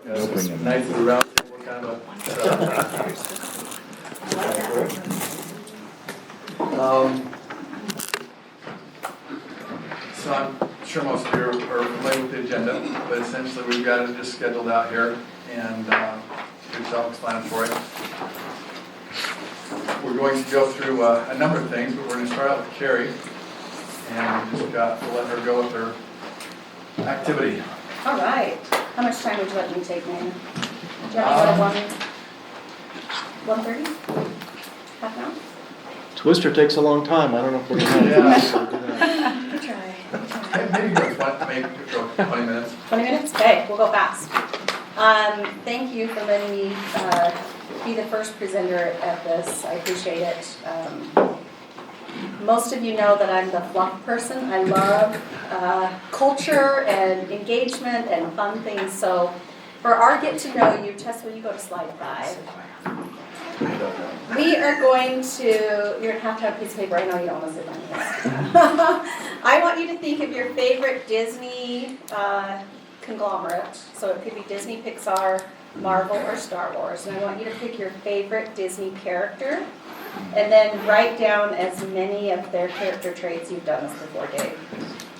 Like this nice little round table kind of so I'm sure most of you are familiar with the agenda, but essentially we've got it just scheduled out here and it's self-explanatory. We're going to go through a number of things, but we're going to start out with Carrie, and we just got to let her go with her activity. All right. How much time would you like me to take, man? Do you want me to go 1:30? Half an hour? Twister takes a long time. I don't know if we're going to have Good try. Maybe go 20 minutes. 20 minutes? Okay, we'll go fast. Thank you for letting me be the first presenter at this. I appreciate it. Most of you know that I'm the fluff person. I love culture and engagement and fun things. So for our get to know you, Tess, will you go to slide 5? We are going to, you're going to have a piece of paper. I know you don't want to sit on this. I want you to think of your favorite Disney conglomerate. So it could be Disney, Pixar, Marvel, or Star Wars. And I want you to pick your favorite Disney character and then write down as many of their character traits you've done this before, Dave.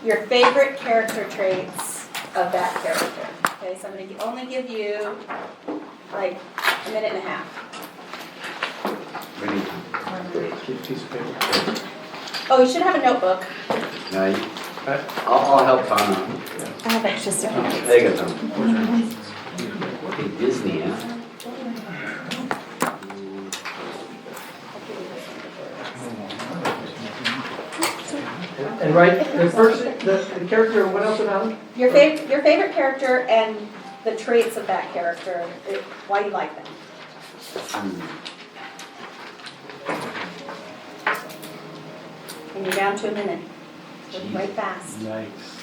Your favorite character traits of that character. Okay, so I'm going to only give you like a minute and a half. Ready? Oh, you should have a notebook. No, I'll help Tom. I have extra stuff. There you go, Tom. Okay, Disney, huh? And right, the first, the character, what else about him? Your favorite character and the traits of that character, why you like them. And you're down to a minute. Go right fast. Yikes.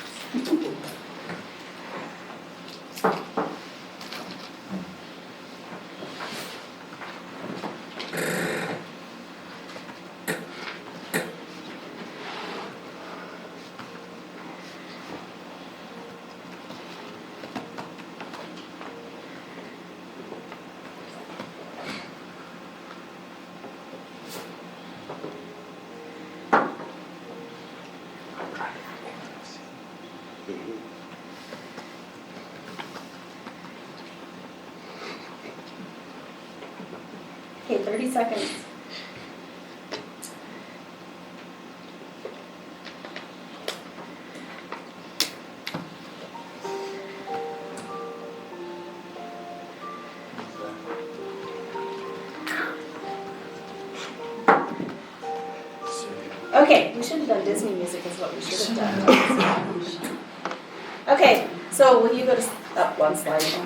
Okay, 30 seconds. Okay, we should have done Disney music is what we should have done. Okay, so will you go to up one slide? So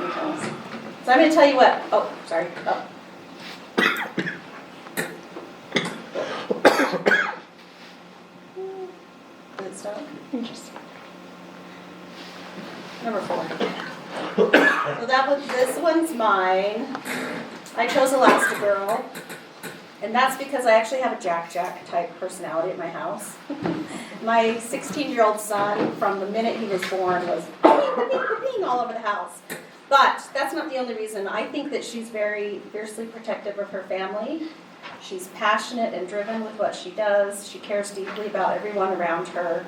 I'm going to tell you what. Oh, sorry. Oh. Did it stop? Interesting. Number 4. So this one's mine. I chose Elastigirl. And that's because I actually have a Jack type personality at my house. My 16-year-old son, from the minute he was born, was all over the house. But that's not the only reason. I think that she's very fiercely protective of her family. She's passionate and driven with what she does. She cares deeply about everyone around her.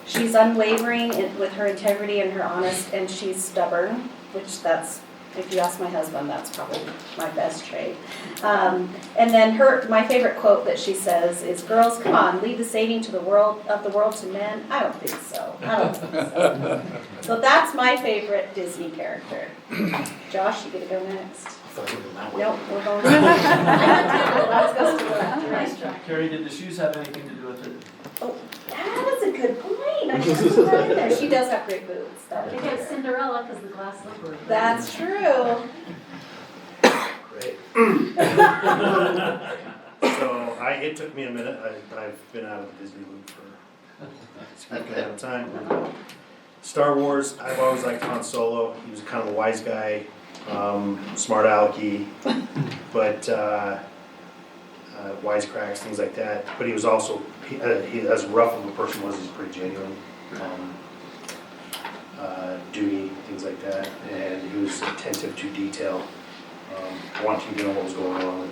She's unwavering with her integrity and her honest, and she's stubborn, which that's, if you ask my husband, that's probably my best trait. And then my favorite quote that she says is, "Girls, come on, leave the saving of the world to men." I don't think so. So that's my favorite Disney character. Josh, you get to go next. Nope, we're going. Let's go to the restaurant. Carrie, did the shoes have anything to do with it? Oh, that was a good point. I should have put that in there. She does have great boots. They get Cinderella because the glass slipper. That's true. Great. So it took me a minute. I've been out of the Disney loop for a significant amount of time. Star Wars, I've always liked Han Solo. He was kind of a wise guy, smart alecky, but wisecracks, things like that. But he was also, he, as rough of a person was, he's pretty genuine. Duty, things like that. And he was was attentive to detail, wanting to know what was going on and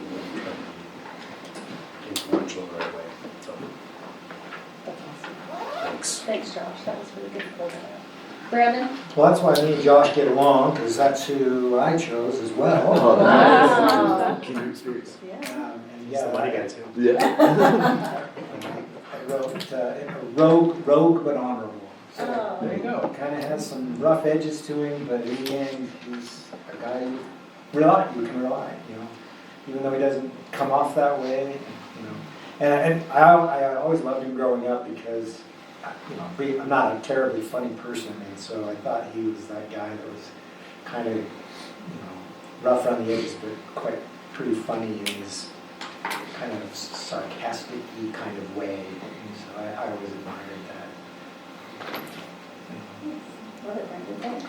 influential in the right way. So, That's awesome. thanks. Thanks, Josh, that was really good to pull that out. Brandon? Well, that's why me and Josh get along, because that's who I chose as well. Wow. Kindred spirits. Yeah. And He's the money guy too. Yeah. I wrote rogue but honorable. So Oh. There you go. kind of has some rough edges to him, but in the end, he's a guy you can rely, you know. Even though he doesn't come off that way, you know. And I always loved him growing up because, you know, I'm not a terribly funny person, and so I thought he was that guy that was kind of, you know, rough around the edges, but pretty funny in his kind of sarcastic-y kind of way. And so I always admired that. Love it, Brandon, thanks.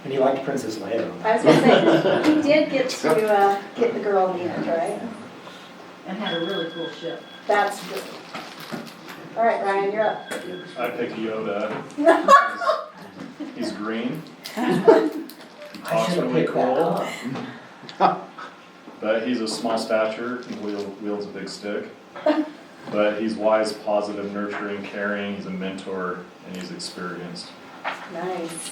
And he liked Princess Leia. I was gonna say, he did get to get the girl in the end, right? And had a really cool ship. That's good. All right, Ryan, you're up. I picked Yoda. He's green. He I talks should have really picked that cool. up. But he's a small stature and wields a big stick. But he's wise, positive, nurturing, caring. He's a mentor and he's experienced. Nice.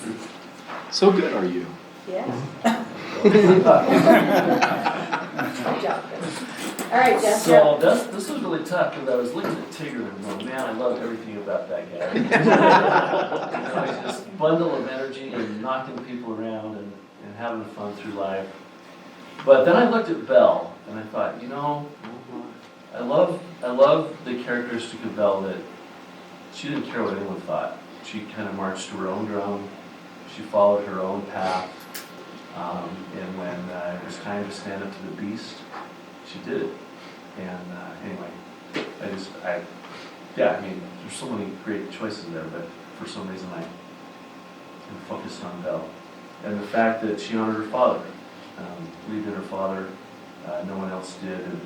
So good are you? Yeah. Good job, Chris. All right, Jeff. So this was really tough because I was looking at Tigger and going, man, I love everything about that guy. You know, he's this bundle of energy and knocking people around and having fun through life. But then I looked at Belle and I thought, you know, I love the characteristic of Belle that she didn't care what anyone thought. She kind of marched to her own drum. She followed her own path. And when it was time to stand up to the beast, she did it. And anyway, I mean, there's so many great choices there, but for some reason I am focused on Belle. And the fact that she honored her father, believed in her father, no one else did, and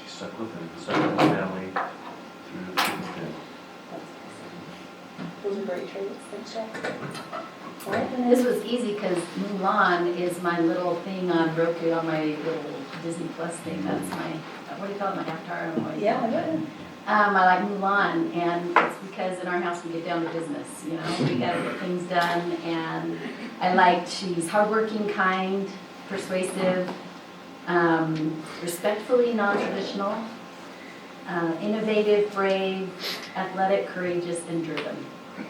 she stuck with him, stuck with his family through thick and thin. Those are great traits. Thanks, Jeff. All right, and This then- was easy because Mulan is my little thing on Roku, on my little Disney Plus thing. That's my, what do you call it, my avatar? I don't know what you Yeah, call it. yeah. I like Mulan, and it's because in our house we get down to business, you know, we gotta get things done, and I like, she's hardworking, kind, persuasive, respectfully non-traditional, innovative, brave, athletic, courageous, and driven.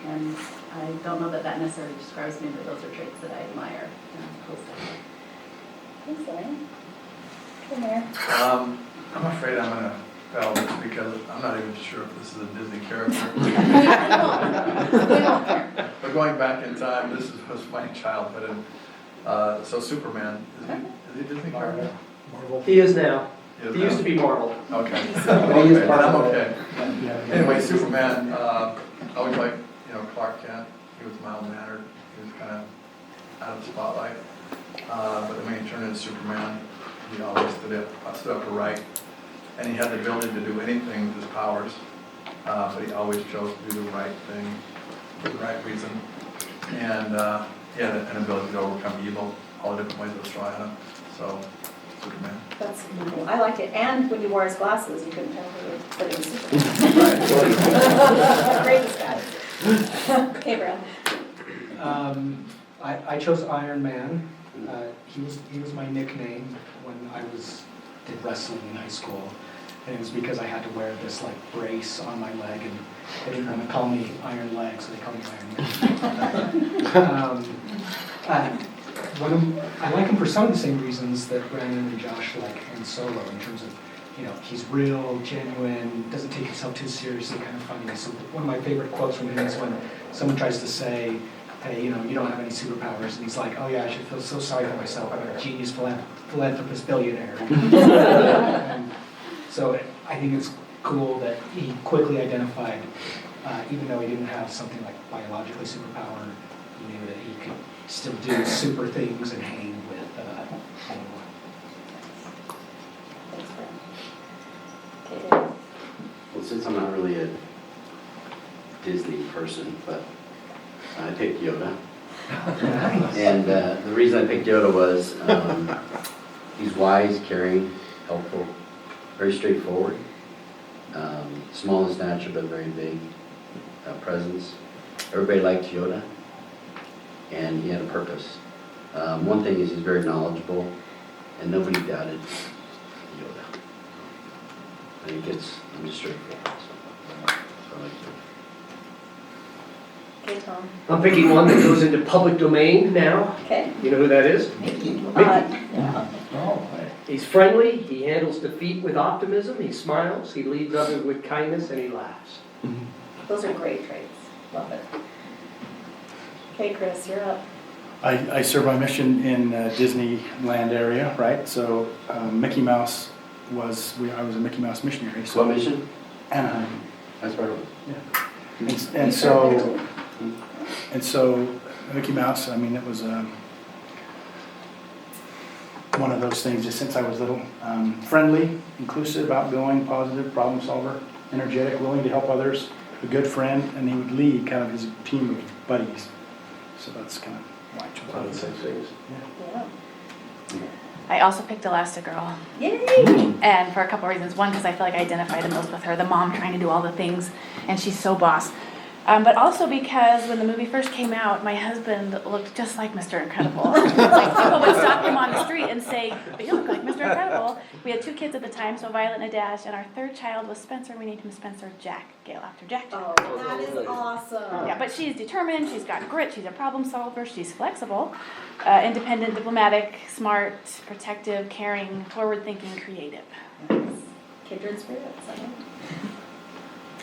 And I don't know that necessarily describes me, but those are traits that I admire. Thanks, Ryan. Come here. I'm afraid I'm gonna fail this because I'm not even sure if this is a Disney character. We don't care. But going back in time, this was my childhood, and so Superman, is he a Disney character? He is now. He is He used now. to be Marvel. Okay. But he is Okay, part I'm of okay. Yeah. Anyway, Superman, I always liked, Clark Kent. He was mild-mannered. He was kind of out of the spotlight. But then when he turned into Superman, he always stood up for right. And he had the ability to do anything with his powers, but he always chose to do the right thing for the right reason. And he had an ability to overcome evil, all the different ways it was thrown at him. So, Superman. That's cool. I liked it. And when he wore his glasses, you couldn't tell that it was Superman. Great disguise. Okay, Brad. I chose Iron Man. He was my nickname when I did wrestling in high school, and it was because I had to wear this like brace on my leg, and they didn't want to call me Iron Leg, so they called me Iron Man. I like him for some of the same reasons that Brandon and Josh like Han Solo, in terms of, he's real, genuine, doesn't take himself too seriously, kind of funny. So one of my favorite quotes from him is when someone tries to say, hey, you don't have any superpowers, and he's like, oh yeah, I should feel so sorry for myself, I'm a genius philanthropist billionaire. And so I think it's cool that he quickly identified, even though he didn't have something like biologically superpower, he knew that he could still do super things and hang with anyone. Thanks, Brad. Okay, Dave. Well, since I'm not really a Disney person, but I picked Yoda. And the reason I picked Yoda was he's wise, caring, helpful, very straightforward, small in stature but very big presence. Everybody liked Yoda, and he had a purpose. One thing is he's very knowledgeable, and nobody doubted Yoda. I think I'm just straightforward. So I like Yoda. Okay, Tom. I'm picking one that goes into public domain now. Okay. You know who that is? Yeah. He's friendly, he handles defeat with optimism, he smiles, he leads others with kindness, and he laughs. Those are great traits. Love it. Okay, Chris, you're up. I serve my mission in Disneyland area, right? So Mickey Mouse I was a Mickey Mouse missionary. So What mission? Anaheim. That's part of it. Yeah. And so Mickey Mouse, I mean, it was one of those things just since I was little. Friendly, inclusive, outgoing, positive, problem solver, energetic, willing to help others, a good friend, and he would lead kind of his team of buddies. So that's kind of why I chose those things. Yeah. I also picked Elastigirl. Yay! And for a couple reasons. One, because I feel like I identify the most with her, the mom trying to do all the things, and she's so boss. But also because when the movie first came out, my husband looked just like Mr. Incredible. Like people would stop him on the street and say, "But you look like Mr. Incredible." We had 2 kids at the time, so Violet and Adash, and our 3rd child was Spencer. We named him Spencer Jack Gale after Jack. Oh, that is awesome. Yeah, but she's determined, she's got grit, she's a problem solver, she's flexible, independent, diplomatic, smart, protective, caring, forward-thinking, creative. Kindred spirits.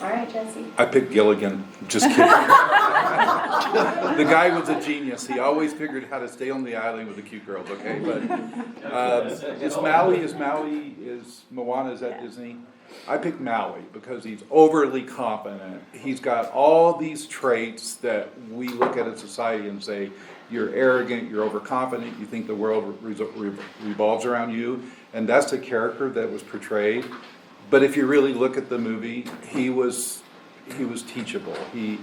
All right, Jesse. I picked Gilligan. Just kidding. The guy was a genius. He always figured how to stay on the island with the cute girls. Okay, but is Moana is at Disney? I picked Maui because he's overly confident. He's got all these traits that we look at in society and say, you're arrogant, you're overconfident, you think the world revolves around you, and that's the character that was portrayed. But if you really look at the movie, he was teachable. He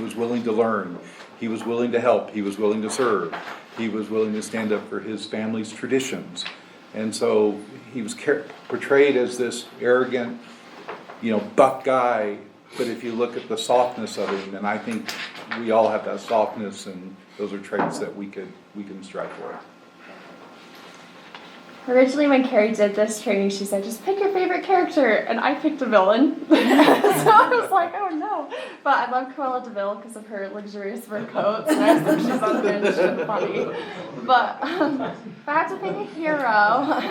was willing to learn. He was willing to help. He was willing to serve. He was willing to stand up for his family's traditions. And so he was portrayed as this arrogant, buck guy. But if you look at the softness of him, and I think we all have that softness, and those are traits that we can strive for. Originally, when Carrie did this training, she said, just pick your favorite character, and I picked a villain. So I was like, oh no. But I love Cruella de Vil because of her luxurious fur coats, and I think she's unhinged and funny. But if I have to pick a hero,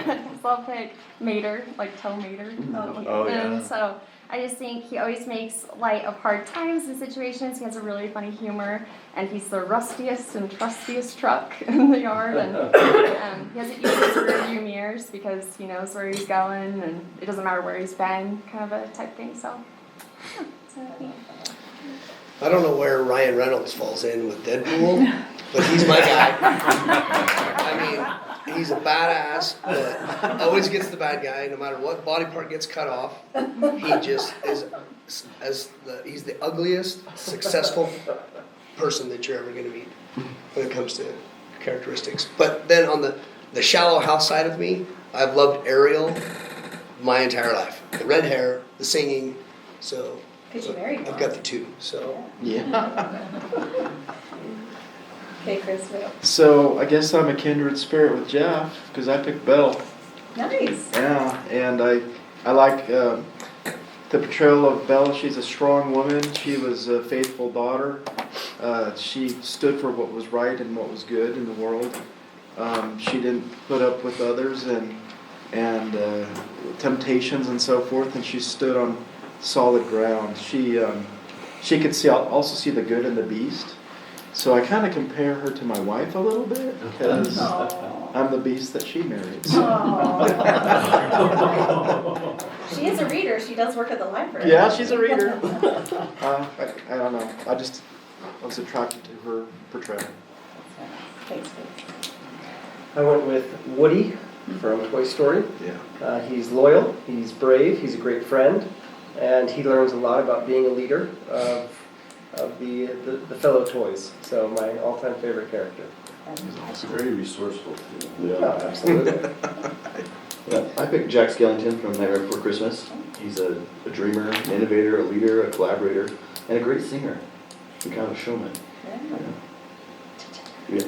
so I'll pick Mater, like Tow Mater. Oh, yeah. And so I just think he always makes light of hard times and situations. He has a really funny humor, and he's the rustiest and trustiest truck in the yard. And he doesn't use his rearview mirrors because he knows where he's going, and it doesn't matter where he's been, kind of a type thing. So, yeah. I don't know where Ryan Reynolds falls in with Deadpool, but he's my guy. I mean, he's a badass, but always gets the bad guy. No matter what body part gets cut off, he just is he's the ugliest successful person that you're ever going to meet when it comes to characteristics. But then on the shallow house side of me, I've loved Ariel my entire life. The red hair, the singing, so Because you married I've got the 2. So Yeah. Okay, Chris. So I guess I'm a kindred spirit with Jeff because I picked Belle. Nice. Yeah, and I like the portrayal of Belle. She's a strong woman. She was a faithful daughter. She stood for what was right and what was good in the world. She didn't put up with others and temptations and so forth, and she stood on solid ground. She could also see the good in the beast. So I kind of compare her to my wife a little bit because I'm the beast that she married. So. She is a reader. She does work at the library. Yeah, she's a reader. I don't know. I was attracted to her portrayal. Thanks. I went with Woody from Toy Story. Yeah. He's loyal, he's brave, he's a great friend, and he learns a lot about being a leader. of the fellow toys. So my all-time favorite character. It's very resourceful too. Yeah, absolutely. Yeah, I picked Jack Skellington from Nightmare Before Christmas. He's a dreamer, an innovator, a leader, a collaborator, and a great singer. And kind of a showman. Yeah.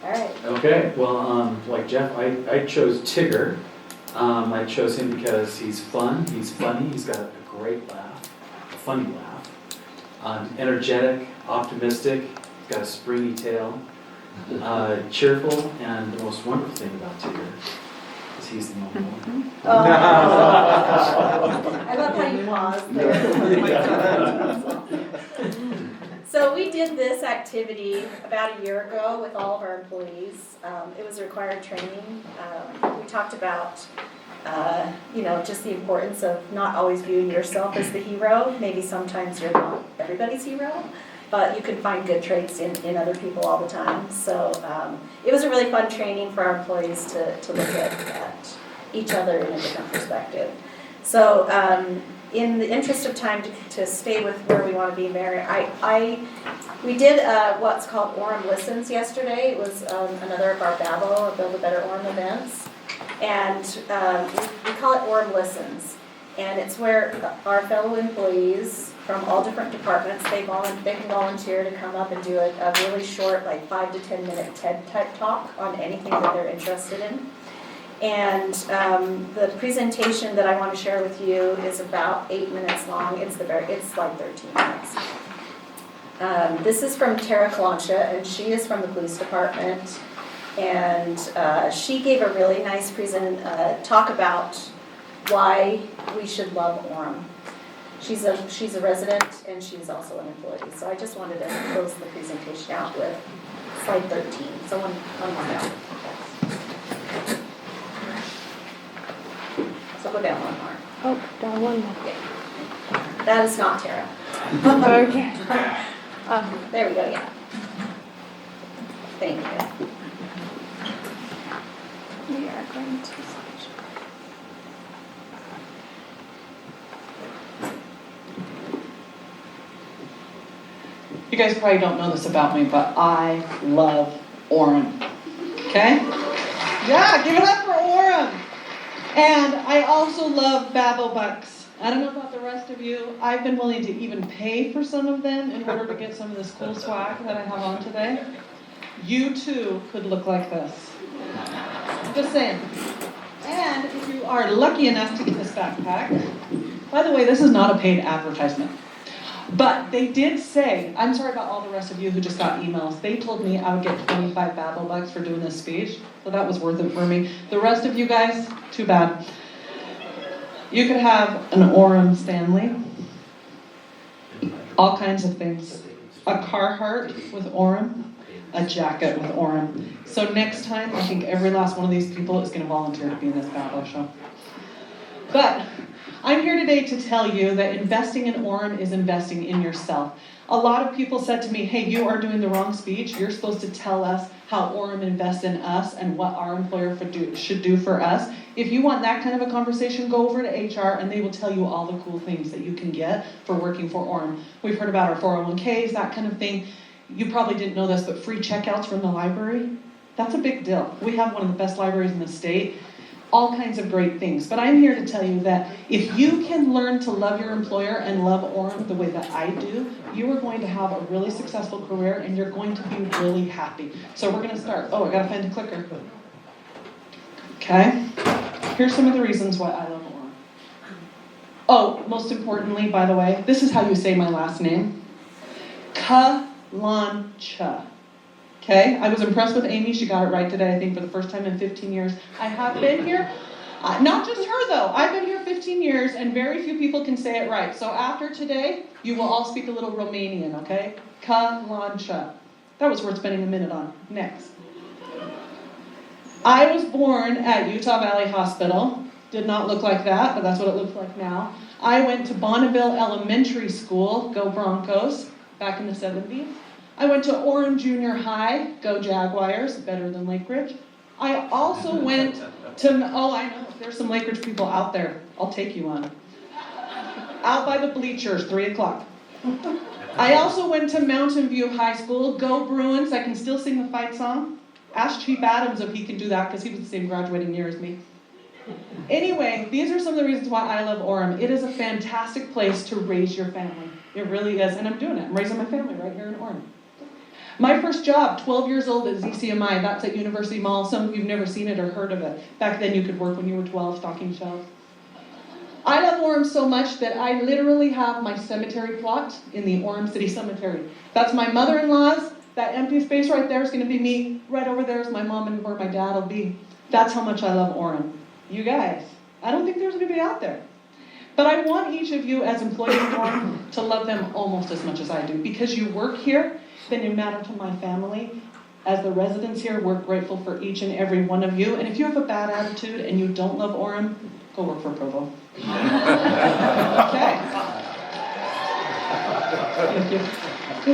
All right. Okay, well, like Jeff, I chose Tigger. I chose him because he's fun, he's funny, he's got a great laugh, a funny laugh, energetic, optimistic, he's got a springy tail, cheerful, and the most wonderful thing about Tigger is he's the only one. Oh. I love how you paused there. So we did this activity about a year ago with all of our employees. It was required training. We talked about, just the importance of not always viewing yourself as the hero. Maybe sometimes you're not everybody's hero, but you can find good traits in other people all the time. So it was a really fun training for our employees to look at each other in a different perspective. So in the interest of time to stay with where we want to be, Mary, we did what's called Orem Listens yesterday. It was another of our Babel, Build a Better Orem events. And we call it Orem Listens. And it's where our fellow employees from all different departments, they can volunteer to come up and do a really short, like 5 to 10 minute TED type talk on anything that they're interested in. And the presentation that I want to share with you is about 8 minutes long. It's like 13 minutes. This is from Tara Kalancha, and she is from the police department. And she gave a really nice talk about why we should love Orem. She's a resident, and she's also an employee. So I just wanted to close the presentation out with slide 13. So one more down. So go down one more. Oh, down one more. Yeah. That is not Tara. Okay. There we go, yeah. Thank you. We are going to switch. You guys probably don't know this about me, but I love Orem. Okay? Yeah, give it up for Orem. And I also love Babel Bucks. I don't know about the rest of you. I've been willing to even pay for some of them in order to get some of this cool swag that I have on today. You too could look like this. Just saying. And if you are lucky enough to get this backpack, by the way, this is not a paid advertisement. But they did say, I'm sorry about all the rest of you who just got emails, they told me I would get 25 Babel bucks for doing this speech, so that was worth it for me. The rest of you guys, too bad. You could have an Orem Stanley, all kinds of things. A Carhartt with Orem, a jacket with Orem. So next time, I think every last one of these people is going to volunteer to be in this Babel show. But I'm here today to tell you that investing in Orem is investing in yourself. A lot of people said to me, hey, you are doing the wrong speech. You're supposed to tell us how Orem invests in us and what our employer should do for us. If you want that kind of a conversation, go over to HR and they will tell you all the cool things that you can get for working for Orem. We've heard about our 401ks, that kind of thing. You probably didn't know this, but free checkouts from the library, that's a big deal. We have one of the best libraries in the state. All kinds of great things. But I'm here to tell you that if you can learn to love your employer and love Orem the way that I do, you are going to have a really successful career and you're going to be really happy. So we're going to start. Oh, I got to find a clicker. Okay. Here's some of the reasons why I love Orem. Oh, most importantly, by the way, this is how you say my last name. Kalancha. Okay, I was impressed with Amy. She got it right today, I think, for the first time in 15 years. I have been here. Not just her, though. I've been here 15 years, and very few people can say it right. So after today, you will all speak a little Romanian, okay? Kalancha. That was worth spending a minute on. Next. I was born at Utah Valley Hospital. Did not look like that, but that's what it looks like now. I went to Bonneville Elementary School, go Broncos, back in the 70s. I went to Orem Junior High, go Jaguars, better than Lake Ridge. I also went to, oh, I know, there's some Lake Ridge people out there. I'll take you on. Out by the bleachers, 3 o'clock. I also went to Mountain View High School. Go Bruins, I can still sing the fight song. Ask Chief Adams if he can do that, because he was the same graduating year as me. Anyway, these are some of the reasons why I love Orem. It is a fantastic place to raise your family. It really is, and I'm doing it. I'm raising my family right here in Orem. My first job, 12 years old at ZCMI, that's at University Mall. Some of you have never seen it or heard of it. Back then you could work when you were 12, stocking shelves. I love Orem so much that I literally have my cemetery plot in the Orem City Cemetery. That's my mother-in-law's. That empty space right there is going to be me. Right over there is my mom and where my dad will be. That's how much I love Orem. You guys, I don't think there's anybody out there. But I want each of you as employees of Orem to love them almost as much as I do. Because you work here, then you matter to my family. As the residents here, we're grateful for each and every one of you. And if you have a bad attitude and you don't love Orem, go work for Provo. Okay. Thank you.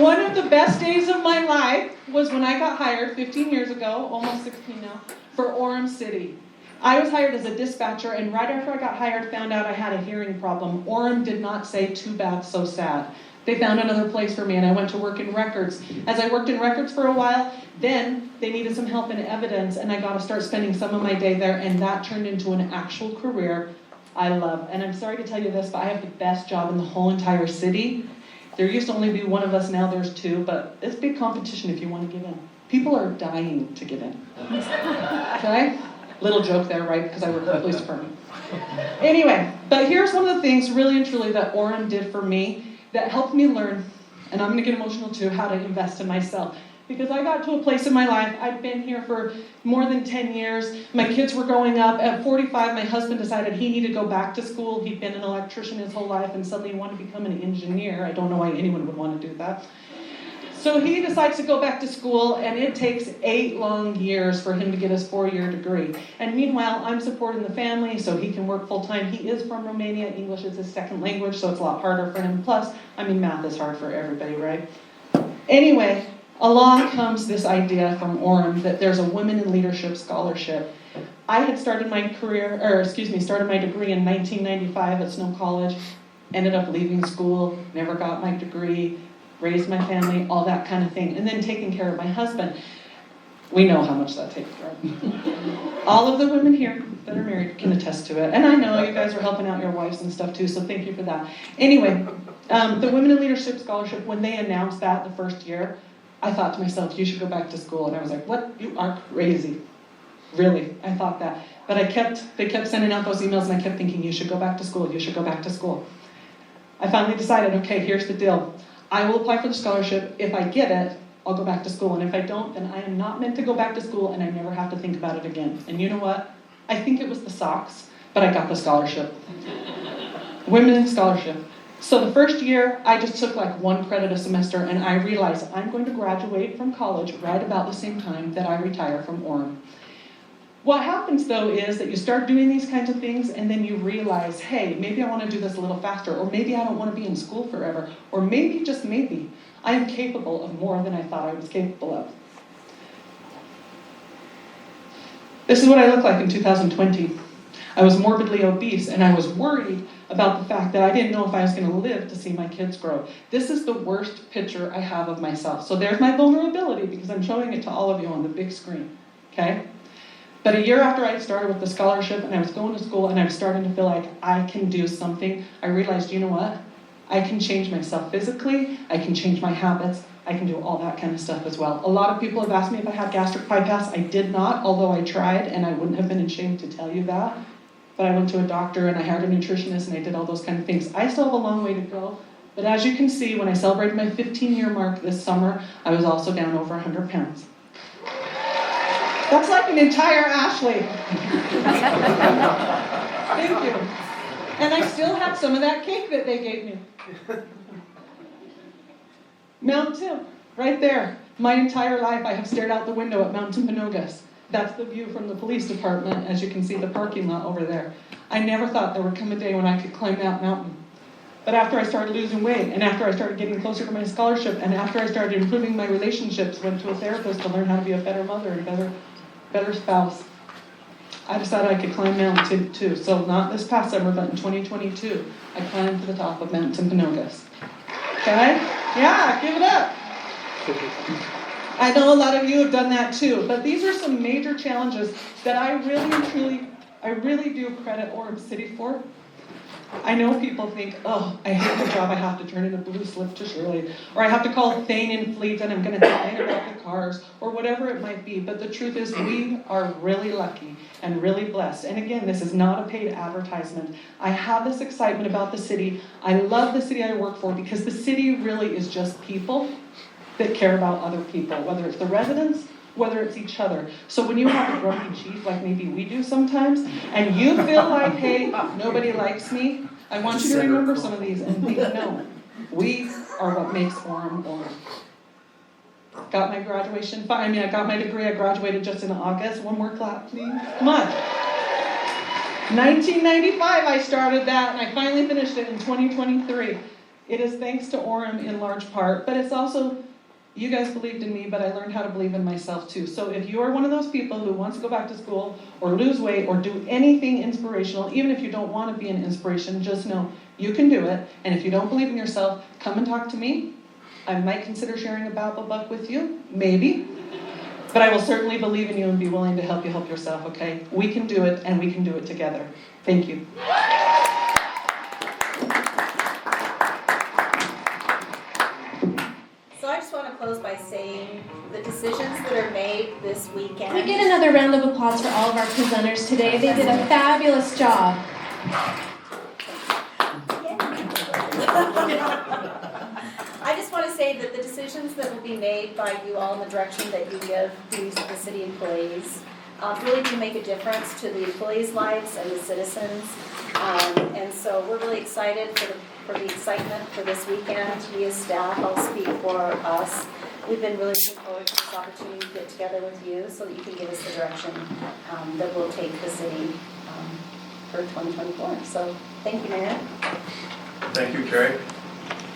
One of the best days of my life was when I got hired 15 years ago, almost 16 now, for Orem City. I was hired as a dispatcher, and right after I got hired, found out I had a hearing problem. Orem did not say too bad, so sad. They found another place for me, and I went to work in records. As I worked in records for a while, then they needed some help in evidence, and I got to start spending some of my day there, and that turned into an actual career I love. And I'm sorry to tell you this, but I have the best job in the whole entire city. There used to only be one of us, now there's two, but it's big competition if you want to get in. People are dying to get in. Okay? Little joke there, right? Because I work for the police department. Anyway, but here's one of the things really and truly that Orem did for me that helped me learn, and I'm going to get emotional too, how to invest in myself. Because I got to a place in my life, I'd been here for more than 10 years. My kids were growing up. At 45, my husband decided he needed to go back to school. He'd been an electrician his whole life and suddenly wanted to become an engineer. I don't know why anyone would want to do that. So he decides to go back to school, and it takes 8 long years for him to get his 4-year degree. And meanwhile, I'm supporting the family so he can work full-time. He is from Romania. English is his second language, so it's a lot harder for him. Plus, math is hard for everybody, right? Anyway, along comes this idea from Orem that there's a Women in Leadership Scholarship. I had started my degree in 1995 at Snow College, ended up leaving school, never got my degree, raised my family, all that kind of thing, and then taking care of my husband. We know how much that takes, right? All of the women here that are married can attest to it. And I know you guys are helping out your wives and stuff too, so thank you for that. Anyway, the Women in Leadership Scholarship, when they announced that the first year, I thought to myself, you should go back to school. And I was like, what? You are crazy. Really, I thought that. But they kept sending out those emails, and I kept thinking, you should go back to school, you should go back to school. I finally decided, okay, here's the deal. I will apply for the scholarship. If I get it, I'll go back to school. And if I don't, then I am not meant to go back to school, and I never have to think about it again. And you know what? I think it was the socks, but I got the scholarship. Women Scholarship. So the first year, I just took like 1 credit a semester, and I realized I'm going to graduate from college right about the same time that I retire from Orem. What happens though is that you start doing these kinds of things, and then you realize, hey, maybe I want to do this a little faster, or maybe I don't want to be in school forever, or maybe, just maybe, I am capable of more than I thought I was capable of. This is what I look like in 2020. I was morbidly obese, and I was worried about the fact that I didn't know if I was going to live to see my kids grow. This is the worst picture I have of myself. So there's my vulnerability, because I'm showing it to all of you on the big screen, okay? But a year after I started with the scholarship, and I was going to school, and I was starting to feel like I can do something, I realized, you know what? I can change myself physically, I can change my habits, I can do all that kind of stuff as well. A lot of people have asked me if I had gastric bypass. I did not, although I tried, and I wouldn't have been ashamed to tell you that. But I went to a doctor, and I hired a nutritionist, and I did all those kind of things. I still have a long way to go. But as you can see, when I celebrated my 15-year mark this summer, I was also down over 100 pounds. That's like an entire Ashley. Thank you. And I still have some of that cake that they gave me. Mount Tim, right there. My entire life I have stared out the window at Mount Timpanogos. That's the view from the police department, as you can see the parking lot over there. I never thought there would come a day when I could climb that mountain. But after I started losing weight, and after I started getting closer to my scholarship, and after I started improving my relationships, went to a therapist to learn how to be a better mother and better spouse, I decided I could climb Mount Tim too. So not this past summer, but in 2022, I climbed to the top of Mount Timpanogos. Okay? Yeah, give it up. I know a lot of you have done that too, but these are some major challenges that I really do credit Orem City for. I know people think, oh, I hate the job, I have to turn in a blue slip to Shirley, or I have to call Thane in Fleet and I'm gonna complain about the cars, or whatever it might be, but the truth is we are really lucky and really blessed. And again, this is not a paid advertisement. I have this excitement about the city. I love the city I work for because the city really is just people that care about other people, whether it's the residents, whether it's each other. So when you have a grumpy chief like maybe we do sometimes, and you feel like, hey, nobody likes me, I want you to remember some of these and think, no, we are what makes Orem Orem. Got my graduation, I got my degree, I graduated just in August. One more clap, please. Come on. 1995 I started that, and I finally finished it in 2023. It is thanks to Orem in large part, but it's also, you guys believed in me, but I learned how to believe in myself too. So if you are one of those people who wants to go back to school or lose weight or do anything inspirational, even if you don't want to be an inspiration, just know you can do it. And if you don't believe in yourself, come and talk to me. I might consider sharing a Bible book with you, maybe. But I will certainly believe in you and be willing to help you help yourself, okay? We can do it, and we can do it together. Thank you. So I just want to close by saying the decisions that are made this weekend. Can we get another round of applause for all of our presenters today? They did a fabulous job. I just want to say that the decisions that will be made by you all in the direction that you give the city employees really do make a difference to the employees' lives and the citizens. And so we're really excited for the excitement for this weekend. We as staff, I'll speak for us. We've been really looking forward to this opportunity to get together with you so that you can give us the direction that will take the city for 2024. So thank you, Mayor. Thank you, Carrie,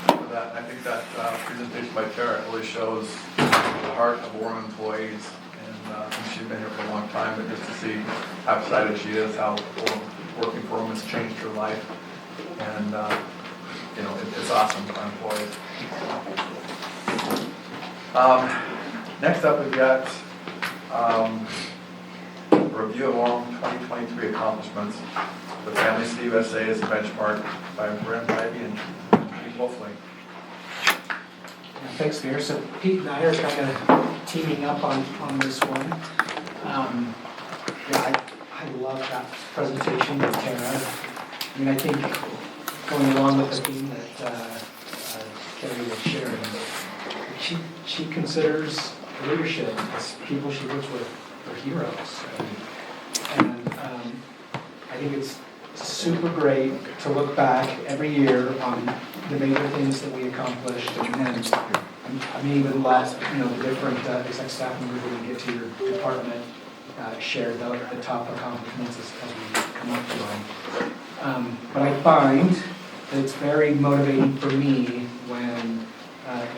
for that. I think that presentation by Tara really shows the heart of Orem employees. And she's been here for a long time, but just to see how excited she is, how working for Orem has changed her life. And it's awesome for employees. Next up, we've got a review of Orem 2023 accomplishments. The Family City USA is benchmarked by Brent Ivy and Pete Wolfling. Thanks, Mayor. So Pete and I are kind of teaming up on this one. I love that presentation with Tara. I mean, I think going along with the theme that Carrie was sharing, she considers leadership as people she works with are heroes. And I think it's super great to look back every year on the major things that we accomplished, and I mean, even last, the different exec staff members when we get to your department share the top accomplishments as we come up to them. But I find that it's very motivating for me when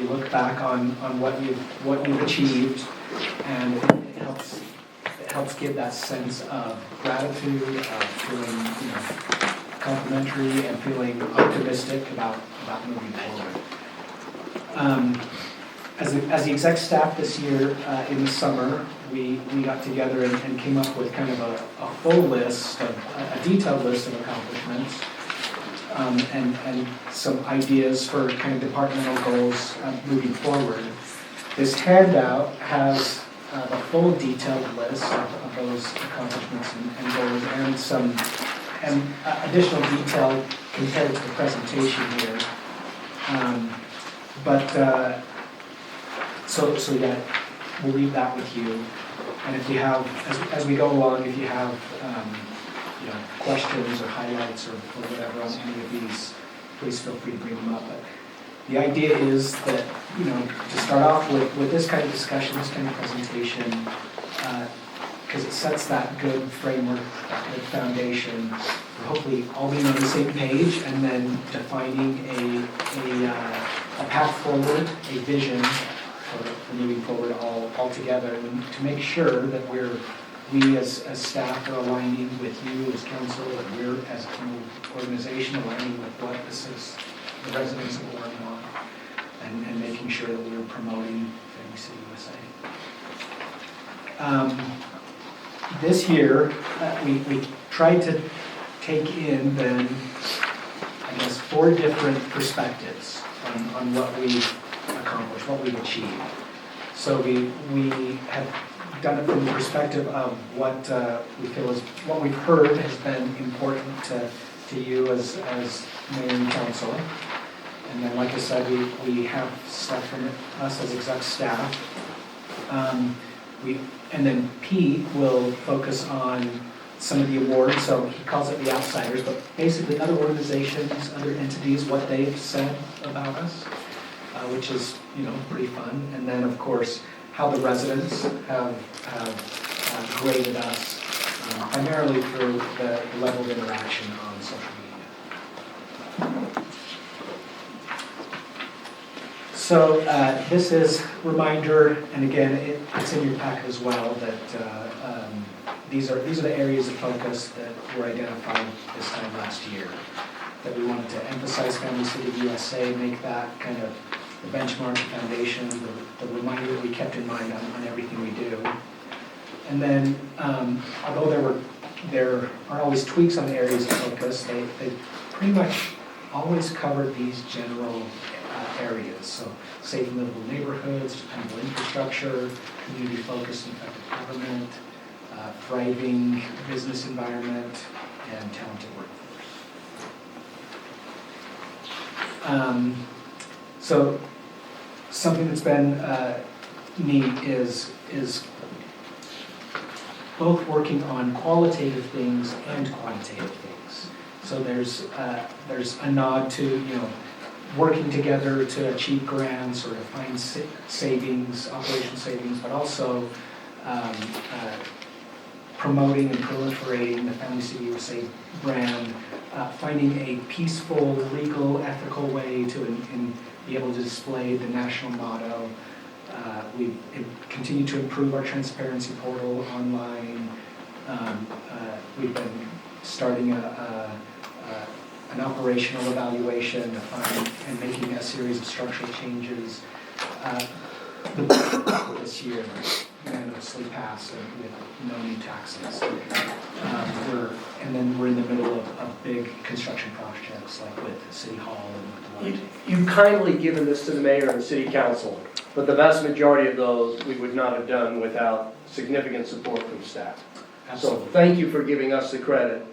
you look back on what you've achieved, and it helps give that sense of gratitude, of feeling complimentary, and feeling optimistic about moving forward. As the exec staff this year in the summer, we got together and came up with kind of a full list, a detailed list of accomplishments, and some ideas for kind of departmental goals moving forward. This handout has the full detailed list of those accomplishments and goals, and some additional detail compared to the presentation here. So yeah, we'll leave that with you. And if you have, as we go along, if you have questions or highlights or whatever on any of these, please feel free to bring them up. But the idea is that, to start off with this kind of discussion, this kind of presentation, because it sets that good framework, that good foundation for hopefully all being on the same page, and then defining a path forward, a vision for moving forward all together, and to make sure that we as staff are aligning with you as council, and we're as an organization aligning with what this is, the residents of Orem want. and making sure that we were promoting Family City USA. This year, we tried to take in then, I guess, 4 different perspectives on what we've accomplished, what we've achieved. So we have done it from the perspective of what we feel is, what we've heard has been important to you as mayor and council. And then, like I said, we have stuff from us as exec staff. And then Pete will focus on some of the awards, so he calls it the outsiders, but basically other organizations, other entities, what they've said about us, which is, pretty fun. And then, of course, how the residents have graded us, primarily through the level of interaction on social media. So this is reminder, and again, it's in your packet as well, that these are the areas of focus that were identified this time last year. That we wanted to emphasize Family City USA, make that kind of the benchmark, the foundation, the reminder that we kept in mind on everything we do. And then, although there are always tweaks on the areas of focus, they pretty much always covered these general areas. So safe and livable neighborhoods, dependable infrastructure, community-focused and effective government, thriving business environment, and talented workforce. So something that's been neat is both working on qualitative things and quantitative things. So there's a nod to working together to achieve grants or to find savings, operational savings, but also promoting and proliferating the Family City USA brand, finding a peaceful, legal, ethical way to be able to display the national motto. We've continued to improve our transparency portal online. We've been starting an operational evaluation and making a series of structural changes. The budget this year unanimously passed with no new taxes. And then we're in the middle of big construction projects like with City Hall and with the You've kindly given this to the mayor and the city council, but the vast majority of those we would not have done without significant support from staff. Absolutely. So thank you for giving us the credit,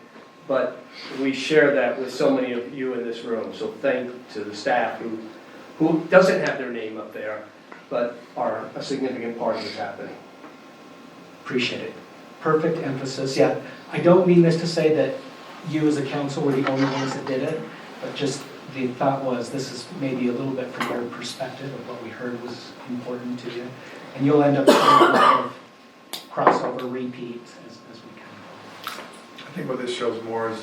but we share that with so many of you in this room. So thank to the staff who doesn't have their name up there, but are a significant part of what's happening. Appreciate it. Perfect emphasis. Yeah, I don't mean this to say that you as a council were the only ones that did it, but just the thought was this is maybe a little bit from your perspective of what we heard was important to you. And you'll end up seeing a lot of crossover, repeat as we kind of. I think what this shows more is,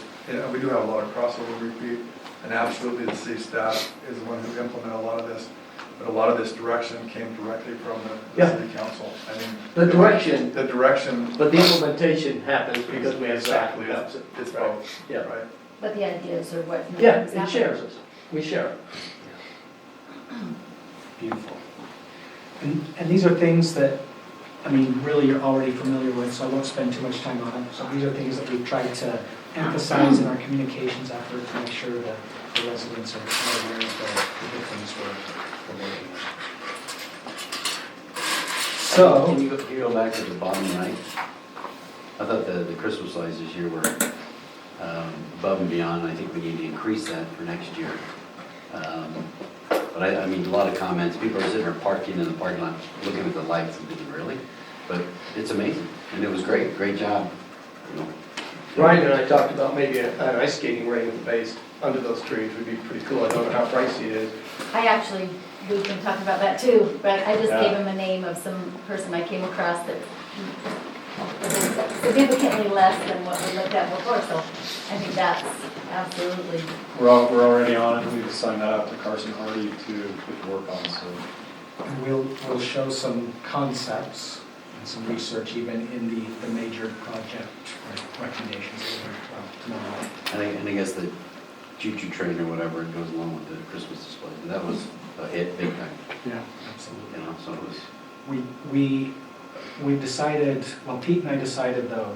we do have a lot of crossover repeat, and absolutely the city staff is the one who implemented a lot of this. But a lot of this direction came directly from the city council. I mean, The direction, but the implementation happens because we have staff. Exactly, it's both, Yeah. right? But the ideas are what makes Yeah, things it happen. shares us. We share it. Beautiful. And these are things that, really you're already familiar with, so I won't spend too much time on it. So these are things that we've tried to emphasize in our communications effort to make sure that the residents are aware of the good things we're working on. So, Can you go back to the bottom right? I thought the Christmas lights this year were above and beyond. I think we need to increase that for next year. But a lot of comments, people are sitting there parking in the parking lot, looking at the lights and thinking, really? But it's amazing, and it was great job. Ryan and I talked about maybe an ice skating ring at the base under those trees would be pretty cool. I don't know how pricey it is. We've been talking about that too, but I just Yeah. gave him a name of some person I came across that was significantly less than what we looked at before, so I think that's absolutely. We're already on it. We've signed that up to Carson Hardy to get to work on, so. and we'll show some concepts and some research even in the major project recommendations tomorrow. And I guess that choo-choo train or whatever it goes along with the Christmas display. And that was a hit, big time, Yeah, absolutely. you know, so it was. We decided, well, Pete and I decided though,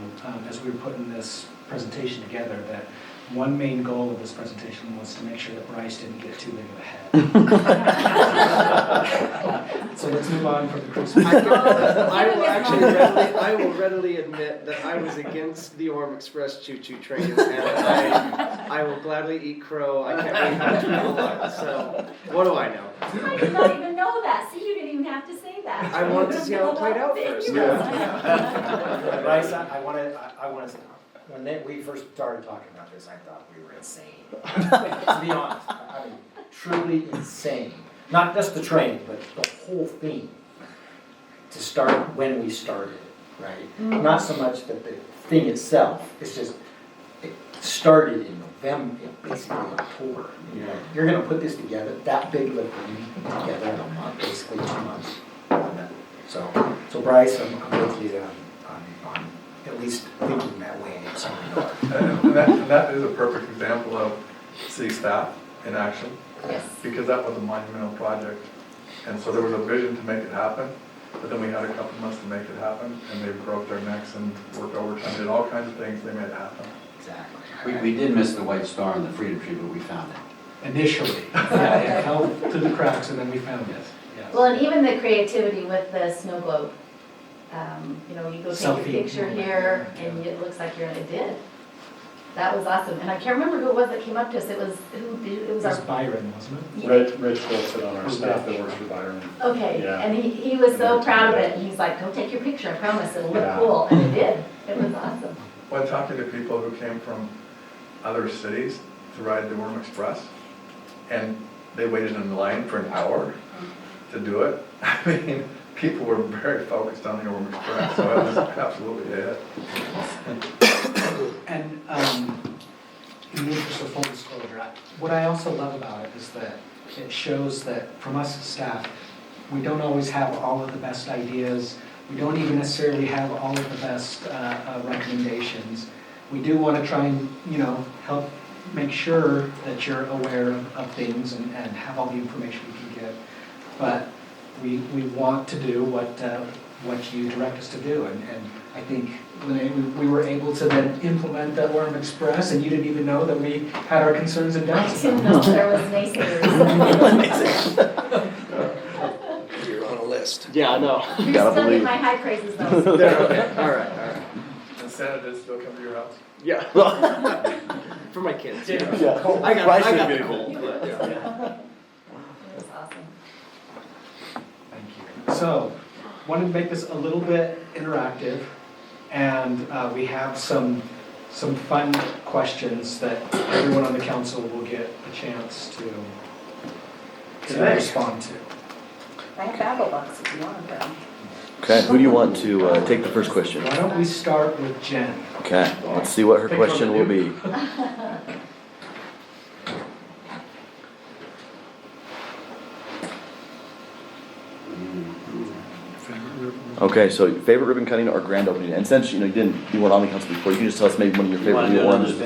as we were putting this presentation together, that one main goal of this presentation was to make sure that Bryce didn't get too big of a head. So let's move on from the Christmas. I will readily admit that I was against the Orem Express choo-choo train, and I will gladly eat crow. I can't wait for it to go. So, what do I know? I did not even know that, see, you didn't even have to say that. I wanted to see how it played out first. Bryce, I want to, when we first started talking about this, I thought we were insane. To be honest, I mean, truly insane. Not just the train, but the whole thing. To start when we started, right? Not so much that the thing itself, it's just, it started in November, basically October. You know, you're going to put this together, that big of a thing together in a month, basically 2 months. So Bryce, I'm with you on at least thinking that way in some regard. And that is a perfect example of city staff in action. Yes. Because that was a monumental project. And so there was a vision to make it happen, but then we had a couple months to make it happen, and they broke their necks and worked overtime, did all kinds of things, they made it happen. Exactly. We did miss the white star on the Freedom Tree, but we found it. Initially, yeah, it fell through the cracks and then we found it. Yes. Well, and even the creativity with the snow globe. You know, you go take Selfie. a picture here and it looks like you're, it did. That was awesome. And I can't remember who it was that came up to us. It was, it was It was our, Byron, wasn't it? Rich Wilson on our staff that works for Byron. okay. Yeah. And he was so proud of it. And he's like, go take your picture. I promise it'll look cool. And it did. It was awesome. When talking to people who came from other cities to ride the Orem Express, and they waited in line for an hour to do it, I mean, people were very focused on the Orem Express, so it was absolutely a hit. And in the interest of full disclosure, what I also love about it is that it shows that from us as staff, we don't always have all of the best ideas. We don't even necessarily have all of the best recommendations. We do want to try and, you know, help make sure that you're aware of things and have all the information you can get. But we want to do what you direct us to do. And I think when we were able to then implement that Orem Express, and you didn't even know that we had our concerns and doubts. I didn't know there was naysayers. You're on a list. Yeah, I know. You still get my high praises though. Okay. All right. And Santa did still come to your house? Yeah. For my kids. Yeah. Yeah. I got the cold. cold. But, yeah. It was awesome. Thank you. So, wanted to make this a little bit interactive, and we have some fun questions that everyone on the council will get a chance to respond to. I have Babble Bucks if you want them. Okay, who do you want to take the first question? Why don't we start with Jen? Okay, let's see what her question will be. Okay, so favorite ribbon cutting or grand opening? And since you weren't on the council before, you can just tell us maybe one of your favorite new ones.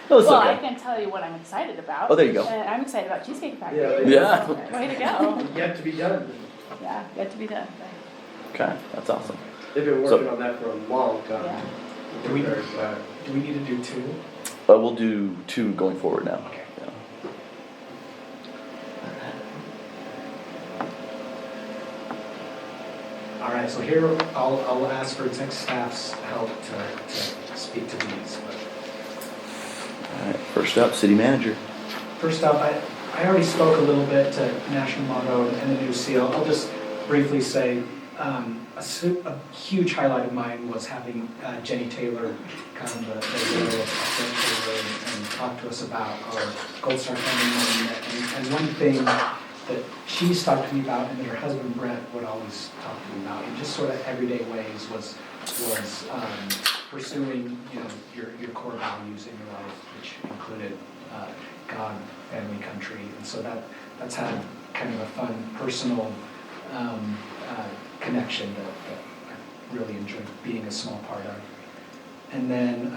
No, it's Well, I okay. can tell you what I'm excited about. Oh, there you go. I'm excited about Cheesecake Factory. Yeah. Way to go. Yet to be done. Yeah, yet to be done. Okay, that's awesome. They've been working on that for a long time. Yeah. Do we need to do two? We'll do 2 going forward now. Okay. Yeah. All right, so here I'll ask for exec staff's help to speak to these. But All right, first up, city manager. first up, I already spoke a little bit to National Motto and the new seal. I'll just briefly say a huge highlight of mine was having Jenny Taylor come, the widow of Taylor, and talk to us about our Gold Star funding. And one thing that she's talked to me about, and that her husband Brent would always talk to me about in just sort of everyday ways, was pursuing your core values in your life, which included God, family, country, and so that's had kind of a fun personal connection that I really enjoyed being a small part of. And then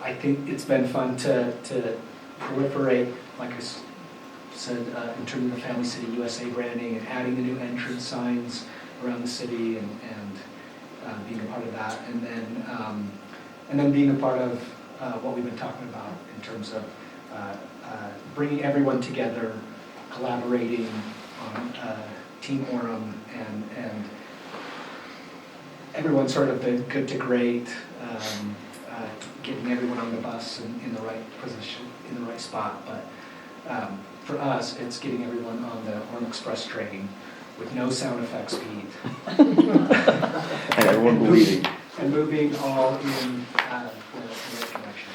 I think it's been fun to proliferate, like I said, in terms of the Family City USA branding and adding the new entrance signs around the city and being a part of that. And then being a part of what we've been talking about in terms of bringing everyone together, collaborating on Team Orem, and everyone sort of the good to great, getting everyone on the bus in the right position, in the right spot. But for us, it's getting everyone on the Orem Express train with no sound effects beat. And everyone bleeding. And moving all in the connection.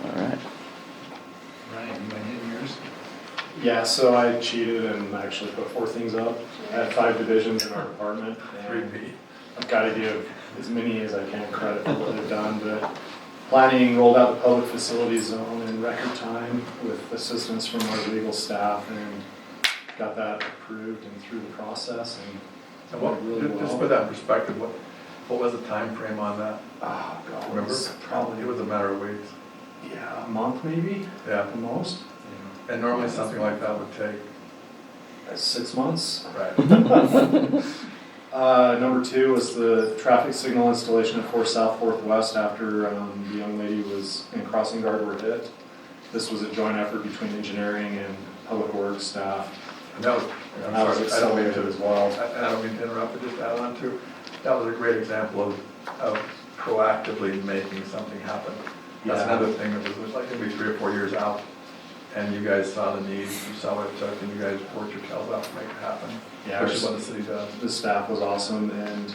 All right. Ryan, you want to hit yours? Yeah, so I cheated and actually put 4 things up. I had 5 divisions in our department. And I've got to give as many as I can credit for what they've done, but planning rolled out the public facilities zone in record time with assistance from our legal staff and got that approved and through the process and what, really well. just put that in perspective, what was the time frame on that? Oh, God. Remember? Probably. It was a matter of weeks. Yeah, a month maybe? Yeah. The most? And normally something like that would take 6 months. Right. Number 2 was the traffic signal installation at 4 South 4th West after the young lady was in crossing guard were hit. This was a joint effort between engineering and public works staff. And that was, that was accelerated as well. I don't mean to interrupt, but just add on to, that was a great example of proactively making something happen. That's Yeah. another thing that was like maybe 3 or 4 years out, and you guys saw the need, you saw what it took, and you guys worked your tails off to make it happen. Yeah, Especially what the city does. The staff was awesome, and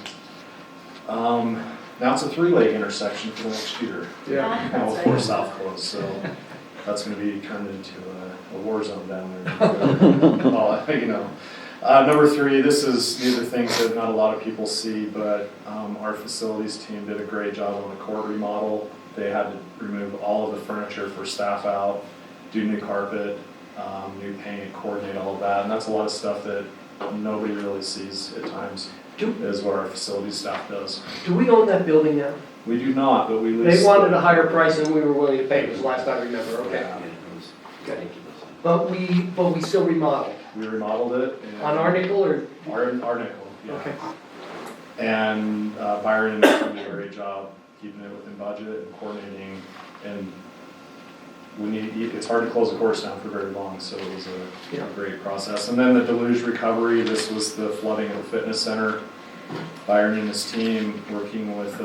now it's a 3-lane intersection for the next year. Yeah. Now with 4 South closed, so that's going to be turned into a war zone down there. You know. Number 3, these are things that not a lot of people see, but our facilities team did a great job on the court remodel. They had to remove all of the furniture for staff out, do new carpet, new paint, coordinate all of that, and that's a lot of stuff that nobody really sees at times, is what our facilities staff does. Do we own that building now? We do not, but we lease. They wanted a higher price than we were willing to pay, was the last I remember, okay. Okay. But we still remodeled. We remodeled it. On our nickel or? Our nickel, yeah. Okay. And Byron did a great job keeping it within budget and coordinating, and it's hard to close a course down for very long, so it was a great process. And then the deluge recovery, this was the flooding of the fitness center. Byron and his team working with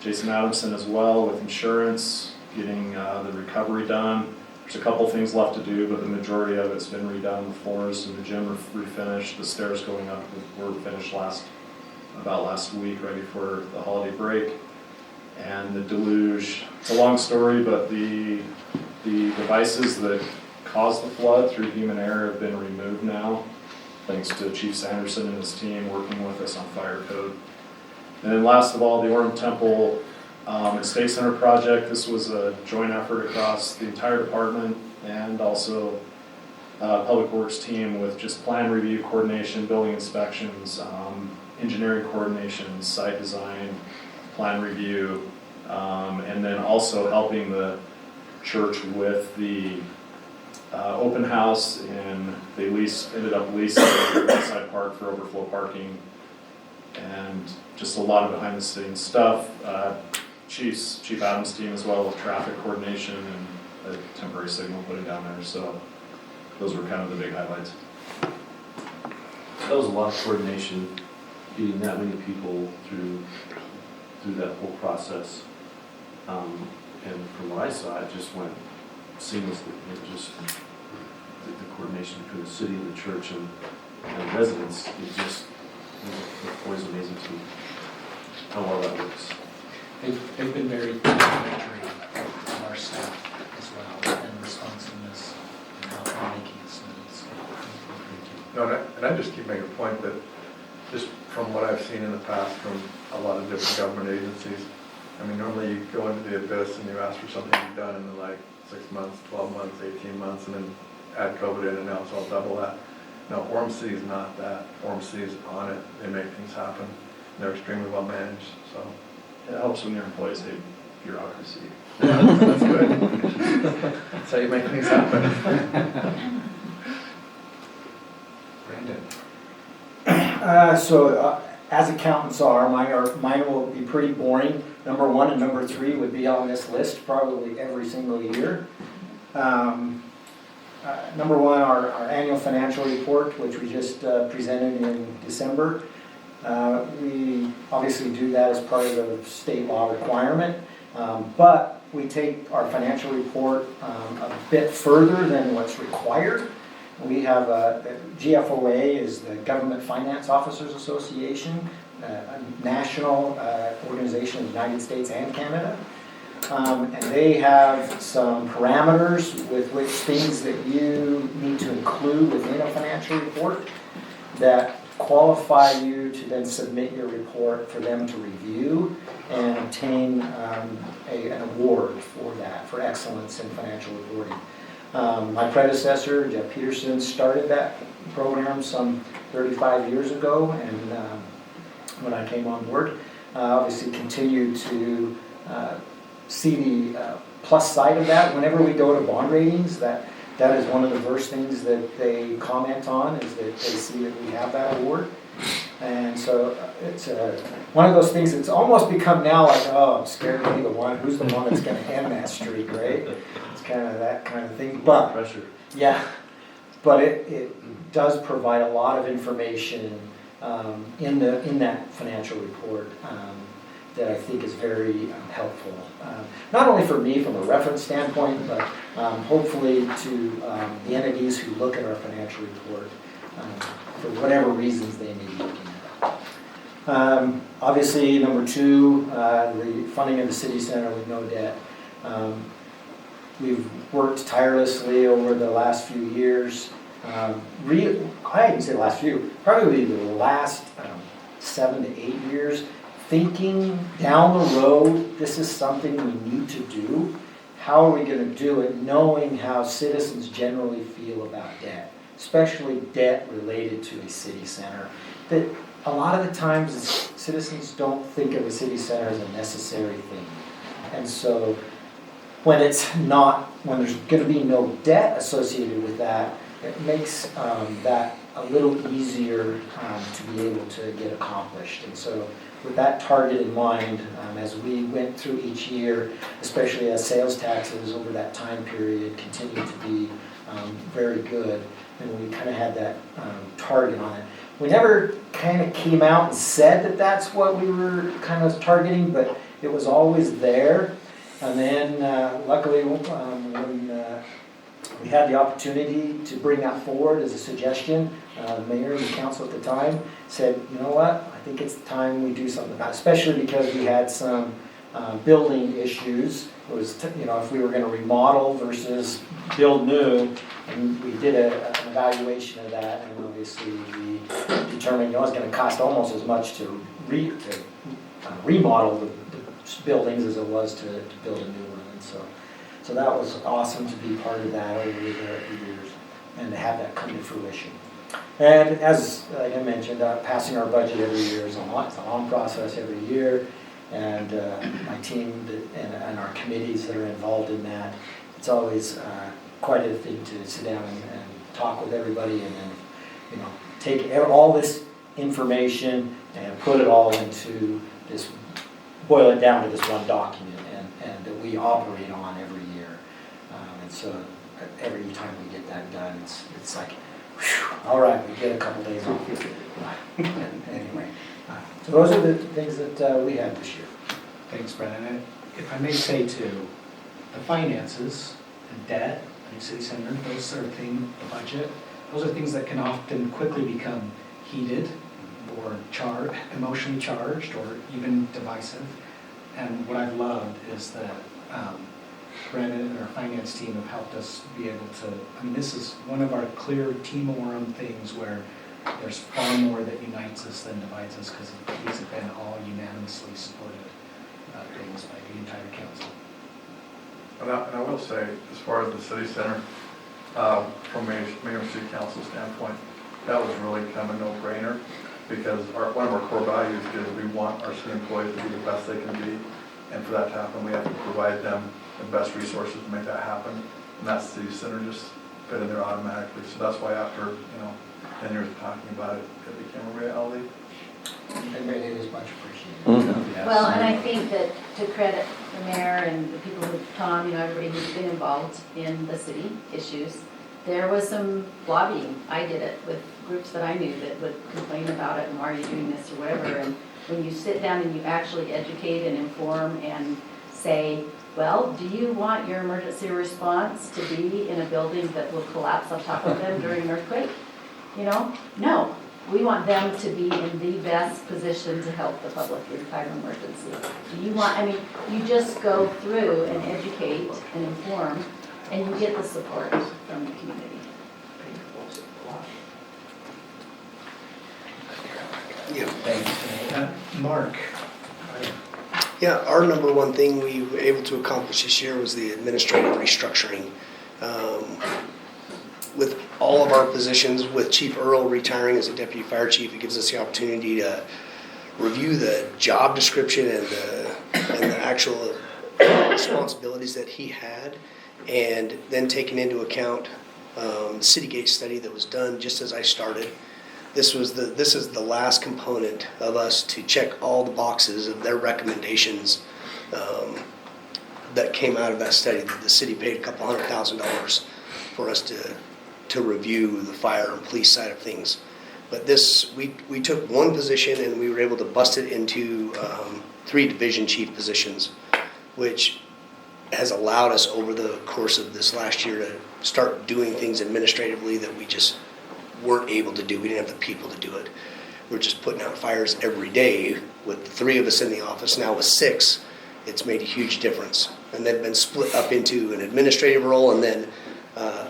Jason Adamson as well with insurance, getting the recovery done. There's a couple things left to do, but the majority of it's been redone. The floors in the gym are refinished, the stairs going up were finished about last week, right before the holiday break. And the deluge, it's a long story, but the devices that caused the flood through human error have been removed now, thanks to Chief Sanderson and his team working with us on fire code. And then last of all, the Orem Temple Estate Center project. This was a joint effort across the entire department and also Public Works team with just plan review, coordination, building inspections, engineering coordination, site design, plan review, and then also helping the church with the open house, and they ended up leasing the Westside Park for overflow parking, and just a lot of behind the scenes stuff. Chief Adams' team as well with traffic coordination and a temporary signal putting down there, so those were kind of the big highlights. That was a lot of coordination, getting that many people through that whole process. And from what I saw, it just went seamlessly. It just, the coordination between the city and the church and the residents, it was always amazing to me how well that works. They've been very complimentary of our staff as well, and responsiveness, and how they're making it smooth. No, and I just keep making a point that just from what I've seen in the past from a lot of different government agencies, I mean, normally you go into the abyss and you ask for something to be done in like 6 months, 12 months, 18 months, and then add COVID in and now it's all double that. No, Orem City is not that. Orem City is on it. They make things happen. They're extremely well managed, so. It helps when your employees bureaucracy. That's good. That's how you make things happen. Brandon? So, as accountants are, mine will be pretty boring. Number 1 and number 3 would be on this list probably every single year. Number 1, our annual financial report, which we just presented in December. We obviously do that as part of the state law requirement, but we take our financial report a bit further than what's required. We have GFOA is the Government Finance Officers Association, a national organization in the United States and Canada. And they have some parameters with which things that you need to include within a financial report that qualify you to then submit your report for them to review and obtain an award for that, for excellence in financial reporting. My predecessor, Jeff Peterson, started that program some 35 years ago, and when I came on board, obviously continued to see the plus side of that. Whenever we go to bond ratings, that is one of the first things that they comment on, is that they see that we have that award. And so it's one of those things that's almost become now like, oh, I'm scared to be the one. Who's the one that's going to end that streak, right? It's kind of that kind of thing. But Pressure. yeah, but it does provide a lot of information in that financial report that I think is very helpful. Not only for me from a reference standpoint, but hopefully to the entities who look at our financial report for whatever reasons they may be looking at it. Obviously, number 2, the funding of the city center with no debt. We've worked tirelessly over the last few years. I didn't say the last few, probably the last 7 to 8 years, thinking down the road, this is something we need to do. How are we going to do it, knowing how citizens generally feel about debt, especially debt related to a city center? That a lot of the times citizens don't think of a city center as a necessary thing. And so when there's going to be no debt associated with that, it makes that a little easier to be able to get accomplished. And so with that target in mind, as we went through each year, especially as sales taxes over that time period continued to be very good, and we kind of had that target on it. We never kind of came out and said that that's what we were kind of targeting, but it was always there. And then luckily when we had the opportunity to bring that forward as a suggestion, the mayor and the council at the time said, you know what, I think it's time we do something about it, especially because we had some building issues. It was, if we were going to remodel versus build new, and we did an evaluation of that, and obviously we determined it was going to cost almost as much to remodel the buildings as it was to build a new one. And so that was awesome to be part of that over the years and to have that come to fruition. And as I mentioned, passing our budget every year is it's a long process every year. And my team and our committees that are involved in that, it's always quite a thing to sit down and talk with everybody, and then take all this information and put it all into this, boil it down to this one document, and that we operate on every year. And so every time we get that done, it's like, whew, all right, we get a couple days off. Anyway. So those are the things that we had this year. Thanks, Brandon. If I may say too, the finances and debt and city center, those are things, the budget, those are things that can often quickly become heated or emotionally charged or even divisive. And what I've loved is that Brandon and our finance team have helped us be able to, this is one of our clear Team Orem things where there's far more that unites us than divides us, because these have been all unanimously supported things by the entire council. And I will say, as far as the city center, from Mayor and City Council standpoint, that was really kind of a no-brainer, because one of our core values is we want our city employees to be the best they can be. And for that to happen, we have to provide them the best resources to make that happen. And that's the center just fit in there automatically. So that's why after, 10 years of talking about it, it became a reality. And it is much appreciated. Well, and I think that to credit the mayor and the people who, Tom, everybody who's been involved in the city issues, there was some lobbying. I did it with groups that I knew that would complain about it and why are you doing this or whatever. And when you sit down and you actually educate and inform and say, well, do you want your emergency response to be in a building that will collapse on top of them during an earthquake? No. We want them to be in the best position to help the public in time of emergency. Do you want, you just go through and educate and inform, and you get the support from the community. Yeah. Mark. Yeah, our number one thing we were able to accomplish this year was the administrative restructuring. With all of our positions, with Chief Earl retiring as a deputy fire chief, it gives us the opportunity to review the job description and the actual responsibilities that he had, and then taking into account the Citygate study that was done just as I started. This is the last component of us to check all the boxes of their recommendations that came out of that study. The city paid a couple $100,000 for us to review the fire and police side of things. But this, we took one position and we were able to bust it into 3 division chief positions, which has allowed us over the course of this last year to start doing things administratively that we just weren't able to do. We didn't have the people to do it. We're just putting out fires every day with 3 of us in the office. Now with 6, it's made a huge difference. And they've been split up into an administrative role and then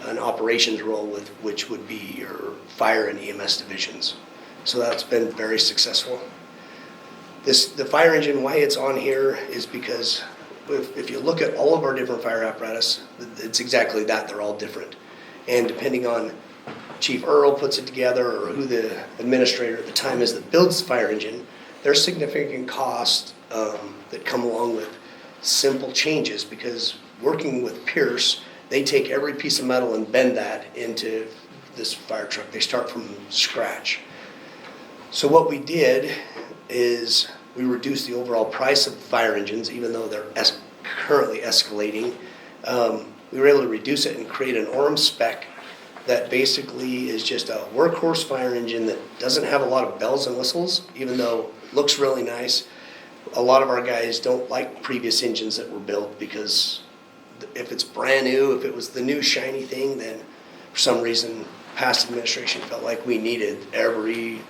an operations role, which would be your fire and EMS divisions. So that's been very successful. The fire engine, why it's on here is because if you look at all of our different fire apparatus, it's exactly that. They're all different. And depending on Chief Earl puts it together or who the administrator at the time is that builds the fire engine, there's significant costs that come along with simple changes, because working with Pierce, they take every piece of metal and bend that into this fire truck. They start from scratch. So what we did is we reduced the overall price of fire engines, even though they're currently escalating. We were able to reduce it and create an Orem spec that basically is just a workhorse fire engine that doesn't have a lot of bells and whistles, even though it looks really nice. A lot of our guys don't like previous engines that were built because if it's brand new, if it was the new shiny thing, then for some reason past administration felt like we needed every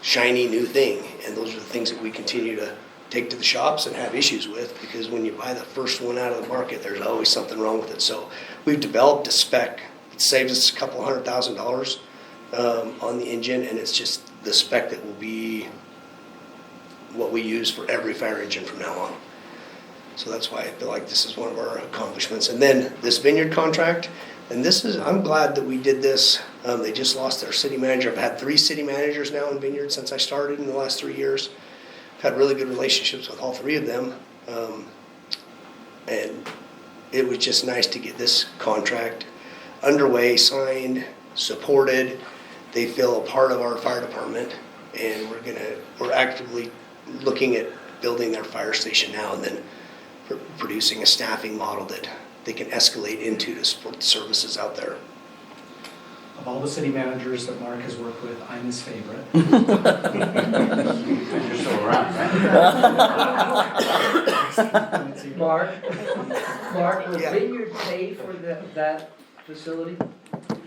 shiny new thing. And those are the things that we continue to take to the shops and have issues with, because when you buy the first one out of the market, there's always something wrong with it. So we've developed a spec. It saves us a couple $100,000 on the engine, and it's just the spec that will be what we use for every fire engine from now on. So that's why I feel like this is one of our accomplishments. And then this vineyard contract, and I'm glad that we did this. They just lost their city manager. I've had 3 city managers now in Vineyard since I started in the last 3 years. I've had really good relationships with all 3 of them. And it was just nice to get this contract underway, signed, supported. They feel a part of our fire department, and we're actively looking at building their fire station now, and then producing a staffing model that they can escalate into to support the services out there. Of all the city managers that Mark has worked with, I'm his favorite. You're still around, right? Mark, will Vineyard pay for that facility?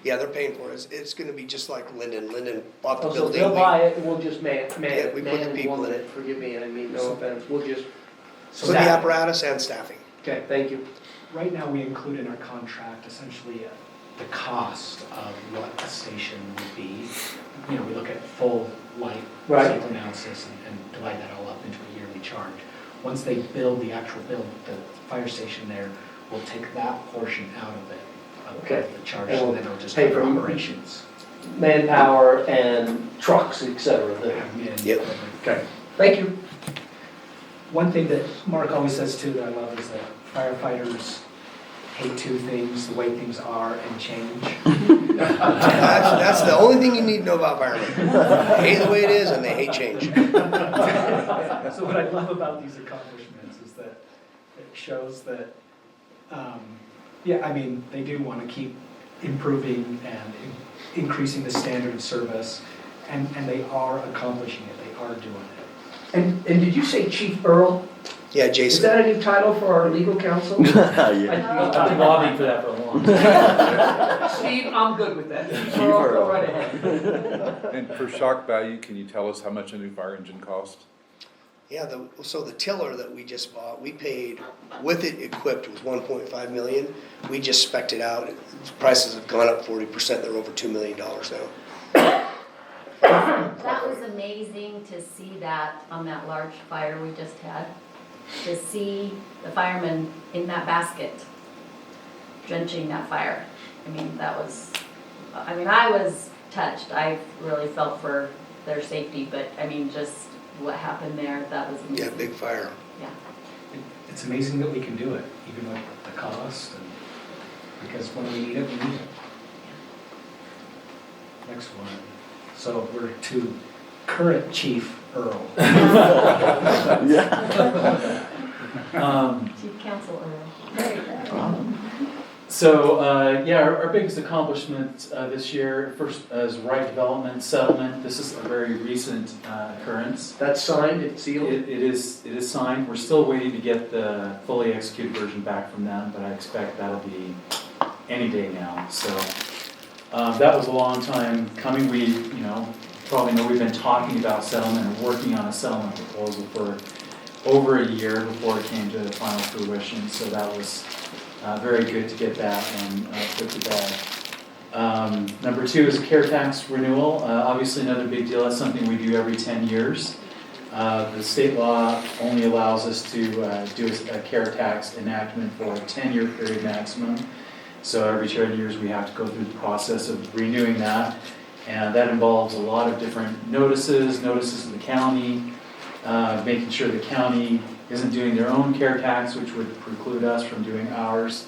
Yeah, they're paying for it. It's going to be just like Linden. Linden bought the So building. they'll buy it and we'll just man we put the people in it. Forgive me, I mean, no offense, we'll just. So the apparatus and staffing. Okay, thank you. Right now, we include in our contract essentially the cost of what a station would be. We look at full life cycle analysis and divide that all up into a yearly charge. Once they build the fire station there, we'll take that portion out of it, of the charge, so then it'll just pay cover for operations. Manpower and trucks, etc. Yep. Okay, thank you. one thing that Mark always says too that I love is that firefighters hate two things, the way things are and change. That's the only thing you need to know about firemen. They hate the way it is and they hate change. So what I love about these accomplishments is that it shows that, yeah, I mean, they do want to keep improving and increasing the standard of service, and they are accomplishing it, they are doing it. And did you say Chief Earl? Yeah, Is Jason. that a new title for our legal counsel? I've been lobbying for that for a long time. Steve, I'm good with that. Chief Earl, go right ahead. And for shock value, can you tell us how much a new fire engine cost? Yeah, so the tiller that we just bought, we paid, with it equipped, was 1.5 million. We just spec'd it out. Prices have gone up 40%. They're over $2 million now. That was amazing to see that on that large fire we just had. To see the firemen in that basket drenching that fire. I mean, I was touched. I really felt for their safety, but I mean, just what happened there, that was amazing. Yeah, big fire. Yeah. It's amazing that we can do it, even with the cost, and because when we need it, we need it. Next one. So we're to current Chief Earl. Chief Counsel Earl. There you go. So, yeah, our biggest accomplishment this year, first, is right development settlement. This is a very recent occurrence. That's signed and sealed? It is signed. We're still waiting to get the fully executed version back from them, but I expect that'll be any day now. So, that was a long time coming. We, probably know we've been talking about settlement and working on a settlement proposal for over a year before it came to final fruition. So that was very good to get that and put to bed. Number two is a care tax renewal. Obviously another big deal. That's something we do every 10 years. The state law only allows us to do a care tax enactment for a 10-year period maximum. So every 10 years we have to go through the process of renewing that. And that involves a lot of different notices to the county, making sure the county isn't doing their own care tax, which would preclude us from doing ours.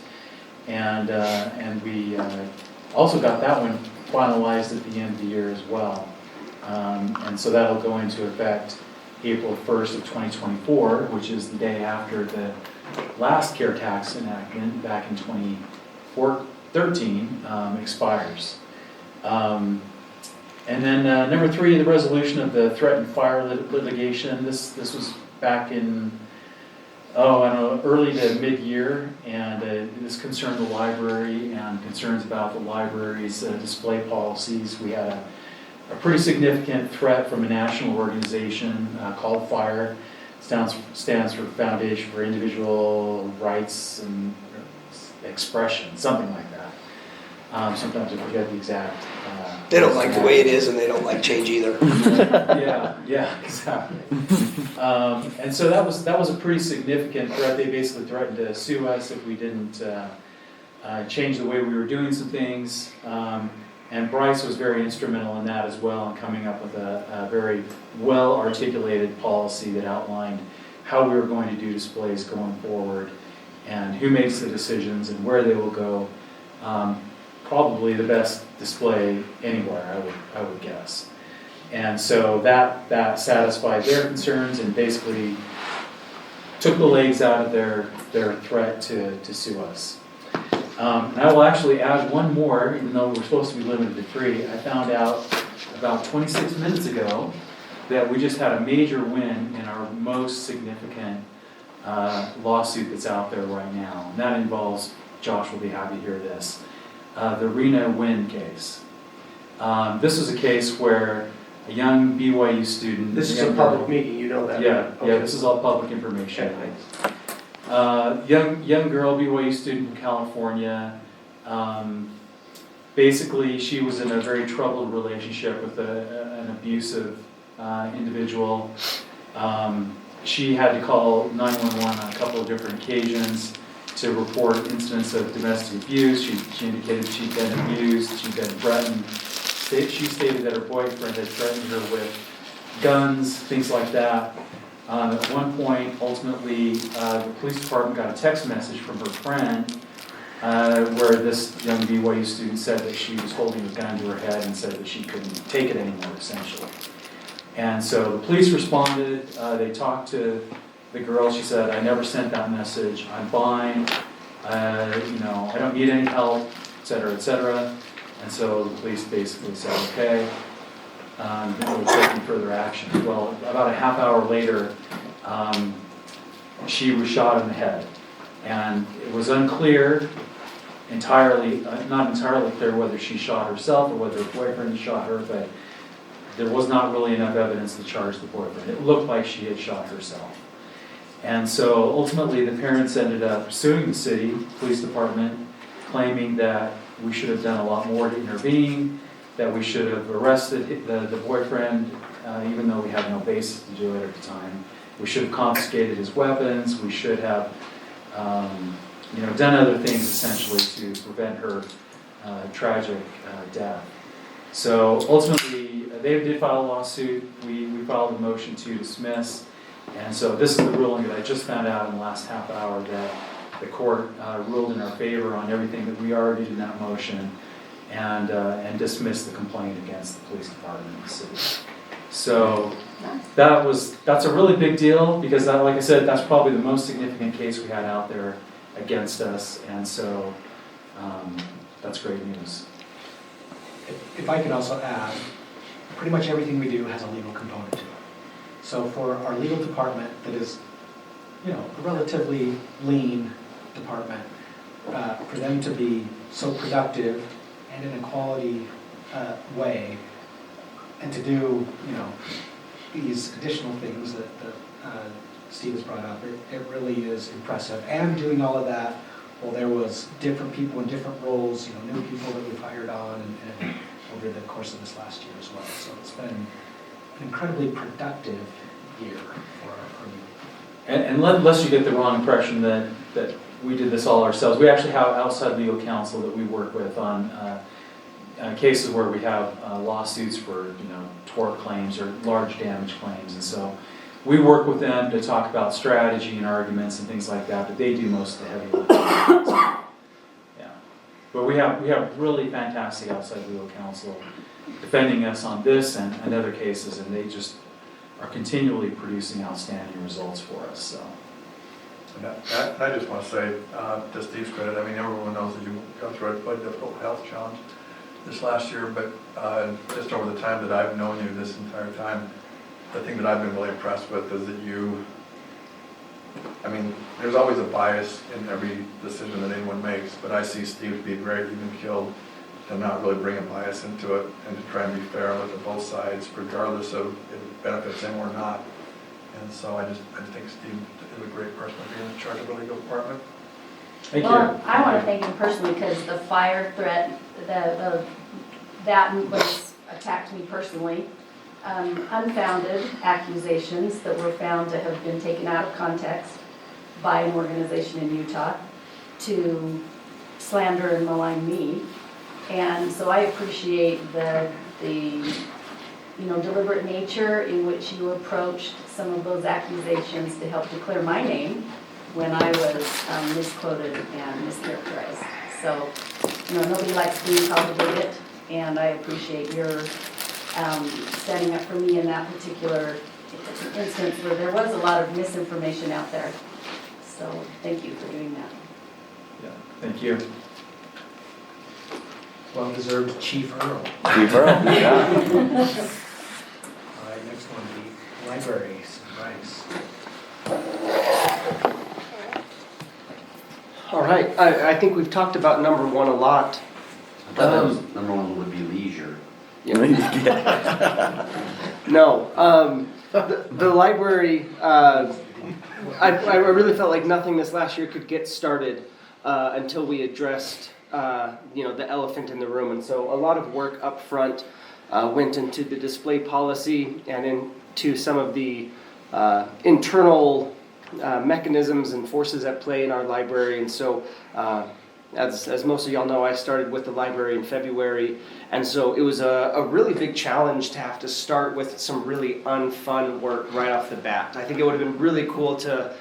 And we also got that one finalized at the end of the year as well. And so that'll go into effect April 1st of 2024, which is the day after the last care tax enactment back in 2013 expires. And then number three, the resolution of the threatened fire litigation. This was back in, early to mid-year, and this concerned the library and concerns about the library's display policies. We had a pretty significant threat from a national organization called FIRE. It stands for Foundation for Individual Rights and Expression, something like that. Sometimes I forget the exact. They don't like the way it is, and they don't like change either. Yeah, exactly. And so that was a pretty significant threat. They basically threatened to sue us if we didn't change the way we were doing some things. And Bryce was very instrumental in that as well, in coming up with a very well-articulated policy that outlined how we were going to do displays going forward, and who makes the decisions and where they will go. Probably the best display anywhere, I would guess. And so that satisfied their concerns and basically took the legs out of their threat to sue us. And I will actually add one more, even though we're supposed to be limited to 3. I found out about 26 minutes ago that we just had a major win in our most significant lawsuit that's out there right now. And that involves, Josh will be happy to hear this, the Rena Wynn case. This was a case where a young BYU student... This is a public meeting, you know that? Yeah, Okay. yeah, this is all public information. Okay. Young girl, BYU student from California. Basically, she was in a very troubled relationship with an abusive individual. She had to call 911 on a couple of different occasions to report incidents of domestic abuse. She indicated she'd been abused, she'd been threatened. She stated that her boyfriend had threatened her with guns, things like that. At one point, ultimately, the police department got a text message from her friend where this young BYU student said that she was holding a gun to her head and said that she couldn't take it anymore, essentially. And so the police responded, they talked to the girl, she said, I never sent that message, I'm fine, I don't need any help, et cetera, et cetera. And so the police basically said, okay, they were taking further action. Well, about a half hour later, she was shot in the head. And it was unclear entirely, not entirely clear whether she shot herself or whether her boyfriend shot her, but there was not really enough evidence to charge the boyfriend. It looked like she had shot herself. And so ultimately the parents ended up suing the city police department, claiming that we should have done a lot more to intervene, that we should have arrested the boyfriend, even though we had no basis to do it at the time. We should have confiscated his weapons. We should have done other things essentially to prevent her tragic death. So ultimately, they did file a lawsuit. We filed a motion to dismiss. And so this is the ruling that I just found out in the last half hour, that the court ruled in our favor on everything that we argued in that motion, and dismissed the complaint against the police department of the city. So that's a really big deal, because that, like I said, that's probably the most significant case we had out there against us, and so that's great news. If I could also add, pretty much everything we do has a legal component to it. So for our legal department, that is, a relatively lean department, for them to be so productive and in a quality way, and to do, these additional things that Steve has brought up, it really is impressive. And doing all of that, well, there was different people in different roles, new people that we've hired on and over the course of this last year as well. So it's been an incredibly productive year for you. And lest you get the wrong impression that we did this all ourselves, we actually have outside legal counsel that we work with on cases where we have lawsuits for tort claims or large damage claims, and so we work with them to talk about strategy and arguments and things like that, but they do most of the heavy lifting. Yeah, but we have really fantastic outside legal counsel defending us on this and other cases, and they just are continually producing outstanding results for us. So. And I just want to say, to Steve's credit, I mean, everyone knows that you go through a quite difficult health challenge this last year, but just over the time that I've known you this entire time, the thing that I've been really impressed with is that there's always a bias in every decision that anyone makes, but I see Steve be very even-keeled to not really bring a bias into it and to try and be fair and look at both sides, regardless of if it benefits him or not. And so I just think Steve is a great person to be in charge of the legal department. Thank you. I want to thank him personally, because the fire threat, that was attacked me personally. Unfounded accusations that were found to have been taken out of context by an organization in Utah to slander and malign me. And so I appreciate the deliberate nature in which you approached some of those accusations to help declare my name when I was misquoted and mischaracterized. So, nobody likes being called a bigot, and I appreciate your standing up for me in that particular instance where there was a lot of misinformation out there. So, thank you for doing that. Yeah, thank you. Well-deserved Chief Earl. Chief Earl, yeah. All right, next one, the libraries, Bryce. All right, I think we've talked about number one a lot. I thought that was number one would be leisure. No, the library, I really felt like nothing this last year could get started until we addressed the elephant in the room. And so a lot of work up front went into the display policy and into some of the internal mechanisms and forces at play in our library. And so as most of y'all know, I started with the library in February, and so it was a really big challenge to have to start with some really unfun work right off the bat. I think it would have been really cool to,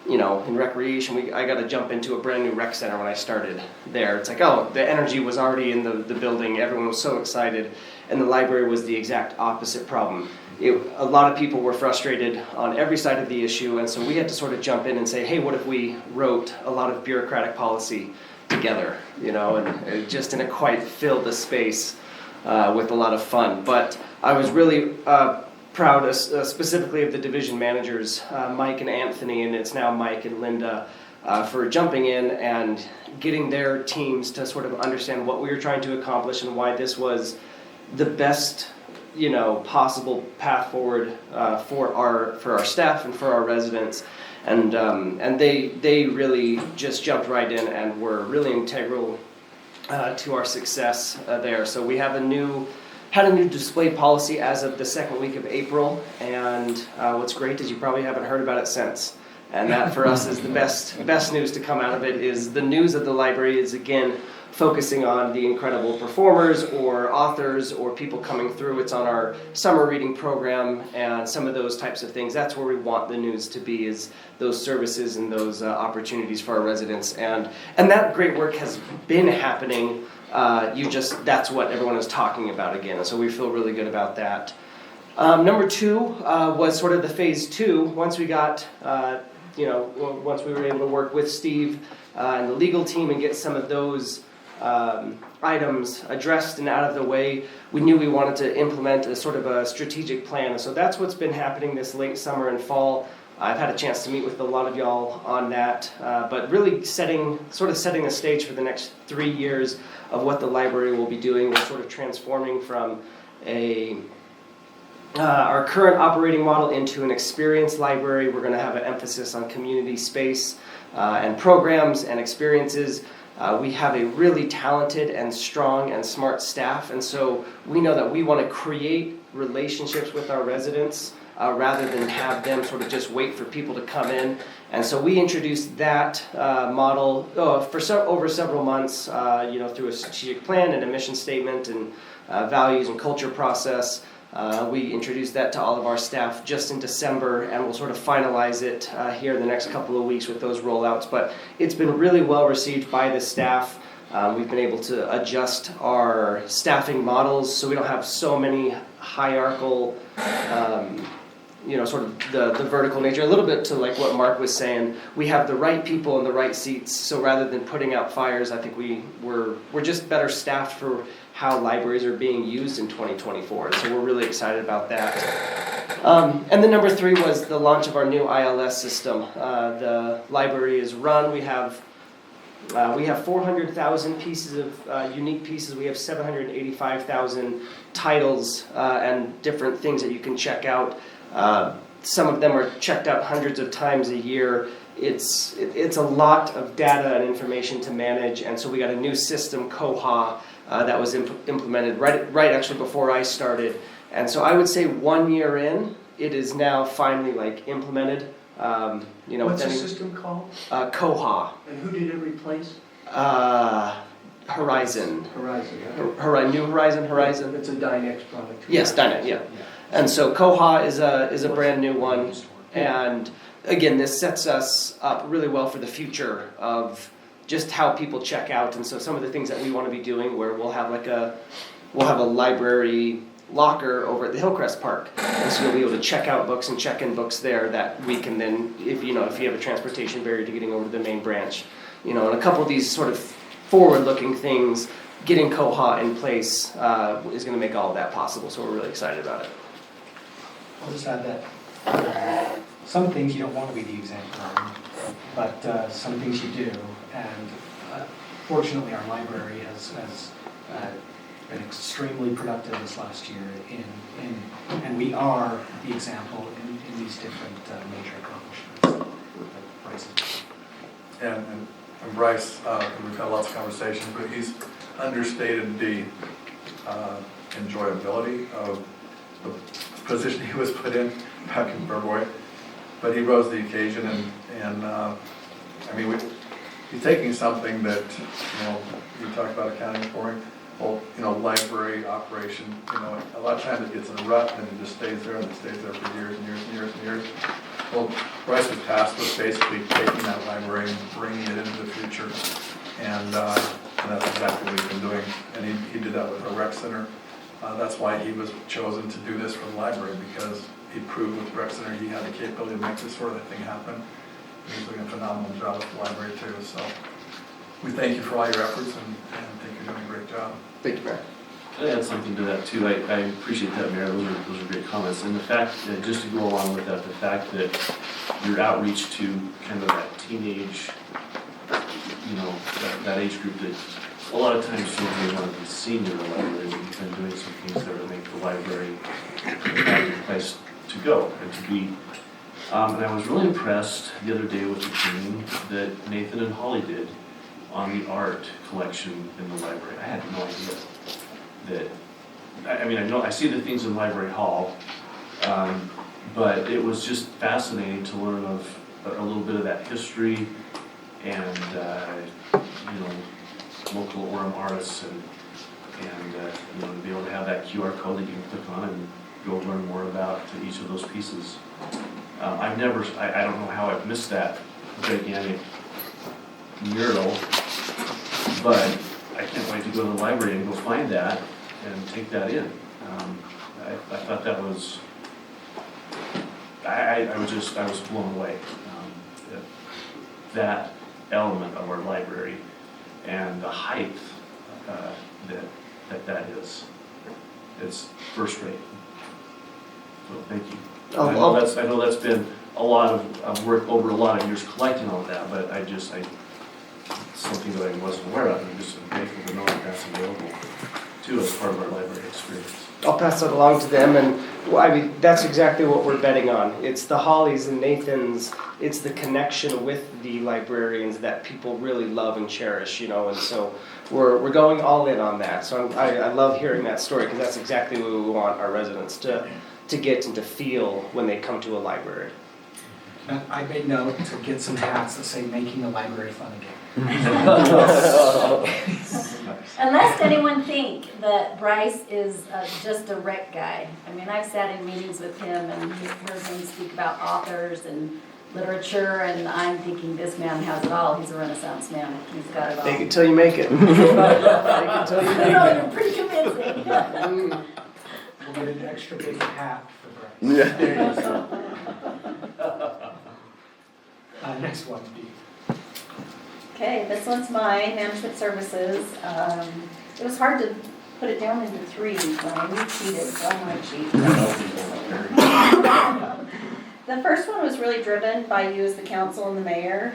you know, in recreation, I got to jump into a brand new rec center when I started there. It's like, oh, the energy was already in the building, everyone was so excited, and the library was the exact opposite problem. A lot of people were frustrated on every side of the issue, and so we had to sort of jump in and say, hey, what if we wrote a lot of bureaucratic policy together, you know, and it just didn't quite fill the space with a lot of fun. But I was really proud specifically of the division managers, Mike and Anthony, and it's now Mike and Linda, for jumping in and getting their teams to sort of understand what we were trying to accomplish and why this was the best, you know, possible path forward for our staff and for our residents. And they really just jumped right in and were really integral to our success there. So we have had a new display policy as of the second week of April, and what's great is you probably haven't heard about it since. And that for us is the best news to come out of it. Is the news of the library is again focusing on the incredible performers or authors or people coming through. It's on our summer reading program and some of those types of things. That's where we want the news to be, is those services and those opportunities for our residents. And that great work has been happening. That's what everyone is talking about again. So we feel really good about that. Number 2 was sort of the phase 2. Once we got, once we were able to work with Steve and the legal team and get some of those items addressed and out of the way, we knew we wanted to implement a sort of a strategic plan. And so that's what's been happening this late summer and fall. I've had a chance to meet with a lot of y'all on that, but really setting the stage for the next 3 years of what the library will be doing. We're sort of transforming from our current operating model into an experience library. We're going to have an emphasis on community space and programs and experiences. We have a really talented and strong and smart staff, and so we know that we want to create relationships with our residents rather than have them sort of just wait for people to come in. And so we introduced that model over several months, through a strategic plan and a mission statement and values and culture process. We introduced that to all of our staff just in December, and we'll sort of finalize it here in the next couple of weeks with those rollouts. But it's been really well received by the staff. We've been able to adjust our staffing models so we don't have so many hierarchical, sort of the vertical nature. A little bit to like what Mark was saying, we have the right people in the right seats. So rather than putting out fires, I think we're just better staffed for how libraries are being used in 2024. So we're really excited about that. And then number 3 was the launch of our new ILS system. The library is run. We have 400,000 pieces of unique pieces. We have 785,000 titles and different things that you can check out. Some of them are checked out hundreds of times a year. It's a lot of data and information to manage, and so we got a new system, Koha, that was implemented right actually before I started. And so I would say 1 year in, it is now finally implemented. What's the system called? Koha. And who did it replace? Horizon. Horizon. New Horizon. It's a Dynex product. Yes, Dynex. Yeah. And so Koha is a brand new one, and again, this sets us up really well for the future of just how people check out. And so some of the things that we want to be doing, where we'll have a library locker over at the Hillcrest Park, and so you'll be able to check out books and check in books there that we can then, if you have a transportation barrier to getting over to the main branch, and a couple of these sort of forward-looking things, getting Koha in place is going to make all of that possible. So we're really excited about it. I'll just add that some things you don't want to be the example on, but some things you do. And fortunately, our library has been extremely productive this last year, and we are the example in these different major accomplishments that Bryce has. And Bryce, we've had lots of conversations, but he's understated the enjoyability of the position he was put in back in February. But he rose to the occasion, and he's taking something that, you talked about accounting for him, well, library operation, a lot of times it gets in a rut and it just stays there and it stays there for years and years and years and years. Well, Bryce's task was basically taking that library and bringing it into the future, and that's exactly what he's been doing. And he did that with our rec center. That's why he was chosen to do this for the library, because he proved with the rec center he had the capability to make this sort of thing happen. He's doing a phenomenal job with the library too. So we thank you for all your efforts and think you're doing a great job. Thank you, Brad. Can I add something to that too? I appreciate that, Mayor. Those are great comments. And the fact that, just to go along with that, the fact that your outreach to kind of that teenage, that age group that a lot of times children want to be seen in the library, and you've been doing some things there to make the library a place to go and to be. And I was really impressed the other day with the training that Nathan and Holly did on the art collection in the library. I had no idea that, I see the things in Library Hall, but it was just fascinating to learn of a little bit of that history and, local Orem artists and to be able to have that QR code that you can click on and go learn more about each of those pieces. I don't know how I've missed that gigantic mural, but I can't wait to go to the library and go find that and take that in. I thought that was, I was blown away. That element of our library and the height that is, it's first rate. So thank you. I know that's been a lot of work over a lot of years collecting all of that, but it's something that I wasn't aware of, and I'm just grateful to know that that's available too as part of our library experience. I'll pass that along to them, and that's exactly what we're betting on. It's the Hollies and Nathans, it's the connection with the librarians that people really love and cherish, and so we're going all in on that. So I love hearing that story, because that's exactly what we want our residents to get and to feel when they come to a library. And I made note to get some hats that say "Making the Library Fun Again." Unless anyone think that Bryce is just a rec guy. I've sat in meetings with him and heard him speak about authors and literature, and I'm thinking this man has it all. He's a Renaissance man. He's got it all. Take it till you make it. Take it till you make it. You're pretty convincing. We'll get an extra big hat for Bryce. Yeah. There you go. Next one, Dee. Okay, this one's mine, management services. It was hard to put it down into three, Brian. We cheated, so I'm gonna cheat. The first one was really driven by you as the council and the mayor.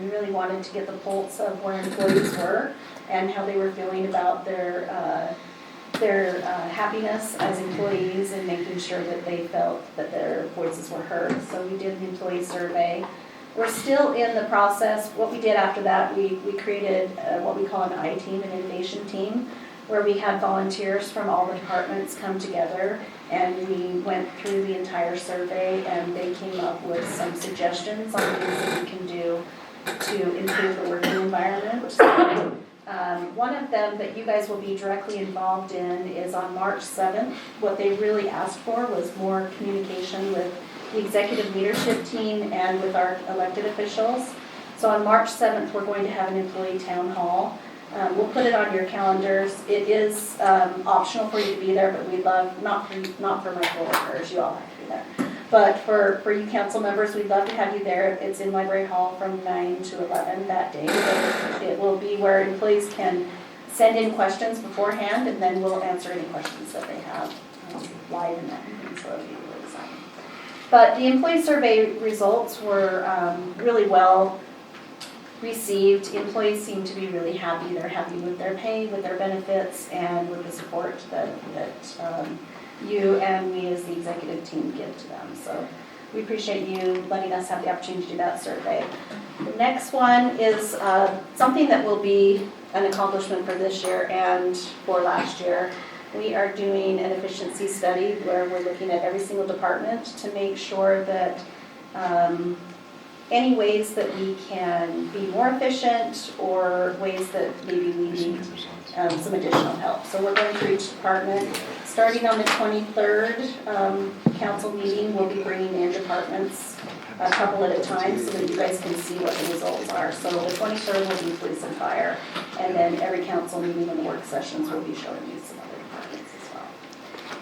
We really wanted to get the pulse of where employees were and how they were feeling about their happiness as employees and making sure that they felt that their voices were heard. So we did the employee survey. We're still in the process. What we did after that, we created what we call an I-team, an innovation team, where we had volunteers from all the departments come together, and we went through the entire survey, and they came up with some suggestions on things that we can do to improve the working environment. One of them that you guys will be directly involved in is on March 7th. What they really asked for was more communication with the executive leadership team and with our elected officials. So on March 7th, we're going to have an employee town hall. We'll put it on your calendars. It is optional for you to be there, but we'd love, not for my coworkers, you all have to be there. But for you council members, we'd love to have you there. It's in Library Hall from 9 to 11 that day. It will be where employees can send in questions beforehand, and then we'll answer any questions that they have live in that meeting, so it'll be really exciting. But the employee survey results were really well received. Employees seem to be really happy. They're happy with their pay, with their benefits, and with the support that you and we as the executive team give to them. So we appreciate you letting us have the opportunity to do that survey. The next one is something that will be an accomplishment for this year and for last year. We are doing an efficiency study where we're looking at every single department to make sure that any ways that we can be more efficient or ways that maybe we need some additional help. So we're going through each department. Starting on the 23rd council meeting, we'll be bringing in departments a couple at a time so that you guys can see what the results are. So the 23rd will be police and fire, and then every council meeting and work sessions will be showing you some other departments as well.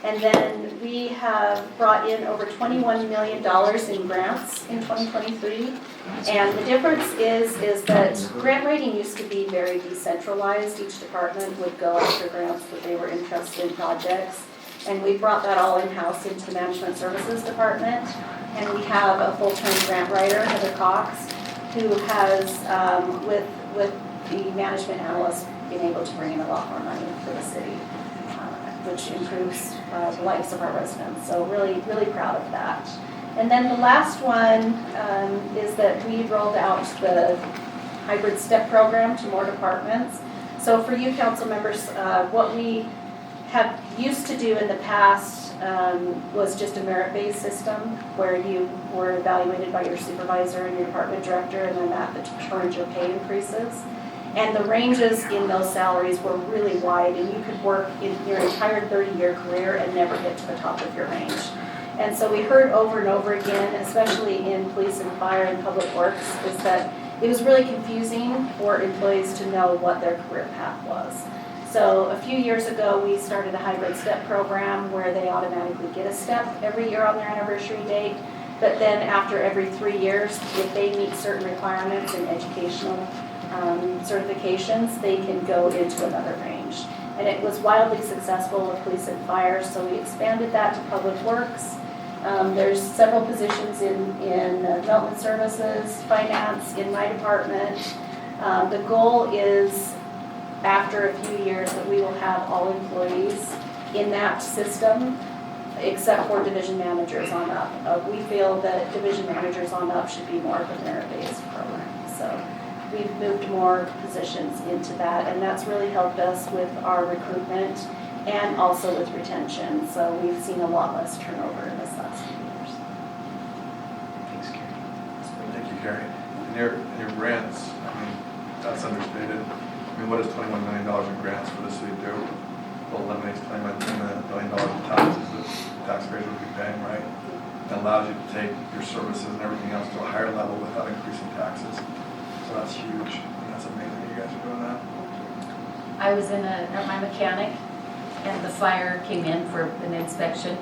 And then we have brought in over $21 million in grants in 2023. And the difference is that grant writing used to be very decentralized. Each department would go after grants that they were interested in projects. And we brought that all in-house into the management services department. And we have a full-time grant writer, Heather Cox, who has, with the management analyst, been able to bring in a lot more money for the city, which improves the lives of our residents. So really, really proud of that. And then the last one is that we rolled out the hybrid step program to more departments. So for you council members, what we have used to do in the past was just a merit-based system where you were evaluated by your supervisor and your department director, and then that determined your pay increases. And the ranges in those salaries were really wide, and you could work in your entire 30-year career and never get to the top of your range. And so we heard over and over again, especially in police and fire and public works, is that it was really confusing for employees to know what their career path was. So a few years ago, we started a hybrid step program where they automatically get a step every year on their anniversary date. But then after every 3 years, if they meet certain requirements and educational certifications, they can go into another range. And it was wildly successful with police and fire, so we expanded that to public works. There's several positions in development services, finance, in my department. The goal is, after a few years, that we will have all employees in that system, except for division managers on up. We feel that division managers on up should be more of a merit-based program. So we've moved more positions into that, and that's really helped us with our recruitment and also with retention. So we've seen a lot less turnover in this last few years. Thanks, Carrie. Thank you, Carrie. And your grants, I mean, that's understated. I mean, what does $21 million in grants for the city do? Well, eliminates $21 million in taxes that taxpayers would be paying, right? It allows you to take your services and everything else to a higher level without increasing taxes. So that's huge. And that's amazing you guys are doing that. I was at my mechanic, and the fire came in for an inspection,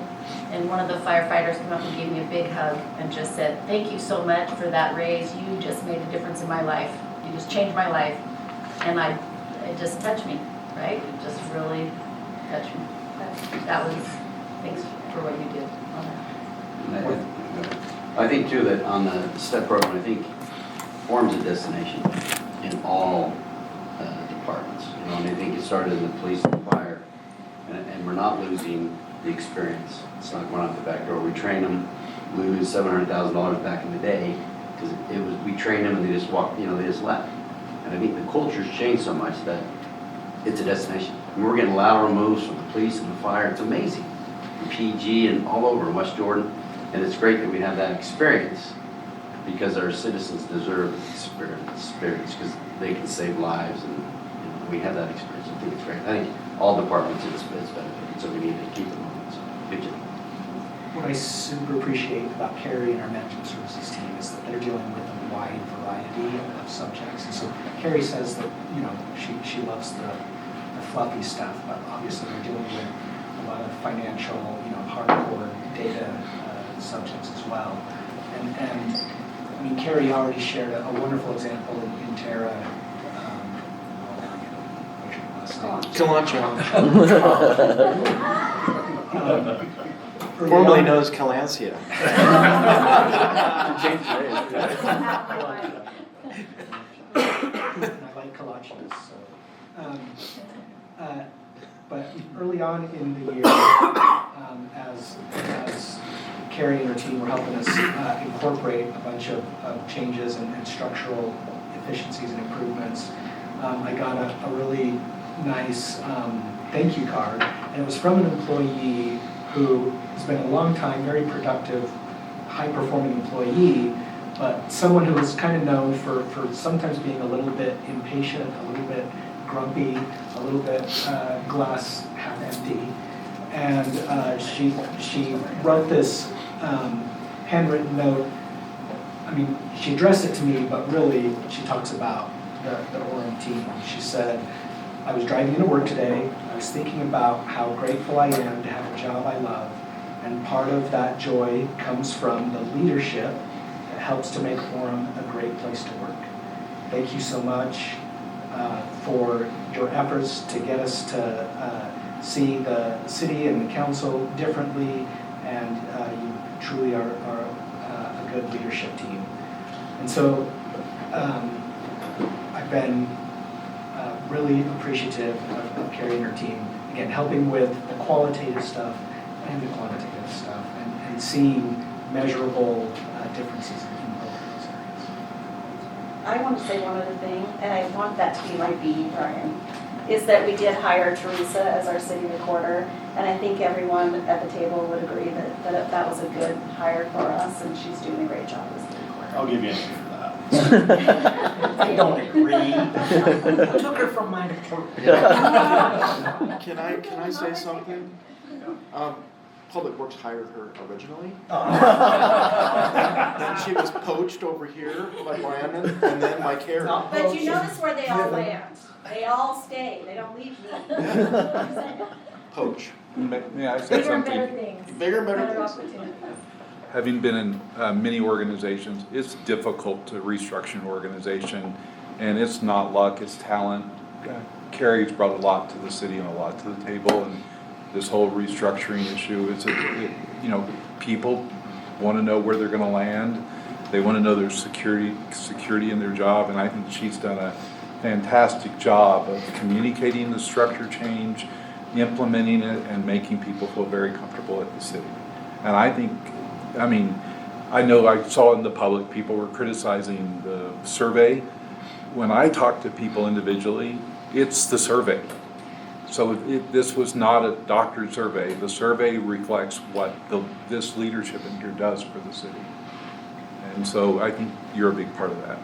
and one of the firefighters came up and gave me a big hug and just said, "Thank you so much for that raise. You just made a difference in my life. You just changed my life." And it just touched me, right? It just really touched me. That was, thanks for what you did on that. I think too that on the STEP program, I think Orem's a destination in all departments. You know, and I think it started in the police and fire, and we're not losing the experience. It's not going out the back door. We train them. We lose $700,000 back in the day because we trained them and they just walked. You know, they just left. And I think the culture's changed so much that it's a destination. And we're getting lateral moves from the police and the fire. It's amazing. From PG and all over West Jordan. And it's great that we have that experience because our citizens deserve the experience because they can save lives and we have that experience. I think it's great. I think all departments of this biz benefit, so we need to keep it on. So good job. What I super appreciate about Carrie and our management services team is that they're dealing with a wide variety of subjects. And so Carrie says that, you know, she loves the fluffy stuff, but obviously they're dealing with a lot of financial, you know, hardcore data subjects as well. And I mean, Carrie already shared a wonderful example in Tara. Formerly known as Calancia. I like kolaches, so. But early on in the year, as Carrie and her team were helping us incorporate a bunch of changes and structural efficiencies and improvements, I got a really nice thank you card, and it was from an employee who has been a long time, very productive, high-performing employee, but someone who was kind of known for sometimes being a little bit impatient, a little bit grumpy, a little bit glass half empty. And she wrote this handwritten note. I mean, she addressed it to me, but really she talks about the Orem team. She said, I was driving into work today. I was thinking about how grateful I am to have a job I love. And part of that joy comes from the leadership that helps to make Orem a great place to work. Thank you so much for your efforts to get us to see the city and the council differently, and you truly are a good leadership team. And so I've been really appreciative of Carrie and her team, again, helping with the qualitative stuff and the quantitative stuff, and seeing measurable differences in both of those areas. I want to say one other thing, and I want that to be my B, Brian, is that we did hire Teresa as our city recorder, and I think everyone at the table would agree that was a good hire for us, and she's doing a great job as the recorder. I'll give you an answer for that. I don't agree. Took her from my department. Can I say something? Public Works hired her originally. Then she was poached over here by Brandon, and then by Carrie. But you notice where they all land. They all stay. They don't leave me. Poach. May I say Bigger and better something? things. Bigger and better Better things. opportunities. Having been in many organizations, it's difficult to restructure an organization, and it's not luck, it's talent. Carrie's brought a lot to the city and a lot to the table, and this whole restructuring issue, people want to know where they're going to land. They want to know there's security in their job, and I think she's done a fantastic job of communicating the structure change, implementing it, and making people feel very comfortable at the city. And I know I saw in the public people were criticizing the survey. When I talk to people individually, it's the survey. So this was not a doctored survey. The survey reflects what this leadership in here does for the city. And so I think you're a big part of that.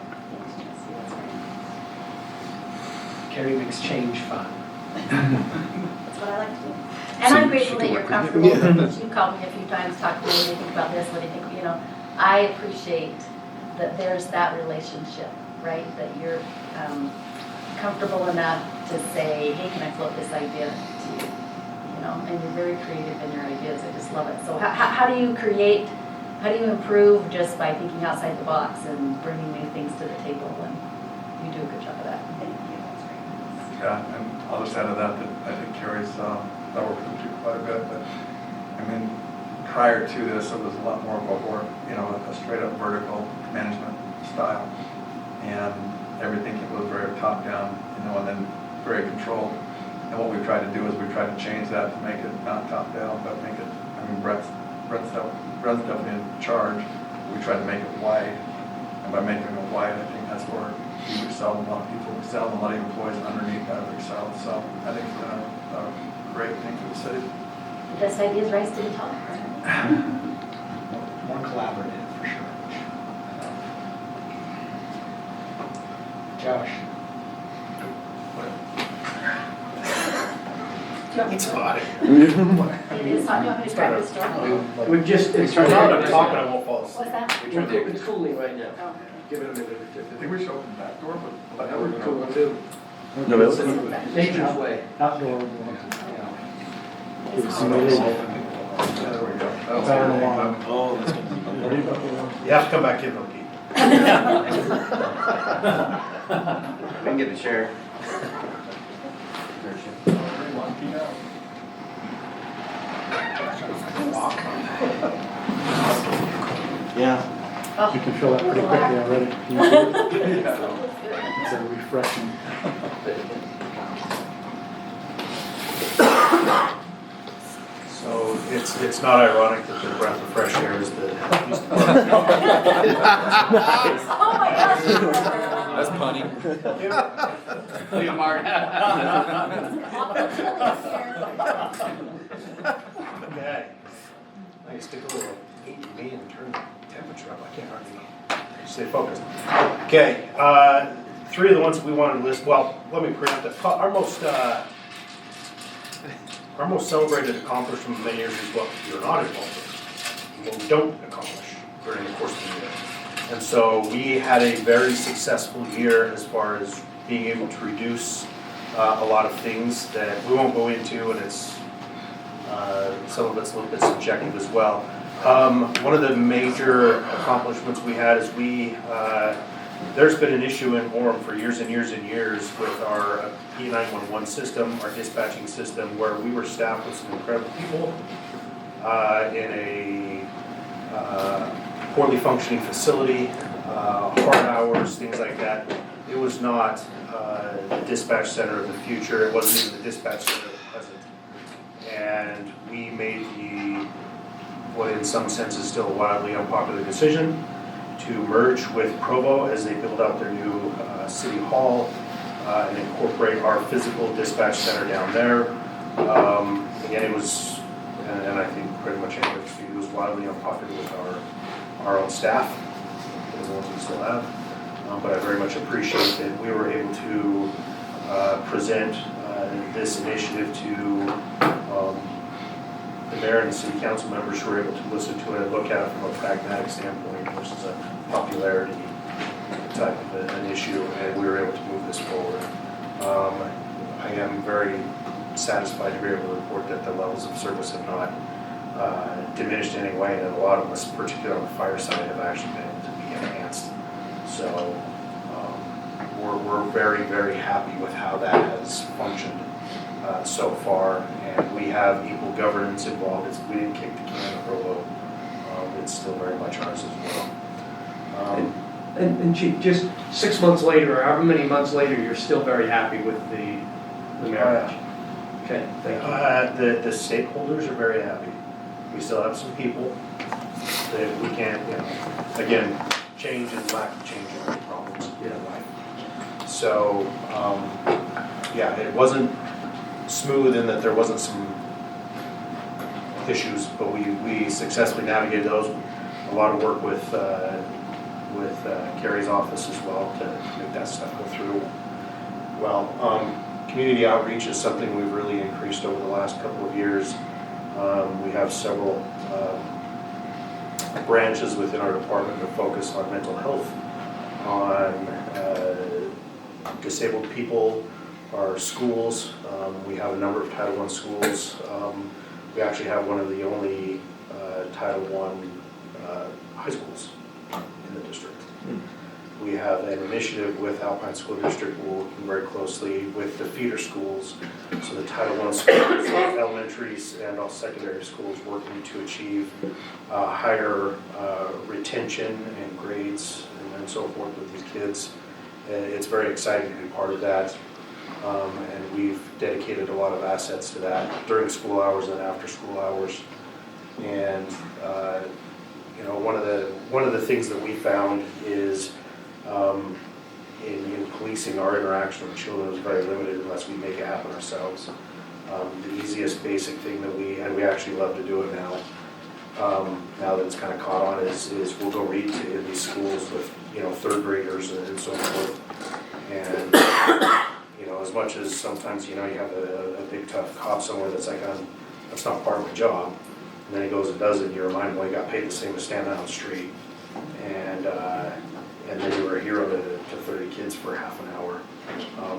Carrie makes change fun. That's what I like to do. And I'm grateful that you're comfortable. You've called me a few times, talked to me, what do you think about this, what do you think, I appreciate that there's that relationship, right? That you're comfortable enough to say, hey, can I float this idea to you? And you're very creative in your ideas. I just love it. So how do you create, how do you improve just by thinking outside the box and bringing new things to the table? And you do a good job of that. Thank you. That's great. Yeah, and I'll just add to that I think Carrie's, I worked with her quite a bit, but prior to this, it was a lot more of a straight up vertical management style. And everything was very top down, and then very controlled. And what we've tried to do is we've tried to change that to make it not top down, but make it, Brett's definitely in charge. We tried to make it wide. And by making it wide, I think that's where we excel. A lot of people excel, and a lot of employees underneath that have excelled. So I think it's been a great thing for the city. The best ideas rise to the top, right? More collaborative, for sure. Josh. It's hot. It is hot. Do you want me to describe the story? We've just, it's Turn on and talk and I won't fall asleep. What's that? It's cooling right now. Oh. Give it a minute or two. I think we should open the back door, but That would be cool too. No, really? Nature's way. Outdoor. It's hot. there we go. Oh, that's gonna be You have to come back in, though, Pete. We can get a chair. Yeah, Oh. you can fill that pretty quickly already. It's a refreshing. So it's not ironic that the breath of fresh air is the. Oh my gosh. That's punny. Look at Mark. Okay. I stick a little ATV and turn the temperature up. I can't hardly stay focused. Okay, three of the ones we wanted to list, well, let me preempt it. Our most celebrated accomplishment of many years is what you're not involved in, what we don't accomplish during the course of the year. And so we had a very successful year as far as being able to reduce a lot of things that we won't go into, and it's some of it's a little bit subjective as well. One of the major accomplishments we had is there's been an issue in Orem for years and years and years with our E911 system, our dispatching system, where we were staffed with some incredible people in a poorly functioning facility, hard hours, things like that. It was not the dispatch center of the future. It wasn't even the dispatch center of the present. And we made what in some sense is still a wildly unpopular decision to merge with Provo as they build out their new city hall and incorporate our physical dispatch center down there. Again, it was, and I think pretty much it was wildly unpopular with our own staff, the ones we still have. But I very much appreciate that we were able to present this initiative to the mayor and the city council members who were able to listen to it and look at it from a pragmatic standpoint versus a popularity type of an issue, and we were able to move this forward. I am very satisfied to be able to report that the levels of service have not diminished in any way, and a lot of us, particularly on the fire side, have actually been able to be enhanced. So we're very, very happy with how that has functioned so far, and we have equal governance involved. We didn't kick the can of Provo. It's still very much ours as well. And Chief, just 6 months later, or however many months later, you're still very happy with the marriage? Okay, thank you. The stakeholders are very happy. We still have some people that we can't, again, change and lack of change are problems in life. So, it wasn't smooth in that there wasn't some issues, but we successfully navigated those. A lot of work with Carrie's office as well to make that stuff go through well. Community outreach is something we've really increased over the last couple of years. We have several branches within our department that focus on mental health, on disabled people, our schools. We have a number of Title I schools. We actually have one of the only Title I high schools in the district. We have an initiative with Alpine School District. We're working very closely with the feeder schools, so the Title I schools, elementaries, and all secondary schools, working to achieve higher retention and grades and so forth with these kids. It's very exciting to be part of that, and we've dedicated a lot of assets to that during school hours and after school hours. And one of the things that we found is in policing, our interaction with children is very limited unless we make it happen ourselves. The easiest basic thing that we actually love to do it now, now that it's kind of caught on, is we'll go read in these schools with third graders and so forth. And as much as sometimes you have a big tough cop somewhere that's like, that's not part of my job, and then he goes and does it, and you remind him, well, he got paid the same as standing on the street, and then you were a hero to 30 kids for half an hour.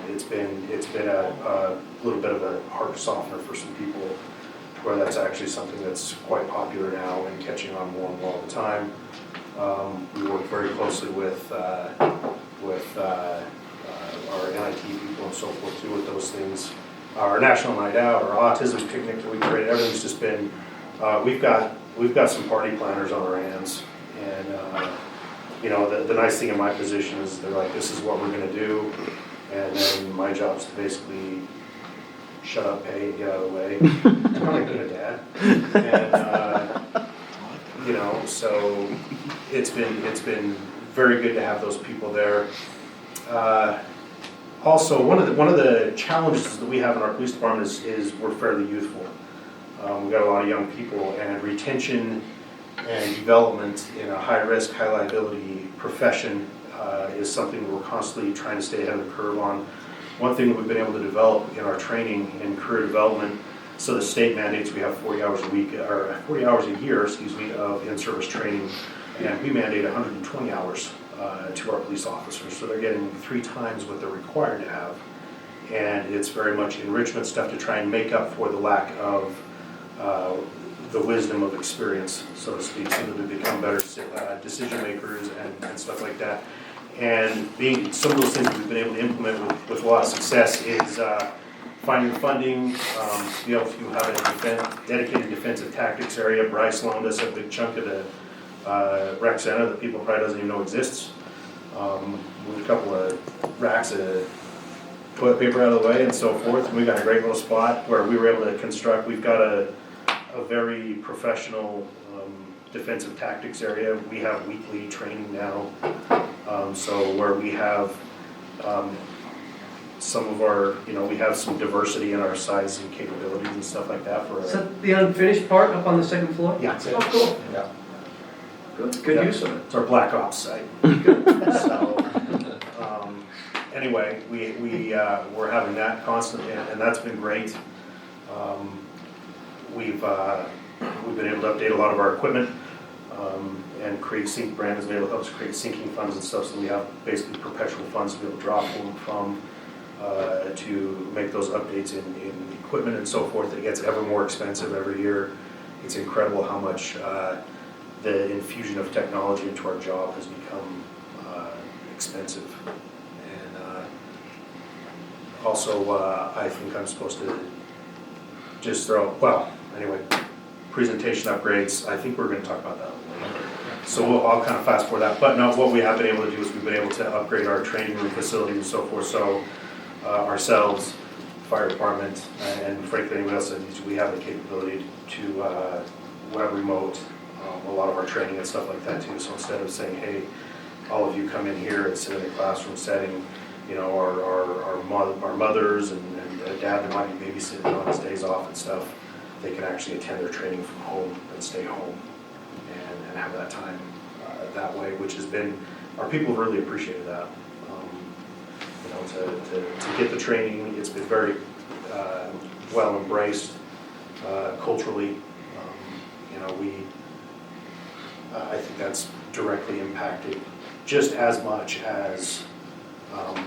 It's been a little bit of a heart softener for some people, where that's actually something that's quite popular now and catching on more and more all the time. We work very closely with our NIT people and so forth too with those things. Our National Night Out, our autism picnic that we created, everything's just been, we've got some party planners on our hands, and the nice thing in my position is they're like, this is what we're gonna do, and then my job's to basically shut up, pay, and get out of the way. I'm probably good at that. And so it's been very good to have those people there. Also, one of the challenges that we have in our police department is we're fairly youthful. We've got a lot of young people, and retention and development in a high-risk, high-liability profession is something we're constantly trying to stay ahead of the curve on. One thing that we've been able to develop in our training and career development, so the state mandates we have 40 hours a week, or 40 hours a year, of in-service training, and we mandate 120 hours to our police officers, so they're getting 3 times what they're required to have. And it's very much enrichment stuff to try and make up for the lack of the wisdom of experience, so to speak, so that they become better decision makers and stuff like that. And some of those things we've been able to implement with a lot of success is finding funding, be able to have a dedicated defensive tactics area. Bryce loaned us a big chunk of the rec center that people probably doesn't even know exists. With a couple of racks of toilet paper out of the way and so forth. And we got a great little spot where we were able to construct. We've got a very professional defensive tactics area. We have weekly training now. So where we have some of our, we have some diversity in our size and capabilities and stuff like that. Is that the unfinished part up on the second floor? Yeah. Oh, cool. Yeah. Good use of it. It's our Black Ops site. So, anyway, we're having that constantly, and that's been great. We've been able to update a lot of our equipment and create sync. Brand has been able to help us create syncing funds and stuff, so we have basically perpetual funds to be able to draw from to make those updates in equipment and so forth. It gets ever more expensive every year. It's incredible how much the infusion of technology into our job has become expensive. And also, I think I'm supposed to just anyway, presentation upgrades. I think we're going to talk about that later. So I'll kind of fast forward that. But no, what we have been able to do is we've been able to upgrade our training room facilities and so forth. So ourselves, fire department, and frankly anyone else that needs to, we have the capability to web remote a lot of our training and stuff like that too. So instead of saying, hey, all of you come in here and sit in a classroom setting, our mothers and a dad that might be babysitting on his days off and stuff, they can actually attend their training from home and stay home and have that time that way, which has been, our people have really appreciated that. To get the training, it's been very well embraced culturally. I think that's directly impacted just as much as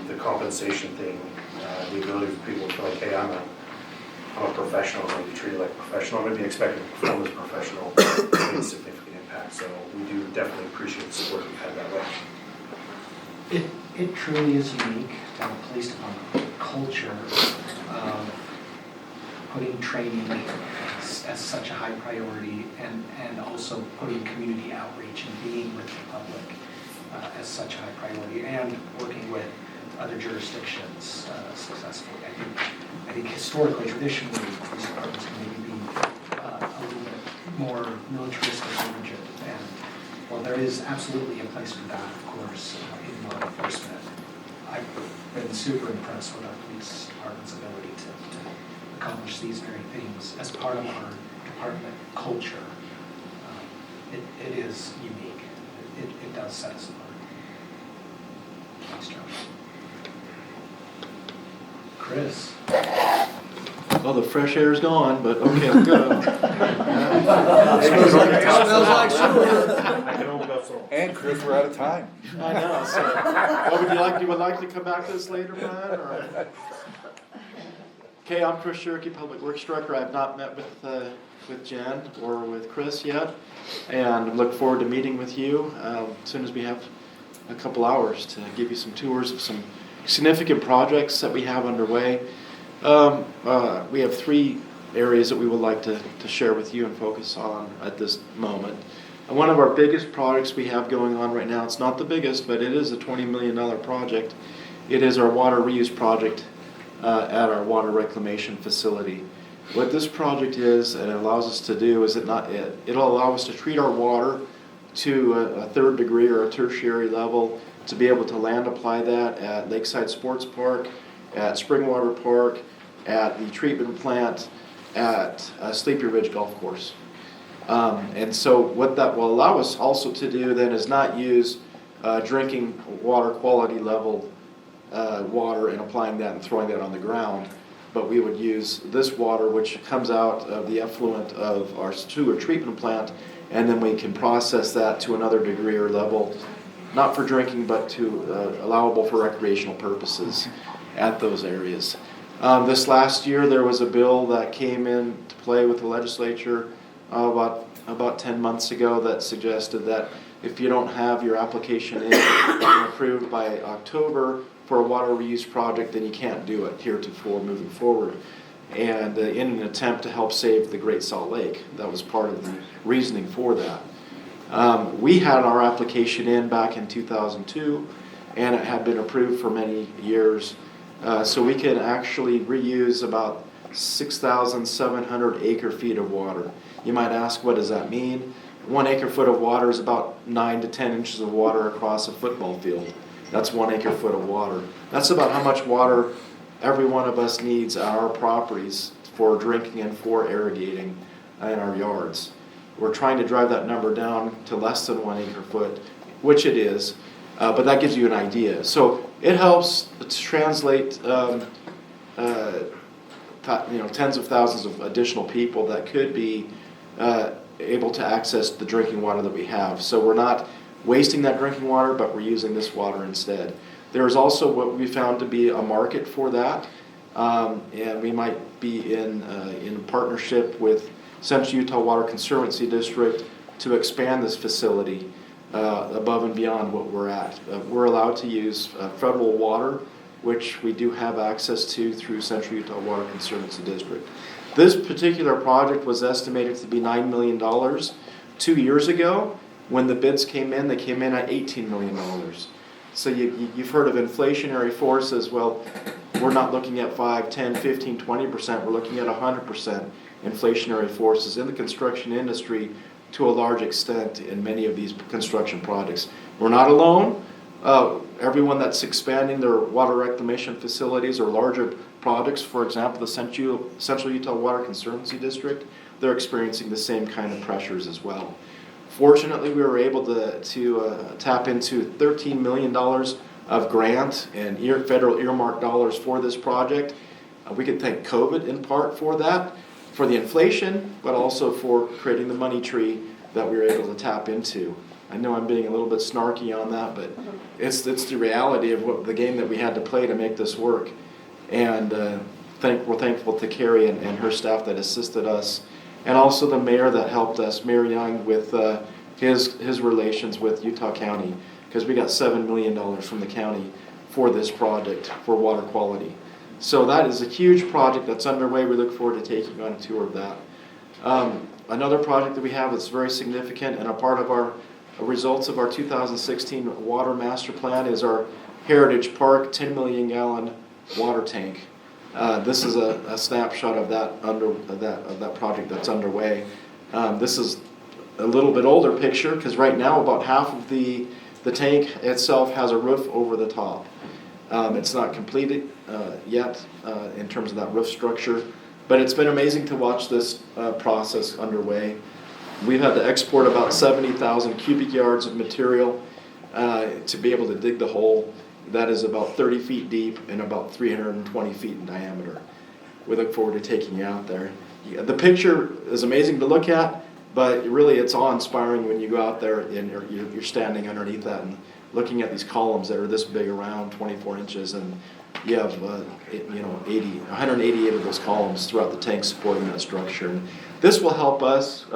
the compensation thing, the ability for people to feel like, hey, I'm a professional, I'm going to be treated like a professional, I'm going to be expected to perform as a professional, made a significant impact. So we do definitely appreciate the support we've had that way. It truly is unique to have a police department culture of putting training as such a high priority and also putting community outreach and being with the public as such a high priority and working with other jurisdictions successfully. I think historically, traditionally, police departments can maybe be a little bit more militaristic or rigid. And while there is absolutely a place for that, of course, in law enforcement, I've been super impressed with our police department's ability to accomplish these very things as part of our department culture. It is unique. It does set us apart. Thanks, Josh. Chris. Well, the fresh air's gone, but okay, I'm good. It smells like sewer. And Chris, we're out of time. I know. So, what would you like? You would like to come back to this later, Brian? Or? Okay, I'm Chris Cherokee, Public Works Director. I've not met with Jen or with Chris yet, and look forward to meeting with you as soon as we have a couple hours to give you some tours of some significant projects that we have underway. We have 3 areas that we would like to share with you and focus on at this moment. And one of our biggest projects we have going on right now, it's not the biggest, but it is a $20 million project. It is our water reuse project at our water reclamation facility. What this project is and it allows us to do is it'll allow us to treat our water to a 3rd degree or a tertiary level, to be able to land apply that at Lakeside Sports Park, at Springwater Park, at the treatment plant, at Sleepy Ridge Golf Course. And so what that will allow us also to do then is not use drinking water quality level water and applying that and throwing that on the ground, but we would use this water which comes out of the effluent of our sewer treatment plant, and then we can process that to another degree or level, not for drinking, but to allowable for recreational purposes at those areas. This last year, there was a bill that came into play with the legislature about 10 months ago that suggested that if you don't have your application in and approved by October for a water reuse project, then you can't do it heretofore moving forward. And in an attempt to help save the Great Salt Lake, that was part of the reasoning for that. We had our application in back in 2002, and it had been approved for many years. So we can actually reuse about 6,700 acre feet of water. You might ask, what does that mean? 1 acre foot of water is about 9 to 10 inches of water across a football field. That's 1 acre foot of water. That's about how much water every one of us needs on our properties for drinking and for irrigating in our yards. We're trying to drive that number down to less than 1 acre foot, which it is, but that gives you an idea. So it helps to translate tens of thousands of additional people that could be able to access the drinking water that we have. So we're not wasting that drinking water, but we're using this water instead. There's also what we found to be a market for that, and we might be in partnership with Central Utah Water Conservancy District to expand this facility above and beyond what we're at. We're allowed to use federal water, which we do have access to through Central Utah Water Conservancy District. This particular project was estimated to be $9 million. 2 years ago, when the bids came in, they came in at $18 million. So you've heard of inflationary forces. Well, we're not looking at 5, 10, 15, 20%. We're looking at 100% inflationary forces in the construction industry to a large extent in many of these construction projects. We're not alone. Everyone that's expanding their water reclamation facilities or larger projects, for example, the Central Utah Water Conservancy District, they're experiencing the same kind of pressures as well. Fortunately, we were able to tap into $13 million of grant and federal earmark dollars for this project. We can thank COVID in part for that, for the inflation, but also for creating the money tree that we were able to tap into. I know I'm being a little bit snarky on that, but it's the reality of what the game that we had to play to make this work. And we're thankful to Carrie and her staff that assisted us, and also the mayor that helped us, Mayor Young, with his relations with Utah County, because we got $7 million from the county for this project for water quality. So that is a huge project that's underway. We look forward to taking on a tour of that. Another project that we have that's very significant and a part of our results of our 2016 water master plan is our Heritage Park 10 million gallon water tank. This is a snapshot of that project that's underway. This is a little bit older picture because right now about half of the tank itself has a roof over the top. It's not completed yet in terms of that roof structure, but it's been amazing to watch this process underway. We've had to export about 70,000 cubic yards of material to be able to dig the hole. That is about 30 feet deep and about 320 feet in diameter. We look forward to taking you out there. The picture is amazing to look at, but really it's awe-inspiring when you go out there and you're standing underneath that and looking at these columns that are this big around 24 inches, and you have 188 of those columns throughout the tank supporting that structure. And this will help us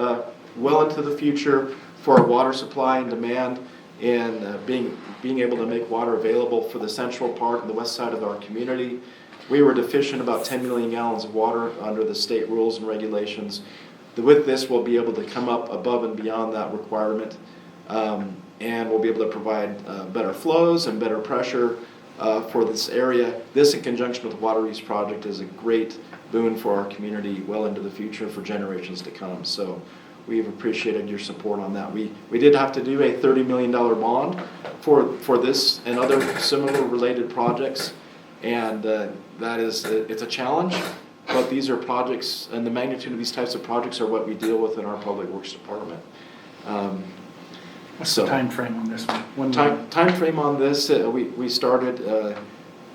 well into the future for our water supply and demand, and being able to make water available for the central part and the west side of our community. We were deficient about 10 million gallons of water under the state rules and regulations. With this, we'll be able to come up above and beyond that requirement, and we'll be able to provide better flows and better pressure for this area. This, in conjunction with the Water Reuse Project, is a great boon for our community well into the future for generations to come. So we've appreciated your support on that. We did have to do a $30 million bond for this and other similar related projects, and it's a challenge, but these are projects, and the magnitude of these types of projects are what we deal with in our Public Works Department. What's the time frame on this one? Time frame on this, we started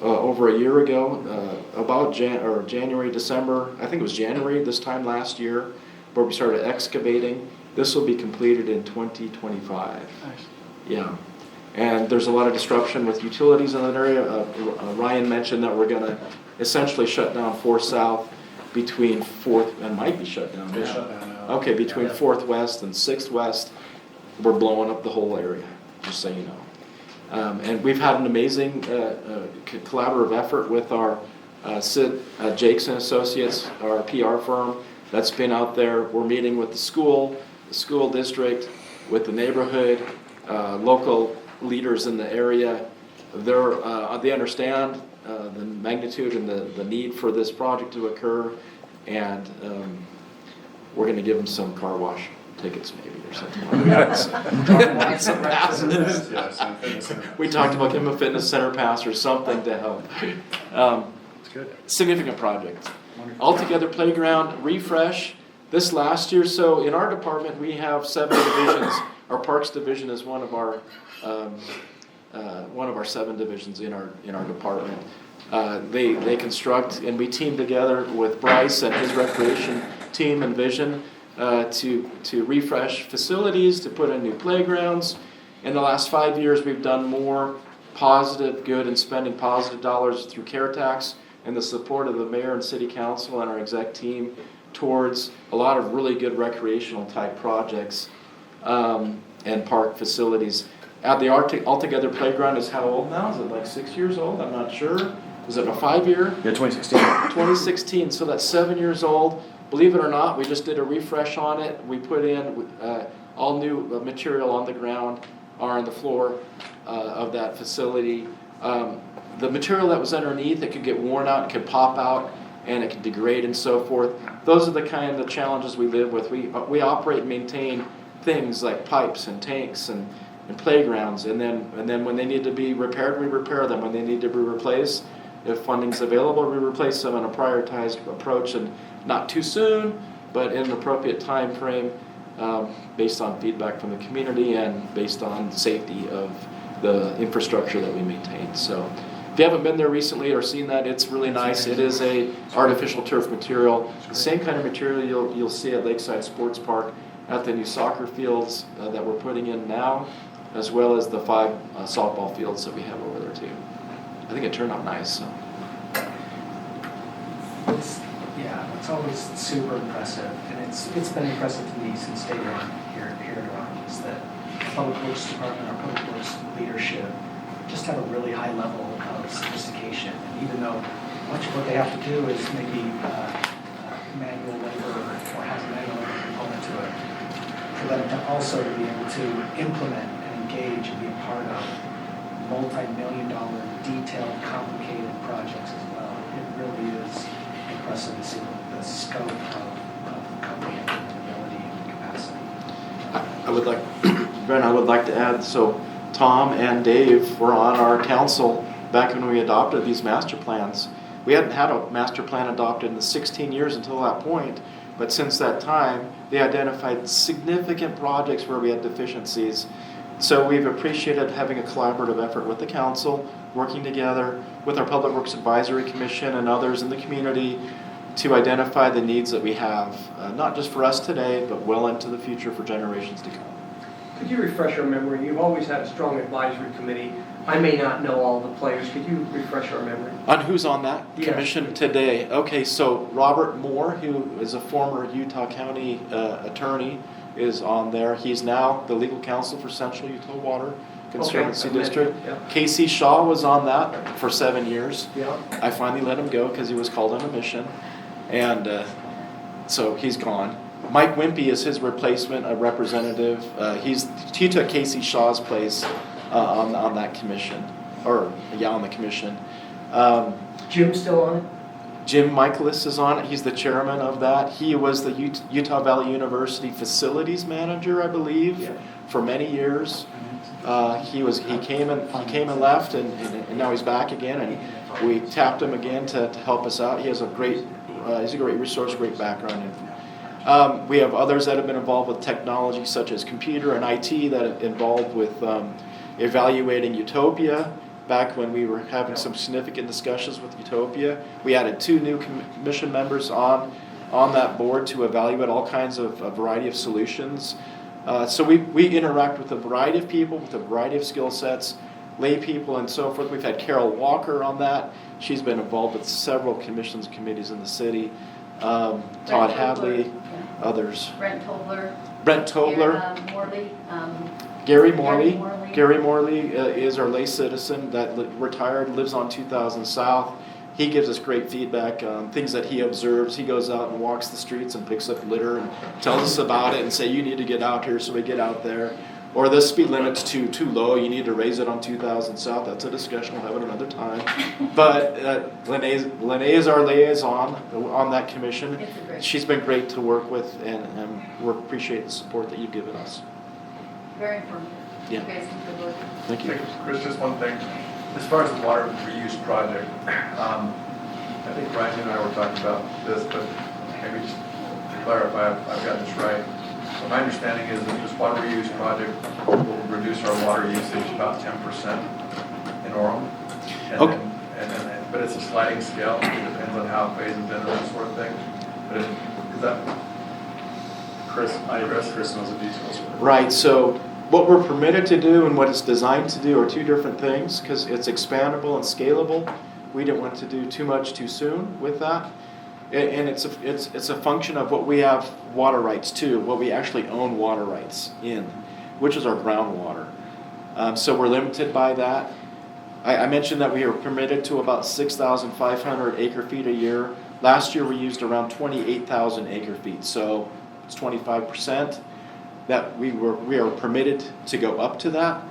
over a year ago, about January, December, I think it was January this time last year, where we started excavating. This will be completed in 2025. Nice. Yeah. And there's a lot of disruption with utilities in that area. Ryan mentioned that we're going to essentially shut down 4 South between 4th, and might be shut down now. Shut down now. Okay, between 4th West and 6th West, we're blowing up the whole area, just so you know. And we've had an amazing collaborative effort with our Sid Jakes and Associates, our PR firm, that's been out there. We're meeting with the school district, with the neighborhood, local leaders in the area. They understand the magnitude and the need for this project to occur, and we're going to give them some car wash tickets maybe or something like that. Some passes. We talked about giving them a fitness center pass or something to help. That's good. Significant project. Altogether playground refresh. This last year, so in our department we have 7 divisions. Our Parks Division is one of our 7 divisions in our department. They construct, and we team together with Bryce and his recreation team and vision to refresh facilities, to put in new playgrounds. In the last 5 years, we've done more positive good and spending positive dollars through care tax and the support of the mayor and city council and our exec team towards a lot of really good recreational type projects and park facilities. At the Altogether Playground is how old now? Is it like 6 years old? I'm not sure. Is it a 5-year? Yeah, 2016. 2016, so that's 7 years old. Believe it or not, we just did a refresh on it. We put in all new material on the ground or on the floor of that facility. The material that was underneath, it could get worn out, it could pop out, and it could degrade and so forth. Those are the kind of challenges we live with. We operate and maintain things like pipes and tanks and playgrounds, and then when they need to be repaired, we repair them. When they need to be replaced, if funding's available, we replace them in a prioritized approach, and not too soon, but in an appropriate time frame, based on feedback from the community and based on safety of the infrastructure that we maintain. So if you haven't been there recently or seen that, it's really nice. It is a artificial turf material, the same kind of material you'll see at Lakeside Sports Park, at the new soccer fields that we're putting in now, as well as the 5 softball fields that we have over there too. I think it turned out nice. So. It's always super impressive, and it's been impressive to me since day one here at Orem, is that Public Works Department, our Public Works leadership, just have a really high level of sophistication. And even though much of what they have to do is maybe manual labor or has a manual labor component to it, for them to also be able to implement and engage and be a part of multi-million-dollar, detailed, complicated projects as well. It really is impressive to see the scope of comprehension and ability and capacity. I would like to add, so Tom and Dave were on our council back when we adopted these master plans. We hadn't had a master plan adopted in the 16 years until that point, but since that time, they identified significant projects where we had deficiencies. So we've appreciated having a collaborative effort with the council, working together with our Public Works Advisory Commission and others in the community to identify the needs that we have, not just for us today, but well into the future for generations to come. Could you refresh our memory? You've always had a strong advisory committee. I may not know all the players. Could you refresh our memory? On who's on that commission today? Okay, so Robert Moore, who is a former Utah County attorney, is on there. He's now the legal counsel for Central Utah Water Conservancy District. Casey Shaw was on that for 7 years. I finally let him go because he was called on a mission, and so he's gone. Mike Wimpy is his replacement, a representative. He took Casey Shaw's place on that commission, on the commission. Jim's still on it? Jim Michaelis is on it. He's the chairman of that. He was the Utah Valley University facilities manager, I believe, for many years. He came and left, and now he's back again. And we tapped him again to help us out. He has a great he's a great resource, great background. We have others that have been involved with technology such as computer and IT that are involved with evaluating Utopia. Back when we were having some significant discussions with Utopia, we added 2 new commission members on that board to evaluate all kinds of a variety of solutions. So we interact with a variety of people with a variety of skill sets, lay people and so forth. We've had Carol Walker on that. She's been involved with several commissions and committees in the city. Todd Hadley, others. Brent Tobler. Morley. Morley. Gary Morley is our lay citizen that retired, lives on 2000 South. He gives us great feedback on things that he observes. He goes out and walks the streets and picks up litter and tells us about it and say, you need to get out here, so we get out there. Or the speed limit's too low, you need to raise it on 2000 South. That's a discussion, we'll have it another time. But Lene is our liaison on that commission. She's been great to work with, and we appreciate the support that you've given us. Very informative. Yeah. You guys do good work. Thank you. Chris, just one thing. As far as the water reuse project, I think Ryan and I were talking about this, but maybe just to clarify, I've got this right. So my understanding is that this water reuse project will reduce our water usage about 10% in Orem. Okay. But it's a sliding scale. It depends on how it phases in and that sort of thing. But is that Chris knows the details. Right, so what we're permitted to do and what it's designed to do are 2 different things, because it's expandable and scalable. We didn't want to do too much too soon with that. And it's a function of what we have water rights to, what we actually own water rights in, which is our groundwater. So we're limited by that. I mentioned that we are permitted to about 6,500 acre feet a year. Last year we used around 28,000 acre feet, so it's 25%. That we are permitted to go up to that.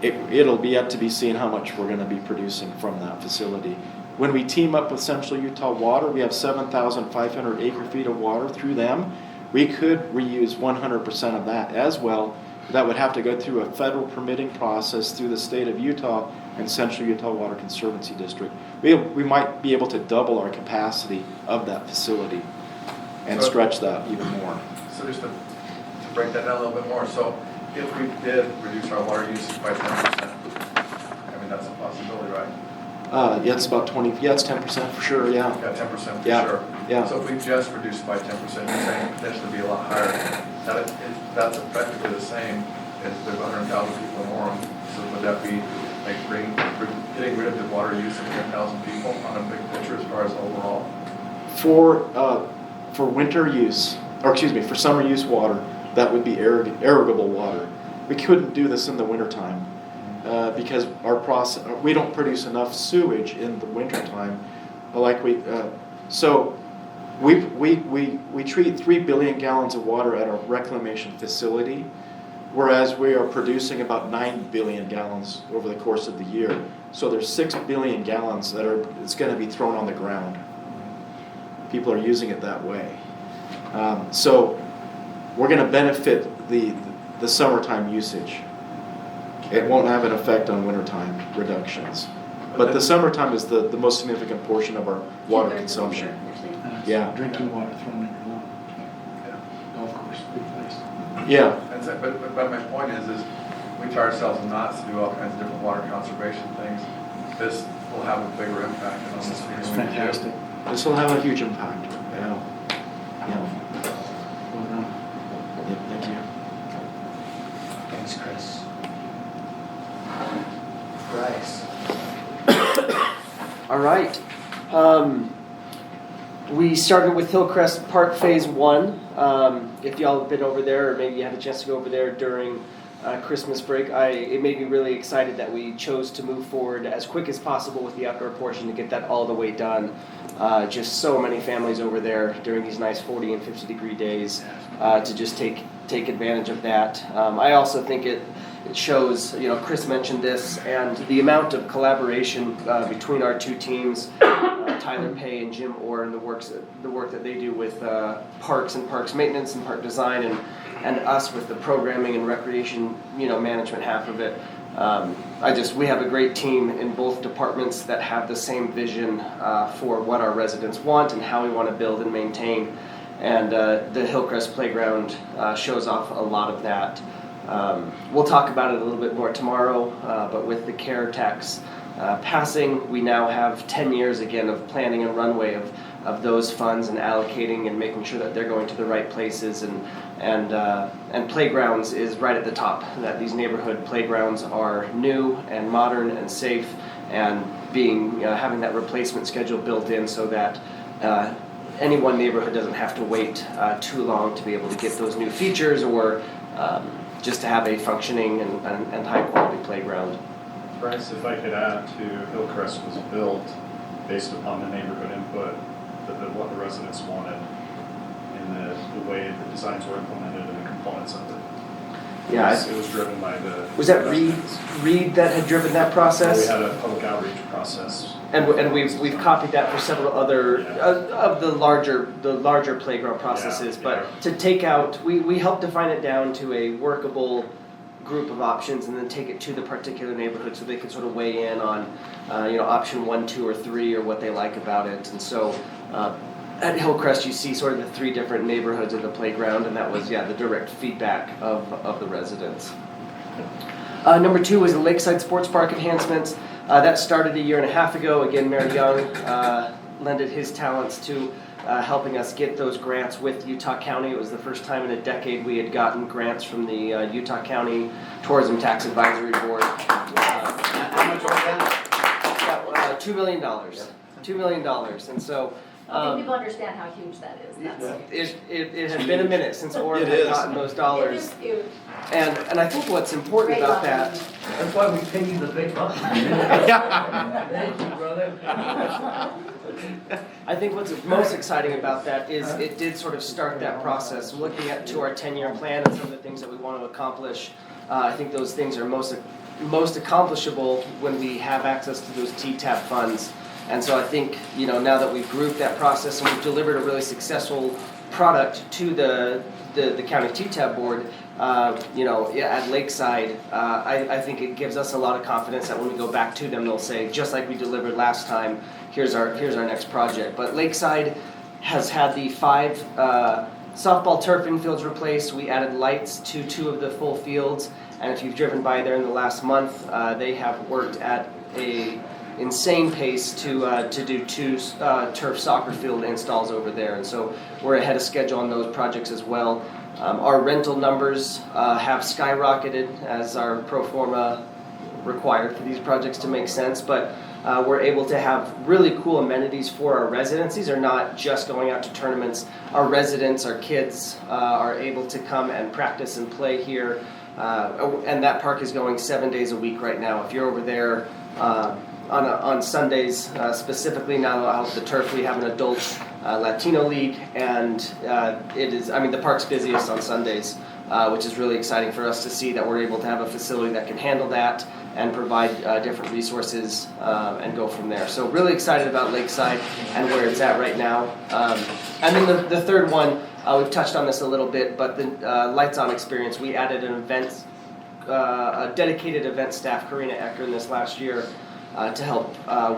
It'll be yet to be seen how much we're going to be producing from that facility. When we team up with Central Utah Water, we have 7,500 acre feet of water through them. We could reuse 100% of that as well. That would have to go through a federal permitting process through the state of Utah and Central Utah Water Conservancy District. We might be able to double our capacity of that facility and stretch that even more. So just to break that down a little bit more, so if we did reduce our water usage by 10%, I mean, that's a possibility, right? Yeah, it's about 20, yeah, it's 10% for sure, yeah. Yeah, 10% for Yeah, sure. yeah. So if we just reduce by 10%, you're saying potentially be a lot higher. That's effectively the same as the 100,000 people in Orem. So would that be like getting rid of the water use of 10,000 people on a big picture as far as overall? For winter use, or excuse me, for summer use water, that would be irrigable water. We couldn't do this in the wintertime because we don't produce enough sewage in the wintertime. So we treat 3 billion gallons of water at our reclamation facility, whereas we are producing about 9 billion gallons over the course of the year. So there's 6 billion gallons it's going to be thrown on the ground. People are using it that way. So we're going to benefit the summertime usage. It won't have an effect on wintertime reductions. But the summertime is the most significant portion of our water consumption. Yeah. Drinking water thrown in your lawn. Golf course, big place. Yeah. But my point is we tie ourselves knots to do all kinds of different water conservation things. This will have a bigger impact on this. It's fantastic. This will have a huge impact. Yeah. Well done. Yep, thank you. Thanks, Chris. Bryce. All right. We started with Hillcrest Park Phase 1. If y'all have been over there, or maybe you had a chance to go over there during Christmas break, it made me really excited that we chose to move forward as quick as possible with the outdoor portion to get that all the way done. Just so many families over there during these nice 40 and 50 degree days to just take advantage of that. I also think it shows, Chris mentioned this, and the amount of collaboration between our 2 teams, Tyler Pay and Jim Orr, and the work that they do with parks and parks maintenance and park design, and us with the programming and recreation management half of it. we have a great team in both departments that have the same vision for what our residents want and how we want to build and maintain. And the Hillcrest Playground shows off a lot of that. We'll talk about it a little bit more tomorrow, but with the CARE tax passing, we now have 10 years again of planning and runway of those funds and allocating and making sure that they're going to the right places, and playgrounds is right at the top. That these neighborhood playgrounds are new and modern and safe, and having that replacement schedule built in so that any one neighborhood doesn't have to wait too long to be able to get those new features or just to have a functioning and high quality playground. Bryce, if I could add to, Hillcrest was built based upon the neighborhood input, what the residents wanted, in the way the designs were implemented and the components of it. Yeah, It was driven by the. Was that Reed that had driven that process? We had a public outreach process. And we've copied that for several other of the larger playground processes. But to take out, we helped define it down to a workable group of options, and then take it to the particular neighborhood so they can sort of weigh in on, option 1, 2, or 3, or what they like about it. And so at Hillcrest, you see sort of the 3 different neighborhoods of the playground, and that was the direct feedback of the residents. Number 2 was the Lakeside Sports Park enhancements. That started a year and a half ago. Again, Mayor Young lended his talents to helping us get those grants with Utah County. It was the first time in a decade we had gotten grants from the Utah County Tourism Tax Advisory Board. How much was that? $2 million. $2 million. And so I think people understand how huge that is. it has been a minute since Orem had gotten those dollars. It is huge. And I think what's important about that. That's why we pay you the big bucks. Thank you, brother. I think what's most exciting about that is it did sort of start that process. Looking to our 10-year plan and some of the things that we want to accomplish, I think those things are most accomplishable when we have access to those TTAP funds. And so I think, now that we've grouped that process and we've delivered a really successful product to the county TTAP board, at Lakeside, I think it gives us a lot of confidence that when we go back to them, they'll say, just like we delivered last time, here's our next project. But Lakeside has had the 5 softball turf infields replaced. We added lights to 2 of the full fields, and if you've driven by there in the last month, they have worked at a insane pace to do 2 turf soccer field installs over there, and so we're ahead of schedule on those projects as well. Our rental numbers have skyrocketed as our pro forma required for these projects to make sense, but we're able to have really cool amenities for our residents. These are not just going out to tournaments. Our residents, our kids, are able to come and practice and play here, and that park is going 7 days a week right now. If you're over there on Sundays, specifically now out the turf, we have an adult Latino league, and the park's busiest on Sundays, which is really exciting for us to see that we're able to have a facility that can handle that and provide different resources and go from there. So really excited about Lakeside and where it's at right now. And then the third one, we've touched on this a little bit, but the Lights On experience, we added a dedicated event staff, Karina Ecker, this last year, to help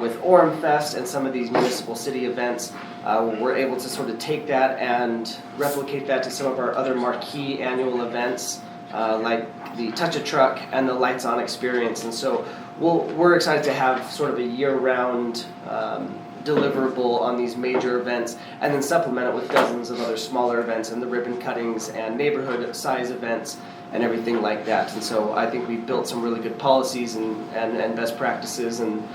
with Orem Fest and some of these municipal city events. We're able to sort of take that and replicate that to some of our other marquee annual events, like the Touch a Truck and the Lights On experience. And so we're excited to have sort of a year-round deliverable on these major events, and then supplement it with dozens of other smaller events and the ribbon cuttings and neighborhood size events and everything like that. And so I think we've built some really good policies and best practices, and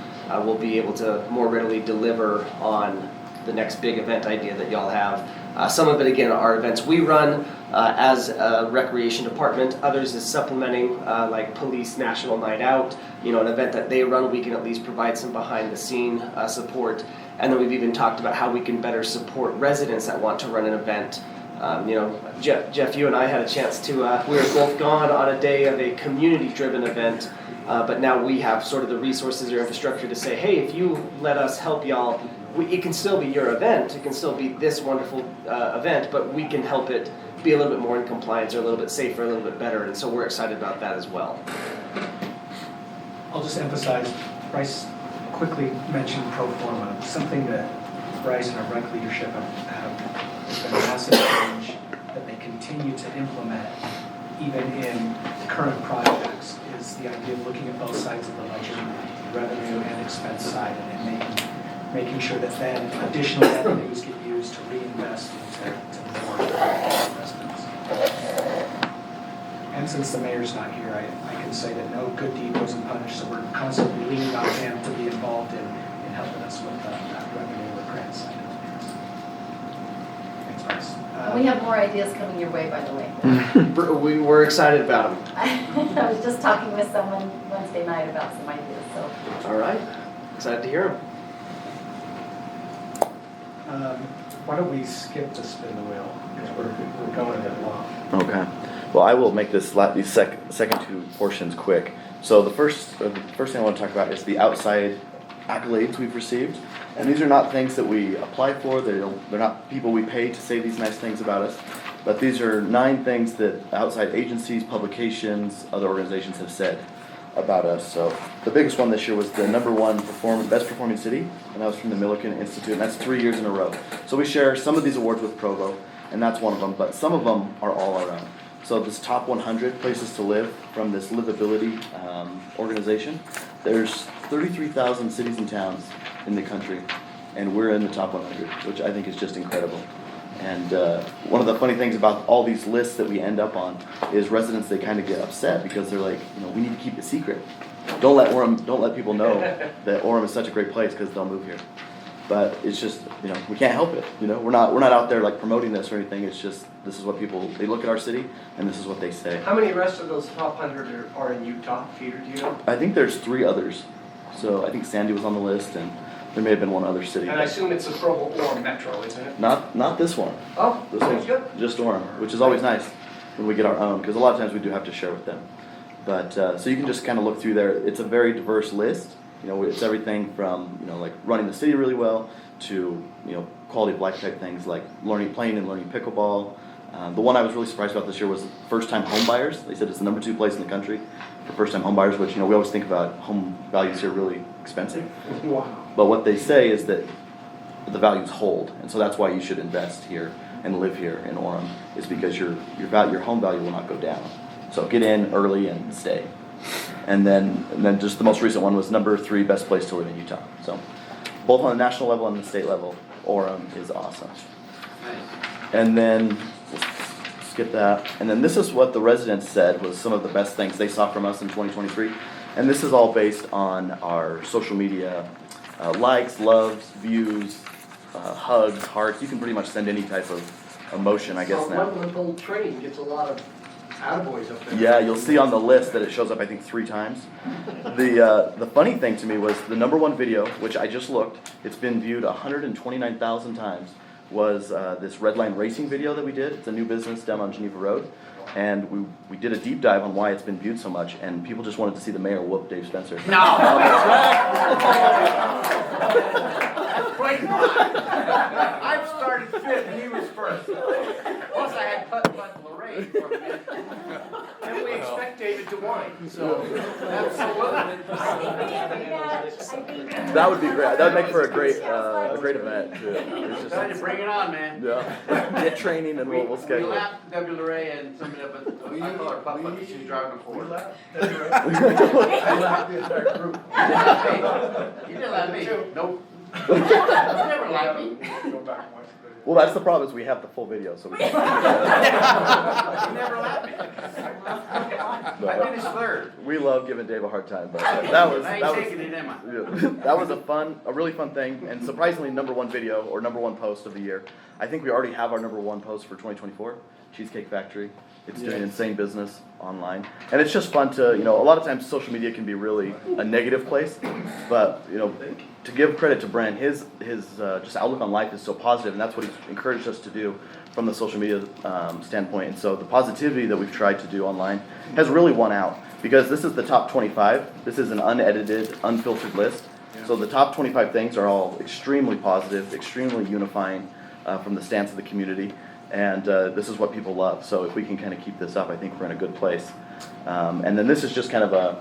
we'll be able to more readily deliver on the next big event idea that y'all have. Some of it, again, are events we run as a recreation department. Others is supplementing, like Police National Night Out, an event that they run. We can at least provide some behind-the-scene support. And then we've even talked about how we can better support residents that want to run an event. Jeff, you and I had a chance to, we were both gone on a day of a community-driven event, but now we have sort of the resources or infrastructure to say, hey, if you let us help y'all, it can still be your event, it can still be this wonderful event, but we can help it be a little bit more in compliance or a little bit safer, a little bit better, and so we're excited about that as well. I'll just emphasize, Bryce quickly mentioned pro forma, something that Bryce and our rec leadership have been a massive change that they continue to implement even in current projects, is the idea of looking at both sides of the ledger, revenue and expense side, and making sure that then additional revenues get used to reinvest into more residents. And since the mayor's not here, I can say that no good deed goes unpunished, so we're constantly leaning on him to be involved in helping us with that revenue or grant side of things. Thanks, Bryce. We have more ideas coming your way, by the way. We were excited about them. I was just talking with someone Wednesday night about some ideas, so. All right, excited to hear them. Why don't we skip the spin the wheel, because we're going a bit long. Okay. Well, I will make these second two portions quick. So the first thing I want to talk about is the outside accolades we've received. And these are not things that we apply for. They're not people we pay to say these nice things about us. But these are 9 things that outside agencies, publications, other organizations have said about us. So the biggest one this year was the #1 best performing city, and that was from the Millikan Institute, and that's 3 years in a row. So we share some of these awards with Provo, and that's one of them, but some of them are all our own. So this top 100 places to live from this livability organization, there's 33,000 cities and towns in the country, and we're in the top 100, which I think is just incredible. And one of the funny things about all these lists that we end up on is residents, they kind of get upset because they're like, we need to keep it secret. Don't let people know that Orem is such a great place, because they'll move here. But it's just, we can't help it. We're not out there like promoting this or anything. It's just, this is what they look at our city, and this is what they say. How many rest of those top 100 are in Utah, Peter, do you know? I think there's 3 others. So I think Sandy was on the list, and there may have been one other city. And I assume it's the Provo or Metro, isn't it? Not this one. Oh, This very one's good. just Orem, which is always nice when we get our own, because a lot of times we do have to share with them. But so you can just kind of look through there. It's a very diverse list. It's everything from like running the city really well to quality of life type things like playing and learning pickleball. The one I was really surprised about this year was first-time home buyers. They said it's the #2 place in the country for first-time home buyers, which we always think about home values here really expensive. Wow. But what they say is that the values hold, and so that's why you should invest here and live here in Orem, is because your home value will not go down. So get in early and stay. And then just the most recent one was #3 best place to live in Utah. So both on the national level and the state level, Orem is awesome. And then skip that. And then this is what the residents said was some of the best things they saw from us in 2023. And this is all based on our social media likes, loves, views, hugs, hearts. You can pretty much send any type of emotion, I guess, now. One Gold Train gets a lot of attaboys up there. Yeah, you'll see on the list that it shows up, I think, 3 times. The funny thing to me was the #1 video, which I just looked, it's been viewed 129,000 times, was this Red Line Racing video that we did. It's a new business down on Geneva Road. And we did a deep dive on why it's been viewed so much, and people just wanted to see the mayor whoop Dave Spencer. No! That's quite fine. I started 5th and he was 1st. Plus I had Putt Lorraine for a minute. And we expect David to whine, so absolutely. That would be great. That would make for a great event too. It's just, Trying to bring it on, man. yeah. Get training and we'll We schedule it. laughed at Debbie Lorraine and somebody up at, I call her Putt because she's driving a Ford. I laughed the entire group. You didn't laugh at me. Nope. You never laughed at me. Go back and watch the video. Well, that's the problem is we have the full video, so we can. You never laughed at me. I finished 3rd. We love giving Dave a hard time, but that was I ain't taking it, am I? that was a really fun thing, and surprisingly #1 video or #1 post of the year. I think we already have our #1 post for 2024, Cheesecake Factory. It's doing insane business online, and it's just fun to a lot of times social media can be really a negative place, but to give credit to Brent, his just outlook on life is so positive, and that's what he's encouraged us to do from the social media standpoint. And so the positivity that we've tried to do online has really won out, because this is the top 25. This is an unedited, unfiltered list. So the top 25 things are all extremely positive, extremely unifying from the stance of the community. And this is what people love. So if we can kind of keep this up, I think we're in a good place. And then this is just kind of a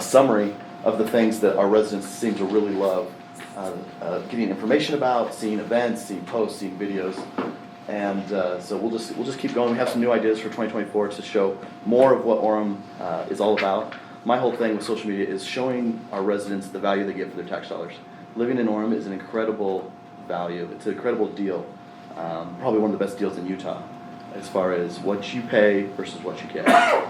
summary of the things that our residents seem to really love. Getting information about, seeing events, seeing posts, seeing videos. And so we'll just keep going. We have some new ideas for 2024 to show more of what Orem is all about. My whole thing with social media is showing our residents the value they get for their tax dollars. Living in Orem is an incredible value. It's an incredible deal. Probably one of the best deals in Utah as far as what you pay versus what you get.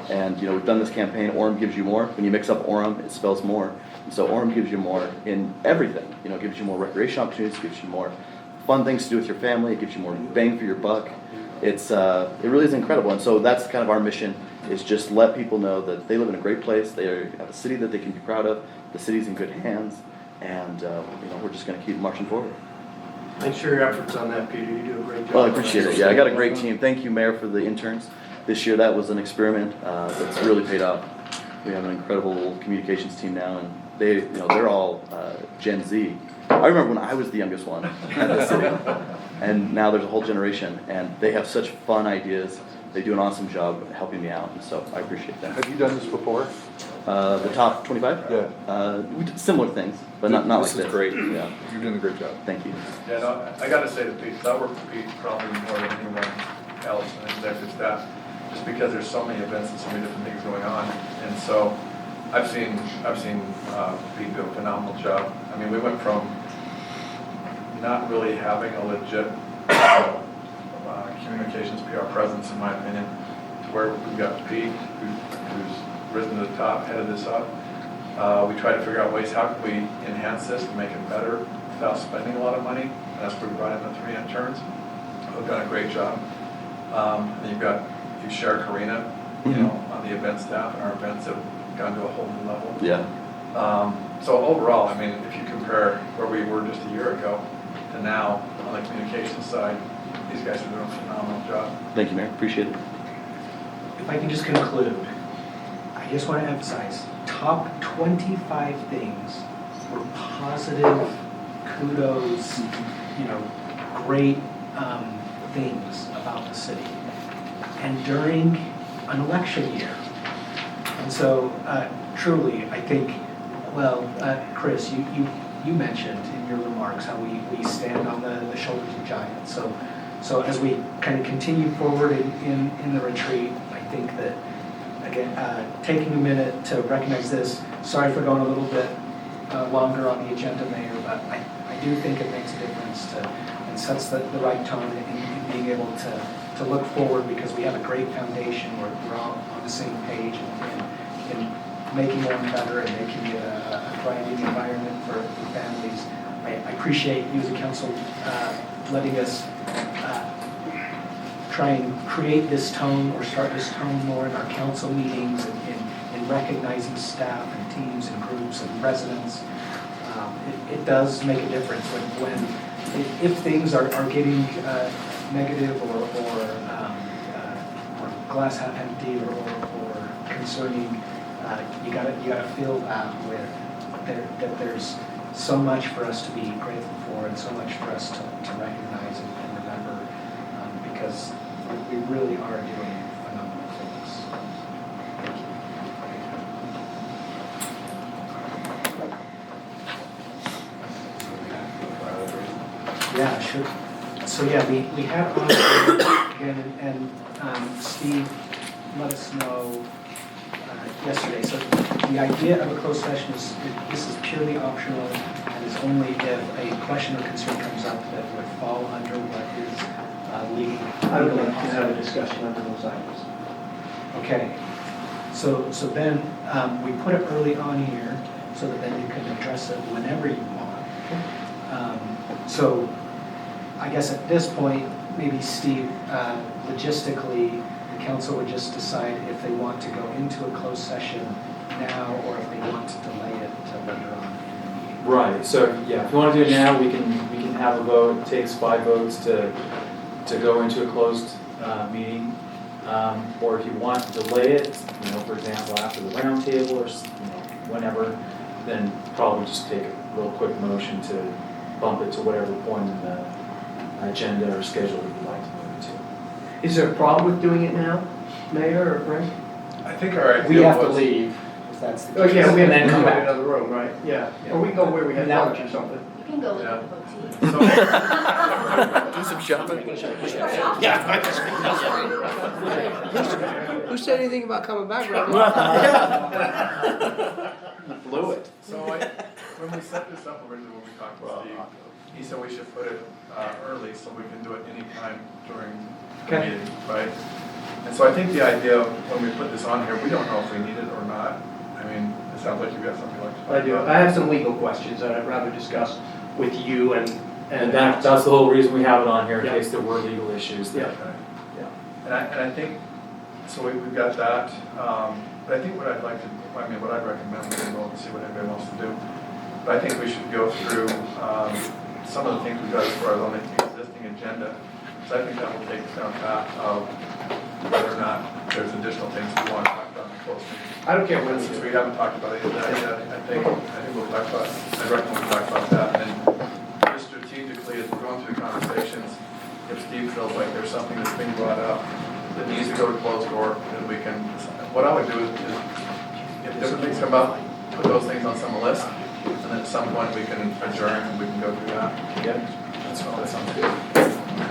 And we've done this campaign, Orem gives you more. When you mix up Orem, it spells more. And so Orem gives you more in everything. It gives you more recreation opportunities, gives you more fun things to do with your family, it gives you more bang for your buck. It really is incredible. And so that's kind of our mission, is just let people know that they live in a great place, they have a city that they can be proud of, the city's in good hands, and we're just going to keep marching forward. Thanks for your efforts on that, Peter. You do a great job. Well, I appreciate it. Yeah, I got a great team. Thank you, Mayor, for the interns. This year, that was an experiment that's really paid off. We have an incredible communications team now, and they're all Gen Z. I remember when I was the youngest one at the city, and now there's a whole generation, and they have such fun ideas. They do an awesome job helping me out, and so I appreciate that. Have you done this before? The top 25? Yeah. We did similar things, but not like this. This is great. Yeah. You're doing a great job. Thank you. Yeah, no, I gotta say to Pete, I work with Pete probably more than anyone else in the executive staff, just because there's so many events and so many different things going on. And so I've seen Pete do a phenomenal job. I mean, we went from not really having a legit communications PR presence, in my opinion, to where we've got Pete, who's risen to the top, headed this up. We try to figure out ways, how can we enhance this to make it better without spending a lot of money? And that's where we brought in the 3 interns who've done a great job. And you've shared Karina, on the event staff, and our events have gone to a whole new level. Yeah. So overall, I mean, if you compare where we were just a year ago to now on the communications side, these guys are doing a phenomenal job. Thank you, Mayor. Appreciate it. If I can just conclude, I just want to emphasize, top 25 things were positive, kudos, great things about the city. And during an election year. And so, truly, I think, Chris, you mentioned in your remarks how we stand on the shoulders of giants. So as we kind of continue forward in the retreat, I think that, again, taking a minute to recognize this, sorry for going a little bit longer on the agenda, Mayor, but I do think it makes a difference and sets the right tone in being able to look forward, because we have a great foundation. We're all on the same page in making one better and making it a thriving environment for families. I appreciate you as a council letting us try and create this tone, or start this tone more in our council meetings, in recognizing staff and teams and groups and residents. It does make a difference if things are getting negative or glass half empty or concerning. You gotta feel that that there's so much for us to be grateful for, and so much for us to recognize and remember, because we really are doing phenomenal things. Thank you. Yeah, sure. So yeah, we had on again, and Steve let us know yesterday. So the idea of a closed session is this is purely optional, and is only if a question or concern comes up that would fall under what is legally. I would like to have a discussion on those items. Okay. So then we put it early on here so that then you can address it whenever you want. So I guess at this point, maybe Steve, logistically, the council would just decide if they want to go into a closed session now, or if they want to delay it to later on in the meeting. Right, so yeah, if you want to do it now, we can have a vote. It takes 5 votes to go into a closed meeting. Or if you want to delay it, for example, after the roundtable or whenever, then probably just take a real quick motion to bump it to whatever point in the agenda or schedule that you'd like to move it to. Is there a problem with doing it now, Mayor or Brent? I think our idea We have to was, leave. that's the Oh, case. yeah, we have And to then come come back back. another room, right? Yeah, or we can go where we had lunch or something. You can go with Yeah. the boutique. Do some shopping. Who said anything about coming back, Robbie? Blew it. So when we set this up originally, when we talked to Steve, he said we should put it early so we can do it anytime during the Okay. meeting, right? And so I think the idea of when we put this on here, we don't know if we need it or not. I mean, it sounds like you've got something like to talk I do. about. I have some legal questions that I'd rather discuss with you and. And that's the whole reason we have it on here, in Yeah. case there were legal issues. that- Okay. And I think, so we've got that, but I think what I'd like to, what I'd recommend, we can go and see what anybody wants to do. But I think we should go through, some of the things we've got as far as on the existing agenda. So I think that will take us down the path of whether or not there's additional things we want to talk about in the closed meeting. I don't care For what it instance, is. we haven't talked about any of that yet. I think we'll talk about, I recommend we talk about that. And just strategically, as we're going through the conversations, if Steve feels like there's something that's being brought up that needs to go to closed door, then we can, what I would do is if different things come up, put those things on some list, and then at some point we can adjourn and we can go through that. Yeah. That sounds good. You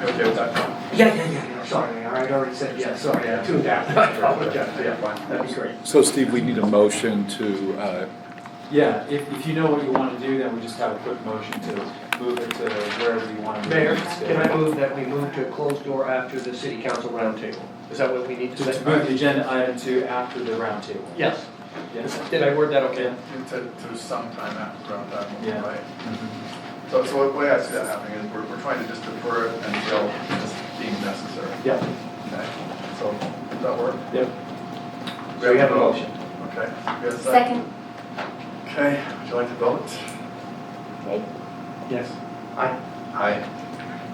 okay with that, Tom? Yeah, sorry, I already said yes, sorry, I tuned out. I apologize. Yeah, fine. That'd be great. So Steve, we need a motion to, Yeah, if you know what you want to do, then we just have a quick motion to move it to wherever you want to move Mayor, it. can I move that we move to a closed door after the city council roundtable? Is that what we need to To say? move the agenda item to after the roundtable. Yes. Yes. Did I word that okay? To sometime after around that, Yeah. right? So the way I see that happening is we're trying to just defer it until it's deemed necessary. Yep. Okay, so does that work? Yep. So we have a motion. Okay. We have a Second. Okay, would you like to vote? Yes. Aye. Aye.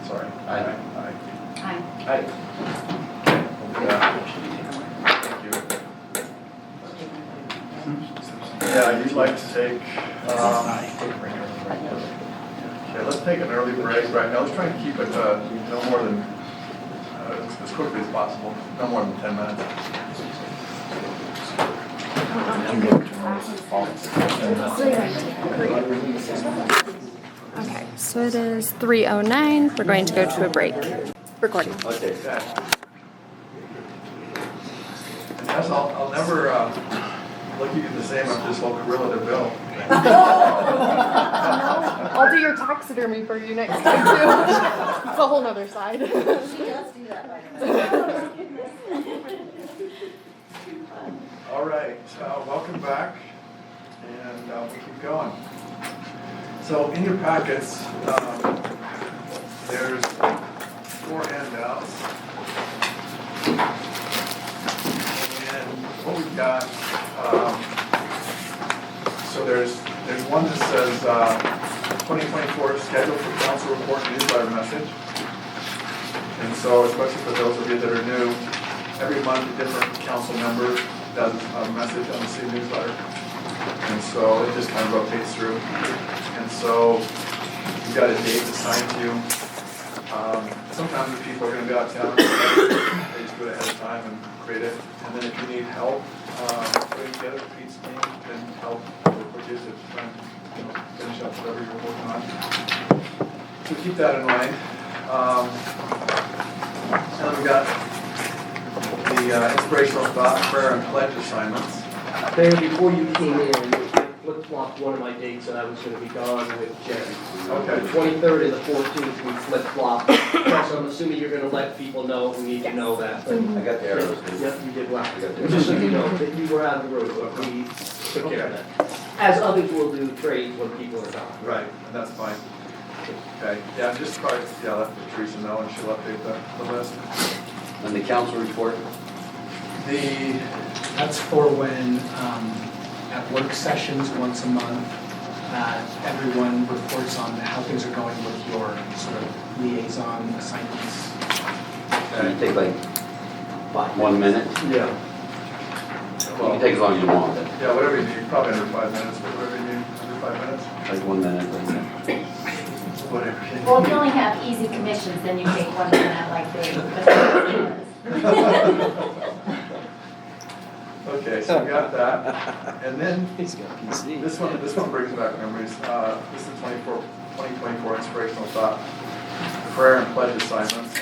Sorry. Aye. Aye. Aye. Aye. We'll do that. Thank you. Yeah, you'd like to take, okay, let's take an early break right now. Let's try and keep it no more than, as quickly as possible, no more than 10 minutes. Okay, so it is 3:09. We're going to go to a break. Recording. Okay. And yes, I'll never look at you the same after this whole gorilla to Bill. I'll do your taxidermy for you next time too. It's a whole nother side. She does do that, by the way. All right, welcome back, and we'll keep going. So in your packets, there's 4 handouts. And what we've got, so there's one that says 2024 schedule for council report and newsletter message. And so especially for those of you that are new, every month a different council member does a message on the city newsletter. And so it just kind of rotates through. And so you've got a date assigned to you. Sometimes if people are going to be out of town, they just do it ahead of time and create it. And then if you need help putting together Pete's team can help with you to try and finish up whatever you're working on. So keep that in mind. And then we've got the inspirational thought, prayer, and pledge assignments. Mayor, before you came in, I flip-flopped one of my dates that I was gonna be gone with Jen. Okay. The 23rd and the 14th, we flip-flopped. So I'm assuming you're gonna let people know who need to know that. but- I got the arrows. Yep, you did well. I got the Just so you know, that you were out of the road, but we took care of that. As others will do trades when people are gone. Right, and that's fine. Okay, yeah, just probably, let Teresa know and she'll update the list. And the council report? That's for when, at work sessions once a month, everyone reports on how things are going with your sort of liaison assignments. Can you take like 1 minute? Yeah. You can take as long as you want, but Yeah, whatever you need, probably under 5 minutes, but whatever you need, under 5 minutes. like 1 minute. Whatever you need. Well, if you only have easy commissions, then you take 1 minute like Dave. Okay, Okay, so we got that. And then, He's got PC. this one brings back memories. This is 2024 inspirational thought. Prayer and pledge assignments.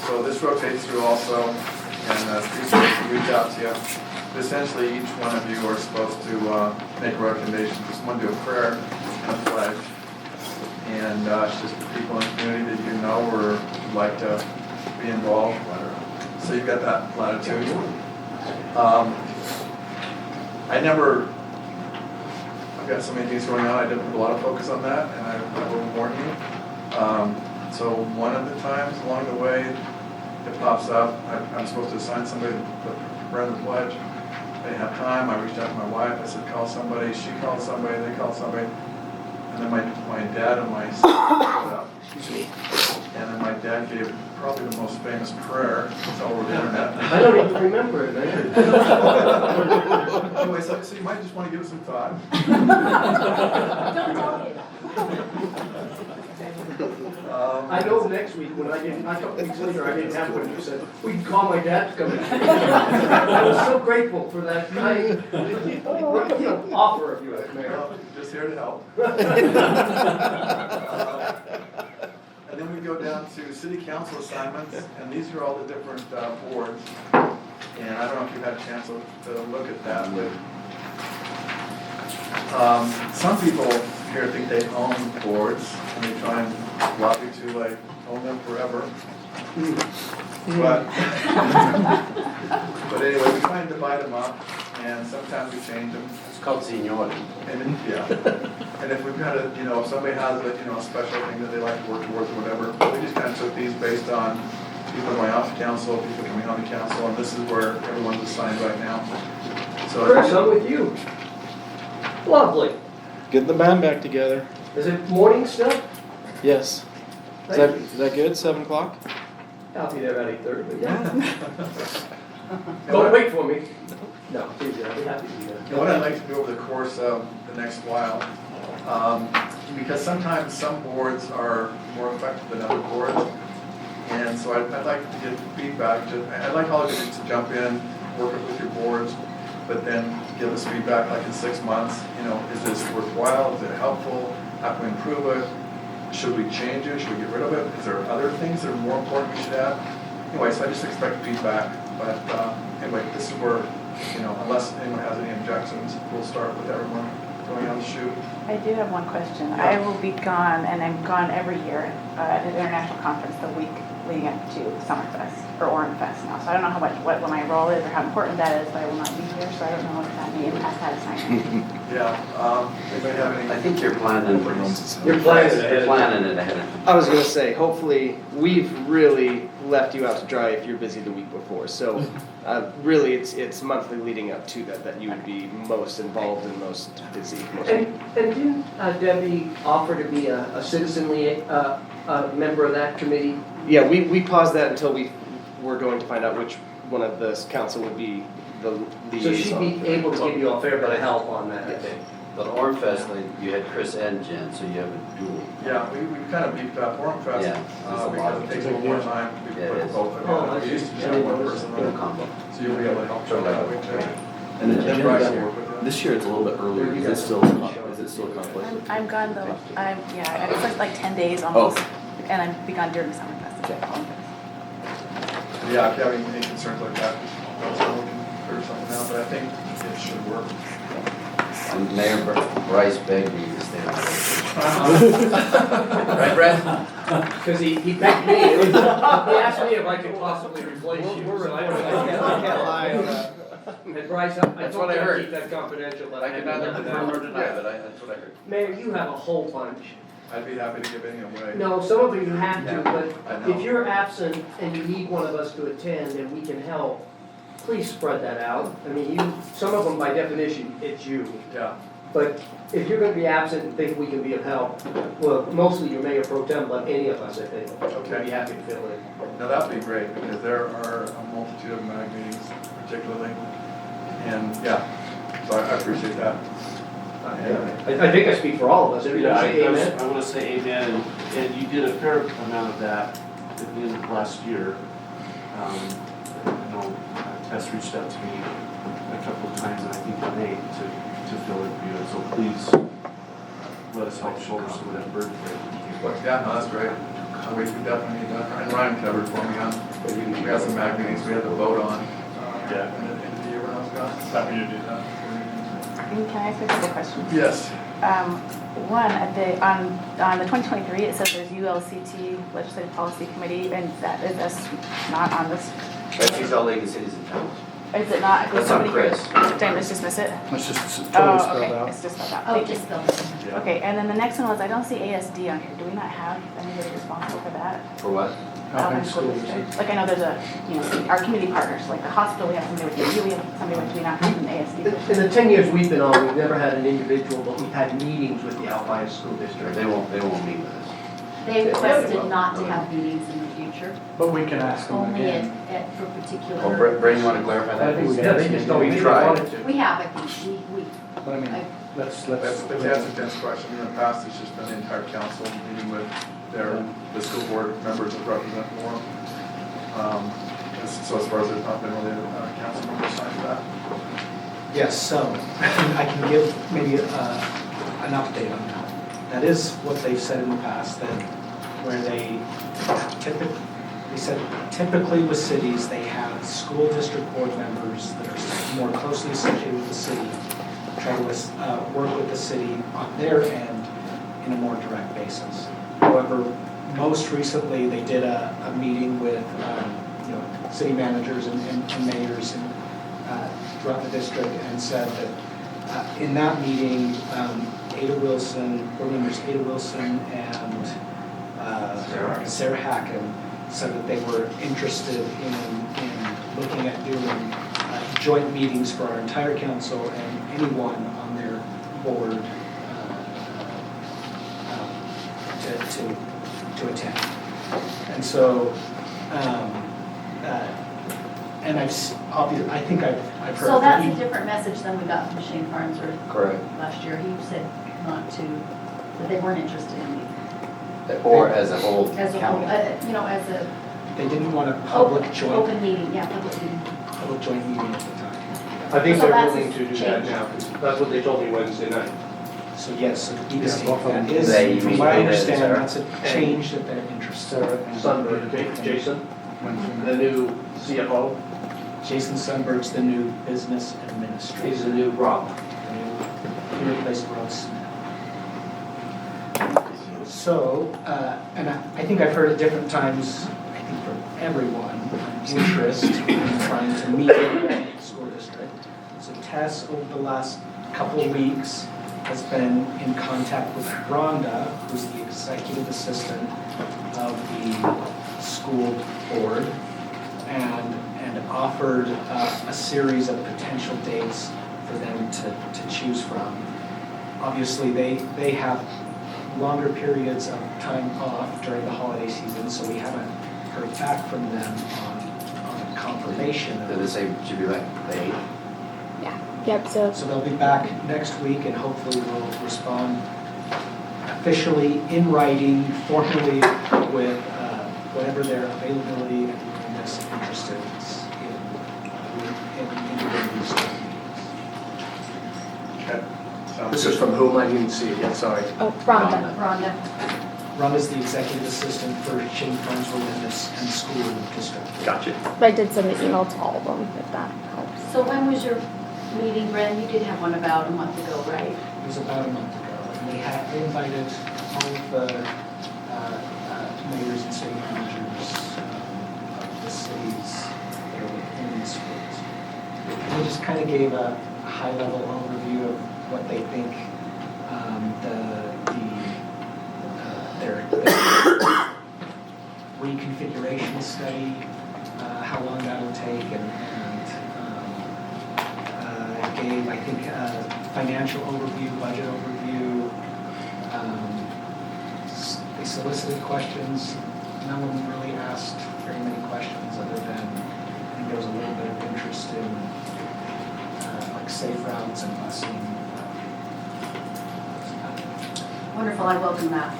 So this rotates through also, and people can reach out to you. Essentially, each one of you are supposed to make a recommendation for someone to do a prayer and a pledge. And it's just people in the community that you know or would like to be involved. So you've got that latitude. I've got so many things going on, I didn't put a lot of focus on that, and I will warn you. So one of the times along the way, it pops up, I'm supposed to assign somebody to run the pledge. I didn't have time, I reached out to my wife, I said call somebody, she called somebody, they called somebody. And then my dad and my son showed up. And then my dad gave probably the most famous prayer, it's all over the internet. I don't even remember it, man. Anyway, so you might just want to give it some thought. I know next week when a couple weeks later, I didn't have what you said. We can call my dad to come in. I was so grateful for that kind, offer of yours, Mayor. Well, just here to help. And then we go down to city council assignments, and these are all the different boards. And I don't know if you've had a chance to look at that, but some people here think they own boards, and they try and lobby to like own them forever. But anyway, we try and divide them up, and sometimes we change them. It's called seniority. And yeah, and if we've got a, if somebody has a, a special thing that they like to work towards or whatever, we just kind of took these based on people going off to council, people coming on to council, and this is where everyone's assigned right now. So Chris, I'm with you. Lovely. Getting the band back together. Is it morning still? Yes. Is that good? 7 o'clock? I'll be there at 8:30, but yeah. Don't wait for me. No, please, I'll be happy to be there. And what I'd like to do over the course of the next while, because sometimes some boards are more effective than other boards, and so I'd like to get feedback. I'd like all of you to jump in, work with your boards, but then give us feedback like in 6 months. Is this worthwhile? Is it helpful? How can we improve it? Should we change it? Should we get rid of it? Is there other things that are more important we should add? Anyway, so I just expect feedback. But anyway, this is where, unless anyone has any objections, we'll start with everyone going on the shoot. I do have one question. I will be gone, and I'm gone every year at an international conference the week leading up to Summerfest, or Orem Fest now. So I don't know what my role is or how important that is, but I will not be here, so I don't know if that may impact that assignment. Anybody have any? I think you're planning. You're planning it ahead of time. I was gonna say, hopefully, we've really left you out to dry if you're busy the week before. So, really, it's monthly leading up to that you would be most involved and most busy. And didn't Debbie offer to be a citizenly member of that committee? Yeah, we paused that until we were going to find out which one of the council would be the So she'd be able to give you a fair bit of help on that, I think. But Orem Fest, you had Chris and Jen, so you have a dual. Yeah, we kind of beefed up Orem Fest because it takes a little more time to put both of them. We used to just have one person run it, so you'll be able to help show that way too. And then Bryce will work with you. this year it's a little bit earlier. Is it still a conflict? I'm gone though. It's like 10 days almost, and I'm be gone during the Summerfest. Yeah, if you have any concerns like that, also we can figure something out, but I think it should work. And Mayor Bryce begged me to stay on. Right, Brad? Because he picked me. He asked me if I could possibly replace you. So I can't lie on that. And Bryce, I That's told what I you to heard. keep that confidential. But I can neither confirm or deny, but that's what I heard. Mayor, you have a whole bunch. I'd be happy to give any away. No, some of them you have to, I but know. if you're absent and you need one of us to attend and we can help, please spread that out. I mean, some of them by definition, it's you. Yeah. But if you're gonna be absent and think we can be of help, well, mostly your mayor pro tem, but any of us, I think, would be happy to fill in. Now that'd be great, because there are a multitude of MAG meetings particularly, and so I appreciate that. I think I speak for all of us. Everybody say amen? I want to say amen, and you did a fair amount of that at the end of last year. Tess reached out to me a a couple of times, and I think they may, to fill it, so please let us help shoulder some of that burden there. Yeah, no, that's great. We could definitely need that. And Ryan covered for me on, we got some MAC meetings we had to vote on. Yeah. In the year when I was gone. Happy to do that. Can I ask a couple questions? Yes. One, on the 2023, it says there's ULCT Legislative Policy Committee, and that is us not on this. That's East League of Cities and Towns. Is it not? That's on Chris. Dang, let's just miss it. Let's just Oh, okay, it's just spelled out. Oh, Thank you. just spelled it. Okay, and then the next one was, I don't see ASD on here. Do we not have anybody responsible for that? For what? Alvin School District. Like I know there's a, our community partners, like the hospital, we have somebody with you, we have somebody with, do we not have an ASD? In the 10 years we've been on, we've never had an individual, but we've had meetings with the outlying school district. They won't meet with us. They requested not to have meetings in the future, But we can ask them only again. for Oh, particular. Brandon, you want to clarify that? Yeah, they just don't We even tried. want it to. We have, I think, we, But I mean, That's a dense question. In the past, it's just been the entire council meeting with the school board members that represent Orem. So as far as there's not been really a council member assigned to that. Yes, so I can give maybe an update on that. That is what they've said in the past, that where they said typically with cities, they have school district board members that are more closely associated with the city, try to work with the city on their end in a more direct basis. However, most recently, they did a meeting with city managers and mayors throughout the district, and said that in that meeting, board members Ada Wilson and Sarah Hacken said that they were interested in looking at doing joint meetings for our entire council and anyone on their board to attend. And so, and I think I've heard. so that's a different message than we got from Shane Farnsworth Correct. last year. He said not to, that they weren't interested in meetings. Or as a whole As a whole, county. as a. They didn't want a public Open meeting, yeah, public meeting. public joint meeting at the time. I think So they're that's willing to do that changed. now, 'cause that's what they told me Wednesday night. So yes, so the Yeah, both of them. that is, They from what I meet with understand, Sarah. that's a change that they're interested in. Sunberg, Jason, the new CFO, Jason Sundberg's the new business administrator. he's the new Rob. He replaced Rob Smith. So, and I think I've heard at different times, I think from everyone, interest in trying to meet with the school district. So Tess, over the last couple of weeks, has been in contact with Rhonda, who's the executive assistant of the school board, and offered a series of potential dates for them to choose from. Obviously, they have longer periods of time off during the holiday season, so we haven't heard back from them on confirmation. Did they say should be like the 8th? Yep, so So they'll be back next week, and hopefully we'll respond officially in writing, formally, with whatever their availability and willingness and interest is in doing these meetings. Okay. Sounds This good. is from whom? I didn't see it yet, sorry. oh, Rhonda. Rhonda. Rhonda's the executive assistant for Shane Farnsworth and school district. Gotcha. I did send an email to all of them, if that helps. So when was your meeting, Bren? You did have one about a month ago, right? It was about a month ago, and they invited all of the mayors and city managers of the cities that are within the schools. And they just kind of gave a high-level overview of what they think their reconfiguration study, how long that'll take, and gave, I think, financial overview, budget overview. They solicited questions. No one really asked very many questions other than, I think there was a little bit of interest in like safe routes and busing. Wonderful, I welcome that.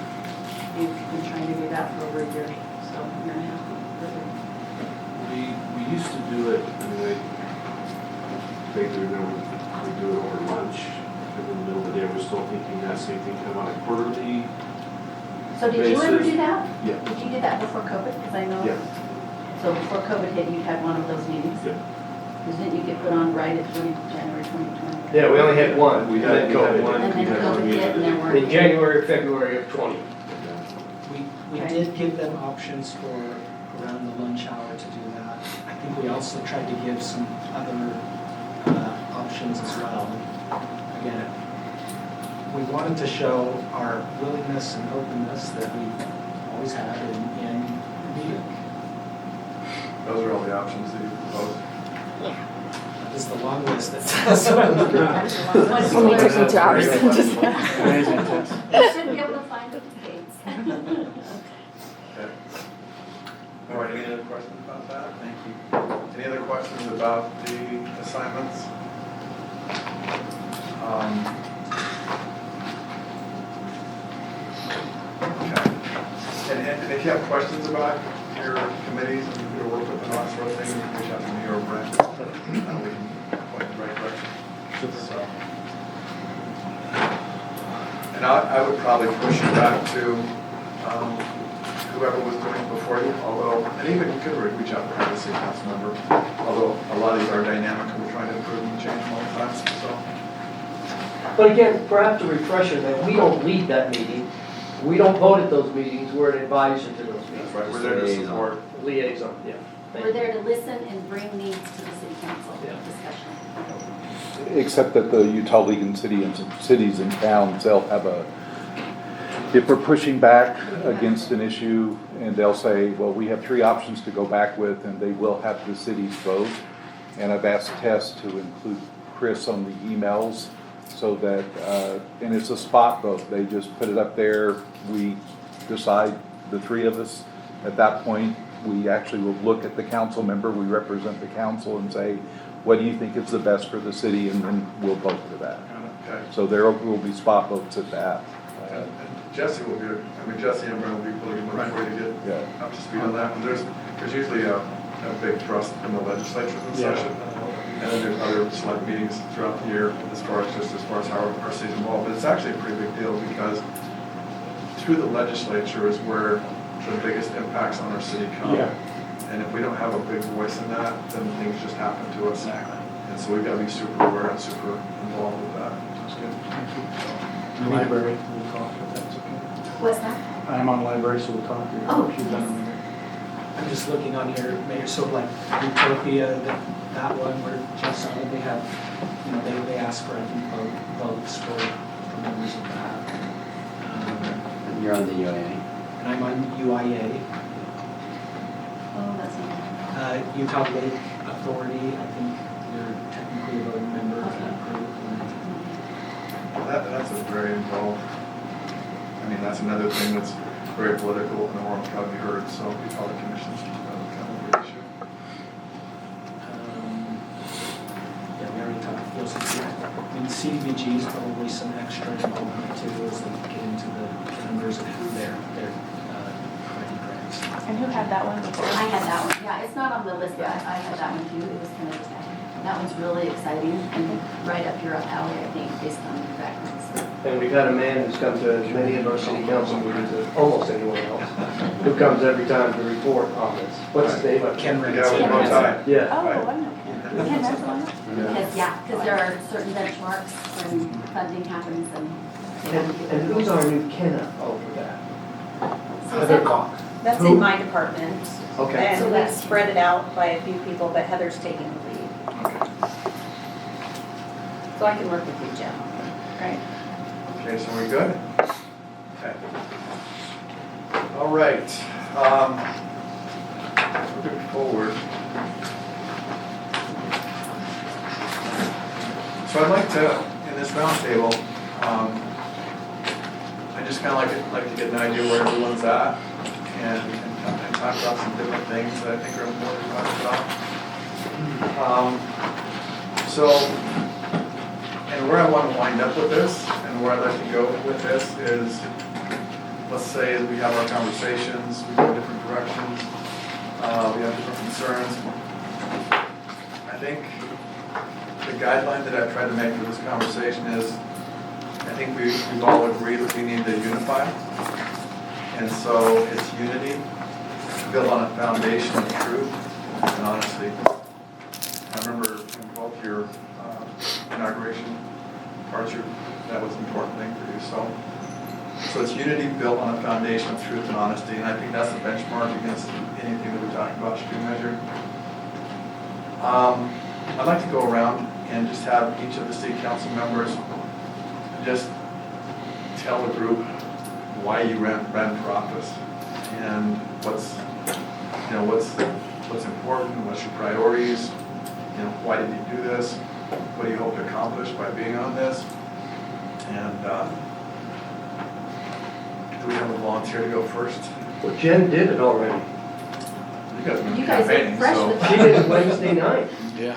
You've been trying to do that for over a year, so you're gonna have to. We used to do it, I mean, figure that we do it over lunch, and in the middle of the day, we're still thinking that same thing, come out quarterly. So did you ever basis. do that? Yeah. Did you do that before COVID? Because I know. Yeah. So before COVID hit, you had one of those meetings? Yeah. Because didn't you get put on right at January 2020? Yeah, we only had one. We had COVID. And then COVID hit and there weren't. In January, February of 20. We did give them options for around the lunch hour to do that. I think we also tried to give some other options as well. Again, we wanted to show our willingness and openness that we've always had in meeting. Those are all the options that you proposed. That is the long list that says. It only took me 2 hours. You shouldn't be able to find the dates. Okay. All right, any other questions about that? Thank you. Any other questions about the assignments? Okay. And if you have questions about your committees and your work with the all sort of thing, you can reach out to me or Brent. We can point in the right direction. So. And I would probably push you back to whoever was doing it before you, although, and even you could reach out to the city council member, although a lot of these are dynamic and we're trying to improve and change them all the time, so. But again, perhaps a refresher that we don't lead that meeting. We don't vote at those meetings, we're an advisor to those meetings. That's right, we're there to support. Liaison, yeah. We're there to listen and bring needs to the city council discussion. Except that the Utah League and cities and towns, they'll have if we're pushing back against an issue, and they'll say, well, we have 3 options to go back with, and they will have the cities vote. And I've asked Tess to include Chris on the emails so that, and it's a spot vote. They just put it up there. We decide, the 3 of us. At that point, we actually will look at the council member. We represent the council and say, what do you think is the best for the city? And then we'll vote for that. Okay. So there will be spot votes at that. And Jesse will be, Jesse and Brent will be really ready to get up to speed on that. And there's usually a big thrust in the legislatures in session. And then there's other select meetings throughout the year as far as how our city's involved. But it's actually a pretty big deal because through the legislature is where the biggest impacts on our city come. Yeah. And if we don't have a big voice in that, then things just happen to us. And so we've got to be super aware and super involved with that. That's good. The library, we'll talk if that's okay. What's that? I'm on library, so we'll talk. Oh, She's done on there. I'm just looking on here, Mayor, so like Utopia, that one where Jeff saw that they have, they ask for, I think, votes for members of that. You're on the UAA. And I'm on UIA. Oh, that's not. Utah Lake Authority, I think you're technically a voting member of that group. That's a very involved, that's another thing that's very political and won't probably be heard, so we call the commissions kind of a big issue. Yeah, we already talked about those. CDBG is probably some extra involvement too as they get into the numbers of who they're providing grants. And who had that one before? I had that one, yeah, it's not on the list, but I had that one too, it was kind of, that one's really exciting and right up your alley, I think, based on your background. And we've had a man who's come to many of our city council meetings, as almost anyone else, who comes every time to report on this. What's his name? Ken Renz. Yeah. Oh, I know Ken. Ken Renz on it? Because there are certain benchmarks when funding happens and. And who's our new Kenna over that? Heather Cock. That's in my department. Okay. And we've spread it out by a few people, but Heather's taking the lead. So I can work with you, Jim. Right. Okay, so we good? Okay. All right. Moving forward. So I'd like to, in this roundtable, I just kind of like to get an idea where everyone's at and talk about some different things that I think are important to talk about. And where I want to wind up with this, and where I'd like to go with this is, let's say we have our conversations, we go different directions, we have different concerns. I think the guideline that I've tried to make for this conversation is, I think we've all agreed that we need to unify. And so it's unity built on a foundation of truth and honesty. I remember in both your inauguration parts, that was an important thing for you. So it's unity built on a foundation of truth and honesty, and I think that's the benchmark against anything that we talk about should be measured. I'd like to go around and just have each of the city council members just tell the group why you ran for office and what's important, what's your priorities, why did you do this, what do you hope to accomplish by being on this, and do we have a volunteer to go first? Well, Jen did it already. You guys have been You guys ate campaigning, fresh so. with She did it Wednesday night. Yeah.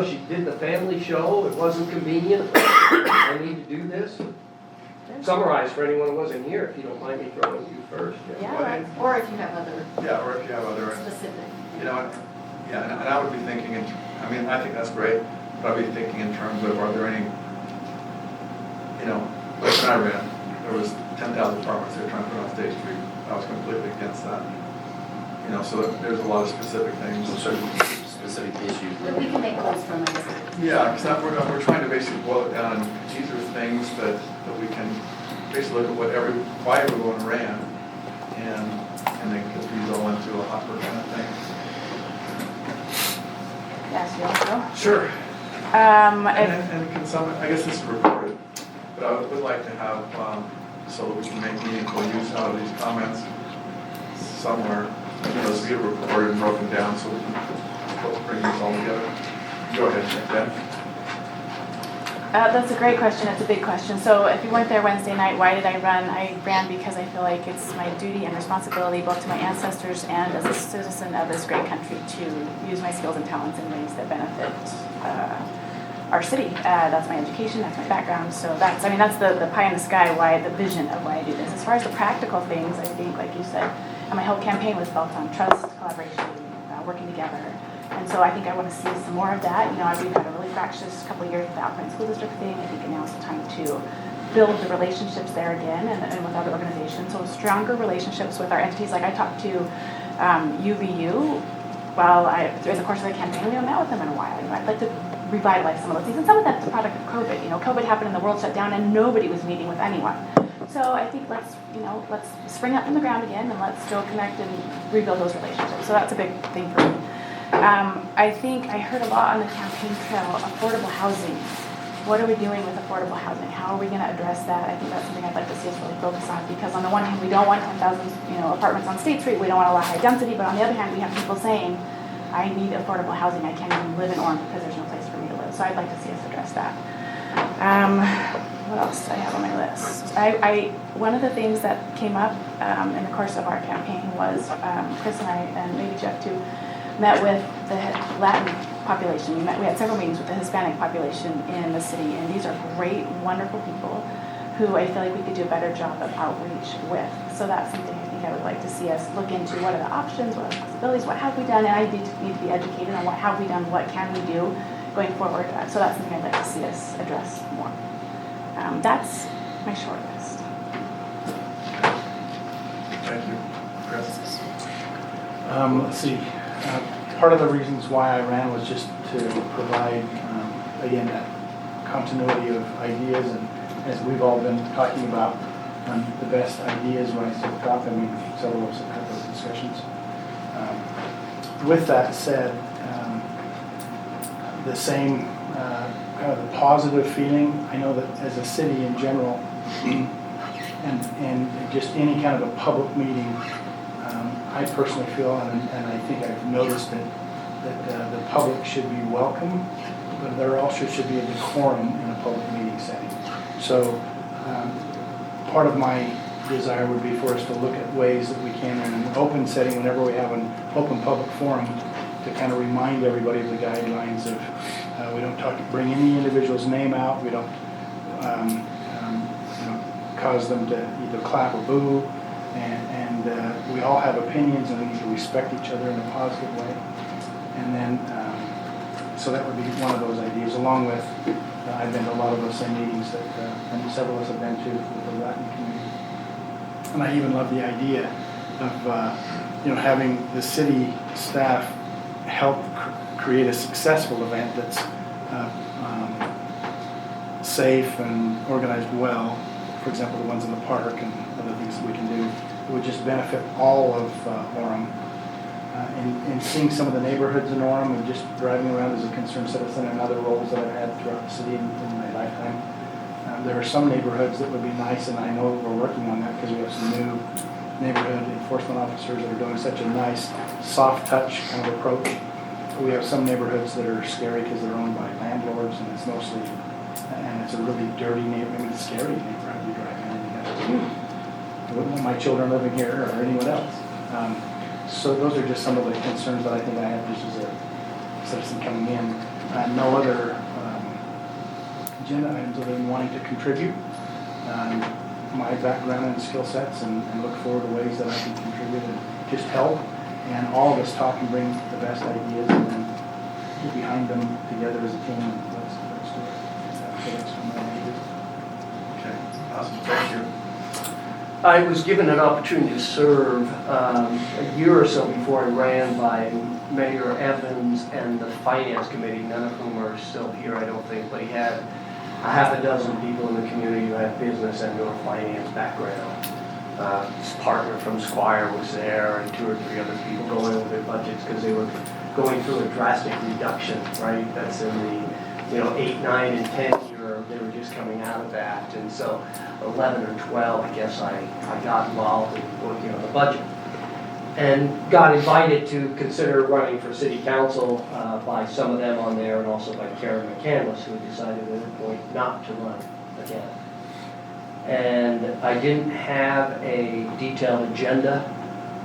She did the family show, it wasn't convenient, I need to do this. Summarize for anyone who wasn't here, if you don't mind me throwing you first. Yeah, or if you have other Yeah, or if you have other, specific. and I would be thinking, I think that's great, but I'd be thinking in terms of, are there any, like when I ran, there was 10,000 farmers they were trying to put on State Street. I was completely against that. So there's a lot of specific things. Specific issues. But we can make those from a list. Yeah, because we're trying to basically boil it down, and these are things that we can basically look at why everyone ran, and then put these all into a hopper kind of thing. Yes, you also. Sure. And can I guess this is recorded, but I would like to have, so that we can make meaningful use out of these comments somewhere, so get recorded and broken down so we can bring these all together. Go ahead, Jen. That's a great question. It's a big question. So if you weren't there Wednesday night, why did I run? I ran because I feel like it's my duty and responsibility, both to my ancestors and as a citizen of this great country, to use my skills and talents in ways that benefit our city. That's my education, that's my background. So that's the pie in the sky, the vision of why I do this. As far as the practical things, I think, like you said, my whole campaign was built on trust, collaboration, working together. And so I think I want to see some more of that. We've had a really fractious couple of years with the Alpine School District thing. I think now is the time to build the relationships there again and with other organizations. So stronger relationships with our entities. Like I talked to UVU during the course of the campaign. We haven't met with them in a while. I'd like to revitalize some of those things. And some of that's a product of COVID. COVID happened and the world shut down and nobody was meeting with anyone. So I think let's spring up from the ground again and let's still connect and rebuild those relationships. So that's a big thing for me. I think I heard a lot on the campaign trail, affordable housing. What are we doing with affordable housing? How are we going to address that? I think that's something I'd like to see us really focus on, because on the one hand, we don't want 10,000 apartments on State Street. We don't want a lot of high density, but on the other hand, we have people saying, I need affordable housing. I can't even live in Orem because there's no place for me to live. So I'd like to see us address that. What else do I have on my list? One of the things that came up in the course of our campaign was Chris and I, and maybe Jeff too, met with the Latin population. We had several meetings with the Hispanic population in the city, and these are great, wonderful people who I feel like we could do a better job of outreach with. So that's something I think I would like to see us look into. What are the options? What are the possibilities? What have we done? And I need to be educated on what have we done, what can we do going forward. So that's something I'd like to see us address more. That's my short list. Thank you. Chris? Let's see. Part of the reasons why I ran was just to provide, again, that continuity of ideas, and as we've all been talking about, the best ideas rise to the top. Several of us have had those discussions. With that said, the same kind of the positive feeling, I know that as a city in general, and just any kind of a public meeting, I personally feel, and I think I've noticed that the public should be welcome, but there also should be a decorum in a public meeting setting. So part of my desire would be for us to look at ways that we can, in an open setting, whenever we have an open public forum, to kind of remind everybody of the guidelines of we don't bring any individual's name out, we don't cause them to either clap or boo, and we all have opinions and we need to respect each other in a positive way. And then So that would be one of those ideas, along with, I've been to a lot of those same meetings that, and several of us have been to with the Latin community. And I even love the idea of, having the city staff help create a successful event that's safe and organized well. For example, the ones in the park and other things that we can do. It would just benefit all of Orem. And seeing some of the neighborhoods in Orem and just driving around as a concerned citizen and other roles that I've had throughout the city in my lifetime. There are some neighborhoods that would be nice, and I know we're working on that because we have some new neighborhood enforcement officers that are doing such a nice soft touch kind of approach. We have some neighborhoods that are scary because they're owned by landlords, and it's mostly, and it's a really dirty neighborhood, I mean, it's scary neighborhood. You drive in and you go, I wouldn't want my children living here or anyone else. So those are just some of the concerns that I think I have just as a citizen coming in. No other agenda items other than wanting to contribute my background and skill sets and look forward to ways that I can contribute and just help. And all of us talk and bring the best ideas and then get behind them together as a team. And let's do it. That's my ideas. Okay, awesome, thank you. I was given an opportunity to serve a year or so before I ran by Mayor Evans and the Finance Committee, none of whom are still here, I don't think, but he had a half a dozen people in the community who had business and or finance background. His partner from Squire was there and 2 or 3 other people going over their budgets because they were going through a drastic reduction, right? That's in the 8, 9, and 10 year, they were just coming out of that. And so 11 or 12, I guess I got involved in working on the budget. And got invited to consider running for city council by some of them on there and also by Karen McCandless, who had decided at that point not to run again. And I didn't have a detailed agenda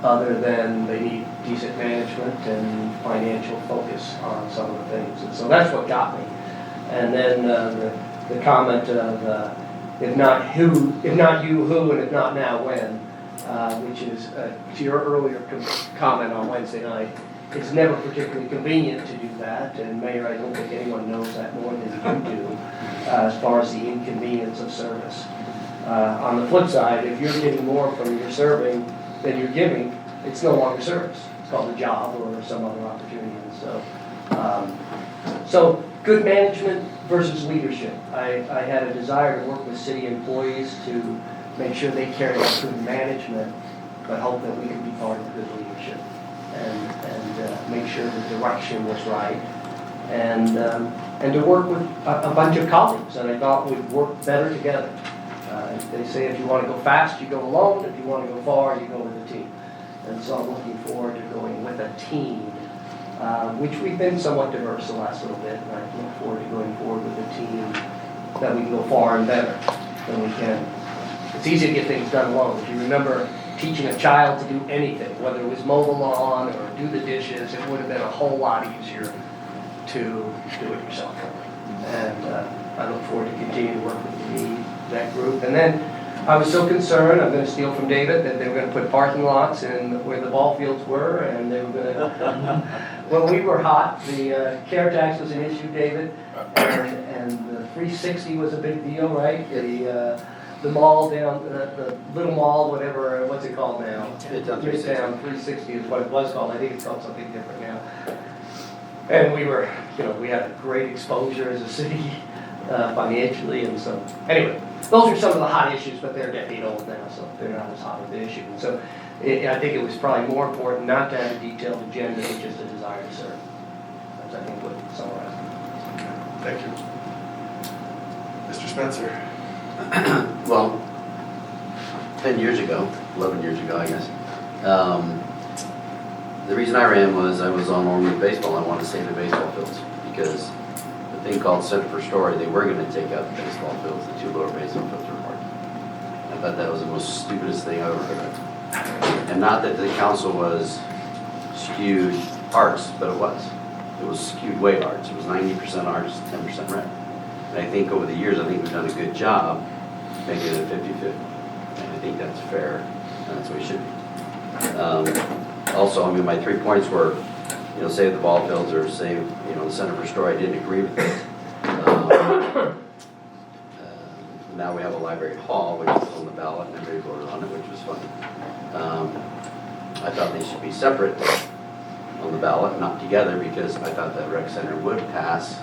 other than they need decent management and financial focus on some of the things. And so that's what got me. And then the comment of if not you, who, and if not now, when, which is to your earlier comment on Wednesday night. It's never particularly convenient to do that, and Mayor, I don't think anyone knows that more than you do, as far as the inconvenience of service. On the flip side, if you're getting more from your serving than you're giving, it's no longer service. It's called a job or some other opportunity. And so good management versus leadership. I had a desire to work with city employees to make sure they carried out good management, but hope that we could be part of good leadership and make sure the direction was right. And to work with a bunch of colleagues that I thought would work better together. They say if you want to go fast, you go alone. If you want to go far, you go with a team. And so I'm looking forward to going with a team, which we've been somewhat diverse the last little bit. And I look forward to going forward with a team that we can go far and better than we can. It's easy to get things done alone. If you remember teaching a child to do anything, whether it was mow the lawn or do the dishes, it would have been a whole lot easier to do it yourself. And I look forward to continuing to work with that group. And then I was so concerned, I'm going to steal from David, that they were going to put parking lots in where the ball fields were, and they were going to, when we were hot, the care tax was an issue, David, and the 360 was a big deal, right? The mall down, the little mall, whatever, what's it called now? Midtown 360 is what it was called. I think it's called something different now. And we were, we had a great exposure as a city financially, and so, anyway, those are some of the hot issues, but they're a decade old now, so they're not as hot of an issue. And so I think it was probably more important not to have a detailed agenda than just a desire to serve. That's, I think, what summarized. Thank you. Mr. Spencer. Well, 10 years ago, 11 years ago, I guess, the reason I ran was I was on Orem Youth Baseball. I wanted to save the baseball fields because the thing called Center for Story, they were going to take out the baseball fields, the 2 lower baseball fields were parked. I thought that was the most stupidest thing I've ever heard of. And not that the council was skewed arts, but it was. It was skewed way arts. It was 90% arts, 10% rec. And I think over the years, I think we've done a good job making it a 50-50. And I think that's fair, and that's what we should be. Also, my 3 points were, save the ball fields or save, the center for store, I didn't agree with it. Now we have a library hall, which is on the ballot, and everybody voted on it, which was fun. I thought they should be separate on the ballot, not together, because I thought that rec center would pass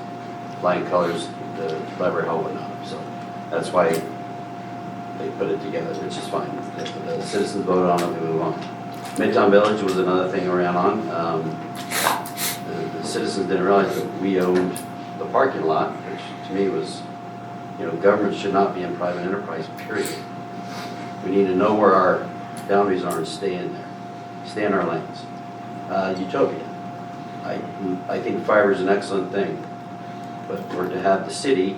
flying colors, the library hall would not. So that's why they put it together, which is fine. The citizens voted on it, we move on. Midtown Village was another thing I ran on. The citizens didn't realize that we owned the parking lot, which to me was, government should not be in private enterprise, period. We need to know where our boundaries are and stay in there. Stay in our lanes. Utopia. I think fiber is an excellent thing, but for to have the city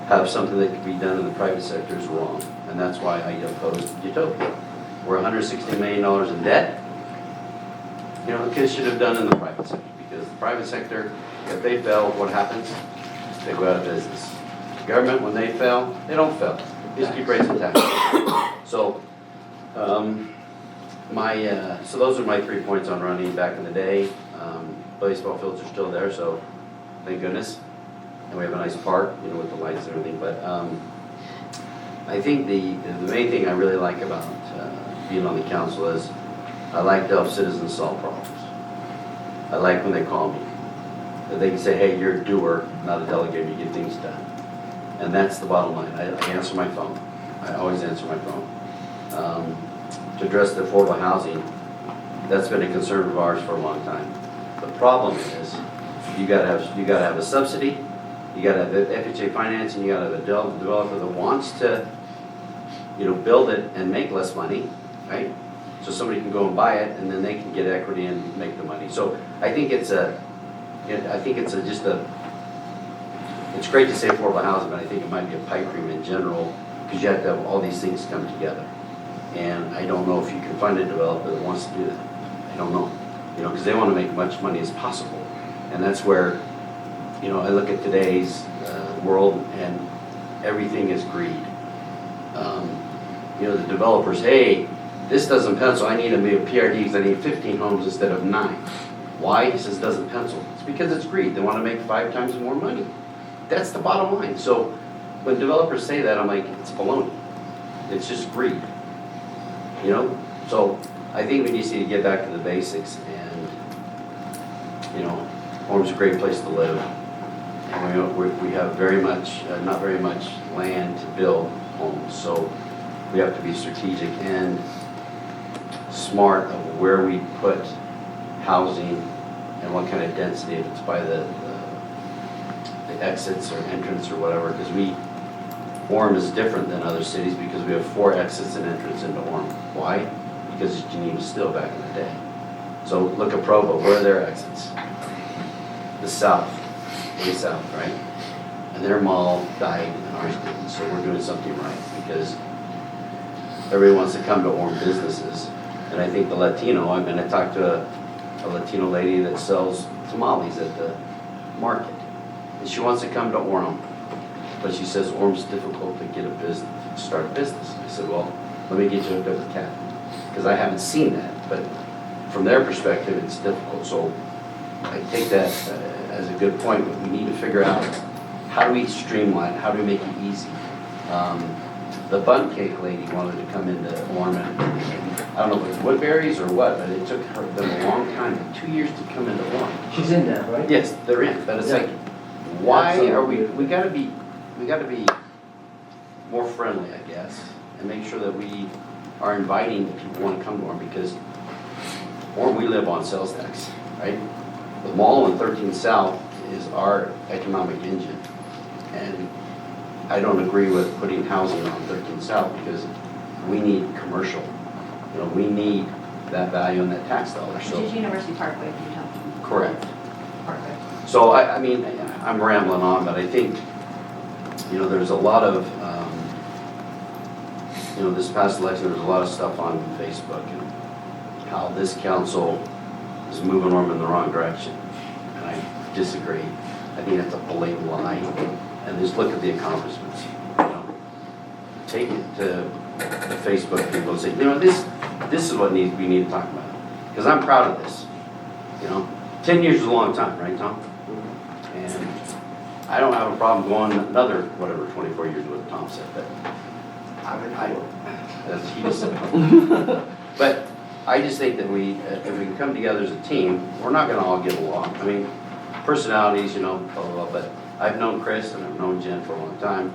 have something that can be done in the private sector is wrong, and that's why I opposed Utopia. We're $160 million in debt. The kids should have done in the private sector, because the private sector, if they fail, what happens? They go out of business. Government, when they fail, they don't fail. They just keep raising taxes. So, so those are my 3 points on running back in the day. Baseball fields are still there, so thank goodness. And we have a nice park, with the lights and everything. But I think the main thing I really like about being on the council is I like to help citizens solve problems. I like when they call me. That they can say, hey, you're a doer, not a delegator, you get things done. And that's the bottom line. I answer my phone. I always answer my phone. To address the affordable housing, that's been a concern of ours for a long time. The problem is, you gotta have a subsidy, you gotta have FHA financing, you gotta have a developer that wants to, build it and make less money, right? So somebody can go and buy it, and then they can get equity and make the money. So I think it's it's great to say affordable housing, but I think it might be a pipe dream in general, because you have to have all these things come together. And I don't know if you can find a developer that wants to do that. I don't know, because they want to make as much money as possible. And that's where, I look at today's world, and everything is greed. The developers, hey, this doesn't pencil, I need a PRD because I need 15 homes instead of 9. Why? He says it doesn't pencil. It's because it's greed. They want to make 5 times more money. That's the bottom line. So when developers say that, I'm like, it's baloney. It's just greed. So I think we just need to get back to the basics, and Orem's a great place to live. And we have not very much land to build homes, so we have to be strategic and smart of where we put housing and what kind of density, if it's by the exits or entrance or whatever, because Orem is different than other cities because we have 4 exits and entrance into Orem. Why? Because it's Geneva Steel back in the day. So look at Provo, where are their exits? The south, way south, right? And their mall died and ours didn't, so we're doing something right, because everybody wants to come to Orem businesses. And I think the Latino, I talked to a Latino lady that sells tamales at the market. And she wants to come to Orem, but she says Orem's difficult to get a business, start a business. I said, well, let me get you hooked up with Kathy, because I haven't seen that, but from their perspective, it's difficult. So I take that as a good point, but we need to figure out how do we streamline, how do we make it easy. The bun cake lady wanted to come into Orem, and I don't know if it was Woodbury's or what, but it took them a long time, 2 years to come into Orem. She's in now, right? Yes, they're in, but it's like, why are we gotta be more friendly, I guess, and make sure that we are inviting people who want to come to Orem, because Orem, we live on sales tax, right? The mall in 13 South is our economic engine, and I don't agree with putting housing on 13 South, because we need commercial. We need that value and that tax dollar. Which is University Parkway, if you're talking. Correct. Parkway. So I'm rambling on, but I think, there's a lot of, this past election, there was a lot of stuff on Facebook and how this council is moving Orem in the wrong direction. And I disagree. I think that's a blatant lie. And just look at the accomplishments. Take it to the Facebook people and say, this is what we need to talk about. Because I'm proud of this. You know, 10 years is a long time, right, Tom? And I don't have a problem going another, whatever, 24 years with Tom said, but that's, he just said. But I just think that if we can come together as a team, we're not gonna all get along. I mean, personalities, you know, blah, blah, blah, but I've known Chris and I've known Jen for a long time,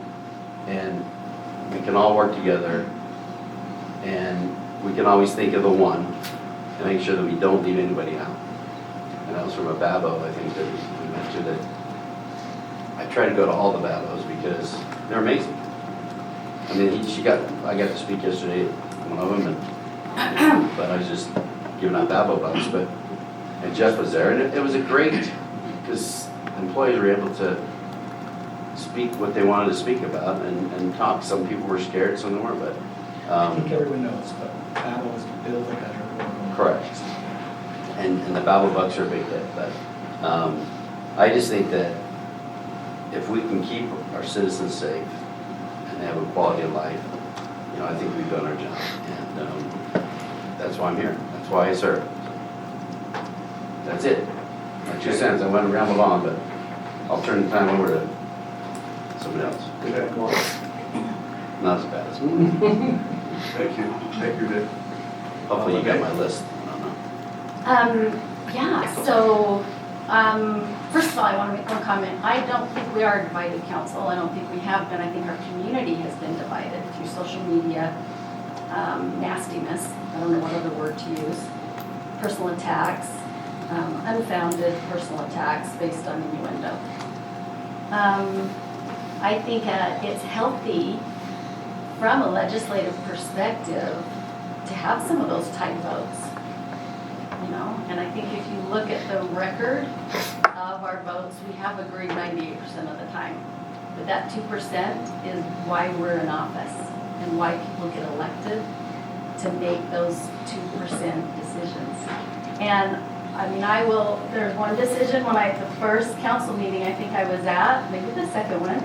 and we can all work together, and we can always think of the one and make sure that we don't leave anybody out. And that was from a Babo, I think, that we went to, that I try to go to all the Babos because they're amazing. I mean, I got to speak yesterday at one of them, but I was just giving out Babo bucks, and Jeff was there, and it was a great, because employees were able to speak what they wanted to speak about and talk. Some people were scared, some weren't, but. I think everyone knows, but Babel is built like a Correct. And the Babel bucks are a big hit, but I just think that if we can keep our citizens safe and have a quality of life, you know, I think we've done our job, and that's why I'm here. That's why I serve. That's it. My 2 cents. I went and rambled on, but I'll turn the time over to somebody else. Not as bad as me. Thank you, Dick. Hopefully you got my list. I don't know. Yeah, so, first of all, I want to make one comment. I don't think we are a divided council. I don't think we have been. I think our community has been divided through social media, nastiness, I don't know what other word to use, personal attacks, unfounded personal attacks based on innuendo. I think it's healthy from a legislative perspective to have some of those tight votes. You know, and I think if you look at the record of our votes, we have agreed 98% of the time. But that 2% is why we're in office and why people get elected, to make those 2% decisions. And I mean, there's one decision the first council meeting I think I was at, maybe the second one,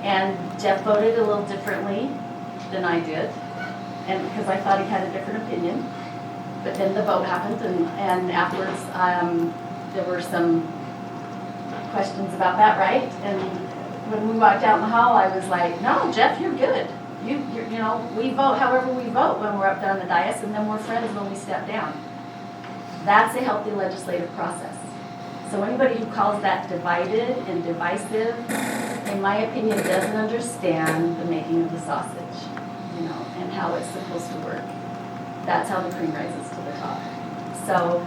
and Jeff voted a little differently than I did, and because I thought he had a different opinion. But then the vote happened, and afterwards there were some questions about that, right? And when we walked out in the hall, I was like, "No, Jeff, you're good. You know, we vote however we vote when we're up there on the dais, and then we're friends when we step down." That's a healthy legislative process. So anybody who calls that divided and divisive, in my opinion, doesn't understand the making of the sausage, you know, and how it's supposed to work. That's how the cream rises to the top. So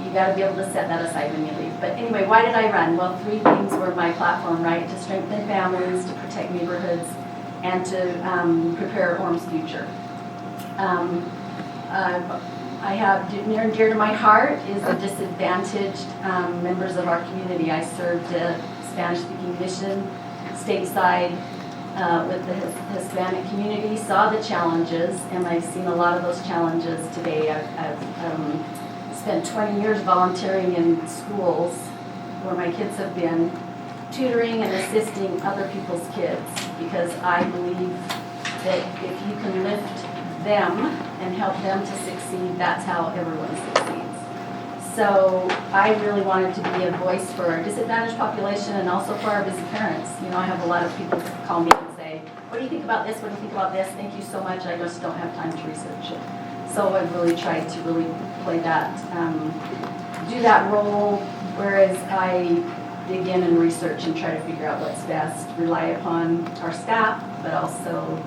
you got to be able to set that aside when you leave. But anyway, why did I run? Well, 3 things were my platform, right? To strengthen families, to protect neighborhoods, and to prepare Orem's future. I have near and dear to my heart is the disadvantaged members of our community. I served a Spanish-speaking mission stateside with the Hispanic community, saw the challenges, and I've seen a lot of those challenges today. I've spent 20 years volunteering in schools where my kids have been, tutoring and assisting other people's kids, because I believe that if you can lift them and help them to succeed, that's how everyone succeeds. So I really wanted to be a voice for our disadvantaged population and also for our busy parents. You know, I have a lot of people call me and say, "What do you think about this? What do you think about this? Thank you so much. I just don't have time to research it." So I've really tried to really play that, do that role, whereas I dig in and research and try to figure out what's best, rely upon our staff, but also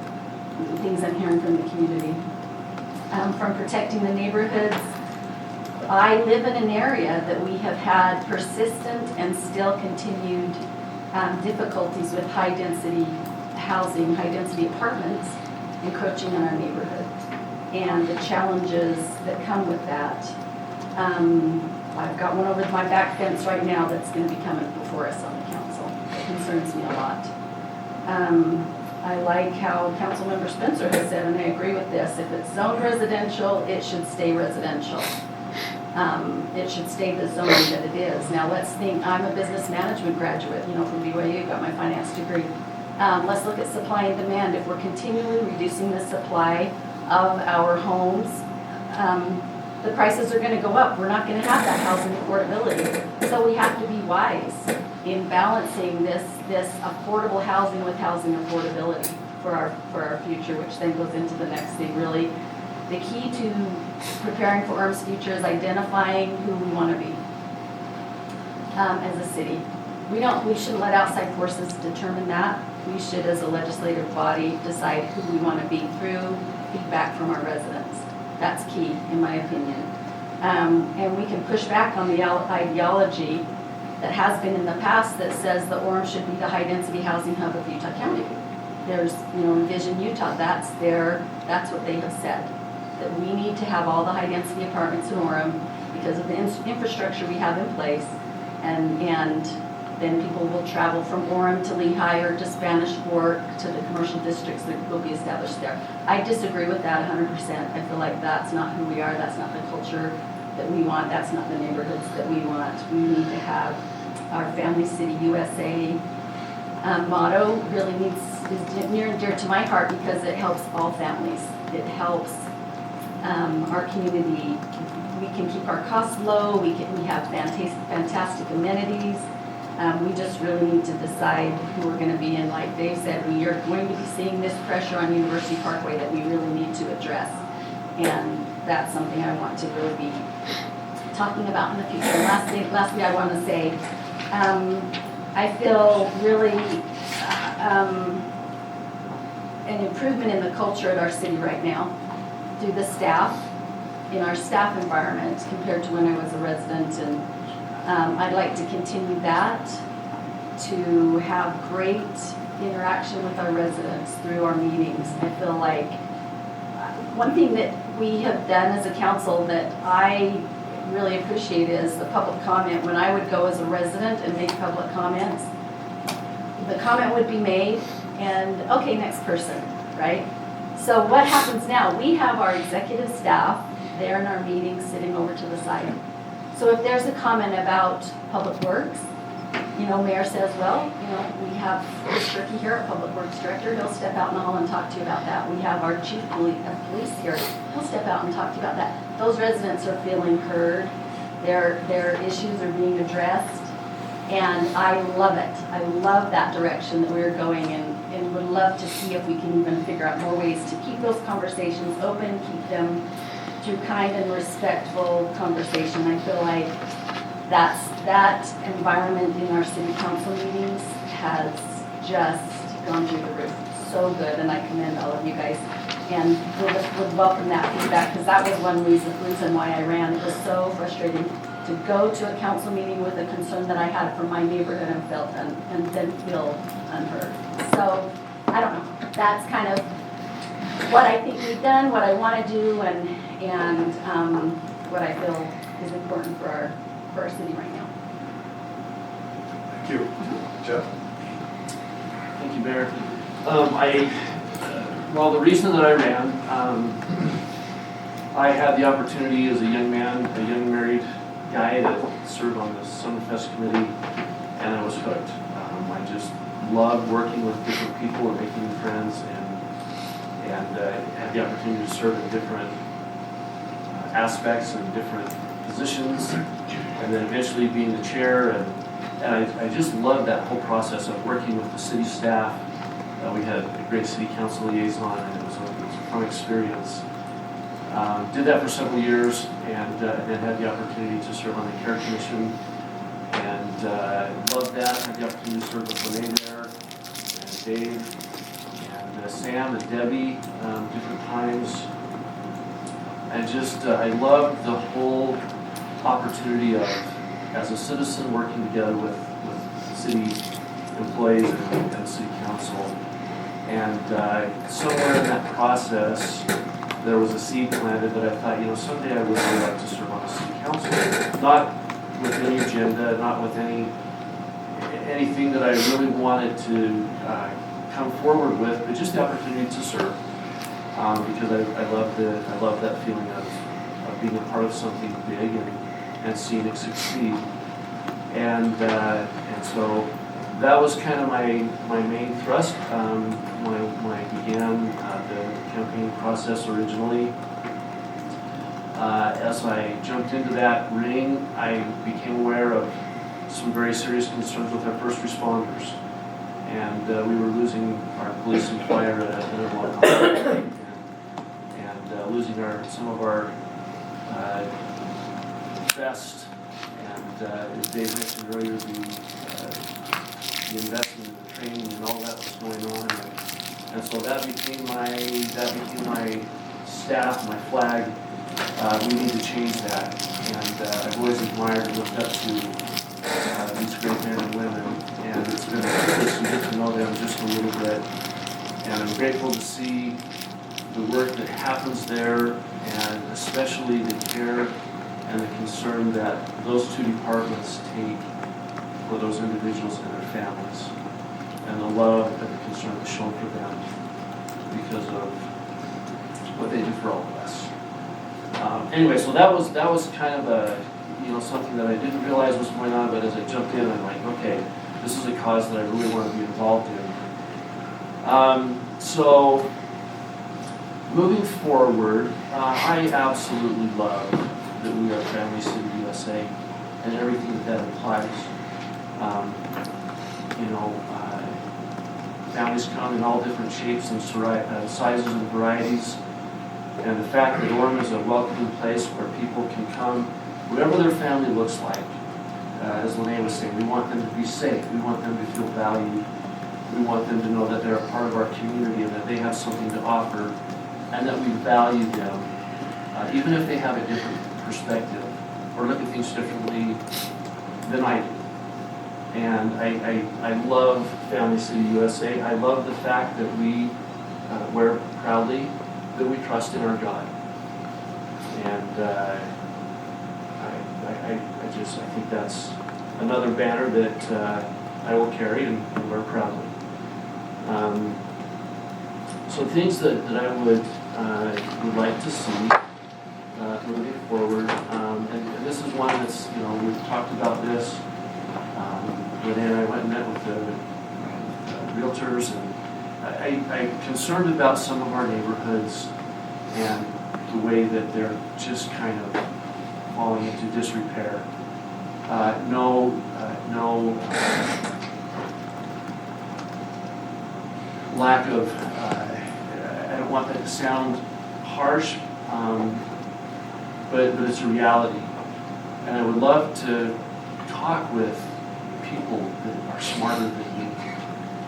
things I'm hearing from the community. From protecting the neighborhoods, I live in an area that we have had persistent and still continued difficulties with high-density housing, high-density apartments encroaching on our neighborhood, and the challenges that come with that. I've got one over my back fence right now that's going to be coming before us on the council. It concerns me a lot. I like how Councilmember Spencer has said, and I agree with this, if it's zoned residential, it should stay residential. It should stay the zoning that it is. Now let's think, I'm a business management graduate, you know, from BYU, got my finance degree. Let's look at supply and demand. If we're continually reducing the supply of our homes, the prices are gonna go up. We're not gonna have that housing affordability. So we have to be wise in balancing this affordable housing with housing affordability for our future, which then goes into the next thing. Really, the key to preparing for Orem's future is identifying who we want to be as a city. We shouldn't let outside forces determine that. We should, as a legislative body, decide who we want to be through feedback from our residents. That's key, in my opinion. And we can push back on the ideology that has been in the past that says that Orem should be the high-density housing hub of Utah County. There's, Envision Utah, that's what they have said, that we need to have all the high-density apartments in Orem because of the infrastructure we have in place, and then people will travel from Orem to Lehigh or to Spanish Fork to the commercial districts that will be established there. I disagree with that 100%. I feel like that's not who we are, that's not the culture that we want, that's not the neighborhoods that we want. We need to have our Family City USA motto really is near and dear to my heart because it helps all families. It helps our community. We can keep our costs low, we have fantastic amenities. We just really need to decide who we're going to be in. Like Dave said, we are going to be seeing this pressure on University Parkway that we really need to address. And that's something I want to really be talking about in the future. And lastly, I want to say, I feel really an improvement in the culture at our city right now through the staff, in our staff environment compared to when I was a resident. And I'd like to continue that, to have great interaction with our residents through our meetings. I feel like one thing that we have done as a council that I really appreciate is the public comment. When I would go as a resident and make public comments, the comment would be made and, okay, next person, right? So what happens now? We have our executive staff there in our meetings sitting over to the side. So if there's a comment about public works, mayor says, well, we have Chris Turkey here, our public works director. He'll step out in the hall and talk to you about that. We have our chief of police here. He'll step out and talk to you about that. Those residents are feeling heard. Their issues are being addressed. And I love it. I love that direction that we're going in, and would love to see if we can even figure out more ways to keep those conversations open, keep them through kind and respectful conversation. I feel like that environment in our city council meetings has just gone through the roof. So good, and I commend all of you guys. And would welcome that feedback, because that was one reason why I ran. It was so frustrating to go to a council meeting with a concern that I had for my neighborhood and then feel unheard. So, I don't know. That's kind of what I think we've done, what I want to do, and what I feel is important for our city right now. Thank you. Jeff? Thank you, Mayor. Well, the reason that I ran, I had the opportunity as a young man, a young married guy that served on the Summerfest committee, and I was hooked. I just loved working with different people and making friends, and had the opportunity to serve in different aspects and different positions, and then eventually being the chair, and I just loved that whole process of working with the city staff. We had a great city council liaison, and it was a fun experience. Did that for several years, and then had the opportunity to serve on the care commission, and loved that. Had the opportunity to serve with Renee there, and Dave, and Sam, and Debbie, different times. And just, I loved the whole opportunity of, as a citizen, working together with city employees and city council. And somewhere in that process, there was a seed planted that I thought, someday I would really like to serve on the city council. Not with any agenda, not with anything that I really wanted to come forward with, but just the opportunity to serve. Because I love that feeling of being a part of something big and seeing it succeed. And so that was kind of my main thrust when I began the campaign process originally. as I jumped into that ring, I became aware of some very serious concerns with our first responders. And we were losing our police and fire at a block, and losing some of our best, and as Dave mentioned earlier, the investment, the training, and all that was going on, and so that became my staff, my flag. We need to change that, and I've always admired and looked up to these great men and women, and it's been nice to get to know them just a little bit, and I'm grateful to see the work that happens there, and especially the care and the concern that those two departments take for those individuals and their families, and the love and the concern that's shown for them because of what they do for all of us. Anyway, so that was kind of a, something that I didn't realize was going on, but as I jumped in, I'm like, okay, this is a cause that I really want to be involved in. So moving forward, I absolutely love that we are Family City USA and everything that implies. Families come in all different shapes and sizes and varieties. And the fact that Orem is a welcoming place where people can come, whatever their family looks like. As Lene was saying, we want them to be safe. We want them to feel valued. We want them to know that they're a part of our community and that they have something to offer and that we value them, even if they have a different perspective or look at things differently than I do. And I love Family City USA. I love the fact that we wear proudly that we trust in our God. And I think that's another banner that I will carry and wear proudly. So things that I would like to see moving forward, and this is one that's, we've talked about this. Renee and I went and met with the realtors, and I'm concerned about some of our neighborhoods and the way that they're just kind of falling into disrepair. Lack of, I don't want that to sound harsh, but it's a reality. And I would love to talk with people that are smarter than me.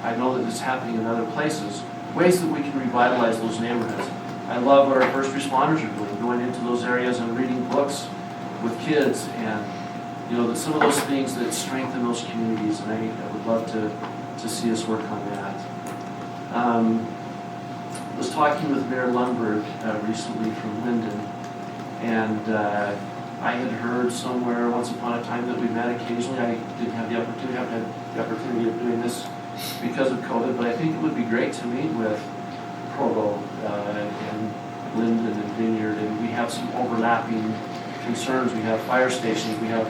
I know that it's happening in other places, ways that we can revitalize those neighborhoods. I love what our first responders are doing, going into those areas and reading books with kids, and some of those things that strengthen those communities, and I would love to see us work on that. I was talking with Mayor Lundberg recently from Linden, and I had heard somewhere once upon a time that we met occasionally. I didn't have the opportunity, I haven't had the opportunity of doing this because of COVID, but I think it would be great to meet with Provo and Linden and Vineyard, and we have some overlapping concerns. We have fire stations, we have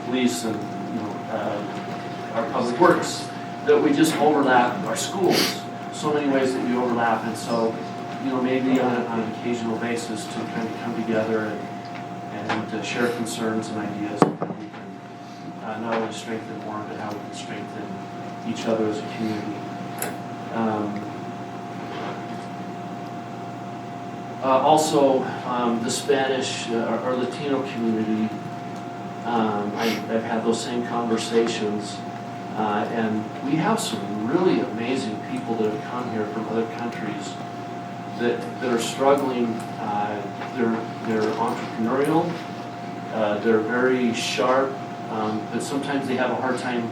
police, and our public works, that we just overlap. Our schools, so many ways that we overlap, and so maybe on an occasional basis to kind of come together and share concerns and ideas, and how we can not only strengthen Orem, but how we can strengthen each other as a community. Also, the Spanish or Latino community, I've had those same conversations, and we have some really amazing people that have come here from other countries that are struggling. They're entrepreneurial, they're very sharp, but sometimes they have a hard time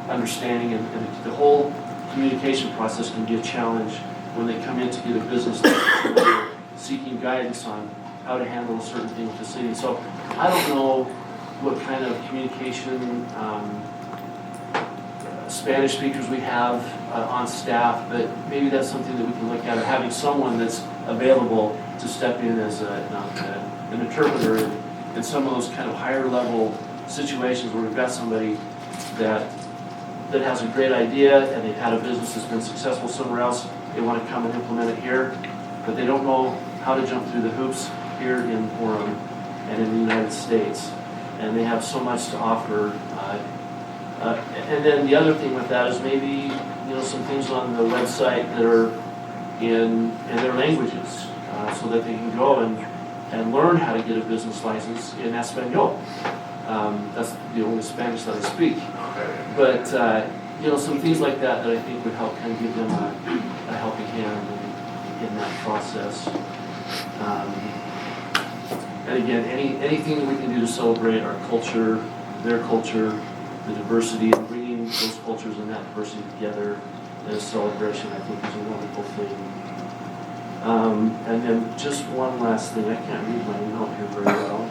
understanding, and the whole communication process can be a challenge when they come in to get a business license, seeking guidance on how to handle a certain thing with the city. So I don't know what kind of communication Spanish speakers we have on staff, but maybe that's something that we can look at, or having someone that's available to step in as an interpreter in some of those kind of higher level situations where we've got somebody that has a great idea and they've had a business that's been successful somewhere else. They want to come and implement it here, but they don't know how to jump through the hoops here in Orem. and in the United States. And they have so much to offer. And then the other thing with that is maybe, some things on the website that are in their languages, so that they can go and learn how to get a business license in Espanol. That's the only Spanish that I speak. But, some things like that I think would help kind of give them a helping hand in that process. And again, anything that we can do to celebrate our culture, their culture, the diversity, and bringing those cultures and that diversity together in a celebration, I think is a wonderful thing. And then just one last thing, I can't read my note here very well.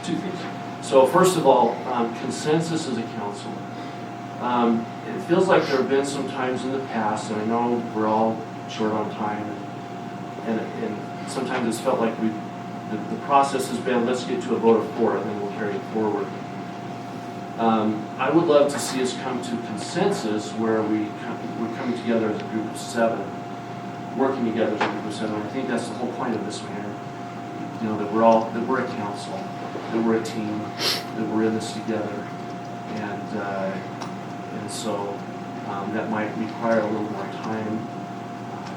Two things. So first of all, consensus as a council. It feels like there have been some times in the past, and I know we're all short on time, and sometimes it's felt like the process has been, let's get to a vote of 4 and then we'll carry it forward. I would love to see us come to consensus where we're coming together as a group of 7, working together as a group of 7. I think that's the whole point of this matter. That we're a council, that we're a team, that we're in this together, and so that might require a little more time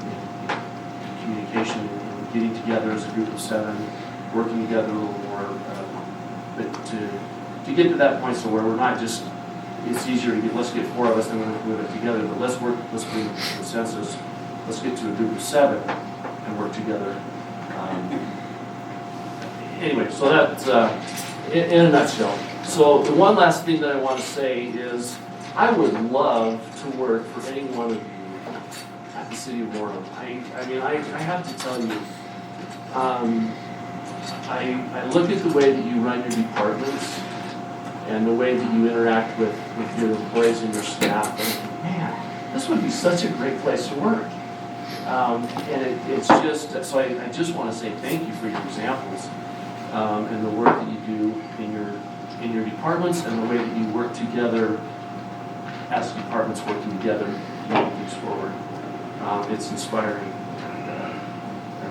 in communication and getting together as a group of 7, working together a little more, but to get to that point so where we're not just, it's easier to get, let's get 4 of us and then we'll move it together, but let's bring consensus, let's get to a group of 7 and work together. Anyway, so that's in a nutshell. So the one last thing that I want to say is I would love to work for any one of you at the City of Orem. I have to tell you, I look at the way that you run your departments and the way that you interact with your employees and your staff, and I think, man, this would be such a great place to work. And it's just, so I just want to say thank you for your examples. And the work that you do in your departments and the way that you work together as departments working together to move things forward. It's inspiring, and I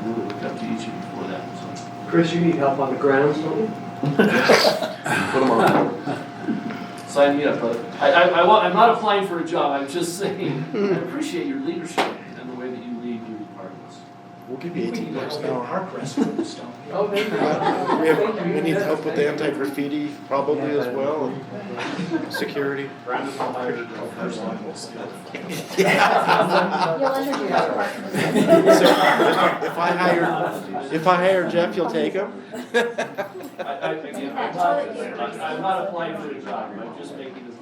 really look up to each of you for that. So. Chris, you need help on the grounds, don't you? Put them on. Sign me up, brother. I'm not applying for a job. I'm just saying I appreciate your leadership and the way that you lead your departments. We'll give you $18 an hour. Park rest with the stone. Oh, maybe. We need help with the anti-graffiti probably as well, and security. Brandon will hire you first line. You'll introduce So if I hire Jeff, you'll take him? I'm not applying for the job. I'm just making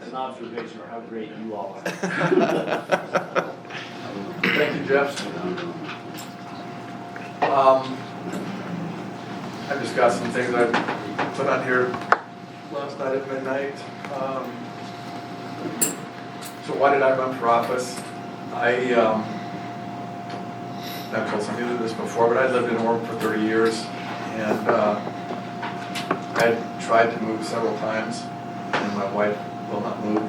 an observation of how great you all are. Thank you, Jeff. I've just got some things I put on here last night at midnight. So why did I run for office? I've told some of you this before, but I lived in Orem for 30 years, and I tried to move several times, and my wife will not move.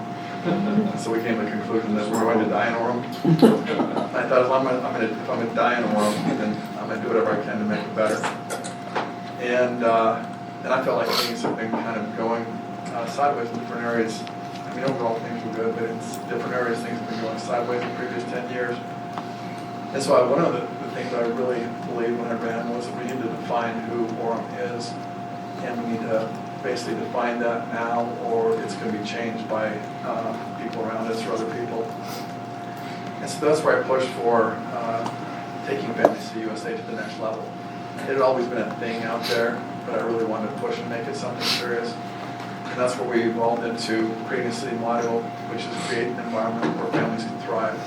So we came to the conclusion that we're going to die in Orem. I thought if I'm going to die in Orem, then I'm going to do whatever I can to make it better. And I felt like things have been kind of going sideways in different areas. I mean, overall things were good, but in different areas things have been going sideways in the previous 10 years. And so one of the things I really believed when I ran was that we need to define who Orem is, and we need to basically define that now, or it's going to be changed by people around us or other people. And so that's where I pushed for taking Family City USA to the next level. It had always been a thing out there, but I really wanted to push and make it something serious. And that's where we evolved into creating a city motto, which is create an environment where families can thrive.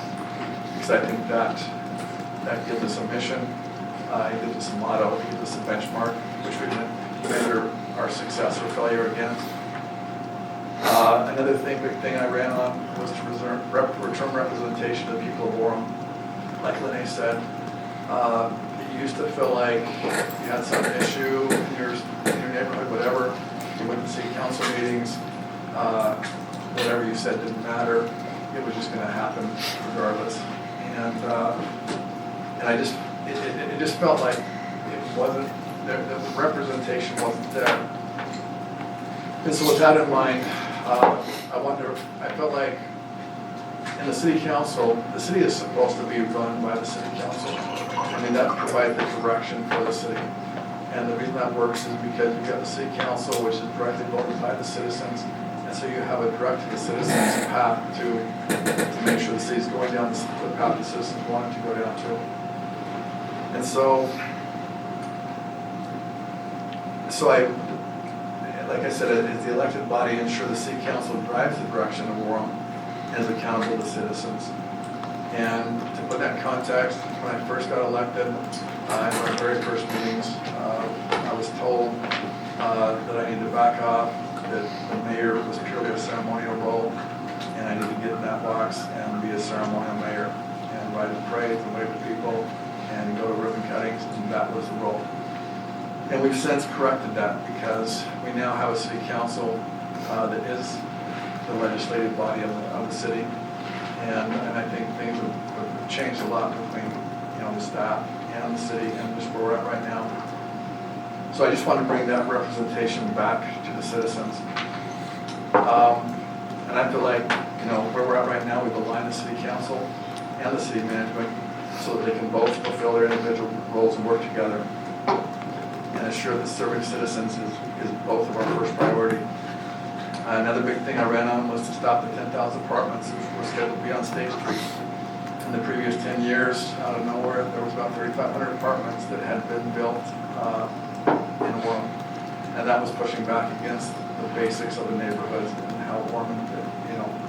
Because I think that gives us a mission, it gives us a motto, it gives us a benchmark, which we can measure our success or failure against. Another big thing I ran on was to return representation to the people of Orem. Like Lene said, it used to feel like you had some issue in your neighborhood, whatever, you went to city council meetings, whatever you said didn't matter, it was just going to happen regardless. And I just, it just felt like wasn't, the representation wasn't there. And so with that in mind, I felt like in the city council, the city is supposed to be run by the city council. I mean, that provides the direction for the city. And the reason that works is because you've got the city council, which is directly voted by the citizens. And so you have a direct to the citizens path to make sure the city's going down the path the citizens want it to go down to. And so like I said, as the elected body, ensure the city council drives the direction of Orem and is accountable to citizens. And to put that in context, when I first got elected, in my very first meetings, I was told that I needed to back off, that the mayor was purely a ceremonial role, and I needed to get in that box and be a ceremonial mayor, and ride the parades and wave to people, and go to ribbon cuttings, and that was the role. And we've since corrected that because we now have a city council that is the legislative body of the city. And I think things have changed a lot between the staff and the city and just where we're at right now. So I just want to bring that representation back to the citizens. And I feel like where we're at right now, we've aligned the city council and the city management so that they can both fulfill their individual roles and work together. And ensure that serving citizens is both of our first priority. Another big thing I ran on was to stop the 10,000 apartments that were scheduled to be on State Street. In the previous 10 years, out of nowhere, there was about 3,500 apartments that had been built in Orem. And that was pushing back against the basics of the neighborhoods and how Orem,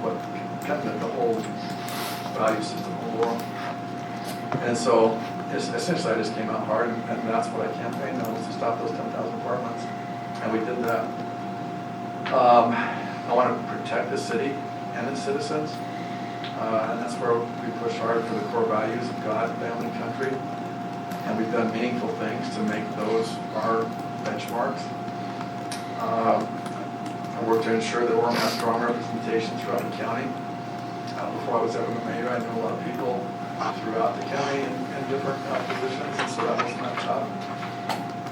what kind of the whole value system of Orem. And so essentially I just came out hard, and that's what I campaigned on, was to stop those 10,000 apartments. And we did that. I want to protect the city and its citizens, and that's where we push hard for the core values of God, family, country, and we've done meaningful things to make those our benchmarks. I work to ensure that Orem has strong representation throughout the county. Before I was ever the mayor, I knew a lot of people throughout the county in different positions, and so that was my job.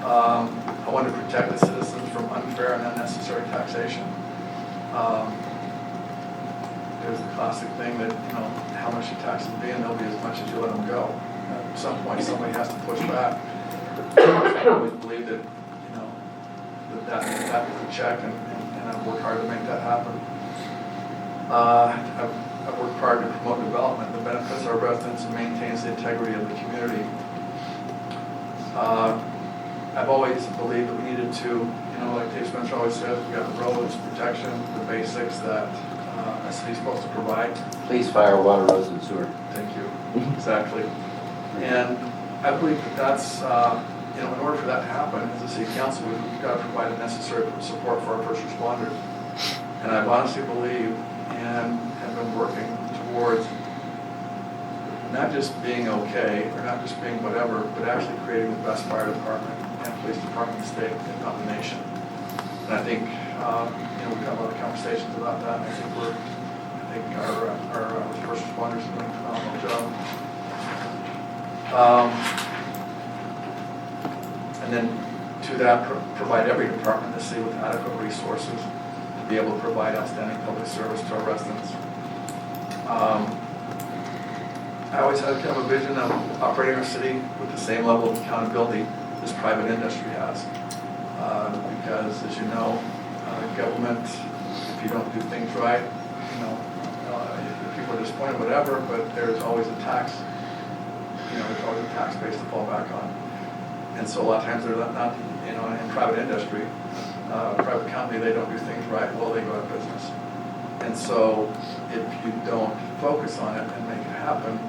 I want to protect the citizens from unfair and unnecessary taxation. There's the classic thing that, how much your taxes be, and they'll be as much as you let them go. At some point, somebody has to push back. I always believe that, that is a check, and I've worked hard to make that happen. I've worked hard to promote development that benefits our residents and maintains the integrity of the community. I've always believed that we needed to, like Dave Spencer always says, we got the roads, protection, the basics that a city's supposed to provide. Police, fire, water, roads, and sewer. Thank you. Exactly. And I believe that's, in order for that to happen, as a city council, we've got to provide the necessary support for our first responders. And I honestly believe and have been working towards not just being okay, or not just being whatever, but actually creating the best fire department and police department in the state, if not the nation. And I think, we've had a lot of conversations about that, and I think our first responders are doing a phenomenal job. And then to that, provide every department in the city with adequate resources to be able to provide outstanding public service to our residents. I always had kind of a vision of operating our city with the same level of accountability as private industry has. Because, as you know, government, if you don't do things right, people are disappointed, whatever, but there's always a tax, there's always a tax base to fall back on. And so a lot of times they're not in private industry, private company, they don't do things right, well, they go out of business. And so if you don't focus on it and make it happen,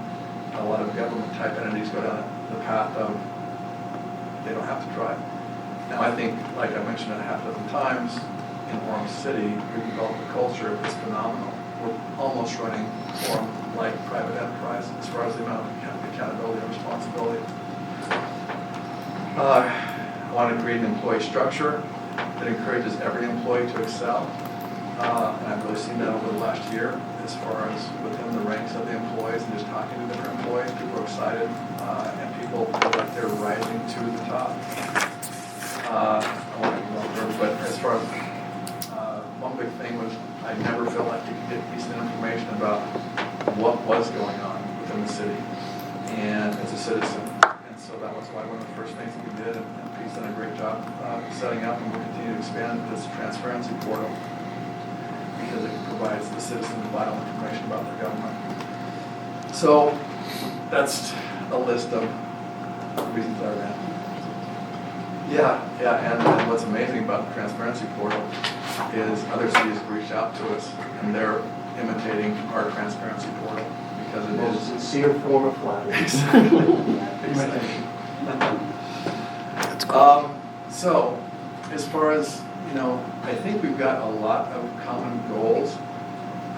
a lot of government type entities go down the path of they don't have to try. Now I think, like I mentioned it a half dozen times, in Orem City, we've developed a culture that's phenomenal. We're almost running Orem like private enterprise as far as the amount of accountability and responsibility. I want to create an employee structure that encourages every employee to excel. And I've really seen that over the last year as far as within the ranks of the employees and just talking to different employees. People are excited and people feel like they're rising to the top. setting up and will continue to expand this transparency portal because it provides the citizens vital information about their government. So that's a list of reasons I ran. Yeah, and what's amazing about the transparency portal is other cities have reached out to us and they're imitating our transparency portal because it Most is. sincere form of flattery. So, as far as, I think we've got a lot of common goals.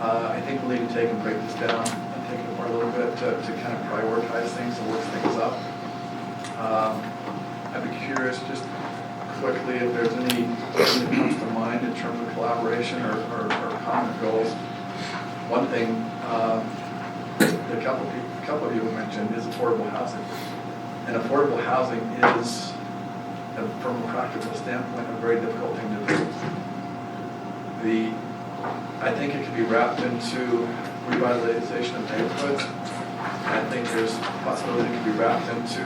I think we'll need to take and break this down and take it apart a little bit to kind of prioritize things and work things up. I'd be curious just quickly if there's anything that comes to mind in terms of collaboration or common goals. One thing a couple of you mentioned is affordable housing. And affordable housing is, from a practical standpoint, a very difficult thing to do. I think it can be wrapped into revitalization of neighborhoods. I think there's a possibility it can be wrapped into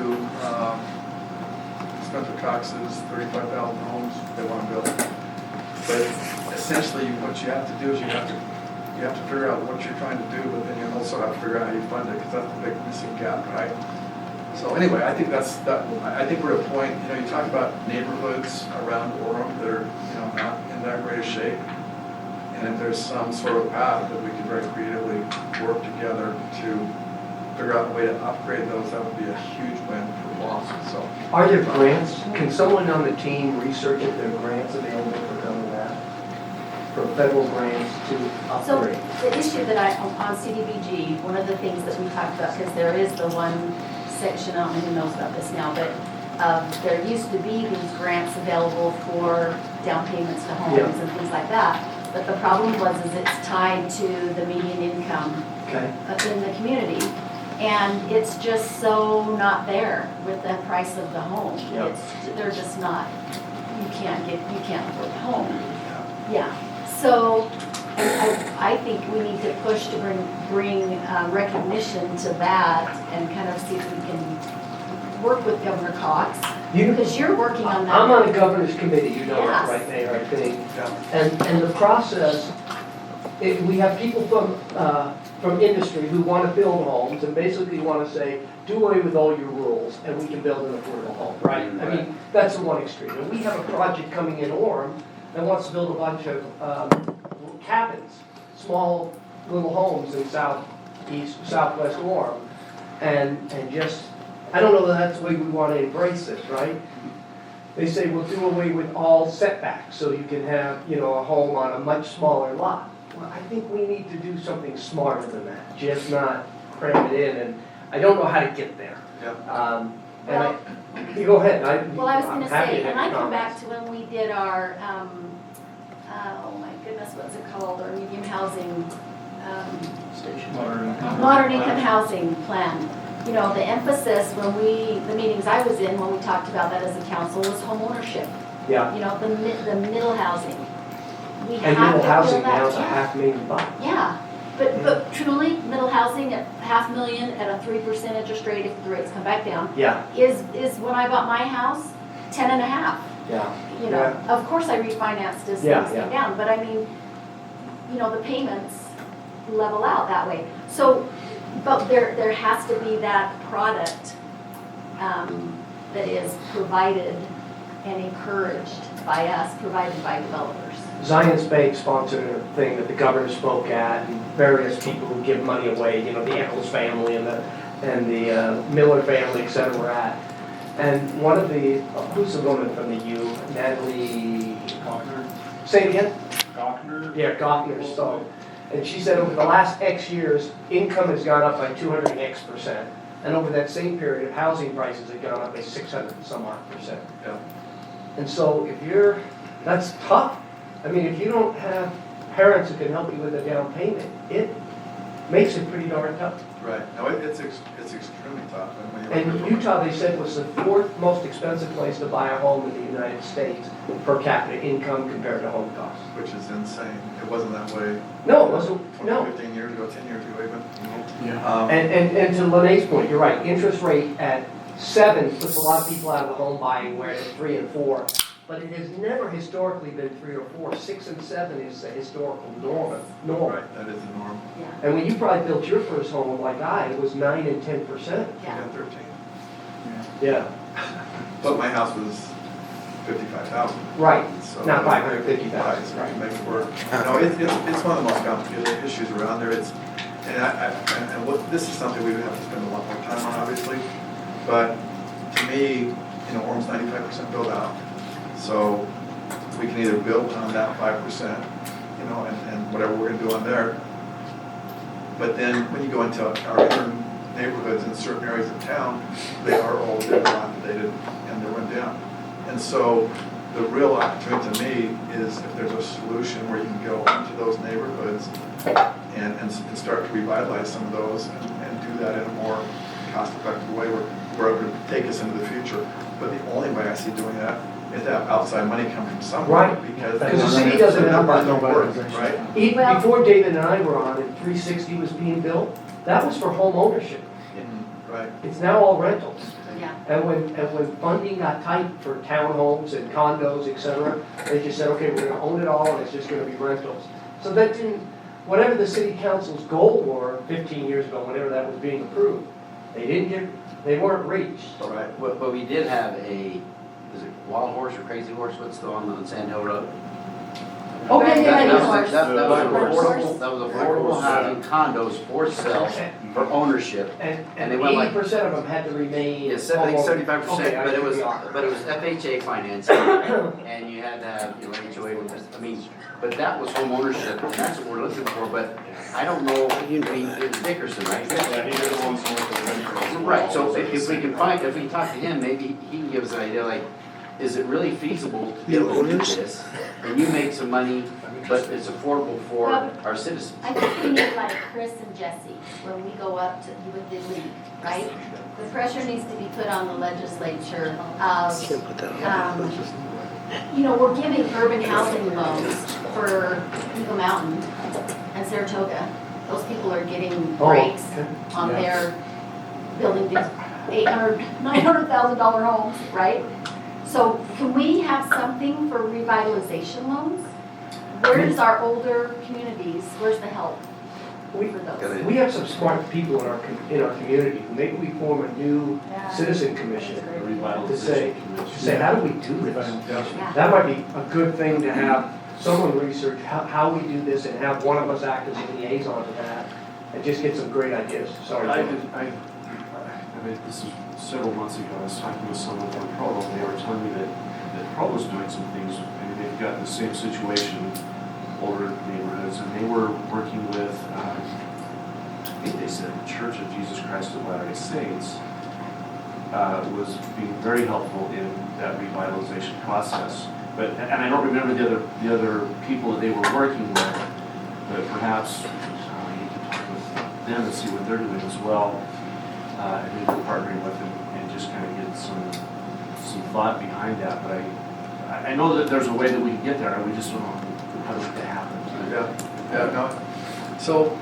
Spencer Cox's 35,000 homes they want to build. But essentially, what you have to do is you have to figure out what you're trying to do, but then you also have to figure out how you fund it, because that's the big missing gap, right? So anyway, I think I think we're at a point, you talk about neighborhoods around Orem that are, not in that great a shape. And if there's some sort of path that we can very creatively work together to figure out a way to upgrade those, that would be a huge win for Boston. So, Are there grants? Can someone on the team research if there are grants available for some of that? For federal grants to So upgrade? the issue that on CDBG, one of the things that we talked about, because there is the one section, I don't know who knows about this now, but there used to be these grants available for down payments to homes and things like that. But the problem is it's tied to the median income in the community. And it's just so not there with the price of the home. They're just not, you can't afford the home. Yeah. So I think we need to push to bring recognition to that and kind of see if we can work with Governor Cox. Because you're working on that. I'm on the governor's committee, Yes. that, right, Mayor, I think. And the process, we have people from industry who want to build homes and basically want to say, do away with all your rules and we can build an affordable home, right? I mean, that's the one extreme. And we have a project coming in Orem that wants to build a bunch of cabins, small little homes in southwest Orem. And just, I don't know that that's the way we want to embrace this, right? They say we'll do away with all setbacks so you can have, a home on a much smaller lot. Well, I think we need to do something smarter than that, just not cram it in, and I don't know how to get there. You go ahead. I was going to say, and I come back to when we did our, oh my goodness, what's it called, our medium housing, modern income housing plan. The emphasis the meetings I was in when we talked about that as a council was home ownership. Yeah. The middle housing. And middle housing now is $500,000. Yeah, but truly, middle housing at $500,000 at a 3% interest rate if the rates come back down. Yeah. Is when I bought my house, 10.5. Yeah. Of course I refinanced as things came down, but I mean, the payments level out that way. So, but there has to be that product that is provided and encouraged by us, provided by developers. Zions Bank sponsored a thing that the governor spoke at, and various people who give money away, the Eccles family and the Miller family, et cetera, were at. And one of the, who's the woman from the U? Natalie Gochner? Say it again? Gochner? Yeah, Gochner. So, and she said over the last X years, income has gone up by 200%. And over that same period, housing prices have gone up by 600 and some odd percent. Yeah. And so that's tough. I mean, if you don't have parents who can help you with a down payment, it makes it pretty darn tough. Right. No, it's extremely tough. And Utah, they said, was the fourth most expensive place to buy a home in the United States per capita income compared to home costs. Which is insane. It wasn't that way. No, it wasn't. No. 15 years ago, 10 years ago even. Yeah. And to Lene's point, you're right. Interest rate at 7 puts a lot of people out of the home buying, where at 3 and 4, but it has never historically been 3 or 4. 6 and 7 is the historical norm. Right, that is the norm. Yeah. And when you probably built your first home like it was 9 and 10%. Yeah, 13. Yeah. But my house was 55,000. Right, So not 550,000. Right, so we make it work. No, it's one of the most complicated issues around there. And what, this is something we would have to spend a lot more time on, obviously. But to me, Orem's 95% built out. So we can either build on that 5%, and whatever we're gonna do on there. But then when you go into our other neighborhoods in certain areas of town, they are old, they're dilapidated, and they're run down. And so the real opportunity to me is if there's a solution where you can go into those neighborhoods and start to revitalize some of those and do that in a more cost-effective way where it would take us into the future. But the only way I see doing that is to have outside money come from somewhere. Right, Because the city doesn't have numbers money. don't work, right? Before David and I were on and 360 was being built, that was for home ownership. Right. It's now all rentals. Yeah. And when funding got tight for townhomes and condos, et cetera, they just said, okay, we're gonna own it all and it's just gonna be rentals. So that didn't, whatever the city council's goal were 15 years ago, whenever that was being approved, they weren't reached. Right. But we did have is it Wild Horse or Crazy Horse, what's the one on Sand Hill Road? Oh, yeah, That was affordable housing condos for sale, for ownership. And they went like 80% of them had to remain. Yes, I think 75%, Okay, I but it think was, we are. but it was FHA financing, and you had to have, HOA with it. I mean, but that was home ownership, and that's what we're looking for, but I don't know, it was Dickerson, right? Yeah, he did the ones north of Right, so if we can find, if we can talk to him, maybe he can give us an idea, like, is it really feasible to be able to do this? And you make some money, but it's affordable for our citizens. I think we need like Chris and Jesse when we go up to, with the league, right? The pressure needs to be put on the legislature of, we're giving urban housing loans for Eagle Mountain and Saratoga. Those people are getting breaks on their building these $800,000, $900,000 homes, right? So can we have something for revitalization loans? Where's our older communities, where's the help for those? We have some smart people in our community. Maybe we form a new citizen commission to say, how do we do this? That might be a good thing to have someone research how we do this and have one of us act as a liaison to that and just get some great ideas. Sorry. I mean, this is several months ago, I was talking with someone from Provo, and they were telling me that Provo's doing some things, and they've got the same situation, older neighborhoods, and they were working with, I think they said the Church of Jesus Christ of Latter-day Saints was being very helpful in that revitalization process. And I don't remember the other people that they were working with, but perhaps you can talk with them and see what they're doing as well. And maybe we're partnering with them and just kind of get some thought behind that. But I know that there's a way that we can get there, and we just don't know how to make that happen. No. So,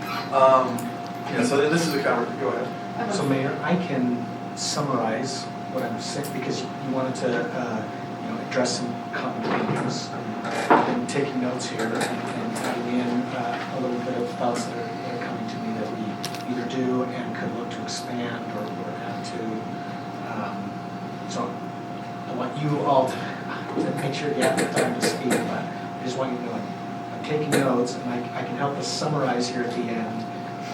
so this is a conversation, go ahead. So Mayor, I can summarize what I'm saying because you wanted to, address some common themes. I've been taking notes here and adding in a little bit of thoughts that are coming to me that we either do and could look to expand or add to. So I want you all to make sure you have the time to speak, but I just want you to know I'm taking notes and I can help us summarize here at the end,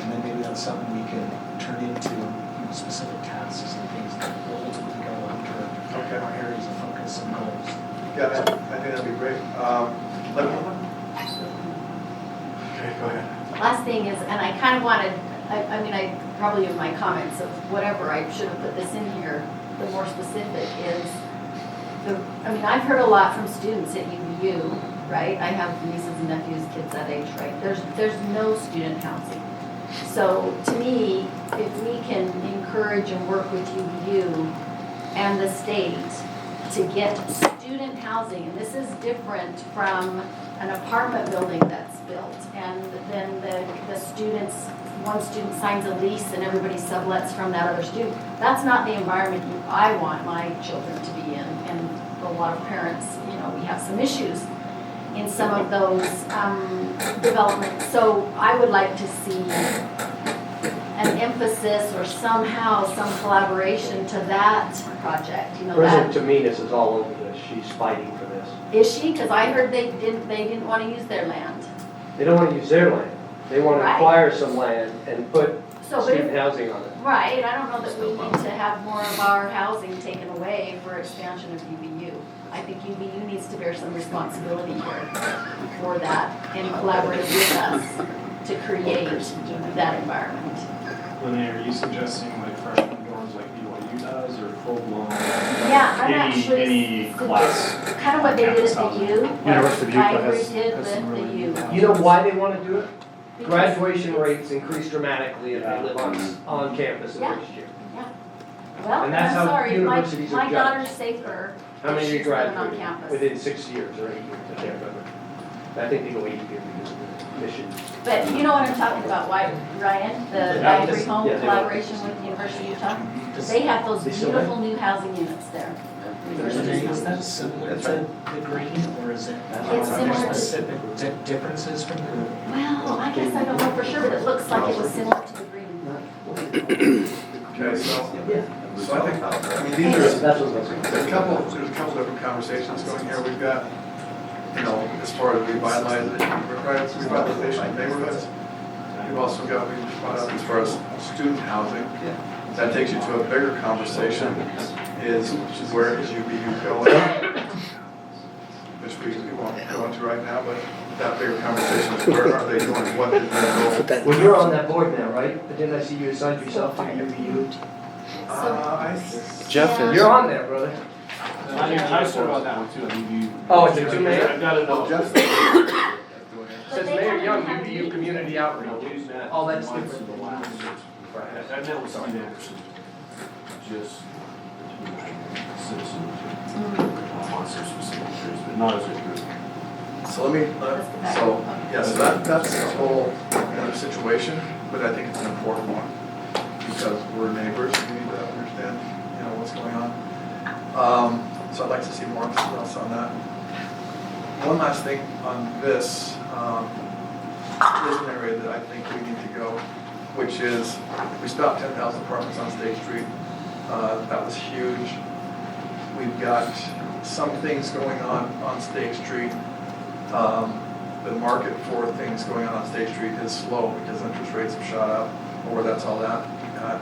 and then maybe that's something we can turn into specific tasks and things that will ultimately go under our areas of focus and goals. Yeah, I think that'd be great. Okay, go ahead. Last thing is, and I kind of wanted, I probably in my comments of whatever, I should have put this in here, the more specific is, I've heard a lot from students at UVU, right? I have nieces and nephews, kids that age, right? There's no student housing. So to me, if we can encourage and work with UVU and the state to get student housing, and this is different from an apartment building that's built, and then the students, one student signs a lease and everybody sublets from that other student. That's not the environment I want my children to be in, and a lot of parents, you know, we have some issues in some of those developments. So I would like to see an emphasis or somehow some collaboration to that project, you know, President that. Dominguez is all over this, she's fighting for this. Is she? Because I heard they didn't want to use their land. They don't want to use their land, they want to Right. acquire some land and put So, but student if, housing on it. right, I don't know that we need to have more of our housing taken away for expansion of UVU. I think UVU needs to bear some responsibility here for that and collaborate with us to create that environment. Lene, are you suggesting like freshman dorms like BYU does, or full-blown? Yeah, I'm actually. Any class? Kind of what they did at the U. University of Utah Library has- did has with some the really U. good You know why they want to do it? Because- Graduation rates increase dramatically if they live on campus the Yeah. first year. Well, And I'm that's how sorry, my universities are judged. daughter's safer How many if she's living on graduate campus. within 6 years or 8 years? I can't remember. I think they go 8 years because of the mission. But you know what I'm talking about, why, Ryan? The Yeah, library home yeah, they collaboration with the University of Utah? Does- They have those They still beautiful new housing units there. Is that similar to the green, or is it? It's are there similar to- specific differences from the? Well, I guess I don't know for sure, but it looks like it was similar to the green. Okay, so I think, I mean, there's a couple different conversations going here. We've got, you know, as far as revitalization of neighborhoods. We've also got, we just brought up as far as student housing. That takes you to a bigger conversation, is where is UVU going? Which we won't go into right now, but that bigger conversation is where are they going, what is their goal? Well, you're on that board now, right? Didn't I see you assigned yourself to UVU? Jeff is. You're on there, brother. I serve on that one too, I mean, you. Oh, is it two mayor? I've got to know. Says Mayor Young, UVU Community Outreach. Oh, that's Mine's different. the last. I met with Steve Anderson, just citizens, on some specific issues, but not as a group. So that's a whole other situation, but I think it's an important one, because we're neighbors, we need to understand, you know, what's going on. So I'd like to see more else on that. One last thing on this, is an area that I think we need to go, which is, we stopped 10,000 apartments on State Street. That was huge. We've got some things going on State Street. The market for things going on State Street is slow because interest rates have shot up, or that's all that. I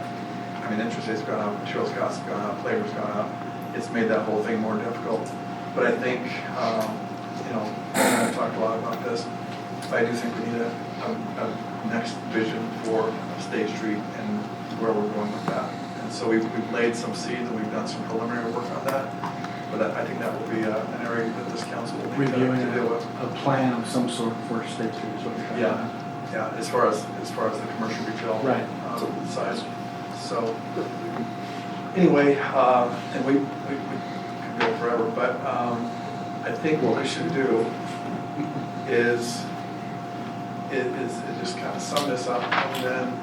mean, interest rates have gone up, materials costs have gone up, labor's gone up. It's made that whole thing more difficult. But I think, you know, I've talked a lot about this, but I do think we need a next vision for State Street and where we're going with that. And so we've laid some seeds and we've done some preliminary work on that. But I think that will be an area that this council will need Reviewing to deal with. a plan of some sort for State Street is what you're talking about. Yeah, as far as the commercial retail Right. size. So, anyway, and we could go forever, but I think what we should do is just kind of sum this up, and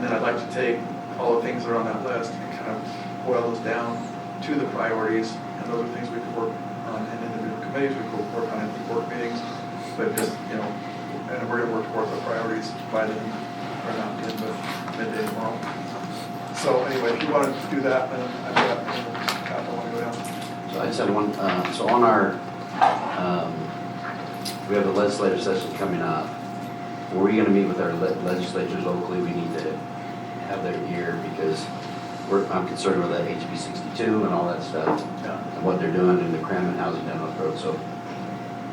then I'd like to take all the things that are on that list and kind of boil those down to the priorities, and those are things we could work on in individual committees, we could work on in work meetings, but just, you know, and we're gonna work towards the priorities by the, or not the end of midday tomorrow. So anyway, if you want to do that, then I've got, I want to go down. So I just have one, so on our, we have the legislative session coming up. Were we gonna meet with our legislatures locally? We need to have their ear, because I'm concerned with that HB 62 and all that stuff, and what they're doing in the cramming housing down the road. So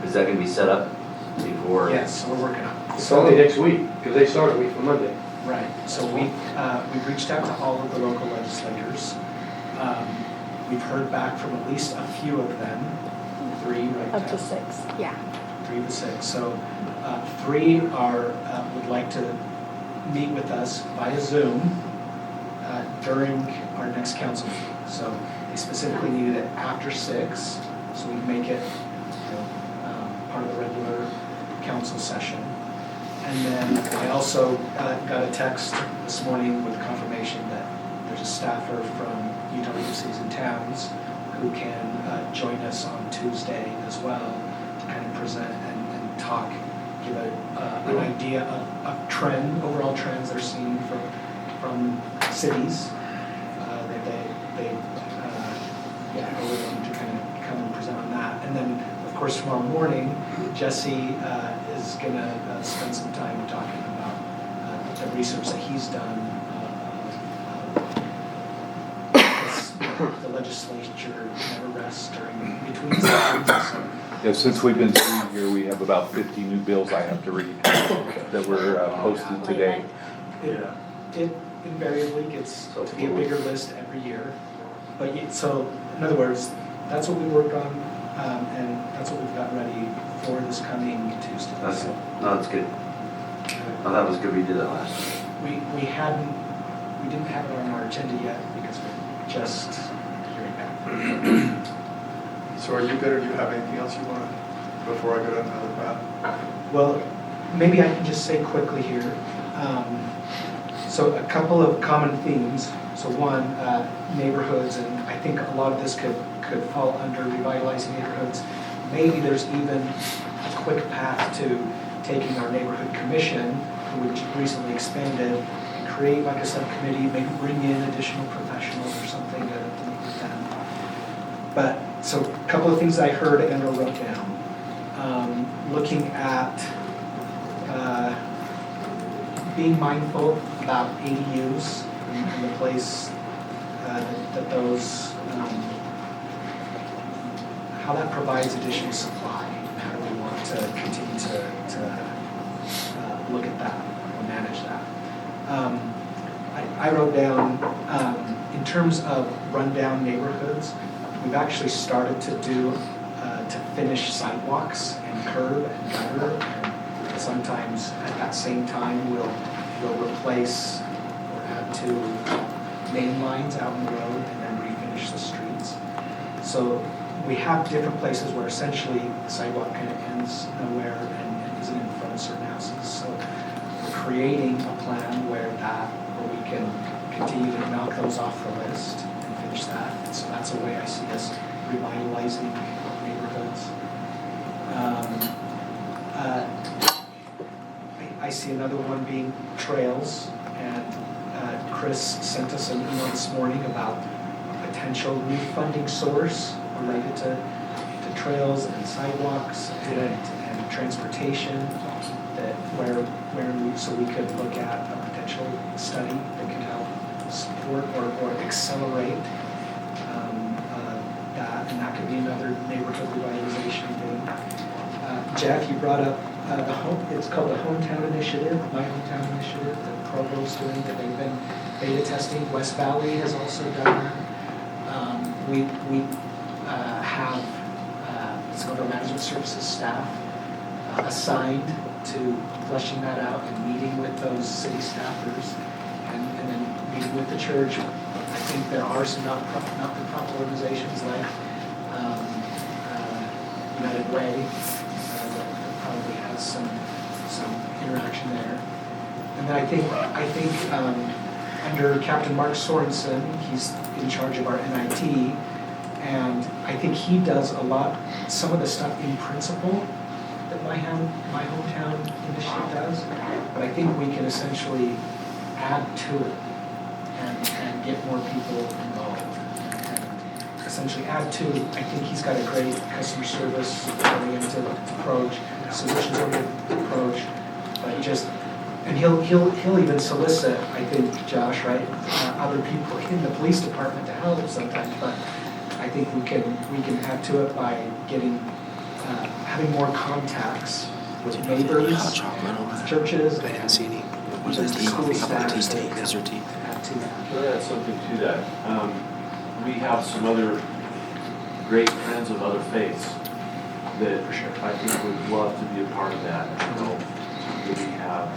is that gonna be set up before? Yes, so we're working on it. It's only next week, because they start a week from Monday. Right, so we've reached out to all of the local legislators. We've heard back from at least a few of them, 3, right? Up to Tess? 6, yeah. 3 to 6. So 3 would like to meet with us via Zoom during our next council meeting. So they specifically needed it after 6, so we can make it, you know, part of the regular council session. And then I also got a text this morning with confirmation that there's a staffer from Utah League of Cities and Towns who can join us on Tuesday as well to kind of present and talk, give an idea of trend, overall trends they're seeing from cities that they are willing to kind of come and present on that. And then, of course, tomorrow morning, Jesse is going to spend some time talking about the research that he's done. The legislature never rests during between sessions. So. Yeah, since we've been sitting here, we have about 50 new bills I have to read that were posted today. It invariably gets to be a bigger list every year. But so, in other words, that's what we worked on, and that's what we've got ready for this coming Tuesday. That's good. No, that's good. Oh, that was good. We did that last year. We didn't have it on our agenda yet because we're just hearing back. So are you good, or do you have anything else you want to, before I go down another path? Well, maybe I can just say quickly here. So a couple of common themes. So one, neighborhoods, and I think a lot of this could fall under revitalizing neighborhoods. Maybe there's even a quick path to taking our neighborhood commission, which recently expanded, and create like a subcommittee, maybe bring in additional professionals or something to meet with them. But, so a couple of things I heard and or wrote down. Looking at being mindful about ADUs and the place that those, how that provides additional supply, and how do we want to continue to look at that or manage that. I wrote down, in terms of rundown neighborhoods, we've actually started to do, to finish sidewalks and curb and gutter, and sometimes at that same time we'll replace or add to main lines out in the road and then refinish the streets. So we have different places where essentially the sidewalk kind of ends nowhere and isn't in front of certain houses. So we're creating a plan where we can continue to knock those off the list and finish that. And so that's a way I see us revitalizing neighborhoods. I see another one being trails, and Chris sent us an email this morning about a potential new funding source related to trails and sidewalks and transportation, so we could look at a potential study that could help support or accelerate that, and that could be another neighborhood revitalization thing. Jeff, you brought up it's called the Hometown Initiative, My Hometown Initiative, that Provo's doing, that they've been beta testing. West Valley has also done that. We have some of our management services staff assigned to fleshing that out and meeting with those city staffers and then meeting with the church. I think there are some not-for-profit organizations like United Way that probably has some interaction there. And then I think under Captain Mark Sorensen, he's in charge of our NIT, and I think he does some of the stuff in principle that my hometown initiative does, but I think we can essentially add to it and get more people involved. And essentially add to, I think he's got a great customer service oriented approach, solutions oriented approach, but and he'll even solicit, I think, Josh, right, other people in the police department to help sometimes, but I think we can add to it by having more contacts with neighbors, churches, and school staff. I'll add something to that. We have some other great friends of other faiths that I think would love to be a part of that. You know, we have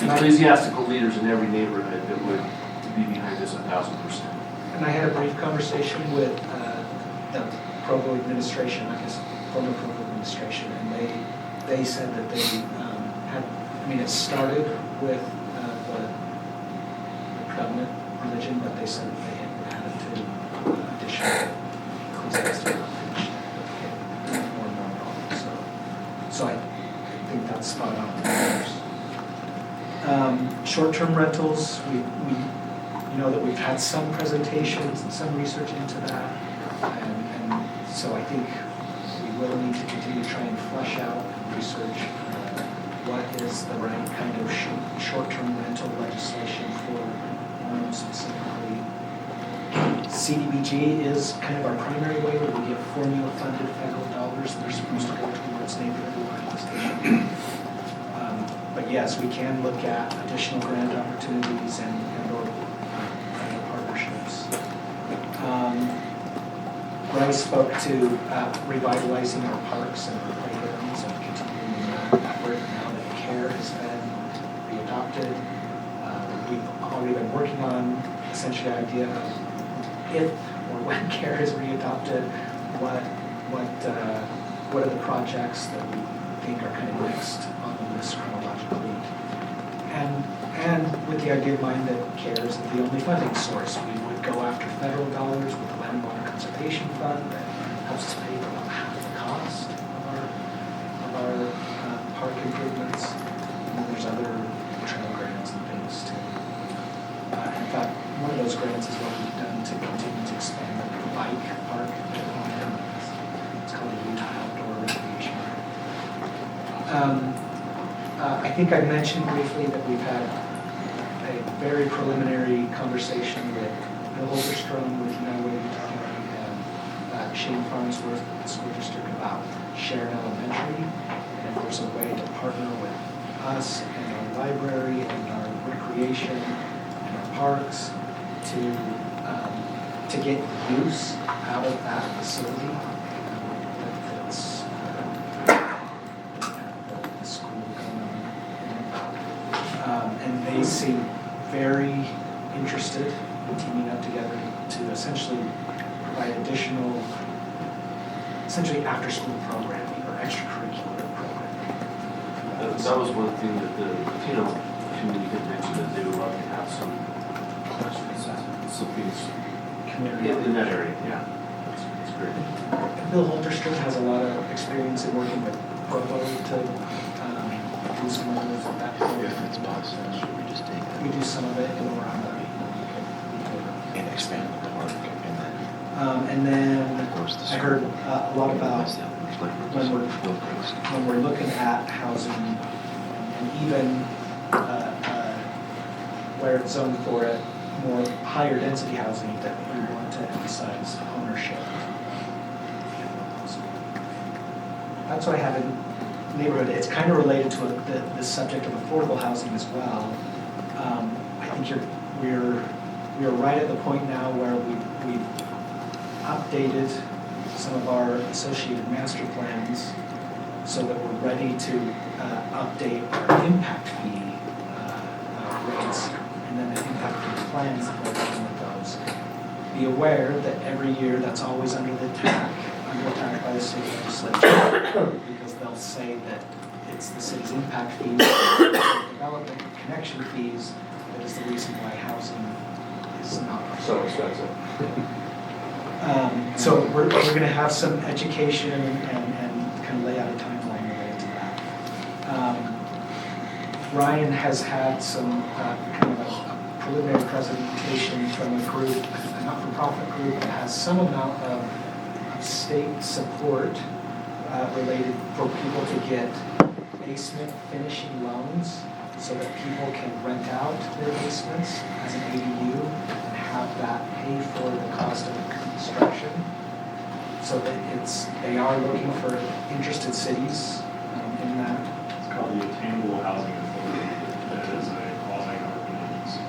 ecclesiastical leaders in every neighborhood that would be behind this 1,000%. And I had a brief conversation with the Provo administration, I guess, former Provo administration, and they said that they it started with the predominant religion, but they said that they had added to additional Short-term rentals, we know that we've had some presentations and some research into that. And so I think we will need to continue to try and flesh out and research what is the right kind of short-term rental legislation for Orem specifically. CDBG is kind of our primary way where we get formula-funded federal dollars that are supposed to go towards neighborhood revitalization. But yes, we can look at additional grant opportunities and or partnerships. Bryce spoke to revitalizing our parks and our playgrounds and continuing that effort now that CARE has been readopted. We've already been working on essentially the idea of if or when CARE is readopted, what are the projects that we think are kind of next on the list chronologically. And with the idea in mind that CARE isn't the only funding source, we would go after federal dollars with the Land and Water Conservation Fund that helps us pay for about half the cost of our park improvements. And then there's other trail grants and things too. In fact, one of those grants is what we've done to continue to expand the bike park at Orem. It's called the Utah Outdoor Recreation Park. I think I mentioned briefly that we've had a very preliminary conversation with Bill Holderstrom, with Noah and Shane Farnsworth, the school district, about Sharon Elementary, and if there's a way to partner with us and our library and our recreation and our parks to get use out of that facility. That's the school going on. And they seem very interested in teaming up together to essentially provide additional, essentially after-school programming or extracurricular programming. That was one thing that the Latino community had mentioned, that they would love to have some things in that area, yeah. That's great. Bill Holderstrom has a lot of experience in working with Provo to do some of those at that point. If it's possible, should we just take that? We do some of it in around And expand the park and and then of course the I heard a lot about when we're looking at housing and even where it's zoned for it, more higher density housing, that we want to emphasize ownership. That's what I have in neighborhood. It's kind of related to the subject of affordable housing as well. I think we're right at the point now where we've updated some of our associated master plans so that we're ready to update our impact fee rates and then the impact fee plans that go along with those. Be aware that every year that's always under attack by the state legislature because they'll say that it's the city's impact fees, development connection fees that is the reason why housing is not So expensive. So we're going to have some education and kind of lay out a timeline related to that. Ryan has had some kind of a preliminary presentation from a group, a not-for-profit group that has some amount of state support related for people to get basement finishing loans so that people can rent out their basements as an ADU and have that pay for the cost of construction. So that they are looking for interested cities in that. It's called the Attainable Housing Authority. It is a quasi-government agency.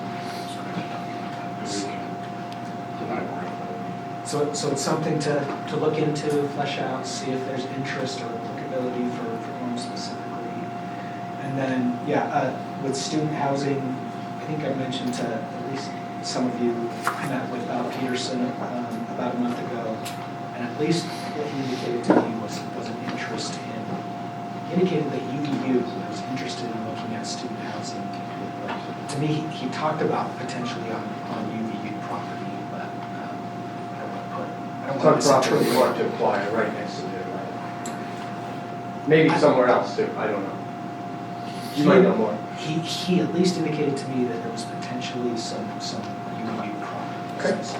So it's something to look into, flesh out, see if there's interest or applicability for Orem specifically. And then, with student housing, I think I mentioned to at least some of you met with Bob Peterson about a month ago, and at least what he indicated to me was an interest in, he indicated that UVU was interested in looking at student housing. To me, he talked about potentially on UVU property, but I don't want to property you want to apply right next to it, right? Maybe somewhere else too, I don't know. You might know more. he at least indicated to me that there was potentially some unique problems.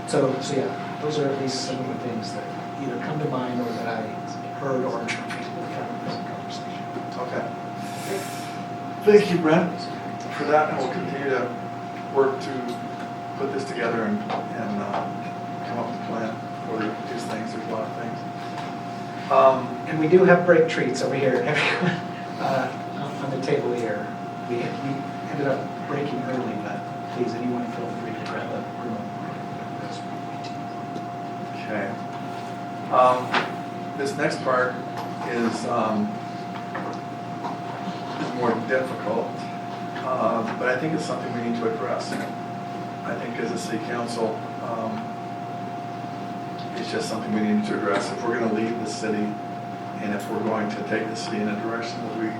So yeah, those are at least some of the things that either come to mind or that I heard or interpreted in the conversation. Okay. Thank you, Brent, for that, and we'll continue to work to put this together and come up with a plan for these things. There's a lot of things. And we do have break treats over here, everyone, on the table here. We ended up breaking early, but please, anyone feel free to grab a remote. Okay. This next part is more difficult, but I think it's something we need to address. I think as a city council, it's just something we need to address. If we're going to lead the city, and if we're going to take the city in a direction that we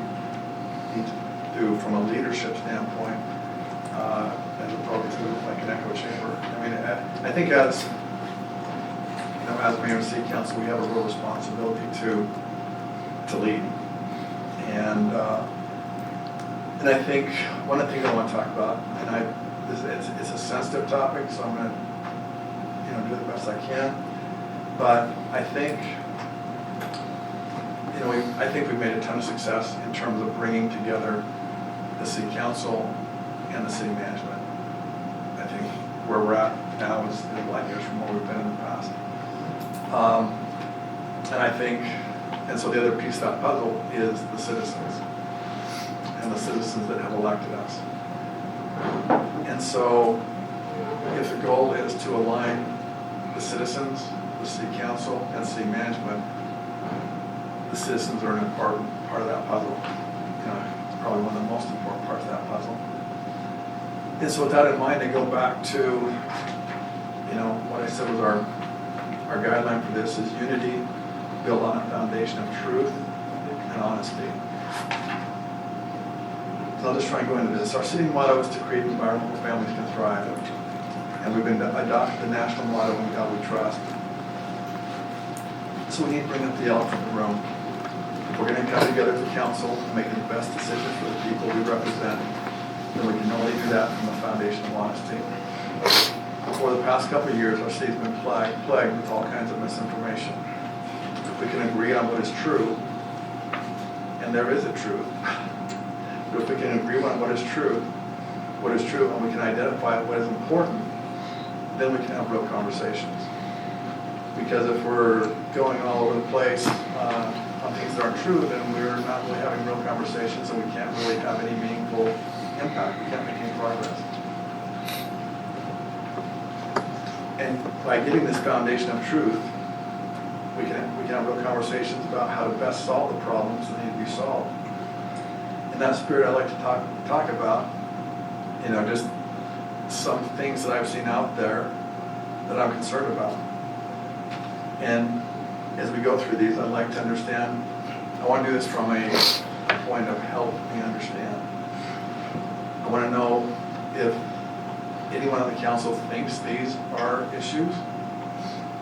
need to do from a leadership standpoint, as opposed to like an echo chamber. I mean, I think as mayor of city council, we have a real responsibility to lead. And I think one of the things I want to talk about, and it's a sensitive topic, so I'm going to do the best I can. But I think, I think we've made a ton of success in terms of bringing together the city council and the city management. I think where we're at now is a lot years from where we've been in the past. And I think, and so the other piece of that puzzle is the citizens, and the citizens that have elected us. And so if the goal is to align the citizens, the city council, and city management, the citizens are an important part of that puzzle. It's probably one of the most important parts of that puzzle. And so with that in mind, I go back to, what I said was our guideline for this is unity built on a foundation of truth and honesty. So I'll just try and go into this. Our city motto is to create an environment where families can thrive. And we've adopted the national motto, "In God We Trust." So we need to bring up the elephant in the room. If we're going to come together as a council and make the best decisions for the people we represent, then we can only do that from a foundation of honesty. For the past couple of years, our city's been plagued with all kinds of misinformation. If we can agree on what is true, and there is a truth, but if we can agree on what is true, and we can identify what is important, then we can have real conversations. Because if we're going all over the place on things that aren't true, then we're not really having real conversations, and we can't really have any meaningful impact. We can't make any progress. And by getting this foundation of truth, we can have real conversations about how to best solve the problems that need to be solved. In that spirit, I'd like to talk about, just some things that I've seen out there that I'm concerned about. And as we go through these, I'd like to understand, I want to do this from a point of help me understand. I want to know if anyone on the council thinks these are issues,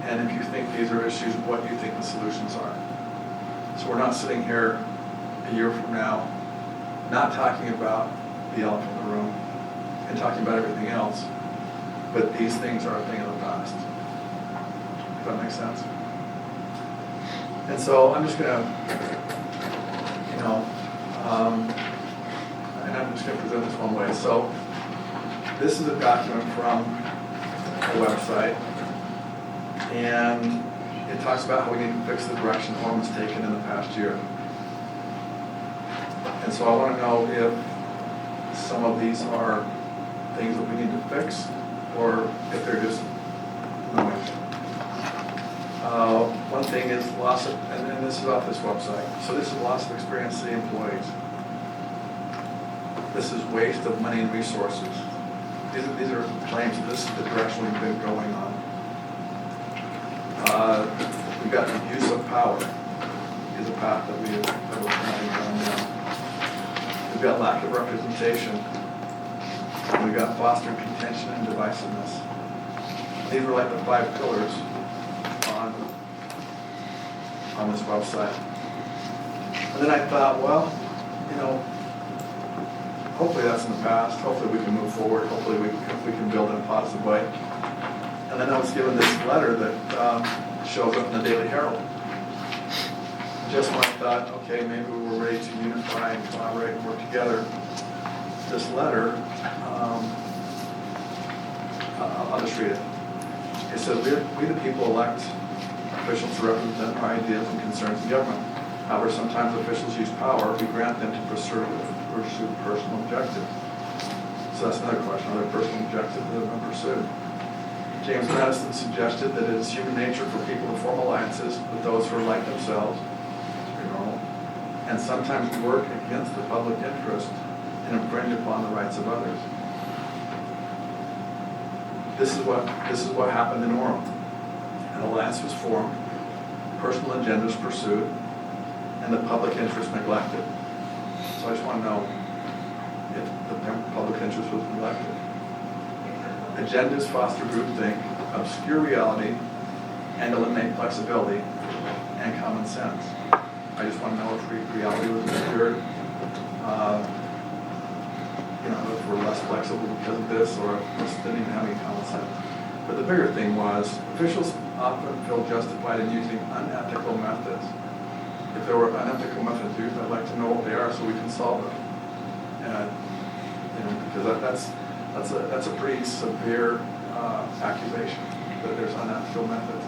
and if you think these are issues, what you think the solutions are. So we're not sitting here a year from now not talking about the elephant in the room and talking about everything else, but these things are a thing of the past. Does that make sense? And so I'm just going to, and I'm just going to present this one way. So this is a document from a website, and it talks about how we need to fix the direction Orem has taken in the past year. And so I want to know if some of these are things that we need to fix, or if they're just noise. One thing is loss of, and this is off this website, so this is loss of experienced city employees. This is waste of money and resources. These are claims that this is the direction we've been going on. We've got the abuse of power is a path that we're trying to go down. We've got lack of representation. We've got fostering contention and divisiveness. These are like the 5 pillars on this website. And then I thought, well, you know, hopefully that's in the past, hopefully we can move forward, hopefully we can build in a positive way. And then I was given this letter that shows up in the Daily Herald. Just when I thought, okay, maybe we were ready to unify and collaborate and work together, this letter, I'll just read it. It says, we the people elect officials to represent our ideas and concerns in government. However, sometimes officials use power, we grant them to pursue personal objectives. So that's another question, are there personal objectives that have been pursued? James Madison suggested that it is human nature for people to form alliances with those who are like themselves, it's pretty normal, and sometimes work against the public interest and infringe upon the rights of others. This is what happened in Orem. An alliance was formed, personal agendas pursued, and the public interest neglected. So I just want to know if the public interest was neglected. Agendas foster groupthink, obscure reality, and eliminate flexibility and common sense. I just want to know if reality was obscured, if we're less flexible because of this, or if we didn't even have any common sense. But the bigger thing was, officials often feel justified in using unethical methods. If there were unethical methods used, I'd like to know what they are so we can solve them. And, because that's a pretty severe accusation that there's unethical methods.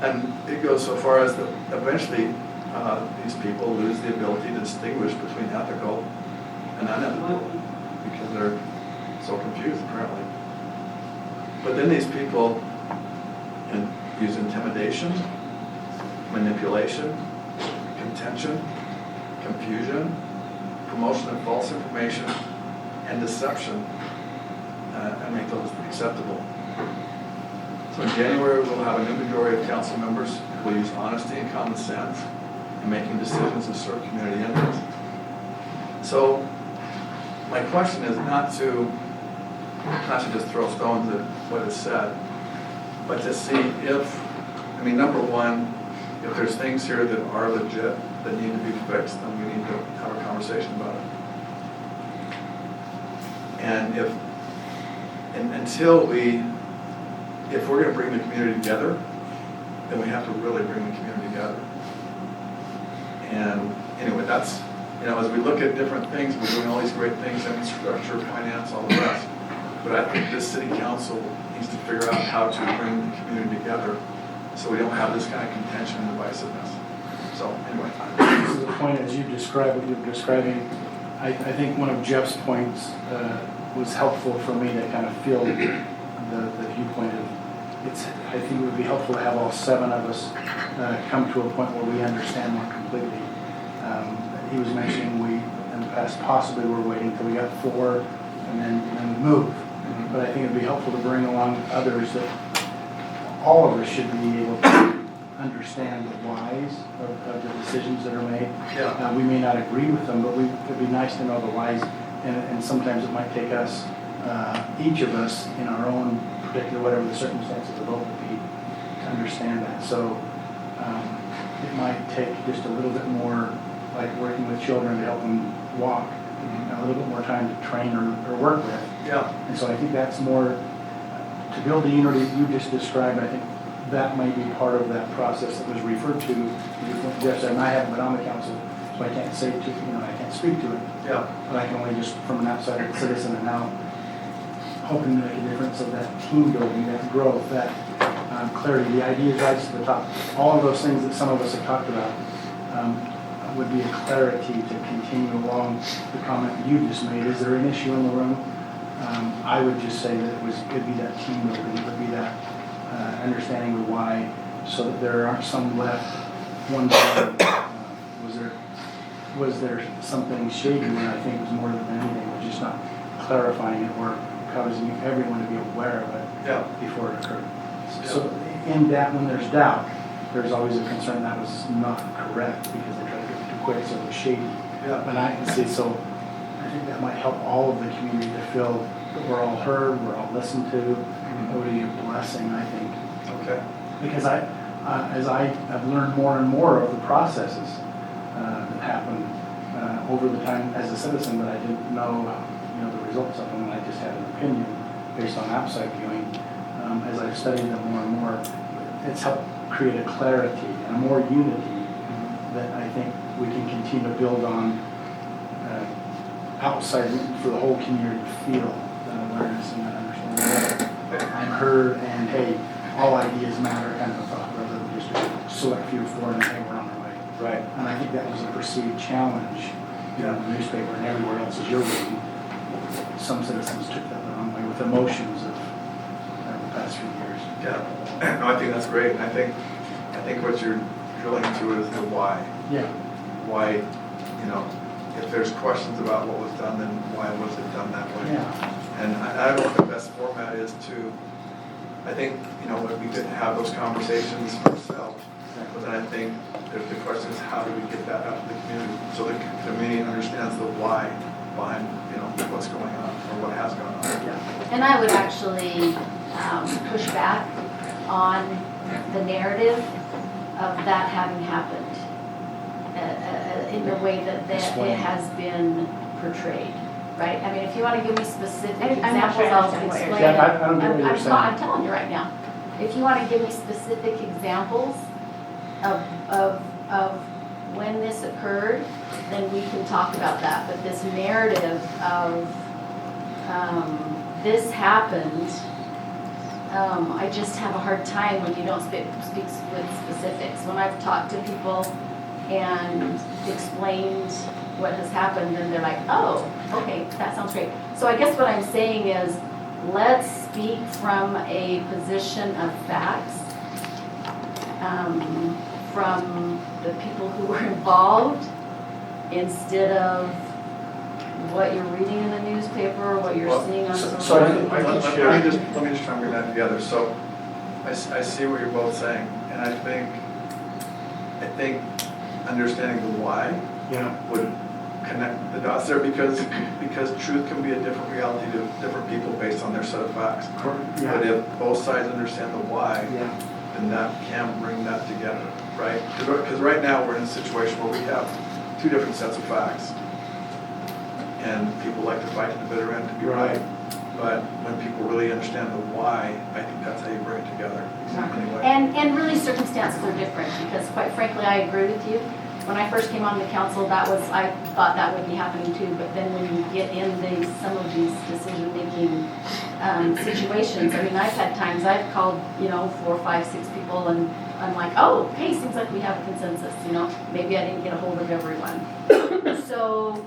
And it goes so far as that eventually these people lose the ability to distinguish between ethical and unethical because they're so confused apparently. But then these people use intimidation, manipulation, contention, confusion, promotion of false information, and deception, and make those acceptable. So in January, we'll have a new majority of council members who will use honesty and common sense in making decisions that serve community interests. So my question is not to just throw stones at what is said, but to see if, number one, if there's things here that are legit, that need to be fixed, then we need to have a conversation about it. And if we're going to bring the community together, then we have to really bring the community together. And anyway, that's, as we look at different things, we're doing all these great things, infrastructure, finance, all the rest. But I think this city council needs to figure out how to bring the community together so we don't have this kind of contention and divisiveness. So anyway. This is a point as you describe what you're describing. I think one of Jeff's points was helpful for me to kind of feel the viewpoint of I think it would be helpful to have all 7 of us come to a point where we understand more completely. He was mentioning we, in the past, possibly were waiting until we got 4 and then move. Mm-hmm. But I think it would be helpful to bring along others that all of us should be able to understand the whys of the decisions that are made. Yeah. We may not agree with them, but it would be nice to know the whys, and sometimes it might take us, each of us, in our own particular, whatever the circumstances of the vote would be, to understand that. So it might take just a little bit more, like working with children to help them walk, a little bit more time to train or work with. Yeah. And so I think that's more, to build the unity you just described, I think that might be part of that process that was referred to. Jeff said, and I haven't been on the council, so I can't say I can't speak to it. Yeah. But I can only just, from an outsider citizen, and now hoping to make a difference of that team building, that growth, that clarity, the ideas right to the top. All of those things that some of us have talked about would be a clarity to continue along the comment you just made. Is there an issue in the room? I would just say that it'd be that team building, it would be that understanding the why, so that there aren't some left wondering, was there something shady? And I think it was more than anything, it was just not clarifying it or causing everyone to be aware of it before it occurred. So in that, when there's doubt, there's always a concern that was not correct because they tried to get it too quick, so it was shady. Yeah. And I can see, so I think that might help all of the community to feel that we're all heard, we're all listened to. It would be a blessing, I think. Okay. Because as I have learned more and more of the processes that happen over the time as a citizen, that I didn't know, the results of them, and I just had an opinion based on outside viewing. As I've studied them more and more, it's helped create a clarity and a more unity that I think we can continue to build on outside for the whole community to feel that awareness and that understanding. I'm heard, and hey, all ideas matter kind of a thought, rather than just a select few for and hey, we're on our way. Right. And I think that was a perceived challenge, in the newspaper and everywhere else as you're reading. Some citizens took that the wrong way with emotions of the past few years. Yeah, no, I think that's great. I think what you're drilling into is the why. Yeah. Why, if there's questions about what was done, then why was it done that way? Yeah. And I don't know what the best format is to, I think, we could have those conversations ourselves. But then I think the question is, how do we get that out to the community? So the community understands the why behind, what's going on or what has gone on. Yeah. And I would actually push back on the narrative of that having happened in the way that it has been portrayed, right? I mean, if you want to give me specific I'm not examples, sure I I'll understand what you're explain. saying. I don't get what you're saying. I'm telling you right now. If you want to give me specific examples of when this occurred, then we can talk about that. But this narrative of this happened, I just have a hard time when you don't speak with specifics. When I've talked to people and explained what has happened, then they're like, oh, okay, that sounds great. So I guess what I'm saying is, let's speak from a position of facts, from the people who were involved, instead of what you're reading in the newspaper, what you're seeing on social So media. let me just try and bring that together. So I see what you're both saying, and I think understanding the why would connect the dots there, because truth can be a different reality to different people based on their set of facts. Yeah. But if both sides understand the why, Yeah. then that can bring that together, right? Because right now we're in a situation where we have two different sets of facts, and people like to fight to the bitter end to be right. But when people really understand the why, I think that's how you bring it together. Anyway. And really circumstances are different, because quite frankly, I agree with you. When I first came on the council, I thought that would be happening too, but then when you get in some of these decision-making situations, I mean, I've had times I've called, 4, 5, 6 people, and I'm like, oh, okay, seems like we have a consensus, maybe I didn't get a hold of everyone. So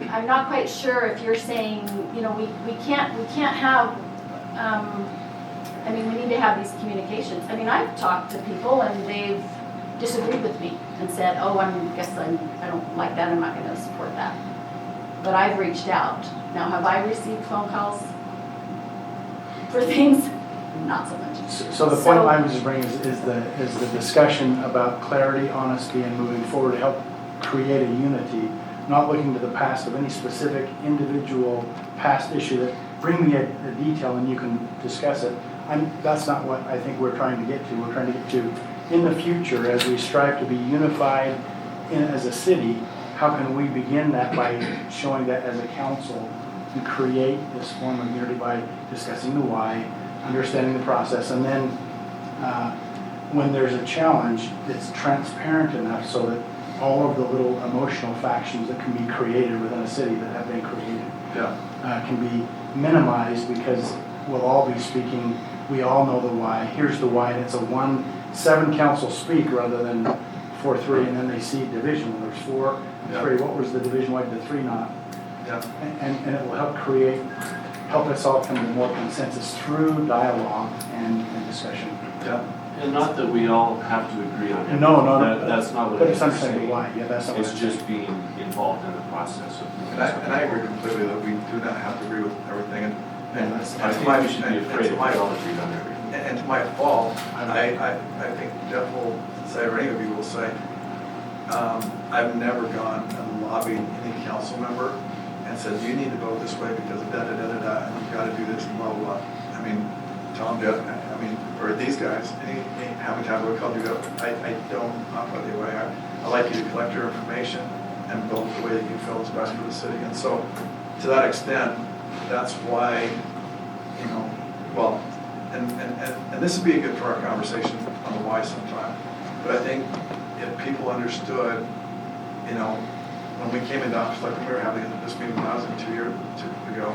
I'm not quite sure if you're saying, we can't have, we need to have these communications. I mean, I've talked to people and they've disagreed with me and said, oh, I don't like that, I'm not going to support that. But I've reached out. Now, have I received phone calls for things? Not so much. So the point I was just bringing is the discussion about clarity, honesty, and moving forward to help create a unity, not looking to the past of any specific individual past issue. That bring me a detail and you can discuss it. That's not what I think we're trying to get to. We're trying to get to, in the future, as we strive to be unified as a city, how can we begin that by showing that as a council we create this form of unity by discussing the why, understanding the process, and then when there's a challenge, it's transparent enough so that all of the little emotional factions that can be created within a city that have been created can be minimized, because we'll all be speaking, we all know the why, here's the why, and it's a 1-7 council speak rather than 4-3, and then they see division, when there's 4 and 3, what was the division, why did the 3 not? And it will help us all come to more consensus through dialogue and discussion. And not that we all have to agree on everything. No. That's not what but it it's is. understanding why. Yeah, that's not what It's just being involved in the process of. And I agree completely that we do not have to agree with everything. And I think we should be afraid if we all agree on everything. And to my fault, I think Jeff will say, or any of you will say, I've never gone and lobbied any council member and said, you need to vote this way because of da-da-da-da-da, and you've got to do this and blah, blah, blah. I mean, to tell them, I mean, or these guys, how many times have I called you up? I don't, not by the way, I like you to collect your information and build the way that you feel is best for the city. And so, to that extent, that's why, you know, well, and this would be good for our conversation on the why sometime. But I think if people understood, you know, when we came into office, like when we were having this meeting when I was in 2 years ago,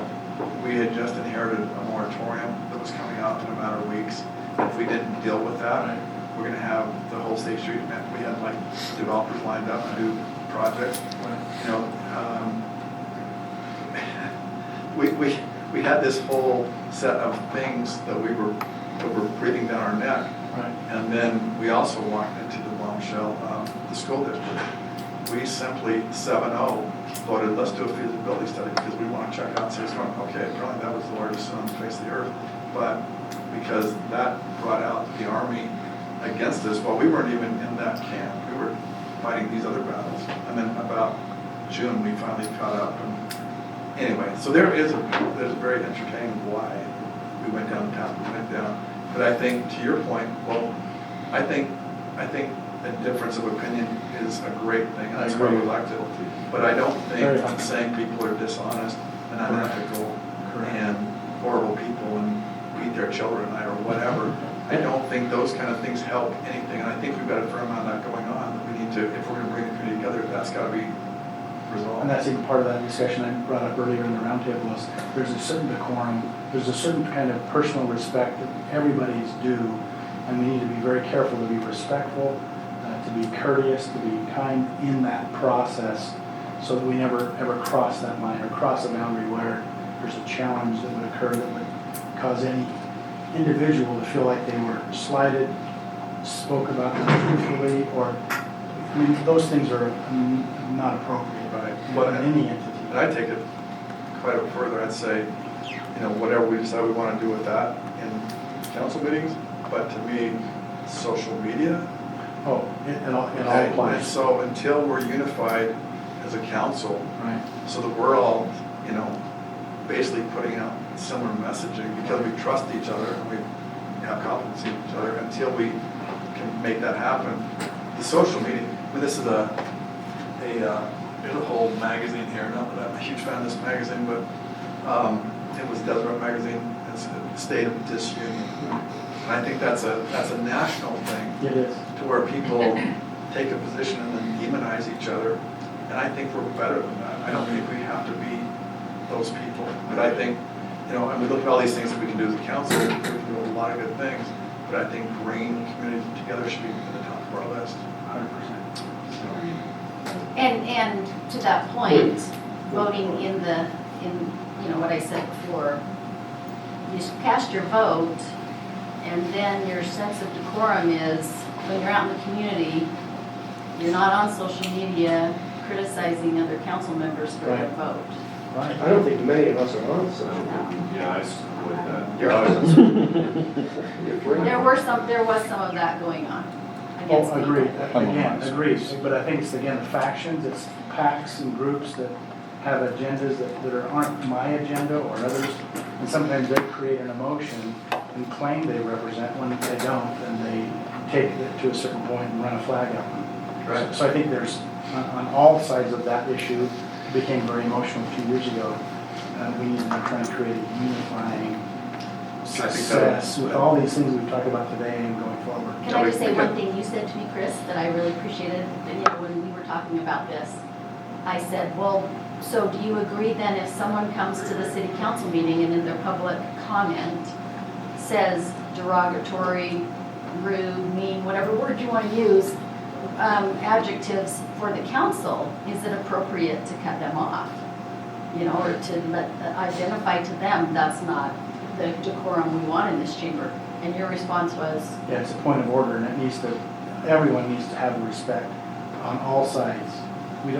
we had just inherited a moratorium that was coming out in a matter of weeks. If we didn't deal with that, we're going to have the whole State Street. We had like developers lined up to do projects. You know, we had this whole set of things that were breathing down our neck. Right. And then we also walked into the bombshell of the school district. We simply 7-0 voted, let's do a feasibility study because we want to check out and say, okay, apparently that was the largest sin on the face of the earth. But because that brought out the Army against us, well, we weren't even in that camp. We were fighting these other battles. And then about June, we finally caught up. And anyway, so there's a very entertaining why we went down the path we went down. But I think, to your point, well, I think a difference of opinion is a great thing, and that's why we elected. But I don't think saying people are dishonest and unethical and horrible people and beat their children or whatever, I don't think those kind of things help anything. And I think we've got a fair amount of that going on. We need to, if we're going to bring the community together, that's got to be resolved. And that's even part of that discussion I brought up earlier in the roundtable was there's a certain decorum, there's a certain kind of personal respect that everybody's due, and we need to be very careful to be respectful, to be courteous, to be kind in that process, so that we never ever cross that line or cross a boundary where there's a challenge that would occur that would cause any individual to feel like they were slighted, spoke about untruthfully, or I mean, those things are not appropriate in any entity. And I take it quite a bit further. I'd say, you know, whatever we decide we want to do with that in council meetings, but to me, social media. Oh, it all applies. And so until we're unified as a council, right, so that we're all, you know, basically putting out similar messaging because we trust each other and we have confidence in each other, until we can make that happen. The social media, I mean, this is there's a whole magazine here, not that I'm a huge fan of this magazine, but it was Deseret Magazine, it's a State of Disunion. And I think that's a national thing. It is. To where people take a position and then demonize each other. And I think we're better than that. I don't think we have to be those people. But I think, you know, and we look at all these things that we can do as a council, we can do a lot of good things. But I think bringing the community together should be at the top of our list. 100%. And to that point, voting in you know what I said before, you cast your vote, and then your sense of decorum is when you're out in the community, you're not on social media criticizing other council members for their vote. Right. I don't think many of us are on social media. Yeah, I support that. You're always on social media. There was some of that going on against Oh, agreed. people. Again, agreed. But I think it's again the factions, it's packs and groups that have agendas that aren't my agenda or others, and sometimes they create an emotion and claim they represent when they don't, and they take it to a certain point and run a flag up. Right. So I think there's on all sides of that issue. It became very emotional a few years ago. We need to try and create a unifying success with all these things we've talked about today and going forward. Can I just say one thing you said to me, Chris, that I really appreciated? You know, when we were talking about this, I said, well, so do you agree then if someone comes to the city council meeting and in their public comment says derogatory, rude, mean, whatever word you want to use, adjectives for the council, is it appropriate to cut them off? You know, or to identify to them that's not the decorum we want in this chamber? And your response was? Yeah, it's a point of order, and everyone needs to have respect on all sides. We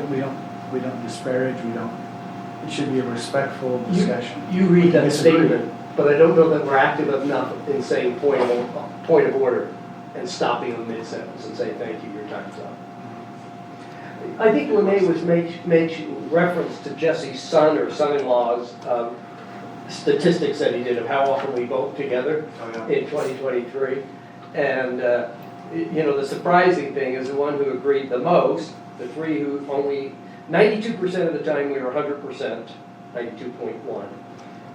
don't disparage, it should be a respectful discussion. You read that statement, but I don't know that we're active enough in saying point of order and stopping them mid-sentence and saying, thank you, your time's up. I think Renee was made reference to Jesse's son or son-in-law's statistics that he did of how often we vote together Oh, in 2023. And, you know, the surprising thing is the one who agreed the most, the three who only, 92% of the time we were 100%, 92.1.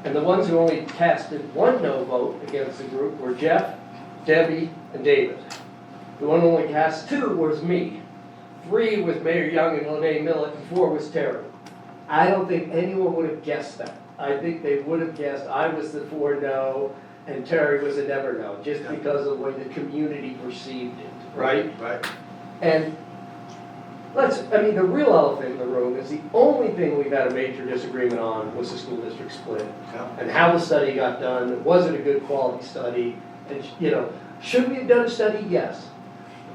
And the ones who only casted one no vote against the group were Jeff, Debbie, and David. The one who only cast 2 was me. 3 was Mayor Young and Lene Millett, and 4 was Terry. I don't think anyone would have guessed that. I think they would have guessed I was the 4 no and Terry was a never no, just because of the way the community perceived it, right? Right. And the real elephant in the room is the only thing we've had a major disagreement on was the school district split. Yeah. And how the study got done, was it a good quality study? And, you know, should we have done a study? Yes.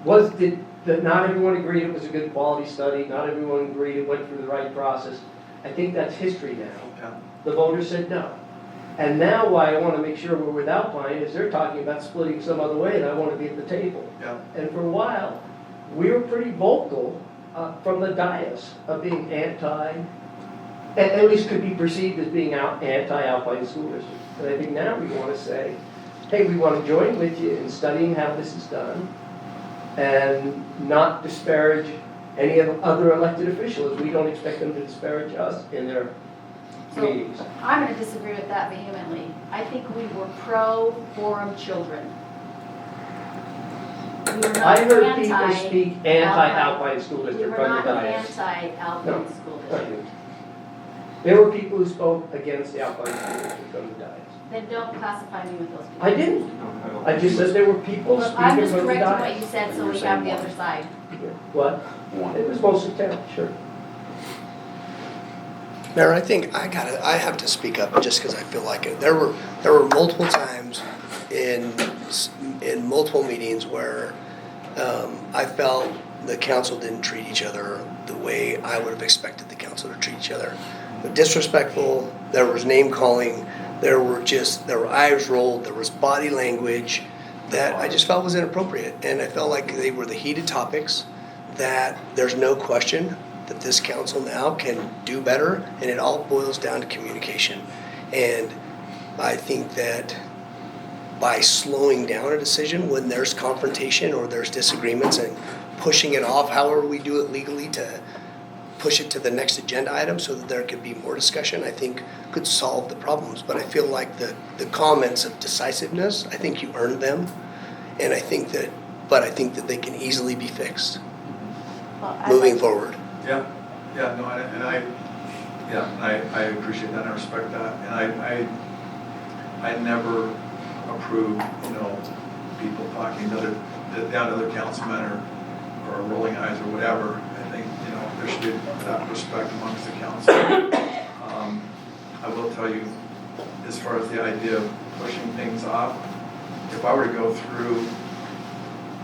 Not everyone agreed it was a good quality study, not everyone agreed it went through the right process. I think that's history now. Yeah. The voters said no. And now why I want to make sure we're without Pine is they're talking about splitting some other way, and I want to be at the table. Yeah. And for a while, we were pretty vocal from the dais of being at least could be perceived as being anti-Alpine School District. And I think now we want to say, hey, we want to join with you in studying how this is done and not disparage any of the other elected officials. We don't expect them to disparage us in their meetings. I'm going to disagree with that vehemently. I think we were pro-Orem children. We were not I heard people speak anti-Alpine School We District were from the not dais. anti-Alpine No. School I District. didn't. There were people who spoke against the Alpine School District from the dais. Then don't classify me with those people. I didn't. I just said there were people Well, I'm speaking just from the correcting what dais. you said so we have the other side. What? It was mostly town, sure. Mayor, I think I have to speak up just because I feel like it. There were multiple times in multiple meetings where I felt the council didn't treat each other the way I would have expected the council to treat each other. But disrespectful, there was name calling, there were eyes rolled, there was body language that I just felt was inappropriate. And I felt like they were the heated topics that there's no question that this council now can do better, and it all boils down to communication. And I think that by slowing down a decision when there's confrontation or there's disagreements and pushing it off, however we do it legally to push it to the next agenda item so that there could be more discussion, I think could solve the problems. But I feel like the comments of decisiveness, I think you earned them, and I think that they can easily be fixed moving forward. Yeah, no, I appreciate that and I respect that. And I never approve, people talking down to other councilmen or rolling eyes or whatever. I think, there should be that respect amongst the council. I will tell you, as far as the idea of pushing things off, if I were to go through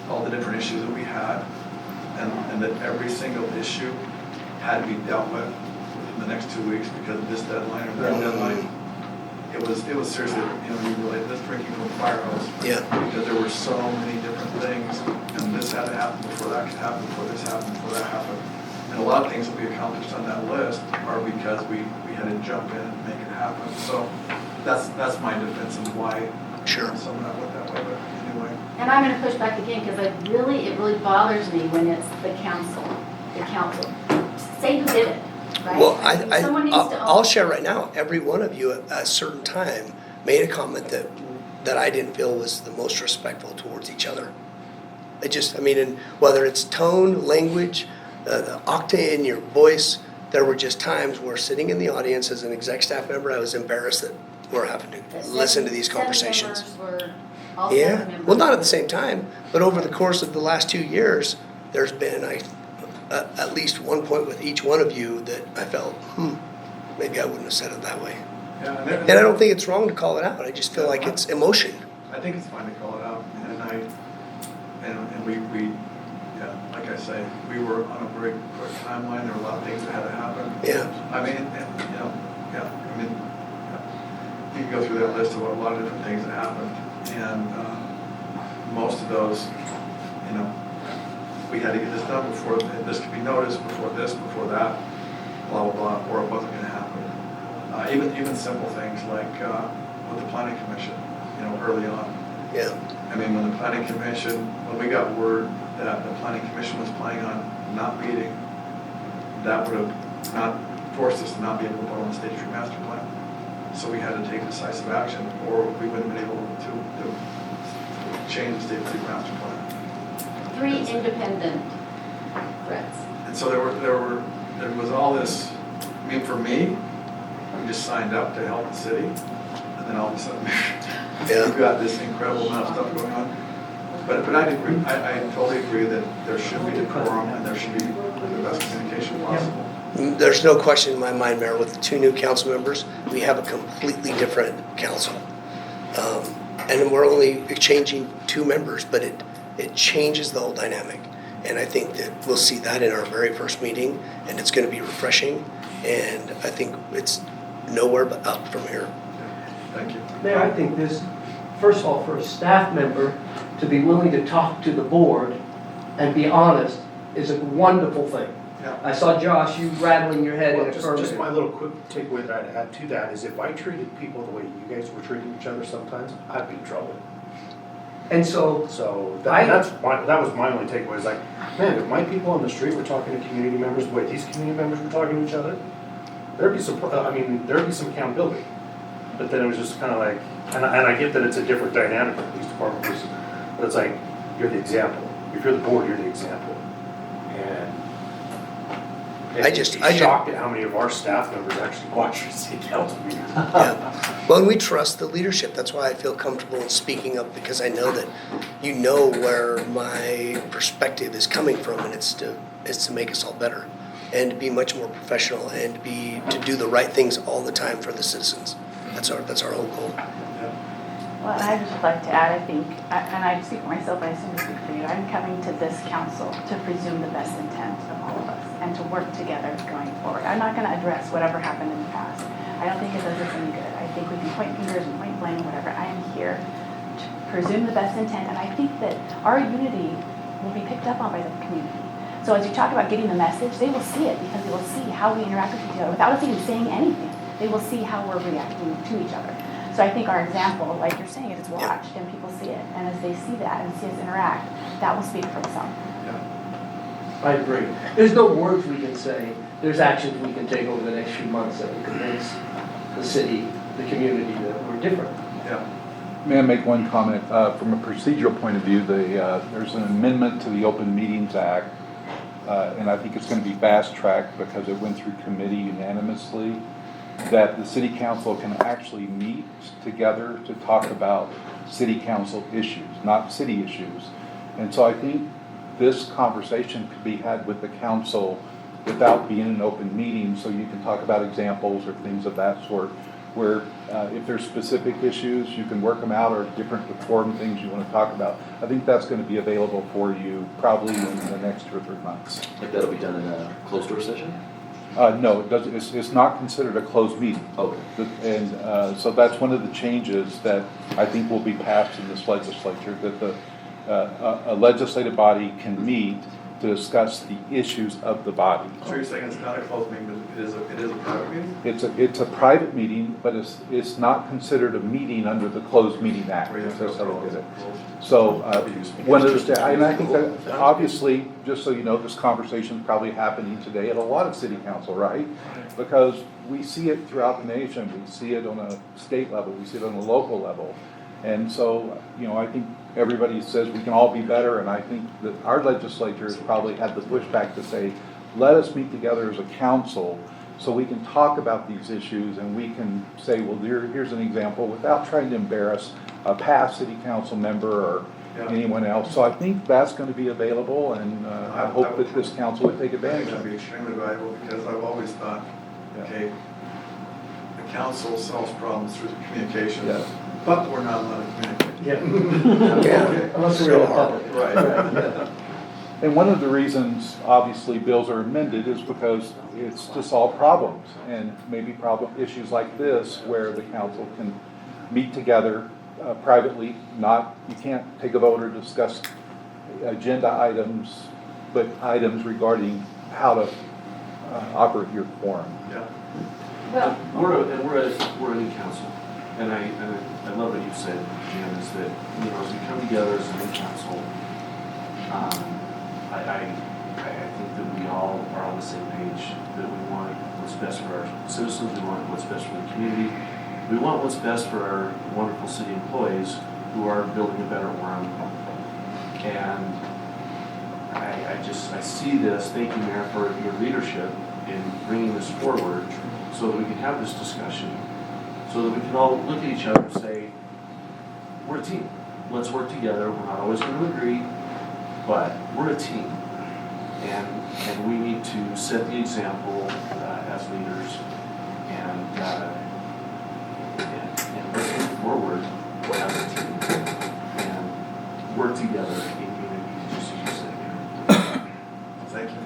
all the different issues that we had, and that every single issue had to be dealt with within the next 2 weeks because of this deadline or that deadline, it was seriously, you relate this drinking from a fire hose. Yeah. Because there were so many different things, and this had to happen before that could happen, before this happened, before that happened. And a lot of things that we accomplished on that list are because we had to jump in and make it happen. So that's my defense of why someone I went that way, but anyway. And I'm going to push back again because it really bothers me when it's the council. Say who did it, right? Well, someone needs to I'll share right now. Every one of you at a certain time made a comment that I didn't feel was the most respectful towards each other. And whether it's tone, language, the octane in your voice, there were just times where sitting in the audience as an exec staff member, I was embarrassed that we're having to listen to these conversations. Yeah, well, not at the same time, but over the course of the last 2 years, there's been at least one point with each one of you that I felt, maybe I wouldn't have said it that way. Yeah, and I don't think it's wrong to call it out. I just feel like it's emotion. I think it's fine to call it out, and we like I say, we were on a very quick timeline. There were a lot of things that had to happen. Yeah. You can go through that list of a lot of different things that happened, and most of those, we had to get this done before this could be noticed, before this, before that, blah, blah, blah, or it wasn't going to happen. Even simple things like with the planning commission, early on. Yeah. I mean, when the planning commission, when we got word that the planning commission was planning on not meeting, that would have not forced us to not be able to vote on the State Street Master Plan. So we had to take decisive action, or we wouldn't have been able to change the State Street Master Plan. 3 independent threats. And so there was all this, I mean, for me, we just signed up to help the city, and then all of a sudden, we've got this incredible amount of stuff going on. But I agree, I totally agree that there should be decorum and there should be the best communication possible. There's no question in my mind, Mayor, with the 2 new council members, we have a completely different council. And we're only changing 2 members, but it changes the whole dynamic. And I think that we'll see that in our very first meeting, and it's going to be refreshing. And I think it's nowhere but up from here. Thank you. Mayor, I think this, first of all, for a staff member to be willing to talk to the board and be honest is a wonderful thing. Yeah. I saw Josh, you rattling your head in Well, a just my little quick takeaway that I'd add to that is if I treated people the way you guys were treating each other sometimes, I'd be in trouble. And so, that was my only takeaway, is like, man, if my people on the street were talking to community members the way these community members were talking to each other, there'd be some accountability. But then it was just kind of like, and I get that it's a different dynamic with police department versus, but it's like, you're the example. If you're the board, you're the example. And I'm shocked at how many of our staff members actually watch our city council meetings. Yeah. Well, and we trust the leadership. That's why I feel comfortable in speaking up, because I know that you know where my perspective is coming from, and it's to make us all better and to be much more professional and to do the right things all the time for the citizens. That's our whole goal. Well, and I just would like to add, I think, and I speak for myself, but I assume I speak for you, I'm coming to this council to presume the best intent of all of us and to work together going forward. I'm not going to address whatever happened in the past. I don't think it does us any good. I think we can point fingers and point blame, whatever. I am here to presume the best intent, and I think that our unity will be picked up on by the community. So as you talk about getting the message, they will see it because they will see how we interact with each other without us even saying anything. They will see how we're reacting to each other. So I think our example, like you're saying, is watched and people see it. And as they see that and see us interact, that will speak for itself. I agree. There's no words we can say. There's actions we can take over the next few months that will convince the city, the community that we're different. Yeah. May I make one comment? From a procedural point of view, there's an amendment to the Open Meetings Act, and I think it's going to be fast-tracked because it went through committee unanimously, that the city council can actually meet together to talk about city council issues, not city issues. And so I think this conversation could be had with the council without being an open meeting, so you can talk about examples or things of that sort, where if there's specific issues, you can work them out, or different decorum things you want to talk about. I think that's going to be available for you probably in the next 2 or 3 months. Like that'll be done in a closed door session? No, it doesn't. It's not considered a closed meeting. Okay. And so that's one of the changes that I think will be passed in this legislature, that a legislative body can meet to discuss the issues of the body. So you're saying it's not a closed meeting, but it is a private meeting? It's a private meeting, but it's not considered a meeting under the Closed Meeting Act. That's how we did it. So one of the, and I think that obviously, just so you know, this conversation is probably happening today at a lot of city council, right? Because we see it throughout the nation. We see it on a state level. We see it on a local level. And so, I think everybody says we can all be better, and I think that our legislature has probably had the pushback to say, let us meet together as a council so we can talk about these issues, and we can say, well, here's an example, without trying to embarrass a past city council member or anyone else. So I think that's going to be available, and I hope that this council would take advantage of it. I think that'd be extremely valuable, because I've always thought, okay, the council solves problems through communication. Yeah. But we're not allowed to communicate. Yeah. Unless we're in the public. Right. And one of the reasons, obviously, bills are amended is because it's to solve problems, and maybe issues like this where the council can meet together privately. You can't take a vote or discuss agenda items, but items regarding how to operate your forum. Yeah. Well, we're a new council, and I love what you said, Jan, is that, you know, as we come together as a new council, I think that we all are on the same page, that we want what's best for our citizens, we want what's best for the community, we want what's best for our wonderful city employees who are building a better Orem. And I see this, thank you, Mayor, for your leadership in bringing this forward so that we can have this discussion, so that we can all look at each other and say, we're a team. Let's work together. We're not always going to agree, but we're a team. And we need to set the example as leaders and let's move forward as a team and work together in unity, just as you said here. Thank you.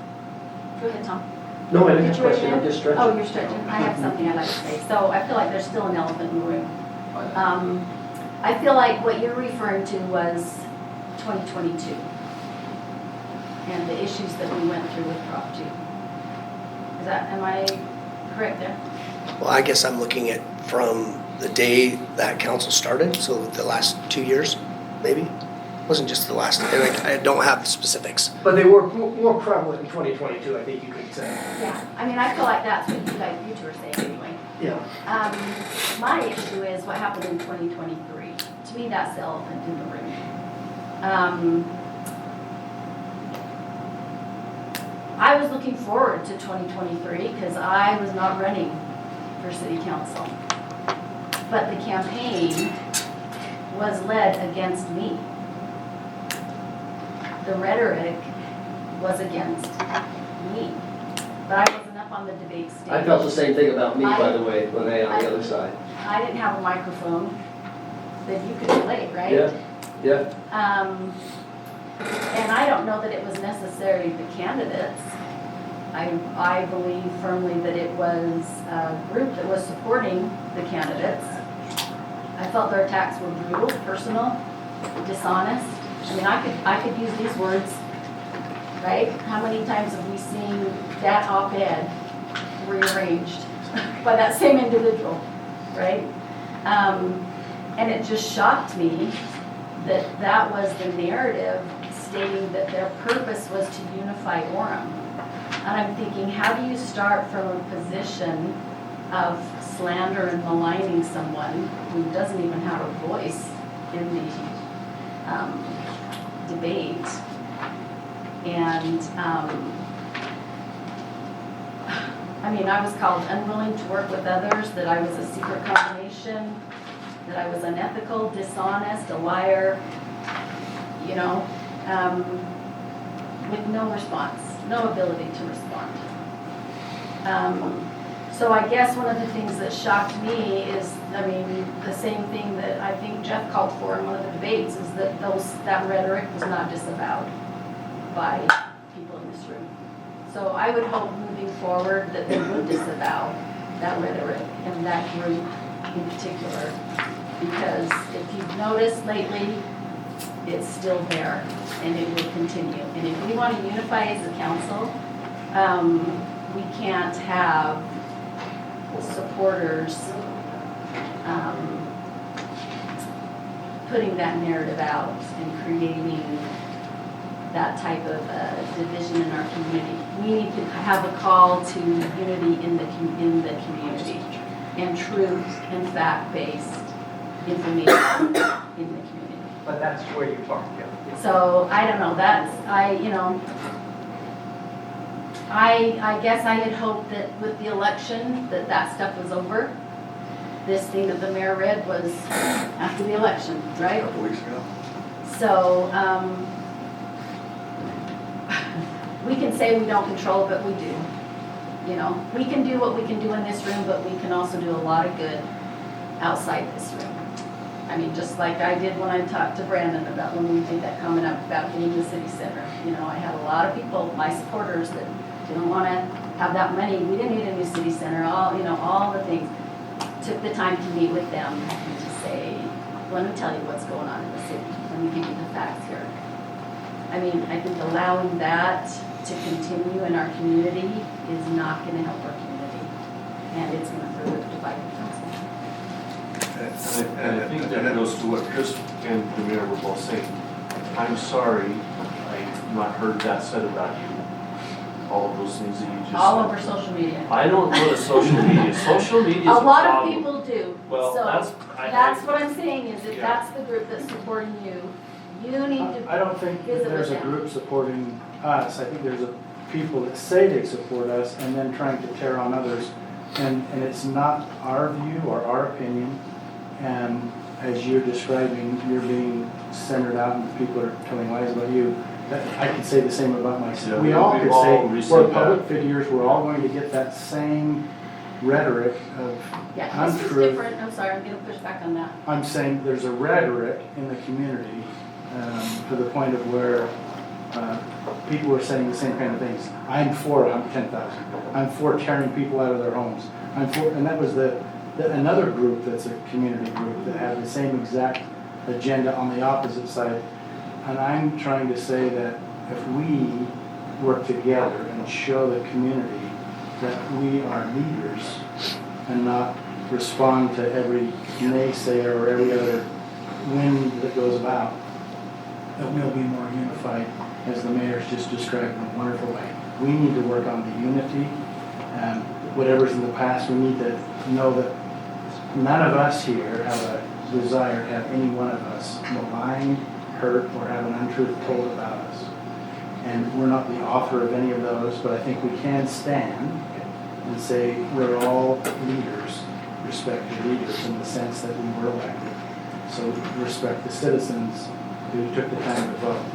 Go ahead, Tom. No, I didn't Did have a you raise question, your I'm hand? just stretching. Oh, you're stretching. I have something I'd like to say. So I feel like there's still an elephant in the room. I feel like what you're referring to was 2022 and the issues that we went through with Prop 2. Am I correct there? Well, I guess I'm looking at from the day that council started, so the last 2 years, maybe? It wasn't just the last, and I don't have the specifics. But they were more prevalent in 2022, I think you could say. Yeah, I mean, I feel like that's what you two are saying anyway. Yeah. My issue is what happened in 2023. To me, that's the elephant in the room. I was looking forward to 2023 because I was not running for city council. But the campaign was led against me. The rhetoric was against me. But I wasn't up on the debate stage. I felt the same thing about me, by the way, when they on the other side. I didn't have a microphone that you could relate, right? Yeah. And I don't know that it was necessarily the candidates. I believe firmly that it was a group that was supporting the candidates. I felt their attacks were brutal, personal, dishonest. I mean, I could use these words, right? How many times have we seen that op-ed rearranged by that same individual, right? And it just shocked me that that was the narrative stating that their purpose was to unify Orem. And I'm thinking, how do you start from a position of slander and maligning someone who doesn't even have a voice in the debate? And I mean, I was called unwilling to work with others, that I was a secret combination, that I was unethical, dishonest, a liar, you know, with no response, no ability to respond. So I guess one of the things that shocked me is, I mean, the same thing that I think Jeff called for in one of the debates, is that that rhetoric was not disavowed by people in this room. So I would hope moving forward that they would disavow that rhetoric and that group in particular, because if you've noticed lately, it's still there and it will continue. And if we want to unify as a council, we can't have supporters putting that narrative out and creating that type of division in our community. We need to have a call to unity in the community and truth and fact-based information in the community. But that's where you are, yeah. So I don't know, I guess I had hoped that with the election that stuff was over. This thing that the mayor read was after the election, right? A couple weeks ago. So we can say we don't control it, but we do. You know, we can do what we can do in this room, but we can also do a lot of good outside this room. I mean, just like I did when I talked to Brandon about when we made that comment up about getting the city center. You know, I had a lot of people, my supporters, that didn't want to have that money. We didn't need a new city center, all the things. Took the time to meet with them and to say, let me tell you what's going on in the city. Let me give you the facts here. I mean, I think allowing that to continue in our community is not going to help our community. And it's going to hurt would divide the council. And I think that goes to what Chris and the mayor were both saying. I'm sorry, I've not heard that said about you. All of those things that you just said. All over social media. I don't go to social media. Social media is A a lot problem. of people do. Well, So that's what I'm saying is if Yeah. that's the group that's supporting you, you need to I don't think visit there's with a them. group supporting us. I think there's people that say they support us and then trying to tear on others. And it's not our view or our opinion. And as you're describing, you're being centered out and people are telling lies about you. I could say the same about myself. Yeah, We all we've could all say, received we're that. public figures, we're all going to get that same rhetoric of Yeah, this is untruth. different. I'm sorry, I'm gonna push back on that. I'm saying there's a rhetoric in the community to the point of where people are saying the same kind of things. I'm for 10,000. I'm for tearing people out of their homes. I'm for, and that was another group that's a community group that had the same exact agenda on the opposite side. And I'm trying to say that if we work together and show the community that we are leaders and not respond to every naysayer or every other wind that goes about, that we'll be more unified, as the mayor's just described in a wonderful way. We need to work on the unity, and whatever's in the past, we need to know that none of us here have a desire to have any one of us maligned, hurt, or have an untruth told about us. And we're not the author of any of those, but I think we can stand and say we're all leaders, respected leaders in the sense that we were elected. So respect the citizens who took the time to vote.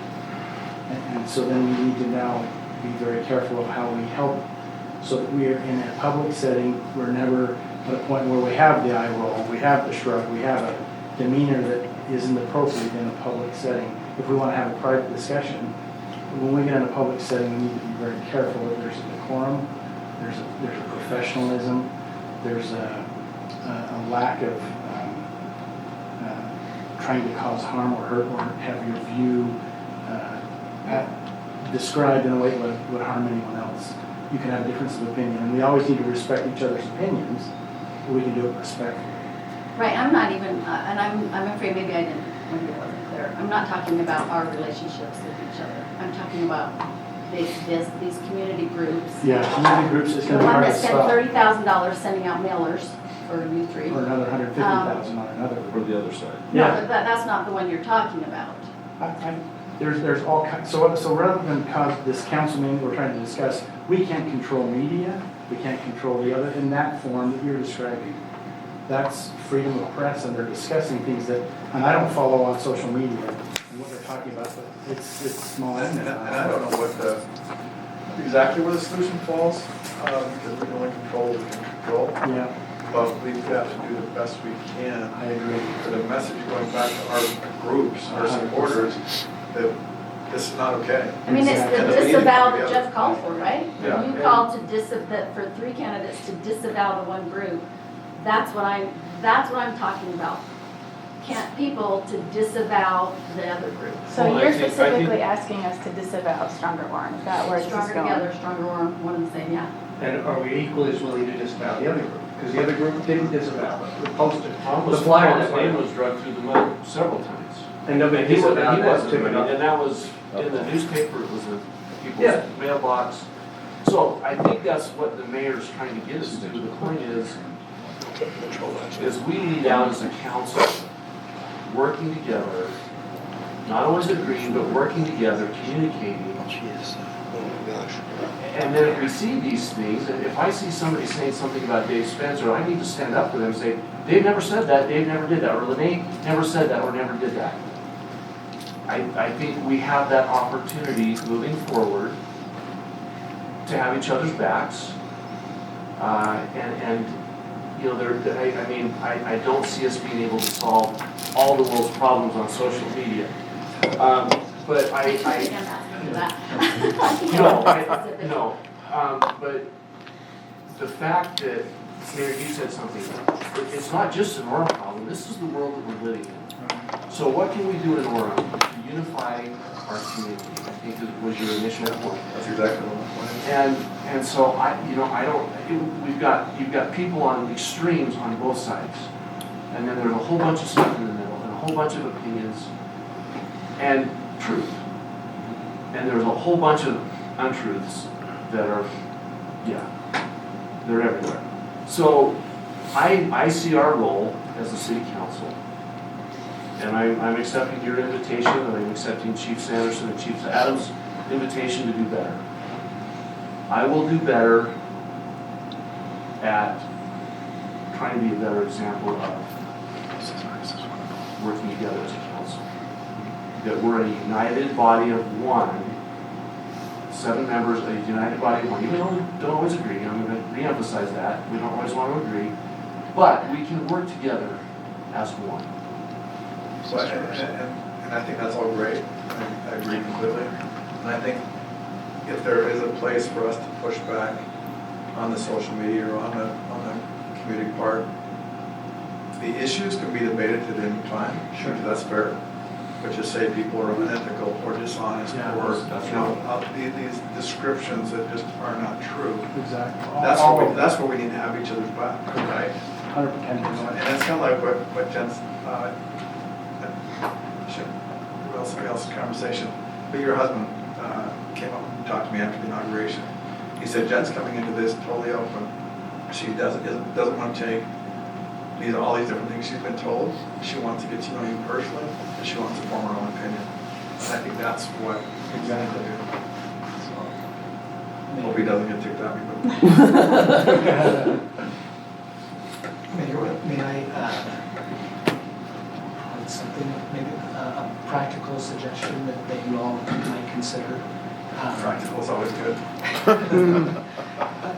And so then we need to now be very careful of how we help so that we are in a public setting. We're never at a point where we have the eye roll, we have the shrug, we have a demeanor that isn't appropriate in a public setting. If we want to have a private discussion, when we get in a public setting, we need to be very careful that there's a decorum, there's a professionalism, there's a lack of trying to cause harm or hurt or have your view described in a way that would harm anyone else. You can have a difference of opinion, and we always need to respect each other's opinions, but we can do it respectfully. Right, I'm not even, and I'm afraid maybe I didn't, maybe it wasn't clear. I'm not talking about our relationships with each other. I'm talking about these community groups. Yeah, community groups is The going to be one hard that to spent stop. $30,000 sending out mailers for you three. Or another 150,000 on another group. Or the other side. No, Yeah. but that's not the one you're talking about. There's all kinds, so rather than cause this council meeting we're trying to discuss, we can't control media, we can't control the other in that form that you're describing. That's freedom of press, and they're discussing things that, and I don't follow on social media and what they're talking about, but it's small. And I don't know exactly where the solution falls, because we can only control what we can control. Yeah. But we've got to do the best we can. I agree. For the message going back to our groups, our supporters, that this is not okay. I mean, it's And the that we need to disavow come that together. Jeff called for, right? Yeah. You called for 3 candidates to disavow the one group. That's what I'm talking about. Can't people to disavow the other group. So Well, I you're think- specifically asking us to disavow Stronger Orem, is that where this is Stronger going? together, stronger Orem, one and the same, yeah. And are we equally as willing to disavow the other group? Because the other group didn't disavow it, we posted. Tom The was, flyer Tom's that name went, was dragged through the mud several times. and nobody And he disavowed that. wasn't, took it up. and that was in the newspaper, it was in Yeah. people's mailbox. So I think that's what the mayor's trying to get us to. The point is we lead out as a council, working together, not always agreeing, but working together, communicating. Oh my gosh. And then if we see these things, and if I see somebody saying something about Dave Spencer, I need to stand up for them and say, Dave never said that, Dave never did that, or Lene never said that, or never did that. I think we have that opportunity moving forward to have each other's backs. And you know, I don't see us being able to solve all the world's problems on social media. But I no, but the fact that, Mayor, you said something, it's not just an Orem problem, this is the world that we're living in. So what can we do in Orem to unify our community, I think was your initial point. That's exactly what my point is. And so you've got people on extremes on both sides. And then there's a whole bunch of stuff in the middle, and a whole bunch of opinions, and truth. And there's a whole bunch of untruths that are, they're everywhere. So I see our role as a city council, and I'm accepting your invitation, and I'm accepting Chief Sanderson and Chief Adams' invitation to do better. I will do better at trying to be a better example of working together as a council. That we're a united body of one, 7 members, a united body of one. Even though we don't always agree, I'm going to reemphasize that. We don't always want to agree. But we can work together as one. So, and I think that's all great. I agree completely. And I think if there is a place for us to push back on the social media or on the community part, the issues can be debated at any time. Sure, that's fair. But just say people are unethical or dishonest or these descriptions that just are not true. Exactly. That's where we need to have each other's back, right? 100%. And it's kind of like what Jen's, somebody else's conversation, but your husband came up and talked to me after the inauguration. He said Jen's coming into this totally open. She doesn't want to take all these different things she's been told. She wants to get to know you personally, and she wants to form her own opinion. And I think that's what exactly. So, hope he doesn't get ticked at me. But May I something, maybe a practical suggestion that you all might consider? Practical is always good.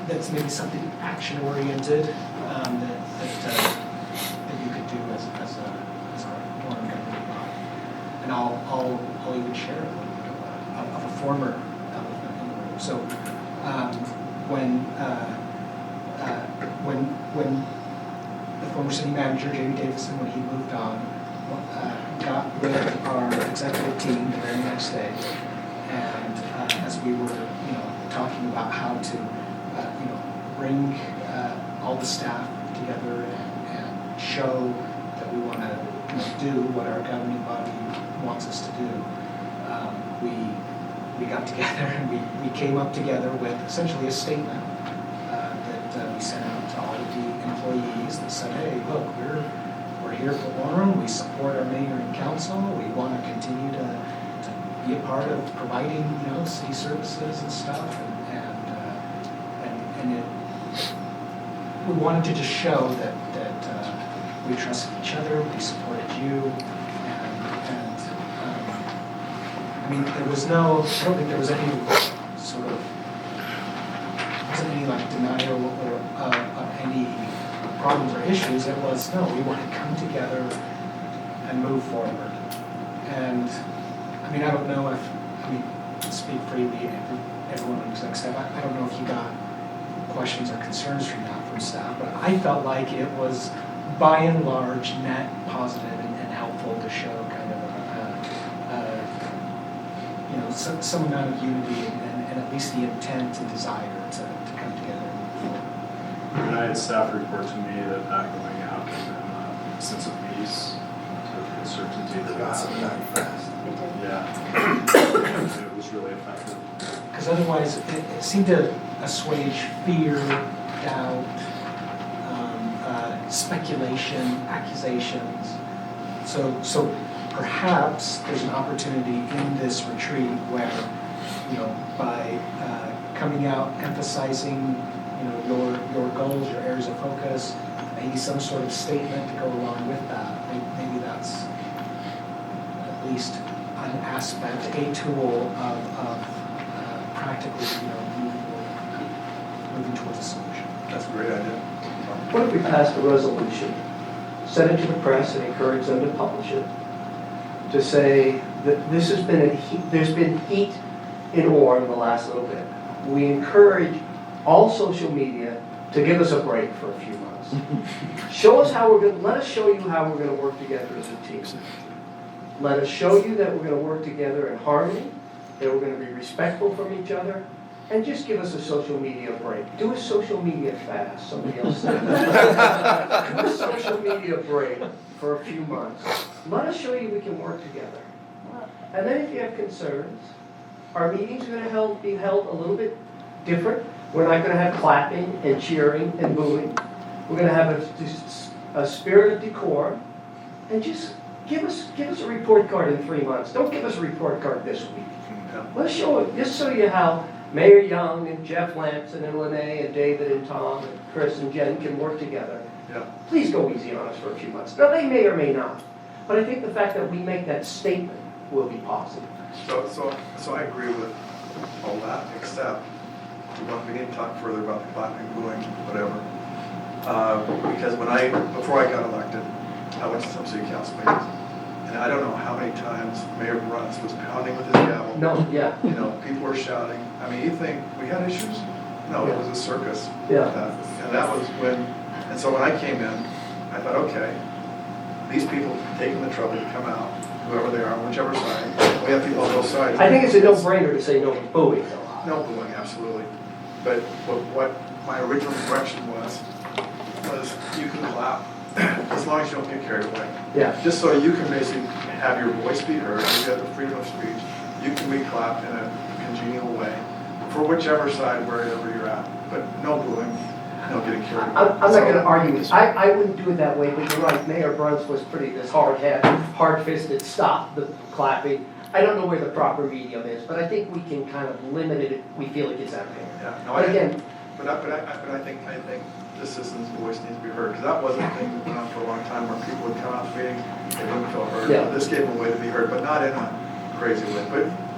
That's maybe something action-oriented that you could do as a Orem governing body. And I'll even share a little bit of a former elephant in the room. So when the former city manager, Jamie Davison, when he moved on, got with our executive team the very next day, and as we were, talking about how to, bring all the staff together and show that we want to do what our governing body wants us to do, we got together and we came up together with essentially a statement that we sent out to all of the employees that said, hey, look, we're here for Orem, we support our mayor and council, we want to continue to be a part of providing, city services and stuff, and we wanted to just show that we trusted each other, we supported you, and there was I don't think there was any sort of, wasn't any like denial or of any problems or issues. It was, no, we want to come together and move forward. And I don't know if, speak freely, everyone was like staff, I don't know if you got questions or concerns from staff, but I felt like it was by and large net positive and helpful to show kind of some amount of unity and at least the intent and desire to come together and move forward. And I had staff report to me that going out gave them a sense of peace, of certainty. They got something done fast. Yeah. It was really effective. Because otherwise, it seemed to assuage fear, doubt, speculation, accusations. So perhaps there's an opportunity in this retreat where, by coming out, emphasizing, your goals, your areas of focus, maybe some sort of statement to go along with that. Maybe that's at least an aspect, a tool of practically, moving towards a solution. That's a great idea. What if we passed a resolution, sent it to the press and encourage them to publish it, to say that there's been heat in Orem the last little bit. We encourage all social media to give us a break for a few months. Let us show you how we're going to work together as a team. Let us show you that we're gonna work together in harmony, that we're gonna be respectful from each other, and just give us a social media break. Do a social media fast, somebody else said. Do a social media break for a few months. Let us show you we can work together. And then if you have concerns, our meetings are gonna be held a little bit different. We're not gonna have clapping and cheering and booing. We're gonna have a spirit of decorum, and just give us a report card in 3 months. Don't give us a report card this week. Let's show it, just show you how Mayor Young and Jeff Lamson and Lene and David and Tom and Chris and Jen can work together. Yeah. Please go easy on us for a few months. Now, they may or may not, but I think the fact that we make that statement will be positive. So I agree with all that, except we need to talk further about the clapping, booing, whatever. Because before I got elected, I went to some city council meetings, and I don't know how many times Mayor Bruns was pounding with his gavel. No, yeah. You know, people were shouting. I mean, you think we had issues? No, it was a circus. Yeah. And that was and so when I came in, I thought, okay, these people taking the trouble to come out, whoever they are, whichever side, we have people on both sides. I think it's a no-brainer to say no booing, though. No booing, absolutely. But what my original direction was you can clap as long as you don't get carried away. Yeah. Just so you can basically have your voice be heard, you have the freedom of speech, you can be clapped in a congenial way for whichever side, wherever you're at. But no booing, no getting carried away. I'm not going to argue with you. I wouldn't do it that way, but you're right. Mayor Bruns was this hard-fisted, stop the clapping. I don't know where the proper medium is, but I think we can kind of limit it if we feel it gets out of hand. Yeah. No, But again, But I think the citizen's voice needs to be heard, because that was a thing that went on for a long time, where people would come out to meetings, they wouldn't feel heard. Yeah. This gave them a way to be heard, but not in a crazy way.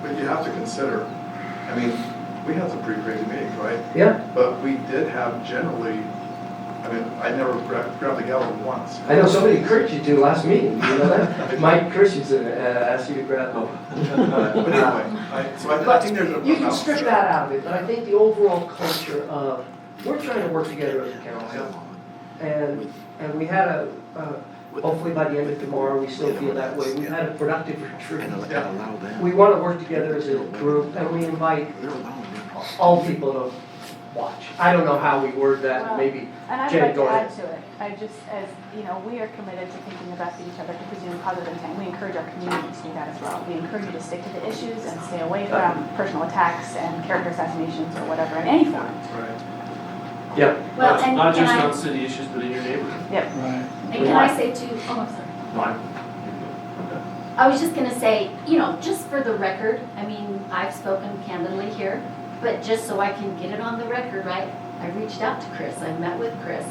But you have to consider, I mean, we had some pretty crazy meetings, right? Yeah. But we did have generally, I mean, I never grabbed the gavel once. I know somebody encouraged you to last meeting. You know that? Mike Christensen asked you to grab it. But anyway, I think there's a... You can strip that out of it, but I think the overall culture of, we're trying to work together as a council. And we had hopefully by the end of tomorrow, we still feel that way. We've had a productive retreat. We want to work together as a group, and we invite all people to watch. I don't know how we word that, Well, maybe And I'd Jen, like go to ahead. add to it, I just, as, you know, we are committed to thinking the best of each other, to presume positive intent. We encourage our community to do that as well. We encourage you to stick to the issues and stay away from personal attacks and character assassinations or whatever in any form. Right. Yeah. Well, and Not just can I- on city issues, but in your neighborhood. Yep. Right. And can I say too, oh, I'm sorry. No, I'm- I was just gonna say, you know, just for the record, I mean, I've spoken candidly here, but just so I can get it on the record, right? I reached out to Chris, I met with Chris,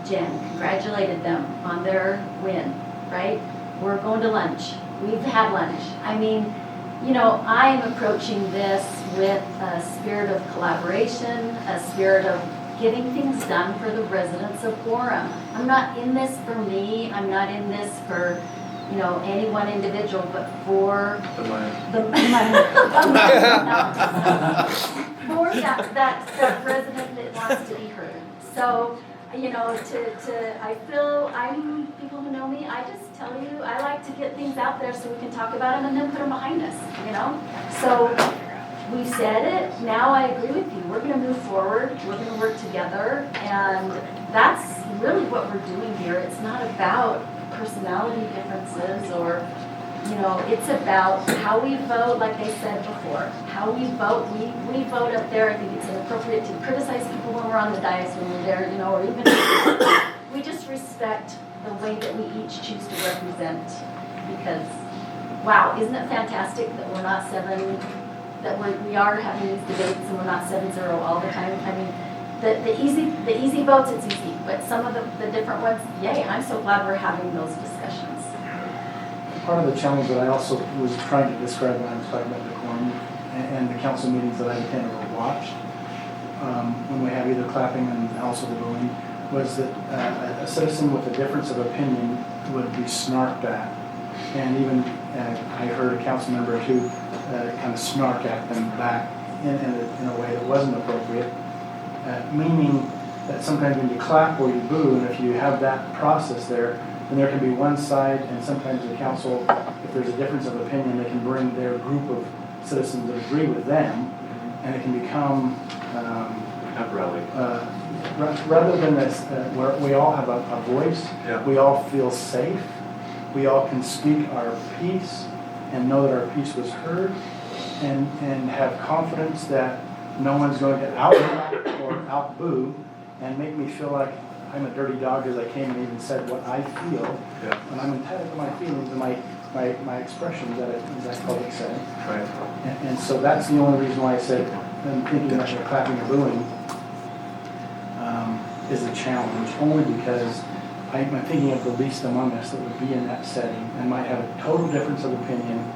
Jen, congratulated them on their win, right? We're going to lunch, we've had lunch. I mean, you know, I am approaching this with a spirit of collaboration, a spirit of getting things done for the residents of Orem. I'm not in this for me, I'm not in this for, you know, any one individual, but for The money. the for that resident that wants to be heard. So, you know, I feel, people who know me, I just tell you, I like to get things out there so we can talk about them and then put them behind us, you know? So, we said it, now I agree with you. We're gonna move forward, we're gonna work together, and that's really what we're doing here. It's not about personality differences or, you know, it's about how we vote, like they said before. How we vote, we vote up there. I think it's inappropriate to criticize people when we're on the dais, when we're there, you know, or even we just respect the way that we each choose to represent, because, wow, isn't it fantastic that we're not we are having these debates and we're not 7-0 all the time. I mean, the easy votes, it's easy, but some of the different ones, yay, I'm so glad we're having those discussions. Part of the challenge that I also was trying to describe when I was talking about decorum and the council meetings that I attended or watched, when we have either clapping and also the booing, was that a citizen with a difference of opinion would be snarked at. And even I heard a council member or two kind of snark at them back in a way that wasn't appropriate, meaning that sometimes when you clap or you boo, and if you have that process there, And there can be one side, and sometimes the council, if there's a difference of opinion, they can bring their group of citizens that agree with them, and it can become, Pep rally. rather than this, where we all have a voice, Yeah. we all feel safe, we all can speak our piece and know that our piece was heard, and have confidence that no one's going to out-laugh or out-boo and make me feel like I'm a dirty dog because I came and even said what I feel. Yeah. And I'm entitled to my feelings and my expressions that is public setting. Right. And so that's the only reason why I said, I'm thinking that clapping or booing is a challenge, only because I'm thinking of the least among us that would be in that setting and might have a total difference of opinion,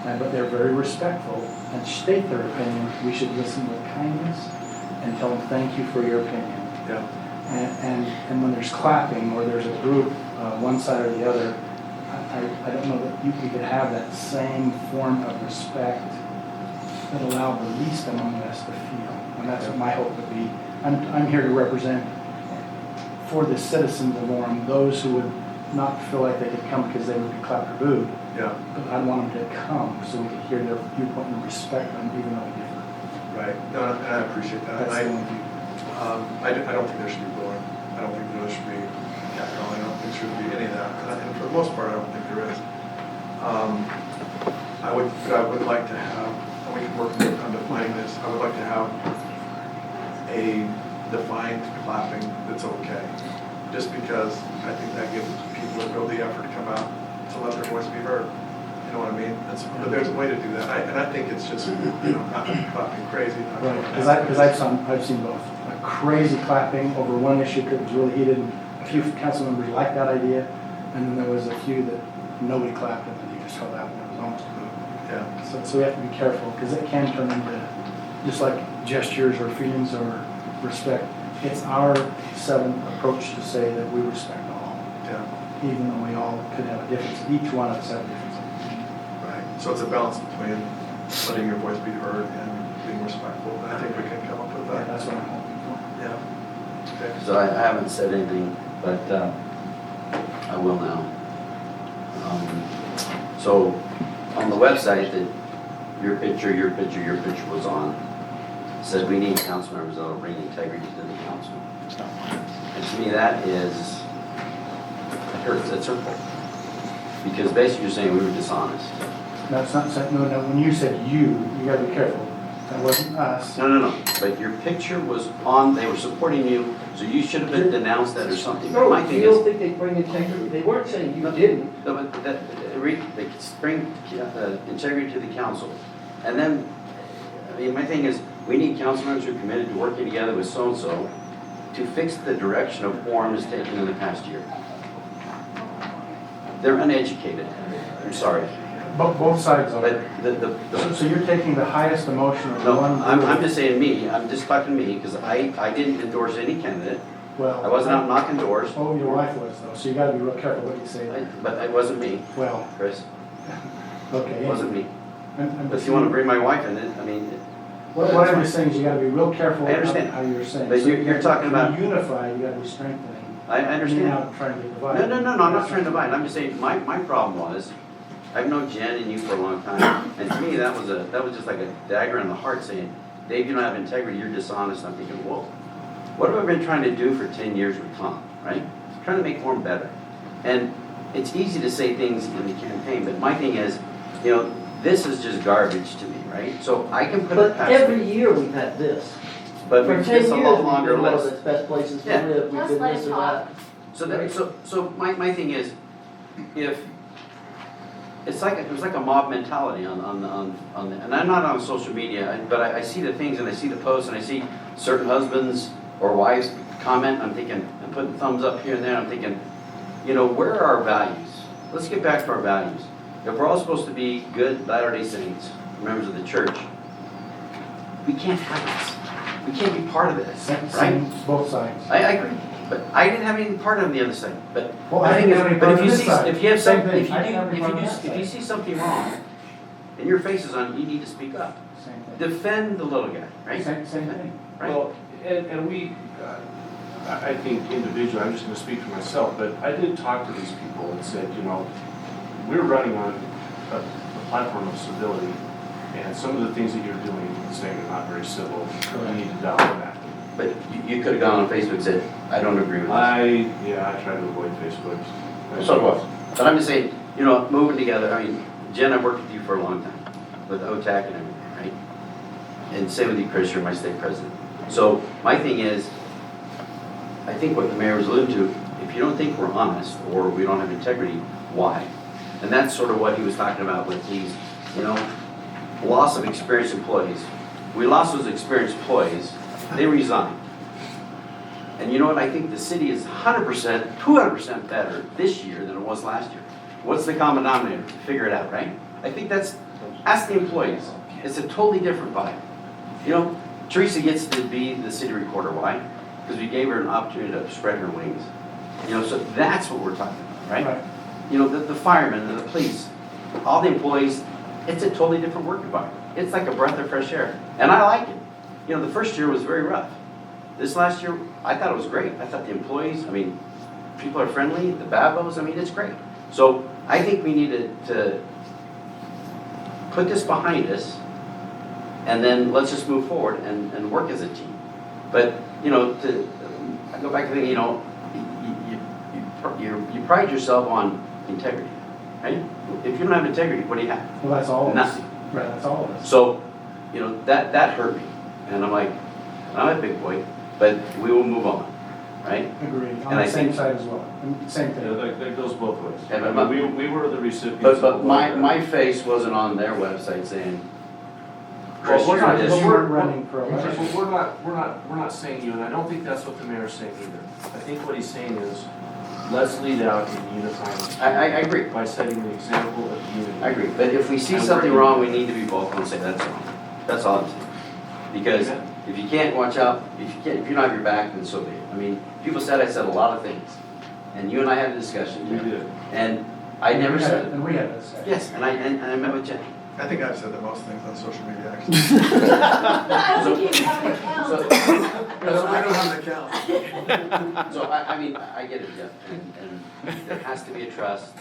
but they're very respectful and state their opinion. We should listen with kindness and tell them thank you for your opinion. Yeah. And when there's clapping or there's a group, one side or the other, I don't know that we could have that same form of respect that allow the least among us to feel. And that's what my hope would be. I'm here to represent for the citizens of Orem, those who would not feel like they could come because they would be clapped or booed. Yeah. But I'd want them to come so we could hear their viewpoint and respect them even though we differ. Right, no, and I appreciate that. That's And the only view. I don't think there should be bullying. I don't think there should be catcalling. I don't think there should be any of that. And for the most part, I don't think there is. I would like to have, and we can work on defining this, I would like to have a defined clapping that's okay. Just because I think that gives people that go the effort to come out to let their voice be heard. You know what I mean? But there's a way to do that. And I think it's just, not clapping crazy. Right, because I've seen both. A crazy clapping over one issue that was really heated, and a few council members liked that idea, and then there was a few that nobody clapped, and then you just held out, and it was almost blue. Yeah. So we have to be careful, because it can turn into, just like gestures or feelings or respect, it's our approach to say that we respect all. Yeah. Even though we all could have a difference, each one of us have a difference. Right. So it's a balance between letting your voice be heard and being respectful. And I think we can come up with that. Yeah, that's what I'm hoping for. Yeah. Okay. So I haven't said anything, but I will now. So on the website that your picture was on, it said we need council members that will bring integrity to the council. And to me that is, it hurts, it's hurtful. Because basically you're saying we were dishonest. That's not, no, when you said you gotta be careful. That wasn't us. No, but your picture was on, they were supporting you, so you should have been denounced that or something. No, My thing you is, don't think they bring integrity? They weren't saying you didn't. no, but they bring integrity to the council. And then, I mean, my thing is, we need council members who are committed to working together with so-and-so to fix the direction of Orem has taken in the past year. They're uneducated. I'm sorry. Both sides are. But So you're taking the highest emotion of no, one. I'm just saying me. I'm just talking me because I didn't endorse any candidate. Well, I wasn't out knocking doors. Oh, your wife was though, so you gotta be real careful what you say. But it wasn't me, Well, Chris. okay. It wasn't me. I'm But if you want to bring my wife in it, I mean. What I'm just saying is you gotta be real careful I understand. how you're saying. But So you're talking about. To unify, you gotta be strengthening. I understand. You're not trying to divide. No, I'm not trying to divide. I'm just saying, my problem was, I've known Jen and you for a long time, and to me, that was just like a dagger in the heart saying, Dave, you don't have integrity, you're dishonest. I'm thinking, whoa, what have I been trying to do for 10 years with Tom, right? Trying to make Orem better. And it's easy to say things in the campaign, but my thing is, this is just garbage to me, right? So I can put it But past every year we've had this. but For it's 10 a years, lot we've longer been one of list. the best places to Yeah. live. We've Just been let this him or talk. that. So my thing is, if it's like a mob mentality on and I'm not on social media, but I see the things and I see the posts and I see certain husbands or wives comment. I'm thinking, I'm putting thumbs up here and there. I'm thinking, where are our values? Let's get back to our values. If we're all supposed to be good Latter-day Saints, members of the church, we can't have this. We can't be part of this, right? Both sides. I agree. But I didn't have any part of the other side. But Well, the I thing didn't is, have any but part if of you this see, side. if you have Same something, thing. if I didn't have any part of that you side. see something wrong, and your face is on, you need to speak up. Same thing. Defend the little guy, right? Same thing. Right. Well, and we, I think individually, I'm just gonna speak for myself, but I did talk to these people and said, you know, we're running on a platform of civility, and some of the things that you're doing, saying are not very civil, we need to dial back. But you could have gone on Facebook and said, I don't agree with this. I try to avoid Facebook. So what? But I'm just saying, you know, moving together, I mean, Jen, I've worked with you for a long time, with OTAC and everything, right? And same with you, Chris, you're my state president. So my thing is, I think what the mayor was alluding to, if you don't think we're honest or we don't have integrity, why? And that's sort of what he was talking about with these, you know, loss of experienced employees. We lost those experienced employees, they resigned. And you know what, I think the city is 100%, 200% better this year than it was last year. What's the common denominator? Figure it out, right? I think ask the employees. It's a totally different vibe. You know, Teresa gets to be the city recorder, why? Because we gave her an opportunity to spread her wings. You know, so that's what we're talking about, right? You know, the firemen and the police, all the employees, it's a totally different work environment. It's like a breath of fresh air. And I like it. You know, the first year was very rough. This last year, I thought it was great. I thought the employees, I mean, people are friendly, the babos, I mean, it's great. So I think we need to put this behind us, and then let's just move forward and work as a team. But, you know, I go back to the, you know, you pride yourself on integrity, right? If you don't have integrity, what do you have? Well, that's all of us. Nothing. Right, that's all of us. So, you know, that hurt me. And I'm like, I'm a big boy, but we will move on, right? Agreed, on And I the same think- side as well, same thing. Yeah, that goes both ways. And I mean, we were the recipients. But of my face wasn't on their website saying, Chris, Well, we're you're not, this. but You weren't running for but election. we're not saying you, and I don't think that's what the mayor's saying either. I think what he's saying is, let's lead out in unifying. I agree. By setting the example of unity. I agree, but if we see And something working wrong, we together. need to be vocal and say that's wrong. That's all I'm saying. Because if you can't watch out, if you don't have your back, then so be it. I mean, people said I said a lot of things, and you and I had a discussion. We Jim. did. And I never said it. And we had this. Yes, and I met with Jen. I think I've said the most things on social media, actually. I don't keep track of counts. I don't have the count. So I mean, I get it, Jeff, and there has to be a trust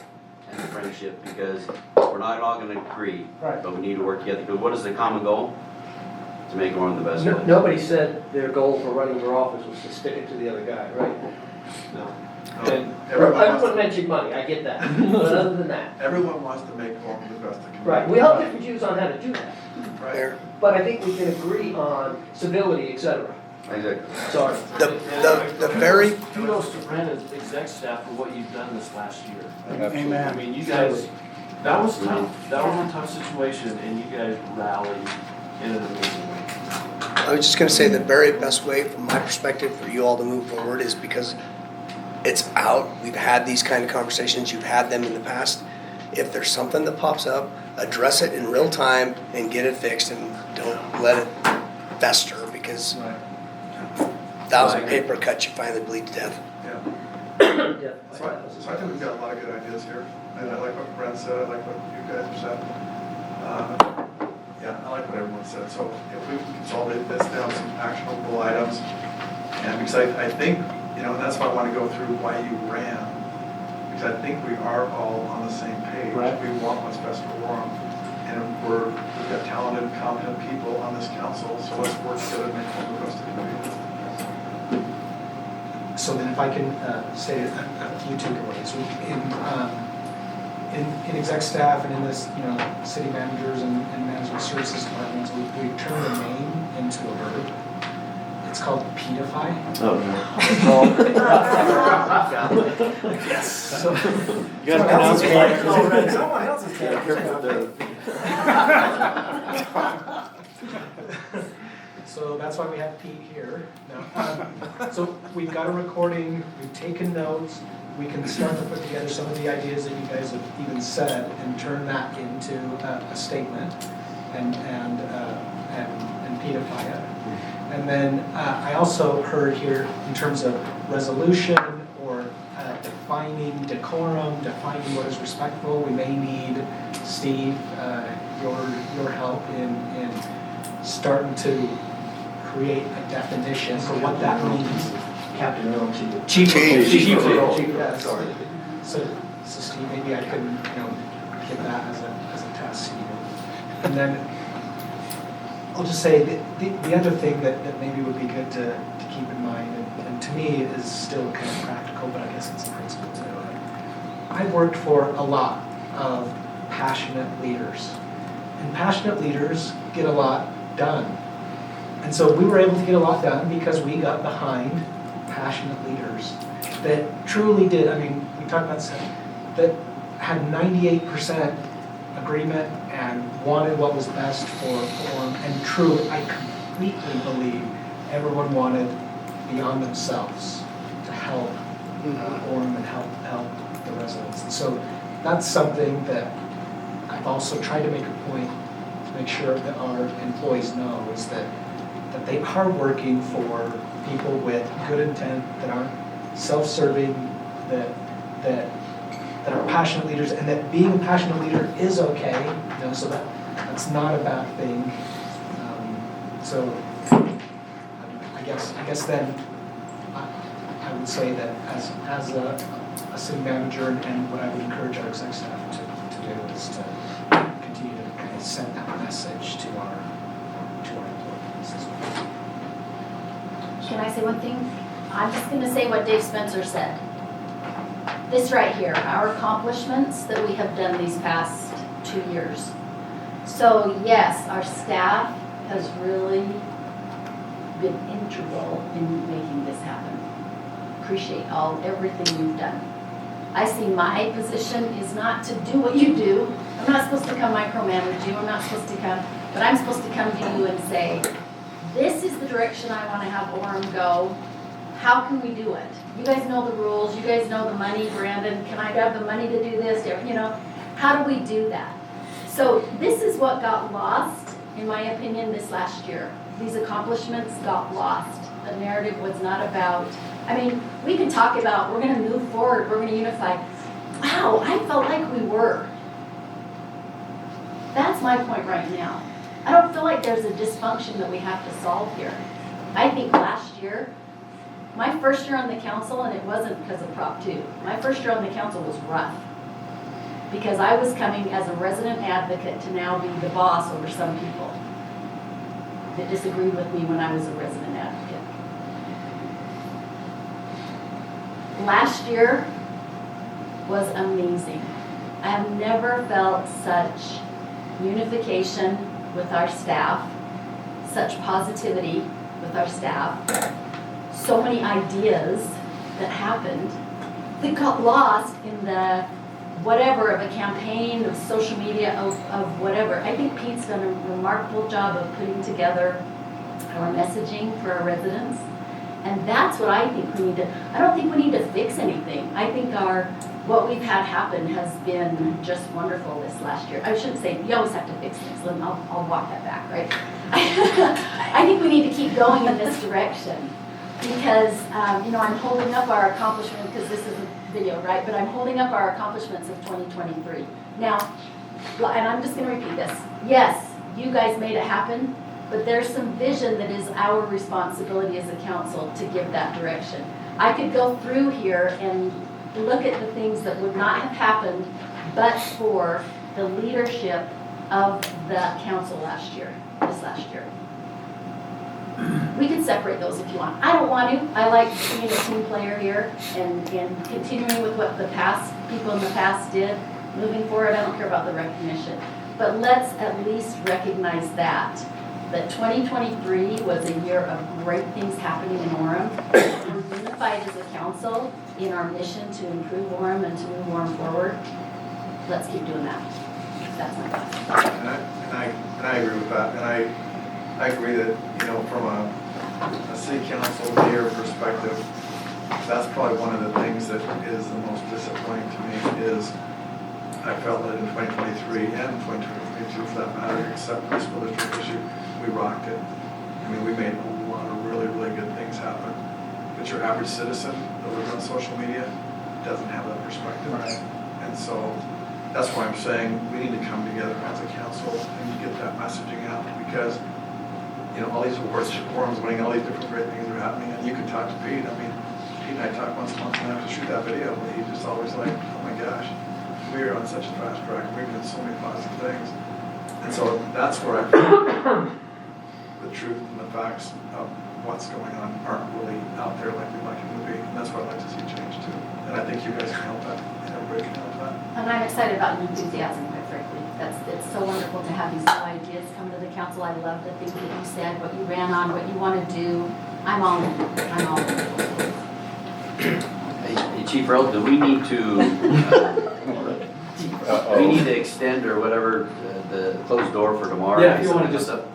and a friendship, because we're not all gonna agree, Right. but we need to work together, because what is the common goal? To make Orem the best place. Nobody said their goal for running for office was to stick it to the other guy, right? No. And Everyone I wants put mention money, I get that, but other than that, Everyone wants to make Orem the best it can be. right, we all have different views on how to do that. Right. But I think we can agree on civility, et cetera. Exactly. Sorry. The very, Kudos to Brandon's exec staff for what you've done this last year. I Amen. mean, you guys, that was tough. That was a tough situation, and you guys rallied in an amazing way. I was just gonna say the very best way, from my perspective, for you all to move forward is because it's out. We've had these kind of conversations. You've had them in the past. If there's something that pops up, address it in real time and get it fixed, and don't let it fester, because 1,000 paper cuts, you finally bleed to death. Yeah. So I think we've got a lot of good ideas here, and I like what Brent said, I like what you guys have said. Yeah, I like what everyone said, so if we can consolidate this down to some actionable items, and because I think, you know, that's why I want to go through why you ran, because I think we are all on the same page. Right. We want what's best for Orem, and we've got talented, competent people on this council, so let's work together to make Orem the best it can be. So then if I can say a few takeaways. In exec staff and in this, you know, city managers and management services departments, we turn a name into a verb. It's called pedify. Oh, Yes. So, You gotta pronounce it. Someone else is So that's why we have Pete here. Now, so we've got a recording, we've taken notes, we can start to put together some of the ideas that you guys have even said and turn that into a statement and pedify it. And then I also heard here in terms of resolution or defining decorum, defining what is respectful, we may need, Steve, your help in starting to create a definition for what that means. Captain Earl, Chief. Chief Earl. Yeah, sorry. So Steve, maybe I can, give that as a task to you. And then I'll just say the other thing that maybe would be good to keep in mind, and to me is still kind of practical, but I guess it's a principle too. I've worked for a lot of passionate leaders, and passionate leaders get a lot done. And so we were able to get a lot done because we got behind passionate leaders that truly did. I mean, we talked about that had 98% agreement and wanted what was best for Orem. And truly, I completely believe everyone wanted beyond themselves to help Orem and help the residents. And so that's something that I've also tried to make a point to make sure that our employees know is that they are working for people with good intent, that aren't self-serving, that are passionate leaders, and that being a passionate leader is okay, so that's not a bad thing. So I guess then I would say that as a city manager, and what I would encourage our exec staff to do is to continue to kind of send that message to our employees as well. Can I say one thing? I'm just going to say what Dave Spencer said. This right here, our accomplishments that we have done these past 2 years. So yes, our staff has really been integral in making this happen. Appreciate everything you've done. I see my position is not to do what you do. I'm not supposed to come micromanage you. I'm not supposed to come, but I'm supposed to come to you and say, this is the direction I want to have Orem go. How can we do it? You guys know the rules. You guys know the money. Brandon, can I have the money to do this? How do we do that? So this is what got lost, in my opinion, this last year. These accomplishments got lost. The narrative was not about, we can talk about, we're going to move forward, we're going to unify. Wow, I felt like we were. That's my point right now. I don't feel like there's a dysfunction that we have to solve here. I think last year, my first year on the council, and it wasn't because of Prop 2, my first year on the council was rough. Because I was coming as a resident advocate to now be the boss over some people that disagreed with me when I was a resident advocate. Last year was amazing. I have never felt such unification with our staff, such positivity with our staff, so many ideas that happened that got lost in the whatever of a campaign, of social media, of whatever. I think Pete's done a remarkable job of putting together our messaging for our residents. And that's what I think we need to, I don't think we need to fix anything. I think what we've had happen has been just wonderful this last year. I shouldn't say, you always have to fix things. I'll walk that back, right? I think we need to keep going in this direction. Because, I'm holding up our accomplishments, because this is a video, right? But I'm holding up our accomplishments of 2023. Now, and I'm just going to repeat this. Yes, you guys made it happen, but there's some vision that is our responsibility as a council to give that direction. I could go through here and look at the things that would not have happened but for the leadership of the council this last year. We can separate those if you want. I don't want to. I like being a team player here and continuing with what the people in the past did. Moving forward, I don't care about the recognition. But let's at least recognize that 2023 was a year of great things happening in Orem. We're unified as a council in our mission to improve Orem and to move Orem forward. Let's keep doing that. That's my thought. And I agree with that. And I agree that, from a city council mayor perspective, that's probably one of the things that is the most disappointing to me is I felt that in 2023 and 2022 for that matter, except for the school district issue, we rocked it. We made a lot of really, really good things happen. But your average citizen that lives on social media doesn't have that perspective. Right. And so that's why I'm saying we need to come together as a council and get that messaging out, because you know, all these awards, forums, winning all these different great things are happening, and you can talk to Pete. I mean, Pete and I talk once a month and I have to shoot that video, and he's just always like, oh my gosh, we are on such a fast track, and we're doing so many positive things. And so that's where I feel the truth and the facts of what's going on aren't really out there like we'd like them to be. And that's what I'd like to see change too. And I think you guys can help that, and everybody can help that. And I'm excited about the enthusiasm, quite frankly. It's so wonderful to have these new ideas come to the council. I love the things that you said, what you ran on, what you want to do. I'm all in. I'm all in. Hey, Chief Earl, do we need to, extend or whatever, the closed door for tomorrow? Yeah, if you wanna Something just- comes up?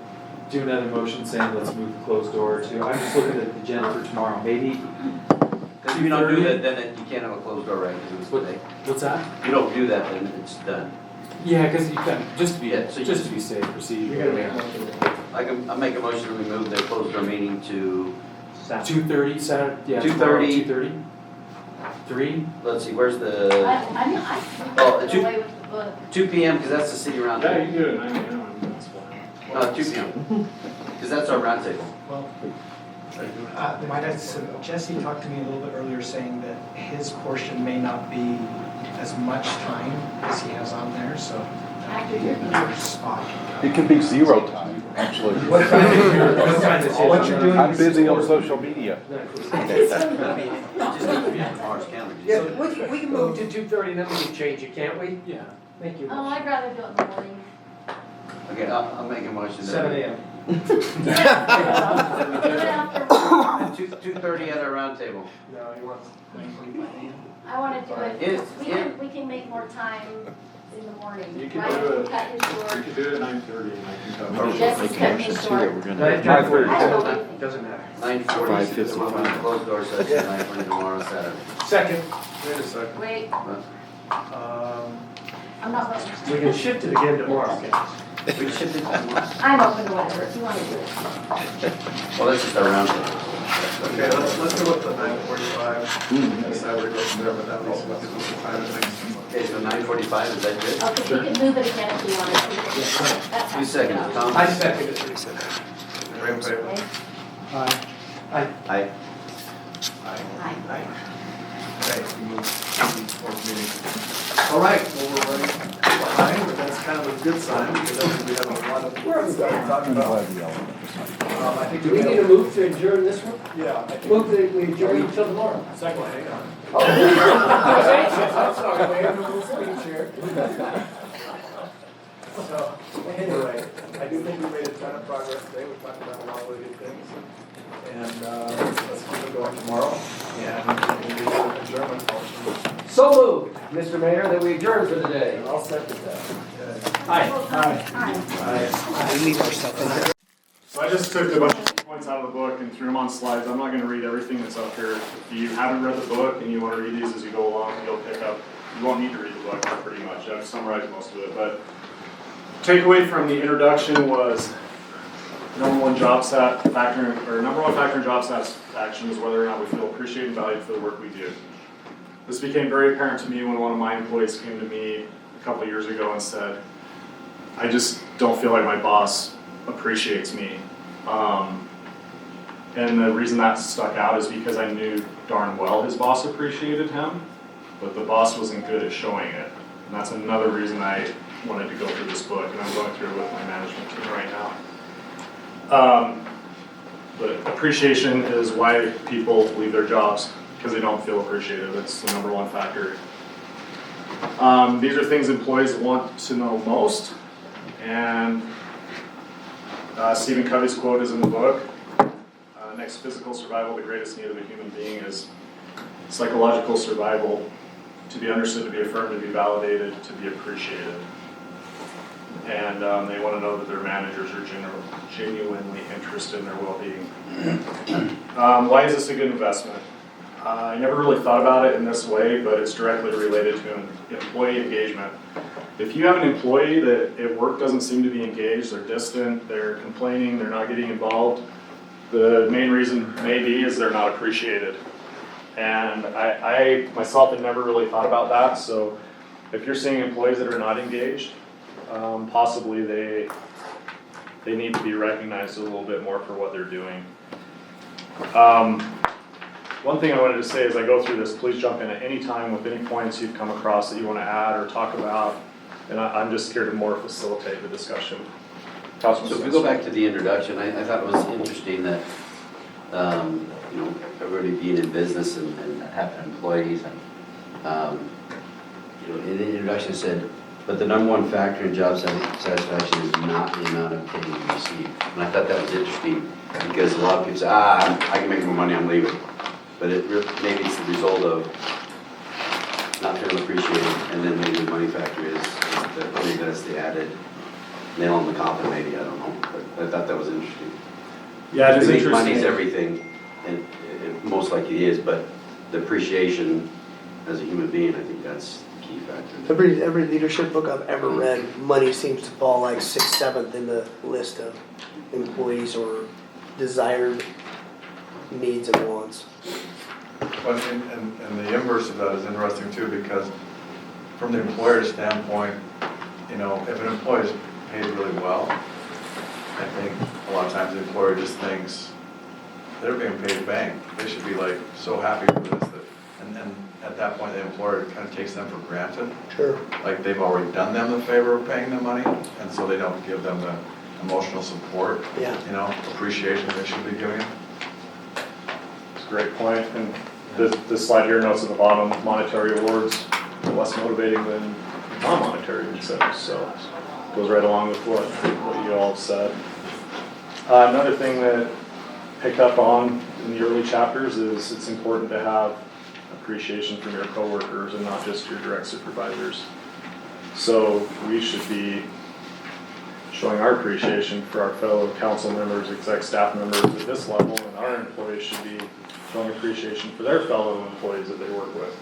Do another motion saying let's move the closed door to, I'm just looking at the agenda for tomorrow, maybe. Because if you don't do that, then you can't have a closed door, right? Because it was today. What's that? If you don't do that, then it's done. Yeah, because you can, just to be, Yeah, so just to be safe, proceed. I'll make a motion to remove the closed door meeting to, 2:30 Saturday, yeah. 2:30. 2:30? 3? let's see, where's the, I Oh, can two- go away with the book. 2 PM, because that's the city Yeah, roundtable. you can do it at 9 a.m. That's fine. 2 PM, because that's our roundtable. Well, might I suggest he talked to me a little bit earlier saying that his portion may not be as much time as he has on there, so that would be another spot. It can be 0 time, actually. What time is your, what time is What you're doing I'm is- busy on social media. Just need to be on tomorrow's calendar. Yeah, we can move to 2:30 and then we can change it, can't we? Yeah. Thank you. Oh, I'd rather do it in the morning. Okay, I'll make a motion. 7 a.m. 2:30 at our roundtable. No, he wants 9:45 I want to do it. Yes, We can make more time in the morning. You can Ryan do will it. cut his You short. could do it at 9:30 and I can come. Jess is cutting his short. We're gonna. 9:30. Doesn't matter. 9:40. 5:55. We'll have a closed door session 9:40 tomorrow, Saturday. Second. Wait a second. Wait, I'm not voting. We can shift it again tomorrow. We shift it tomorrow. I'm open to whatever, if you want to do it. Well, that's just our roundtable. Okay, let's go with the 9:45. Decide where to go from there, but that leaves what gives us the time to think. Okay, so 9:45, is that good? Okay, we can move it again if you want to. That's Two seconds, Tom? I second it. Everybody in favor? Okay. Aye. Aye. Okay, we move to the fourth meeting. All right, well, we're running behind, but that's kind of a good sign, because I think we have a lot of stuff to talk about. I think Do we need to move to adjourn this one? Yeah. I think- Move to we adjourn until tomorrow. Second, hang on. Oh, I'm sorry, man, I'm a little speech here. So, anyway, I do think we made a ton of progress today, we talked about a lot of really good things. And, let's keep it going tomorrow, and we can do an adjournment motion. So moved, Mr. Mayor, that we adjourn for the day. I'll second that. We need more stuff in there. So I just took a bunch of points out of the book and threw them on slides. I'm not gonna read everything that's up here. If you haven't read the book and you wanna read these as you go along, you'll pick up, you won't need to read the book pretty much. I've summarized most of it, but takeaway from the introduction was number one factor in job satisfaction is whether or not we feel appreciated and valued for the work we do. This became very apparent to me when one of my employees came to me a couple of years ago and said, I just don't feel like my boss appreciates me. And the reason that stuck out is because I knew darn well his boss appreciated him, but the boss wasn't good at showing it. And that's another reason I wanted to go through this book, and I'm going through it with my management team right now. But appreciation is why people leave their jobs, because they don't feel appreciated. That's the number one factor. These are things employees want to know most, and Stephen Covey's quote is in the book. Next, physical survival, the greatest need of a human being is psychological survival, to be understood, to be affirmed, to be validated, to be appreciated. And they want to know that their managers are genuinely interested in their well-being. Why is this a good investment? I never really thought about it in this way, but it's directly related to employee engagement. If you have an employee that at work doesn't seem to be engaged, they're distant, they're complaining, they're not getting involved, the main reason maybe is they're not appreciated. And I myself had never really thought about that, so if you're seeing employees that are not engaged, possibly they they need to be recognized a little bit more for what they're doing. One thing I wanted to say as I go through this, please jump in at any time with any points you've come across that you want to add or talk about, and I'm just here to more facilitate the discussion. So if we go back to the introduction, I thought it was interesting that, you know, everybody being in business and having employees and, you know, in the introduction it said, but the number one factor in job satisfaction is not the amount of pay you receive. And I thought that was interesting because a lot of people say, I can make more money, I'm leaving. But maybe it's the result of not feeling appreciated, and then maybe the money factor is maybe that's the added nail on the coffin, maybe, I don't know. But I thought that was interesting. Yeah, it is interesting. Money's everything, and it most likely is, but the appreciation as a human being, I think that's the key factor. Every leadership book I've ever read, money seems to fall like 6th, 7th in the list of employees or desired needs and wants. Well, and the inverse of that is interesting too, because from the employer's standpoint, you know, if an employee is paid really well, I think a lot of times the employer just thinks they're being paid bank. They should be like so happy for this, that, and at that point the employer kind of takes them for granted. Sure. Like they've already done them the favor of paying them money, and so they don't give them the emotional support, yeah, you know, appreciation they should be giving them. It's a great point. And this slide here notes at the bottom, monetary awards are less motivating than non-monetary incentives. So it goes right along with what you all said. Another thing that pick up on in the early chapters is it's important to have appreciation from your coworkers and not just your direct supervisors. So we should be showing our appreciation for our fellow council members, exec staff members at this level, and our employees should be showing appreciation for their fellow employees that they work with.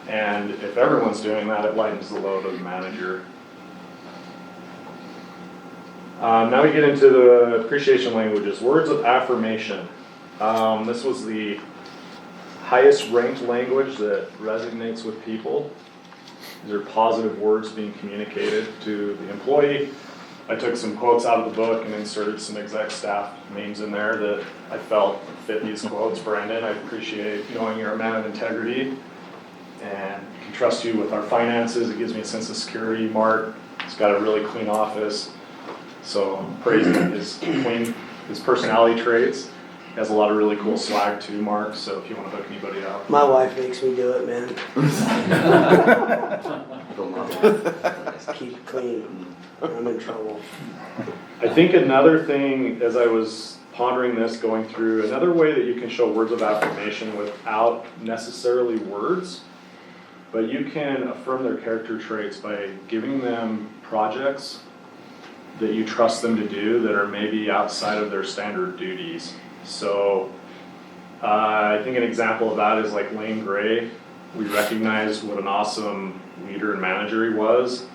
And if everyone's doing that, it lightens the load of the manager. Now we get into the appreciation languages. Words of affirmation. This was the highest ranked language that resonates with people. These are positive words being communicated to the employee. I took some quotes out of the book and inserted some exec staff names in there that I felt fit these quotes. Brandon, I appreciate knowing you're a man of integrity and can trust you with our finances. It gives me a sense of security. Mark, he's got a really clean office. So I'm praising his personality traits. He has a lot of really cool swag too, Mark, so if you want to hook anybody up. My wife makes me do it, man. Keep it clean. I'm in trouble. I think another thing, as I was pondering this, going through, another way that you can show words of affirmation without necessarily words, but you can affirm their character traits by giving them projects that you trust them to do that are maybe outside of their standard duties. So I think an example of that is like Lane Gray. We recognized what an awesome leader and manager he was,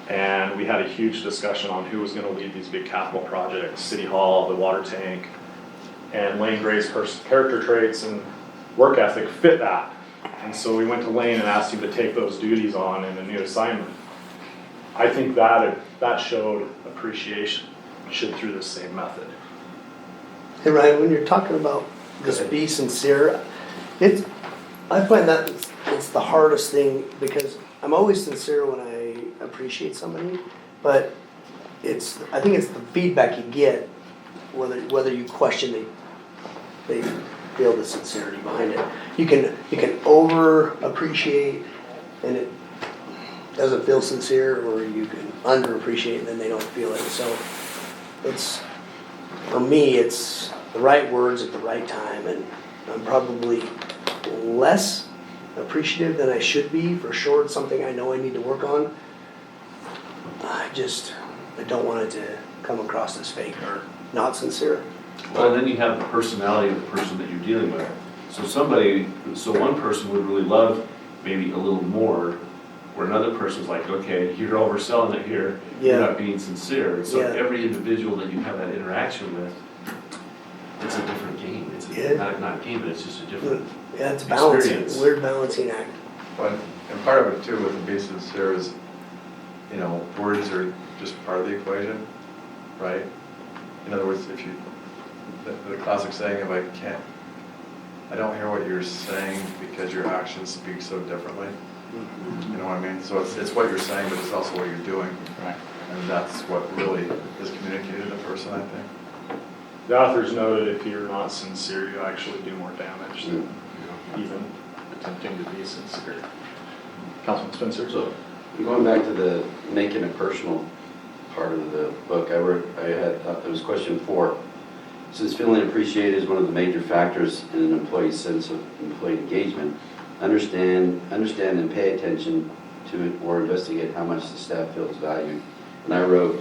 and we had a huge discussion on who was going to lead these big capital projects, City Hall, the water tank, and Lane Gray's character traits and work ethic fit that. And so we went to Lane and asked him to take those duties on in a new assignment. I think that showed appreciation, should through the same method. Hey Ryan, when you're talking about just be sincere, I find that it's the hardest thing because I'm always sincere when I appreciate somebody, but I think it's the feedback you get, whether you question they feel the sincerity behind it. You can over appreciate and it doesn't feel sincere, or you can under appreciate and then they don't feel it. So for me, it's the right words at the right time, and I'm probably less appreciative than I should be. For sure, it's something I know I need to work on. I don't want it to come across as fake or not sincere. Well, then you have the personality of the person that you're dealing with. So one person would really love maybe a little more, where another person's like, okay, you're overselling it here, you're not being sincere. So every individual that you have that interaction with, it's a different game. It's not a game, but it's just a different it's balancing, weird balancing act. But, and part of it too with the be sincere is, words are just part of the equation. right? In other words, if you, the classic saying of I don't hear what you're saying because your actions speak so differently. You know what I mean? So it's what you're saying, but it's also what you're doing. Right. And that's what really is communicated to the person, I think. The authors noted if you're not sincere, you actually do more damage than even attempting to be sincere. Councilman Spencer? So, going back to the making it personal part of the book, it was question 4. Since feeling appreciated is one of the major factors in an employee's sense of employee engagement, understand and pay attention to it or investigate how much the staff feels valued. And I wrote,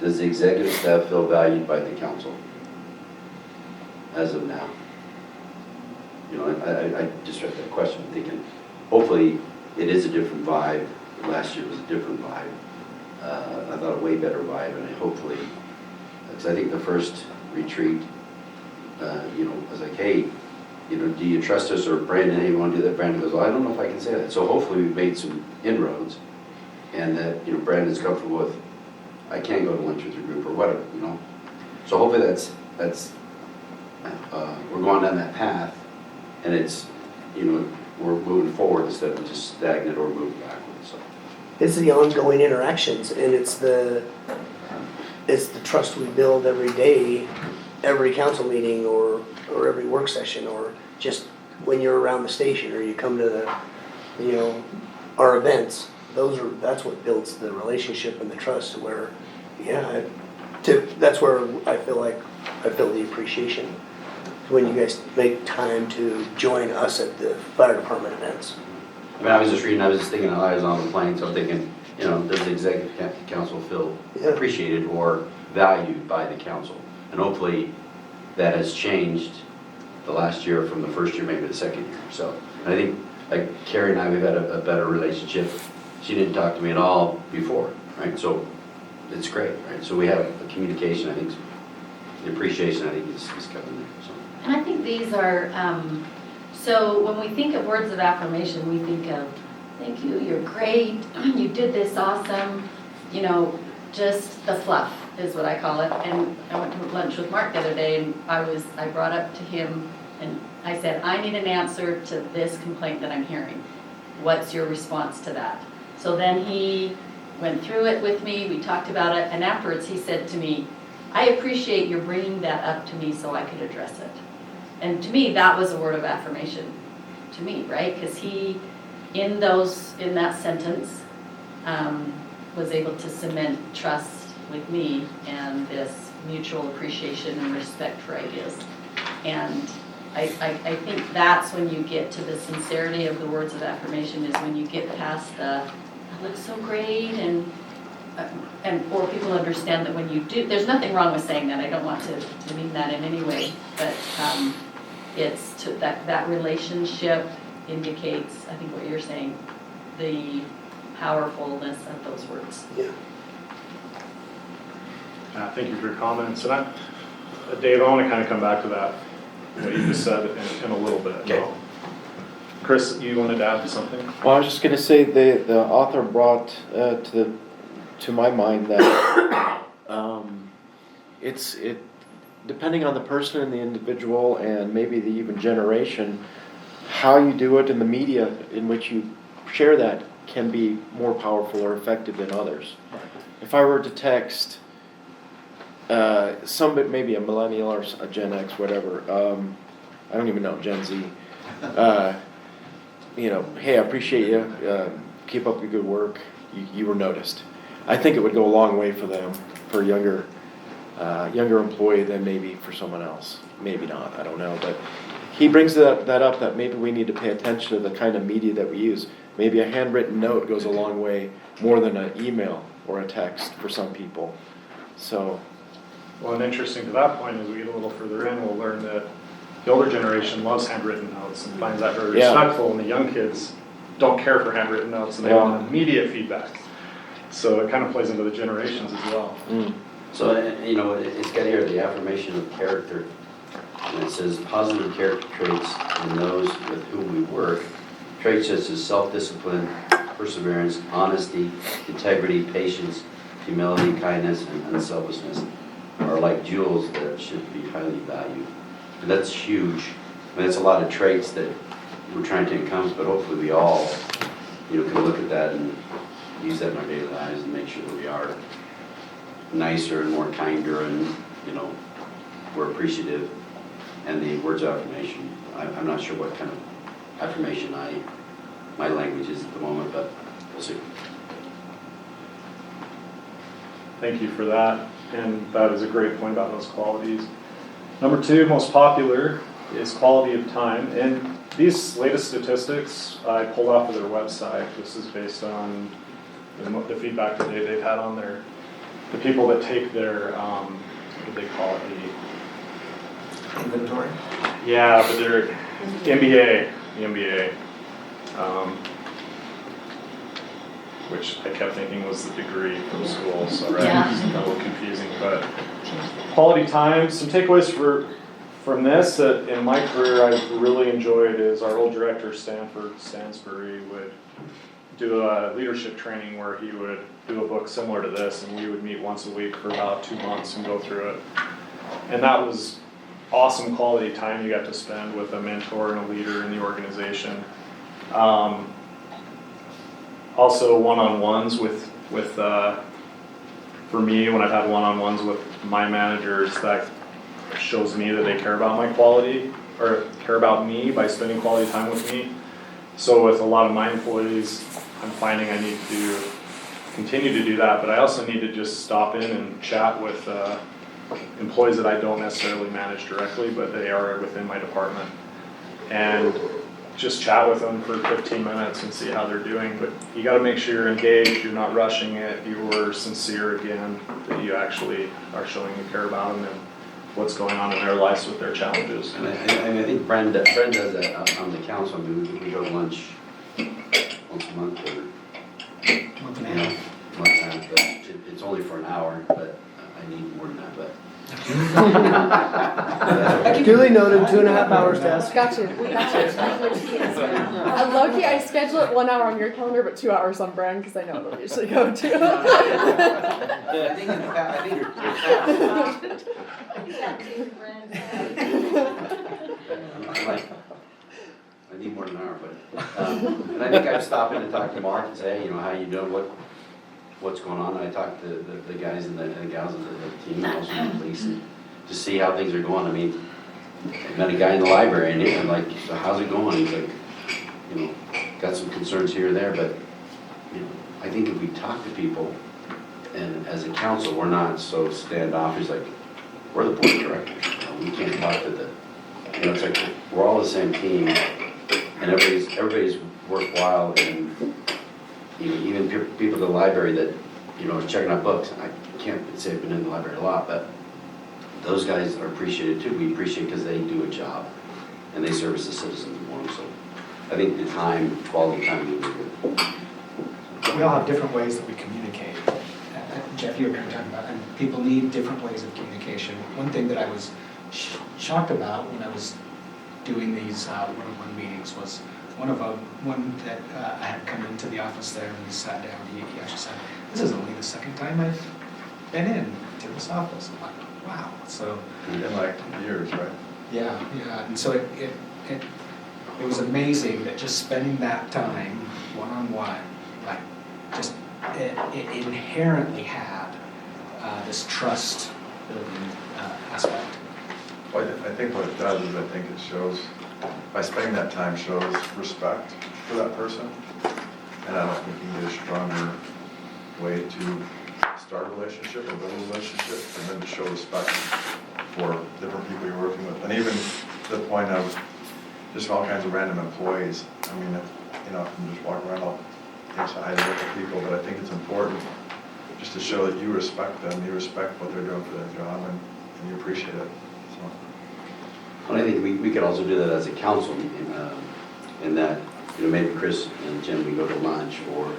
does the executive staff feel valued by the council as of now? You know, I just read that question thinking, hopefully it is a different vibe. Last year was a different vibe. I thought a way better vibe, and hopefully, because I think the first retreat, you know, I was like, hey, you know, do you trust us? Or Brandon, hey, you want to do that? Brandon goes, well, I don't know if I can say that. So hopefully we've made some inroads, and that, you know, Brandon's comfortable with, I can go to lunch with your group or whatever, you know. So hopefully that's we're going down that path, and it's, you know, we're moving forward instead of just stagnant or moving backwards. So It's the ongoing interactions, and it's the trust we build every day, every council meeting or every work session, or just when you're around the station or you come to the, you know, our events. That's what builds the relationship and the trust. Where, yeah, that's where I feel the appreciation when you guys make time to join us at the fire department events. I mean, I was just thinking, I was on the plane, so I'm thinking, you know, does the executive council feel appreciated or valued by the council? And hopefully that has changed the last year from the first year, maybe the second year. So, and I think, like Carrie and I, we've had a better relationship. She didn't talk to me at all before, right? So it's great, right? So we have a communication, I think, the appreciation, I think, is coming there. So. And I think these are, so when we think of words of affirmation, we think of, thank you, you're great, you did this awesome, you know, just the fluff is what I call it. And I went to lunch with Mark the other day, and I brought up to him, and I said, I need an answer to this complaint that I'm hearing. What's your response to that? So then he went through it with me, we talked about it, and afterwards he said to me, I appreciate your bringing that up to me so I could address it. And to me, that was a word of affirmation to me, right? Because he, in that sentence, was able to cement trust with me and this mutual appreciation and respect for ideas. And I think that's when you get to the sincerity of the words of affirmation, is when you get past the, that looks so great, and or people understand that when you do, there's nothing wrong with saying that. I don't want to mean that in any way, but it's to that relationship indicates, I think what you're saying, the powerfulness of those words. Yeah. Thank you for your comments. And Dave, I want to kind of come back to that, what you just said in a little bit. Okay. Chris, you wanted to add something? Well, I was just going to say the author brought to my mind that it depending on the person and the individual and maybe the even generation, how you do it in the media in which you share that can be more powerful or effective than others. If I were to text somebody, maybe a millennial or a Gen X, whatever, I don't even know, Gen Z, you know, hey, I appreciate you, keep up your good work, you were noticed. I think it would go a long way for them, for a younger employee than maybe for someone else. Maybe not, I don't know. But he brings that up, that maybe we need to pay attention to the kind of media that we use. Maybe a handwritten note goes a long way more than an email or a text for some people. So. Well, and interesting to that point, as we get a little further in, we'll learn that the older generation loves handwritten notes and finds that very respectful, and the young kids don't care for handwritten notes and they want immediate feedback. So it kind of plays into the generations as well. So, you know, it's got here the affirmation of character. And it says positive character traits in those with whom we work. Traits such as self-discipline, perseverance, honesty, integrity, patience, humility, kindness, and unselfishness. are like jewels that should be highly valued. And that's huge. I mean, that's a lot of traits that we're trying to encompass, but hopefully we all, you know, can look at that and use that in our daily lives and make sure that we are nicer and more kinder and, you know, we're appreciative. And the words of affirmation, I'm not sure what kind of affirmation my language is at the moment, but we'll see. Thank you for that, and that is a great point about those qualities. Number 2, most popular, is quality of time, and these latest statistics I pulled off of their website. This is based on the feedback that they've had on the people that take their, what do they call it, Inventory? yeah, but they're MBA, the MBA, which I kept thinking was the degree from school, so right, it's kind of a little confusing, but quality time, some takeaways from this that in my career I've really enjoyed is our old director, Stansbury, would do a leadership training where he would do a book similar to this, and we would meet once a week for about 2 months and go through it. And that was awesome quality time you got to spend with a mentor and a leader in the organization. Also one-on-ones with for me, when I've had one-on-ones with my managers, that shows me that they care about my quality, or care about me by spending quality time with me. So with a lot of my employees, I'm finding I need to continue to do that, but I also need to just stop in and chat with employees that I don't necessarily manage directly, but they are within my department. And just chat with them for 15 minutes and see how they're doing. But you got to make sure you're engaged, you're not rushing it, you're sincere again, that you actually are showing you care about them and what's going on in their lives with their challenges. And I think Brent does that on the council. I mean, we go to lunch once a month or Month and a half. month and a half, but it's only for an hour, but I need more than that, but. Duly noted, 2.5 hours test. Got you. We got you. I'm lucky I schedule it 1 hour on your calendar, but 2 hours on Brand because I know it'll usually go to. I think in fact, I think I need more than an hour, but and I think I've stopped in to talk to Mark and say, hey, you know, how you doing? What's going on? And I talked to the guys and the gals of the team, also the police, and to see how things are going. I mean, I met a guy in the library, and I'm like, so how's it going? He's like, you know, got some concerns here and there, but you know, I think if we talk to people, and as a council, we're not so standoffish. Like, we're the board of directors. You know, we can't talk to the, you know, it's like we're all the same team, and everybody's worthwhile, and even people at the library that, you know, are checking out books. I can't say I've been in the library a lot, but those guys are appreciated too. We appreciate because they do a job and they service the citizens more. So I think the time, quality time will be good. We all have different ways that we communicate. Jeff, you were kind of talking about, and people need different ways of communication. One thing that I was shocked about when I was doing these one-on-one meetings was one that I had come into the office there and we sat down. He actually said, "This is only the second time I've been in to this office." I'm like, wow. So in like years, right? yeah, and so it was amazing that just spending that time one-on-one, like just it inherently had this trust building aspect. Well, I think what it does is I think it shows, by spending that time, shows respect for that person. And I don't think you can get a stronger way to start a relationship or build a relationship and then to show respect for different people you're working with. And even to the point of just all kinds of random employees. I mean, if, you know, if you just walk around, I'll say hi to different people, but I think it's important just to show that you respect them, you respect what they're doing for their job, and you appreciate it. So. Well, I think we could also do that as a council meeting, in that, you know, maybe Chris and Jim, we go to lunch, or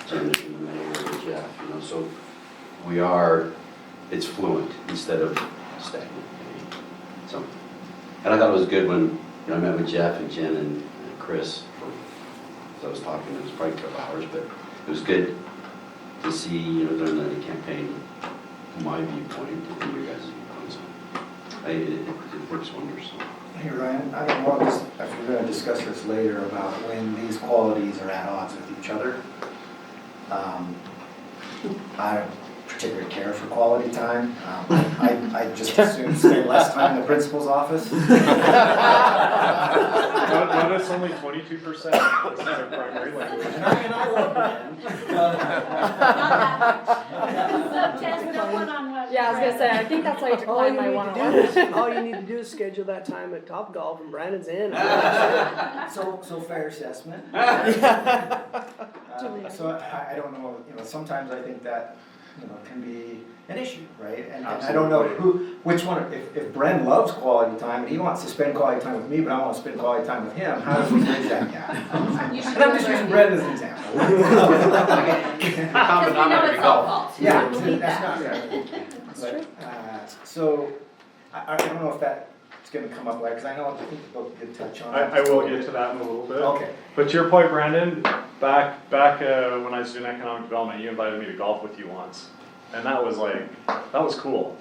Jim and the mayor, or Jeff, you know, so it's fluent instead of stagnant. So, and I thought it was good when, you know, I met with Jeff and Jen and Chris, as I was talking, it was probably a couple hours, but it was good to see, you know, during the campaign, my viewpoint and your guys' viewpoints. It works wonders. Hey Ryan, I don't know, if we're gonna discuss this later about when these qualities are at odds with each other. I don't particularly care for quality time. I just assume spend less time in the principal's office. Notice only 22% is their primary language. And I love Yeah, I was gonna say, I think that's why you declined my one-on-one. All you need to do is schedule that time at Topgolf and Brandon's in. So fair assessment. So I don't know, sometimes I think that, can be an issue, right? And I don't know which one, if Bren loves quality time and he wants to spend quality time with me, but I want to spend quality time with him, how does we bridge that gap? And I'm just using Bren as an example. Because we know it's all fault. Yeah, We need that's that. not right. But, so, I don't know if that's gonna come up later, because I think the book did touch on it. I will get to that in a little bit. Okay. But to your point, Brandon, back when I was doing economic development, you invited me to golf with you once. And that was cool.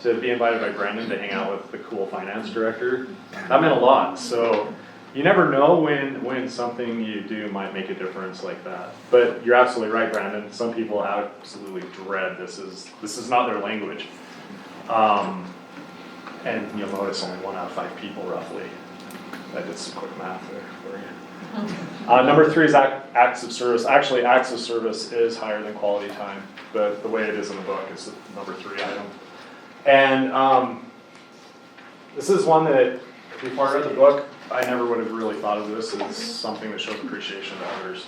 To be invited by Brandon to hang out with the cool finance director, that meant a lot. So you never know when something you do might make a difference like that. But you're absolutely right, Brandon. Some people absolutely dread this is not their language. And you'll notice only 1 out of 5 people roughly. I did some quick math there for you. Number 3 is acts of service. Actually, acts of service is higher than quality time, but the way it is in the book is the number 3 item. And this is one that, before I read the book, I never would have really thought of this as something that shows appreciation to others.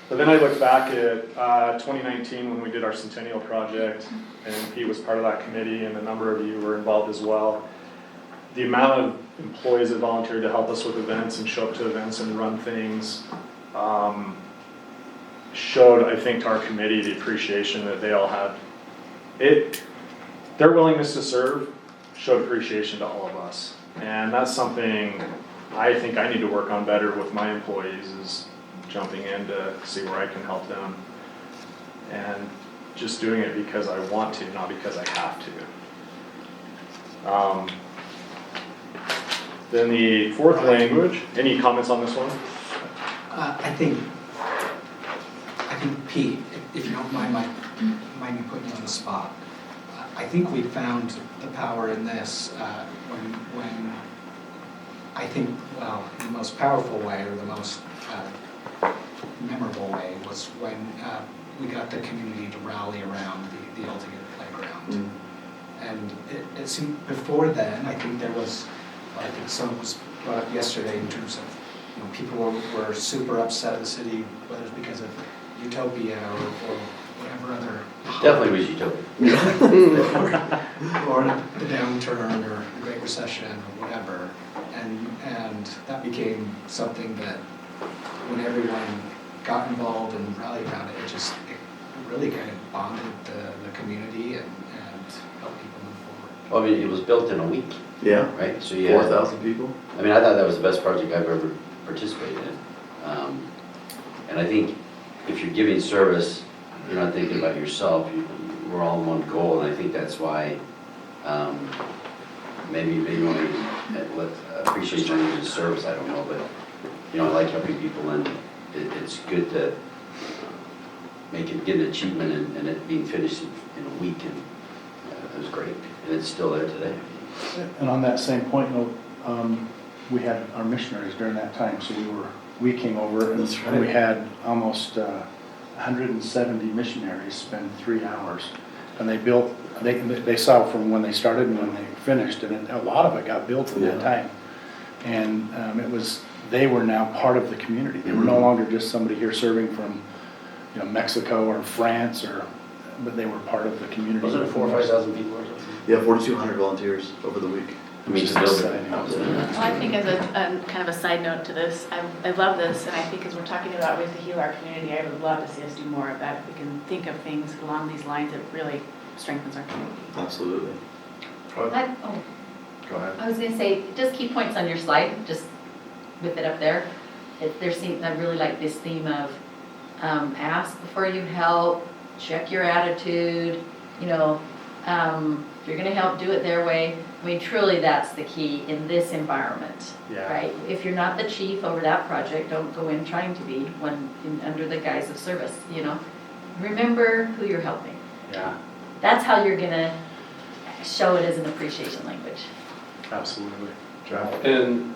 But then I look back at 2019 when we did our Centennial project, and Pete was part of that committee, and a number of you were involved as well. The amount of employees that volunteered to help us with events and show up to events and run things showed, I think, to our committee the appreciation that they all had. Their willingness to serve showed appreciation to all of us. And that's something I think I need to work on better with my employees, is jumping in to see where I can help them. And just doing it because I want to, not because I have to. Then the 4th language, any comments on this one? I think Pete, if you don't mind me putting you on the spot, I think we found the power in this when I think, well, the most powerful way or the most memorable way was when we got the community to rally around the Altogether Playground. Mm. And it seemed, before then, I think there was, I think some was brought up yesterday in terms of, people were super upset at the city, whether it's because of Utopia or whatever other. Definitely was Utopia. Or the downturn or the Great Recession or whatever. And that became something that when everyone got involved and rallied around it, it really kind of bonded the community and helped people move forward. Well, I mean, it was built in a week. Yeah. Right? So you had 4,000 people. I mean, I thought that was the best project I've ever participated in. And I think if you're giving service, you're not thinking about yourself. We're all in one goal, and I think that's why maybe only appreciation is service. I don't know, but I like helping people, and it's good to get an achievement and it being finished in a week, and it was great, and it's still there today. And on that same point, we had our missionaries during that time, so we came over and we had almost 170 missionaries spend 3 hours, and they saw from when they started and when they finished, and a lot of it got built in that time. And they were now part of the community. They were no longer just somebody here serving from Mexico or France, but they were part of the community. Wasn't it 4,000 or 5,000 people or something? Yeah, 4,200 volunteers over the week. I mean, Well, I think as a kind of a side note to this, I love this, and I think as we're talking about ways to heal our community, I would love to see us do more of that. If we can think of things along these lines, it really strengthens our community. Absolutely. Go ahead. I was gonna say, just key points on your slide, just whip it up there. I really like this theme of ask before you help, check your attitude, If you're gonna help do it their way, I mean, truly, that's the key in this environment, Yeah. right? If you're not the chief over that project, don't go in trying to be under the guise of service, you know? Remember who you're helping. Yeah, That's how you're gonna show it as an appreciation language. absolutely. And,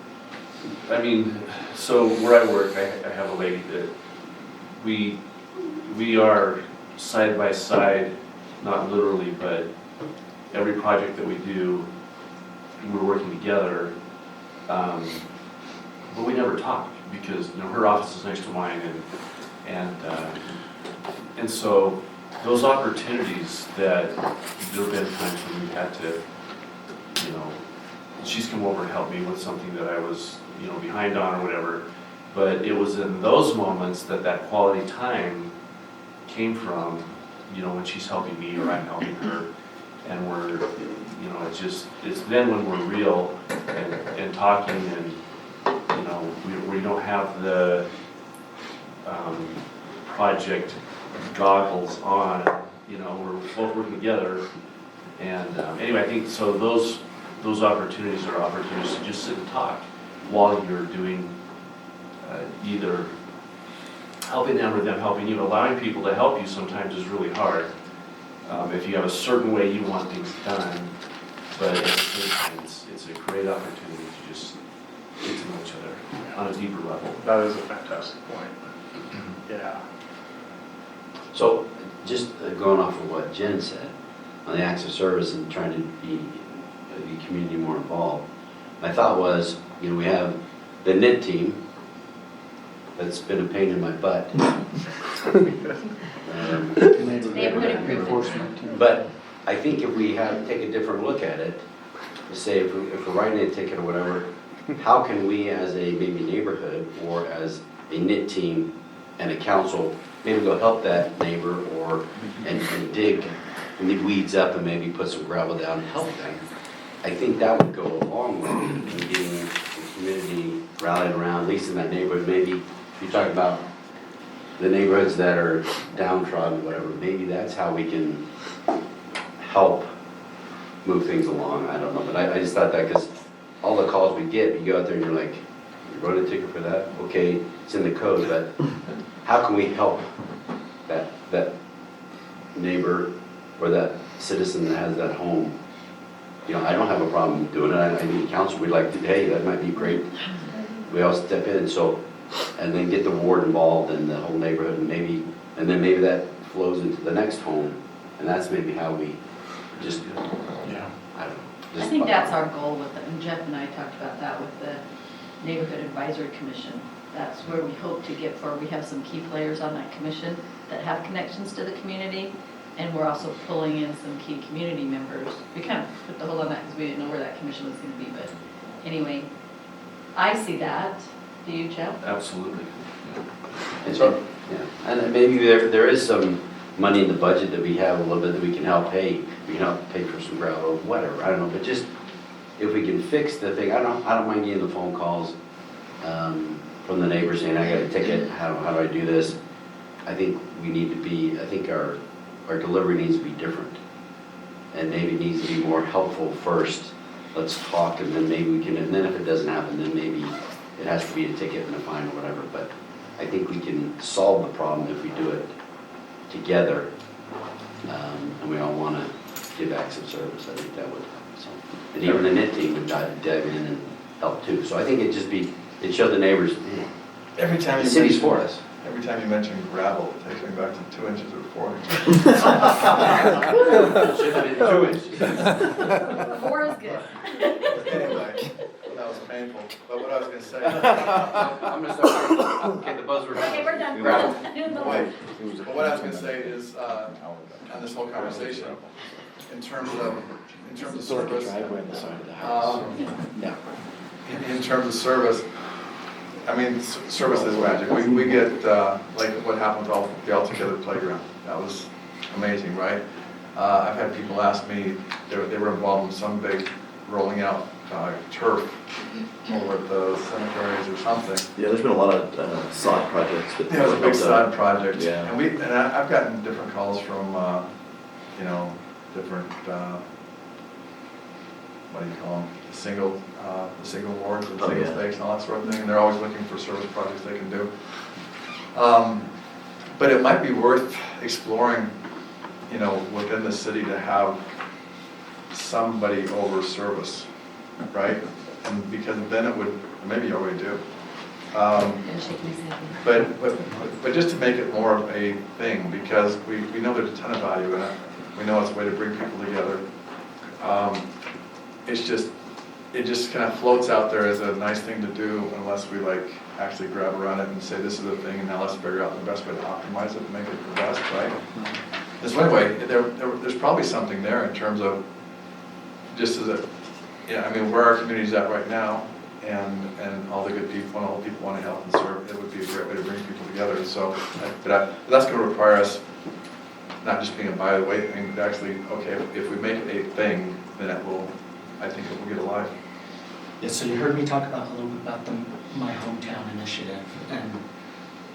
I mean, so where I work, I have a lady that we are side by side, not literally, but every project that we do, we're working together. But we never talk because, you know, her office is next to mine and so those opportunities that there have been times when we had to, you know, she's come over and helped me with something that I was, you know, behind on or whatever. But it was in those moments that quality time came from, you know, when she's helping me or I'm helping her. And we're, you know, it's then when we're real and talking and, you know, we don't have the project goggles on, you know, we're both working together. And anyway, I think so those opportunities are opportunities to just sit and talk while you're doing either helping them or them helping you. Allowing people to help you sometimes is really hard if you have a certain way you want things done, but at the same time, it's a great opportunity to just get to know each other on a deeper level. That is a fantastic point. Yeah. So, just going off of what Jen said, on the acts of service and trying to be community more involved, my thought was, you know, we have the knit team, that's been a pain in my butt. Neighborhood improvement. But I think if we take a different look at it, say if we're writing a ticket or whatever, how can we as a maybe neighborhood or as a knit team and a council maybe go help that neighbor and dig the weeds up and maybe put some gravel down and help them. I think that would go a long way in getting the community rallied around, at least in that neighborhood. Maybe if you talk about the neighborhoods that are downtrodden, whatever, maybe that's how we can help move things along. I don't know, but I just thought that because all the calls we get, you go out there and you're like, you wrote a ticket for that? Okay, it's in the code, but how can we help that neighbor or that citizen that has that home? You know, I don't have a problem doing it. I mean, council, we'd like to, hey, that might be great. We all step in, so, and then get the ward involved and the whole neighborhood, and then maybe that flows into the next home, and that's maybe how we just, Yeah. I don't know. I think that's our goal with it, and Jeff and I talked about that with the Neighborhood Advisory Commission. That's where we hope to get for, we have some key players on that commission that have connections to the community, and we're also pulling in some key community members. We kind of put the hold on that because we didn't know where that commission was going to be, but anyway, I see that. Do you, Jeff? Absolutely. And so, yeah, and maybe there is some money in the budget that we have a little bit that we can help pay. We can help pay for some gravel or whatever. I don't know, but just if we can fix the thing, I don't mind getting the phone calls from the neighbors saying, I got a ticket. How do I do this? I think we need to be. I think our delivery needs to be different, and maybe it needs to be more helpful first. Let's talk, and then maybe we can. And then if it doesn't happen, then maybe it has to be a ticket and a fine or whatever. But I think we can solve the problem if we do it together, and we all want to give acts of service. I think that would help. So, and even the knit team would dive in and help too. So I think it showed the neighbors. Every time the city's for us. Every time you mention gravel, it takes me back to 2 inches or 4 inches. Should have been 2 inches. 4 is good. Anyway, that was painful. But what I was going to say. I'm going to start. Okay, the buzzword. Okay, we're done. Wait. But what I was going to say is, on this whole conversation, in terms of service. Driveway on the side of the house. Yeah. In terms of service, I mean, service is magic. We get, like what happened with the All Together Playground. That was amazing, right? I've had people ask me, they were involved in some big rolling out turf over at the cemeteries or something. Yeah, there's been a lot of sod projects. Yeah, it was a big sod project. Yeah. And I've gotten different calls from, you know, different, what do you call them, the single wards and Oh, single yeah. stakes and all that sort of thing, and they're always looking for service projects they can do. But it might be worth exploring, you know, within the city to have somebody over service, right? And because then it would, maybe you already do. But just to make it more of a thing, because we know there's a ton of value in it. We know it's a way to bring people together. It just kind of floats out there as a nice thing to do unless we like actually grab around it and say this is the thing and now let's figure out the best way to optimize it and make it the best, right? This one way, there's probably something there in terms of just as a, yeah, I mean, where our community's at right now and all the good people and all the people want to help and serve, it would be a great way to bring people together. So, but that's going to require us not just being a by the way thing, but actually, okay, if we make it a thing, then it will, I think it will get alive. Yeah, so you heard me talk about a little bit about My Hometown initiative, and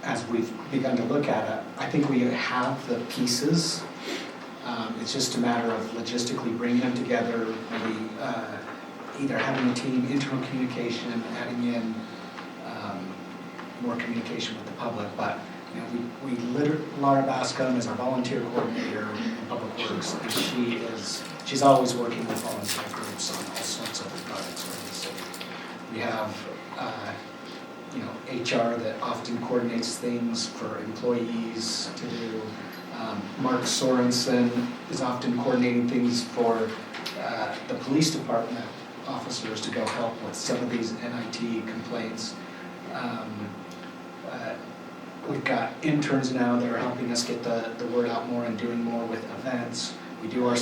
as we've begun to look at it, I think we have the pieces. It's just a matter of logistically bringing them together, maybe either having a team, internal communication, adding in more communication with the public. But you know, Laura Bascom is our volunteer coordinator in Public Works, and she's always working with volunteer groups on all sorts of projects around the city. We have you know, HR that often coordinates things for employees to do. Mark Sorensen is often coordinating things for the police department officers to go help with some of these NIT complaints. We've got interns now that are helping us get the word out more and doing more with events. We do our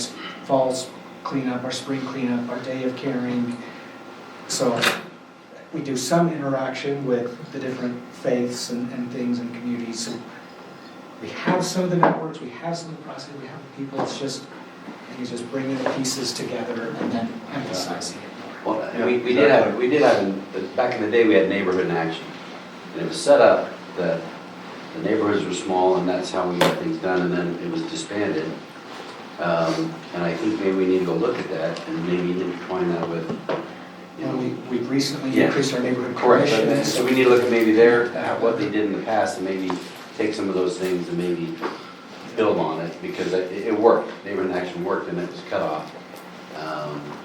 falls cleanup, our spring cleanup, our day of caring. So we do some interaction with the different faiths and things and communities. So we have some of the networks, we have some of the process, we have the people. It's just, I think it's just bringing the pieces together and then emphasizing it more. Well, yeah, we did have, back in the day, we had Neighborhood in Action. And it was set up that the neighborhoods were small and that's how we got things done, and then it was disbanded. And I think maybe we need to go look at that and maybe intertwine that with, you know. We've recently increased our neighborhood Correct, commission. so we need to look at maybe what they did in the past and maybe take some of those things and maybe build on it, because it worked. Neighborhood in Action worked and it was cut off,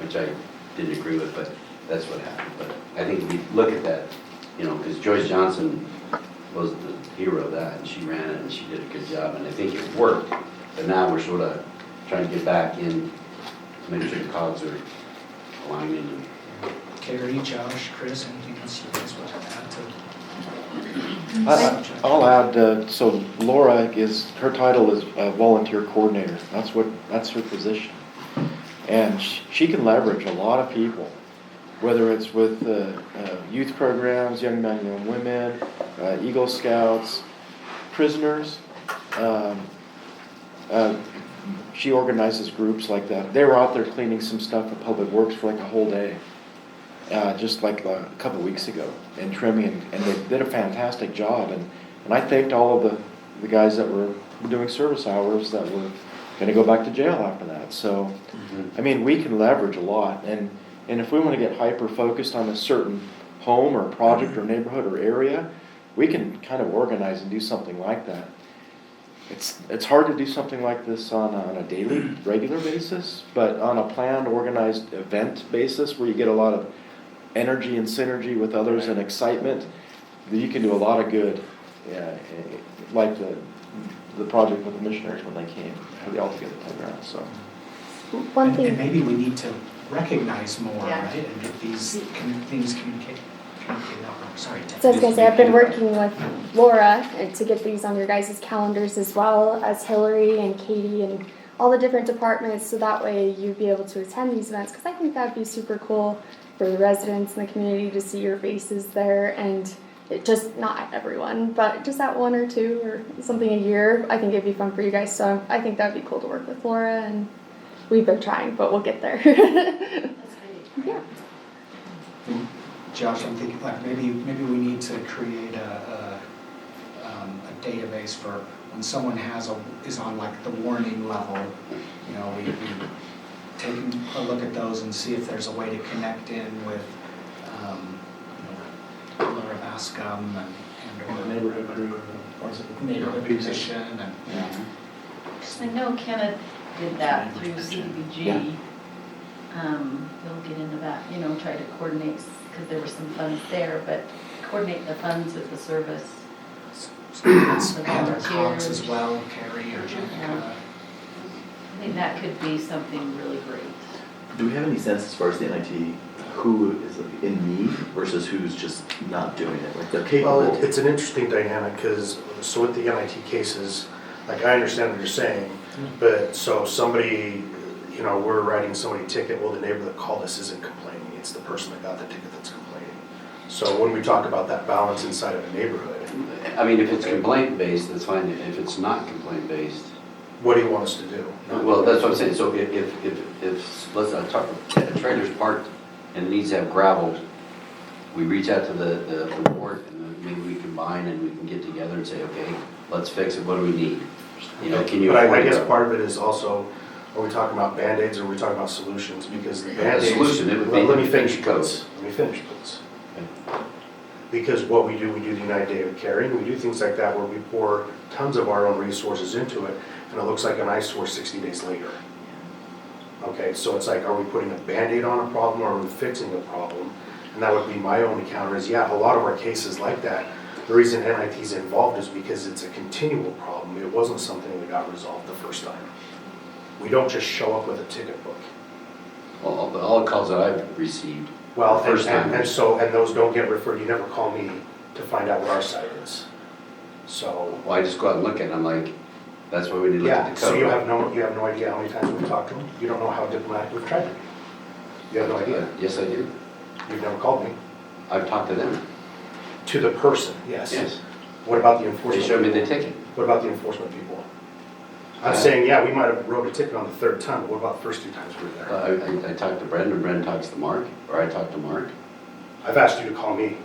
which I didn't agree with, but that's what happened. But I think if we look at that, you know, because Joyce Johnson was the hero of that, and she ran it and she did a good job, and I think it worked. But now we're sort of trying to get back in to make sure the cogs are aligning. Carrie, Josh, Chris, anything else you guys want to add to? I'll add, so Laura her title is volunteer coordinator. That's her position. And she can leverage a lot of people, whether it's with youth programs, young men, young women, Eagle Scouts, prisoners. She organizes groups like that. They were out there cleaning some stuff at Public Works for like a whole day. Just like a couple of weeks ago, and trimming, and they did a fantastic job. And I thanked all of the guys that were doing service hours that were going to go back to jail after that. So, I mean, we can leverage a lot, and if we want to get hyper focused on a certain home or project or neighborhood or area, we can kind of organize and do something like that. It's hard to do something like this on a daily, regular basis, but on a planned, organized event basis where you get a lot of energy and synergy with others and excitement, you can do a lot of good. Yeah, like the project with the missionaries when they came, had the all together playground. So And maybe we need to recognize more, right, and get these things communicated out. Sorry, Tiff. So I was going to say, I've been working with Laura to get these on your guys' calendars, as well as Hillary and Katie and all the different departments, so that way you'd be able to attend these events, because I think that'd be super cool for the residents in the community to see your faces there, and it just, not everyone, but just that one or two or something a year. I think it'd be fun for you guys, so I think that'd be cool to work with Laura, and we've been trying, but we'll get there. Yeah. Josh, I'm thinking like maybe we need to create a database for when someone is on like the warning level, you know, we take a look at those and see if there's a way to connect in with, you know, Lower Bascom and or Neighborhood group, neighborhood commission and. I know Kenneth did that through CDBG. He'll get into that, you know, try to coordinate, because there were some funds there, but coordinate the funds with the service. Heather Cox as well, Carrie or Jessica. I think that could be something really great. Do we have any sense as far as the NIT, who is in need versus who's just not doing it? Like they're capable. Well, it's an interesting dynamic because, so with the NIT cases, like I understand what you're saying, but so somebody, you know, we're writing somebody a ticket, well, the neighbor that called us isn't complaining, it's the person that got the ticket that's complaining. So when we talk about that balance inside of a neighborhood. I mean, if it's complaint-based, that's fine. If it's not complaint-based. What do you want us to do? Well, that's what I'm saying. So if let's talk, a trailer's parked and it needs to have gravel, we reach out to the board and maybe we combine and we can get together and say, okay, let's fix it. What do we need? You know, can you? But I guess part of it is also, are we talking about Band-Aids or are we talking about solutions? Because the Band-Aids. Solution, it would be. Let me finish, please. Let me finish, please. Because what we do the United Day of Caring, we do things like that where we pour tons of our own resources into it, and it looks like an eyesore 60 days later. Okay, so it's like, are we putting a Band-Aid on a problem or are we fixing a problem? And that would be my only counter is, yeah, a lot of our cases like that, the reason NIT's involved is because it's a continual problem. It wasn't something that got resolved the first time. We don't just show up with a ticket book. Well, all the calls that I've received. Well, first time. and those don't get referred, you never call me to find out what our site is. So. Well, I just go out and look at it, I'm like, that's why we need to look at the code. So you have no idea how many times we've talked to them? You don't know how diplomatic we've tried to be? You have no idea? Yes, I do. You've never called me? I've talked to them. To the person, yes. Yes. What about the enforcement? They showed me people? the ticket. What about the enforcement people? I'm saying, yeah, we might have wrote a ticket on the third time, but what about the first 2 times we were there? I talked to Brendan, and Brendan talks to Mark, or I talked to Mark. I've asked you to call me.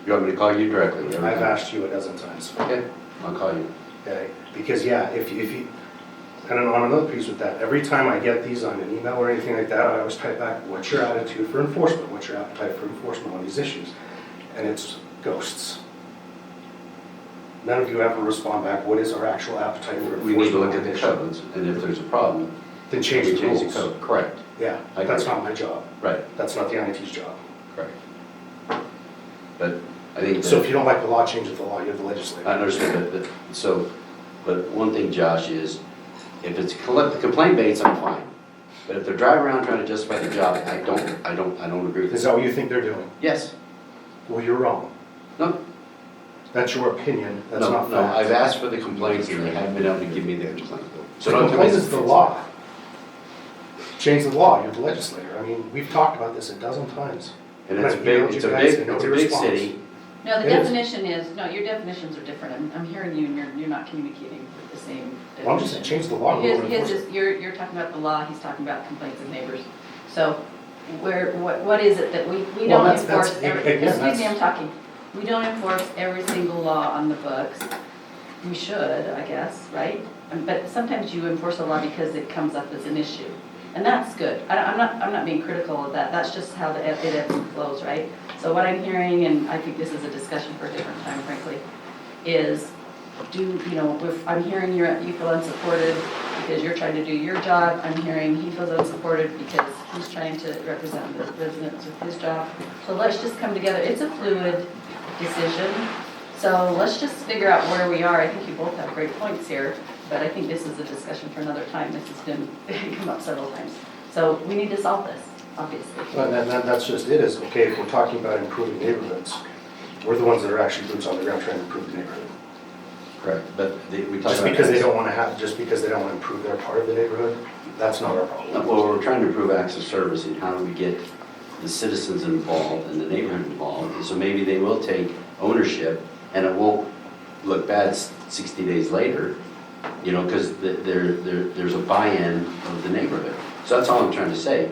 You want me to call you directly? I've asked you a dozen times. Okay, I'll call you. Okay, because yeah, if you, and on another piece with that, every time I get these on an email or anything like that, I always type back, what's your attitude for enforcement? What's your appetite for enforcement on these issues? And it's ghosts. None of you ever respond back, what is our actual appetite for enforcement? We need to look at the on codes, and if there's a problem, then change the rules. Code. Correct. Yeah, that's not my job. Right. That's not the NIT's job. Correct. But I think. So if you don't like the law, change the law, you're the legislator. I understand, but one thing, Josh, is if it's complaint based, I'm fine. But if they're driving around trying to justify the job, I don't agree with that. Is that what you think they're doing? Yes. Well, you're wrong. No. That's your opinion, that's not fact. No, I've asked for the complaints and they haven't been able to give me the complaint. So The don't tell me complaint is the law. Change the law, you're the legislator. I mean, we've talked about this a dozen times. And it's a big city. No, the It is. definition is, no, your definitions are different. I'm hearing you and you're not communicating with the same definition. Well, I'm just saying, change the law. You're talking about the law, he's talking about complaints of neighbors. So what is it that we don't enforce, excuse me, I'm talking. We don't enforce every single law on the books. We should, I guess, right? But sometimes you enforce a law because it comes up as an issue. And that's good. I'm not being critical of that. That's just how it ebbs and flows, right? So what I'm hearing, and I think this is a discussion for a different time, frankly, is I'm hearing you feel unsupported because you're trying to do your job. I'm hearing he feels unsupported because he's trying to represent the residents of his job. So let's just come together. It's a fluid decision. So let's just figure out where we are. I think you both have great points here, but I think this is a discussion for another time. This has been come up several times. So we need to solve this, obviously. Well, that's just it, is, okay, if we're talking about improving neighborhoods, we're the ones that are actually boots on the ground trying to improve the neighborhood. Correct, but we talk Just about because they don't want to improve their part of the neighborhood, that's not our problem. Well, we're trying to improve access service and how do we get the citizens involved and the neighborhood involved. So maybe they will take ownership and it won't look bad 60 days later, because there's a buy-in of the neighborhood. So that's all I'm trying to say.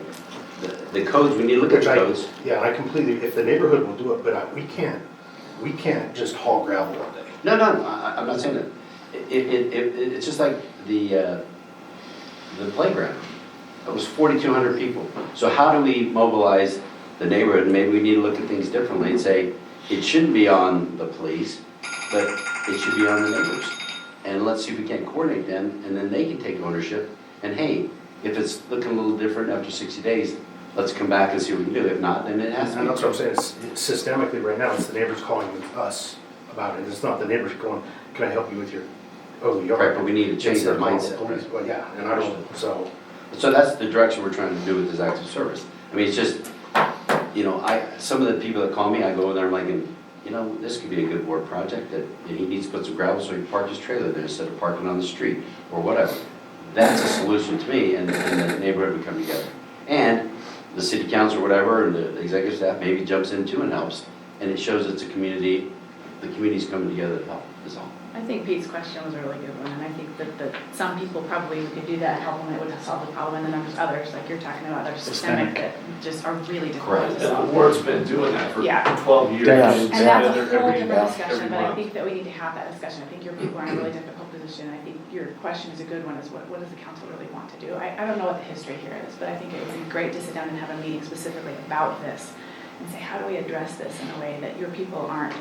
The codes, we need to look at the codes. Yeah, I completely, if the neighborhood will do it, but we can't just haul gravel all day. No, I'm not saying that. It's just like the the playground. It was 4,200 people. So how do we mobilize the neighborhood? Maybe we need to look at things differently and say, it shouldn't be on the police, but it should be on the neighbors. And let's see if we can't coordinate them, and then they can take ownership. And hey, if it's looking a little different after 60 days, let's come back and see what we can do. If not, then it has to be. And that's what I'm saying, it's systemically right now, it's the neighbors calling us about it. It's not the neighbors going, can I help you with your ugly yard? Right, but we need to change It's that the call of mindset, police. right? Well, yeah, and I don't, so. So that's the direction we're trying to do with this active service. I mean, it's just, you know, some of the people that call me, I go in there, I'm like, you know, this could be a good board project, that he needs to put some gravel so he can park his trailer there instead of parking on the street, or whatever. That's a solution to me, and the neighborhood would come together. And the city council or whatever, and the executive staff maybe jumps in too and helps, and it shows it's a community, the community's coming together to help, is all. I think Pete's question was a really good one, and I think that some people probably could do that, help them, it would solve the problem, and then there's others, like you're talking about, others systemic that just are really difficult to And solve. the board's been doing that for Yeah. 12 years. Yeah. And that's a whole Every- different discussion, every but I month. think that we need to have that discussion. I think your people are in a really difficult position. I think your question is a good one, is what does the council really want to do? I don't know what the history here is, but I think it would be great to sit down and have a meeting specifically about this and say, how do we address this in a way that your people aren't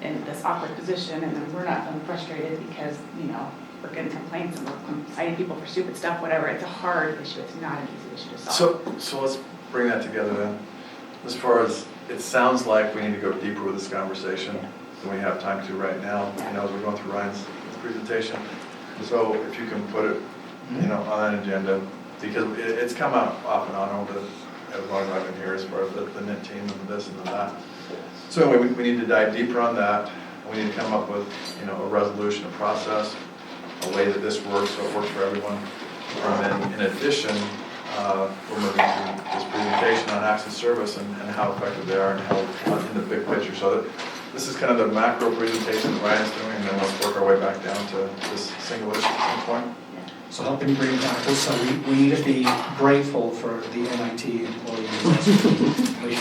in this awkward position, and then we're not feeling frustrated because, you know, we're getting complaints and we're citing people for stupid stuff, whatever. It's a hard issue. It's not an easy issue to solve. So let's bring that together then. As far as, it sounds like we need to go deeper with this conversation than we have time to right now, you know, as we're going through Ryan's presentation. So if you can put it, you know, on an agenda, because it's come up off and on over as long as I've been here, as far as the NIT team and this and that. So anyway, we need to dive deeper on that. We need to come up with, you know, a resolution, a process, a way that this works, so it works for everyone. And then in addition, we're moving to this presentation on access service and how effective they are and how in the big picture. So that this is kind of the macro presentation that Ryan's doing, and then let's work our way back down to this single issue point. So helping bring examples, so we need to be grateful for the MIT employees. We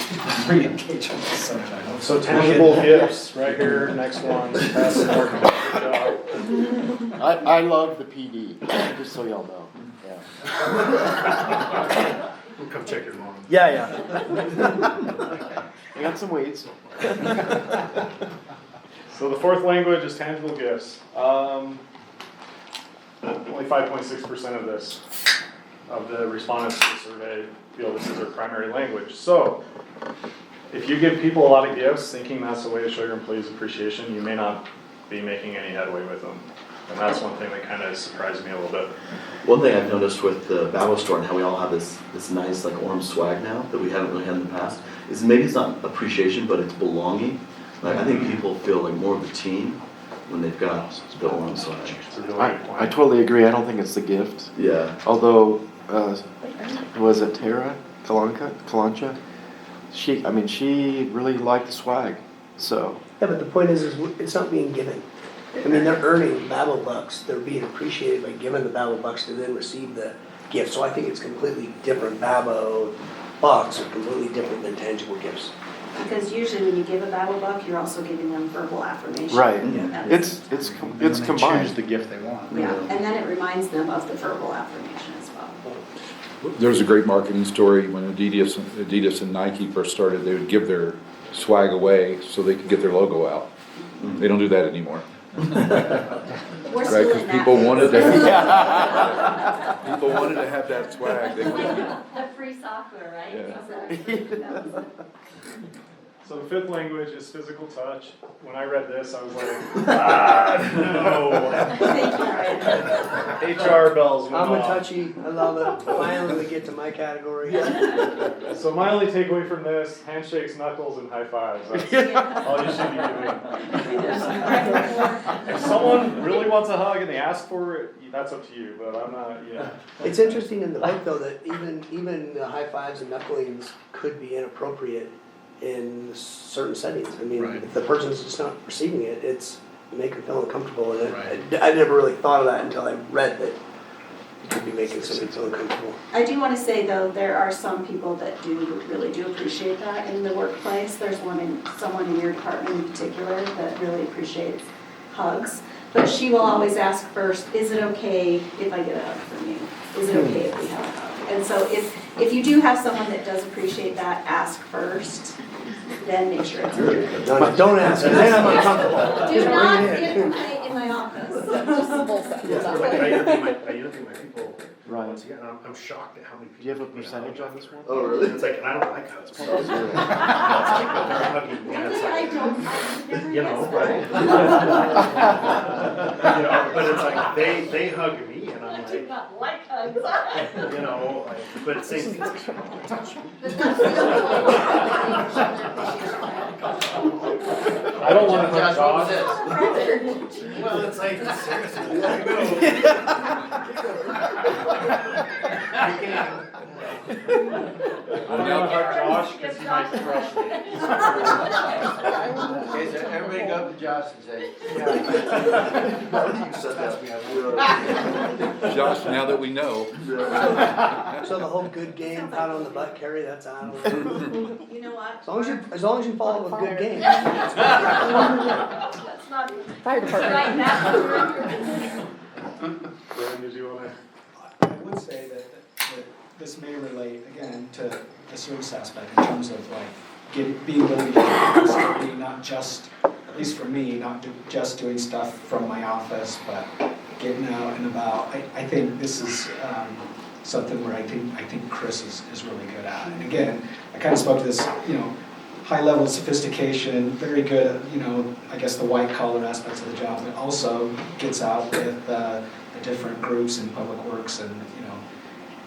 really engage on this subject. So tangible gifts, right here, next one, pass the board. Good job. I love the PD, just so y'all know. Yeah. We'll come check your lawn. Yeah. I got some weeds. So the fourth language is tangible gifts. Only 5.6% of this, of the respondents to the survey feel this is their primary language. So if you give people a lot of gifts, thinking that's the way to show your employees appreciation, you may not be making any headway with them. And that's one thing that kind of surprised me a little bit. One thing I've noticed with the Babel store and how we all have this nice like Orem swag now that we haven't really had in the past is maybe it's not appreciation, but it's belonging. Like I think people feel like more of a team when they've got the Orem swag. I totally agree. I don't think it's the gift. Yeah. Although, was it Tara Kalancha? She really liked the swag. So. Yeah, but the point is it's not being given. I mean, they're earning Babel bucks. They're being appreciated by giving the Babel bucks to then receive the gift. So I think it's completely different. Babel bucks are completely different than tangible gifts. Because usually when you give a Babel buck, you're also giving them verbal affirmation. Right. Yeah. It's combined. Choose the gift they want. Yeah, and then it reminds them of the verbal affirmation as well. There was a great marketing story when Adidas and Nike first started. They would give their swag away so they could get their logo out. They don't do that anymore. We're Right, still because in that people phase. wanted to have, people wanted to have that swag. They couldn't. The free software, right? Yeah. So the fifth language is physical touch. When I read this, I was like, no. HR bells went I'm a off. touchy. I love it. Finally, we get to my category. So my only takeaway from this, handshakes, knuckles, and high fives. That's all you should be doing. If someone really wants a hug and they ask for it, that's up to you, but I'm not, It's interesting in the book, though, that even the high fives and knucklings could be inappropriate in certain settings. I mean, if the person's just not receiving it, it's make them feel uncomfortable. And I never really thought of that until I read that you could be making somebody feel uncomfortable. I do want to say though, there are some people that really do appreciate that in the workplace. There's someone in your department in particular that really appreciates hugs. But she will always ask first, is it okay if I get a hug from you? Is it okay if we have a hug? And so if you do have someone that does appreciate that, ask first, then make sure it's okay. Don't ask, because then I'm uncomfortable. Do not in my office. I interview my people Right. once again, and I'm shocked at how many people. Do you have a percentage on this one? Oh, really? It's like, and I don't like hugs. It's like, they're hugging me, and it's I like, don't, I've never you know, guessed right? that. You know, but it's like, they hug me, and I'm I do like, not like hugs. you know, like, but it's same, it's like, I touch you. I don't want to hurt Josh. Well, it's like, seriously, I can't. I don't want to hurt Josh because he might crush me. Okay, so everybody go up to Josh and say, Josh, now that we know. So the whole good game, pat on the butt, Carrie, that's out. You know what? As long as you follow a good game. That's not. Fire department. Right now. Brian, did you want to? I would say that this may relate, again, to the service aspect in terms of like being willing to get stability, not just, at least for me, not just doing stuff from my office, but getting out and about. I think this is something where I think Chris is really good at. And again, I kind of spoke to this, high level of sophistication, very good at, I guess the white collar aspects of the job, but also gets out with the different groups in public works, and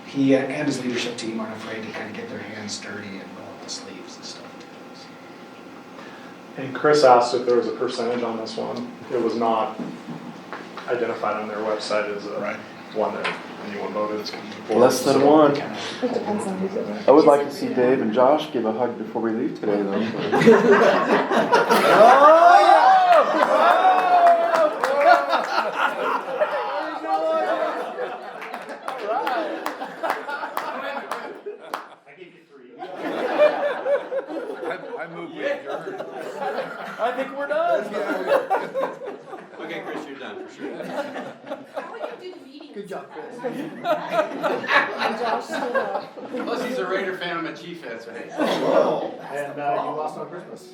he and his leadership team aren't afraid to kind of get their hands dirty and roll up the sleeves and stuff too. And Chris asked if there was a percentage on this one. It was not identified on their website as a one that anyone voted for. Less than one. It depends on who's it. I would like to see Dave and Josh give a hug before we leave today, though. I move we adjourn. I think we're done. okay, Chris, you're done for sure. Good job, Chris. Plus, he's a Raider fan, I'm a Chief fan, so hey. And you lost on Christmas.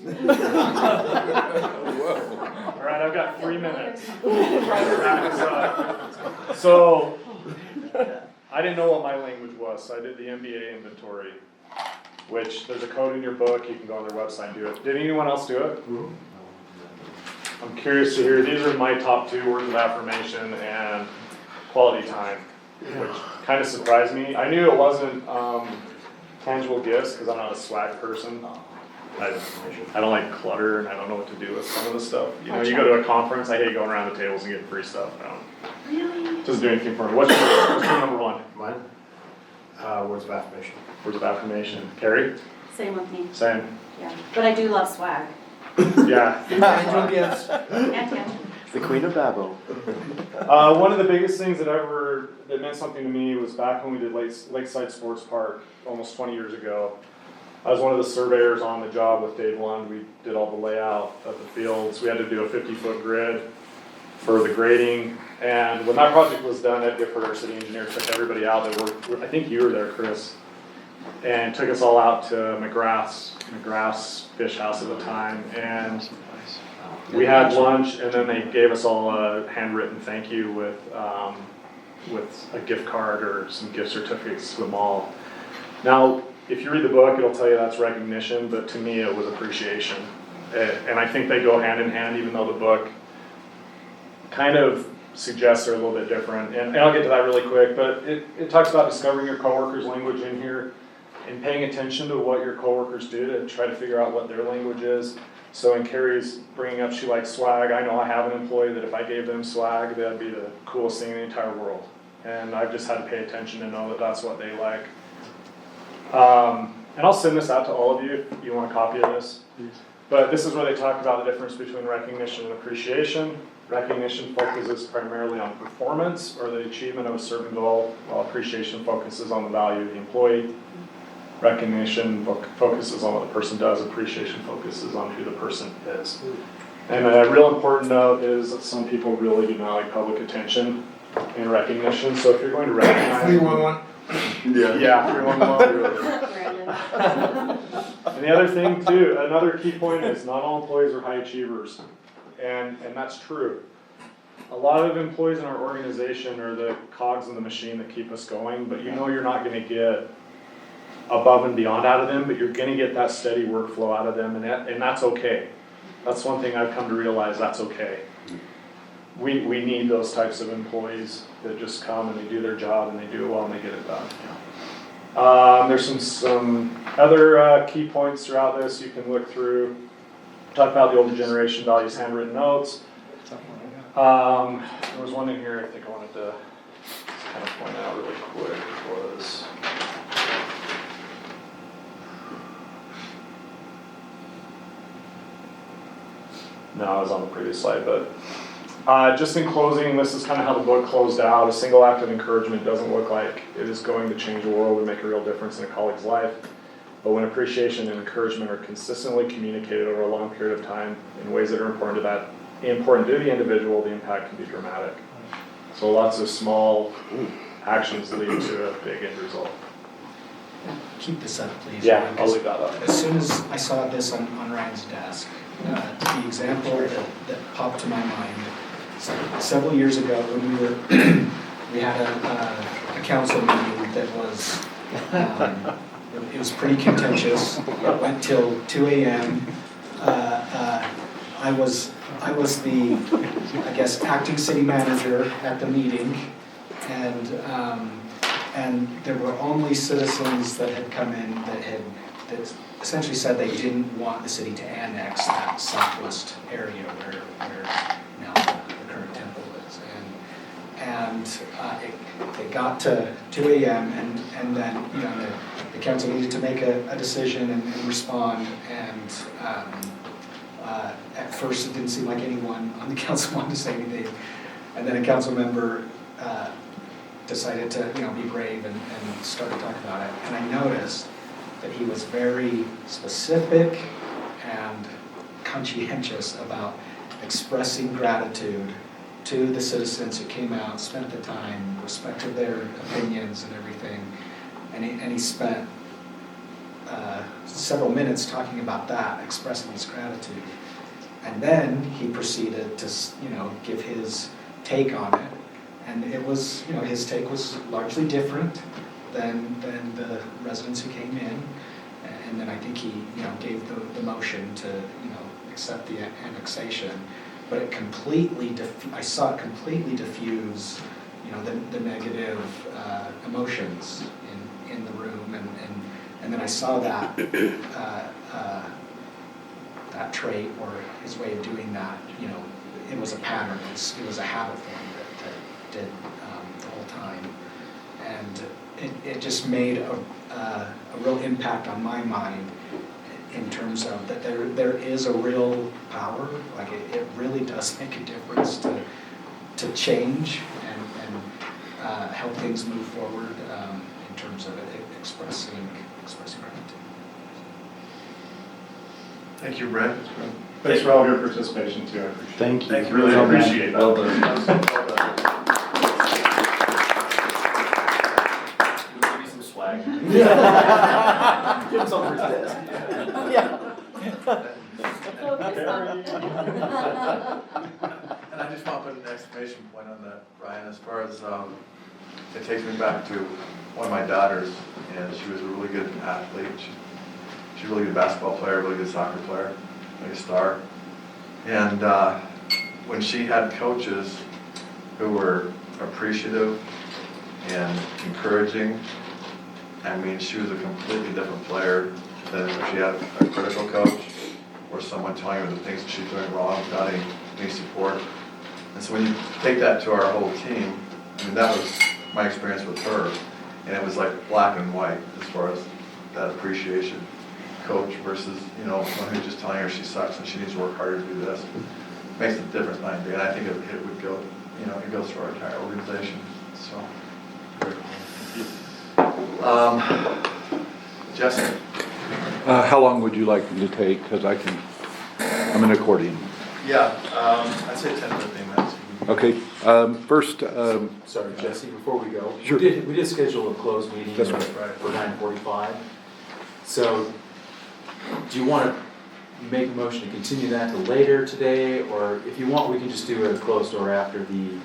All right, I've got 3 minutes. Wrap this up. So, I didn't know what my language was, so I did the MBA inventory, which there's a code in your book. You can go on their website and do it. Did anyone else do it? I'm curious to hear. These are my top 2 words of affirmation and quality time, which kind of surprised me. I knew it wasn't tangible gifts because I'm not a swag person. I don't like clutter, and I don't know what to do with some of the stuff. You go to a conference, I hate going around the tables and getting free stuff. It doesn't do anything for me. What's your number 1? Mine? Words of affirmation. Words of affirmation. Carrie? Same with me. Same. Yeah, but I do love swag. Yeah. Tangible gifts. And tangible. The Queen of Babel. One of the biggest things that meant something to me was back when we did Lakeside Sports Park almost 20 years ago. I was one of the surveyors on the job with Dave Lund. We did all the layout of the fields. We had to do a 50-foot grid for the grading. And when that project was done, Ed Gifford, our city engineer, took everybody out that worked. I think you were there, Chris, and took us all out to McGrath's Fish House at the time. And we had lunch, and then they gave us all a handwritten thank you with a gift card or some gift certificates to the mall. Now, if you read the book, it'll tell you that's recognition, but to me it was appreciation. And I think they go hand in hand, even though the book kind of suggests they're a little bit different. And I'll get to that really quick, but it talks about discovering your coworkers' language in here and paying attention to what your coworkers do to try to figure out what their language is. So in Carrie's bringing up she likes swag, I know I have an employee that if I gave them swag, that'd be the coolest thing in the entire world. And I've just had to pay attention to know that that's what they like. And I'll send this out to all of you if you want a copy of this. But this is where they talk about the difference between recognition and appreciation. Recognition focuses primarily on performance or the achievement of a certain goal, while appreciation focuses on the value of the employee. Recognition focuses on what the person does, appreciation focuses on who the person is. And a real important note is that some people really do not like public attention and recognition, so if you're going to recognize. 311. Yeah, 311. And the other thing too, another key point is not all employees are high achievers, and that's true. A lot of employees in our organization are the cogs in the machine that keep us going, but you know you're not gonna get above and beyond out of them, but you're gonna get that steady workflow out of them, and that's okay. That's one thing I've come to realize, that's okay. We need those types of employees that just come and they do their job and they do it well and they get it done. There's some other key points throughout this you can look through. Talk about the older generation values handwritten notes. There was one in here I think I wanted to kind of point out really quick was. No, I was on the previous slide, but just in closing, this is kind of how the book closed out. A single act of encouragement doesn't look like it is going to change the world or make a real difference in a colleague's life. But when appreciation and encouragement are consistently communicated over a long period of time in ways that are important to the individual, the impact can be dramatic. So lots of small actions lead to a big end result. Keep this up, please. Yeah, I'll leave that up. As soon as I saw this on Ryan's desk, the example that popped to my mind, several years ago when we had a council meeting that was, it was pretty contentious. It went till 2 a.m. I was the, I guess, acting city manager at the meeting, and there were only citizens that had come in that essentially said they didn't want the city to annex that southwest area where now the current temple is. And it got to 2 a.m. and then the council needed to make a decision and respond. And at first it didn't seem like anyone on the council wanted to say anything. And then a council member decided to be brave and started talking about it. And I noticed that he was very specific and conscientious about expressing gratitude to the citizens who came out, spent the time, respected their opinions and everything. And he spent several minutes talking about that, expressing his gratitude. And then he proceeded to give his take on it. And it was, his take was largely different than the residents who came in. And then I think he, gave the motion to, accept the annexation. But it completely, I saw it completely diffuse, the negative emotions in the room. And then I saw that that trait or his way of doing that, it was a pattern. It was a habit for him that did the whole time. And it just made a real impact on my mind in terms of that there is a real power, like it really does make a difference to change and help things move forward in terms of expressing gratitude. Thank you, Brett. Thanks for all your participation too, I appreciate it. Thank you. Thank you, really appreciate that. Well done. Give me some swag. Give him some for his desk. Yeah. And I just want to put an exclamation point on that, Ryan, as far as, it takes me back to one of my daughters, and she was a really good athlete. She's a really good basketball player, really good soccer player, like a star. And when she had coaches who were appreciative and encouraging, I mean, she was a completely different player than if she had a critical coach or someone telling her the things that she's doing wrong without any support. And so when you take that to our whole team, I mean, that was my experience with her. And it was like black and white as far as that appreciation. Coach versus, one who's just telling her she sucks and she needs to work harder to do this. Makes a difference night and day. And I think it would go, it goes through our entire organization. So, Jesse. How long would you like me to take? Because I'm an accordion. Yeah, I'd say 10 to 15 minutes. Okay, first, Sorry, Jesse, before we go. Sure. We did schedule a closed meeting That's for 9:45. So, do you want to make a motion to continue that to later today? Or if you want, we can just do a closed door after the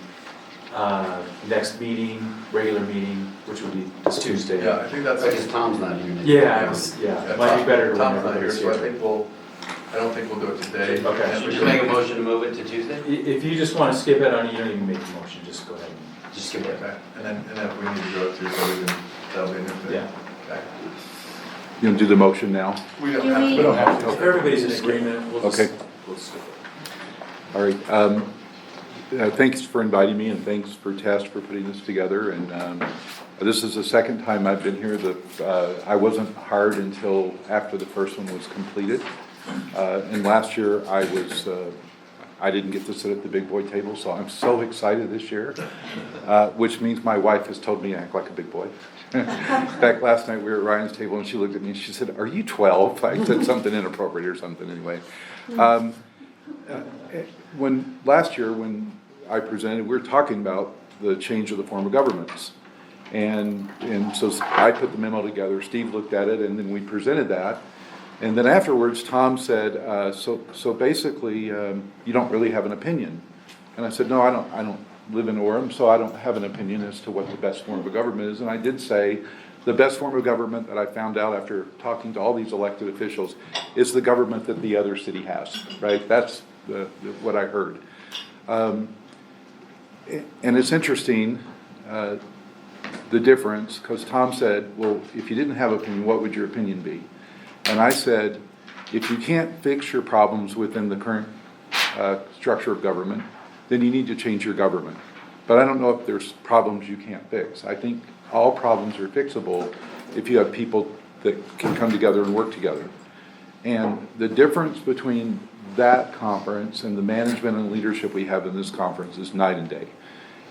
next meeting, regular meeting, which would be this Tuesday. Yeah, I think that's. Because Tom's not here. Yeah, it might be better to Tom's when not here, everybody's so I here. think I don't think we'll do it today. Okay. And Should we we just could- make a motion to move it to Tuesday? If you just want to skip it on, you don't even make the motion, just go ahead. Just skip it. Okay, and then if we need to go to, so we can, that'll be a new thing. Yeah. Okay. you gonna do the motion now? We don't Do have to. we- We don't have to. If everybody's in agreement, we'll just, Okay. we'll skip it. All right, thanks for inviting me, and thanks for Tess for putting this together, and this is the second time I've been here. I wasn't hired until after the first one was completed, and last year I didn't get to sit at the big boy table, so I'm so excited this year, which means my wife has told me I act like a big boy. In fact, last night we were at Ryan's table and she looked at me and she said, "Are you 12?" I said something inappropriate or something anyway. Last year when I presented, we were talking about the change of the form of governments. And so I put the memo together, Steve looked at it, and then we presented that. And then afterwards, Tom said, so basically, you don't really have an opinion. And I said, no, I don't live in Orem, so I don't have an opinion as to what the best form of government is. And I did say, the best form of government that I found out after talking to all these elected officials is the government that the other city has, right? That's what I heard. And it's interesting, the difference, because Tom said, well, if you didn't have an opinion, what would your opinion be? And I said, if you can't fix your problems within the current structure of government, then you need to change your government. But I don't know if there's problems you can't fix. I think all problems are fixable if you have people that can come together and work together. And the difference between that conference and the management and leadership we have in this conference is night and day.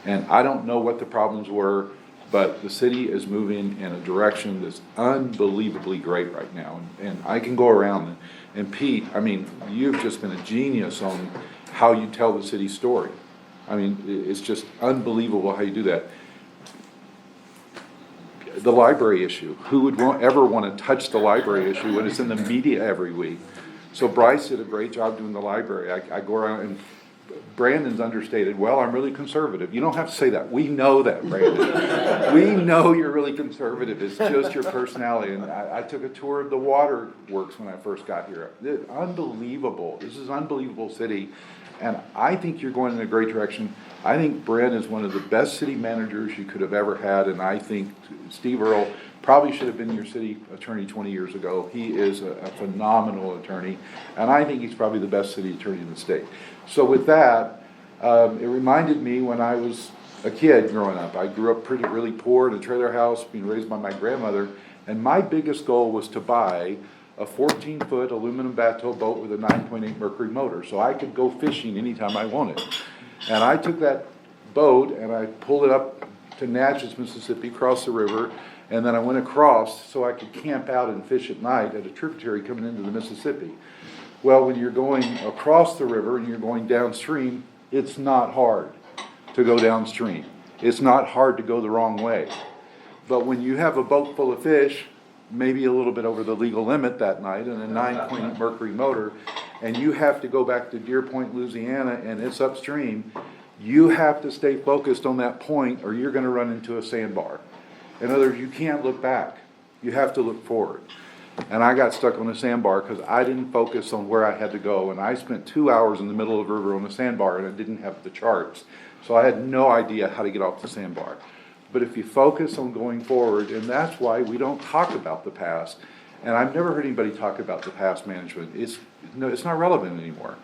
And I don't know what the problems were, but the city is moving in a direction that's unbelievably great right now. And I can go around, and Pete, I mean, you've just been a genius on how you tell the city story. I mean, it's just unbelievable how you do that. The library issue, who would ever want to touch the library issue when it's in the media every week? So Bryce did a great job doing the library. I go around, and Brandon's understated, well, I'm really conservative. You don't have to say that. We know that, Brandon. We know you're really conservative. It's just your personality. And I took a tour of the waterworks when I first got here. Unbelievable. This is an unbelievable city. And I think you're going in a great direction. I think Brent is one of the best city managers you could have ever had. And I think Steve Earle probably should have been your city attorney 20 years ago. He is a phenomenal attorney. And I think he's probably the best city attorney in the state. So with that, it reminded me when I was a kid growing up. I grew up really poor in a trailer house, being raised by my grandmother, and my biggest goal was to buy a 14-foot aluminum bateau boat with a 9.8 Mercury motor, so I could go fishing anytime I wanted. And I took that boat and I pulled it up to Natchez, Mississippi, across the river, and then I went across so I could camp out and fish at night at a tributary coming into the Mississippi. Well, when you're going across the river and you're going downstream, it's not hard to go downstream. It's not hard to go the wrong way. But when you have a boat full of fish, maybe a little bit over the legal limit that night, and a 9.8 Mercury motor, and you have to go back to Deer Point, Louisiana, and it's upstream, you have to stay focused on that point or you're going to run into a sandbar. In other words, you can't look back. You have to look forward. And I got stuck on a sandbar because I didn't focus on where I had to go. And I spent 2 hours in the middle of the river on a sandbar and I didn't have the charts. So I had no idea how to get off the sandbar. But if you focus on going forward, and that's why we don't talk about the past. And I've never heard anybody talk about the past management. It's not relevant anymore.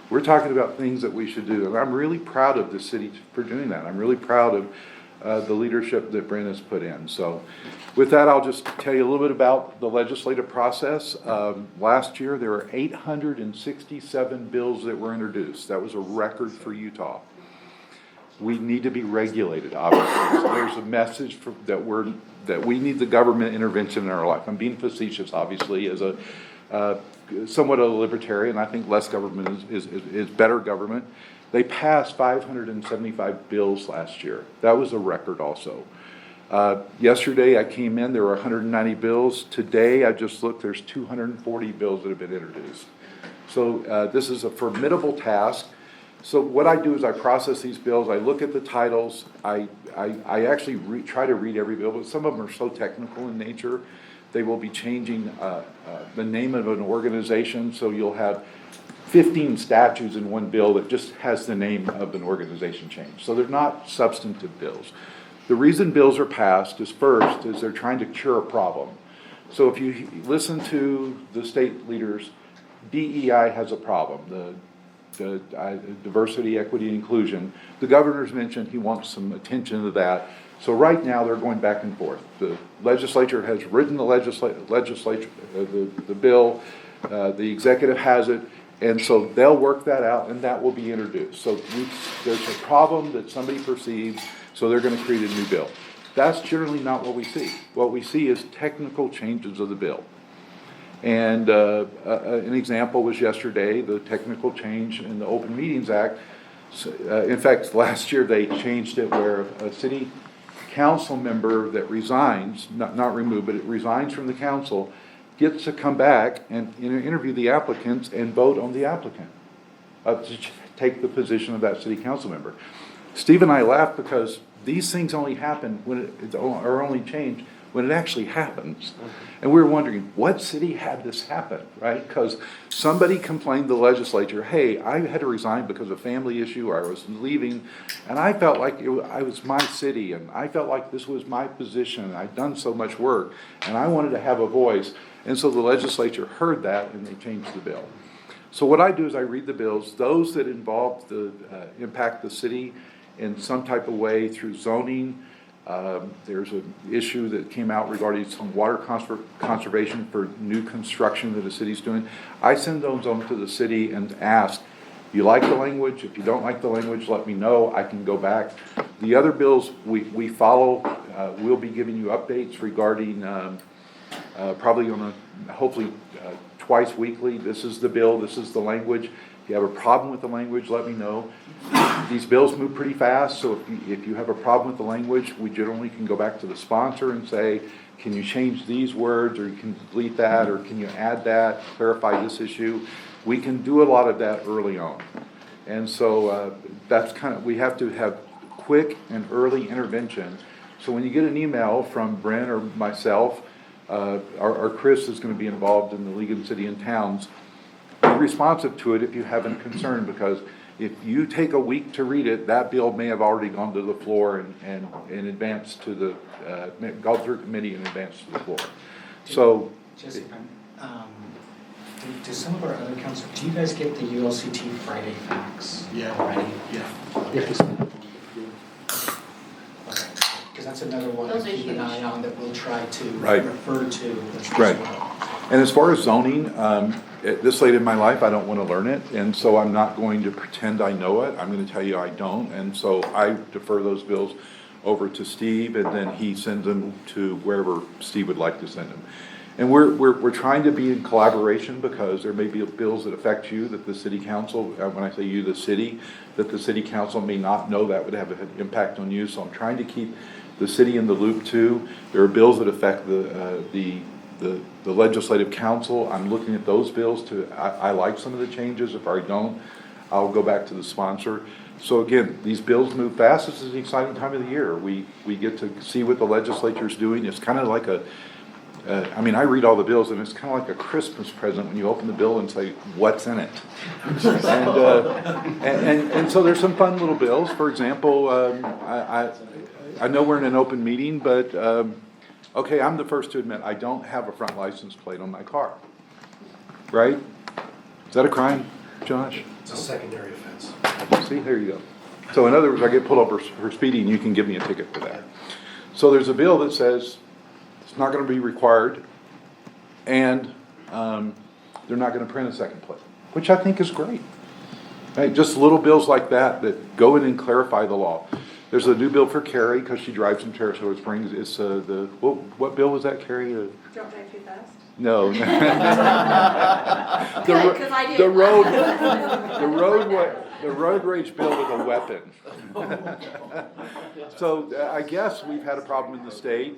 We're talking about things that we should do. And I'm really proud of the city for doing that. I'm really proud of the leadership that Brent has put in. So with that, I'll just tell you a little bit about the legislative process. Last year, there were 867 bills that were introduced. That was a record for Utah. We need to be regulated, obviously. There's a message that we need the government intervention in our life. I'm being facetious, obviously, as a somewhat a libertarian. I think less government is better government. They passed 575 bills last year. That was a record also. Yesterday I came in, there were 190 bills. Today I just looked, there's 240 bills that have been introduced. So this is a formidable task. So what I do is I process these bills, I look at the titles, I actually try to read every bill, but some of them are so technical in nature. They will be changing the name of an organization, so you'll have 15 statutes in one bill that just has the name of an organization changed. So they're not substantive bills. The reason bills are passed is first, is they're trying to cure a problem. So if you listen to the state leaders, DEI has a problem, the diversity, equity, and inclusion. The governor's mentioned he wants some attention to that. So right now they're going back and forth. The legislature has written the bill, the executive has it, and so they'll work that out and that will be introduced. So there's a problem that somebody perceives, so they're going to create a new bill. That's generally not what we see. What we see is technical changes of the bill. And an example was yesterday, the technical change in the Open Meetings Act. In fact, last year they changed it where a city council member that resigns, not removed, but it resigns from the council, gets to come back and interview the applicants and vote on the applicant to take the position of that city council member. Steve and I laughed because these things only happen are only changed when it actually happens. And we were wondering, what city had this happen, right? Because somebody complained to the legislature, hey, I had to resign because of family issue, or I was leaving, and I felt like I was my city, and I felt like this was my position, and I'd done so much work, and I wanted to have a voice. And so the legislature heard that, and they changed the bill. So what I do is I read the bills, those that involve impact the city in some type of way through zoning. There's an issue that came out regarding some water conservation for new construction that the city's doing. I send those on to the city and ask, you like the language? If you don't like the language, let me know. I can go back. The other bills we follow, we'll be giving you updates regarding probably hopefully twice weekly. This is the bill, this is the language. If you have a problem with the language, let me know. These bills move pretty fast, so if you have a problem with the language, we generally can go back to the sponsor and say, can you change these words, or you can delete that, or can you add that, clarify this issue. We can do a lot of that early on. And so that's we have to have quick and early intervention. So when you get an email from Brent or myself, our Chris is going to be involved in the League of City and Towns, be responsive to it if you have a concern, because if you take a week to read it, that bill may have already gone to the floor and in advance to the, gone through committee in advance to the floor. So, Jesse, do some of our other councils, do you guys get the ULCT Friday facts already? Yeah. Because that's another one to keep an eye on that we'll try to refer to. Right. And as far as zoning, at this late in my life, I don't want to learn it, and so I'm not going to pretend I know it. I'm going to tell you I don't, and so I defer those bills over to Steve, and then he sends them to wherever Steve would like to send them. And we're trying to be in collaboration, because there may be bills that affect you that the city council, when I say you, the city, that the city council may not know that would have an impact on you. So I'm trying to keep the city in the loop too. There are bills that affect the legislative council. I'm looking at those bills I like some of the changes. If I don't, I'll go back to the sponsor. So again, these bills move fast. This is an exciting time of the year. We get to see what the legislature is doing. It's kind of like I read all the bills, and it's kind of like a Christmas present when you open the bill and say, what's in it? And so there's some fun little bills. For example, I know we're in an open meeting, but okay, I'm the first to admit I don't have a front license plate on my car. Right? Is that a crime, Josh? It's a secondary offense. See, there you go. So in other words, I get pulled over for speeding, you can give me a ticket for that. So there's a bill that says it's not going to be required, and they're not going to print a second plate, which I think is great. Right? Just little bills like that go in and clarify the law. There's a new bill for Carrie, because she drives in Sarasota Springs. It's what bill was that, Carrie? Don't drive too fast. No. Good, 'cause I did. The road rage bill with a weapon. So I guess we've had a problem in the state.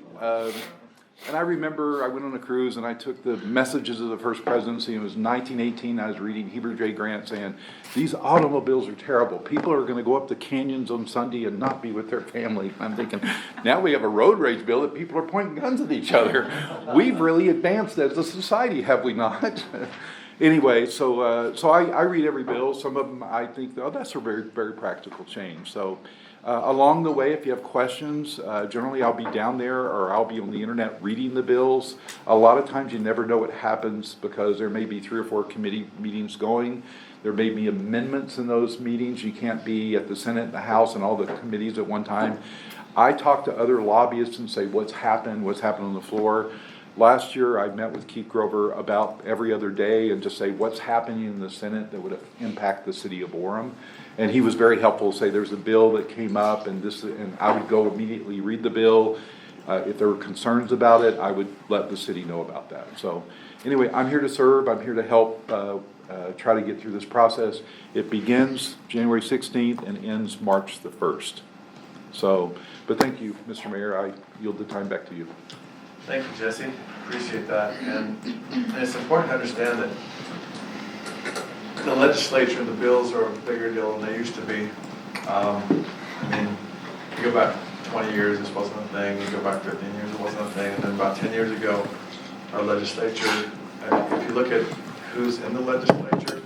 And I remember I went on a cruise and I took the messages of the first presidency. It was 1918. I was reading Heber J. Grant saying, these automobiles are terrible. People are going to go up the canyons on Sunday and not be with their family. I'm thinking, now we have a road rage bill that people are pointing guns at each other. We've really advanced as a society, have we not? Anyway, so I read every bill. Some of them I think, oh, that's a very, very practical change. So along the way, if you have questions, generally I'll be down there or I'll be on the internet reading the bills. A lot of times you never know what happens because there may be 3 or 4 committee meetings going. There may be amendments in those meetings. You can't be at the Senate and the House and all the committees at one time. I talk to other lobbyists and say what's happened on the floor. Last year, I met with Keith Grover about every other day and just say what's happening in the Senate that would impact the city of Orem. And he was very helpful to say there's a bill that came up and I would go immediately read the bill. If there were concerns about it, I would let the city know about that. So anyway, I'm here to serve. I'm here to help try to get through this process. It begins January 16th and ends March the 1st. So, but thank you, Mr. Mayor. I yield the time back to you. Thank you, Jesse. Appreciate that. And it's important to understand that the legislature and the bills are a bigger deal than they used to be. I mean, you go back 20 years, this wasn't a thing. You go back 15 years, it wasn't a thing. And then about 10 years ago, our legislature, if you look at who's in the legislature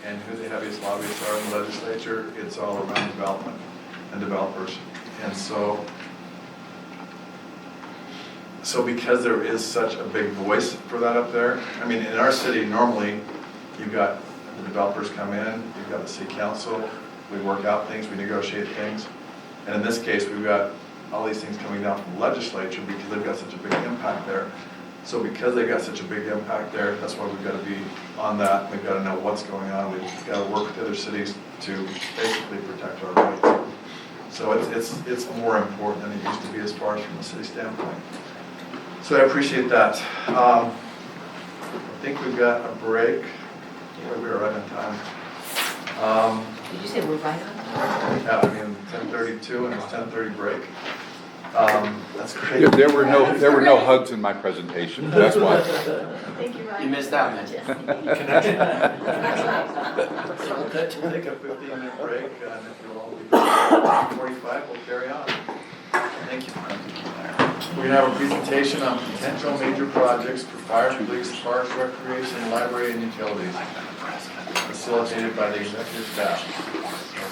and who the heaviest lobbyists are in the legislature, it's all around development and developers. And so because there is such a big voice for that up there, I mean, in our city, normally, you've got the developers come in, you've got the city council, we work out things, we negotiate things. And in this case, we've got all these things coming down from the legislature because they've got such a big impact there. So because they've got such a big impact there, that's why we've got to be on that. We've got to know what's going on. We've got to work with other cities to basically protect our rights. So it's more important than it used to be as far as from a city standpoint. So I appreciate that. I think we've got a break. Yeah, we were right on time. Did you say we're right on? Yeah, I mean 10:32 and it's 10:30 break. That's great. There were no hugs in my presentation. That's why. Thank you, Ryan. You missed out, man. Connection. So we'll take a 15-minute break, and if you'll all be 45, we'll carry on. Thank you. We're going to have a presentation on potential major projects for fire, police, parks, recreation, library, and utilities, facilitated by the executive staff.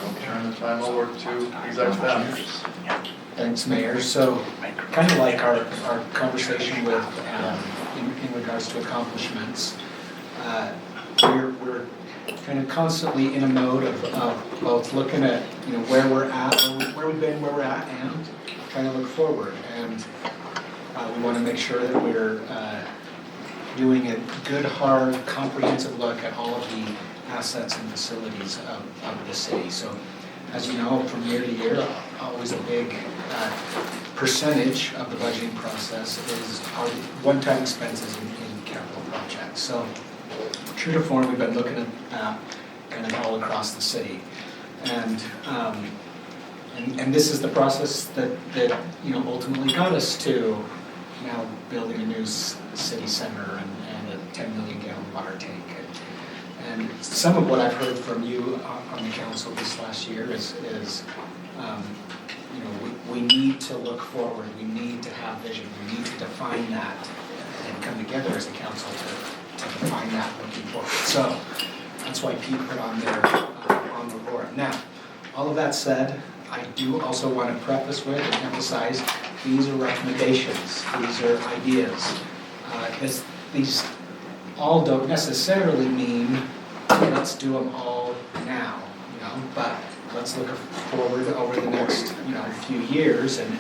We'll turn the time over to executive staff. Thanks, Mayor. So kind of like our conversation with, in regards to accomplishments, we're kind of constantly in a mode of both looking at, where we're at, where we've been, where we're at, and trying to look forward. And we want to make sure that we're doing a good, hard, comprehensive look at all of the assets and facilities of the city. So as you know, from year to year, always a big percentage of the budgeting process is our one-time expenses in capital projects. So true to form, we've been looking at that kind of all across the city. And this is the process that ultimately got us to now building a new city center and a 10 million gallon water tank. And some of what I've heard from you on the council this last year is we need to look forward. We need to have vision. We need to define that and come together as a council to define that looking forward. So that's why Pete put on there on the board. Now, all of that said, I do also want to preface with and emphasize these are recommendations. These are ideas. These all don't necessarily mean let's do them all now, but let's look forward over the next, few years and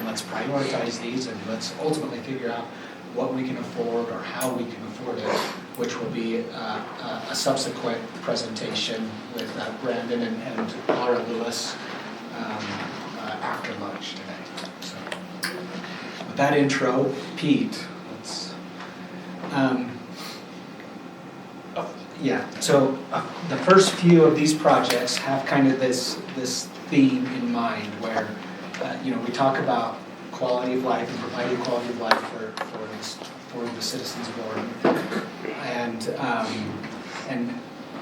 let's prioritize these and let's ultimately figure out what we can afford or how we can afford it, which will be a subsequent presentation with Brandon and Laura Lewis after lunch today. So, with that intro, Pete, let's, so the first few of these projects have kind of this theme in mind where, we talk about quality of life and providing quality of life for the citizens of Orem. And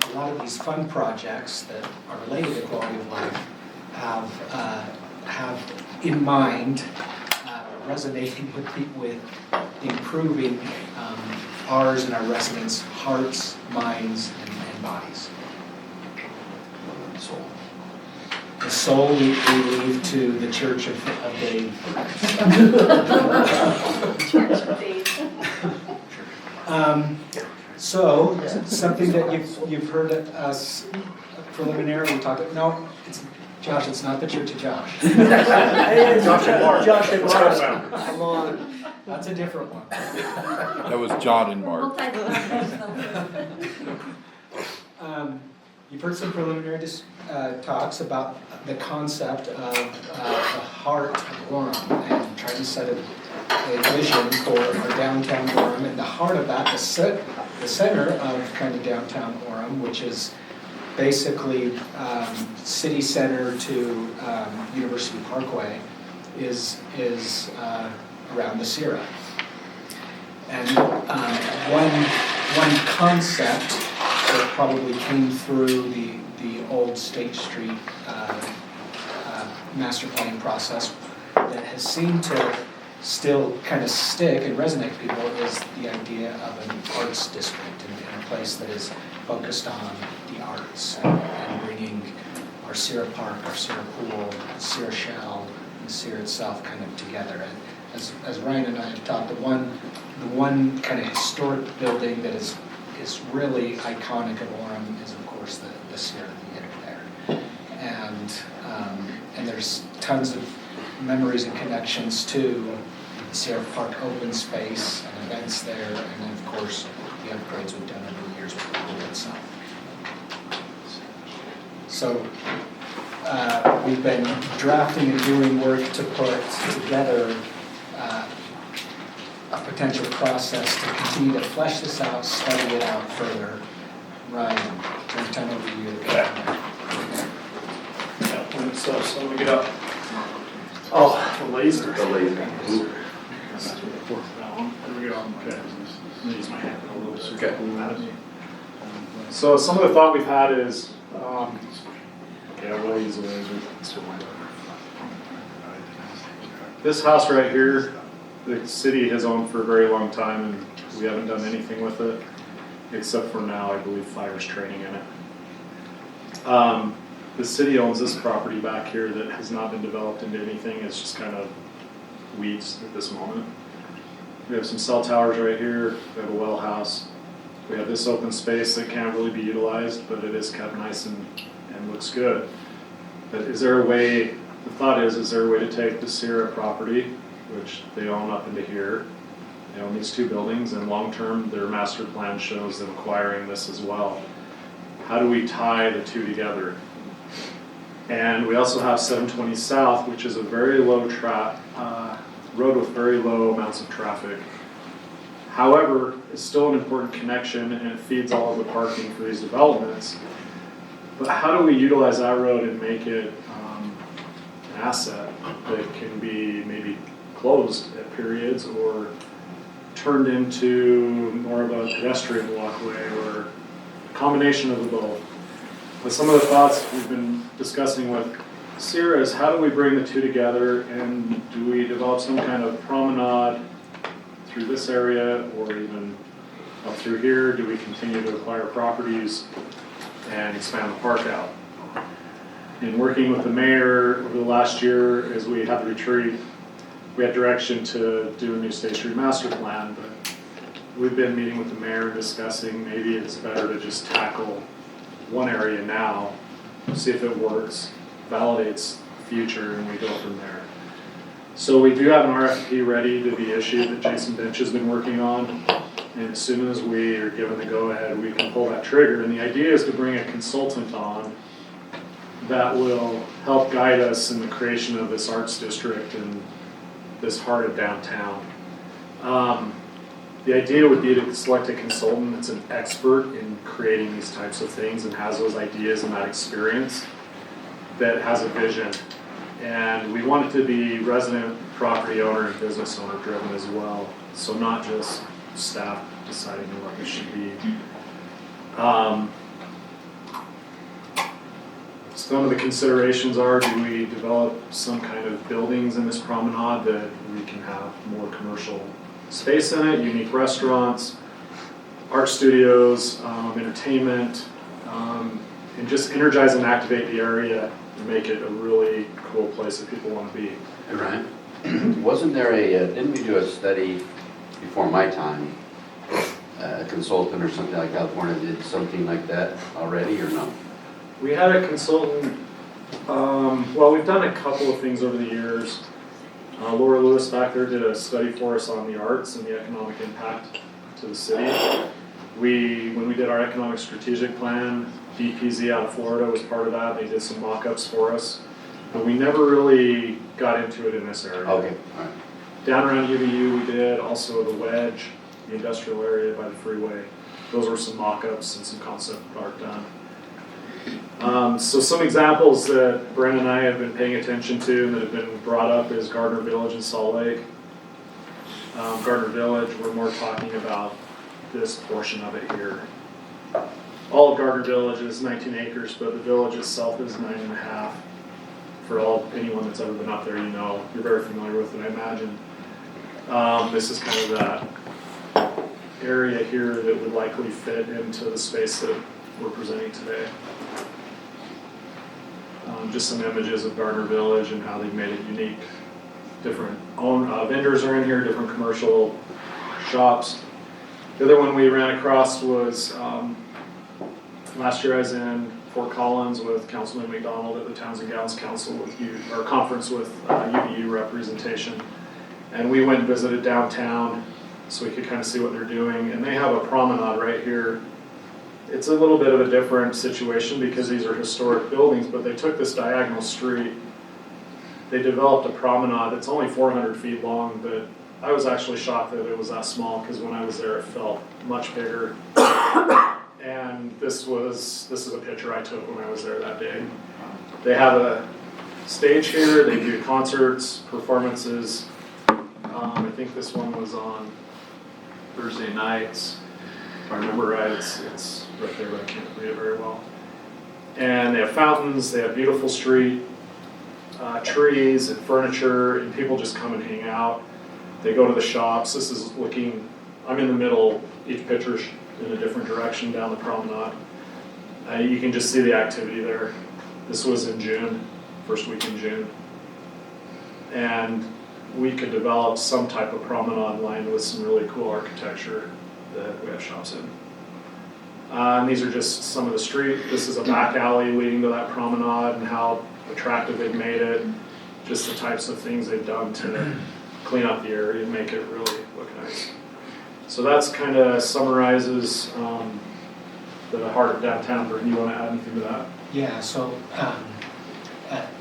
a lot of these fun projects that are related to quality of life have in mind resonating with improving ours and our residents' hearts, minds, and bodies. Soul. The soul we leave to the Church of Dave. Church of Dave. So, something that you've heard us preliminarily talk about. No, Josh, it's not the Church of Josh. Josh and Mark. Josh and Mark. Come on. That's a different one. That was John and Mark. You've heard some preliminary talks about the concept of the heart of Orem and trying to set a vision for our downtown Orem, and the heart of that, the center of kind of downtown Orem, which is basically city center to University Parkway, is around the Sierra. And one concept that probably came through the old State Street master planning process that has seemed to still kind of stick and resonate with people is the idea of an arts district and a place that is focused on the arts and bringing our Sierra Park, our Sierra Pool, Sierra Shell, and Sierra itself kind of together. And as Ryan and I have talked, the one kind of historic building that is really iconic of Orem is, of course, the Sierra Theater there. And there's tons of memories and connections to the Sierra Park open space and events there, and then, of course, the upgrades we've done over the years with the pool itself. So we've been drafting and doing work to put together a potential process to continue to flesh this out, study it out further. Ryan, turn time over to you. So let me get up. Oh, the laser. The laser. There we go. Okay. I'm gonna use my hand a little bit. Okay. So some of the thought we've had is, we'll use the laser. This house right here, the city has owned for a very long time, and we haven't done anything with it, except for now, I believe, fires training in it. The city owns this property back here that has not been developed into anything. It's just kind of weeds at this moment. We have some cell towers right here. We have a well house. We have this open space that can't really be utilized, but it is kept nice and looks good. But is there a way, the thought is there a way to take the Sierra property, which they own up into here, they own these two buildings, and long-term their master plan shows them acquiring this as well. How do we tie the two together? And we also have 720 South, which is a very low road with very low amounts of traffic. However, it's still an important connection and it feeds all of the parking for these developments. But how do we utilize that road and make it an asset that can be maybe closed at periods or turned into more of a pedestrian walkway or a combination of the both? But some of the thoughts we've been discussing with Sierra is how do we bring the two together, and do we develop some kind of promenade through this area or even up through here? Do we continue to acquire properties and expand the park out? In working with the mayor over the last year as we had the retreat, we had direction to do a new State Street master plan, but we've been meeting with the mayor and discussing maybe it's better to just tackle one area now, see if it works, validates the future, and we go from there. So we do have an RFP ready to be issued that Jason Bench has been working on, and as soon as we are given the go-ahead, we can pull that trigger. And the idea is to bring a consultant on that will help guide us in the creation of this arts district in this heart of downtown. The idea would be to select a consultant that's an expert in creating these types of things and has those ideas and that experience, that has a vision. And we want it to be resident, property owner, and business owner driven as well. So not just staff deciding what it should be. Some of the considerations are, do we develop some kind of buildings in this promenade that we can have more commercial space in it, unique restaurants, art studios, entertainment, and just energize and activate the area and make it a really cool place that people want to be. Hey Ryan, wasn't there didn't we do a study before my time, a consultant or something like California did something like that already or no? We had a consultant, well, we've done a couple of things over the years. Laura Lewis back there did a study for us on the arts and the economic impact to the city. When we did our economic strategic plan, DPZ out of Florida was part of that. They did some mock-ups for us, but we never really got into it in this area. Okay, all right. Down around UVU we did, also the Wedge, the industrial area by the freeway. Those were some mock-ups and some concept art done. So some examples that Brandon and I have been paying attention to and that have been brought up is Gardner Village in Salt Lake. Gardner Village, we're more talking about this portion of it here. All of Gardner Village is 19 acres, but the village itself is 9.5. For anyone that's ever been up there, you're very familiar with it, I imagine. This is kind of that area here that would likely fit into the space that we're presenting today. Just some images of Gardner Village and how they've made it unique. Different vendors are in here, different commercial shops. The other one we ran across was last year I was in Fort Collins with Councilman McDonald at the Towns and Gowns Council conference with UVU representation. And we went and visited downtown so we could kind of see what they're doing. And they have a promenade right here. It's a little bit of a different situation because these are historic buildings, but they took this diagonal street. They developed a promenade that's only 400 feet long, but I was actually shocked that it was that small because when I was there it felt much bigger. And this is a picture I took when I was there that day. They have a stage here, they do concerts, performances. I think this one was on Thursday nights. If I remember right, it's right there, but I can't read it very well. And they have fountains, they have beautiful street, trees and furniture, and people just come and hang out. They go to the shops. This is I'm in the middle, each picture's in a different direction down the promenade. You can just see the activity there. This was in June, first week in June. And we could develop some type of promenade lined with some really cool architecture that we have shops in. And these are just some of the street. This is a back alley leading to that promenade and how attractive they've made it. Just the types of things they've done to clean up the area and make it really look nice. So that's kind of summarizes the heart of downtown. Burton, you want to add anything to that? Yeah, so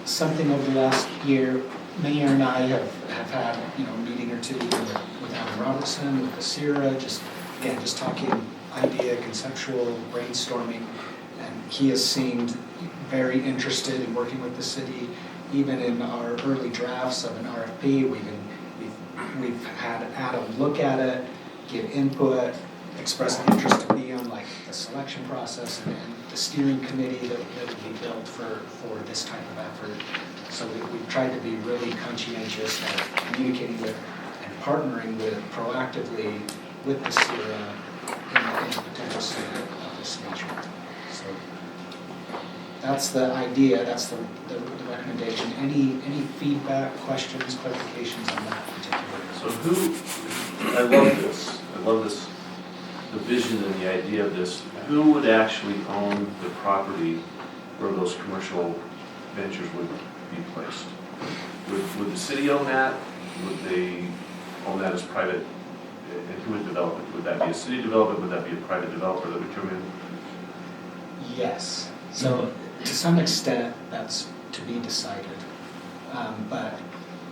something over the last year, Mayor and I have had a meeting or two with Alan Robertson, with Basira, just talking idea, conceptual brainstorming, and he has seemed very interested in working with the city. Even in our early drafts of an RFP, we've had Adam look at it, give input, express an interest to be on the selection process and the steering committee that would be built for this type of effort. So we've tried to be really conscientious of communicating with and partnering with proactively with the CIRA in a potential city of this nature. So that's the idea, that's the recommendation. Any feedback, questions, clarifications on that particular? So I love this, the vision and the idea of this. Who would actually own the property where those commercial ventures would be placed? Would the city own that? Would they own that as private? And who would develop it? Would that be a city development? Would that be a private developer that would come in? Yes. So to some extent, that's to be decided. But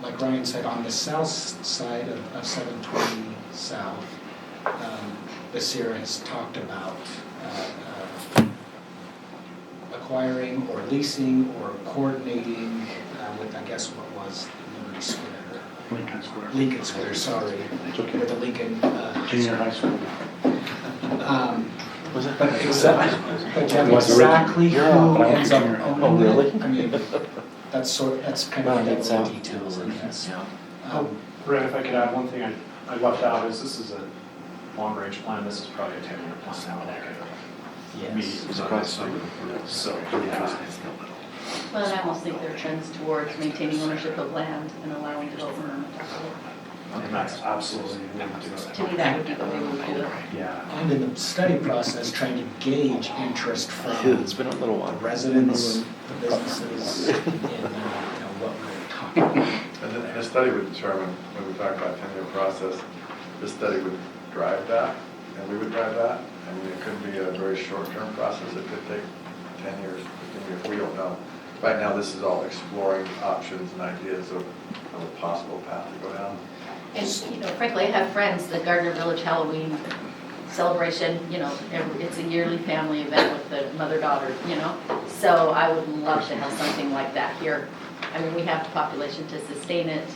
like Ryan said, on the south side of 720 South, the Sierra has talked about acquiring or leasing or coordinating with, I guess, what was Liberty Square. Lincoln Square. Lincoln Square, sorry. With the Lincoln. Junior high school. Was it? But exactly who ends up owning it, I mean, that's kind of the details, I guess. Brett, if I could add one thing I left out is this is a long-range plan. This is probably a 10-year plan. Yes. So, Well, and I almost think there are trends towards maintaining ownership of land and allowing development on top of it. and that's absolutely. To me, that would be the way we would do it. Yeah. I'm in the study process trying to gauge interest from It's been a little while. residents, the businesses, and what we're talking about. And the study would determine, when we talk about 10-year process, this study would drive that, and we would drive that. I mean, it could be a very short-term process. It could take 10 years, 15 years, we don't know. Right now, this is all exploring options and ideas of a possible path to go down. And, frankly, I have friends, the Gardner Village Halloween celebration, it's a yearly family event with the mother-daughter, So I would love to have something like that here. I mean, we have the population to sustain it,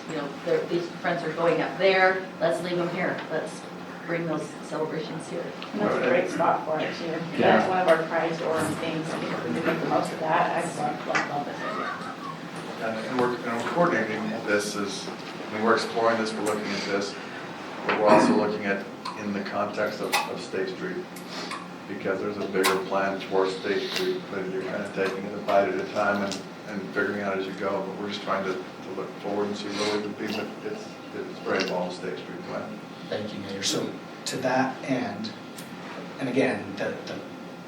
these friends are going up there, let's leave them here. Let's bring those celebrations here. And that's a great spot for it too. Yeah. That's one of our prized Orem things. I think if we could make the most of that, I'd love this idea. And we're coordinating this we're exploring this, we're looking at this, but we're also looking at in the context of State Street, because there's a bigger plan towards State Street, but you're kind of taking it a bite at a time and figuring out as you go, but we're just trying to look forward and see where we would be, but it's very involved State Street plan. Thank you, Mayor. So to that end, and again,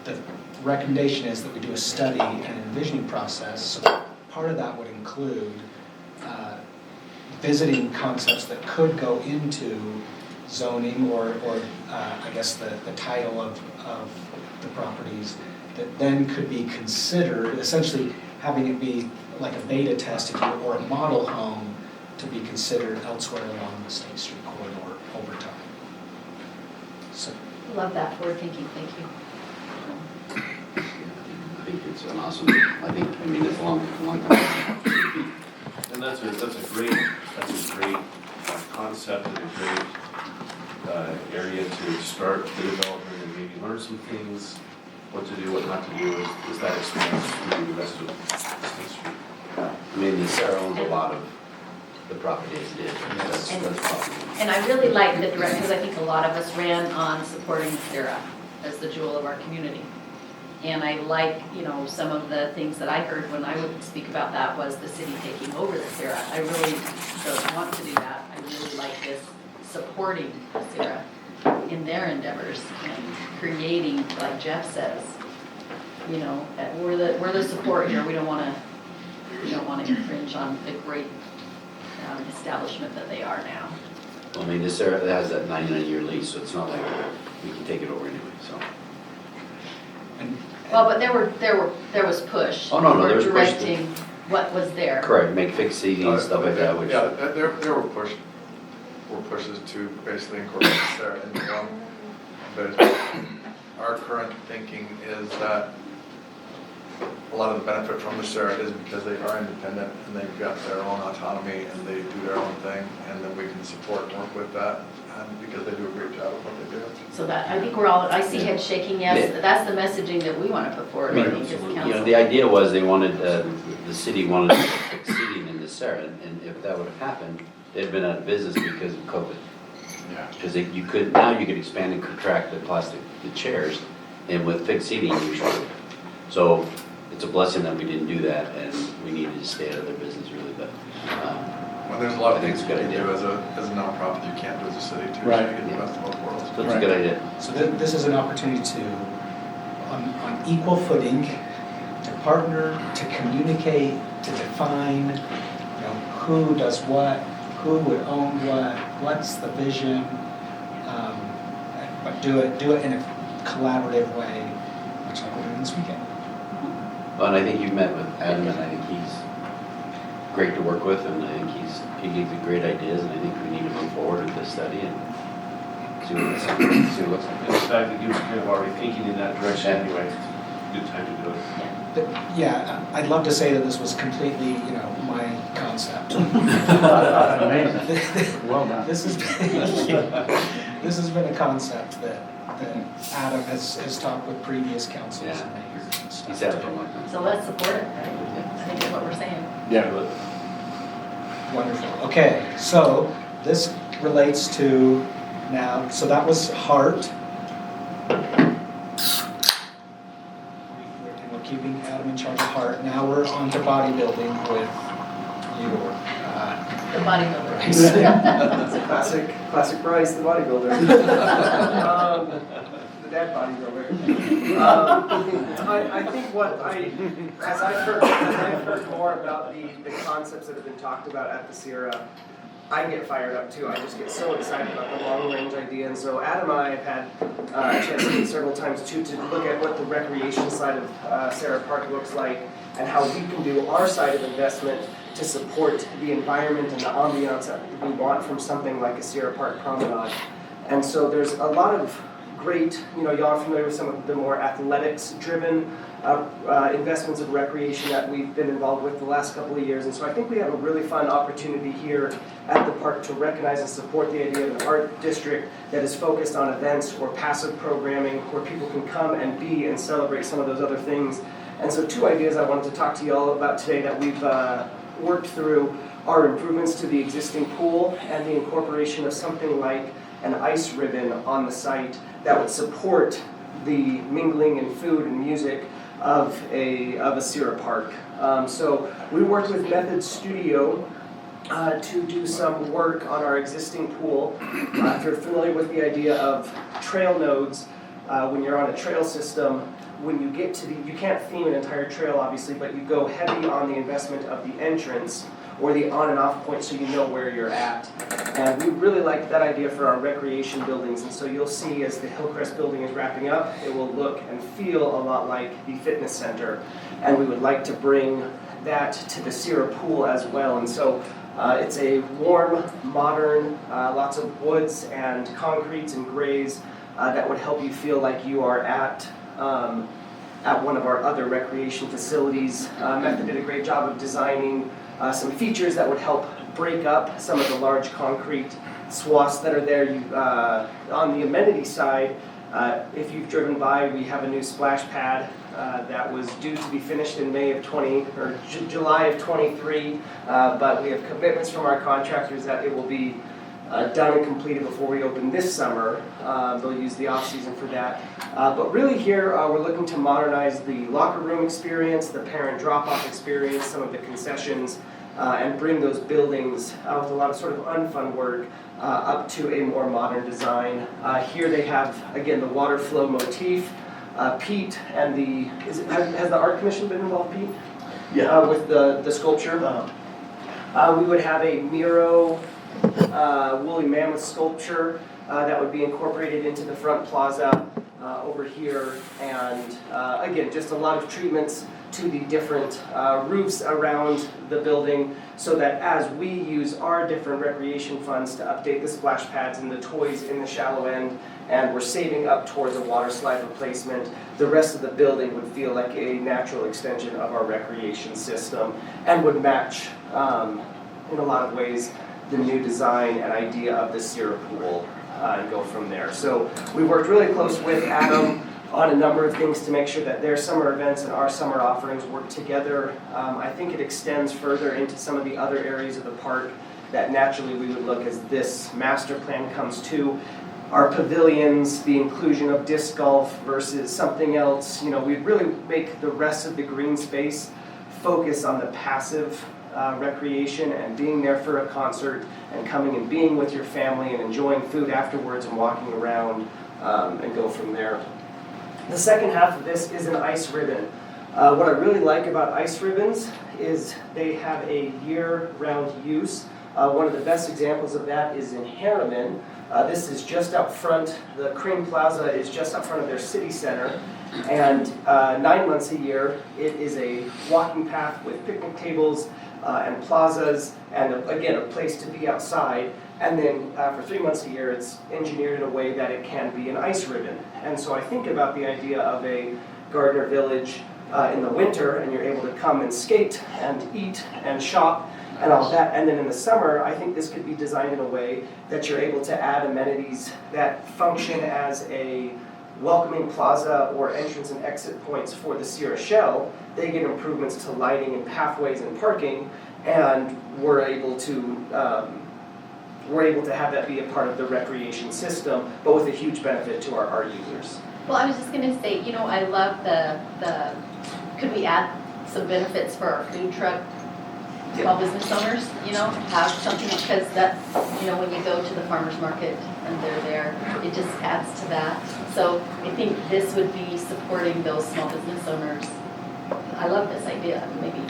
the recommendation is that we do a study and envisioning process. So part of that would include visiting concepts that could go into zoning or I guess the title of the properties that then could be considered, essentially having it be like a beta test if you will, or a model home to be considered elsewhere along the State Street corridor over time. So, Love that forward thinking, thank you. I think it's an awesome, it's a long time. And that's a great concept and a great area to start the development and maybe learn some things, what to do, what not to do, is that experience through the rest of State Street. I mean, the Sarah owns a lot of the property as it is. That's probably. And I really like the direct, because I think a lot of us ran on supporting Sarah as the jewel of our community. And I like, some of the things that I heard when I would speak about that was the city taking over the Sarah. I really don't want to do that. I really like this supporting Sarah in their endeavors and creating, like Jeff says, we're the support here. We don't want to infringe on the great establishment that they are now. Well, I mean, this Sarah has that 99-year lease, so it's not like we can take it over anyway, so. Well, but there was push. Oh, no, We're there's push. directing what was there. Correct, make fixed seating and stuff like that, which. Yeah, there were pushes to basically incorporate Sarah into one. But our current thinking is that a lot of the benefit from the Sarah is because they are independent and they've got their own autonomy and they do their own thing, and then we can support and work with that because they do a great job of what they do. So that, I think I see head shaking, yes, Yeah. That's the messaging that we want to put forward, I think, as a council. The idea was they wanted, the city wanted to fix seating in the Sarah, and if that would have happened, they'd been out of business because of COVID. Yeah. Because you could expand and contract the chairs, and with fixed seating, you should. So it's a blessing that we didn't do that, and we needed to stay out of their business really, but. Well, there's a lot of I think things it's a you good can do idea. as a nonprofit you can't do as a city too, Right. so you get the best of both worlds. That's a good idea. So this is an opportunity to, on equal footing, to partner, to communicate, to define, who does what, who would own what's the vision, but do it in a collaborative way, much like we're doing this weekend. Well, and I think you've met with Adam, and I think he's great to work with, and I think he gives you great ideas, and I think we need to move forward with this study and see what it looks like. In fact, it gives kind of already thinking in that direction anyway. Good time to do it. Yeah, I'd love to say that this was completely, my concept. Amazing. Well done. This has been a concept that Adam has talked with previous councils and mayors and stuff. He's had fun with it. So let's support it, right? I think that's what we're saying. Yeah. Wonderful. Okay, so this relates to now, so that was heart. We're keeping Adam in charge of heart. Now we're on to bodybuilding with you. The bodybuilder. Classic Bryce, the bodybuilder. The dad bodybuilder. I think as I've heard more about the concepts that have been talked about at the Sierra, I get fired up too. I just get so excited about the long range idea. And so Adam and I have had a chance to meet several times too, to look at what the recreation side of Sierra Park looks like and how we can do our side of investment to support the environment and the ambiance that we want from something like a Sierra Park promenade. And so there's a lot of great, y'all are familiar with some of the more athletics-driven investments of recreation that we've been involved with the last couple of years. And so I think we have a really fun opportunity here at the park to recognize and support the idea of an art district that is focused on events or passive programming where people can come and be and celebrate some of those other things. And so 2 ideas I wanted to talk to you all about today that we've worked through are improvements to the existing pool and the incorporation of something like an ice ribbon on the site that would support the mingling and food and music of a Sierra Park. So we worked with Method Studio to do some work on our existing pool. If you're familiar with the idea of trail nodes, when you're on a trail system, when you get to you can't theme an entire trail obviously, but you go heavy on the investment of the entrance or the on and off point so you know where you're at. And we really like that idea for our recreation buildings. And so you'll see as the Hillcrest building is wrapping up, it will look and feel a lot like the fitness center. And we would like to bring that to the Sierra pool as well. And so it's a warm, modern, lots of woods and concretes and grays that would help you feel like you are at one of our other recreation facilities. Method did a great job of designing some features that would help break up some of the large concrete swaths that are there. On the amenity side, if you've driven by, we have a new splash pad that was due to be finished in July of 23, but we have commitments from our contractors that it will be done and completed before we open this summer. They'll use the off-season for that. But really here, we're looking to modernize the locker room experience, the parent drop-off experience, some of the concessions, and bring those buildings with a lot of sort of unfun work up to a more modern design. Here they have, again, the water flow motif. Pete and has the Art Commission been involved, Pete? Yeah. With the sculpture? We would have a Miro woolly mammoth sculpture that would be incorporated into the front plaza over here, and again, just a lot of treatments to the different roofs around the building so that as we use our different recreation funds to update the splash pads and the toys in the shallow end, and we're saving up towards a water slide replacement, the rest of the building would feel like a natural extension of our recreation system and would match in a lot of ways the new design and idea of the Sierra pool and go from there. So we worked really close with Adam on a number of things to make sure that their summer events and our summer offerings work together. I think it extends further into some of the other areas of the park that naturally we would look as this master plan comes to. Our pavilions, the inclusion of disc golf versus something else, we'd really make the rest of the green space focus on the passive recreation and being there for a concert and coming and being with your family and enjoying food afterwards and walking around and go from there. The second half of this is an ice ribbon. What I really like about ice ribbons is they have a year-round use. One of the best examples of that is in Harriman. This is just out front, the Crane Plaza is just out front of their city center. And 9 months a year, it is a walking path with picnic tables and plazas, and again, a place to be outside. And then for 3 months a year, it's engineered in a way that it can be an ice ribbon. And so I think about the idea of a Gardner Village in the winter, and you're able to come and skate and eat and shop and all that. And then in the summer, I think this could be designed in a way that you're able to add amenities that function as a welcoming plaza or entrance and exit points for the Sierra Shell. They get improvements to lighting and pathways and parking, and we're able to have that be a part of the recreation system, but with a huge benefit to our users. Well, I was just gonna say, you know, I love could we add some benefits for our food truck small business owners, you know, have something, because that, you know, when you go to the farmer's market and they're there, it just adds to that. So I think this would be supporting those small business owners. I love this idea, maybe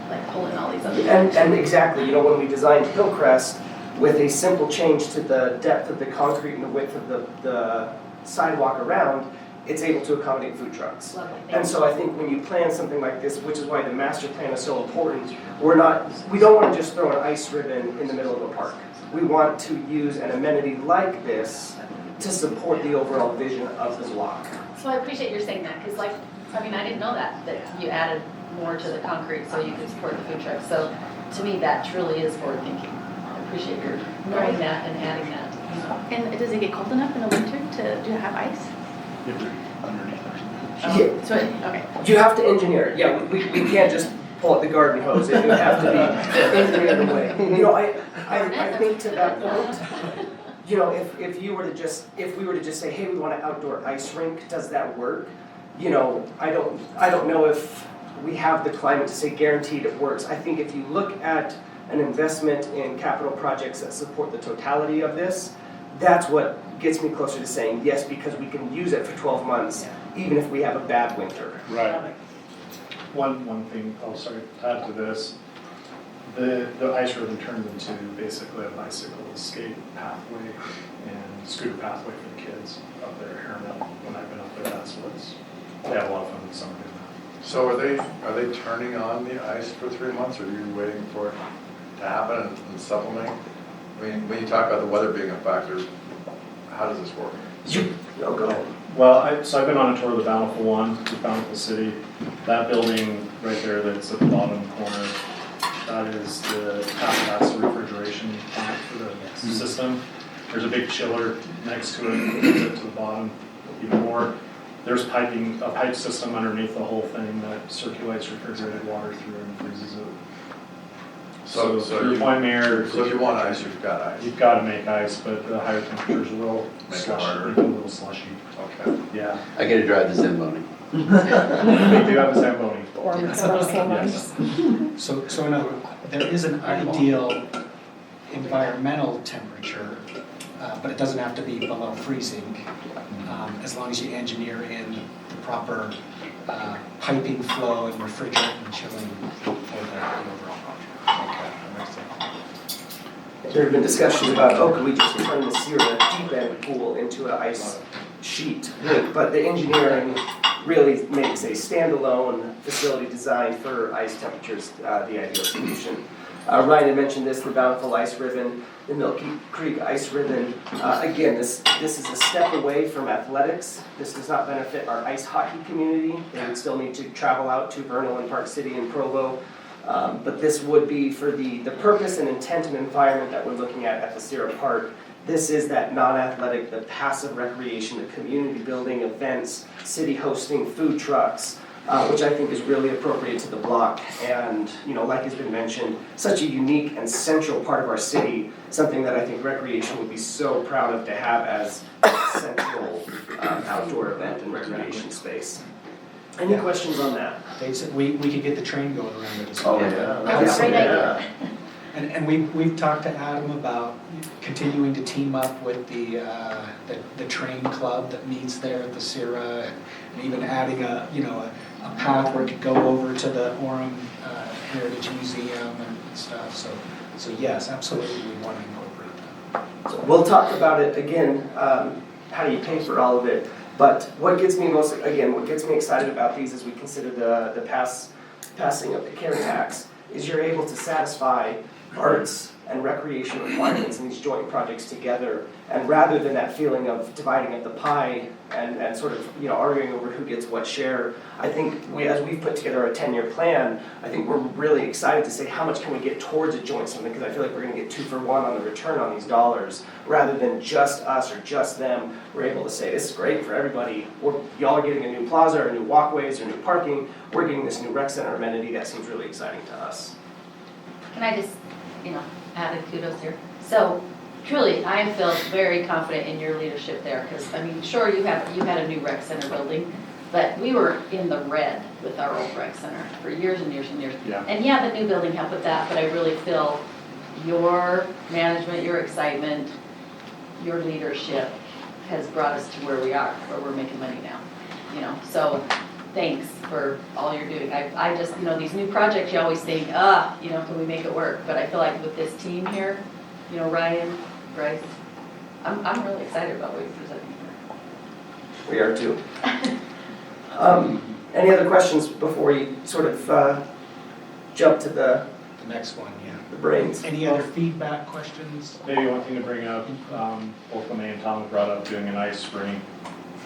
like pulling all these other things. And exactly, you know, when we designed Hillcrest, with a simple change to the depth of the concrete and the width of the sidewalk around, it's able to accommodate food trucks. Lovely. And so I think when you plan something like this, which is why the master plan is so important, we don't want to just throw an ice ribbon in the middle of a park. We want to use an amenity like this to support the overall vision of the block. So I appreciate your saying that, because like, I mean, I didn't know that you added more to the concrete so you could support the food truck. So to me, that truly is forward thinking. I appreciate your knowing that and adding that. And does it get cold enough in the winter to have ice? Underneath or something. Yeah. So okay. You have to engineer it. Yeah, we can't just pull out the garden hose. It would have to be engineered in a way. You know, I think to that point, you know, if we were to just say, hey, we want an outdoor ice rink, does that work? You know, I don't know if we have the climate to say guaranteed it works. I think if you look at an investment in capital projects that support the totality of this, that's what gets me closer to saying yes, because we can use it for 12 months, even if we have a bad winter. Right. One thing, to add to this, the ice ribbon turned into basically a bicycle skate pathway and scooter pathway for the kids up there at Harriman. When I've been up there, they have a lot of fun in the summer doing that. So are they turning on the ice for 3 months, or are you waiting for it to happen and supplementing? I mean, when you talk about the weather being a factor, how does this work? Go ahead. Well, I've been on a tour of the Bountiful One, the Bountiful City. That building right there that's at the bottom corner, that is that's the refrigeration plant for the system. There's a big chiller next to it, to the bottom. Even more, there's a pipe system underneath the whole thing that circulates refrigerated water through and freezes it. So to your point, Mayor, So if you want ice, you've got ice. you've got to make ice, but the higher temperatures will Make it slush, harder. make it a little slushy. Okay. Yeah. I get to drive the Zamboni. They do have a Zamboni. Yes. So in other words, there is an ideal environmental temperature, but it doesn't have to be below freezing, as long as you engineer in the proper piping flow and refrigerant and chilling for the overall project. Okay, that makes sense. There have been discussions about, could we just turn the Sierra deep end pool into an ice sheet? But the engineering really makes a standalone facility designed for ice temperatures the ideal solution. Ryan had mentioned this, the Bountiful Ice Ribbon, the Milky Creek Ice Ribbon. Again, this is a step away from athletics. This does not benefit our ice hockey community. They would still need to travel out to Vernal and Park City and Provo. But this would be for the purpose and intent and environment that we're looking at the Sierra Park. This is that non-athletic, the passive recreation, the community building events, city hosting food trucks, which I think is really appropriate to the block. And, you know, like has been mentioned, such a unique and central part of our city, something that I think recreation would be so proud of to have as a central outdoor event and recreation space. Any questions on that? They said we could get the train going around it as well. Oh, yeah. That's a great idea. And we've talked to Adam about continuing to team up with the train club that meets there at the Sierra, and even adding a path where it could go over to the Orem Heritage Museum and stuff. So So yes, absolutely, we want to incorporate that. So we'll talk about it again, how do you pay for all of it? But what gets me what gets me excited about these as we consider the passing of the care tax is you're able to satisfy arts and recreation requirements in these joint projects together. And rather than that feeling of dividing up the pie and sort of, arguing over who gets what share, I think as we've put together a 10-year plan, I think we're really excited to say how much can we get towards a joint something, because I feel like we're gonna get 2 for 1 on the return on these dollars. Rather than just us or just them, we're able to say, this is great for everybody. Y'all are getting a new plaza or new walkways or new parking. We're getting this new rec center amenity that seems really exciting to us. Can I just, add a kudos here? So truly, I feel very confident in your leadership there, because, sure, you had a new rec center building, but we were in the red with our old rec center for years and years and years. Yeah. And yeah, the new building helped with that, but I really feel your management, your excitement, your leadership has brought us to where we are, where we're making money now, so thanks for all you're doing. I just, these new projects, you always think, can we make it work? But I feel like with this team here, Ryan, Bryce, I'm really excited about what you're presenting here. We are too. Any other questions before we sort of jump to the next one, the brains? Any other feedback, questions? Maybe one thing to bring up, both Lemay and Tom have brought up doing an ice rink,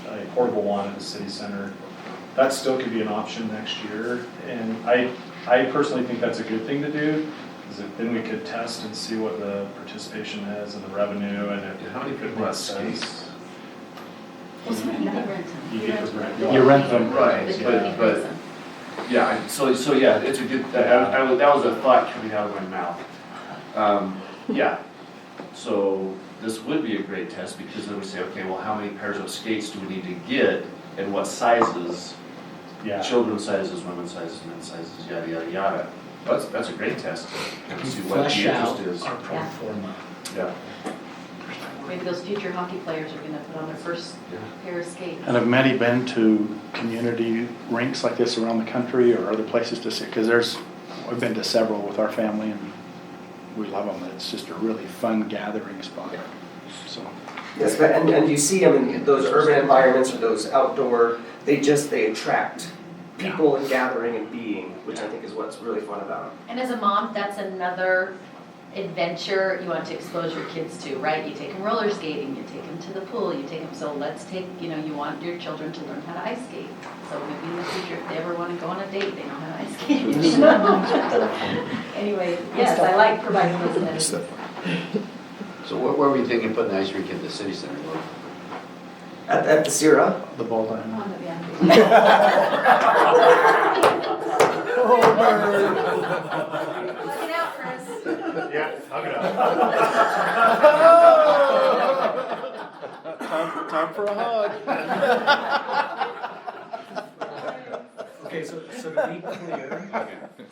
a portable one at the city center. That still could be an option next year, and I personally think that's a good thing to do, because then we could test and see what the participation is and the revenue, and how many people have space. You rent them. Right, but yeah, so yeah, it's a good, that was a thought coming out of my mouth. Yeah, so this would be a great test, because then we say, okay, well, how many pairs of skates do we need to get, and what sizes? Yeah. Children's sizes, women's sizes, men's sizes, yada, yada, yada. That's a great test to kind of see what the Flesh interest out is. our pro forma. Yeah. Maybe those future hockey players are gonna put on their first pair of skates. And have many been to community rinks like this around the country or other places to see? Because we've been to several with our family and we love them. It's just a really fun gathering spot. So. Yes, but and you see them in those urban environments or those outdoor, they attract people and gathering and being, which I think is what's really fun about them. And as a mom, that's another adventure you want to expose your kids to, right? You take them roller skating, you take them to the pool, you take them, so let's take, you want your children to learn how to ice skate. So maybe in the future, if they ever want to go on a date, they know how to ice skate. Anyway, yes, I like providing those amenities. So where were you thinking of putting the ice rink at the city center? At the Sierra? The ball diamond. Look it out, Chris. Yeah, hug it up. Time for a hug. Okay, so to be clear,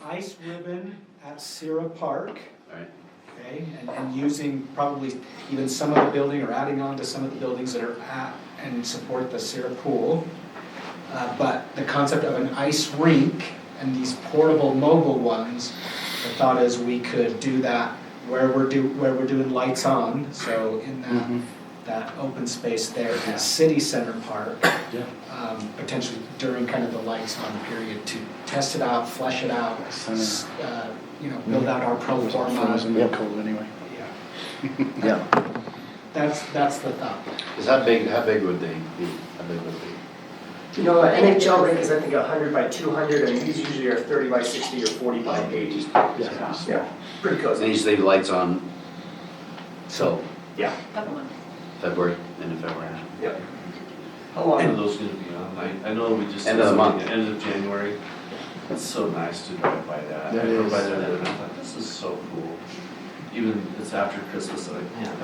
ice ribbon at Sierra Park. Right. Okay, and using probably even some of the building or adding on to some of the buildings that are at and support the Sierra Pool. But the concept of an ice rink and these portable mobile ones, the thought is we could do that where we're doing lights on, so in that open space there at City Center Park, potentially during kind of the lights on period to test it out, flesh it out, build out our pro forma. Cold anyway. Yeah. That's the thought. Is how big would they be? How big would it be? NHL rink is I think 100 by 200, and these usually are 30 by 60 or 40 by 80. Yeah, pretty cozy. And you just leave lights on, so. Yeah. February, end of February. Yep. How long are those gonna be on? I know we just. End of the month. End of January. It's so nice to drive by that. That I drove is. by there and I thought, this is so cool. Even it's after Christmas, I'm like, man,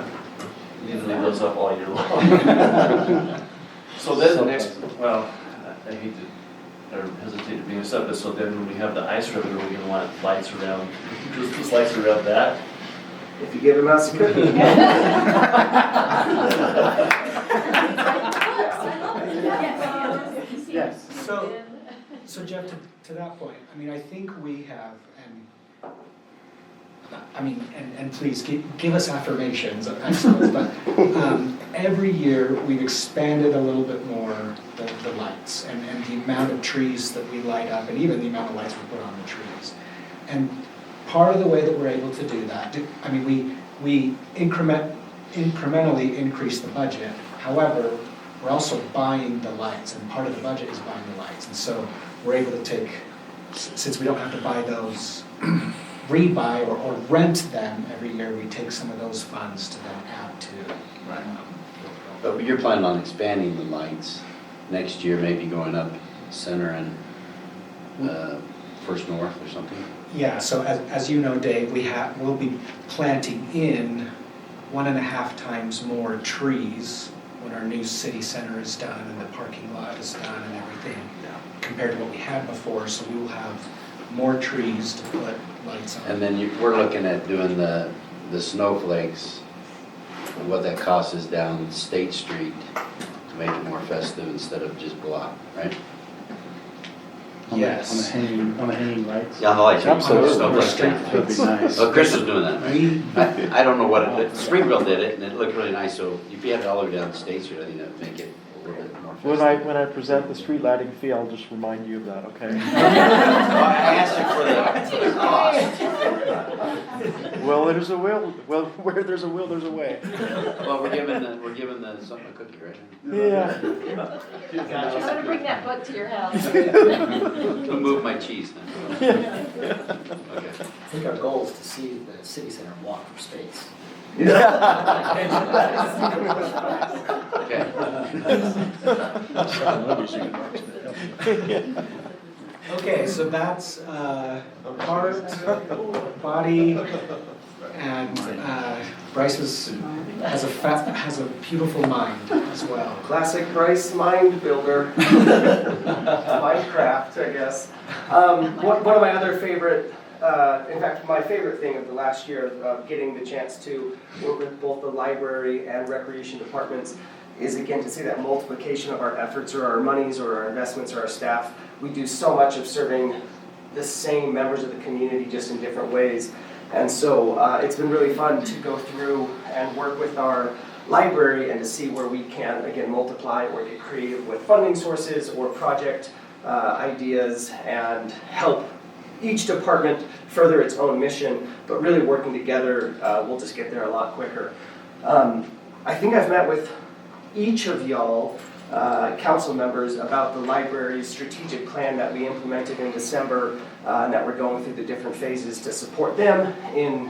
you can leave those up all year long. So then the next, well, I hate to, or hesitate to bring this up, but so then when we have the ice ribbon, we're gonna want lights around, Christmas lights around that. If you give him us a cookie. Yes. So Jeff, to that point, I mean, I think we have, and I mean, and please give us affirmations, I suppose, but every year we've expanded a little bit more the lights and the amount of trees that we light up and even the amount of lights we put on the trees. And part of the way that we're able to do that, I mean, we incrementally increase the budget. However, we're also buying the lights, and part of the budget is buying the lights. And so we're able to take, since we don't have to buy those, rebuy or rent them every year, we take some of those funds to then add to. But you're planning on expanding the lights next year, maybe going up Center and First North or something? Yeah, so as you know, Dave, we'll be planting in 1.5 times more trees when our new city center is done and the parking lot is done and everything, compared to what we had before. So we will have more trees to put lights on. And then we're looking at doing the snowflakes, and what that cost is down State Street to make it more festive instead of just block, right? Yes. On the hanging lights? Yeah, on the lights. Absolutely. Snowflakes. That'd be nice. Oh, Chris is doing that, right? I don't know what Springville did it, and it looked really nice, so if you had it all the way down State Street, I think that would make it a little bit more festive. When I present the street lighting fee, I'll just remind you of that, okay? I asked you for the cost. Well, there's a will. Well, where there's a will, there's a way. Well, we're giving something a cookie, right? Yeah. I'm gonna bring that book to your house. To move my cheese now. Okay. I think our goal is to see the city center walk for space. Okay, so that's heart, body, and Bryce has a beautiful mind as well. Classic Bryce mind builder. Minecraft, I guess. One of my other favorite, in fact, my favorite thing of the last year of getting the chance to work with both the library and recreation departments is again to see that multiplication of our efforts or our monies or our investments or our staff. We do so much of serving the same members of the community just in different ways. And so it's been really fun to go through and work with our library and to see where we can, again, multiply or get creative with funding sources or project ideas and help each department further its own mission, but really working together, we'll just get there a lot quicker. I think I've met with each of y'all, council members, about the library's strategic plan that we implemented in December, and that we're going through the different phases to support them in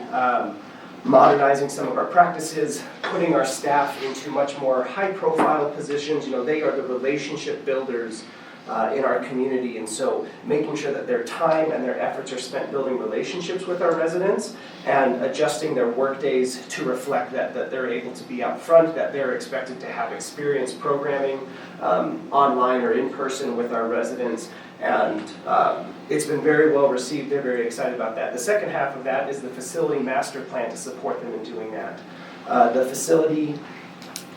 modernizing some of our practices, putting our staff into much more high-profile positions. You know, they are the relationship builders in our community, and so making sure that their time and their efforts are spent building relationships with our residents and adjusting their work days to reflect that they're able to be out front, that they're expected to have experience programming online or in person with our residents, and it's been very well received. They're very excited about that. The second half of that is the facility master plan to support them in doing that. The facility,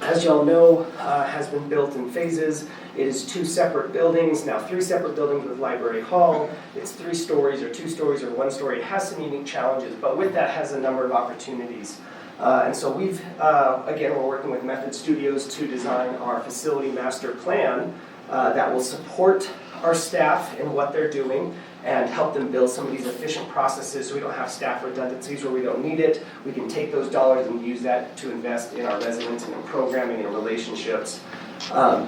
as y'all know, has been built in phases. It is 2 separate buildings, now 3 separate buildings with library hall. It's 3 stories or 2 stories or 1 story. It has some unique challenges, but with that has a number of opportunities. And so we've, again, we're working with Method Studios to design our facility master plan that will support our staff in what they're doing and help them build some of these efficient processes so we don't have staff redundancies where we don't need it. We can take those dollars and use that to invest in our residents and in programming and relationships.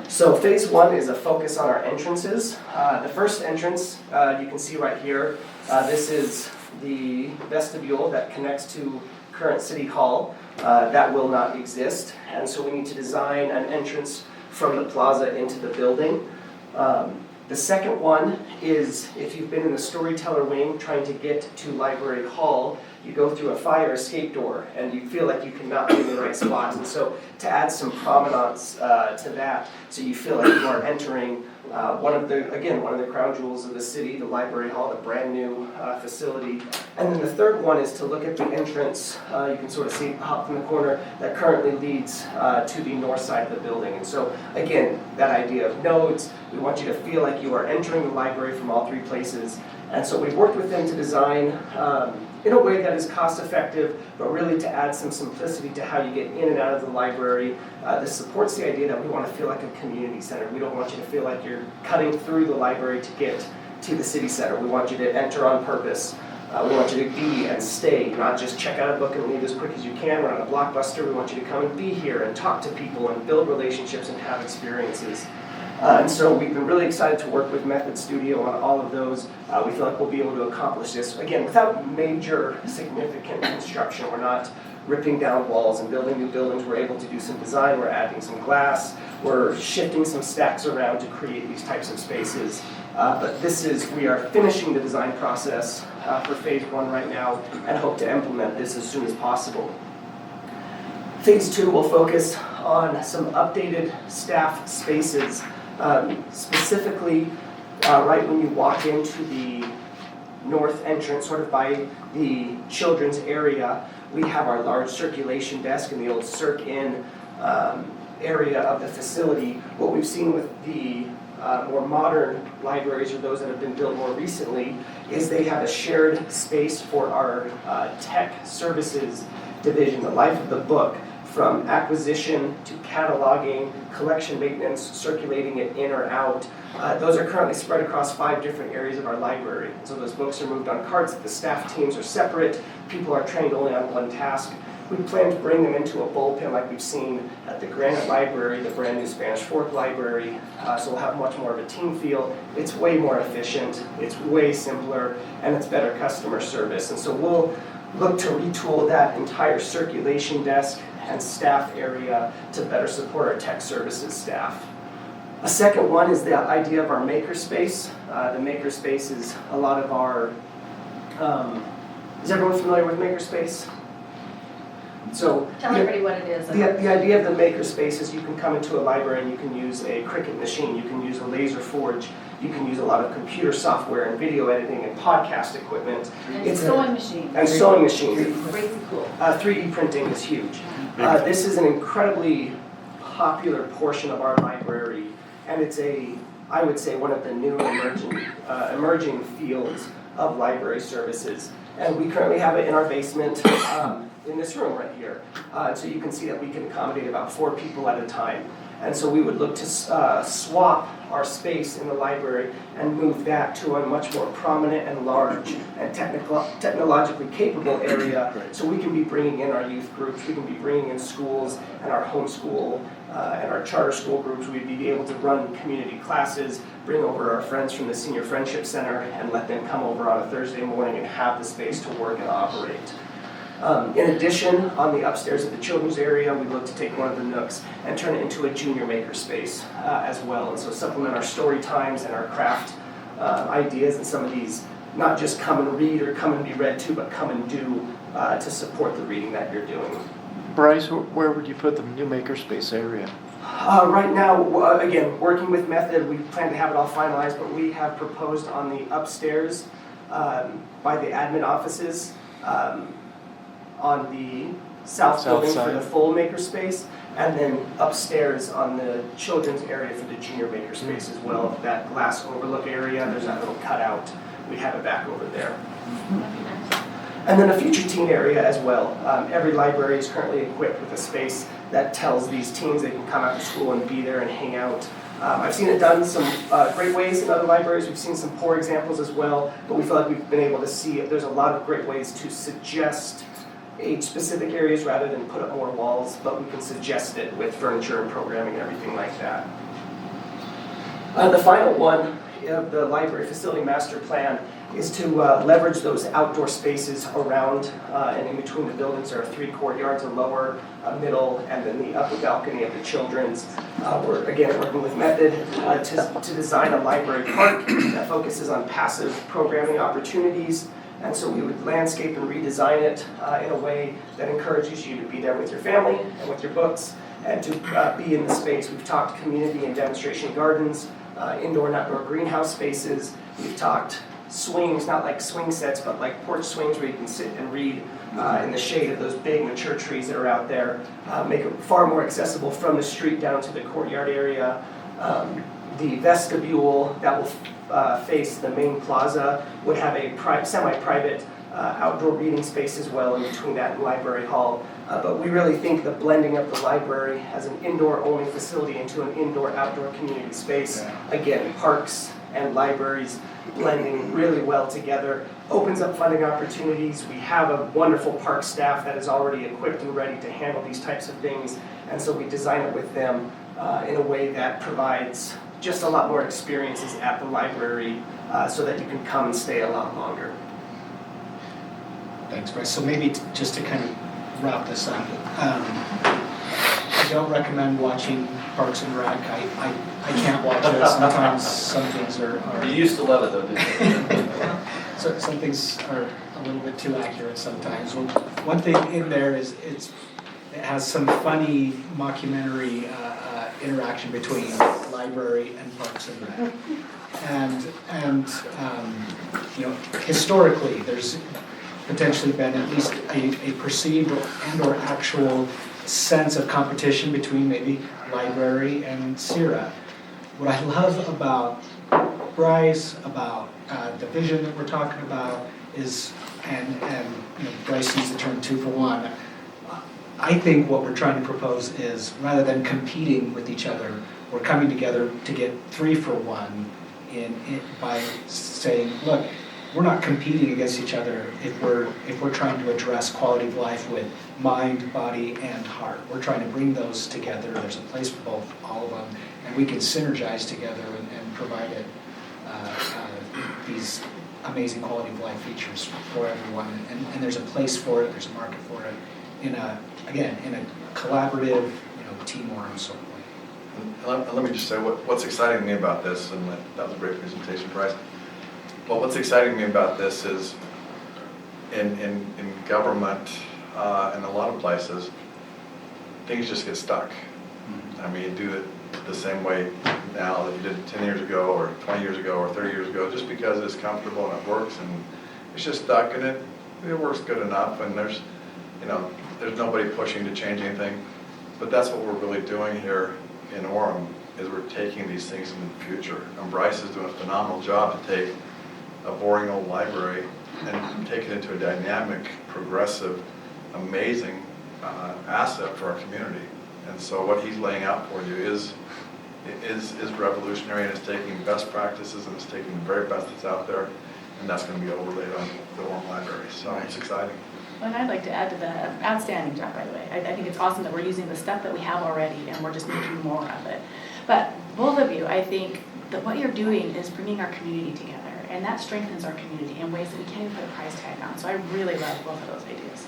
So phase 1 is a focus on our entrances. The first entrance you can see right here. This is the vestibule that connects to current City Hall. That will not exist, and so we need to design an entrance from the plaza into the building. The second one is, if you've been in the storyteller wing trying to get to Library Hall, you go through a fire escape door and you feel like you cannot be in the right spot. And so to add some provenance to that, so you feel like you are entering one of the crown jewels of the city, the Library Hall, the brand new facility. And then the third one is to look at the entrance, you can sort of see up in the corner, that currently leads to the north side of the building. And so again, that idea of nodes, we want you to feel like you are entering the library from all 3 places. And so we've worked with them to design in a way that is cost effective, but really to add some simplicity to how you get in and out of the library. This supports the idea that we want to feel like a community center. We don't want you to feel like you're cutting through the library to get to the city center. We want you to enter on purpose. We want you to be and stay, not just check out a book and leave as quick as you can. We're not a Blockbuster. We want you to come and be here and talk to people and build relationships and have experiences. And so we've been really excited to work with Method Studio on all of those. We feel like we'll be able to accomplish this, again, without major significant construction. We're not ripping down walls and building new buildings. We're able to do some design. We're adding some glass. We're shifting some stacks around to create these types of spaces. But we are finishing the design process for phase 1 right now and hope to implement this as soon as possible. Phase 2 will focus on some updated staff spaces. Specifically, right when you walk into the north entrance, sort of by the children's area, we have our large circulation desk in the old Circ-In area of the facility. What we've seen with the more modern libraries, or those that have been built more recently, is they have a shared space for our tech services division, the life of the book, from acquisition to cataloging, collection maintenance, circulating it in or out. Those are currently spread across 5 different areas of our library. So those books are moved on carts, the staff teams are separate, people are trained only on one task. We plan to bring them into a bullpen like we've seen at the Granite Library, the brand new Spanish Fork Library, so we'll have much more of a team feel. It's way more efficient, it's way simpler, and it's better customer service. And so we'll look to retool that entire circulation desk and staff area to better support our tech services staff. A second one is the idea of our makerspace. The makerspace is a lot of our, is everyone familiar with makerspace? So Tell everybody what it is. The idea of the makerspace is you can come into a library and you can use a Cricut machine, you can use a laser forge, you can use a lot of computer software and video editing and podcast equipment. And sewing machines. And sewing machines. Crazy cool. 3D printing is huge. This is an incredibly popular portion of our library, and it's I would say, one of the new emerging fields of library services. And we currently have it in our basement, in this room right here. So you can see that we can accommodate about 4 people at a time. And so we would look to swap our space in the library and move that to a much more prominent and large and technologically capable area, so we can be bringing in our youth groups, we can be bringing in schools and our homeschool and our charter school groups. We'd be able to run community classes, bring over our friends from the Senior Friendship Center and let them come over on a Thursday morning and have the space to work and operate. In addition, on the upstairs of the children's area, we look to take one of the nooks and turn it into a junior maker space as well. And so supplement our story times and our craft ideas and some of these, not just come and read or come and be read to, but come and do to support the reading that you're doing. Bryce, where would you put the new makerspace area? Right now, again, working with Method, we plan to have it all finalized, but we have proposed on the upstairs by the admin offices, on the south building for the full makerspace, and then upstairs on the children's area for the junior makerspace as well. That glass overlook area, there's that little cutout. We have it back over there. And then a future teen area as well. Every library is currently equipped with a space that tells these teens they can come after school and be there and hang out. I've seen it done some great ways in other libraries. We've seen some poor examples as well, but we feel like we've been able to see there's a lot of great ways to suggest age-specific areas rather than put up more walls, but we can suggest it with furniture and programming and everything like that. The final one of the library facility master plan is to leverage those outdoor spaces around and in between the buildings. There are 3 courtyards, a lower, a middle, and then the upper balcony of the children's. We're, again, working with Method to design a library park that focuses on passive programming opportunities. And so we would landscape and redesign it in a way that encourages you to be there with your family and with your books and to be in the space. We've talked community and demonstration gardens, indoor and outdoor greenhouse spaces. We've talked swings, not like swing sets, but like porch swings where you can sit and read in the shade of those big mature trees that are out there. Make it far more accessible from the street down to the courtyard area. The vestibule that will face the main plaza would have a semi-private outdoor reading space as well in between that and library hall. But we really think the blending of the library as an indoor-only facility into an indoor-outdoor community space, again, parks and libraries blending really well together, opens up funding opportunities. We have a wonderful park staff that is already equipped and ready to handle these types of things, and so we design it with them in a way that provides just a lot more experiences at the library so that you can come and stay a lot longer. Thanks, Bryce. So maybe just to kind of wrap this up, I don't recommend watching Parks and Rec. I can't watch it. Sometimes some things are You used to love it though, didn't you? so some things are a little bit too accurate sometimes. Well, one thing in there is it has some funny mockumentary interaction between library and Parks and Rec. And you know, historically, there's potentially been at least a perceived and/or actual sense of competition between maybe library and Sierra. What I love about Bryce, about the vision that we're talking about is, and you know, Bryce used the term 2 for 1. I think what we're trying to propose is, rather than competing with each other, we're coming together to get 3 for 1 by saying, look, we're not competing against each other if we're trying to address quality of life with mind, body, and heart. We're trying to bring those together. There's a place for all of them, and we can synergize together and provide these amazing quality of life features for everyone. And there's a place for it. There's a market for it in a collaborative, team Orem sort of way. And let me just say what's exciting to me about this, and that was a great presentation, Bryce. Well, what's exciting me about this is in government, in a lot of places, things just get stuck. I mean, you do it the same way now that you did 10 years ago or 20 years ago or 30 years ago, just because it's comfortable and it works, and it's just stuck, and it works good enough, and there's nobody pushing to change anything. But that's what we're really doing here in Orem, is we're taking these things into the future. And Bryce is doing a phenomenal job to take a boring old library and take it into a dynamic, progressive, amazing asset for our community. And so what he's laying out for you is revolutionary, and it's taking best practices and it's taking the very best that's out there, and that's going to be overlaid on the Orem Library. So it's exciting. And I'd like to add to that, outstanding job, by the way. I think it's awesome that we're using the stuff that we have already and we're just making more of it. But both of you, I think that what you're doing is bringing our community together, and that strengthens our community in ways that we can't even put a price tag on. So I really love both of those ideas.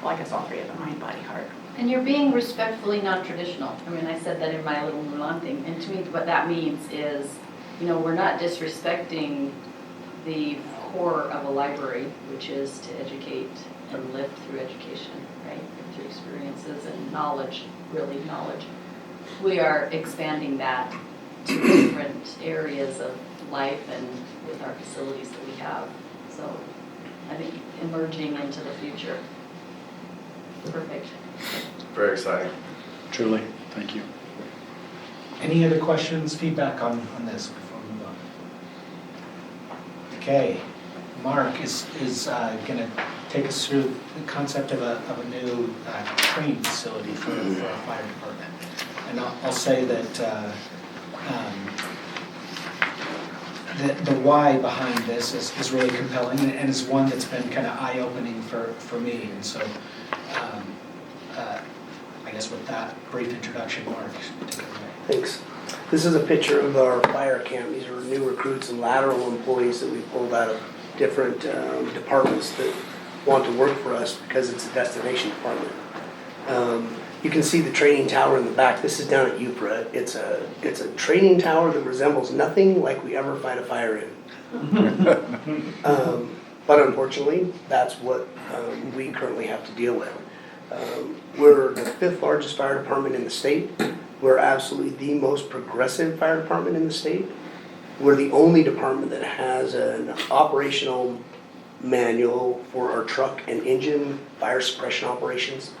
Well, I guess all three of them: mind, body, heart. And you're being respectfully non-traditional. I mean, I said that in my little Mulan thing, and to me what that means is, we're not disrespecting the core of a library, which is to educate and live through education, right? Through experiences and knowledge, really knowledge. We are expanding that to different areas of life and with our facilities that we have. So I think emerging into the future. Perfect. Very exciting. Truly, thank you. Any other questions, feedback on this before we move on? Okay, Mark is going to take us through the concept of a new training facility for our fire department. And I'll say that the why behind this is really compelling, and is one that's been kind of eye-opening for me. And so I guess with that brief introduction, Mark, take it away. Thanks. This is a picture of our fire camp. These are new recruits and lateral employees that we pulled out of different departments that want to work for us because it's a destination department. You can see the training tower in the back. This is down at UPRA. It's a training tower that resembles nothing like we ever fight a fire in. But unfortunately, that's what we currently have to deal with. We're the 5th largest fire department in the state. We're absolutely the most progressive fire department in the state. We're the only department that has an operational manual for our truck and engine fire suppression operations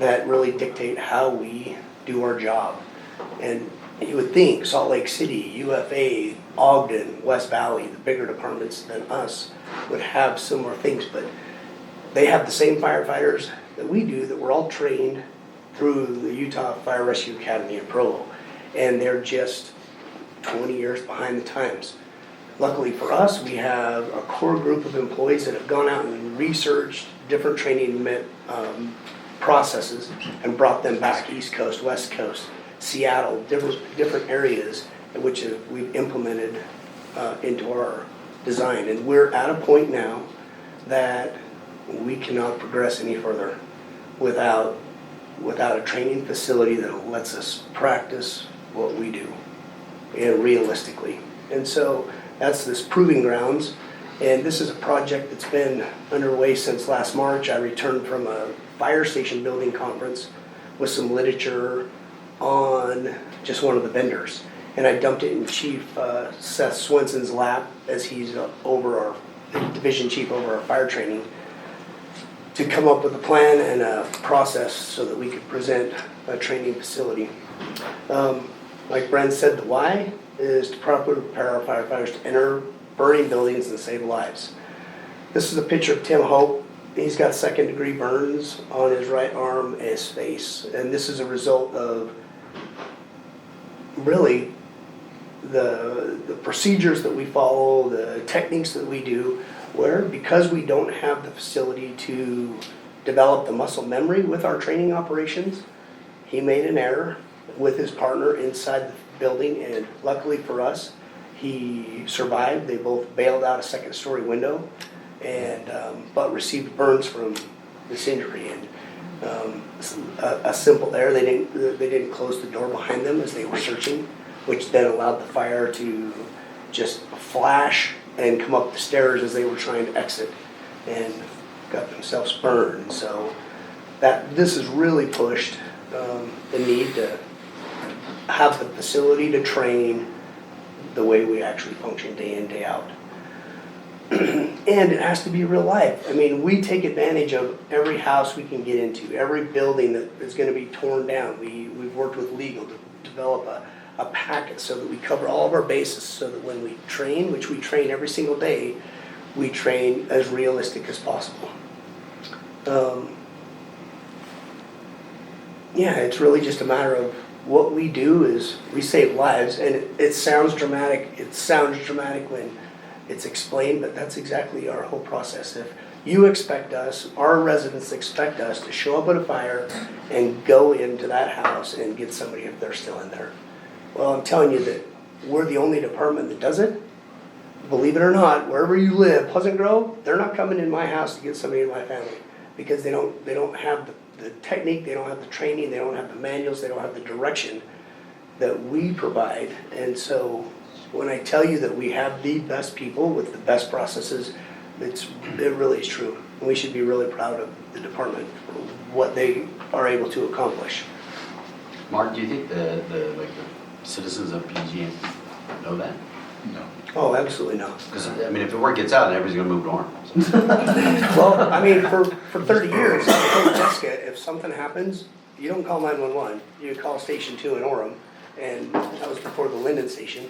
that really dictate how we do our job. And You would think Salt Lake City, UFA, Ogden, West Valley, the bigger departments than us would have similar things, but they have the same firefighters that we do, that we're all trained through the Utah Fire Rescue Academy in Provo. And they're just 20 years behind the times. Luckily for us, we have a core group of employees that have gone out and researched different training processes and brought them back, East Coast, West Coast, Seattle, different areas in which we've implemented into our design. And we're at a point now that we cannot progress any further without a training facility that lets us practice what we do, and realistically. And so that's this proving grounds. And this is a project that's been underway since last March. I returned from a fire station building conference with some literature on just one of the vendors. And I dumped it in Chief Seth Swenson's lap, as he's division chief over our fire training, to come up with a plan and a process so that we could present a training facility. Like Brent said, the why is to properly prepare our firefighters to enter burning buildings and save lives. This is a picture of Tim Hope. He's got 2nd-degree burns on his right arm and his face. And this is a result of really the procedures that we follow, the techniques that we do, where because we don't have the facility to develop the muscle memory with our training operations, he made an error with his partner inside the building, and luckily for us, he survived. They both bailed out a 2nd-story window, and but received burns from this injury. And a simple error, they didn't close the door behind them as they were searching, which then allowed the fire to just flash and come up the stairs as they were trying to exit, and got themselves burned. So this has really pushed the need to have the facility to train the way we actually function day in, day out. And it has to be real life. I mean, we take advantage of every house we can get into, every building that is going to be torn down. We've worked with legal to develop a packet so that we cover all of our bases, so that when we train, which we train every single day, we train as realistic as possible. Yeah, it's really just a matter of what we do is we save lives, and it sounds dramatic. It sounds dramatic when it's explained, but that's exactly our whole process. If you expect us, our residents expect us to show up at a fire and go into that house and get somebody if they're still in there. Well, I'm telling you that we're the only department that does it. Believe it or not, wherever you live, Pleasant Grove, they're not coming in my house to get somebody in my family, because they don't have the technique, they don't have the training, they don't have the manuals, they don't have the direction that we provide. And so when I tell you that we have the best people with the best processes, it really is true. And we should be really proud of the department for what they are able to accomplish. Mark, do you think the citizens of PG know that? No. Oh, absolutely not. Because, I mean, if the word gets out, everybody's going to move to Orem. Well, I mean, for 30 years, I told Jessica, if something happens, you don't call 911, you call Station 2 in Orem, and that was before the Linden station,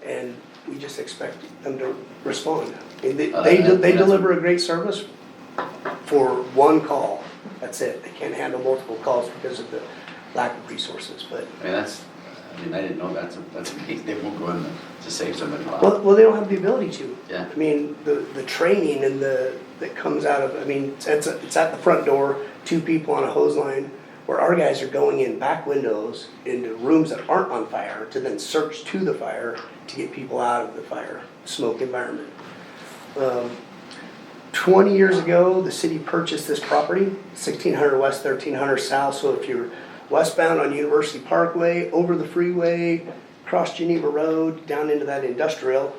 and we just expect them to respond. And they deliver a great service for one call. That's it. They can't handle multiple calls because of the lack of resources. But I mean, I didn't know that's amazing. They won't go in to save somebody. well, they don't have the ability to. Yeah. I mean, the training and that comes out of, I mean, it's at the front door, 2 people on a hose line, where our guys are going in back windows into rooms that aren't on fire to then search to the fire to get people out of the fire smoke environment. 20 years ago, the city purchased this property, 1600 West, 1300 South. So if you're westbound on University Parkway, over the freeway, across Geneva Road, down into that industrial,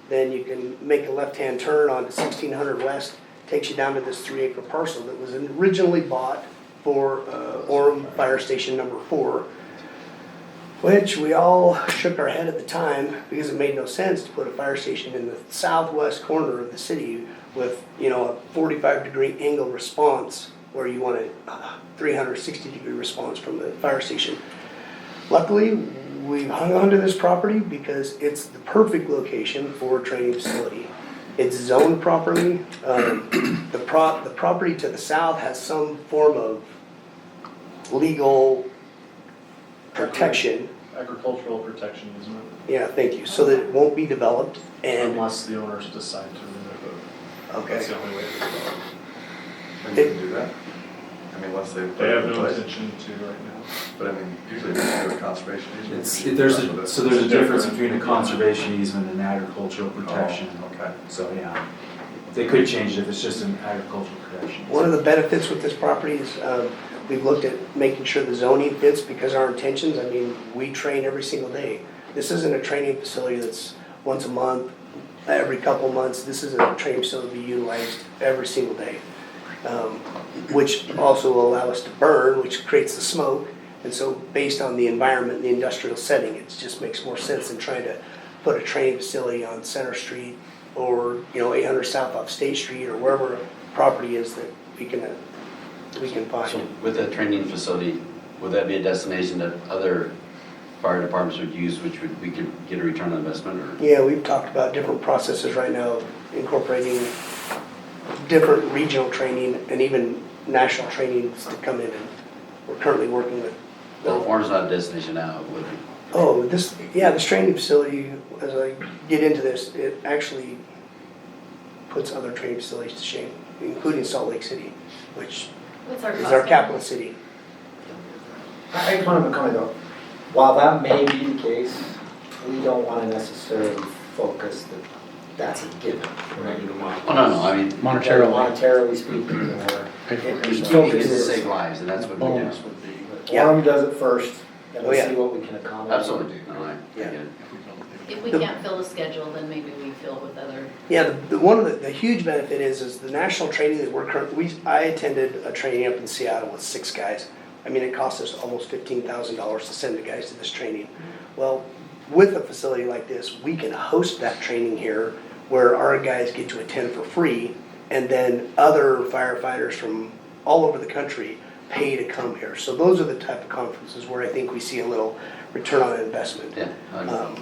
then you can make a left-hand turn onto 1600 West, takes you down to this 3-acre parcel that was originally bought for Orem Fire Station number 4, which we all shook our head at the time because it made no sense to put a fire station in the southwest corner of the city with, a 45-degree angle response where you want a 360-degree response from the fire station. Luckily, we hung on to this property because it's the perfect location for a training facility. It's zoned properly. The property to the south has some form of legal protection. Agricultural protection easement, Yeah, thank you. So that it won't be developed and, unless the owners decide to remove it. okay. That's the only way to do it. And you can do that? I mean, unless they. They have no intention to right now. But I mean, usually they do a conservation easement. So there's a difference between a conservation easement and agricultural protection. Okay. So, yeah, they could change it if it's just an agricultural protection. One of the benefits with this property is we've looked at making sure the zoning fits because our intentions, I mean, we train every single day. This isn't a training facility that's once a month, every couple months. This is a training facility to be utilized every single day, which also will allow us to burn, which creates the smoke. And so based on the environment, the industrial setting, it just makes more sense than trying to put a training facility on Center Street or, 800 South off State Street or wherever a property is that we can find. So with that training facility, would that be a destination that other fire departments would use, which we could get a return on investment, or? Yeah, we've talked about different processes right now, incorporating different regional training and even national trainings to come in, and we're currently working with. Well, Orem's not a destination now, would it? Oh, this training facility, as I get into this, it actually puts other training facilities to shame, including Salt Lake City, which What's our is cost our now? capital city. I just wanted to comment though, while that may be the case, we don't want to necessarily focus that that's a given. Right? Oh, no, I mean. Monetarily speaking, or We need to save lives, and that's what we do. bonus would be. Orem does it first, and Oh, we yeah. see what we can accommodate. Absolutely, no, I get it. If we can't fill the schedule, then maybe we fill it with other. Yeah, one of the huge benefit is the national training that we're currently, I attended a training up in Seattle with 6 guys. I mean, it cost us almost $15,000 to send the guys to this training. Well, with a facility like this, we can host that training here where our guys get to attend for free, and then other firefighters from all over the country pay to come here. So those are the type of conferences where I think we see a little return on investment. Yeah.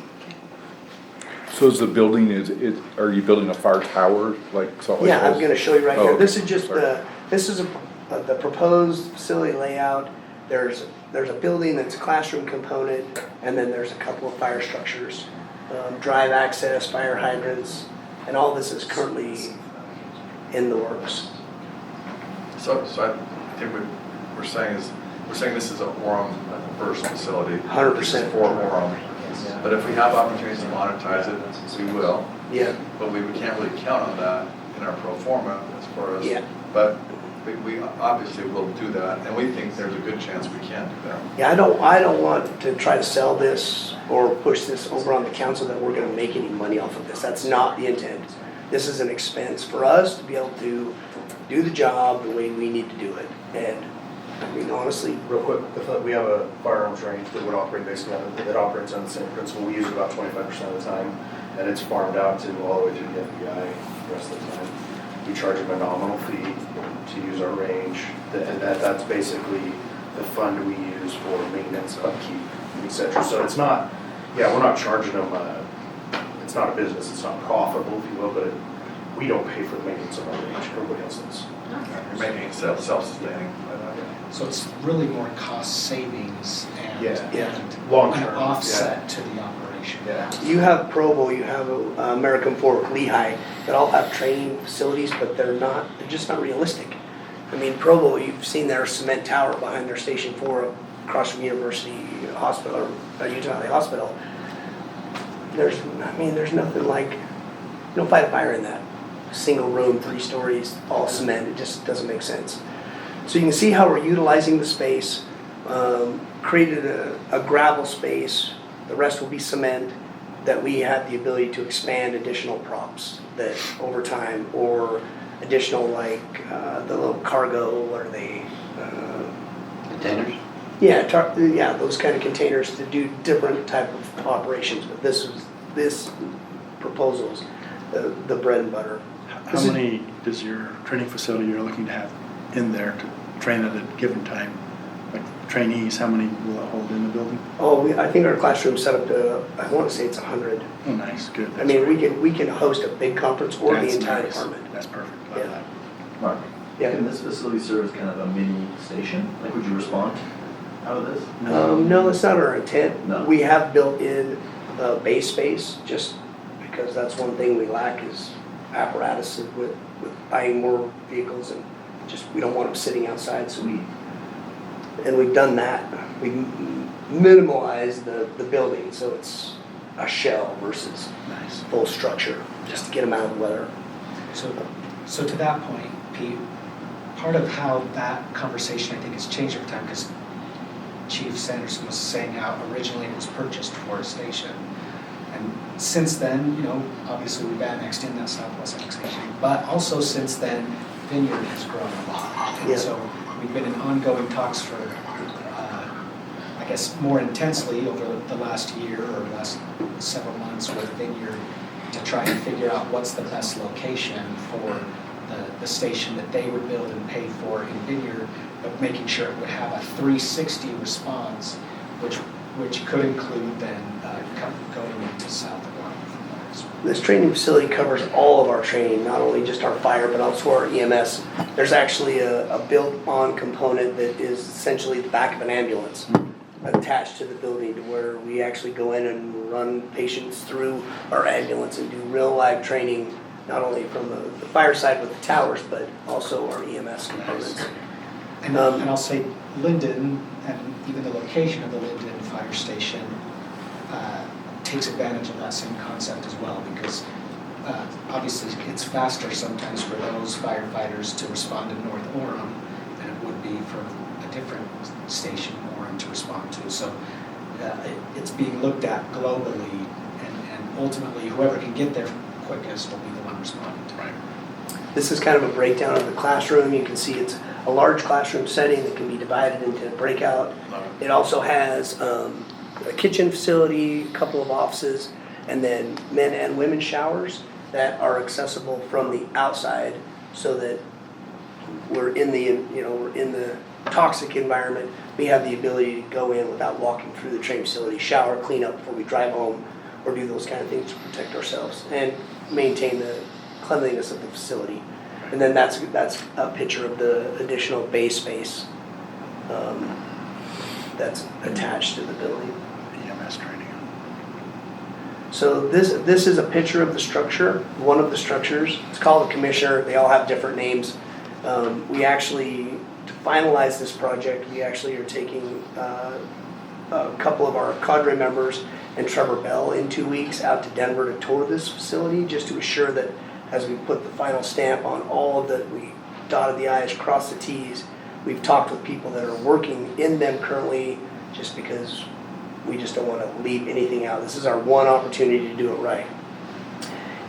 So is the building, are you building a fire tower like Salt Lake? Yeah, I'm gonna show you right here. Oh, This is just sorry. the proposed facility layout. There's a building that's a classroom component, and then there's a couple of fire structures, drive access, fire hydrants, and all this is currently in the works. So I think what we're saying this is a Orem first facility. 100%. This is for Orem. But if we have opportunities to monetize it, we will. Yeah. But we can't really count on that in our pro forma as far as. Yeah. But we obviously will do that, and we think there's a good chance we can do that. Yeah, I don't want to try to sell this or push this over on the council that we're gonna make any money off of this. That's not the intent. This is an expense for us to be able to do the job the way we need to do it. And I mean, honestly, Real quick, we have a firearms range that would operate basically that operates on the same principle. We use it about 25% of the time, and it's farmed out to all the way through the FBI the rest of the time. We charge them a nominal fee to use our range, and that's basically the fund we use for maintenance, upkeep, etc. So it's not, we're not charging them, it's not a business, it's not profitable, if you will, but we don't pay for the maintenance of our range, everybody else does. You're making it self-sustaining. So it's really more cost savings and Long an term, offset to the operation. you have Provo, you have American Fork, Lehigh, that all have training facilities, but they're just not realistic. I mean, Provo, you've seen their cement tower behind their Station 4 across from University Hospital, or Utah Valley Hospital. There's nothing like, you don't fight a fire in that. Single room, 3 stories, all cement, it just doesn't make sense. So you can see how we're utilizing the space, created a gravel space, the rest will be cement, that we have the ability to expand additional props that over time, or additional like the little cargo, what are they? Containers? Yeah, those kind of containers to do different type of operations, but this proposal's the bread and butter. How many does your training facility you're looking to have in there to train at a given time? Like trainees, how many will it hold in the building? Oh, I think our classroom's set up to, I want to say it's 100. Oh, nice, good. I mean, we can host a big conference or the That's entire nice. department. That's perfect. Love Yeah. that. Mark, Yeah. can this facility serve as kind of a mini station? Like, would you respond out of this? No, that's not our intent. No. We have built in base space, just because that's one thing we lack is apparatus with buying more vehicles, and just, we don't want them sitting outside, so we've done that. We minimalized the building, so it's a shell versus full structure, just to get them out of the weather. So to that point, Pete, part of how that conversation, I think, has changed over time, because Chief Sanderson was saying how originally it was purchased for a station. And since then, you know, obviously we've annexed in that southwest annexation, but also since then, Vineyard has grown a lot. And Yeah. so we've been in ongoing talks for, I guess, more intensely over the last year or last several months with Vineyard to try and figure out what's the best location for the station that they would build and pay for in Vineyard, but making sure it would have a 360 response, which could include then going into South Atlanta from there as well. This training facility covers all of our training, not only just our fire, but also our EMS. There's actually a built-on component that is essentially the back of an ambulance attached to the building, to where we actually go in and run patients through our ambulance and do real live training, not only from the fire side with the towers, but also our EMS components. And I'll say Linden, and even the location of the Linden Fire Station takes advantage of that same concept as well, because obviously it's faster sometimes for those firefighters to respond to North Orem than it would be for a different station, Orem, to respond to. So it's being looked at globally, and ultimately whoever can get there quickest will be the one responding to it. This is kind of a breakdown of the classroom. You can see it's a large classroom setting that can be divided into breakout. It also has a kitchen facility, a couple of offices, and then men and women showers that are accessible from the outside, so that we're in the toxic environment. We have the ability to go in without walking through the training facility, shower, clean up before we drive home, or do those kind of things to protect ourselves and maintain the cleanliness of the facility. And then that's a picture of the additional bay space that's attached to the building. EMS training. So this is a picture of the structure, one of the structures. It's called the Commissioner. They all have different names. We actually, to finalize this project, we actually are taking a couple of our cadre members and Trevor Bell in 2 weeks out to Denver to tour this facility, just to assure that as we put the final stamp on all of that, we dotted the I's, crossed the T's. We've talked with people that are working in them currently, just because we just don't want to leave anything out. This is our one opportunity to do it right.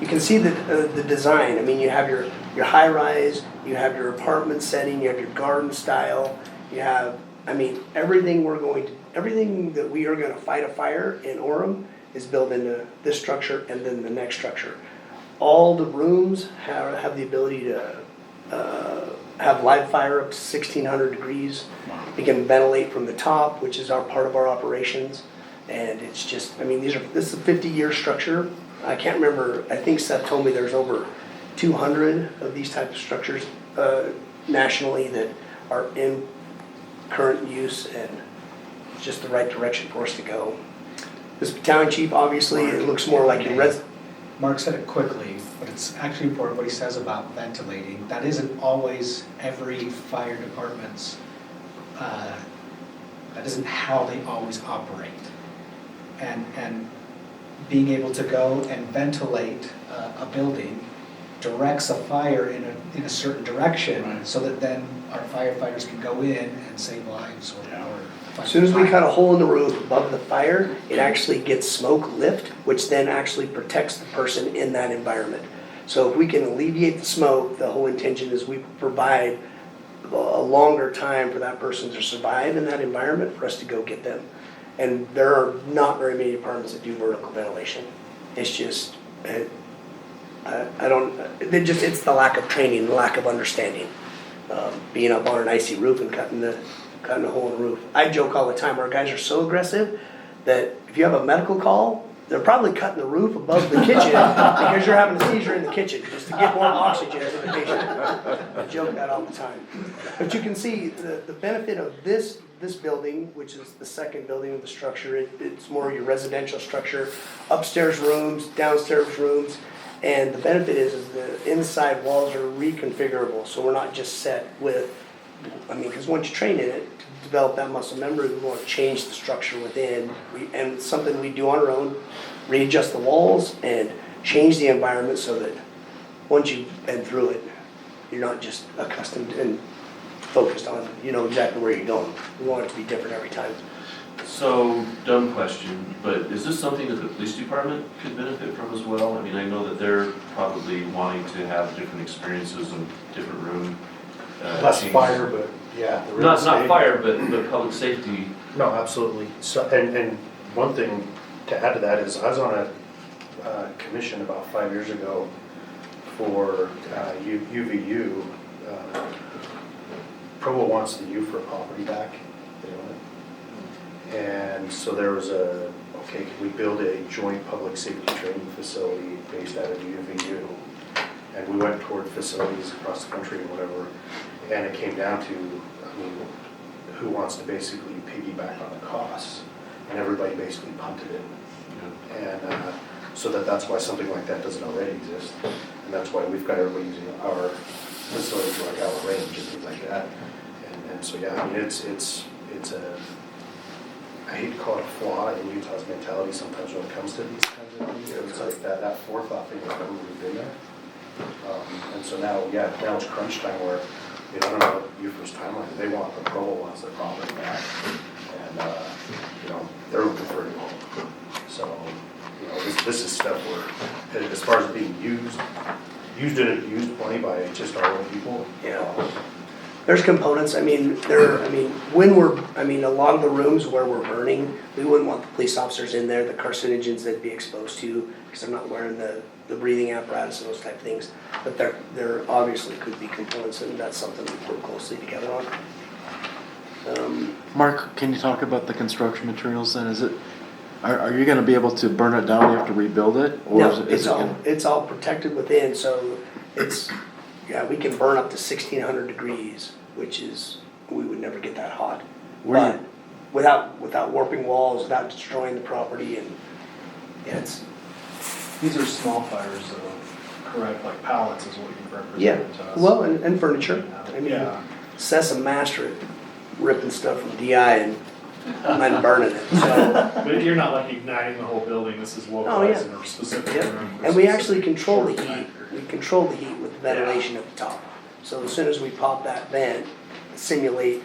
You can see the design. I mean, you have your high rise, you have your apartment setting, you have your garden style, you have, I mean, everything that we are going to fight a fire in Orem is built into this structure and then the next structure. All the rooms have the ability to have live fire up to 1600 degrees. We can ventilate from the top, which is our part of our operations. And it's just, I mean, this is a 50-year structure. I can't remember, I think Seth told me there's over 200 of these types of structures nationally that are in current use, and it's just the right direction for us to go. This battalion chief, obviously, it looks more like your Mark said it quickly, but it's actually important what he says about ventilating. That isn't always every fire department's, that isn't how they always operate. And being able to go and ventilate a building directs a fire in a certain direction, so that then our firefighters can go in and save lives or As soon as we cut a hole in the roof above the fire, it actually gets smoke lift, which then actually protects the person in that environment. So if we can alleviate the smoke, the whole intention is we provide a longer time for that person to survive in that environment for us to go get them. And there are not very many departments that do vertical ventilation. It's just, it's the lack of training, the lack of understanding. Being up on an icy roof and cutting the cutting a hole in the roof. I joke all the time, our guys are so aggressive that if you have a medical call, they're probably cutting the roof above the kitchen because you're having a seizure in the kitchen, just to get more oxygen to the patient. I joke that all the time. But you can see the benefit of this building, which is the second building of the structure, it's more your residential structure, upstairs rooms, downstairs rooms, and the benefit is the inside walls are reconfigurable, so we're not just set with, because once you train in it, to develop that muscle memory, we want to change the structure within, and it's something we do on our own, readjust the walls and change the environment so that once you've been through it, you're not just accustomed and focused on, exactly where you're going. We want it to be different every time. So, dumb question, but is this something that the police department could benefit from as well? I mean, I know that they're probably wanting to have different experiences in different room. Less changes. fire, but yeah. the real Not estate. fire, but public safety. No, absolutely. So, and one thing to add to that is I was on a commission about 5 years ago for UVU. Provo wants the U for a property back. They own it. And so there was okay, can we build a joint public safety training facility based out of UVU? And we went toward facilities across the country and whatever. And it came down to, who wants to basically piggyback on the costs? And everybody basically punted it. And so that's why something like that doesn't already exist. And that's why we've got everybody using our facilities like our range and things like that. And so, yeah, it's a, I hate to call it a flaw in Utah's mentality sometimes when it comes to these kinds of things. It's like that forethought thing that's never really been there. And so now it's crunch time where, I don't know what UFO's timeline, they want, the Provo wants their property back. And, they're looking for it. So, this is stuff where, as far as being used plenty by just our own people. Yeah. There's components, when we're, a lot of the rooms where we're burning, we wouldn't want the police officers in there, the carcinogens they'd be exposed to, because they're not wearing the breathing apparatus and those type of things. But there obviously could be components, and that's something we work closely together on. Mark, can you talk about the construction materials then? Are you gonna be able to burn it down, you have to rebuild it? Or No, is it it's all protected within, so we can burn up to 1600 degrees, which is, we would never get that hot. But without warping walls, without destroying the property, and These are small fires though, correct? Like pallets is what you've represented to us. Well, and furniture. Yeah. Seth's a master at ripping stuff from DI and burning it, so. But you're not like igniting the whole building, this is localized in a specific room. And we actually control the heat. We control the heat with ventilation at the top. So as soon as we pop that vent, simulate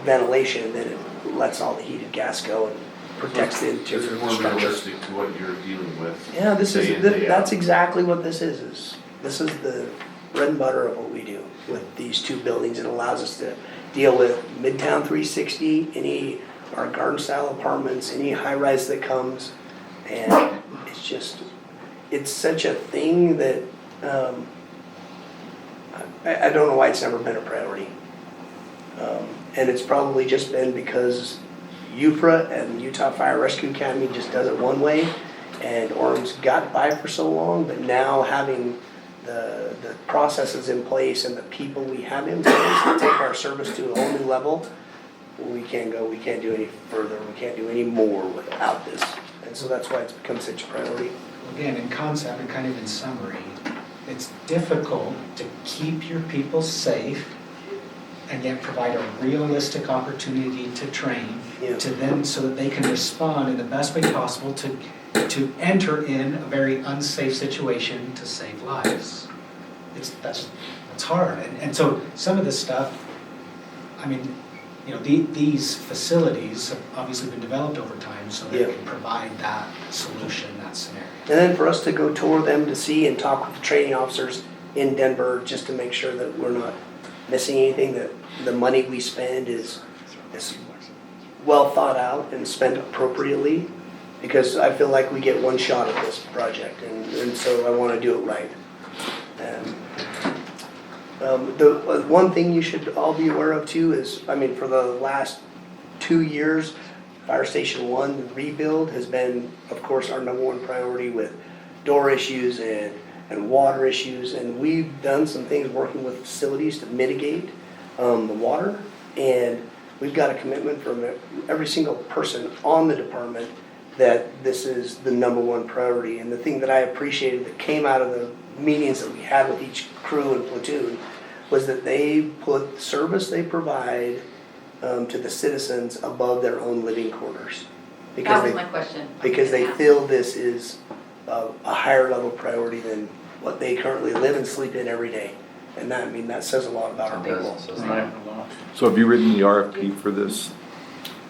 ventilation, then it lets all the heated gas go and protects the interior It's more structure. realistic to what you're dealing with. Yeah, day in, day that's out. exactly what this is. This is the bread and butter of what we do with these two buildings. It allows us to deal with Midtown 360, our garden style apartments, any high rise that comes, and it's such a thing that I don't know why it's never been a priority. And it's probably just been because UFRA and Utah Fire Rescue Academy just does it one way, and Orem's got by for so long, but now having the processes in place and the people we have in place to take our service to a whole new level, we can't do any further, we can't do any more without this. And so that's why it's become such a priority. Again, in concept and kind of in summary, it's difficult to keep your people safe and yet provide a realistic opportunity to train to them so that they can respond in the best way possible to enter in a very unsafe situation to save lives. That's hard. And so some of this stuff, these facilities have obviously been developed over time so they can provide that solution, that scenario. And then for us to go tour them to see and talk with the training officers in Denver just to make sure that we're not missing anything, that the money we spend is well thought out and spent appropriately, because I feel like we get one shot at this project, and so I want to do it right. The one thing you should all be aware of too is, I mean, for the last 2 years, Fire Station 1, the rebuild has been, of course, our #1 priority with door issues and water issues. And we've done some things working with facilities to mitigate the water. And we've got a commitment from every single person on the department that this is the #1 priority. And the thing that I appreciated that came out of the meetings that we had with each crew and platoon was that they put the service they provide to the citizens above their own living quarters. That was my question. Because they feel this is a higher level priority than what they currently live and sleep in every day. And that, I mean, that says a lot about our people. So have you written the RFP for this?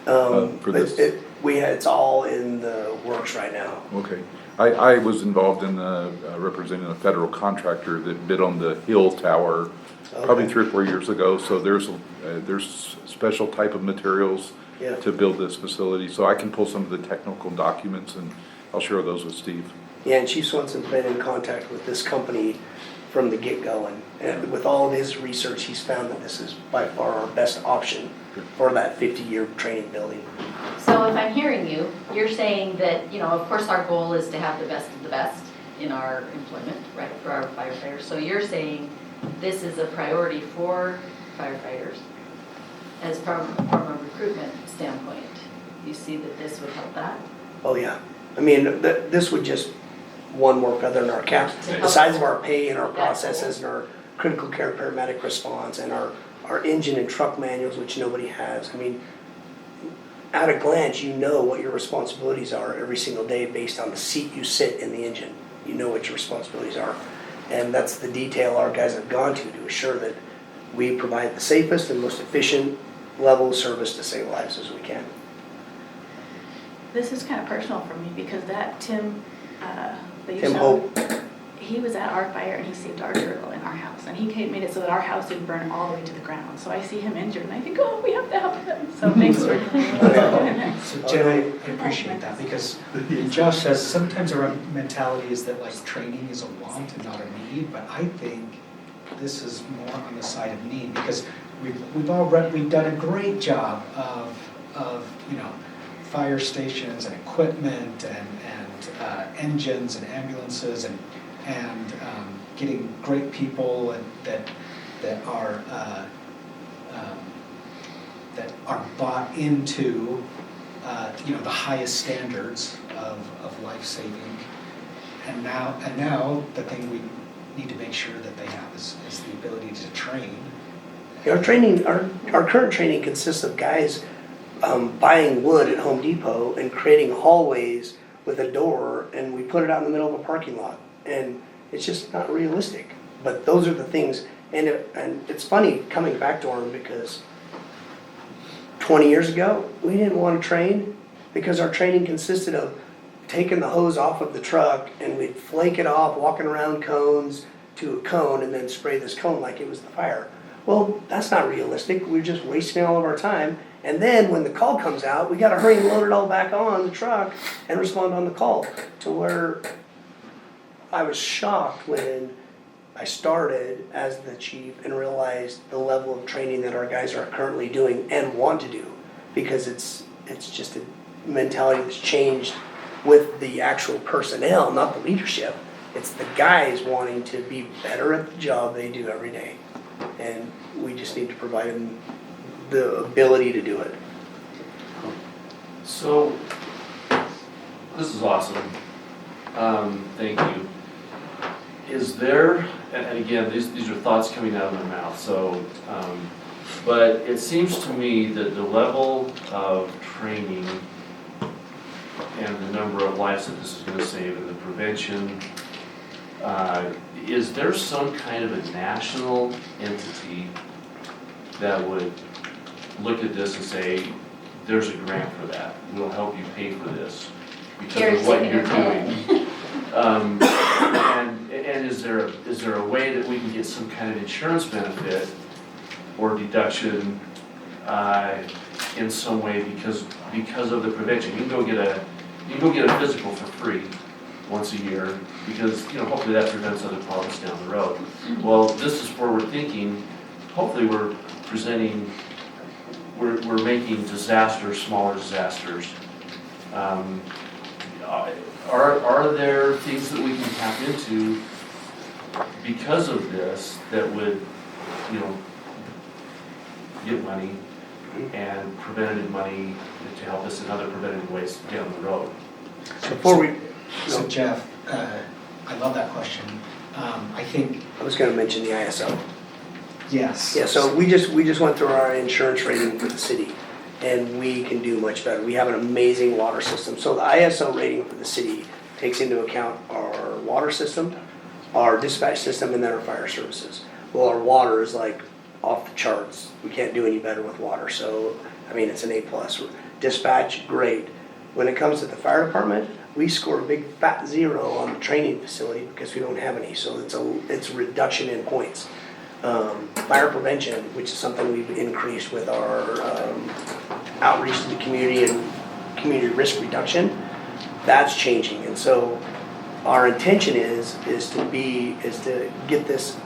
For this? It's all in the works right now. Okay. I was involved in representing a federal contractor that bid on the Hill Tower probably 3 or 4 years ago. So there's special type of materials Yeah. to build this facility. So I can pull some of the technical documents and I'll share those with Steve. Yeah, and Chief Swanson's been in contact with this company from the get-go, and with all of his research, he's found that this is by far our best option for that 50-year training building. So if I'm hearing you, you're saying that, of course, our goal is to have the best of the best in our employment, right, for our firefighters. So you're saying this is a priority for firefighters as from a recruitment standpoint. You see that this would help that? Oh, yeah. I mean, this would just one more feather in our cap, besides of our pay and our processes and our critical care paramedic response and our engine and truck manuals, which nobody has. I mean, at a glance, you know what your responsibilities are every single day based on the seat you sit in the engine. You know what your responsibilities are. And that's the detail our guys have gone to assure that we provide the safest and most efficient level of service to save lives as we can. This is kind of personal for me because that Tim Tim Hope. He was at our fire and he saved our turtle in our house. And he made it so that our house didn't burn all the way to the ground. So I see him injured and I think, oh, we have to help him. So thanks for doing that. So Jen, I appreciate that because Josh says sometimes our mentality is that like training is a want and not a need, but I think this is more on the side of need because we've done a great job of fire stations and equipment and engines and ambulances and getting great people that are bought into the highest standards of life saving. And now the thing we need to make sure that they have is the ability to train. Our current training consists of guys buying wood at Home Depot and creating hallways with a door, and we put it out in the middle of a parking lot, and it's just not realistic. But those are the things, and it's funny coming back to Orem because 20 years ago we didn't want to train because our training consisted of taking the hose off of the truck and we'd flake it off, walking around cones to a cone, and then spray this cone like it was the fire. Well, that's not realistic. We're just wasting all of our time. And then when the call comes out, we got to hurry and load it all back on the truck and respond on the call. To where I was shocked when I started as the chief and realized the level of training that our guys are currently doing and want to do, because it's just a mentality that's changed with the actual personnel, not the leadership. It's the guys wanting to be better at the job they do every day. And we just need to provide them the ability to do it. So, this is awesome. Thank you. Is there, and again, these are thoughts coming out of my mouth, so, but it seems to me that the level of training and the number of lives that this is going to save and the prevention, is there some kind of a national entity that would look at this and say, there's a grant for that, we'll help you pay for this because of what you're doing? And is there a way that we can get some kind of insurance benefit or deduction in some way because of the prevention? You can go get a physical for free, once a year, because, hopefully that prevents other problems down the road. Well, this is forward thinking, hopefully we're presenting, we're making disasters, smaller disasters. Are there things that we can tap into because of this that would, get money and preventative money to help us in other preventative ways down the road? So Jeff, I love that question. I think. I was gonna mention the ISO. Yes. Yeah, so we just went through our insurance rating for the city, and we can do much better. We have an amazing water system. So the ISO rating for the city takes into account our water system, our dispatch system, and then our fire services. Well, our water is like off the charts. We can't do any better with water. So, I mean, it's an A+. Dispatch, great. When it comes to the fire department, we score a big fat 0 on the training facility because we don't have any. So it's a reduction in points. Fire prevention, which is something we've increased with our outreach to the community and community risk reduction, that's changing. And so our intention is to get this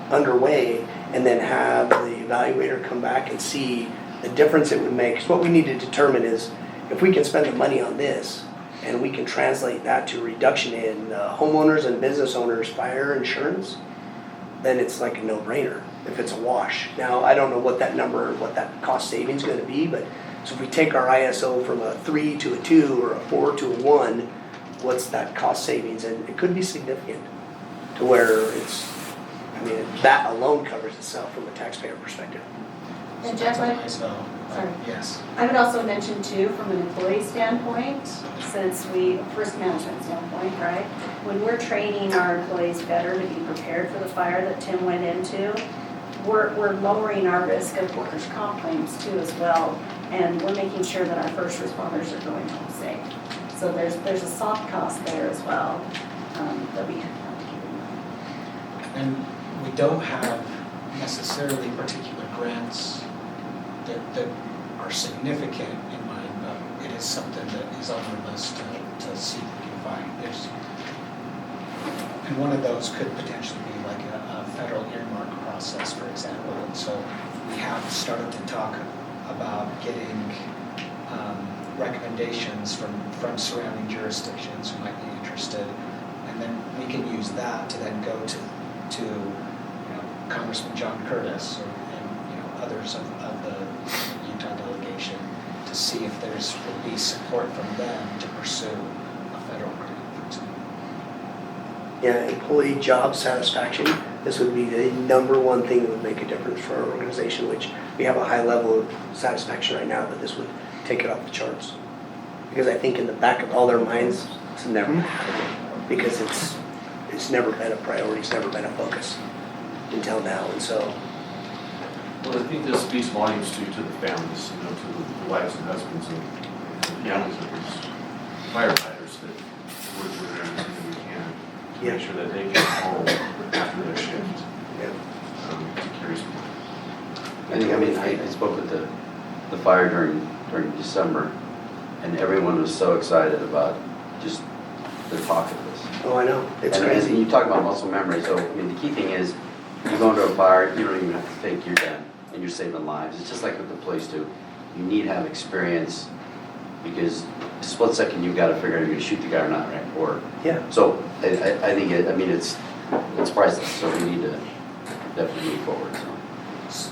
underway and then have the evaluator come back and see the difference it would make. Because what we need to determine is if we can spend the money on this and we can translate that to a reduction in homeowners and business owners' fire insurance, then it's like a no-brainer if it's a wash. Now, I don't know what that number, what that cost savings is going to be, but so if we take our ISO from a 3 to a 2 or a 4 to a 1, what's that cost savings? And it could be significant to where it's, I mean, that alone covers itself from a taxpayer perspective. And Jeff, Yes. I would also mention too, from an employee standpoint, since risk management standpoint, right? When we're training our employees better to be prepared for the fire that Tim went into, we're lowering our risk of workers' comp claims too as well. And we're making sure that our first responders are going home safe. So there's a soft cost there as well that we have to keep in mind. And we don't have necessarily particular grants that are significant in mind, but it is something that is on the list to see if we can find. And one of those could potentially be like a federal earmark process, for example. And so we have started to talk about getting recommendations from surrounding jurisdictions who might be interested, and then we can use that to then go to Congressman John Curtis and others of the Utah delegation to see if would be support from them to pursue a federal grant, for example. Yeah, employee job satisfaction. This would be the #1 thing that would make a difference for our organization, which we have a high level of satisfaction right now, but this would take it off the charts. Because I think in the back of all their minds, it's never happened. Because it's never been a priority, it's never been a focus until now, and so. Well, I think this speaks volumes to the families, to the wives and husbands and families of these firefighters that we're doing everything that we can to make sure that they get home after their shift. To carry some. I spoke with the fire during December, and everyone was so excited about just the talk of this. Oh, I know, it's crazy. And you talk about muscle memory, so the key thing is, you go into a fire, you don't even have to think, you're done, and you're saving lives. It's just like with the police too. You need to have experience, because a split second you've got to figure out if you're going to shoot the guy or not, right? So I think it's priceless, so we need to definitely move forward. So.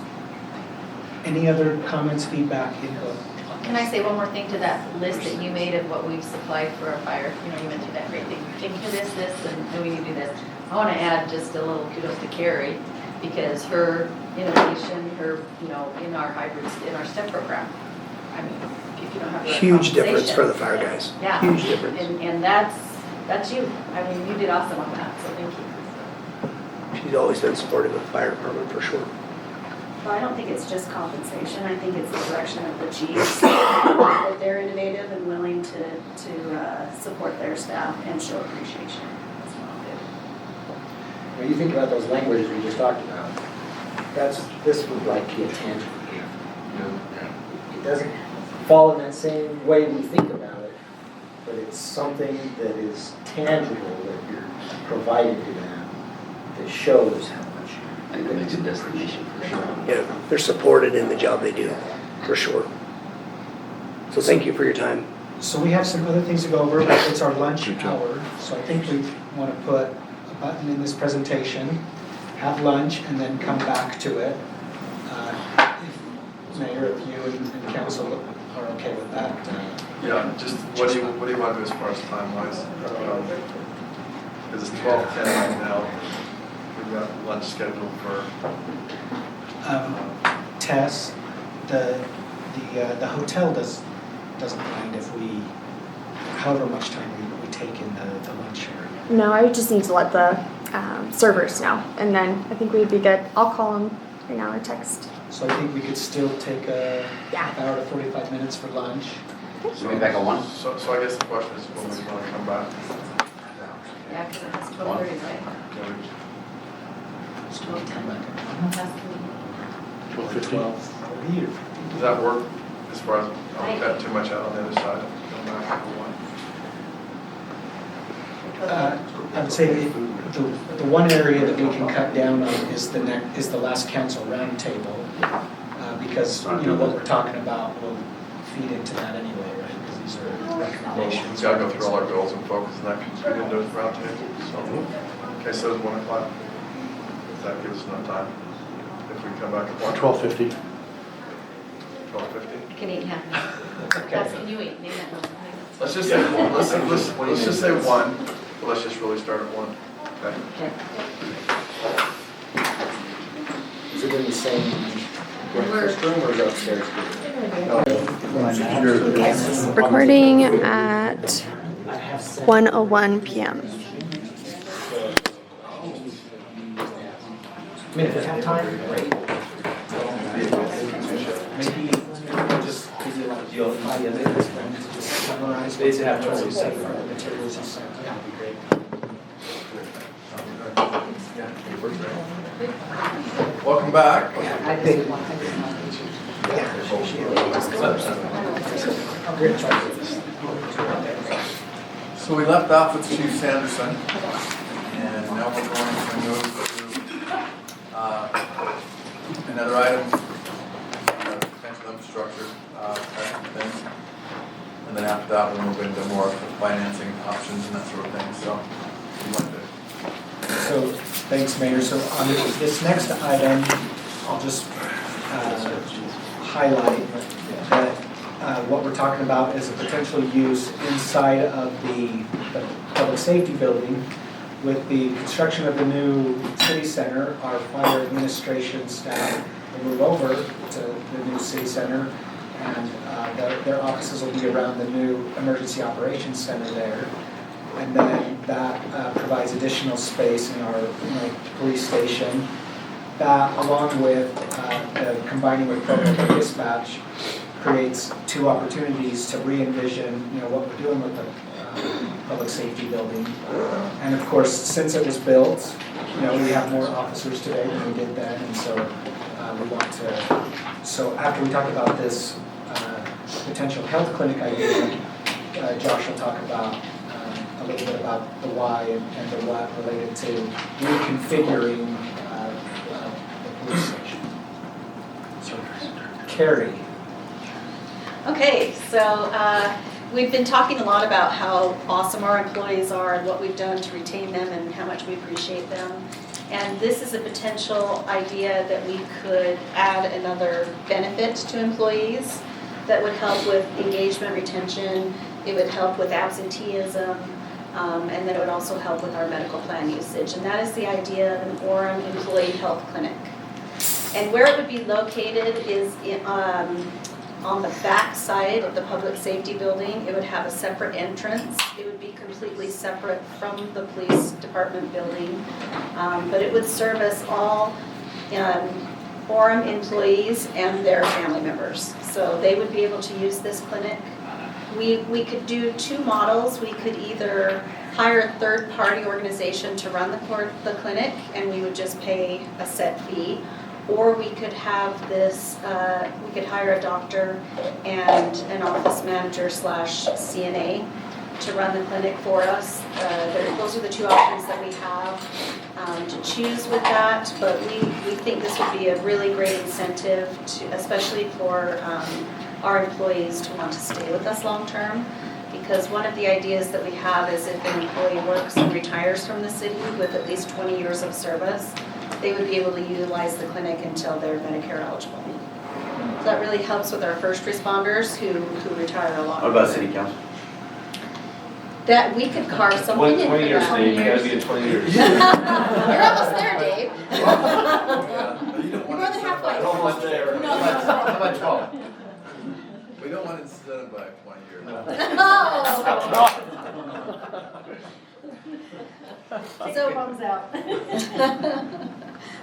Any other comments, feedback, input? Can I say one more thing to that list that you made of what we've supplied for our fire? You went through that great thing. Can you do this, and we need to do this. I want to add just a little kudos to Carrie, because her innovation, in our hybrids, in our STEP program. I mean, if you don't have huge difference for the fire guys. Yeah. Huge difference. And that's you. I mean, you did awesome on that, so thank you. She's always been supportive of the fire department for sure. Well, I don't think it's just compensation. I think it's the direction of the chiefs, that they're innovative and willing to support their staff and show appreciation. That's what I'll do. When you think about those languages we just talked about, this would like be a tangible gift. It doesn't fall in that same way we think about it, but it's something that is tangible that you're providing to them that shows how much. I think it makes a destination for sure. Yeah, they're supported in the job they do, for sure. So thank you for your time. So we have some other things to go over, but it's our lunch hour, so I think we want to put a button in this presentation, have lunch, and then come back to it. Mayor, if you and council are okay with that. Yeah, just what do you want to do as far as time-wise? Because it's 12:10 right now. We've got lunch scheduled for. Tess, the hotel doesn't mind if we, however much time we take in the lunch area. No, I would just need to let the servers know, and then I think we'd be good. I'll call them right now or text. So I think we could still take a half hour to 45 minutes for lunch. So we back at 1? So I guess the question is when we want to come back. Yeah, because it's 12:30, right? It's 12:15. Does that work as far as, I've got too much out on the other side? Come back for one. I would say the one area that we can cut down on is the last council roundtable, because what we're talking about will feed into that anyway, right? Because these are recommendations. We've got to go through all our goals and focus, and that can fit into the roundtable. So, okay, so it's 1 o'clock. Does that give us enough time? If we come back at 1? 12:50. 12:50. I can eat half. That's, can you eat? Name that one. Let's just say let's just say 1. But let's just really start at 1. Okay. Is it in the same breakfast room or is it upstairs? Recording at 1:01 p.m. I mean, if we have time, great. Maybe just give you like the 5 minutes to just summarize. They have what to you say said for the materials you sent. That would be great. Welcome back. So we left off with Chief Sanderson, and now we're going to move to another item, potential infrastructure type of things. And then after that, we'll move into more of the financing options and that sort of thing. So we'd like to. So, thanks, Mayor. So on this next item, I'll just highlight that what we're talking about is a potential use inside of the public safety building. With the construction of the new city center, our fire administration staff will move over to the new city center, and their offices will be around the new emergency operations center there. And then that provides additional space in our police station. That, along with combining with program dispatch, creates 2 opportunities to re-envision what we're doing with the public safety building. And of course, since it was built, we have more officers today than we did then, and so we want to. So after we talk about this potential health clinic idea, Josh will talk about a little bit about the why and the what related to reconfiguring the police station. So, Carrie. Okay, so we've been talking a lot about how awesome our employees are and what we've done to retain them and how much we appreciate them. And this is a potential idea that we could add another benefit to employees that would help with engagement, retention, it would help with absenteeism, and then it would also help with our medical plan usage. And that is the idea of an Orem employee health clinic. And where it would be located is on the back side of the public safety building. It would have a separate entrance. It would be completely separate from the police department building. But it would service all Orem employees and their family members. So they would be able to use this clinic. We could do 2 models. We could either hire a third-party organization to run the clinic, and we would just pay a set fee. Or we could have this, we could hire a doctor and an office manager / CNA to run the clinic for us. Those are the two options that we have to choose with that, but we think this would be a really great incentive, especially for our employees to want to stay with us long-term. Because one of the ideas that we have is if an employee works and retires from the city with at least 20 years of service, they would be able to utilize the clinic until they're Medicare eligible. So that really helps with our first responders who retire a lot. What about city council? That we could carve something in for 20 years, that. Dave, you gotta be in 20 years. You're almost there, Dave. You don't You're want more than halfway. Almost there. No. How about 12? We don't want to incentivize 20 years. So thumbs out.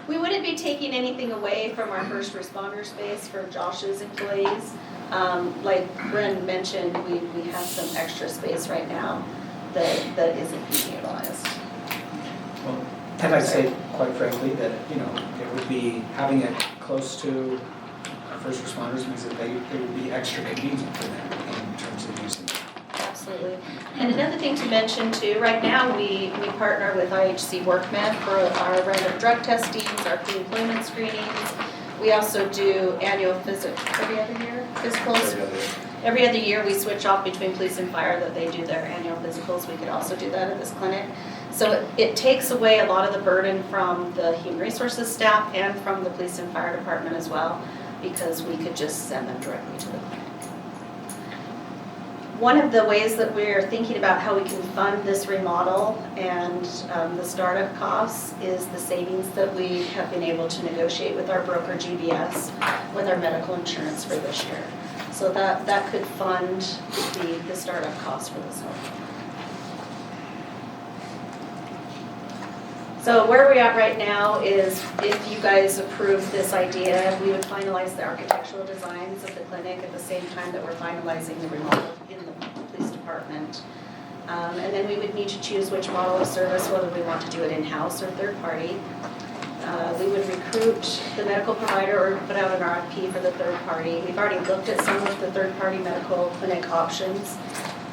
We wouldn't be taking anything away from our first responder space for Josh's employees. Like Bren mentioned, we have some extra space right now that isn't being utilized. Well, and I'd say, quite frankly, that, it would be, having it close to our first responders means that it would be extra convenient for them in terms of using it. Absolutely. And another thing to mention too, right now we partner with IHC WorkMed for our random drug testings, our pre-employment screenings. We also do annual every other year physicals. Every other year we switch off between police and fire that they do their annual physicals. We could also do that at this clinic. So it takes away a lot of the burden from the human resources staff and from the police and fire department as well, because we could just send them directly to the clinic. One of the ways that we're thinking about how we can fund this remodel and the startup costs is the savings that we have been able to negotiate with our broker GBS with our medical insurance for this year. So that could fund the startup costs for this home. So where we're at right now is if you guys approve this idea, we would finalize the architectural designs of the clinic at the same time that we're finalizing the remodel in the police department. And then we would need to choose which model of service, whether we want to do it in-house or third party. We would recruit the medical provider or put out an RFP for the third party. We've already looked at some of the third party medical clinic options.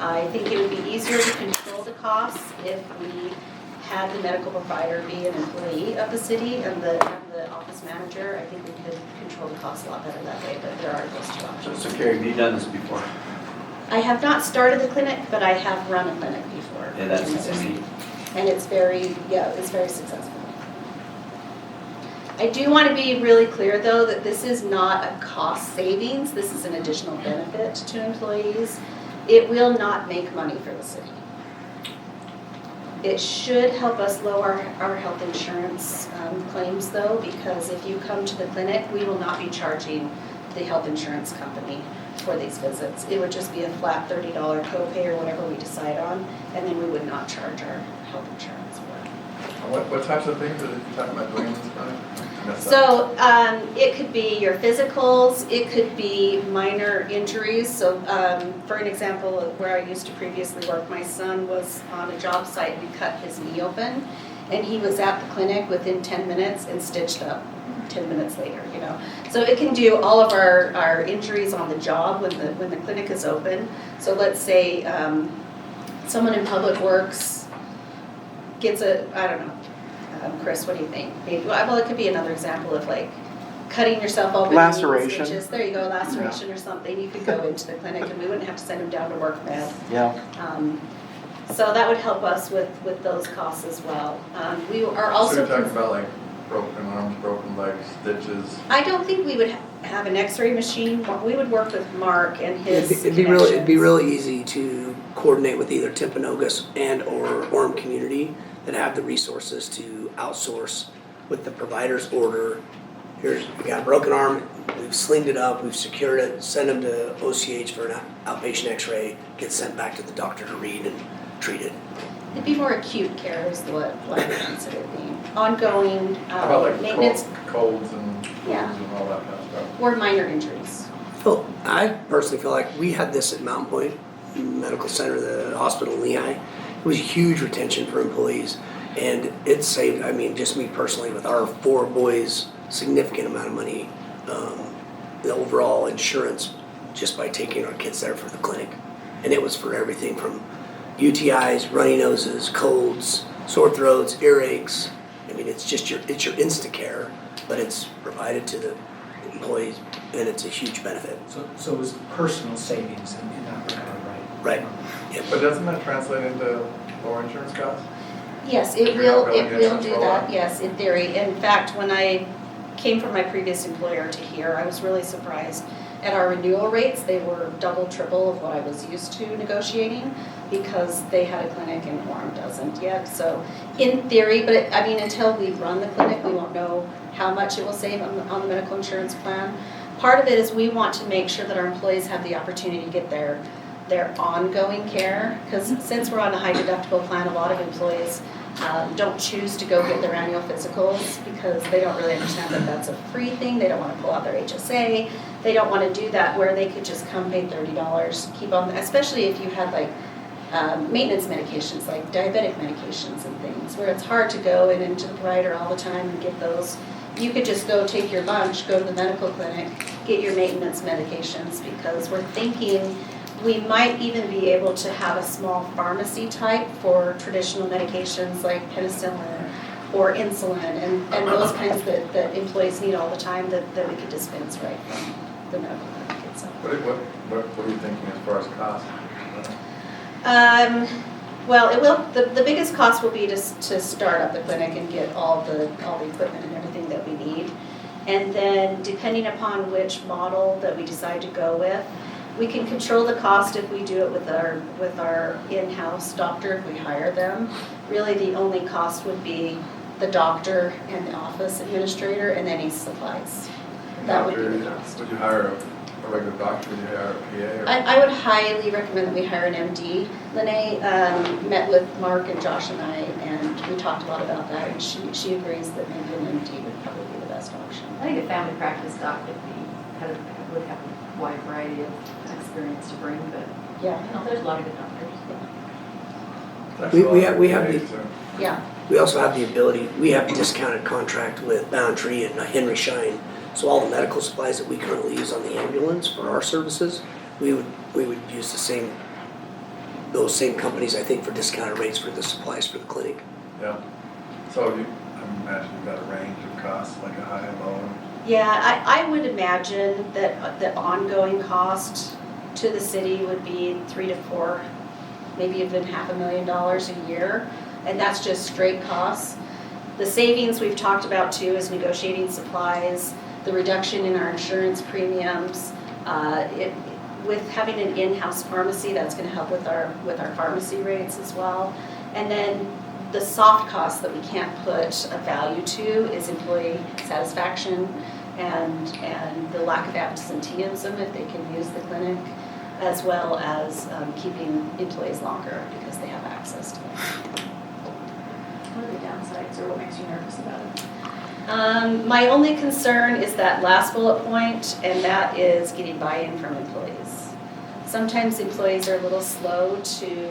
I think it would be easier to control the costs if we had the medical provider be an employee of the city and the office manager. I think we could control the costs a lot better that way, but there are those two options. So Carrie, have you done this before? I have not started the clinic, but I have run a clinic before. Yeah, that's insane. And it's very successful. I do want to be really clear though that this is not a cost savings, this is an additional benefit to employees. It will not make money for the city. It should help us lower our health insurance claims though, because if you come to the clinic, we will not be charging the health insurance company for these visits. It would just be a flat $30 copay or whatever we decide on, and then we would not charge our health insurance for it. What types of things are you talking about doing in this clinic? So it could be your physicals, it could be minor injuries. So for an example of where I used to previously work, my son was on a job site and cut his knee open, and he was at the clinic within 10 minutes and stitched up 10 minutes later, So it can do all of our injuries on the job when the clinic is open. So let's say someone in public works gets I don't know, Chris, what do you think? Well, it could be another example of like cutting yourself open. Laceration. Stitches. There you go, laceration or something. You could go into the clinic and we wouldn't have to send him down to work med. Yeah. So that would help us with those costs as well. We are also. So you're talking about like broken arms, broken legs, stitches? I don't think we would have an x-ray machine. We would work with Mark and his It'd be really easy to coordinate with either Timpanogos and or Orem Community that have the resources to outsource with the provider's order. We got a broken arm, we've slinged it up, we've secured it, send them to OCH for an outpatient x-ray, get sent back to the doctor to read and treat it. It'd be more acute care is what I would consider being ongoing How about like maintenance colds and flus Yeah. and all that kind of stuff? or minor injuries. I personally feel like we had this at Mountain Point Medical Center, the hospital in Lehigh. It was a huge retention for employees, and it saved, just me personally, with our 4 boys, significant amount of money, the overall insurance, just by taking our kids there for the clinic. And it was for everything from, UTIs, runny noses, colds, sore throats, earaches. I mean, it's your Instacare, but it's provided to the employees, and it's a huge benefit. So it was personal savings in that regard, right? Right. Yep. But doesn't that translate into lower insurance costs? Yes, it If you're not will, billing it the will insurance do for a that, while? yes, in theory. In fact, when I came from my previous employer to here, I was really surprised at our renewal rates. They were double, triple of what I was used to negotiating because they had a clinic and Orem doesn't yet. So in theory, but until we run the clinic, we won't know how much it will save on the medical insurance plan. Part of it is we want to make sure that our employees have the opportunity to get their ongoing care, because since we're on a high deductible plan, a lot of employees don't choose to go get their annual physicals because they don't really understand that that's a free thing. They don't want to pull out their HSA. They don't want to do that where they could just come pay $30, keep on, especially if you had like maintenance medications like diabetic medications and things where it's hard to go into the provider all the time and get those. You could just go take your lunch, go to the medical clinic, get your maintenance medications, because we're thinking we might even be able to have a small pharmacy type for traditional medications like penicillin or insulin and those kinds that employees need all the time that we could dispense right from the medical clinic itself. What are you thinking as far as cost? Well, it will. The biggest cost will be to start up the clinic and get all the equipment and everything that we need, and then depending upon which model that we decide to go with, we can control the cost if we do it with our in-house doctor if we hire them. Really, the only cost would be the doctor and the office administrator and any supplies. That would be the cost. Would you hire a regular doctor? Would you hire a PA? I would highly recommend that we hire an MD. Lene met with Mark and Josh and I, and we talked a lot about that, and she agrees that maybe an MD would probably be the best option. I think a family practice doc would have a wide variety of experience to bring, but yeah, there's a lot of good doctors. We have the, yeah. We also have the ability, we have a discounted contract with Boundtree and Henry Schein. So all the medical supplies that we currently use on the ambulance for our services, we would use those same companies, I think, for discounted rates for the supplies for the clinic. Yeah. So I imagine you've got a range of costs, like a high and low. Yeah, I would imagine that the ongoing cost to the city would be 3 to 4, maybe even $500,000 a year, and that's just straight costs. The savings we've talked about too is negotiating supplies, the reduction in our insurance premiums. With having an in-house pharmacy, that's going to help with our pharmacy rates as well. And then the soft costs that we can't put a value to is employee satisfaction and the lack of absenteeism if they can use the clinic, as well as keeping employees longer because they have access to it. What are the downsides, or what makes you nervous about it? My only concern is that last bullet point, and that is getting buy-in from employees. Sometimes employees are a little slow to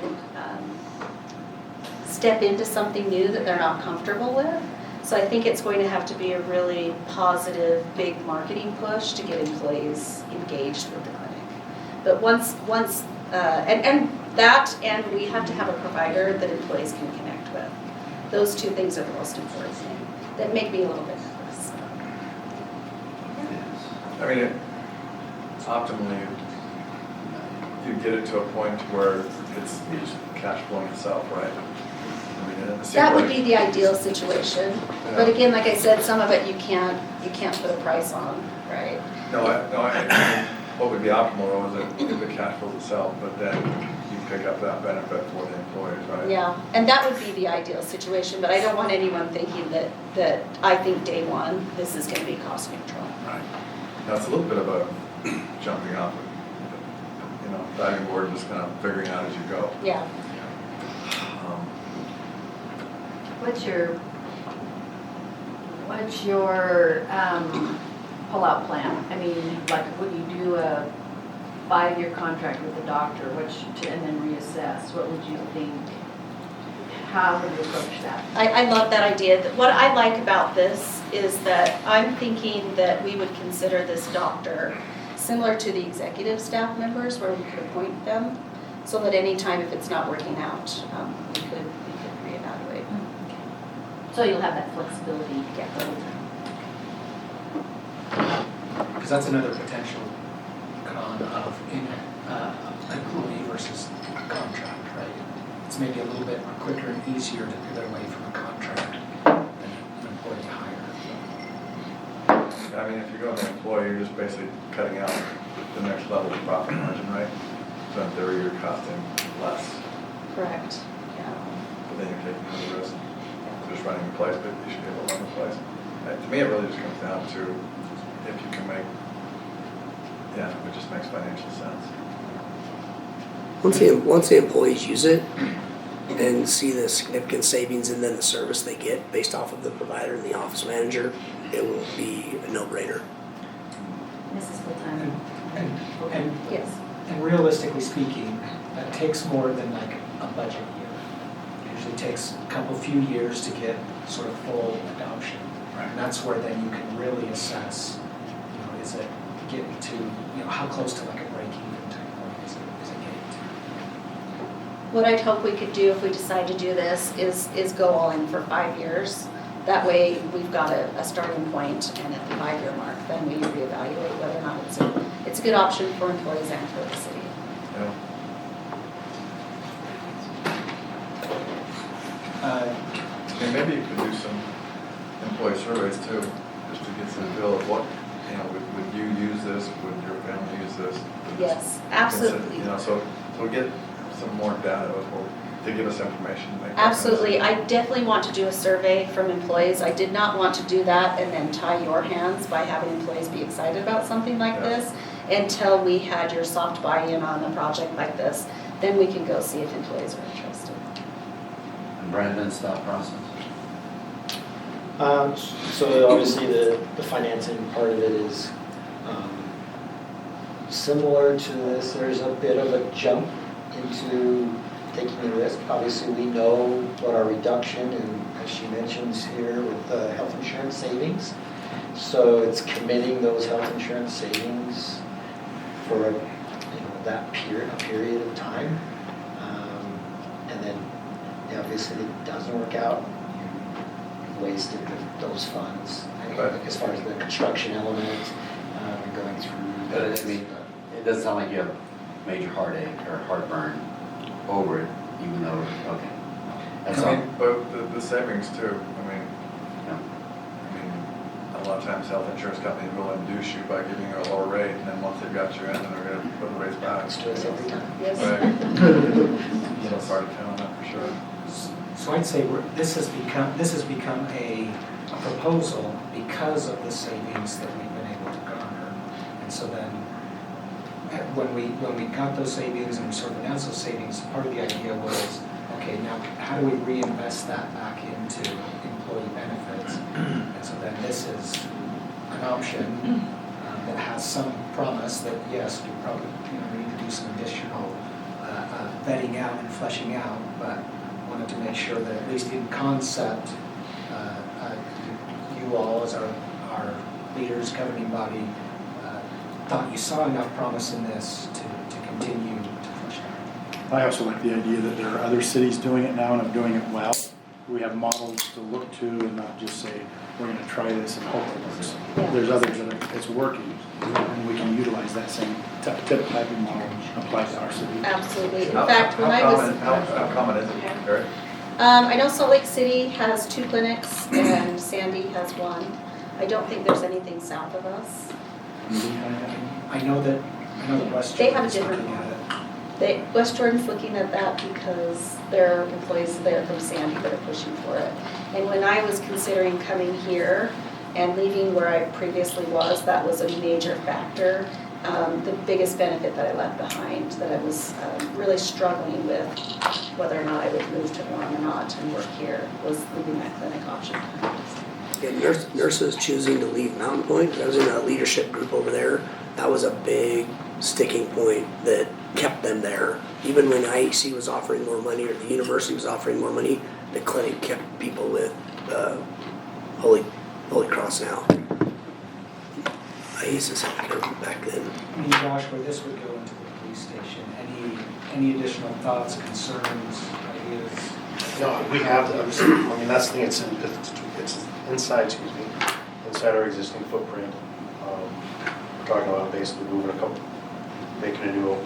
step into something new that they're not comfortable with. So I think it's going to have to be a really positive, big marketing push to get employees engaged with the clinic. But once and we have to have a provider that employees can connect with. Those two things are the most important thing that make me a little bit nervous. I mean, optimally, you get it to a point where it's cash flowing itself, right? I mean, it seems That would like- be the ideal situation. But again, like I said, some of it you can't put a price on, right? No, what would be optimal though is if the cash flows itself, but then you pick up that benefit for the employers, right? Yeah, and that would be the ideal situation, but I don't want anyone thinking that I think day one, this is gonna be cost neutral. Right. Now, it's a little bit of a jumping off, diving board, just kind of figuring out as you go. Yeah. What's your pull-out plan? I mean, like, would you do a 5-year contract with the doctor, and then reassess? What would you think? How would you approach that? I love that idea. What I like about this is that I'm thinking that we would consider this doctor similar to the executive staff members where we could appoint them. so that anytime if it's not working out, we could reevaluate. So you'll have that flexibility the whole time. Because that's another potential con of employee versus contract, right? It's maybe a little bit quicker and easier to pivot away from a contract than an employee hire. I mean, if you go to an employee, you're just basically cutting out the next level of profit margin, right? So in theory, you're costing less, Correct, yeah. but then you're taking on the risk. Just running a place, but you should be able to run the place. To me, it really just comes down to if you can make, it just makes financial sense. Once the employees use it and see the significant savings and then the service they get based off of the provider and the office manager, it will be a no-brainer. Mrs. Full-time. And Yes. And realistically speaking, that takes more than like a budget year. It usually takes a few years to get sort of full adoption. Right. And that's where then you can really assess, is it getting to, how close to like a break-even type point is it getting to? What I'd hope we could do if we decide to do this is go all in for 5 years. That way, we've got a starting point, and at the 5-year mark, then we reevaluate whether or not it's a good option for employees and for the city. Yeah. And maybe you could do some employee surveys too, just to get some feel of what, would you use this, would your family use this? Yes, absolutely. So we'll get some more data to give us information. To make that Absolutely. kind of I definitely want to do a survey from employees. I did not want to do that and then tie your hands by having employees be excited about something like this until we had your soft buy-in on a project like this. Then we can go see if employees are interested. And Brandon's thought process? So obviously the financing part of it is similar to this. There's a bit of a jump into taking the risk. Obviously, we know what our reduction, and as she mentions here, with health insurance savings. So it's committing those health insurance savings for that period of time. And then obviously it doesn't work out, you've wasted those funds. As far as the construction element, going through. But it doesn't sound like you have major heartache or heartburn over it, even though, okay. That's all. But the savings too, a lot of times health insurance companies will induce you by giving you a lower rate, and then once they've got you in, then they're going to put the rates back. It's to us every time. Yes. Right. So it's hard to tell on that for sure. So I'd say this has become a proposal because of the savings that we've been able to garner. And so then when we got those savings and we sort of announced those savings, part of the idea was, okay, now how do we reinvest that back into employee benefits? And so then this is an option that has some promise that yes, you probably need to do some additional vetting out and fleshing out, but wanted to make sure that at least in concept, you all as our leaders, governing body, thought you saw enough promise in this to continue to flesh out. I also like the idea that there are other cities doing it now and are doing it well. We have models to look to and not just say, we're going to try this and hope it works. Yeah. There's others that it's working, and we can utilize that same type of model applied to our city. Absolutely. In fact, when I was... How common is it, Eric? I know Salt Lake City has 2 clinics and Sandy has 1. I don't think there's anything south of us. I know that West They have a Jordan's different looking at it. West Jordan's looking at that because their employees there from Sandy that are pushing for it. And when I was considering coming here and leaving where I previously was, that was a major factor. The biggest benefit that I left behind, that I was really struggling with whether or not I would move to Orem or not and work here, was leaving that clinic option. Yeah, nurses choosing to leave Mountain Point. I was in a leadership group over there. That was a big sticking point that kept them there. Even when IEC was offering more money or the university was offering more money, the clinic kept people with Holy Cross now. IEC's healthcare back then. I mean, Josh, where this would go into the police station. Any additional thoughts, concerns, ideas? No, we have those. I mean, that's the thing, it's inside, inside our existing footprint. We're talking about basically making a new,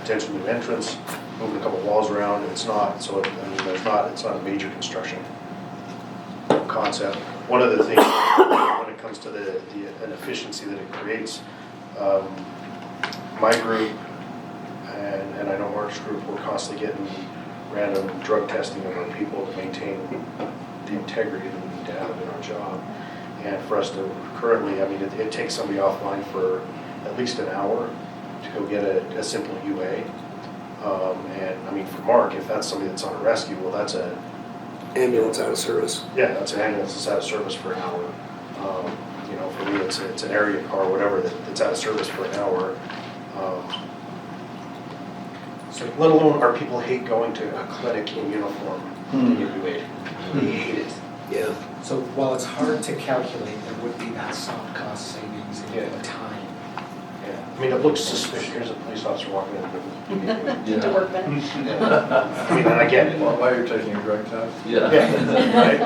potential new entrance, moving a couple walls around. It's not, so, it's not a major construction concept. One of the things, when it comes to an efficiency that it creates, my group, and I know Mark's group, we're constantly getting random drug testing of our people to maintain the integrity that we need to have in our job. And for us to currently, I mean, it takes somebody offline for at least an hour to go get a simple UA. And I mean, for Mark, if that's somebody that's on a rescue, well, that's a ambulance out of service. Yeah, that's an ambulance that's out of service for an hour. You know, for me, it's an area car, whatever, that's out of service for an hour. So let alone our people hate going to a clinic in uniform to get UA'd. They hate it. Yeah. So while it's hard to calculate, there would be that soft cost savings in time. Yeah. I mean, it looks suspicious. Here's a police officer walking in. To work better. I mean, and I get it. While you're taking a drug test. Right?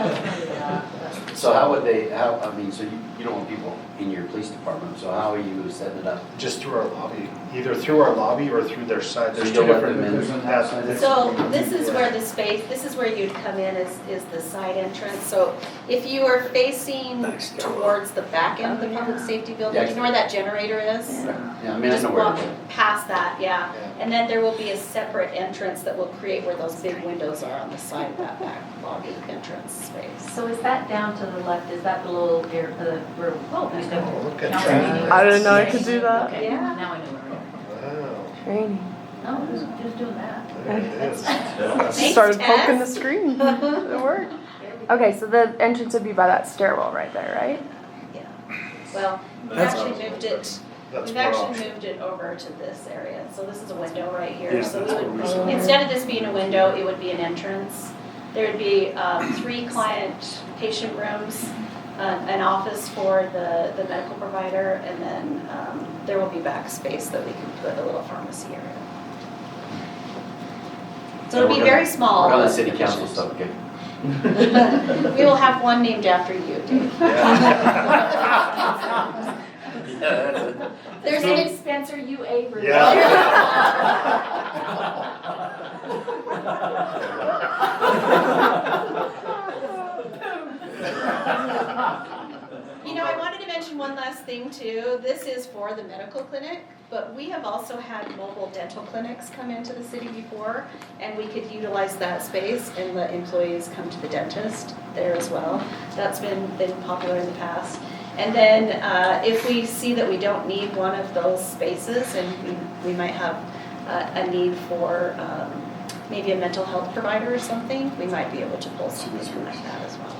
So how would they, I mean, so you don't want people in your police department, so how are you setting it up? Just through our lobby, either through our lobby or through their side. So There's you two don't let different. them in? That's- So this is where the space, this is where you'd come in is the side entrance. So if you are facing towards the back end of the public safety building, Yeah. you know where that generator is? Yeah, I mean, I Just know where walk it is. past that, yeah. And then there will be a separate entrance that will create where those big windows are on the side of that back lobby entrance space. So is that down to the left, is that the little area, where, look at council that. meeting? I didn't know I could do that. Okay, Yeah. now I know where we are. Wow. Training. Oh, who's doing that? There it is. Thanks, Started Tess. poking the screen. It worked. Okay, so the entrance would be by that stairwell right there, right? Yeah. Well, we've That's actually awesome. moved it, That's we've one actually option. moved it over to this area. So this is a window right here. Yeah, So that's we what we would, saw. instead of this being a window, it would be an entrance. There would be 3 client patient rooms, an office for the medical provider, and then there will be backspace that we can put a little pharmacy area. So it'll be very small. We're on the city council stuff, okay? We will have one named after you, Dave. There's a Spencer UA room. You know, I wanted to mention one last thing too. This is for the medical clinic, but we have also had mobile dental clinics come into the city before, and we could utilize that space and let employees come to the dentist there as well. That's been popular in the past. And then if we see that we don't need one of those spaces and we might have a need for maybe a mental health provider or something, we might be able to pull something like that as well.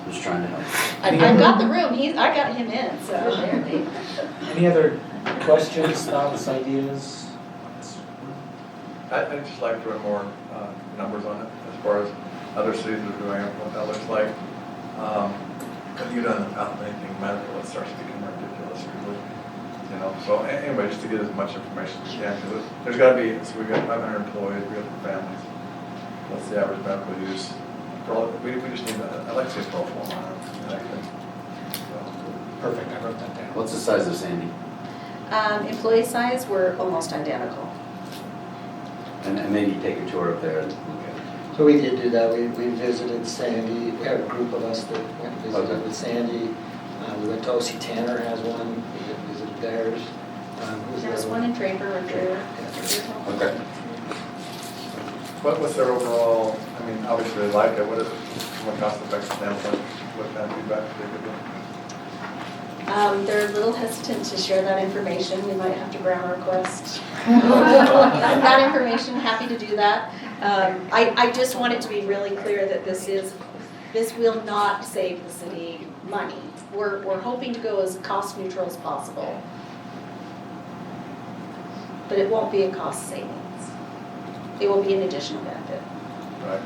I'm just trying to help. I've got the room, I got him in, so. Any other questions, thoughts, ideas? I'd just like to run more numbers on it as far as other cities are doing it, what that looks like. Because you don't have anything medical, it starts to become ridiculous, really. You know, so anyway, just to get as much information as we can, because there's got to be, so we've got 500 employees, we got the families. What's the average medical use? We just need, I'd like to see a pro forma on it, actually. Perfect, I wrote that down. What's the size of Sandy? Employee size, we're almost identical. And maybe take a tour up there and look at it. So we did do that. We visited Sandy. We had a group of us that went and visited with Sandy. We went to OC Tanner has one. We visited theirs. Who's the There's other one in Draper or Drew. Okay. What's their overall, I mean, obviously they like it, what is it, from a cost effective standpoint, what kind of feedback do they give you? They're a little hesitant to share that information. We might have to grammar request that information. Happy to do that. I just want it to be really clear that this will not save the city money. We're hoping to go as cost neutral as possible, but it won't be a cost savings. It will be an additional benefit. Right.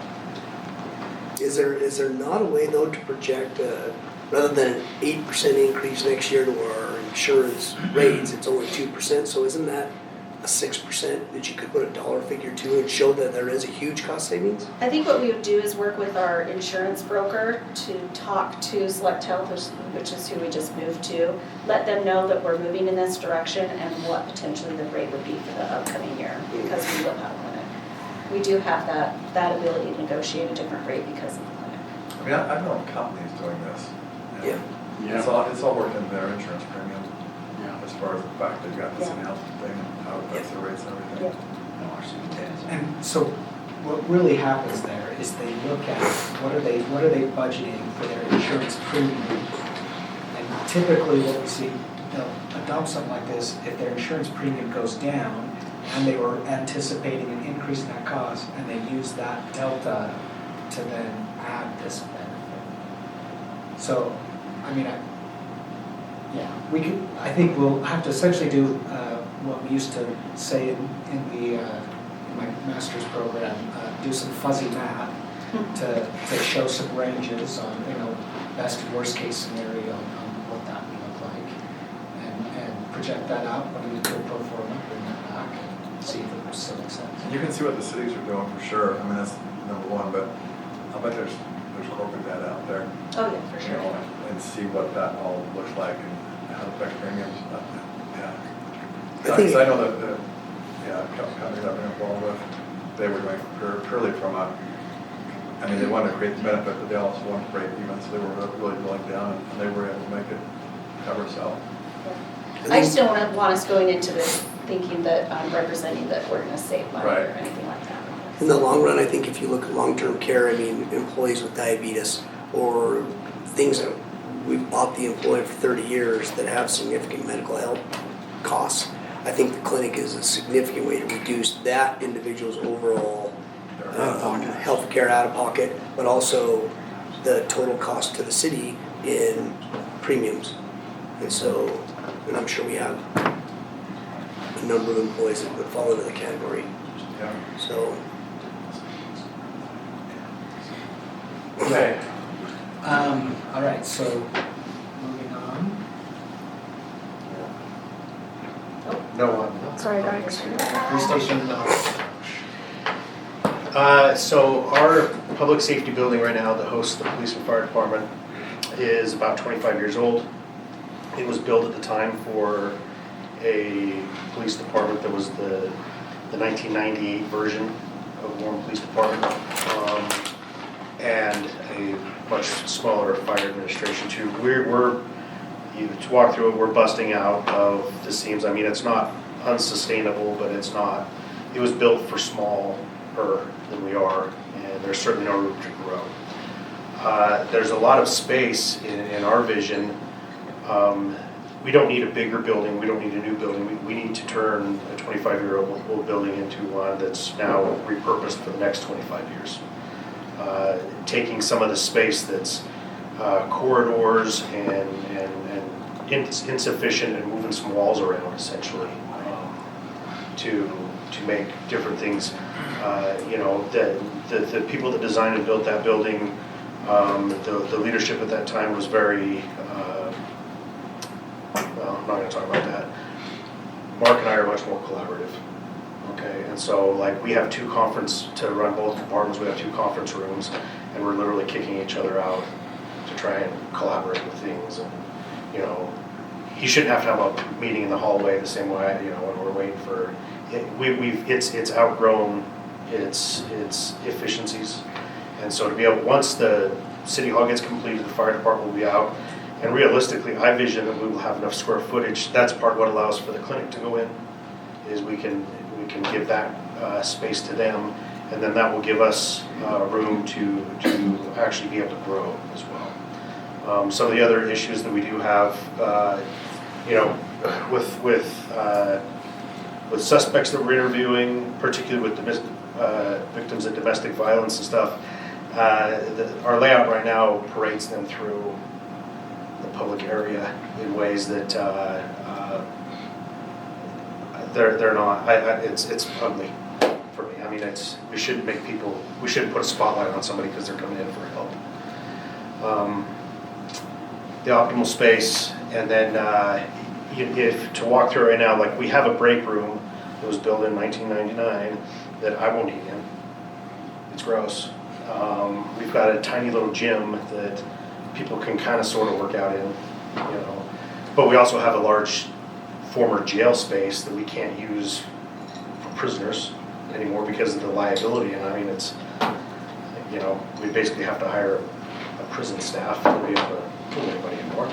Is there not a way though to project, rather than an 8% increase next year to our insurance rates, it's only 2%, so isn't that a 6% that you could put a dollar figure to and show that there is a huge cost savings? I think what we would do is work with our insurance broker to talk to Select Health, which is who we just moved to, let them know that we're moving in this direction and what potentially the rate would be for the upcoming year, because we will have a clinic. We do have that ability to negotiate a different rate because of the clinic. I mean, I've known companies doing this. Yeah. It's all worked into their insurance premium, as far as the fact they've got this in-house thing and how it affects the rates and everything. And so what really happens there is they look at what are they budgeting for their insurance premium. And typically what we see, they'll adopt something like this if their insurance premium goes down and they were anticipating an increase in that cost, and they use that delta to then add this benefit. So, I mean, I think we'll have to essentially do what we used to say in my master's program, do some fuzzy math to show some ranges on, best and worst case scenario on what that would look like, and project that out when we do a pro forma, bring that back, and see if it still makes sense. And you can see what the cities are doing for sure. I mean, that's number one, but I bet there's corporate data out there. Oh, yeah, for sure. And see what that all looks like and how it affects premiums. Yeah. Because I know that companies I've been involved with, they were doing purely from they wanted to create the benefit, but they also wanted to break even, so they were really drilling down, and they were able to make it cover itself. I just don't want us going into this thinking that I'm representing that we're going to save money or anything like that. In the long run, I think if you look at long-term care, employees with diabetes or things that we've bought the employee for 30 years that have significant medical health costs, I think the clinic is a significant way to reduce that individual's overall health care out of pocket, but also the total cost to the city in premiums. And I'm sure we have a number of employees that would fall into the category. Yeah. So. Okay. All right, so moving on. No one. Sorry, guys. Police station, So our public safety building right now that hosts the police and fire department is about 25 years old. It was built at the time for a police department that was the 1998 version of Orem Police Department, and a much smaller fire administration too. To walk through it, we're busting out of the seams. I mean, it's not unsustainable, but it was built for smaller than we are, and there's certainly no room to grow. There's a lot of space in our vision. We don't need a bigger building, we don't need a new building, we need to turn a 25-year-old building into one that's now repurposed for the next 25 years. Taking some of the space that's corridors and insufficient and moving some walls around essentially to make different things. The people that designed and built that building, the leadership at that time was very, I'm not going to talk about that. Mark and I are much more collaborative. Okay, and so we have to run both departments, we have 2 conference rooms, and we're literally kicking each other out to try and collaborate with things. And you shouldn't have to have a meeting in the hallway the same way, when we're waiting for it. It's outgrown its efficiencies, and so to be able, once the city hall gets completed, the fire department will be out, and realistically, I vision that we will have enough square footage. That's part of what allows for the clinic to go in, is we can give that space to them, and then that will give us room to actually be able to grow as well. Some of the other issues that we do have, with suspects that we're interviewing, particularly with victims of domestic violence and stuff, our layout right now parades them through the public area in ways that they're not. It's ugly for me. I mean, we shouldn't put a spotlight on somebody because they're coming in for help. The optimal space, and then if, to walk through right now, like we have a break room that was built in 1999 that I won't eat in. It's gross. We've got a tiny little gym that people can kind of sort of work out in, you know. But we also have a large former jail space that we can't use for prisoners anymore because of the liability. And I mean, it's, you know, we basically have to hire a prison staff to be able to pull anybody anymore.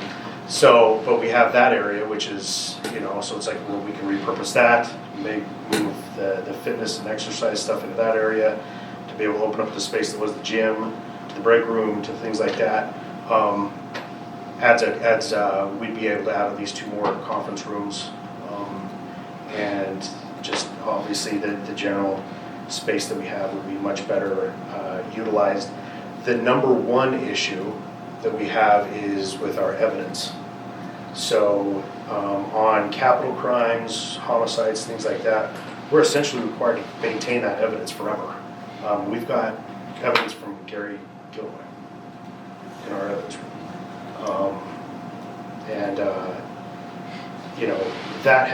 So, but we have that area, which is, you know, so it's like, well, we can repurpose that, move the fitness and exercise stuff into that area, to be able to open up the space that was the gym, to the break room, to things like that. We'd be able to add at least 2 more conference rooms, and just obviously the general space that we have would be much better utilized. The number one issue that we have is with our evidence. So on capital crimes, homicides, things like that, we're essentially required to maintain that evidence forever. We've got evidence from Gary Gilroy in our evidence room. You know, that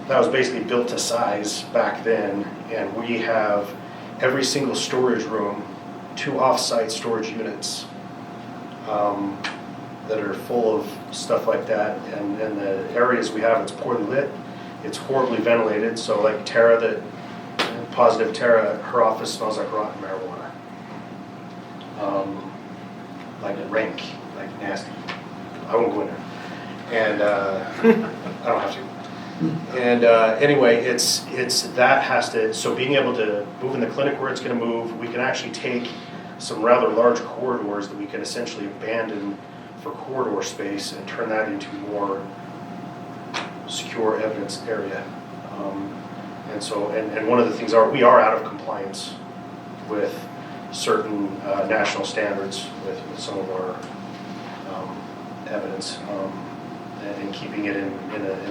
was basically built to size back then, and we have every single storage room, 2 off-site storage units that are full of stuff like that, and the areas we have, it's poorly lit, it's horribly ventilated, so like Tara, positive Tara, her office smells like rotten marijuana. Like rank, like nasty. I won't go in there. And I don't have to. And anyway, it's that has to, so being able to move in the clinic where it's going to move, we can actually take some rather large corridors that we can essentially abandon for corridor space and turn that into more secure evidence area. And so, and one of the things we are out of compliance with certain national standards with some of our evidence, and keeping it in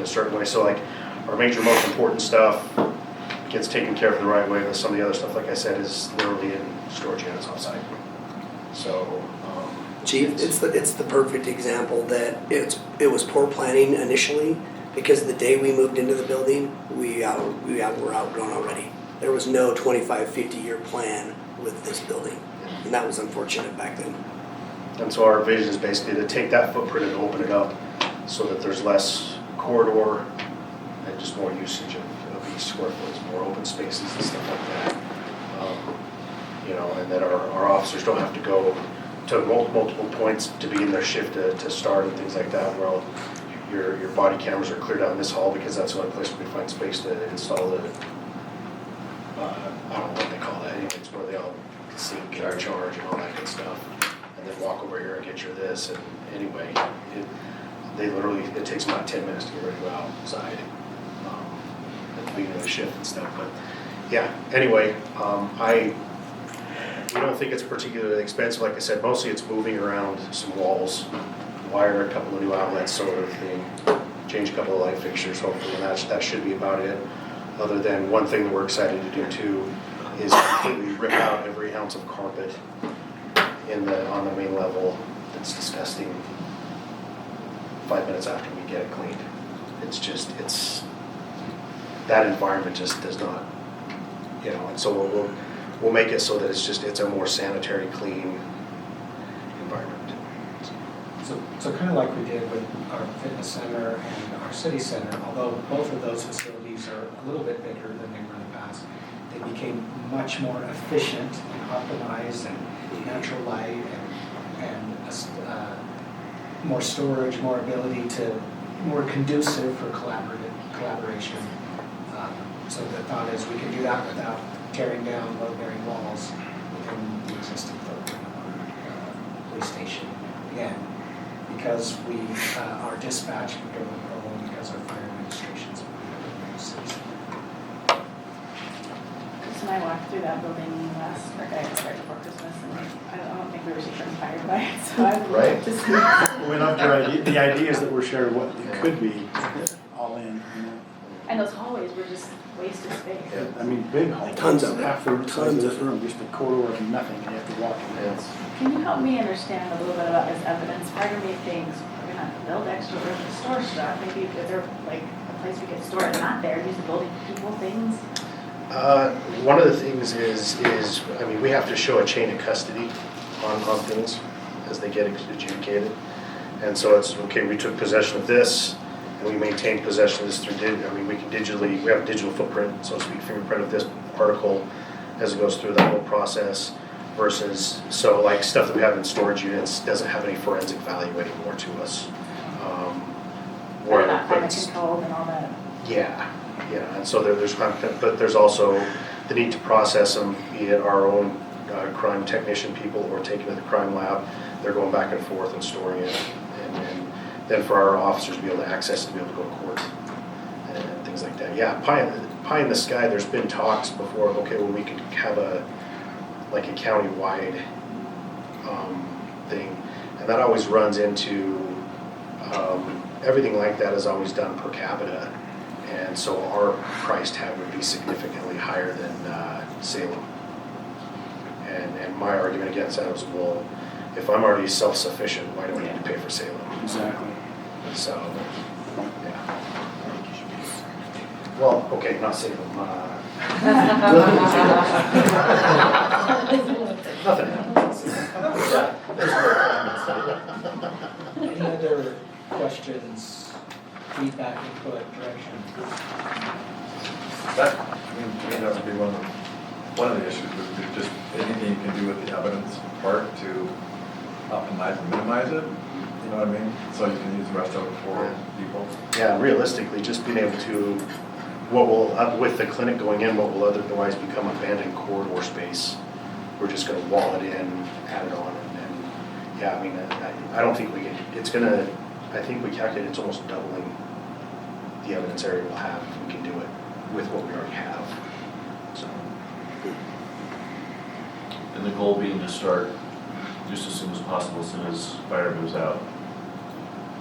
a certain way. So like our major, most important stuff gets taken care of the right way, but some of the other stuff, like I said, is literally in storage units offsite. So, Chief, it's the perfect example that it was poor planning initially, because the day we moved into the building, we were outgrown already. There was no 25, 50-year plan with this building, and that was unfortunate back then. And so our vision is basically to take that footprint and open it up so that there's less corridor and just more usage of each square foot, more open spaces and stuff like that. You know, and that our officers don't have to go to multiple points to begin their shift to start and things like that. Well, your body cameras are cleared out in this hall because that's the only place where we find space to install the, I don't know what they call that, anyways, where they all see and charge and all that good stuff. And then walk over here and get your this, and anyway, it takes about 10 minutes to get ready to go outside at the beginning of the shift and stuff. But yeah, anyway, we don't think it's particularly expensive. Like I said, mostly it's moving around some walls, wire a couple of new outlets sort of thing, change a couple of light fixtures hopefully, and that should be about it. Other than one thing that we're excited to do too is completely rip out every ounce of carpet on the main level. It's disgusting. 5 minutes after we get it cleaned, that environment just does not, you know. And so we'll make it so that it's a more sanitary, clean environment. So kind of like we did with our fitness center and our city center, although both of those facilities are a little bit bigger than they were in the past, they became much more efficient and optimized and natural light and more storage, more ability to, more conducive for collaboration. So the thought is we can do that without tearing down load-bearing walls within the existing footprint of our police station. Again, because our dispatch can go and because our fire administration's And I walked through that building right before Christmas, and I don't think we were super inspired by it, so I would like to see. We love the ideas that were shared, what it could be, all in, you know. And those hallways were just wasted space. Yeah, I mean, big hallways. Tons of it. Half the size of this room, just a corridor of nothing, and you have to walk in. Can you help me understand a little bit about this evidence? Part of me thinks we're gonna build extra room to store stuff, maybe is there like a place we could store it not there, use the building for people things? One of the things is, I mean, we have to show a chain of custody on things as they get adjudicated. And so it's, okay, we took possession of this, and we maintained possession of this through, I mean, we can digitally, we have a digital footprint, so to speak, fingerprint of this article as it goes through that whole process versus, so like stuff that we have in storage units doesn't have any forensic value anymore to us. They're not climate controlled and all that. Yeah, and so there's climate, but there's also the need to process them, be it our own crime technician people or taken to the crime lab. They're going back and forth and storing it, and then for our officers to be able to access it, to be able to go to court and things like that. Yeah, pie in the sky. There's been talks before. Okay, well, we could have a county-wide thing, and that always runs into everything like that is always done per capita, and so our price tag would be significantly higher than Salem. And my argument against that was, well, if I'm already self-sufficient, why do I need to pay for Salem? Exactly. So, yeah. Well, okay, not Salem. Nothing happens. Any other questions, feedback, input, direction? That, I mean, that would be one of the issues, would be just anything you can do with the evidence part to optimize and minimize it, you know what I mean? So you can use the rest of it for people. Yeah, realistically, just being able to, what will, with the clinic going in, what will otherwise become abandoned corridor space, we're just gonna wall it in, add it on, and yeah, I mean, I don't think we can, it's gonna, I think we calculated it's almost doubling the evidence area we'll have if we can do it with what we already have, so. And the goal being to start just as soon as possible, as soon as fire moves out.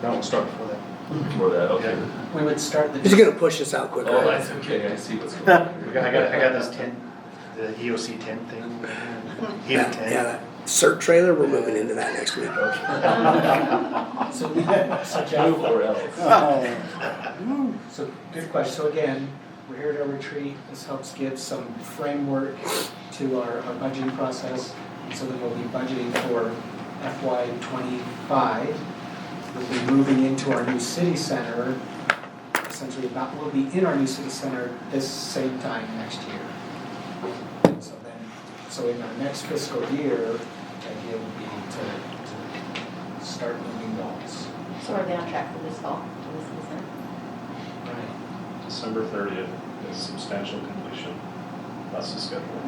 No, we'll start before that. Before that, okay. We would start the. He's gonna push this out quicker. Oh, that's okay, I see what's going on. I got this tent, the EOC tent thing. Yeah, that CERT trailer, we're moving into that next week. So Jeff, Move or else. so good question. So again, we're here at our retreat. This helps give some framework to our budgeting process. So then we'll be budgeting for FY '25. We'll be moving into our new city center. Essentially, we'll be in our new city center this same time next year. So in our next fiscal year, the idea would be to start moving walls. So are they on track for this fall, for this season? Right. December 30th is substantial completion. That's the schedule.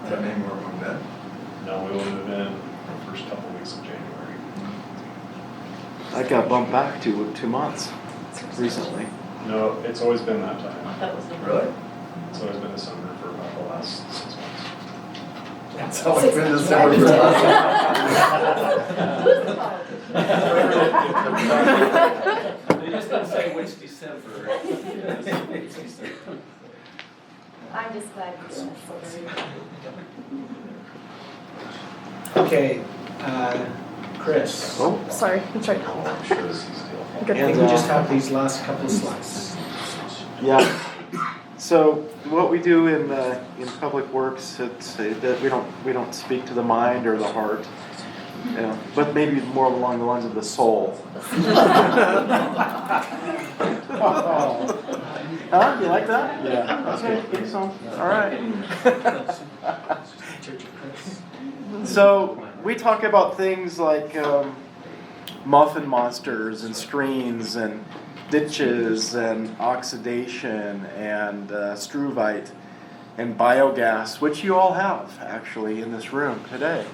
Does that mean we're moving in? No, we will move in the first couple weeks of January. That got bumped back to 2 months recently. No, it's always been that time. That was the. Really? It's always been December for about the last 6 months. It's always been December for They just didn't say which December. I'm just glad you're doing this. Okay, Chris. Oh, Sorry, I'm sorry. I'm sure this is still. I think we just have these last couple of slides. yeah. So what we do in public works, it's that we don't speak to the mind or the heart, but maybe more along the lines of the soul. Huh? You like that? Yeah. Okay. Think so. All right. So we talk about things like muffin monsters and screens and ditches and oxidation and struvite and biogas, which you all have actually in this room today.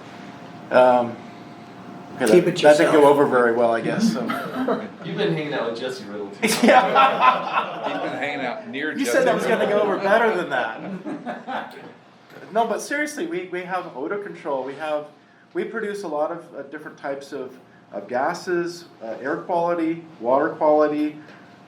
Keep it that yourself. didn't go over very well, I guess. So. You've been hanging out with Jesse Riddle too. Yeah. He's been hanging out near You Jesse. said that was going to go over better than that. No, but seriously, we have odor control. We produce a lot of different types of gases, air quality, water quality,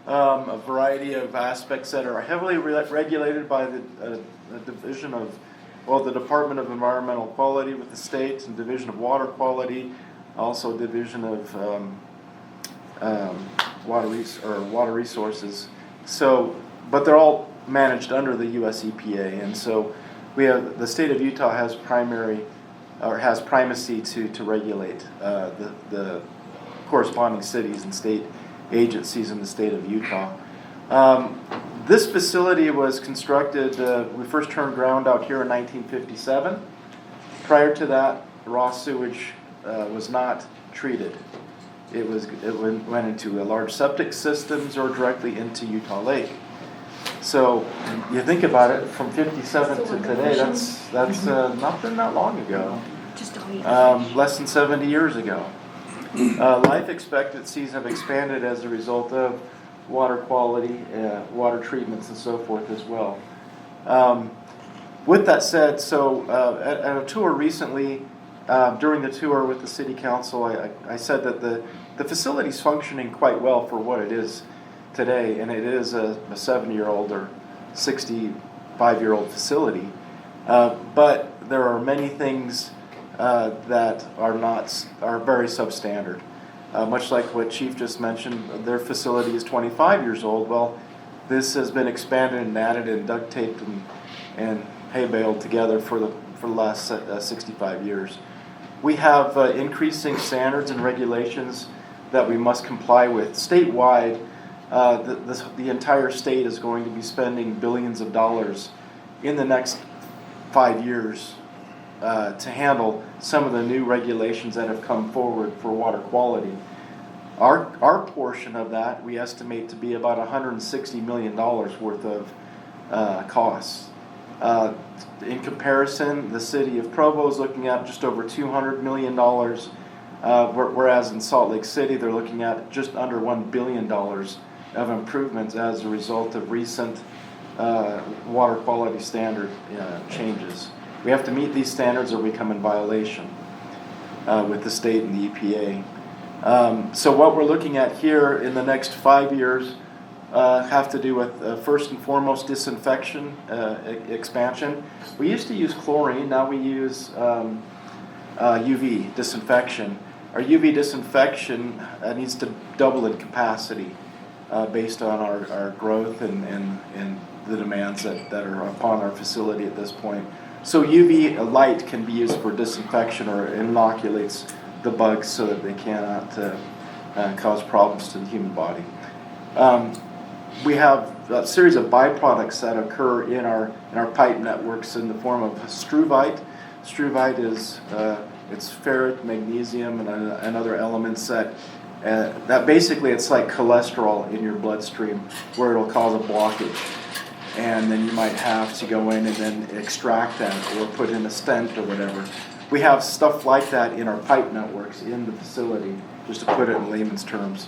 a variety of aspects that are heavily regulated by the division of, the Department of Environmental Quality with the state, and Division of Water Quality, also Division of water resources. So, but they're all managed under the US EPA, and so we have the state of Utah has primacy to regulate the corresponding cities and state agencies in the state of Utah. This facility was constructed, we first turned ground out here in 1957. Prior to that, raw sewage was not treated. It went into large septic systems or directly into Utah Lake. So you think about it, from 57 to today, that's not been that long ago. Less than 70 years ago. Life expectancies have expanded as a result of water quality, water treatments, and so forth as well. With that said, so at a tour recently, during the tour with the City Council, I said that the facility's functioning quite well for what it is today, and it is a 70-year-old or 65-year-old facility. But there are many things that are very substandard. Much like what Chief just mentioned, their facility is 25 years old. Well, this has been expanded and added and duct taped and hay baled together for the last 65 years. We have increasing standards and regulations that we must comply with. Statewide, the entire state is going to be spending billions of dollars in the next 5 years to handle some of the new regulations that have come forward for water quality. Our portion of that we estimate to be about $160 million worth of costs. In comparison, the city of Provo is looking at just over $200 million, whereas in Salt Lake City they're looking at just under $1 billion of improvements as a result of recent water quality standard changes. We have to meet these standards or we come in violation with the state and the EPA. So what we're looking at here in the next 5 years have to do with first and foremost disinfection expansion. We used to use chlorine, now we use UV disinfection. Our UV disinfection needs to double in capacity based on our growth and the demands that are upon our facility at this point. So UV light can be used for disinfection or inoculates the bugs so that they cannot cause problems to the human body. We have a series of byproducts that occur in our pipe networks in the form of struvite. Struvite is it's ferric, magnesium, and other elements that basically it's like cholesterol in your bloodstream where it'll cause a blockage. And then you might have to go in and then extract that or put in a stent or whatever. We have stuff like that in our pipe networks in the facility, just to put it in layman's terms.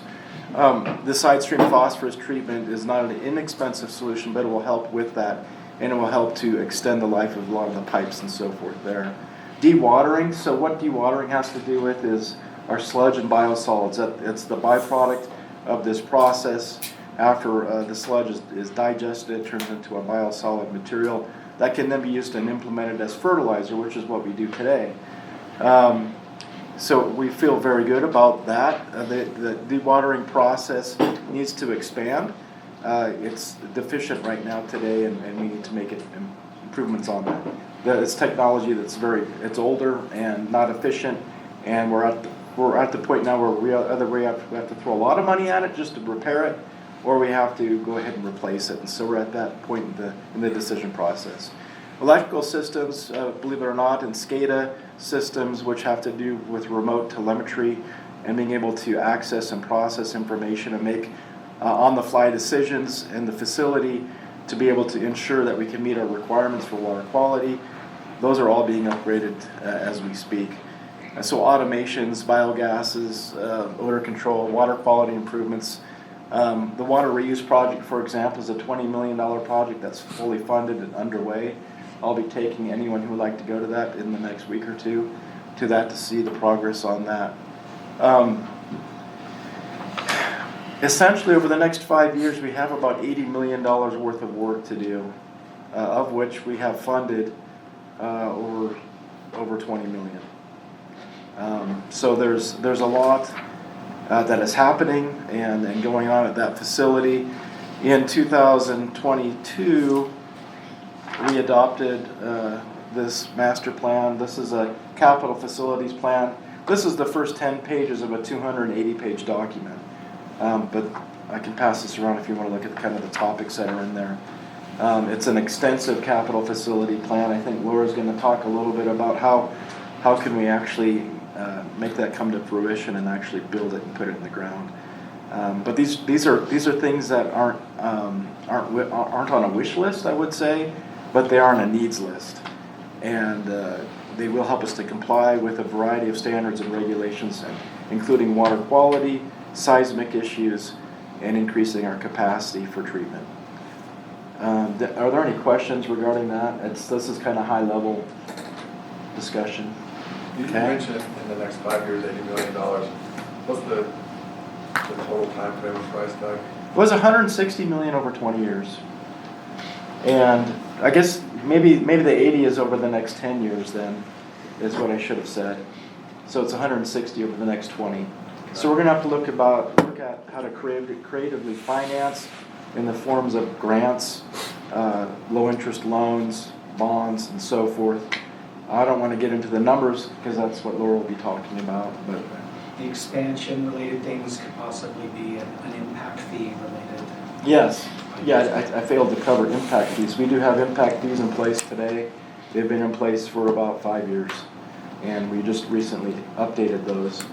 The side stream phosphorus treatment is not an inexpensive solution, but it will help with that, and it will help to extend the life of a lot of the pipes and so forth there. Dewatering, so what dewatering has to do with is our sludge and biosolids. It's the byproduct of this process. After the sludge is digested, it turns into a biosolid material that can then be used and implemented as fertilizer, which is what we do today. So we feel very good about that. The dewatering process needs to expand. It's deficient right now today, and we need to make improvements on that. It's technology it's older and not efficient, and we're at the point now where we have to throw a lot of money at it just to repair it, or we have to go ahead and replace it. And so we're at that point in the decision process. Electrical systems, believe it or not, and SCADA systems, which have to do with remote telemetry and being able to access and process information and make on-the-fly decisions in the facility to be able to ensure that we can meet our requirements for water quality. Those are all being upgraded as we speak. So automations, biogases, odor control, water quality improvements. The water reuse project, for example, is a $20 million project that's fully funded and underway. I'll be taking anyone who would like to go to that in the next week or two to see the progress on that. Essentially, over the next 5 years, we have about $80 million worth of work to do, of which we have funded over $20 million. So there's a lot that is happening and going on at that facility. In 2022, we adopted this master plan. This is a capital facilities plan. This is the first 10 pages of a 280-page document. But I can pass this around if you want to look at kind of the topics that are in there. It's an extensive capital facility plan. I think Laura's going to talk a little bit about how can we actually make that come to fruition and actually build it and put it in the ground. But these are things that aren't on a wish list, I would say, but they are on a needs list, and they will help us to comply with a variety of standards and regulations, including water quality, seismic issues, and increasing our capacity for treatment. Are there any questions regarding that? This is kind of high level discussion. You mentioned in the next 5 years, $80 million. What's the total time frame of price tag? It was $160 million over 20 years. And I guess maybe the 80 is over the next 10 years then, is what I should have said. So it's 160 over the next 20. So we're going to have to look at how to creatively finance in the forms of grants, low interest loans, bonds, and so forth. I don't want to get into the numbers because that's what Laura will be talking about. But the expansion related things could possibly be an impact fee related. Yes. Yeah, I failed to cover impact fees. We do have impact fees in place today. They've been in place for about 5 years, and we just recently updated those.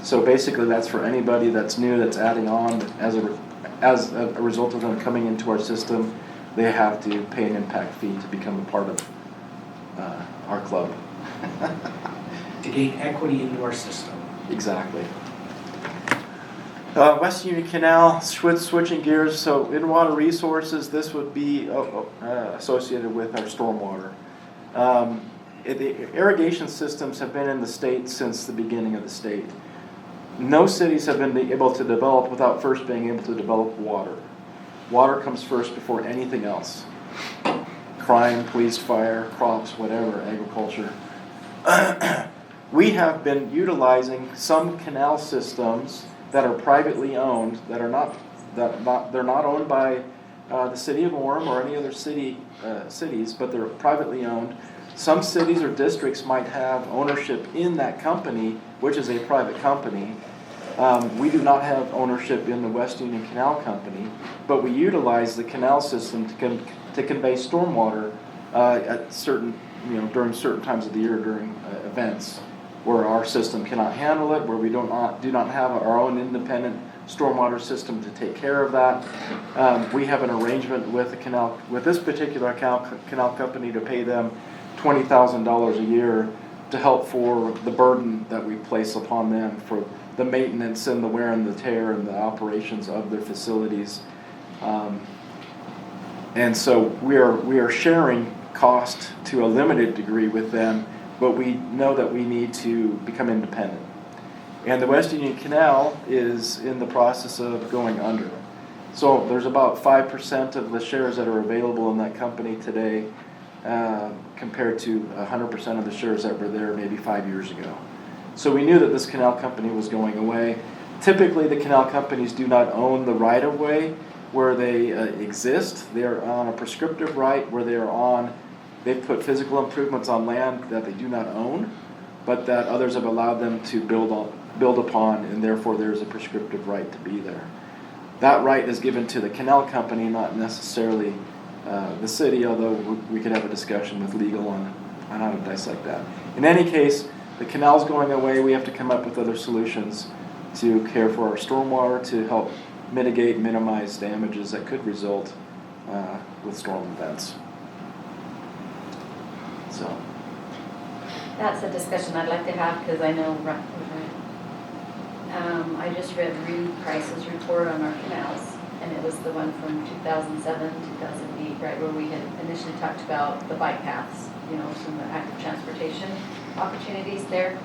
So basically that's for anybody that's new, that's adding on as a result of them coming into our system. They have to pay an impact fee to become a part of our club. To gain equity into our system. Exactly. West Union Canal, switching gears, so in water resources, this would be associated with our stormwater. The irrigation systems have been in the state since the beginning of the state. No cities have been able to develop without first being able to develop water. Water comes first before anything else. Crime, police, fire, crops, whatever, agriculture. We have been utilizing some canal systems that are privately owned, they're not owned by the city of Orem or any other cities, but they're privately owned. Some cities or districts might have ownership in that company, which is a private company. We do not have ownership in the West Union Canal Company, but we utilize the canal system to convey stormwater at certain, during certain times of the year during events where our system cannot handle it, where we do not have our own independent stormwater system to take care of that. We have an arrangement with this particular canal company to pay them $20,000 a year to help for the burden that we place upon them for the maintenance and the wear and the tear and the operations of their facilities. And so we are sharing cost to a limited degree with them, but we know that we need to become independent. And the West Union Canal is in the process of going under. So there's about 5% of the shares that are available in that company today, compared to 100% of the shares that were there maybe 5 years ago. So we knew that this canal company was going away. Typically the canal companies do not own the right-of-way where they exist. They're on a prescriptive right where they've put physical improvements on land that they do not own, but that others have allowed them to build upon, and therefore there's a prescriptive right to be there. That right is given to the canal company, not necessarily the city, although we could have a discussion with legal on how to dissect that. In any case, the canal's going away. We have to come up with other solutions to care for our stormwater to help minimize damages that could result with storm events. So that's a discussion I'd like to have because I know I just read Reed Price's report on our canals, and it was the one from 2007, 2008, right, where we had initially talked about the bike paths, some active transportation opportunities there.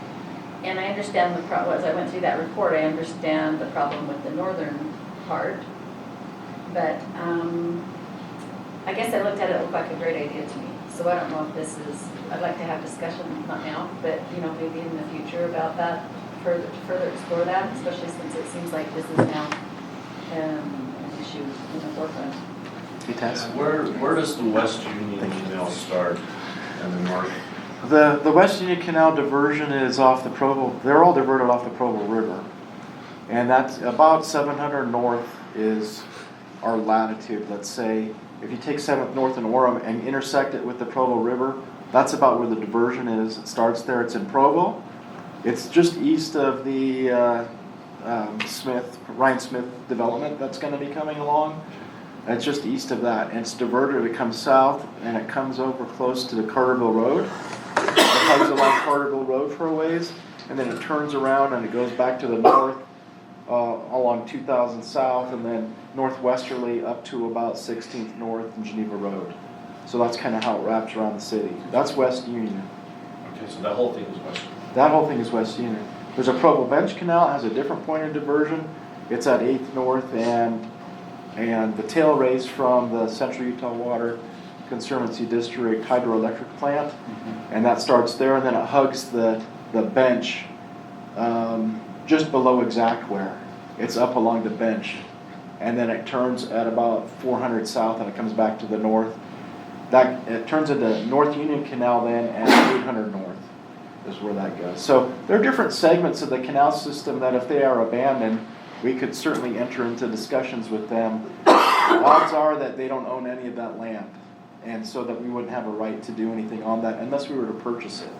And I understand as I went through that report, I understand the problem with the northern part. But I guess I looked at it, it looked like a great idea to me. So I don't know if I'd like to have discussion, not now, but maybe in the future about that further explore that, especially since it seems like this is now an issue in the forefront. Where does the West Union Canal start and the north? The West Union Canal diversion is off the Provo, they're all diverted off the Provo River. And that's about 700 north is our latitude, let's say. If you take 7th North in Orem and intersect it with the Provo River, that's about where the diversion is. It starts there, it's in Provo. It's just east of the Ryan Smith development that's gonna be coming along. It's just east of that, and it's diverted, it comes south, and it comes over close to the Carterville Road. It hugs along Carterville Road for a ways, and then it turns around and it goes back to the north along 2000 South, and then northwesterly up to about 16th North and Geneva Road. So that's kind of how it wraps around the city. That's West Union. Okay, so that whole thing is West Union. That whole thing is West Union. There's a Provo Bench Canal, it has a different point of diversion. It's at 8th North and the tail race from the Central Utah Water Conservancy District hydroelectric plant, and that starts there, and then it hugs the bench just below exact where. It's up along the bench, and then it turns at about 400 south, and it comes back to the north. It turns into North Union Canal then at 800 north is where that goes. So there are different segments of the canal system that if they are abandoned, we could certainly enter into discussions with them. Odds are that they don't own any of that land, and so that we wouldn't have a right to do anything on that unless we were to purchase it.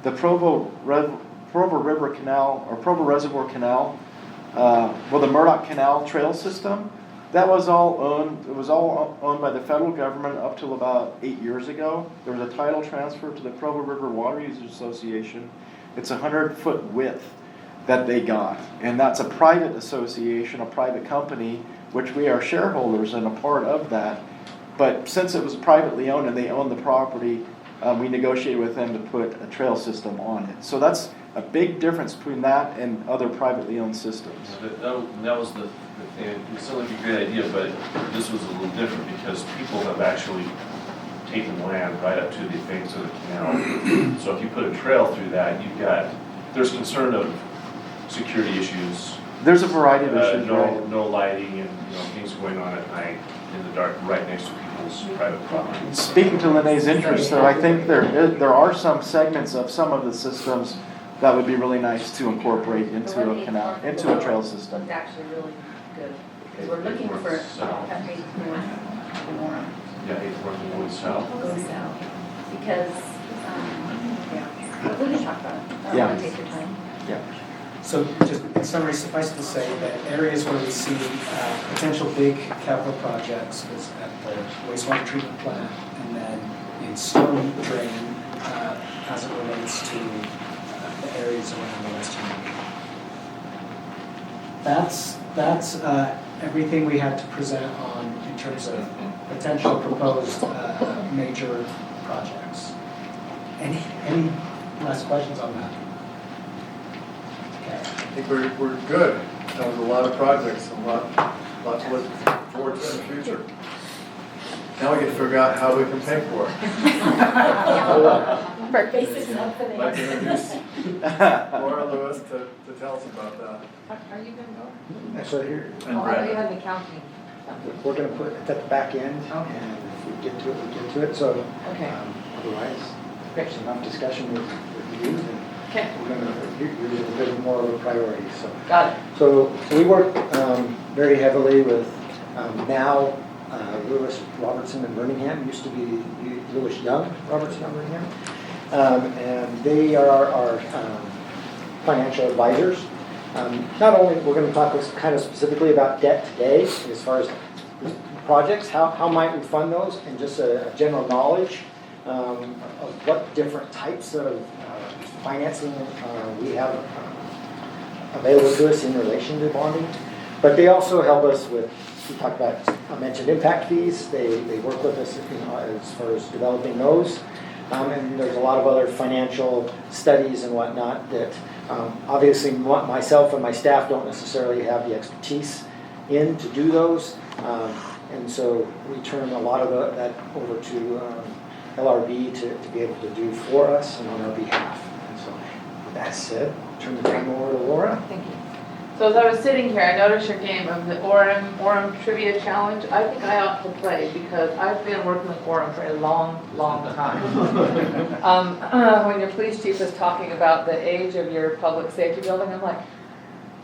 The Provo River Canal, or Provo Reservoir Canal, the Murdoch Canal Trail System, that was all owned, it was all owned by the federal government up till about 8 years ago. There was a title transfer to the Provo River Water Users Association. It's 100-foot width that they got, and that's a private association, a private company, which we are shareholders and a part of that. But since it was privately owned and they owned the property, we negotiated with them to put a trail system on it. So that's a big difference between that and other privately owned systems. That was the thing. It sounded like a great idea, but this was a little different because people have actually taken land right up to the banks of the canal. So if you put a trail through that, there's concern of security issues. There's a variety of issues, right? No lighting and things going on at night in the dark right next to people's private property. Speaking to Lene's interest, though, I think there are some segments of some of the systems that would be really nice to incorporate into a canal, into a trail system. It's actually really good, because we're looking for a country more. Yeah, 8th North and going south. Going south, because, we can talk about it. I don't want to take your time. Yeah. So just in summary, suffice to say that areas where we see potential big capital projects is at the wastewater treatment plant, and then in storm drain as it relates to the areas around the West Union. That's everything we had to present on in terms of potential proposed major projects. Any last questions on that? I think we're good. That was a lot of projects, a lot to look forward to in the future. Now we get to figure out how we can pay for it. For basic stuff. I'd like to introduce Laura Lewis to tell us about that. Are you going to go? Actually, here, And Brad. have the counting. we're going to put it at the back end, and if we get to it, we get to it. So Okay. otherwise, there's enough discussion with you, and Okay. we're going to, you're a bit more of a priority. So, Got it. so we work very heavily with now Lewis Robertson in Birmingham. Used to be Lewis Young Robertson in Birmingham, and they are our financial advisors. Not only we're going to talk kind of specifically about debt today, as far as projects, how might we fund those, and just a general knowledge of what different types of financing we have available to us in relation to bonding. But they also help us with, we talked about, I mentioned impact fees. They work with us as far as developing those. And there's a lot of other financial studies and whatnot that obviously myself and my staff don't necessarily have the expertise in to do those. And so we turn a lot of that over to LRB to be able to do for us and on our behalf. And so with that said, I'll turn the time over to Laura. Thank you. So as I was sitting here, I noticed your game of the Orem Trivia Challenge. I think I ought to play because I've been working with Orem for a long, long time. When your police chief was talking about the age of your public safety building, I'm like,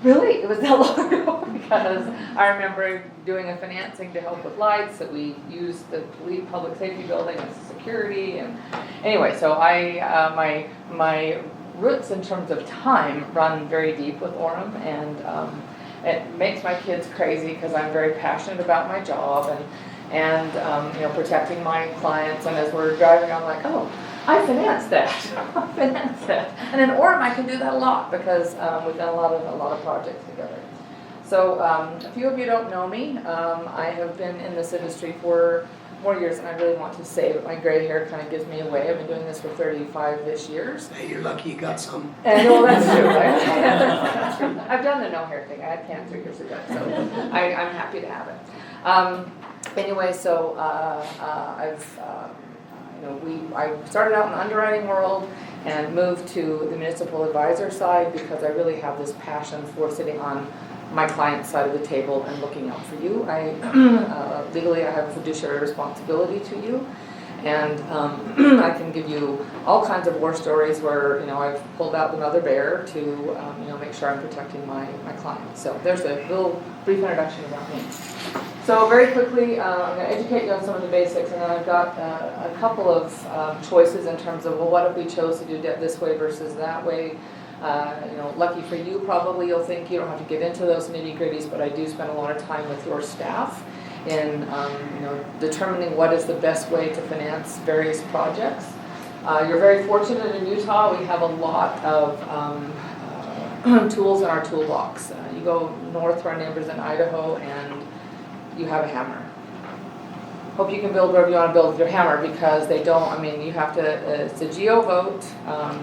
really? It was that long ago? Because I remember doing a financing to help with lights, that we used the public safety building as security. And anyway, so my roots in terms of time run very deep with Orem, and it makes my kids crazy because I'm very passionate about my job and protecting my clients. And as we're driving, I'm like, oh, I financed that. I financed that. And in Orem, I can do that a lot because we've done a lot of projects together. So a few of you don't know me. I have been in this industry for more years than I really want to say, but my gray hair kind of gives me away. I've been doing this for 35-ish years. Hey, you're lucky you got some. And well, that's true. That's true. I've done the no hair thing. I had cancer years ago, so I'm happy to have it. Anyway, so I started out in the underwriting world and moved to the municipal advisor side because I really have this passion for sitting on my client's side of the table and looking out for you. Legally, I have a fiduciary responsibility to you, and I can give you all kinds of war stories where I've pulled out the mother bear to make sure I'm protecting my clients. So there's a little brief introduction about me. So very quickly, I'm going to educate you on some of the basics, and then I've got a couple of choices in terms of, well, what if we chose to do debt this way versus that way? Lucky for you, probably you'll think you don't have to get into those nitty-gritties, but I do spend a lot of time with your staff in determining what is the best way to finance various projects. You're very fortunate in Utah. We have a lot of tools in our toolbox. You go north to our neighbors in Idaho and you have a hammer. Hope you can build wherever you want to build with your hammer, because they don't, you have to, it's a geo vote.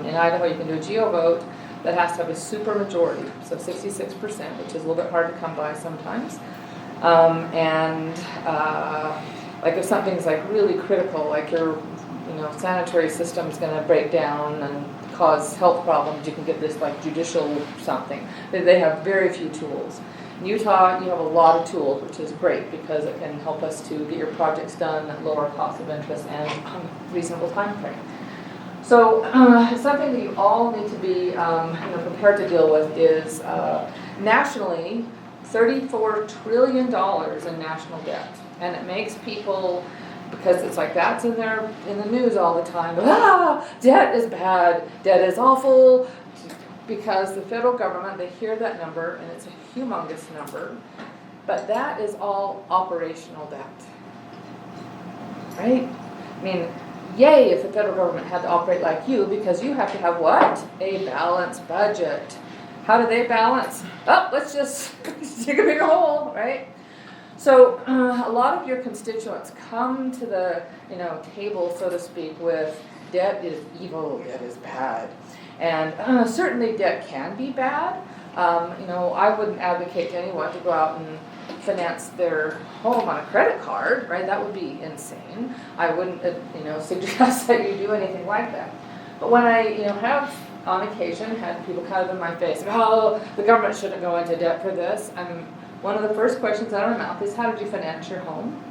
In Idaho, you can do a geo vote that has to have a super majority, so 66%, which is a little bit hard to come by sometimes. Like if something's like really critical, like your sanitary system's going to break down and cause health problems, you can get this like judicial something. They have very few tools. In Utah, you have a lot of tools, which is great because it can help us to get your projects done at lower cost of interest and reasonable time frame. So something that you all need to be prepared to deal with is nationally $34 trillion in national debt. And it makes people, because it's like that's in the news all the time, debt is bad, debt is awful, because the federal government, they hear that number, and it's a humongous number, but that is all operational debt, right? Yay if the federal government had to operate like you, because you have to have what? A balanced budget. How do they balance? Let's just dig a bigger hole, right? So a lot of your constituents come to the table, so to speak, with debt is evil, debt is bad. And certainly debt can be bad. I wouldn't advocate to anyone to go out and finance their home on a credit card, right? That would be insane. I wouldn't, suggest that you do anything like that. But when I, have on occasion had people kind of in my face, the government shouldn't go into debt for this. One of the first questions out of my mouth is, how did you finance your home?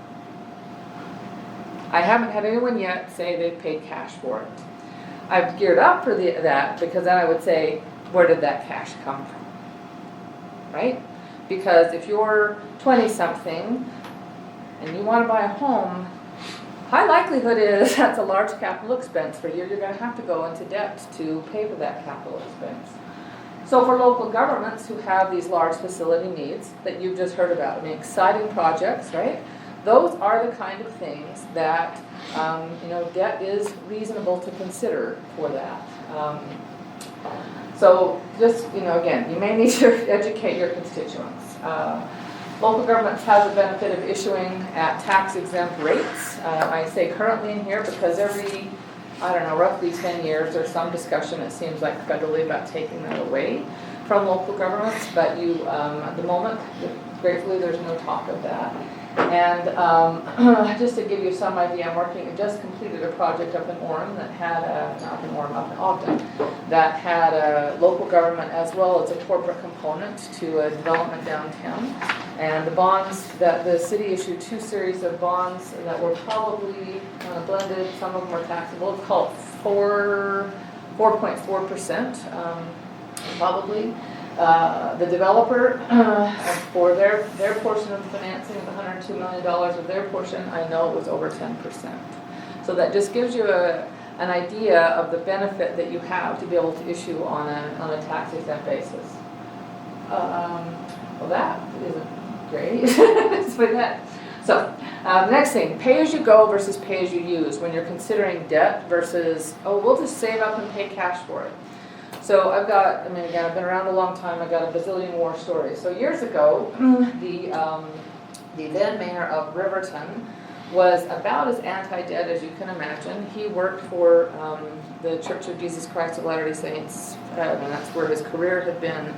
I haven't had anyone yet say they've paid cash for it. I've geared up for that, because then I would say, where did that cash come from? Right? Because if you're 20-something and you want to buy a home, high likelihood is that's a large capital expense for you. You're going to have to go into debt to pay for that capital expense. So for local governments who have these large facility needs that you've just heard about, exciting projects, right? Those are the kind of things that, debt is reasonable to consider for that. So just, again, you may need to educate your constituents. Local governments have the benefit of issuing at tax-exempt rates. I say currently in here because every, roughly 10 years there's some discussion, it seems like federally, about taking that away from local governments. But at the moment, gratefully, there's no talk of that. And just to give you some idea, I just completed a project up in Orem that had not in Orem, up in Ogden, that had a local government as well as a corporate component to a development downtown. And the bonds that the city issued 2 series of bonds that were probably blended, some of them were taxable, it's called 4.4%, probably. The developer, for their portion of the financing of $102 million of their portion, I know it was over 10%. So that just gives you an idea of the benefit that you have to be able to issue on a tax exempt basis. Well, that isn't great. So, next thing, pay as you go versus pay as you use when you're considering debt versus, oh, we'll just save up and pay cash for it. So I've got, again, I've been around a long time, I've got a bazillion war stories. So years ago, the then mayor of Riverton was about as anti-debt as you can imagine. He worked for the Church of Jesus Christ of Latter-day Saints, and that's where his career had been.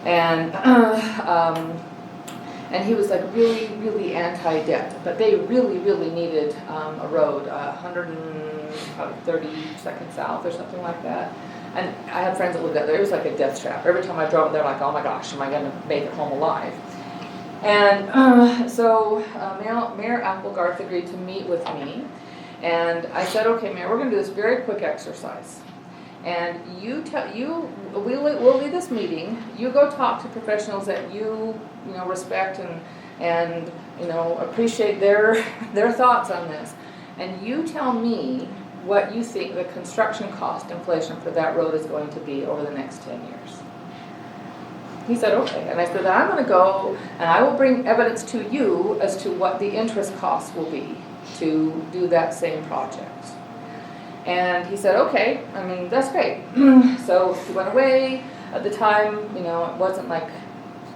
And he was like really, really anti-debt, but they really, really needed a road, 132nd South or something like that. And I had friends that lived out there. It was like a death trap. Every time I drove there, like, oh my gosh, am I going to make it home alive? And so Mayor Applegarth agreed to meet with me. And I said, okay, Mayor, we're going to do this very quick exercise. And we'll lead this meeting. You go talk to professionals that you respect and appreciate their thoughts on this. And you tell me what you think the construction cost inflation for that road is going to be over the next 10 years. He said, okay. And I said, I'm going to go and I will bring evidence to you as to what the interest costs will be to do that same project. And he said, okay, that's great. So he went away. At the time, it wasn't like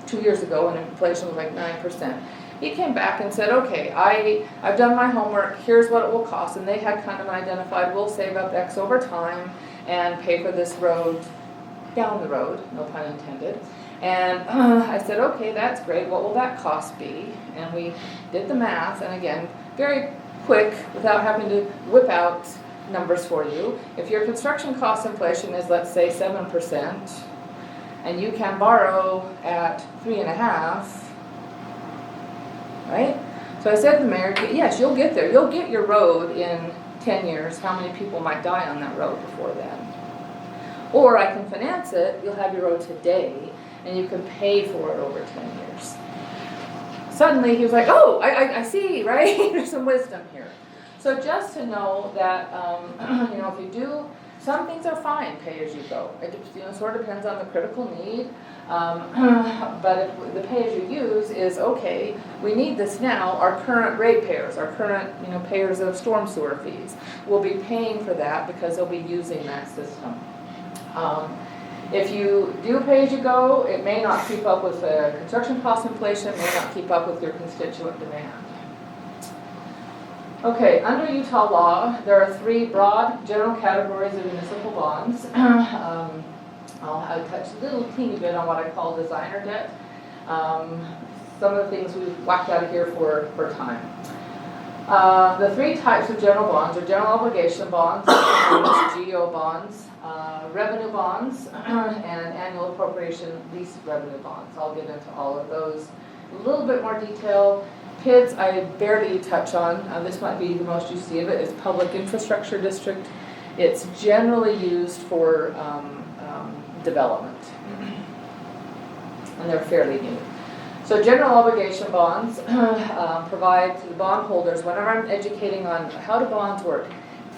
2 years ago when inflation was like 9%. He came back and said, okay, I've done my homework, here's what it will cost. And they had kind of identified, we'll save up X over time and pay for this road down the road, no pun intended. And I said, okay, that's great, what will that cost be? And we did the math, and again, very quick, without having to whip out numbers for you. If your construction cost inflation is, let's say, 7%, and you can borrow at 3.5%, right? So I said to the mayor, yes, you'll get there. You'll get your road in 10 years. How many people might die on that road before then? Or I can finance it. You'll have your road today, and you can pay for it over 10 years. Suddenly he was like, oh, I see, right? There's some wisdom here. So just to know that, if you do, some things are fine, pay as you go. It sort of depends on the critical need. But if the pay as you use is, okay, we need this now, our current ratepayers, our current payers of storm sewer fees will be paying for that because they'll be using that system. If you do pay as you go, it may not keep up with the construction cost inflation, it may not keep up with your constituent demand. Okay, under Utah law, there are 3 broad general categories of municipal bonds. I'll touch a little teeny bit on what I call designer debt. Some of the things we've whacked out of here for time. The 3 types of general bonds are general obligation bonds, GO bonds, revenue bonds, and annual appropriation lease revenue bonds. I'll get into all of those in a little bit more detail. PIDs I barely touch on. This might be the most you see of it. It's Public Infrastructure District. It's generally used for development, and they're fairly new. So general obligation bonds provide to the bondholders, whenever I'm educating on how do bonds work,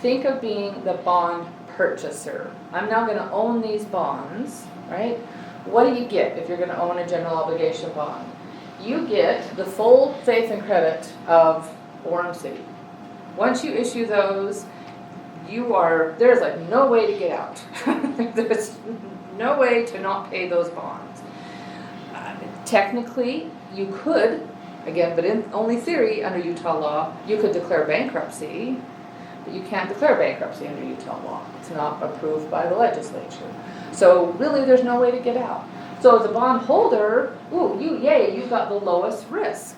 think of being the bond purchaser. I'm now going to own these bonds, right? What do you get if you're going to own a general obligation bond? You get the full faith and credit of Orem City. Once you issue those, there's like no way to get out. There's no way to not pay those bonds. Technically, you could, again, but in only theory under Utah law, you could declare bankruptcy, but you can't declare bankruptcy under Utah law. It's not approved by the legislature. So really, there's no way to get out. So as a bondholder, you got the lowest risk,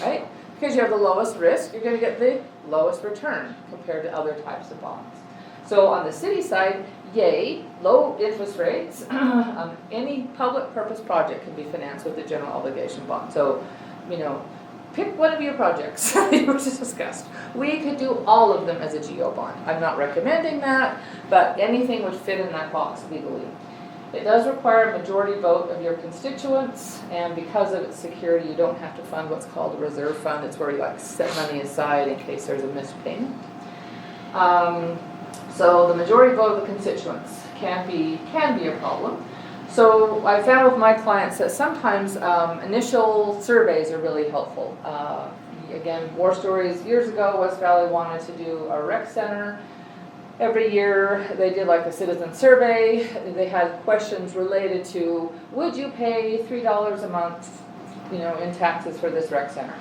right? Because you have the lowest risk, you're gonna get the lowest return compared to other types of bonds. So on the city side, yay, low interest rates, any public purpose project can be financed with the general obligation bond. So, you know, pick one of your projects you were just discussed. We could do all of them as a GO bond. I'm not recommending that, but anything would fit in that box legally. It does require a majority vote of your constituents, and because of its security, you don't have to fund what's called a reserve fund. It's where you like set money aside in case there's a missed payment. So the majority vote of the constituents can be a problem. So I found with my clients that sometimes initial surveys are really helpful. Again, war stories years ago, West Valley wanted to do a rec center. Every year they did like a citizen survey. They had questions related to, would you pay $3 a month, you know, in taxes for this rec center?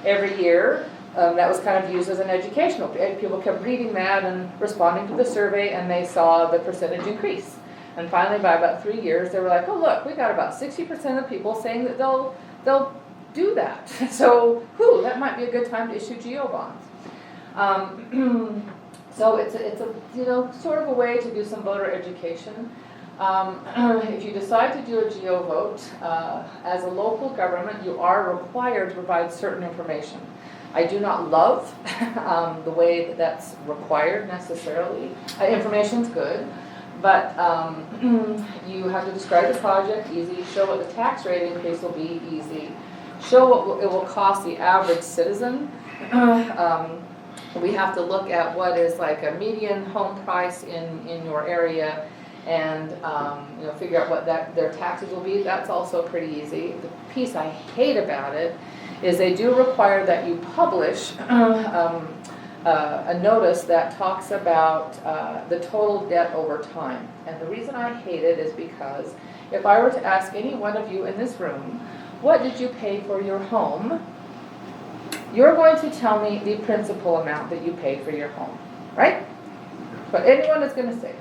Every year, that was kind of used as an educational. People kept reading that and responding to the survey, and they saw the percentage increase. And finally, by about 3 years, they were like, oh look, we got about 60% of people saying that they'll do that. So, that might be a good time to issue GO bonds. So it's a you know, sort of a way to do some voter education. If you decide to do a GO vote, as a local government, you are required to provide certain information. I do not love the way that that's required necessarily. Information's good, but you have to describe the project easy, show what the tax rate increase will be easy, show what it will cost the average citizen. We have to look at what is like a median home price in your area, and you know, figure out what their taxes will be. That's also pretty easy. The piece I hate about it is they do require that you publish a notice that talks about the total debt over time. And the reason I hate it is because if I were to ask any one of you in this room, what did you pay for your home? You're going to tell me the principal amount that you paid for your home, right? But anyone is going to say,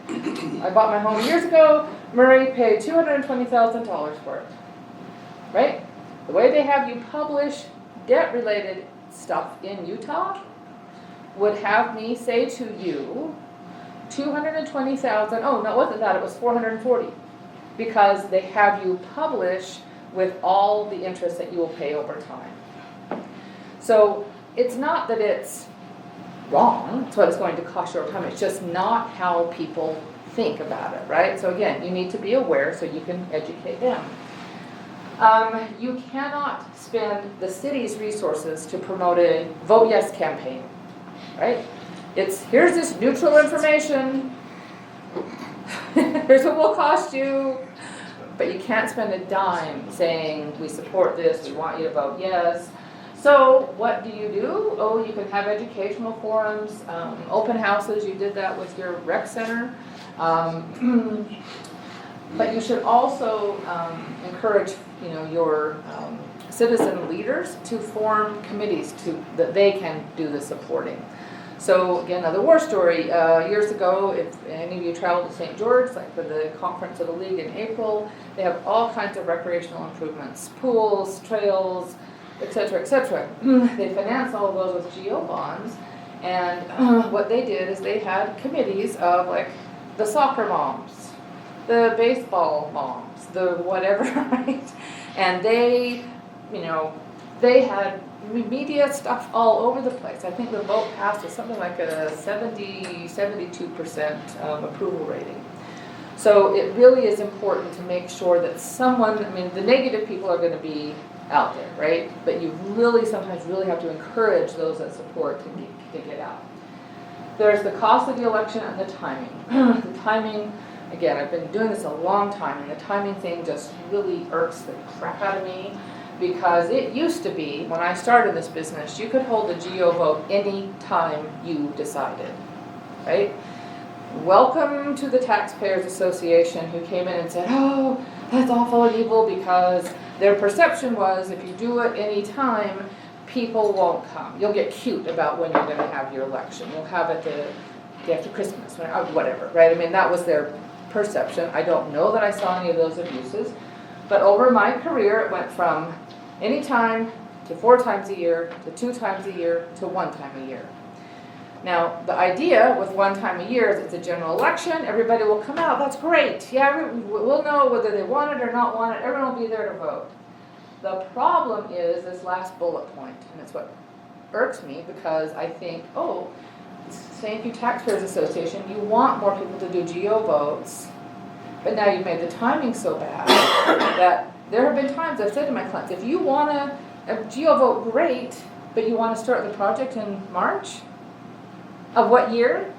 I bought my home years ago, Murray paid $220,000 for it, right? The way they have you publish debt-related stuff in Utah would have me say to you, $220,000, oh, no, it wasn't that, it was $440, because they have you publish with all the interest that you will pay over time. So it's not that it's wrong, it's what it's going to cost you over time, it's just not how people think about it, right? So again, you need to be aware so you can educate them. You cannot spend the city's resources to promote a Vote Yes campaign, right? It's, here's this neutral information, here's what will cost you, but you can't spend a dime saying, we support this, we want you to vote yes. So what do? Oh, you can have educational forums, open houses, you did that with your rec center. But you should also encourage, you know, your citizen leaders to form committees that they can do the supporting. So again, another war story. Years ago, if any of you traveled to St. George, like for the conference of the league in April, they have all kinds of recreational improvements, pools, trails, etc., etc. They finance all of those with GO bonds, and what they did is they had committees of like the soccer moms, the baseball moms, the whatever, right? And they, you know, they had media stuff all over the place. I think the vote passed with something like a 72% approval rating. So it really is important to make sure that someone, I mean, the negative people are going to be out there, right? But you really sometimes really have to encourage those that support to get out. There's the cost of the election and the timing. The timing, again, I've been doing this a long time, and the timing thing just really irks the crap out of me, because it used to be, when I started this business, you could hold a GO vote any time you decided, right? Welcome to the Taxpayers Association, who came in and said, oh, that's awful and evil, because their perception was if you do it any time, people won't come. You'll get cute about when you're going to have your election. You'll have it the day after Christmas, whatever, right? I mean, that was their perception. I don't know that I saw any of those abuses, but over my career, it went from anytime to 4 times a year, to 2 times a year, to 1 time a year. Now, the idea with 1 time a year is it's a general election, everybody will come out, that's great. Yeah, we'll know whether they want it or not want it, everyone will be there to vote. The problem is this last bullet point, and it's what irks me because I think, oh, St. Hugh Taxpayers Association, you want more people to do GO votes, but now you've made the timing so bad that there have been times I've said to my clients, if you want a GO vote, great, but you want to start the project in March? Of what year?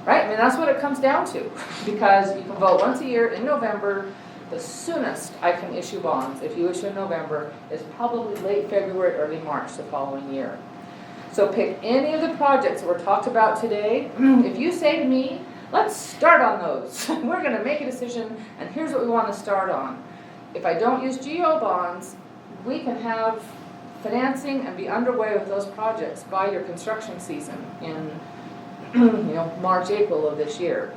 Right? I mean, that's what it comes down to. Because you can vote once a year in November. The soonest I can issue bonds, if you issue in November, is probably late February, early March the following year. So pick any of the projects that were talked about today. If you say to me, let's start on those. We're going to make a decision, and here's what we want to start on. If I don't use GO bonds, we can have financing and be underway with those projects by your construction season in March, April of this year.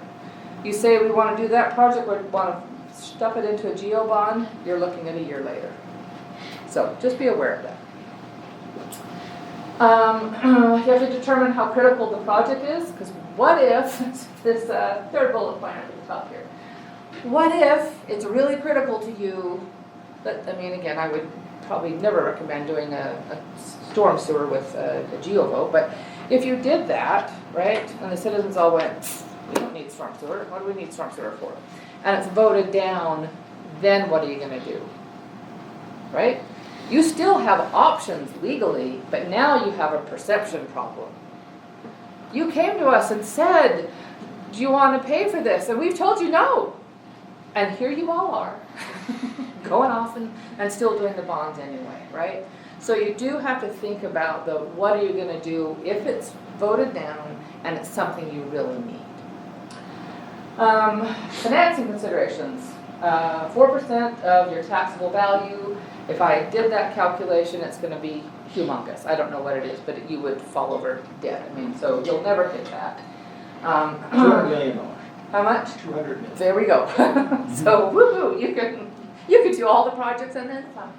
You say we want to do that project, we want to stuff it into a GO bond, you're looking at a year later. So just be aware of that. You have to determine how critical the project is, because what if, this third bullet point at the top here, what if it's really critical to you, that, I mean, again, I would probably never recommend doing a storm sewer with a GO vote, but if you did that, right, and the citizens all went, we don't need storm sewer, what do we need storm sewer for? And it's voted down, then what are you going to do? Right? You still have options legally, but now you have a perception problem. You came to us and said, do you want to pay for this? And we've told you no. And here you all are, going off and still doing the bonds anyway, right? So you do have to think about the what are you going to do if it's voted down and it's something you really need. Financing considerations. 4% of your taxable value. If I did that calculation, it's going to be humongous. I don't know what it is, but you would fall over dead. I mean, so you'll never hit that. $200 million. How much? 200 million. There we go. So woohoo, you can do all the projects and then some.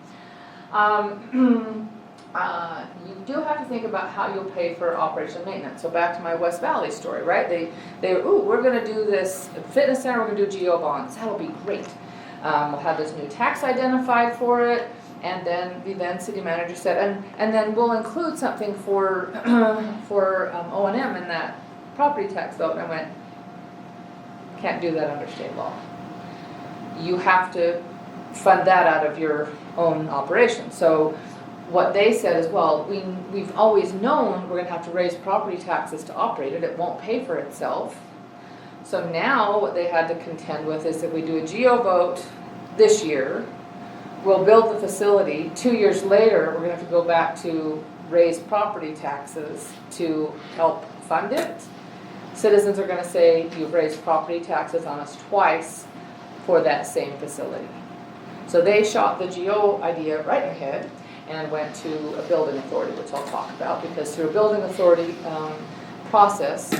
You do have to think about how you'll pay for operation and maintenance. So back to my West Valley story, right? We're going to do this fitness center. We're going to do GO bonds. That'll be great. We'll have this new tax identified for it, and then the then city manager said, and then we'll include something for O&M in that property tax vote. And I went, can't do that under state law. You have to fund that out of your own operation. So what they said is, well, we've always known we're going to have to raise property taxes to operate it. It won't pay for itself. So now what they had to contend with is if we do a GO vote this year, we'll build the facility. 2 years later, we're going to have to go back to raise property taxes to help fund it. Citizens are going to say, you've raised property taxes on us twice for that same facility. So they shot the GO idea right in the head and went to a building authority, which I'll talk about, because through a building authority process,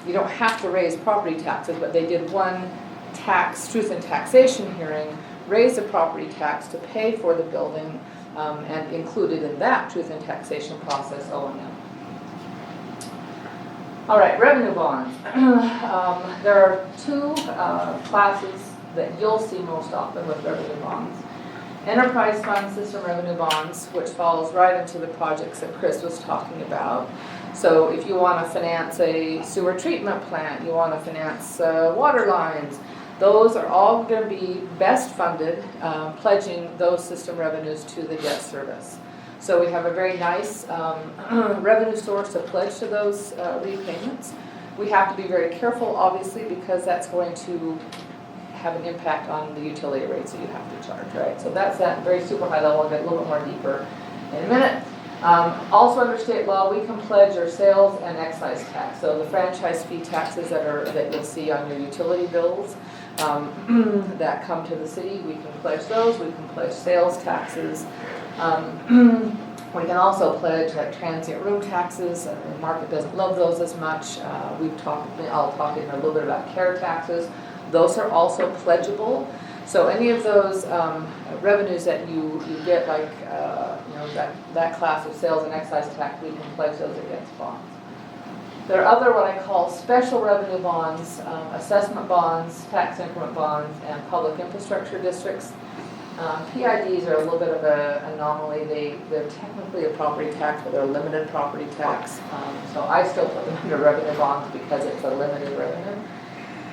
you don't have to raise property taxes, but they did one tax, truth in taxation hearing, raised the property tax to pay for the building, and included in that truth in taxation process O&M. All right, revenue bonds. There are 2 classes that you'll see most often with revenue bonds. Enterprise fund system revenue bonds, which falls right into the projects that Chris was talking about. So if you want to finance a sewer treatment plant, you want to finance water lines, those are all going to be best funded, pledging those system revenues to the debt service. So we have a very nice revenue source to pledge to those repayments. We have to be very careful, obviously, because that's going to have an impact on the utility rates that you have to charge, right? So that's that very super high level. I'll get a little bit more deeper in a minute. Also under state law, we can pledge our sales and excise tax. So the franchise fee taxes that you'll see on your utility bills that come to the city, we can pledge those. We can pledge sales taxes. We can also pledge like transient room taxes. The market doesn't love those as much. I'll talk in a little bit about care taxes. Those are also pledgeable. So any of those revenues that you get, like that class of sales and excise tax, we can pledge those against bonds. There are other what I call special revenue bonds, assessment bonds, tax increment bonds, and public infrastructure districts. PIDs are a little bit of an anomaly. They're technically a property tax, but they're a limited property tax. So I still put them under revenue bonds because it's a limited revenue.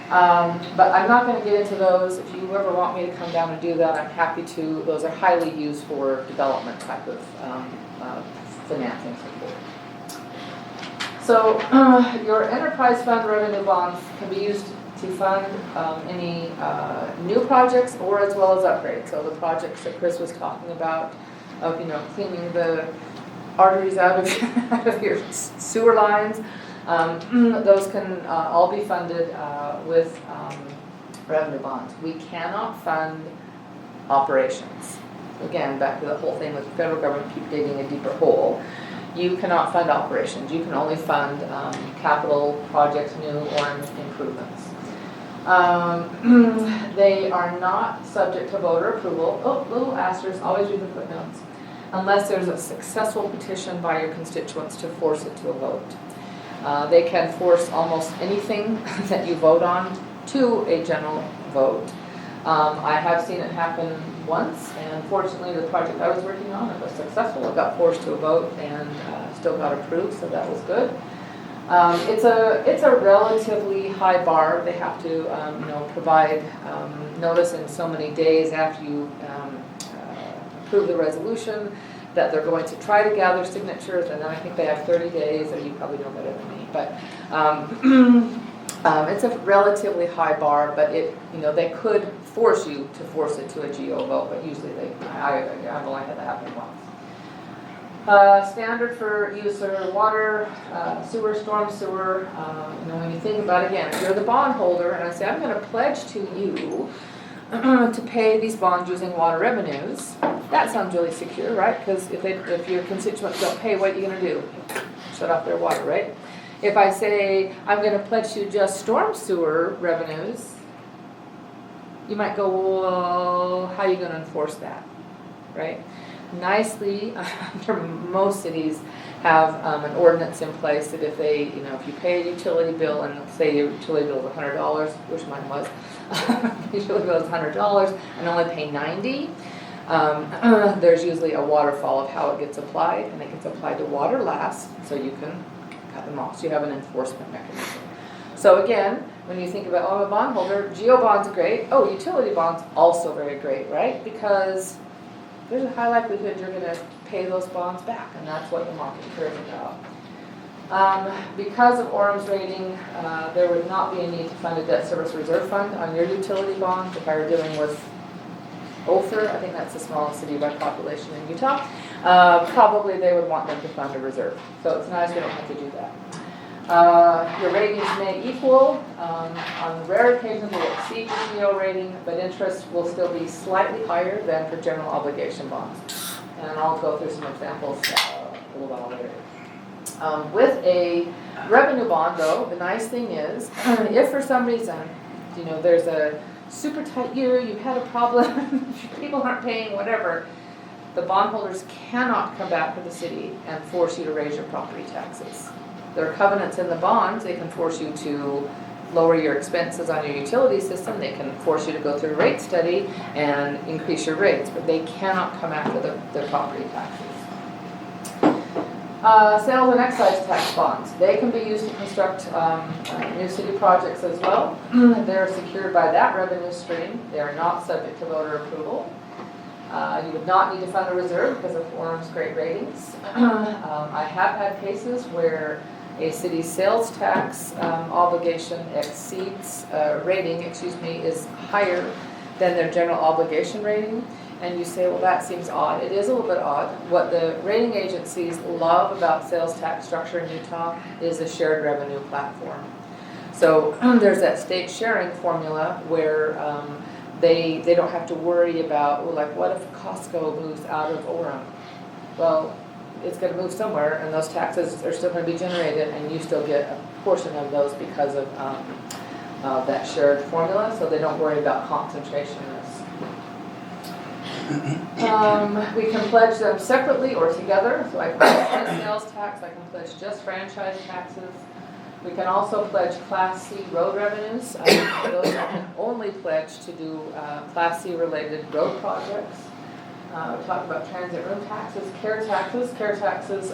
But I'm not going to get into those. If you ever want me to come down and do that, I'm happy to. Those are highly used for development type of financing support. So your enterprise fund revenue bonds can be used to fund any new projects or as well as upgrades. So the projects that Chris was talking about of cleaning the arteries out of your sewer lines, those can all be funded with revenue bonds. We cannot fund operations. Again, back to the whole thing with the federal government keep digging a deeper hole. You cannot fund operations. You can only fund capital projects, new or improvements. They are not subject to voter approval. Oh, little asterisk, always read the footnotes. Unless there's a successful petition by your constituents to force it to a vote. They can force almost anything that you vote on to a general vote. I have seen it happen once, and fortunately the project I was working on, it was successful. It got forced to a vote and still got approved, so that was good. It's a relatively high bar. They have to provide notice in so many days after you approve the resolution that they're going to try to gather signatures, and then I think they have 30 days, or you probably know better than me, but it's a relatively high bar, but they could force you to force it to a GO vote, but usually I've only had that happen once. Standard for use of water, sewer, storm sewer. When you think about it, again, if you're the bondholder and I say I'm going to pledge to you to pay these bonds using water revenues, that sounds really secure, right? Because if your constituents don't pay, what are you going to do? Shut off their water, right? If I say I'm going to pledge you just storm sewer revenues, you might go, well, how are you going to enforce that, right? Nicely, most cities have an ordinance in place that if they, if you pay a utility bill and say your utility bill is $100, which mine was, utility bill is $100 and only pay $90, there's usually a waterfall of how it gets applied, and it gets applied to water last, so you can cut them off. So you have an enforcement mechanism. So again, when you think about, I'm a bondholder, GO bonds are great. Oh, utility bonds also very great, right? Because there's a high likelihood you're going to pay those bonds back, and that's what the market cares about. Because of Orem's rating, there would not be a need to fund a debt service reserve fund on your utility bonds. If I were dealing with Ophir, I think that's the smallest city by population in Utah, probably they would want them to fund a reserve. So it's nice we don't have to do that. Your ratings may equal, on rare occasions will exceed your GO rating, but interest will still be slightly higher than for general obligation bonds. And I'll go through some examples a little while later. With a revenue bond though, the nice thing is, if for some reason, there's a super tight year, you've had a problem, people aren't paying, whatever, the bondholders cannot come back to the city and force you to raise your property taxes. There are covenants in the bonds. They can force you to lower your expenses on your utility system. They can force you to go through a rate study and increase your rates, but they cannot come after the property taxes. Sales and excise tax bonds. They can be used to construct new city projects as well. They're secured by that revenue stream. They are not subject to voter approval. You would not need to fund a reserve because of Orem's great ratings. I have had cases where a city's sales tax obligation rating is higher than their general obligation rating. And you say, well, that seems odd. It is a little bit odd. What the rating agencies love about sales tax structure in Utah is a shared revenue platform. So there's that state sharing formula where they don't have to worry about, well, like, what if Costco moves out of Orem? Well, it's going to move somewhere, and those taxes are still going to be generated, and you still get a portion of those because of that shared formula, so they don't worry about concentration risk. We can pledge them separately or together, so I can pledge just sales tax, I can pledge just franchise taxes. We can also pledge Class C road revenues. Those I can only pledge to do Class C related road projects. We talked about transit room taxes, care taxes. Care taxes,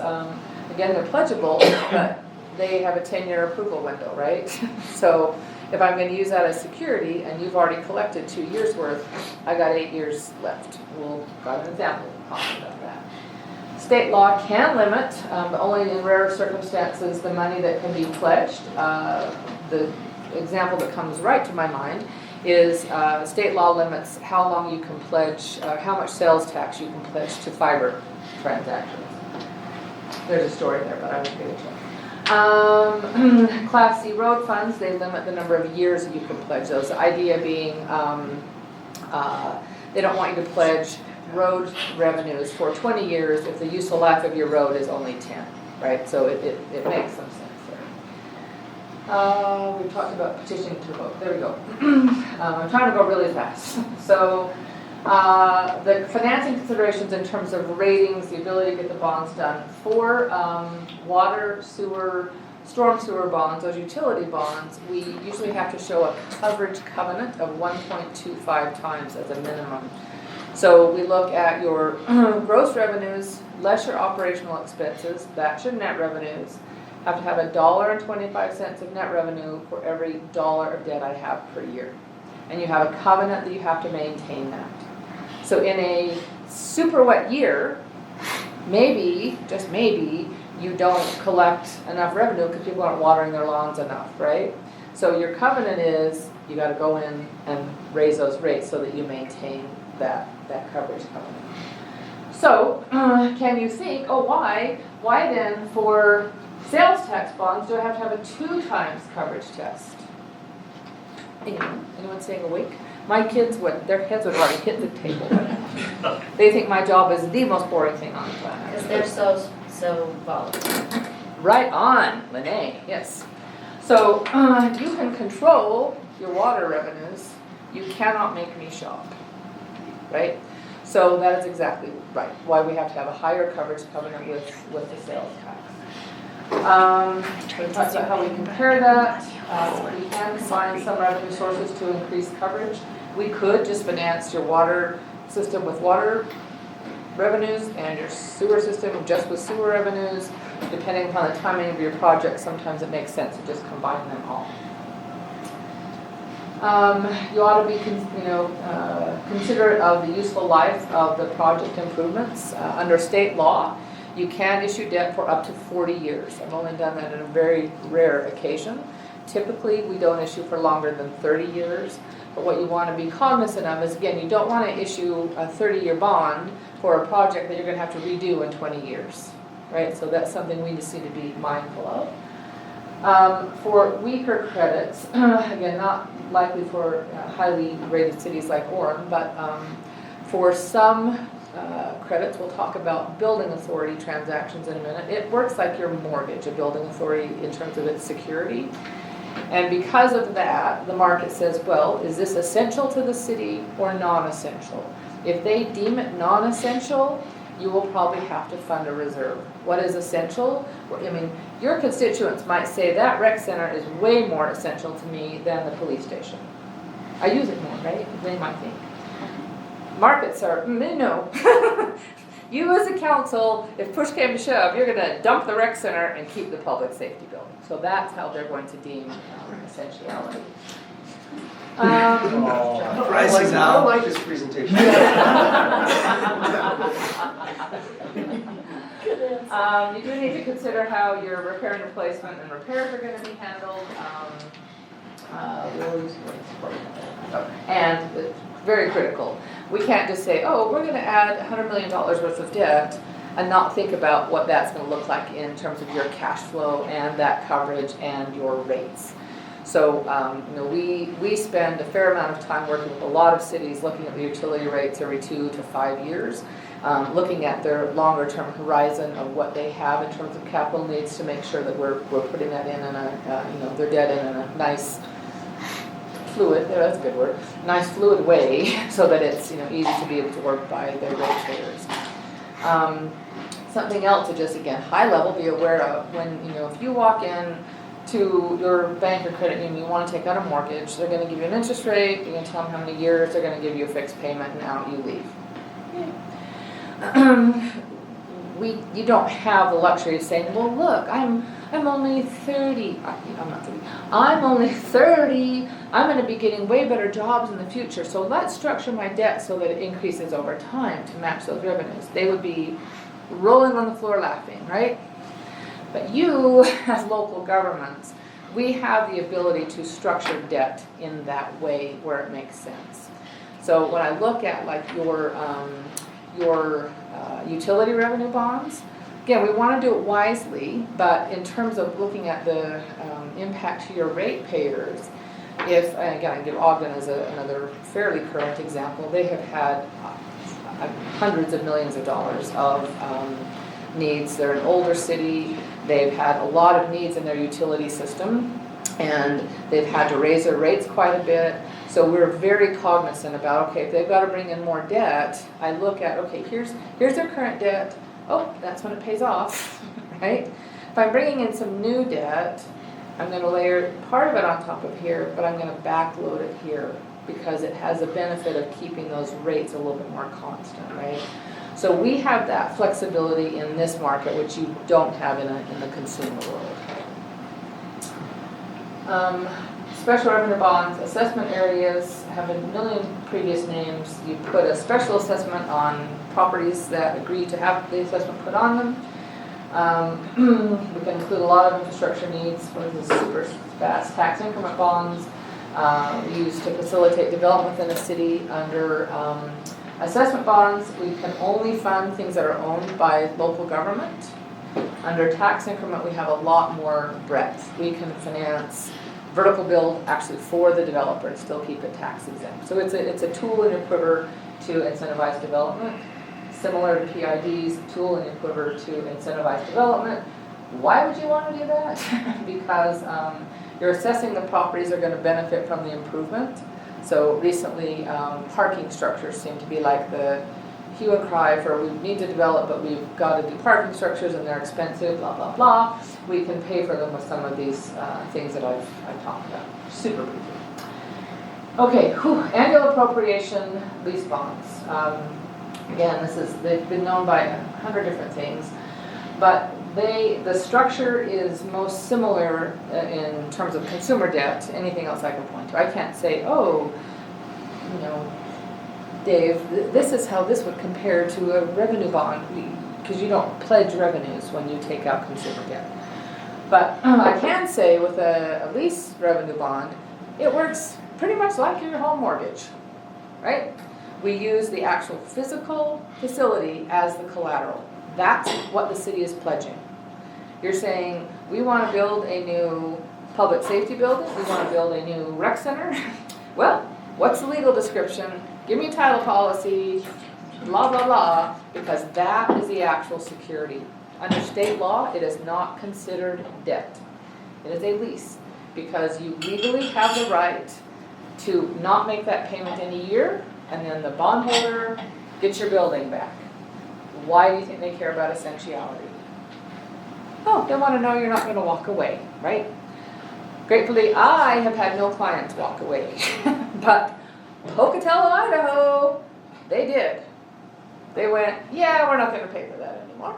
again, they're pledgeable, but they have a 10-year approval window, right? So if I'm going to use that as security and you've already collected 2 years worth, I got 8 years left. We'll got an example talking about that. State law can limit, but only in rare circumstances, the money that can be pledged. The example that comes right to my mind is state law limits how long you can pledge, how much sales tax you can pledge to fiber transactions. There's a story there, but I won't get into it. Class C road funds, they limit the number of years that you can pledge those. The idea being they don't want you to pledge road revenues for 20 years if the useful life of your road is only 10, right? So it makes some sense there. We talked about petitioning to vote. There we go. I'm trying to go really fast. So the financing considerations in terms of ratings, the ability to get the bonds done for water, sewer, storm sewer bonds, those utility bonds, we usually have to show a coverage covenant of 1.25 times as a minimum. So we look at your gross revenues, less your operational expenses, that's your net revenues. Have to have $1.25 of net revenue for every dollar of debt I have per year. And you have a covenant that you have to maintain that. So in a super wet year, maybe, just maybe, you don't collect enough revenue because people aren't watering their lawns enough, right? So your covenant is you got to go in and raise those rates so that you maintain that coverage covenant. So can you think, oh, why then for sales tax bonds do I have to have a 2 times coverage test? Anyone saying awake? My kids would, their heads would already hit the table. They think my job is the most boring thing on the planet. Because they're so volatile. Right on, Lene, yes. So you can control your water revenues. You cannot make me shop, right? So that is exactly right, why we have to have a higher coverage covenant with the sales tax. We talked about how we compare that. We can combine some revenue sources to increase coverage. We could just finance your water system with water revenues and your sewer system just with sewer revenues. Depending upon the timing of your project, sometimes it makes sense to just combine them all. You ought to be considerate of the useful life of the project improvements. Under state law, you can issue debt for up to 40 years. I've only done that on a very rare occasion. Typically, we don't issue for longer than 30 years. But what you want to be cognizant of is, again, you don't want to issue a 30-year bond for a project that you're going to have to redo in 20 years. Right? So that's something we just need to be mindful of. For weaker credits, again, not likely for highly rated cities like Orem, but for some credits, we'll talk about building authority transactions in a minute. It works like your mortgage, a building authority in terms of its security. And because of that, the market says, well, is this essential to the city or non-essential? If they deem it non-essential, you will probably have to fund a reserve. What is essential? I mean, your constituents might say that rec center is way more essential to me than the police station. I use it more, right? They might think. Markets are, no. You as a council, if push came to shove, you're going to dump the rec center and keep the public safety building. So that's how they're going to deem essentiality. I don't like this presentation. You do need to consider how your repair and replacement and repairs are going to be handled. And it's very critical. We can't just say, oh, we're going to add $100 million worth of debt and not think about what that's going to look like in terms of your cash flow and that coverage and your rates. So we spend a fair amount of time working with a lot of cities looking at the utility rates every 2 to 5 years, looking at their longer term horizon of what they have in terms of capital needs to make sure that we're putting that in a their debt in a nice fluid, that's a good word, nice fluid way so that it's, easy to be absorbed by the ratepayers. Something else to just, again, high level, be aware of when, if you walk in to your bank or credit union, you want to take out a mortgage, they're going to give you an interest rate, you're going to tell them how many years, they're going to give you a fixed payment, and out you leave. You don't have the luxury of saying, well, look, I'm only 30. I'm not 30. I'm only 30. I'm going to be getting way better jobs in the future. So let's structure my debt so that it increases over time to match those revenues. They would be rolling on the floor laughing, right? But you, as local governments, we have the ability to structure debt in that way where it makes sense. So when I look at like your utility revenue bonds, again, we want to do it wisely, but in terms of looking at the impact to your ratepayers, if, again, I give Ogden as another fairly current example, they have had hundreds of millions of dollars of needs. They're an older city, they've had a lot of needs in their utility system, and they've had to raise their rates quite a bit. So we're very cognizant about, okay, if they've got to bring in more debt, I look at, okay, here's their current debt. Oh, that's when it pays off, right? If I'm bringing in some new debt, I'm going to layer part of it on top of here, but I'm going to backload it here because it has the benefit of keeping those rates a little bit more constant, right? So we have that flexibility in this market, which you don't have in the consumer world. Special revenue bonds, assessment areas have a million previous names. You put a special assessment on properties that agree to have the assessment put on them. We can include a lot of infrastructure needs. What is this? Super fast tax increment bonds used to facilitate development within a city. Under assessment bonds, we can only fund things that are owned by local government. Under tax increment, we have a lot more breadth. We can finance vertical build actually for the developer and still keep it tax exempt. So it's a tool in your quiver to incentivize development. Similar to PIDs, tool in your quiver to incentivize development. Why would you want to do that? Because you're assessing the properties that are going to benefit from the improvement. So recently, parking structures seem to be like the hue and cry for we need to develop, but we've got to do parking structures and they're expensive, blah, blah, blah. We can pay for them with some of these things that I've talked about. Super briefly. Okay, annual appropriation lease bonds. Again, they've been known by 100 different things, but the structure is most similar in terms of consumer debt to anything else I can point to. I can't say, Dave, this is how this would compare to a revenue bond, because you don't pledge revenues when you take out consumer debt. But I can say with a lease revenue bond, it works pretty much like your home mortgage, right? We use the actual physical facility as the collateral. That's what the city is pledging. You're saying, we want to build a new public safety building, we want to build a new rec center. Well, what's the legal description? Give me a title policy, blah, blah, blah, because that is the actual security. Under state law, it is not considered debt. It is a lease, because you legally have the right to not make that payment in a year, and then the bondholder gets your building back. Why do you think they care about essentiality? Oh, they want to know you're not going to walk away, right? Gratefully, I have had no clients walk away, but Pocatello, Idaho, they did. They went, yeah, we're not going to pay for that anymore,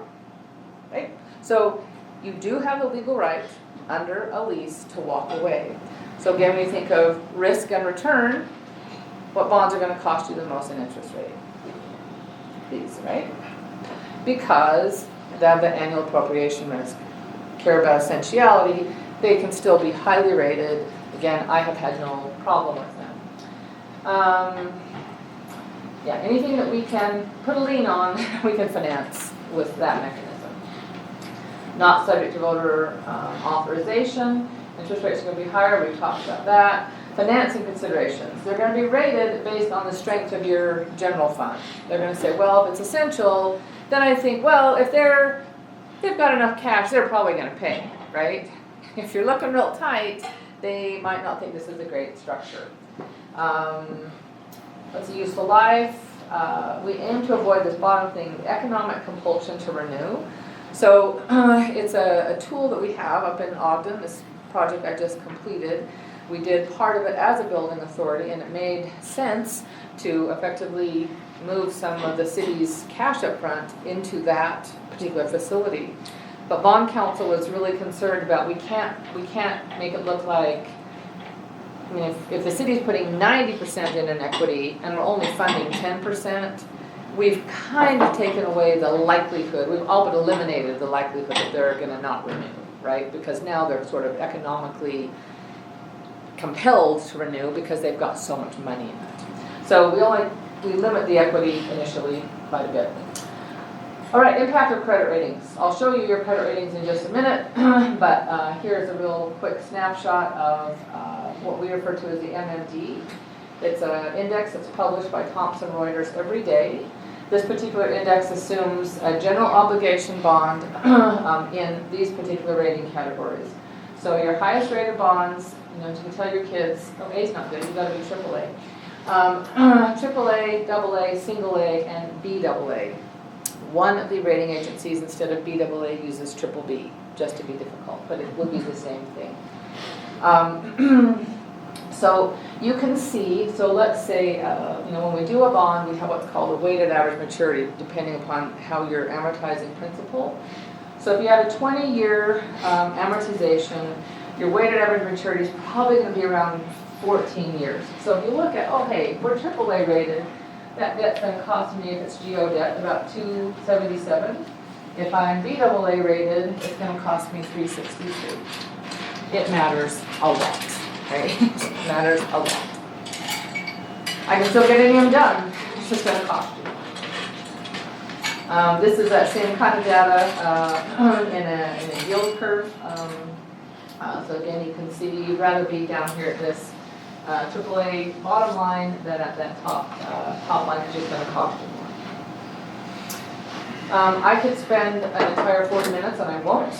right? So you do have the legal right under a lease to walk away. So again, when you think of risk and return, what bonds are going to cost you the most in interest rate? These, right? Because they have the annual appropriation risk. Care about essentiality, they can still be highly rated. Again, I have had no problem with them. Anything that we can put a lien on, we can finance with that mechanism. Not subject to voter authorization. Interest rates are going to be higher, we've talked about that. Financing considerations. They're going to be rated based on the strength of your general fund. They're going to say, well, if it's essential, then I think, well, if they've got enough cash, they're probably going to pay, right? If you're looking real tight, they might not think this is a great structure. Let's see, useful life. We aim to avoid this bottom thing, economic compulsion to renew. So it's a tool that we have up in Ogden, this project I just completed. We did part of it as a building authority, and it made sense to effectively move some of the city's cash up front into that particular facility. But bond council was really concerned about we can't make it look like, I mean, if the city's putting 90% in an equity and we're only funding 10%, we've kind of taken away the likelihood, we've all but eliminated the likelihood that they're going to not renew, right? Because now they're sort of economically compelled to renew because they've got so much money in it. So we limit the equity initially quite a bit. All right, impact of credit ratings. I'll show you your credit ratings in just a minute, but here's a real quick snapshot of what we refer to as the MMD. It's an index that's published by Thomson Reuters every day. This particular index assumes a general obligation bond in these particular rating categories. So your highest rated bonds, you can tell your kids, oh, A's not good, you've got to be AAA. AAA, AA, single A, and BAA. One of the rating agencies instead of BAA uses BBB, just to be difficult, but it would be the same thing. So you can see, so let's say, when we do a bond, we have what's called a weighted average maturity, depending upon how you're amortizing principal. So if you had a 20-year amortization, your weighted average maturity is probably going to be around 14 years. So if you look at, oh hey, we're AAA rated, that debt's going to cost me, if it's GO debt, about $277. If I'm BAA rated, it's going to cost me $362. It matters a lot, right? It matters a lot. I can still get any of them done, it's just going to cost you. This is that same kind of data in a yield curve. So again, you can see you'd rather be down here at this AAA bottom line than at that top line, which is going to cost you more. I could spend an entire 40 minutes, and I won't,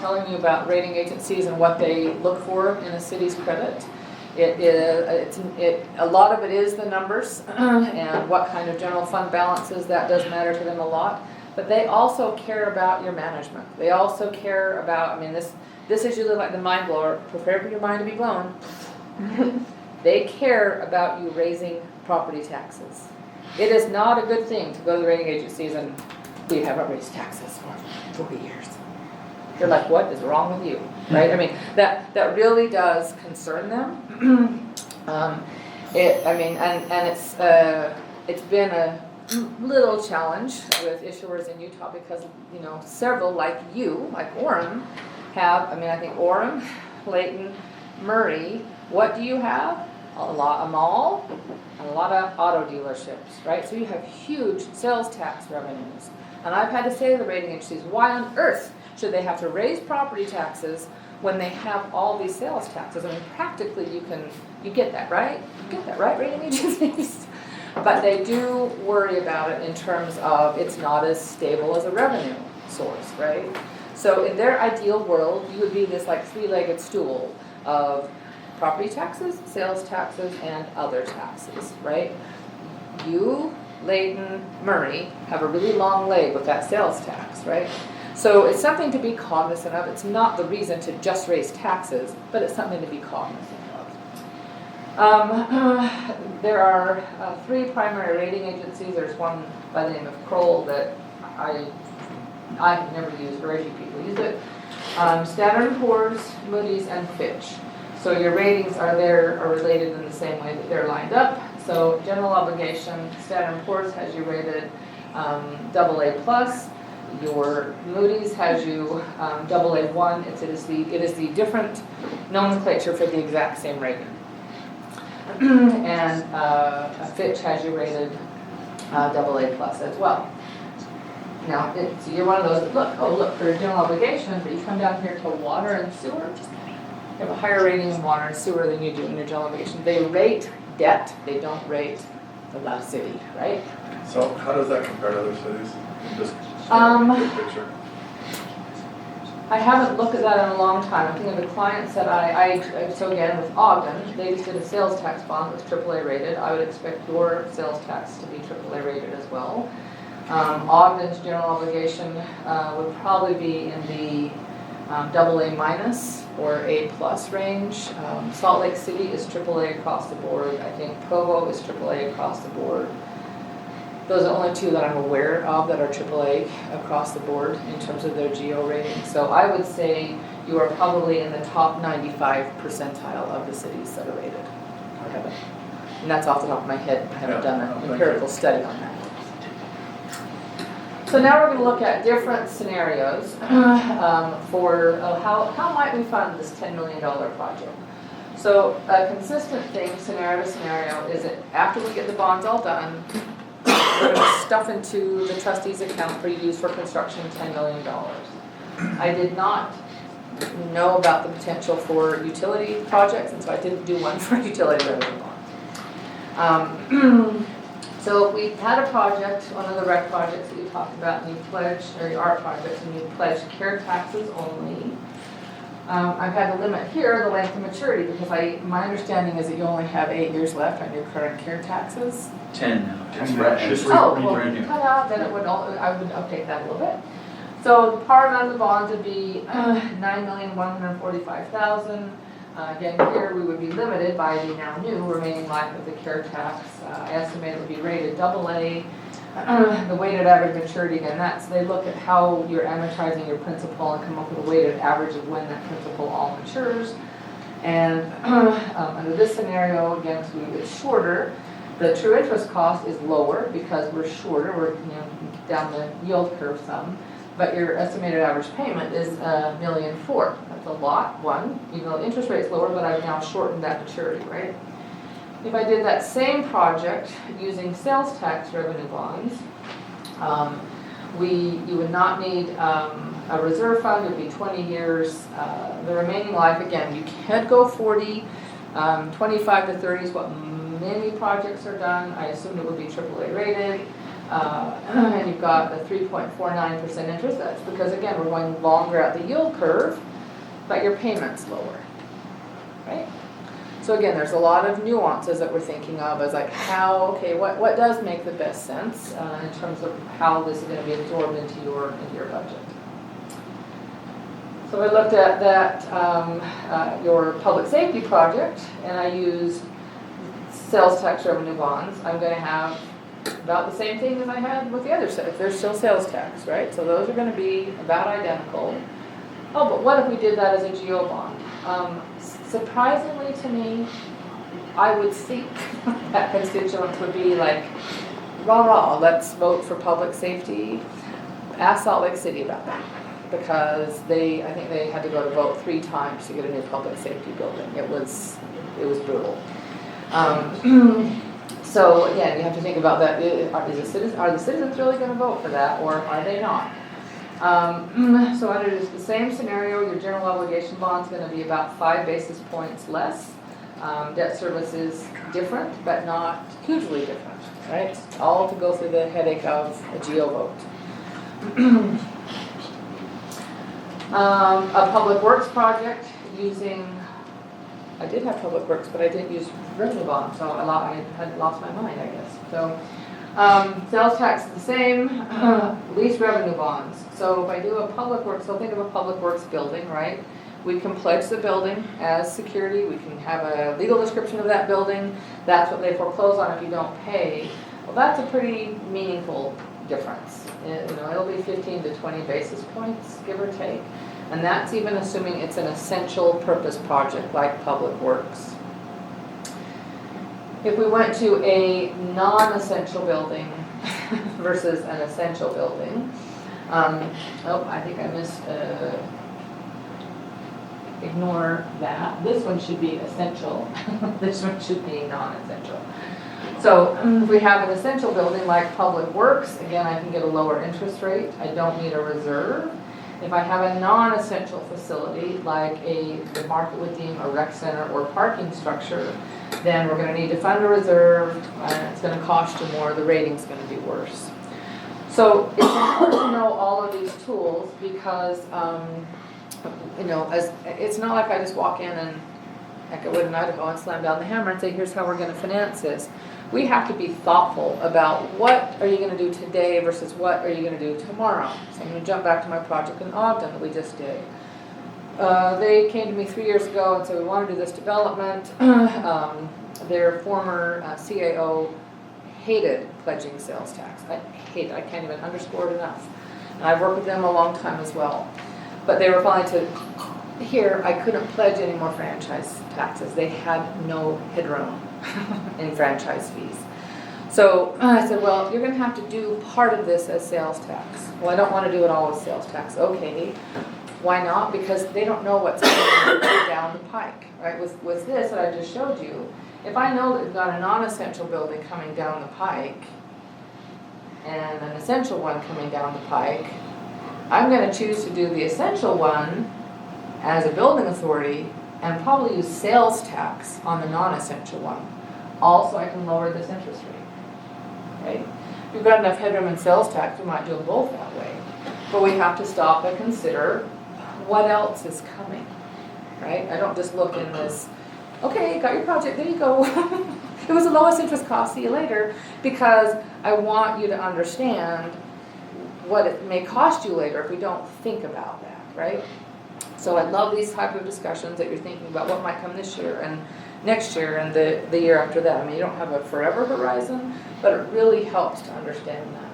telling you about rating agencies and what they look for in a city's credit. A lot of it is the numbers and what kind of general fund balances. That does matter to them a lot. But they also care about your management. They also care about, this is usually like the mind blower. Prepare for your mind to be blown. They care about you raising property taxes. It is not a good thing to go to the rating agencies and we haven't raised taxes for 40 years. They're like, what is wrong with you? Right? That really does concern them. It's been a little challenge with issuers in Utah because, several like you, like Orem, have, I think Orem, Layton, Murray, what do you have? A mall and a lot of auto dealerships, right? So you have huge sales tax revenues. And I've had to say to the rating agencies, why on earth should they have to raise property taxes when they have all these sales taxes? Practically you get that, right? You get that, right, rating agencies? But they do worry about it in terms of it's not as stable as a revenue source, right? So in their ideal world, you would be this like three-legged stool of property taxes, sales taxes, and other taxes, right? You, Layton, Murray have a really long leg with that sales tax, right? So it's something to be cognizant of. It's not the reason to just raise taxes, but it's something to be cognizant of. There are 3 primary rating agencies. There's one by the name of Kroll that I have never used, very few people use it. Standard & Poor's, Moody's, and Fitch. So your ratings are related in the same way that they're lined up. So general obligation, Standard & Poor's has you rated AA+. Your Moody's has you AA1. It is the different nomenclature for the exact same rating. And Fitch has you rated AA+ as well. Now, so you're one of those that look for general obligation, but you come down here to water and sewer. You have a higher rating in water and sewer than you do in your general obligation. They rate debt, they don't rate the city, right? So how does that compare to other cities? Just big picture. I haven't looked at that in a long time. I'm thinking of the clients that so again, with Ogden, they just did a sales tax bond that was AAA rated. I would expect your sales tax to be AAA rated as well. Ogden's general obligation would probably be in the AA minus or A plus range. Salt Lake City is AAA across the board. I think Provo is AAA across the board. Those are the only two that I'm aware of that are AAA across the board in terms of their geo rating. So I would say you are probably in the top 95 percentile of the cities that are rated. And that's off the top of my head. I haven't done an empirical study on that. So now we're going to look at different scenarios for how might we fund this $10 million project. So a consistent thing, scenario to scenario, is that after we get the bonds all done, we're going to stuff into the trustee's account for use for construction $10 million. I did not know about the potential for utility projects, and so I didn't do one for utility revenue bonds. So we had a project, one of the rec projects that you talked about, and you pledged, or your art projects, and you pledged care taxes only. I've had to limit here the length of maturity because my understanding is that you only have 8 years left on your current care taxes. 10 now. Then I would update that a little bit. So the par amount of the bonds would be $9,145,000. Again, here we would be limited by the now new remaining life of the care tax. Estimated would be rated AA. The weighted average maturity, again, they look at how you're amortizing your principal and come up with a weighted average of when that principal all matures. And under this scenario, again, it's shorter. The true interest cost is lower because we're shorter. We're down the yield curve some. But your estimated average payment is $1.4 million. That's a lot, even though the interest rate's lower, but I've now shortened that maturity, right? If I did that same project using sales tax revenue bonds, you would not need a reserve fund. It would be 20 years. The remaining life, again, you can't go 40. 25 to 30 is what many projects are done. I assume it would be AAA rated. And you've got a 3.49% interest. That's because, again, we're going longer out the yield curve, but your payment's lower, right? So again, there's a lot of nuances that we're thinking of as like what does make the best sense in terms of how this is going to be absorbed into your budget. So I looked at that, your public safety project, and I used sales tax revenue bonds. I'm going to have about the same thing as I had with the other set, if there's still sales tax, right? So those are going to be about identical. Oh, but what if we did that as a geo bond? Surprisingly to me, I would think that constituents would be like, rah, let's vote for public safety. Ask Salt Lake City about that. Because I think they had to go to vote 3 times to get a new public safety building. It was brutal. So again, you have to think about that. Are the citizens really going to vote for that, or are they not? So under the same scenario, your general obligation bond is going to be about 5 basis points less. Debt service is different, but not hugely different, right? All to go through the headache of a geo vote. A public works project I did have public works, but I didn't use revenue bonds, so I had lost my mind, I guess. So sales tax is the same, lease revenue bonds. So if I do a public works, so think of a public works building, right? We can pledge the building as security. We can have a legal description of that building. That's what they foreclose on if you don't pay. Well, that's a pretty meaningful difference. It'll be 15 to 20 basis points, give or take. And that's even assuming it's an essential purpose project like public works. If we went to a non-essential building versus an essential building, I think I ignore that. This one should be essential. This one should be non-essential. So if we have an essential building like public works, again, I can get a lower interest rate. I don't need a reserve. If I have a non-essential facility like the market would deem a rec center or parking structure, then we're going to need to fund a reserve, and it's going to cost you more. The rating's going to be worse. So it's important to know all of these tools because you know, as, it's not like I just walk in and, like I would in Idaho, and slam down the hammer and say, here's how we're gonna finance this. We have to be thoughtful about what are you gonna do today versus what are you gonna do tomorrow. So I'm gonna jump back to my project in Ogden that we just did. They came to me 3 years ago and said, we want to do this development. Their former CAO hated pledging sales tax. I can't even underscore it enough. And I've worked with them a long time as well. But they were finally to here, I couldn't pledge any more franchise taxes. They had no headroom in franchise fees. So I said, well, you're going to have to do part of this as sales tax. Well, I don't want to do it all as sales tax. Okay. Why not? Because they don't know what's coming down the pike, right? With this that I just showed you, if I know that we've got a non-essential building coming down the pike and an essential one coming down the pike, I'm going to choose to do the essential one as a building authority and probably use sales tax on the non-essential one. Also, I can lower this interest rate, right? If we've got enough headroom in sales tax, we might do them both that way. But we have to stop and consider what else is coming, right? I don't just look in this, okay, got your project, there you go. It was the lowest interest cost, see you later, because I want you to understand what it may cost you later if we don't think about that, right? So I love these type of discussions that you're thinking about what might come this year and next year and the year after that. I mean, you don't have a forever horizon, but it really helps to understand that.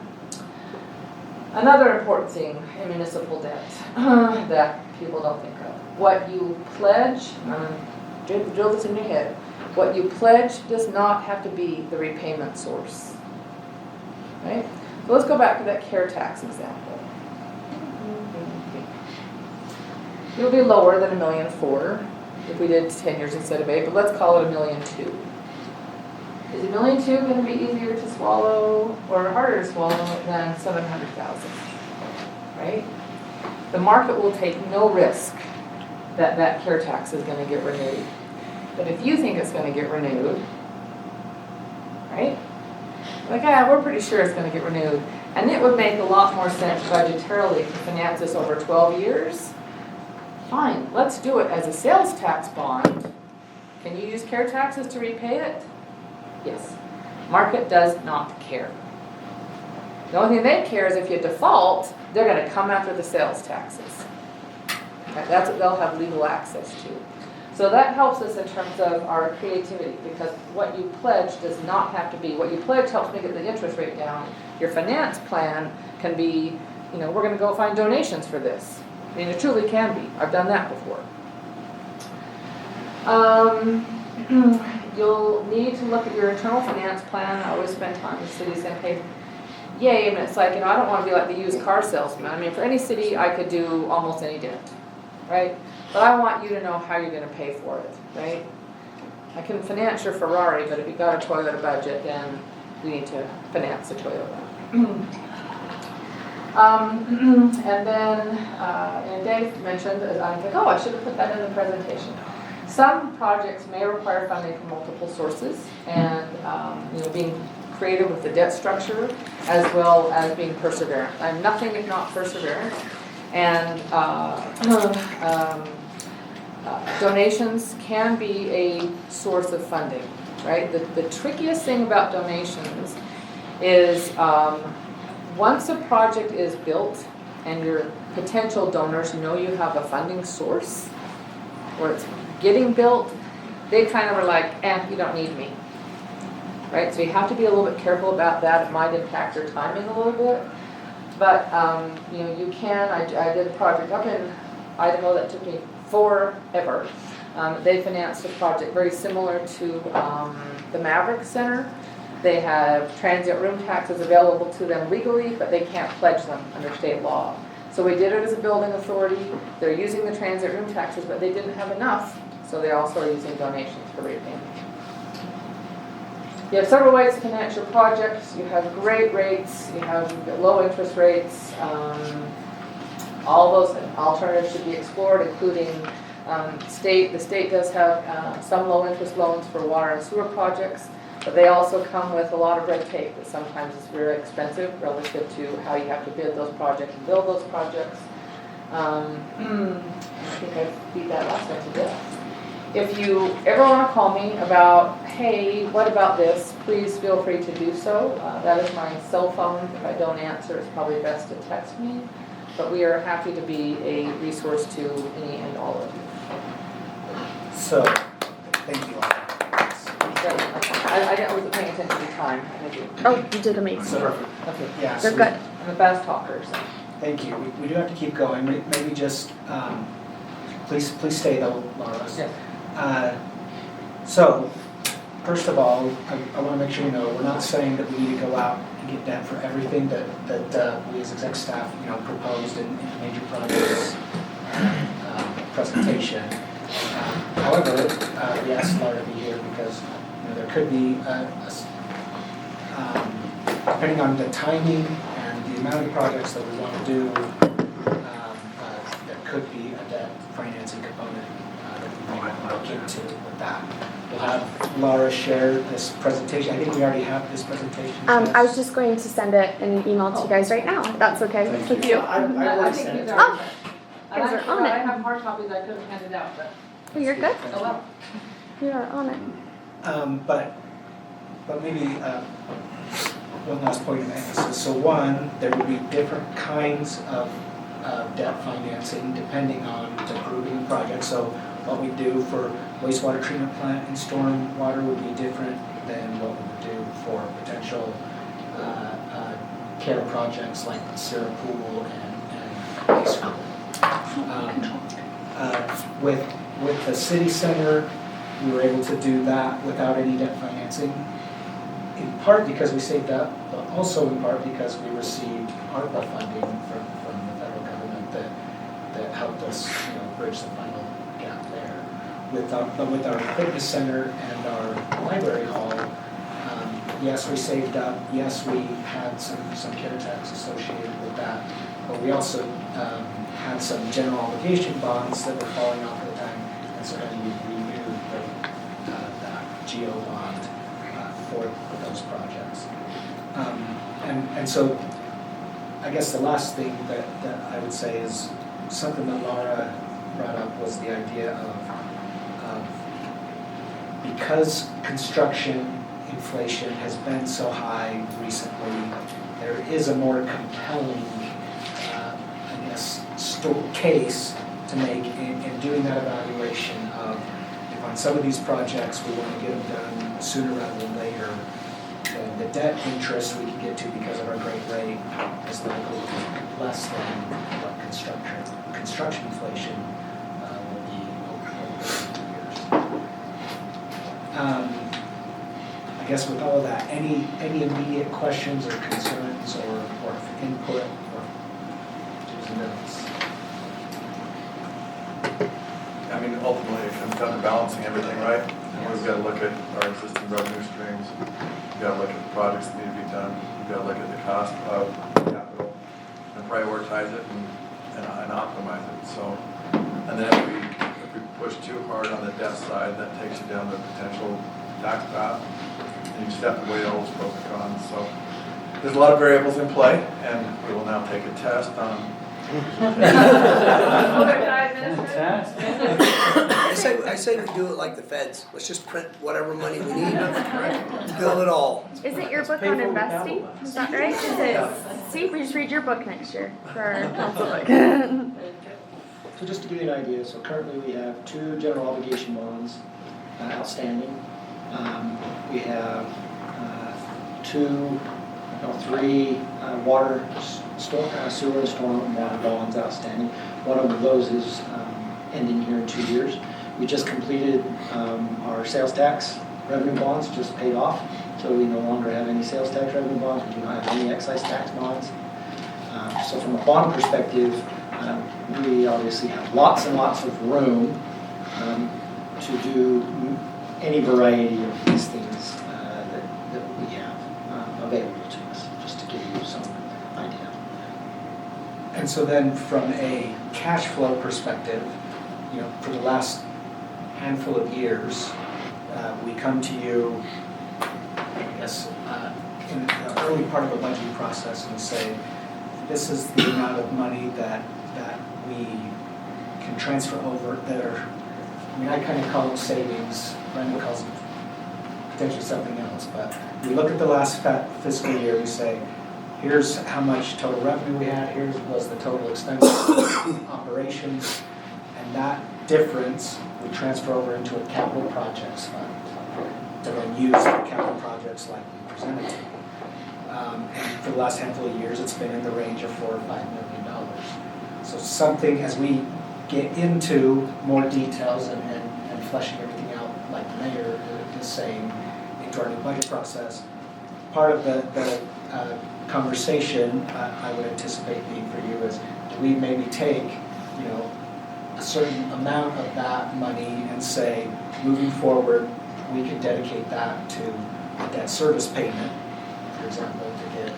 Another important thing in municipal debt that people don't think of. What you pledge, drill this in your head, what you pledge does not have to be the repayment source. Right? So let's go back to that care tax example. It'll be lower than $1.4 million if we did 10 years instead of 8, but let's call it $1.2 million. Is $1.2 million going to be easier to swallow or harder to swallow than $700,000? Right? The market will take no risk that that care tax is going to get renewed. But if you think it's going to get renewed, right? Like, yeah, we're pretty sure it's going to get renewed. And it would make a lot more sense budgetarily to finance this over 12 years. Fine, let's do it as a sales tax bond. Can you use care taxes to repay it? Yes. Market does not care. The only thing they care is if you default, they're going to come after the sales taxes. Okay, that's what they'll have legal access to. So that helps us in terms of our creativity, because what you pledge does not have to be. What you pledge helps me get the interest rate down. Your finance plan can be, you know, we're going to go find donations for this. I mean, it truly can be. I've done that before. You'll need to look at your internal finance plan. I always spend time with cities saying, hey, yay, and it's like, you know, I don't want to be like the used car salesman. I mean, for any city, I could do almost any debt, right? But I want you to know how you're going to pay for it, right? I can finance your Ferrari, but if you've got a Toyota budget, then we need to finance the Toyota. And then, and Dave mentioned, I think, oh, I should have put that in the presentation. Some projects may require funding from multiple sources, and you know, being creative with the debt structure, as well as being perseverant. I'm nothing if not perseverant. And donations can be a source of funding, right? The trickiest thing about donations is once a project is built and your potential donors know you have a funding source, or it's getting built, they kind of are like, you don't need me, right? So you have to be a little bit careful about that. It might impact your timing a little bit, but you know, you can. I did a project up in Idaho that took me forever. They financed a project very similar to the Maverick Center. They have transient room taxes available to them legally, but they can't pledge them under state law. So we did it as a building authority. They're using the transient room taxes, but they didn't have enough, so they also are using donations for repayment. You have several ways to finance your projects. You have great rates, you have low interest rates. All those alternatives should be explored, including the state does have some low interest loans for water and sewer projects, but they also come with a lot of red tape that sometimes is very expensive relative to how you have to bid those projects and build those projects. I think I beat that last one to death. If you ever want to call me about, hey, what about this, please feel free to do so. That is my cell phone. If I don't answer, it's probably best to text me. But we are happy to be a resource to any and all of you. So, thank you all. I wasn't paying attention to time. I do. Oh, you did amazing. So, Okay. yeah, They're so good. I'm a fast talker, so. thank you. We do have to keep going. Maybe just, please stay though, Laura. Yes. So, first of all, I want to make sure you know, we're not saying that we need to go out and get debt for everything that we as exec staff, proposed in the major projects presentation. However, we asked Laura to be here because there could be, depending on the timing and the amount of projects that we want to do, there could be a debt financing component that we might want to look into with that. We'll have Laura share this presentation. I think we already have this presentation. I was just going to send it in an email to you guys right now, if that's okay with you. I think these are. Oh, I guys are on I it. have hard copies I could have handed out, but. Oh, you're good. Oh, well. You are on it. But maybe one last point of emphasis. So one, there would be different kinds of debt financing depending on the grouping of projects. So what we do for wastewater treatment plant and storm water would be different than what we would do for potential care projects like the Sierra Pool and high school. With the city center, we were able to do that without any debt financing, in part because we saved up, but also in part because we received ARPA funding from the federal government that helped us, bridge the final gap there. With our fitness center and our library hall, yes, we saved up. Yes, we had some care tax associated with that, but we also had some general obligation bonds that were falling off at the time, and so then we renewed that GO bond for those projects. And so I guess the last thing that I would say is something that Laura brought up was the idea of because construction inflation has been so high recently, there is a more compelling case to make in doing that evaluation of if on some of these projects we want to get them done sooner rather than later, then the debt interest we can get to because of our great rate is likely to be less than what construction inflation will be over 50 years. I guess with all of that, any immediate questions or concerns or input or notes? I mean, ultimately, it comes down to balancing everything, right? And we've got to look at our existing revenue streams. We've got to look at the projects that need to be done. We've got to look at the cost of capital and prioritize it and optimize it. So, and then if we push too hard on the debt side, that takes you down the potential tax path. And you just have to weigh all those pros and cons. So there's a lot of variables in play, and we will now take a test on I say we do it like the feds. Let's just print whatever money we need, build it all. Is it your book on investing? Is that right? Is it? See, we just read your book next year for our council book. So just to give you an idea, so currently we have 2 general obligation bonds outstanding. We have 3 water, sewer and storm water bonds outstanding. One of those is ending here in 2 years. We just completed our sales tax revenue bonds, just paid off. So we no longer have any sales tax revenue bonds. We do not have any excise tax bonds. So from a bond perspective, we obviously have lots and lots of room to do any variety of these things that we have available to us, just to give you some idea. And so then from a cash flow perspective, for the last handful of years, we come to you, I guess, in the early part of a budgeting process and say, this is the amount of money that that we can transfer over that are, I mean, I kind of call them savings, Brenda calls them potentially something else, but we look at the last fiscal year, we say, here's how much total revenue we had, here's was the total expense operations, and that difference we transfer over into a capital projects fund to then use for capital projects like we presented to you. And for the last handful of years, it's been in the range of $4 or $5 million. So something, as we get into more details and fleshing everything out, like the mayor is saying, into our new budget process, part of the conversation I would anticipate being for you is, do we maybe take, a certain amount of that money and say, moving forward, we can dedicate that to a debt service payment, for example, to get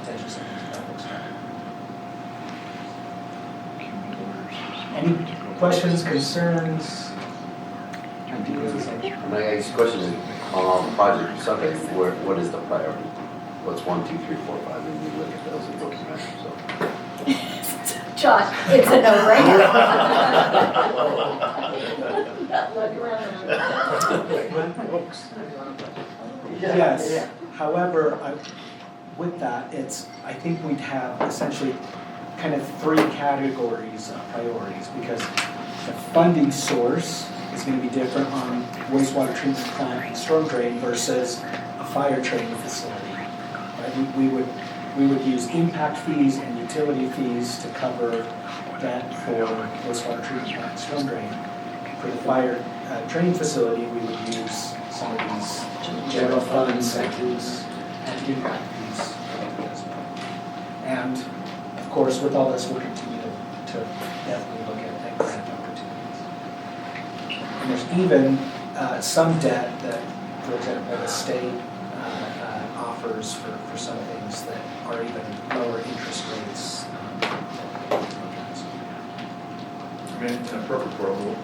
potentially some of these projects started. Any questions, concerns, ideas? My next question is, project subject, what is the priority? What's 1, 2, 3, 4, 5, and you look at those and go from there, so. Josh, it's a no-brainer. Yes, however, with that, I think we'd have essentially kind of 3 categories of priorities, because the funding source is going to be different on wastewater treatment plant and storm drain versus a fire training facility. Right? We would use impact fees and utility fees to cover debt for wastewater treatment plant and storm drain. For the fire training facility, we would use some of these general fund incentives and impact fees as well. And of course, with all this, we'll continue to definitely look at grant opportunities. And there's even some debt that, for example, the state offers for some things that are even lower interest rates. I mean, in a perfect world,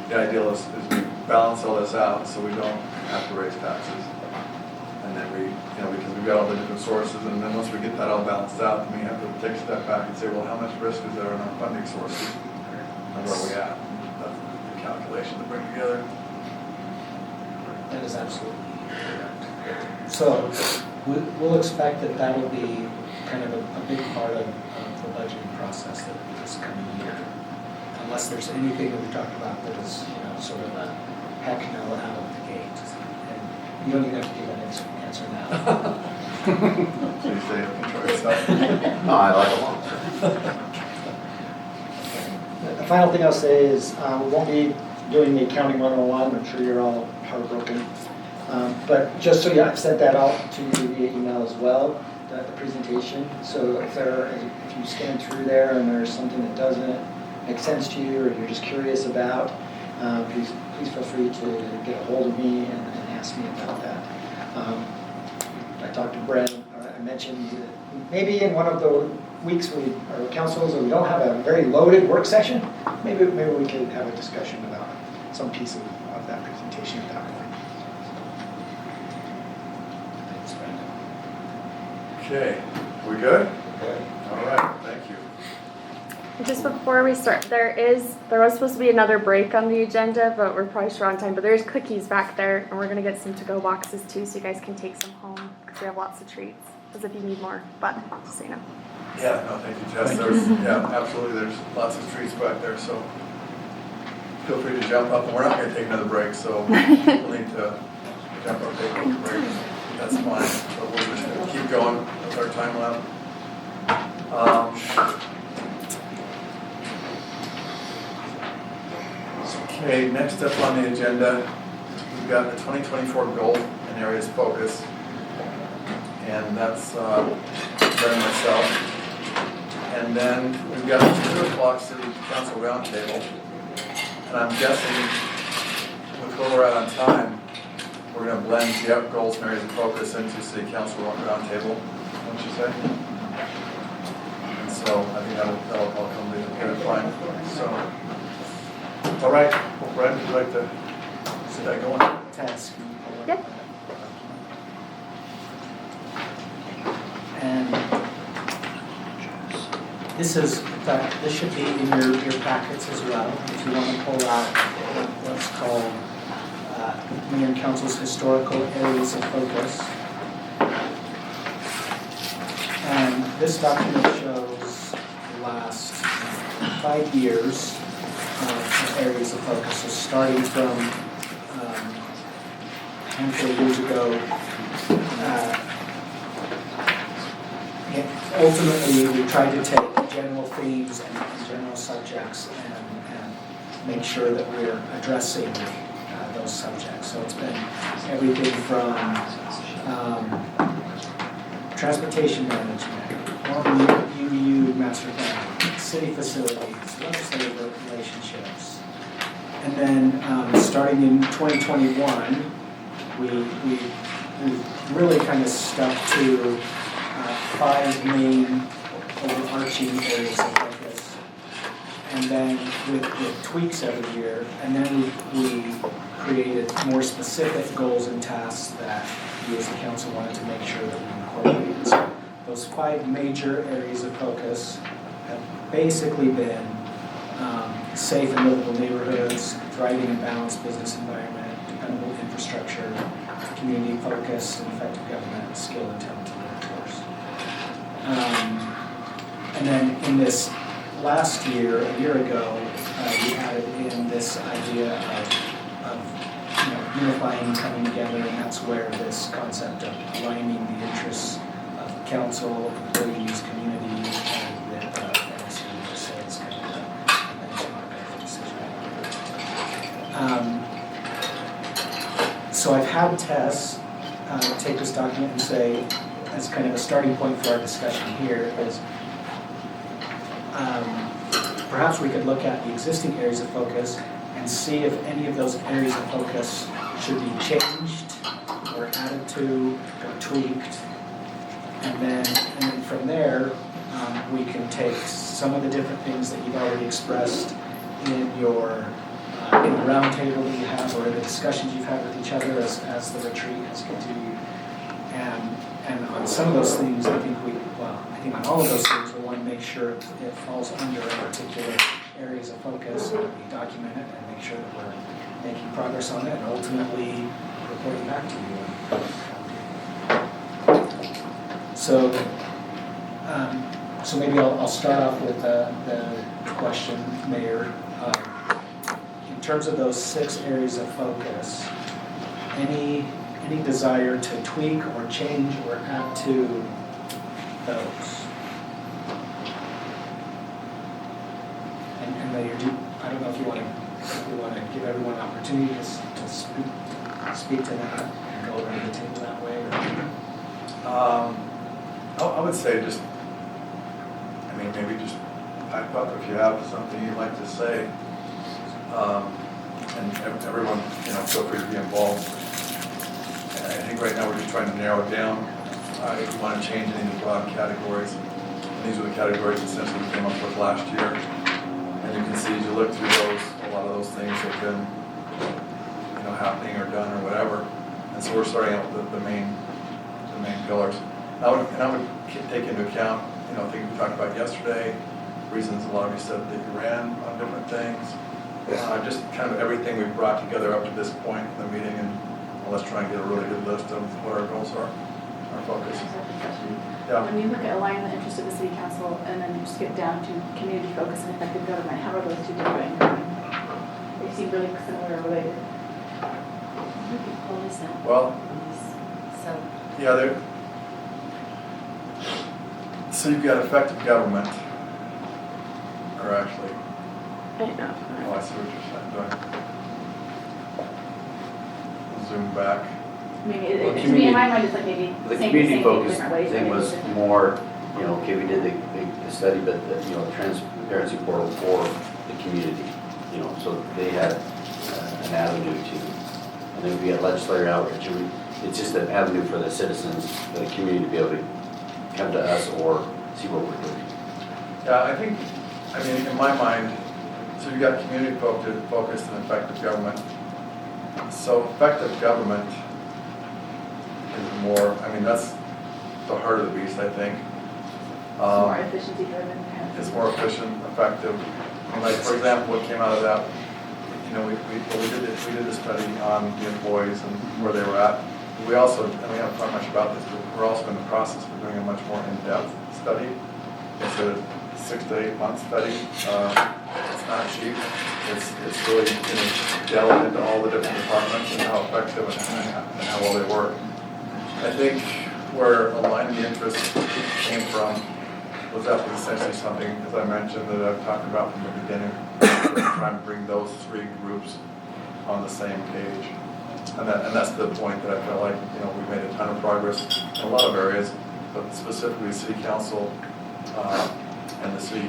the ideal is we balance all this out so we don't have to raise taxes. And then we, because we've got all the different sources, and then once we get that all balanced out, then we have to take a step back and say, well, how much risk is there in our funding sources? And where are we at? That's the calculation to bring together. That is absolutely correct. So we'll expect that that'll be kind of a big part of the budgeting process this coming year. Unless there's anything that we talked about that is, sort of a heck no out of the gate. And you don't even have to give that answer now. So you say control yourself. No, I like them all. The final thing I'll say is we won't be doing the accounting 101. I'm sure you're all heartbroken. But just so I've sent that out to you via email as well, the presentation. So if you scan through there and there's something that doesn't make sense to you or you're just curious about, please feel free to get a hold of me and ask me about that. I talked to Brent. I mentioned maybe in one of the weeks or councils we don't have a very loaded work session, maybe we could have a discussion about some piece of that presentation at that point. Thanks, Brent. Okay, we good? Okay. All right, thank you. Just before we start, there was supposed to be another break on the agenda, but we're probably short on time. But there's cookies back there, and we're going to get some to-go boxes too, so you guys can take some home, because we have lots of treats, as if you need more, but just so you know. Yeah, no, thank you, Jess. Absolutely, there's lots of treats back there, so feel free to jump up, and we're not going to take another break, so we'll need to jump up, take a break. That's fine, but we'll just keep going with our time left. Okay, next up on the agenda, we've got the 2024 goal and areas of focus, and that's Brent and myself. And then we've got the 2 o'clock City Council Roundtable, and I'm guessing with where we're at on time, we're going to blend the goals and areas of focus into City Council Roundtable, don't you say? And so I think that'll all come together fine. So. All right, well, Brent, would you like to see that going? Task. Yep. And This is, in fact, this should be in your packets as well. If you want to pull out what's called Mayor and Council's historical areas of focus. And this document shows the last 5 years of areas of focus. So starting from a handful of years ago, ultimately we tried to take general themes and general subjects and make sure that we're addressing those subjects. So it's been everything from transportation management, UVU master plan, city facilities, legislative relationships. And then starting in 2021, we really kind of stuck to 5 main overarching areas of focus, and then with tweaks every year, and then we created more specific goals and tasks that we as the council wanted to make sure that we incorporated. So those 5 major areas of focus have basically been safe and livable neighborhoods, thriving and balanced business environment, dependable infrastructure, community focus and effective government, skill and talented workforce. And then in this last year, a year ago, we added in this idea of unifying and coming together, and that's where this concept of aligning the interests of council, employees, community, and with MSU sales kind of a benchmark decision. So I've had Tess take this document and say, as kind of a starting point for our discussion here, is perhaps we could look at the existing areas of focus and see if any of those areas of focus should be changed or added to or tweaked. And then from there, we can take some of the different things that you've already expressed in your in the roundtable that you have, or in the discussions you've had with each other as the retreat has continued. And on some of those things, I think on all of those things, we want to make sure it falls under a particular areas of focus, and we document it and make sure that we're making progress on it, and ultimately reporting back to you. So maybe I'll start off with the question, Mayor. In terms of those 6 areas of focus, any desire to tweak or change or add to those? And Mayor, I don't know if you want to give everyone an opportunity to speak to that and go around the table that way, or? I would say maybe just pipe up if you have something you'd like to say. And everyone, feel free to be involved. I think right now we're just trying to narrow it down. If you want to change any of the broad categories, and these are the categories essentially we came up with last year. And you can see as you look through those, a lot of those things have been, happening or done or whatever. And so we're starting out with the main pillars. I would take into account, things we talked about yesterday, reasons a lot of you said that you ran on different things. Just kind of everything we've brought together up to this point in the meeting, and let's try and get a really good list of what our goals are, our focus. Yeah. When you look at aligning the interests of the city council and then you skip down to community focus and effective government, how are those 2 different? They seem really similar or related. What is that? Well, So, yeah, so you've got effective government, or actually, I see what you're saying. Zoom back. To me, in my mind, it's like maybe The same community focus different ways. thing was more, okay, we did the study, but the transparency portal for the community, so they had an avenue to, and then we had legislative outreach, and it's just an avenue for the citizens, the community to be able to come to us or see what we're doing. Yeah, in my mind, so you got community focused and effective government. So effective government is more, that's the heart of the beast, I think. More efficiency driven. It's more efficient, effective. And like, for example, what came out of that, you know, we did the study on the employees and where they were at. We also, and we haven't talked much about this, but we're also in the process of doing a much more in-depth study. It's a 6 to 8 month study. It's not cheap. It's really going to delve into all the different departments and how effective and how well they work. I think where aligning the interests came from was that was essentially something, as I mentioned, that I've talked about from the beginning, trying to bring those 3 groups on the same page. And that's the point that I felt like, you know, we made a ton of progress in a lot of areas, but specifically City Council and the city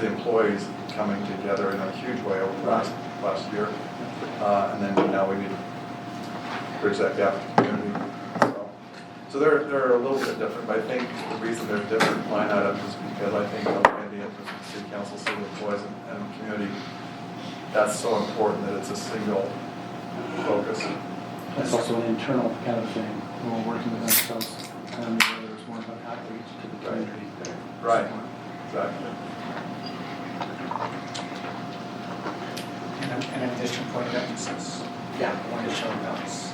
employees coming together in a huge way over the last year. And then now we need to bridge that gap with the community. So they're a little bit different, but I think the reason they're different line items is because I think aligning the interest of City Council, city employees, and community, that's so important that it's a single focus. That's also an internal kind of thing, when we're working with ourselves, whether it's more about outreach to the community. Right, exactly. And an additional point of emphasis. Yeah, I wanted to show balance.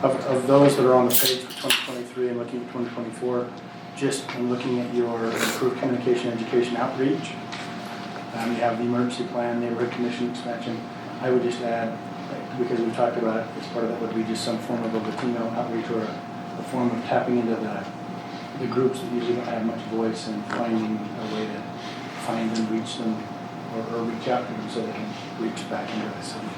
Of those that are on the page for 2023 and looking at 2024, just in looking at your improved communication, education, outreach, you have the emergency plan, neighborhood commission expansion. I would just add, because we've talked about it, as part of that would be just some form of a Latino outreach or a form of tapping into the groups that usually don't have much voice and finding a way to find and reach them or reach out to them so they can reach back into the city.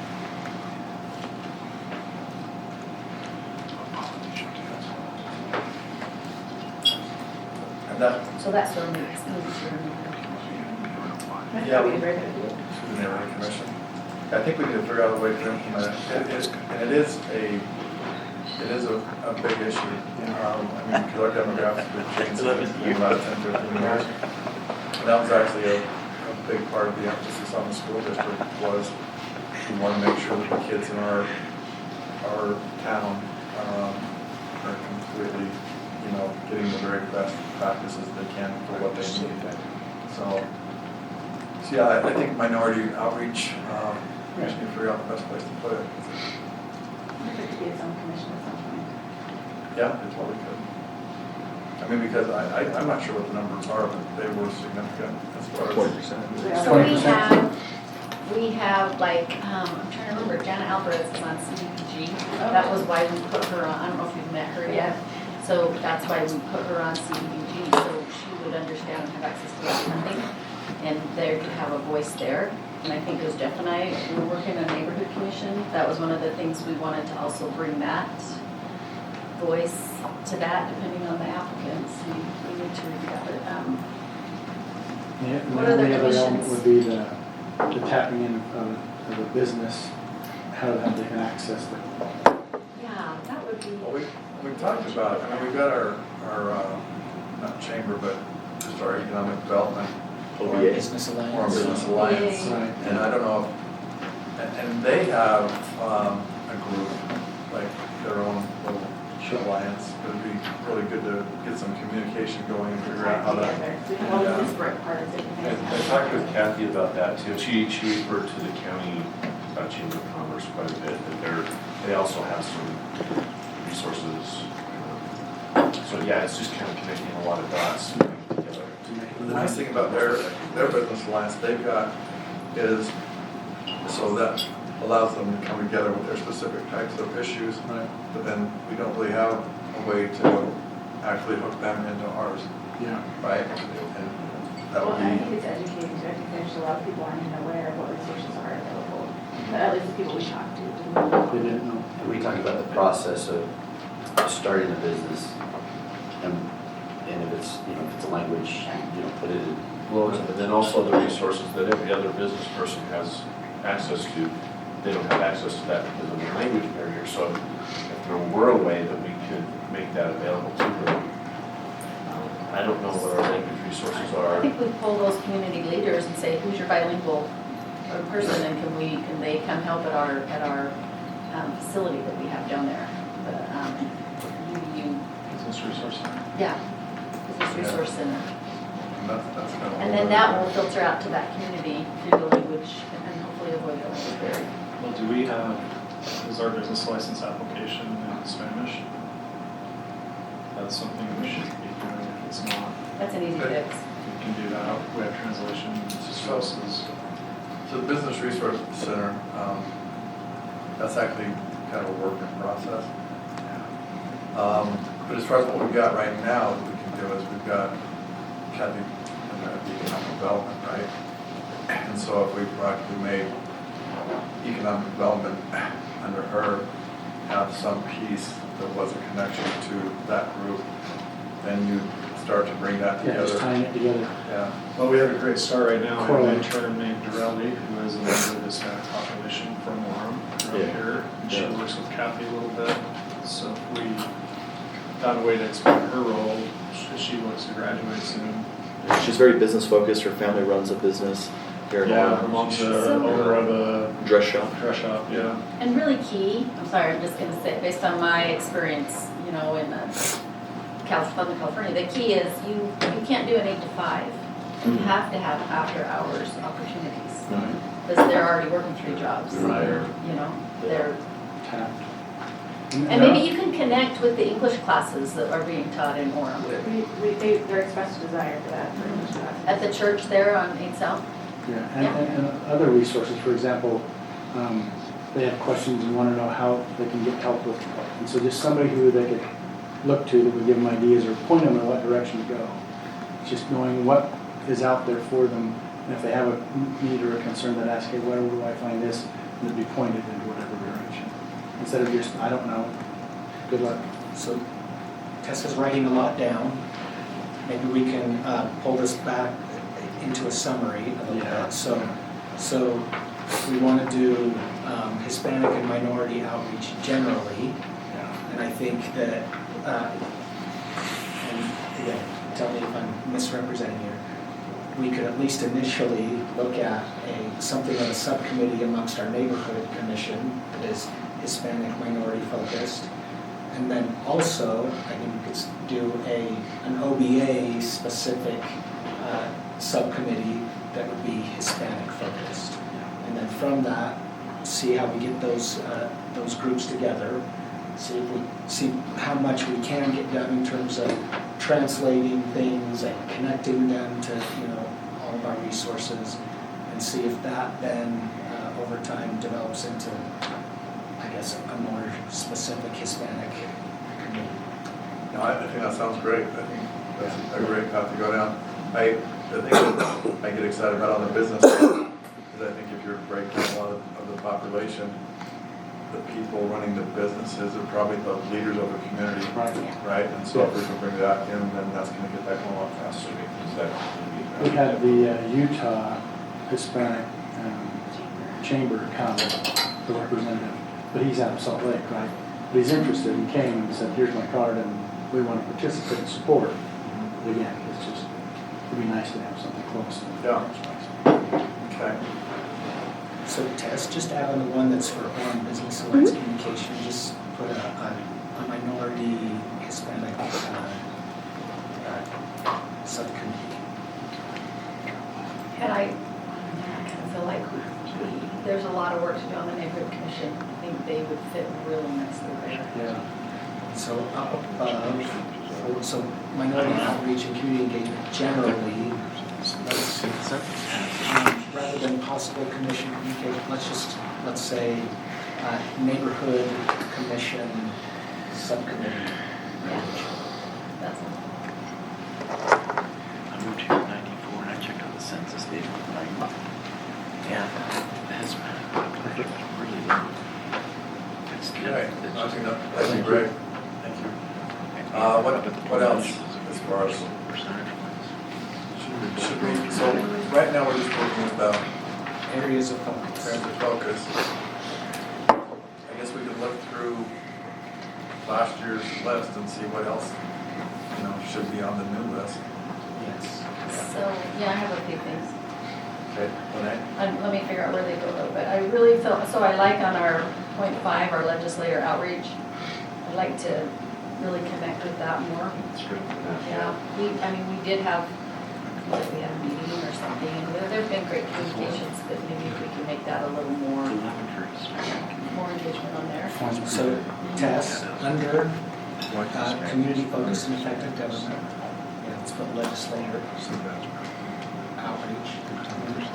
So that's where we expenditure. Yeah, the neighborhood commission. I think we need to figure out a way to implement it. And it is a big issue. I mean, because our demographics have changed in about 10, 15 years. And that was actually a big part of the emphasis on the school district was we want to make sure that the kids in our town are completely, you know, getting the very best practices they can for what they need. So yeah, I think minority outreach, we just need to figure out the best place to put it. It could be its own commission at some point. Yeah, it totally could. I mean, because I'm not sure what the numbers are, but they were significant as far as. 20%. So we have like, I'm trying to remember, Jana Alvarez is on CDPG. That was why we put her on, I don't know if you've met her yet. So that's why we put her on CDPG, so she would understand and have access to that funding. And there to have a voice there. And I think as Jeff and I were working on neighborhood commission, that was one of the things we wanted to also bring that voice to that, depending on the applicants. We need to review that. What The other only other element commissions? would be the tapping in of a business, how they can access it. Yeah, that would be. Well, we talked about, I mean, we've got our not chamber, but just our economic development. OBA. Business Alliance. Or Business Alliance. Right. And I don't know, and they have a group, like their own little alliance. It would be really good to get some communication going and figure out how that. We have all the disparate parts that you I talked with Kathy about that too. She referred to the county Chamber of Commerce quite a bit, that they also have some resources. So yeah, it's just kind of connecting a lot of dots together. The nice thing about their business alliance they've got is, so that allows them to come together with their specific types of issues. Right. But then we don't really have a way to actually hook them into ours. Yeah. Right? And that Well, would I be. think it's educating too. I think there's a lot of people aren't even aware of what resources are available. But at least the people we talk to didn't know. They didn't know. And we talked about the process of starting a business, and if it's, you know, if it's a language, you know, put it in. Well, and then also the resources that every other business person has access to, they don't have access to that because of the language barrier. So if there were a way that we could make that available to them, I don't know what our language resources I are. think we pull those community leaders and say, who's your bilingual person, and can they come help at our facility that we have down there? You Business resource. Yeah, business resource center. And that's kind of. And then that will filter out to that community through the language and hopefully avoid the language barrier. Well, do we have, is our business license application in Spanish? That's something we should be doing if it's not. That's an easy fix. We can do that, we have translation services. So the Business Resource Center, that's actually kind of a work in process. But as far as what we've got right now, what we can do is we've got Kathy in the economic development, right? And so if we practically made economic development under her have some piece that was a connection to that group, then you start to bring that Yeah, together. just tying it together. Yeah. Well, we have a great start right now. We have an Correct. intern named Dorelli, who is a member of the Hispanic population from Orem, around here. And she works with Kathy a little bit. So if we found a way to expand her role, she looks to graduate soon. She's very business focused. Her family runs a business here in Yeah, Orem. her mom's the owner of a dress shop. Dress shop, yeah. And really key, I'm sorry, I'm just gonna say, based on my experience, you know, in Southern California, the key is you can't do an 8 to 5. You have to have after hours opportunities. Because they're already working 3 jobs. Right. You know, they're, Tapped. and maybe you can connect with the English classes that are being taught in Orem. They're expressed a desire for that, for English class. At the church there on 8 South? Yeah, and other resources, for example, they have questions and want to know how they can get help with, and so just somebody who they could look to that would give them ideas or point them in what direction to go. Just knowing what is out there for them, and if they have a need or a concern, that ask, hey, where do I find this? And they'd be pointed in whatever direction. Instead of just, I don't know, good luck. So Tessa's writing a lot down. Maybe we can pull this back into a summary a little bit. So we want to do Hispanic and minority outreach generally. And I think that, and again, tell me if I'm misrepresenting here, we could at least initially look at something of a subcommittee amongst our neighborhood commission that is Hispanic minority focused. And then also, I think we could do an OBA specific subcommittee that would be Hispanic focused. And then from that, see how we get those groups together, see how much we can get done in terms of translating things and connecting them to all of our resources, and see if that then over time develops into, I guess, a more specific Hispanic community. No, I think that sounds great. I think that's a great path to go down. The thing that I get excited about on the business is I think if you're breaking a lot of the population, the people running the businesses are probably the leaders of the community, right? And so if we can bring that in, then that's going to get that going a lot faster. We had the Utah Hispanic Chamber come, the representative, but he's out of Salt Lake, right? But he's interested and came and said, here's my card and we want to participate and support. But again, it's just, it'd be nice to have something close. Okay. So Tess, just add on the one that's for Orem Business Alliance Communication, just put a minority Hispanic subcommittee. And I kind of feel like there's a lot of work to do on the neighborhood commission. I think they would fit really nicely there. Yeah. So up above, so minority outreach and community engagement generally, rather than possible commission communication, let's say neighborhood commission subcommittee. Yeah, that's I moved here in '94 and I checked out the census data. Yeah, that's really low. Okay, I think that'd be great. Thank you. What else as far as? Should we, so right now we're just working with areas of focus. Areas of focus. I guess we could look through last year's list and see what else, should be on the new list. Yes. So, yeah, I have a few things. Okay, Let me figure out where they go though, but I really feel, so I like on our .5, our legislator outreach, I'd like to really connect with that more. Yeah, we did have, like, we had a meeting or something, and there've been great communications, but maybe if we can make that a little more engagement on there. So, Tess, under community focused and effective government, let's put legislator outreach.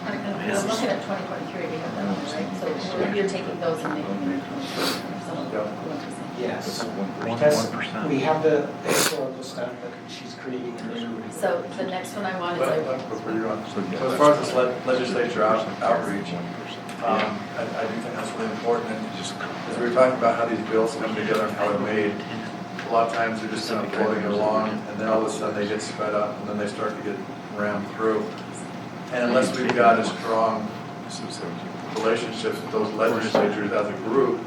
I'm looking at 2023, we have that on there, right? So you're taking those and making them some of them. Yes. Tess, we have the historical stuff, but she's creating a new. So the next one I want is Before you go on, so as far as this legislature outreach, I do think that's really important. And as we were talking about how these bills come together and how they're made, a lot of times they're just kind of floating along, and then all of a sudden they get sped up, and then they start to get rammed through. And unless we've got a strong relationships with those legislatures as a group,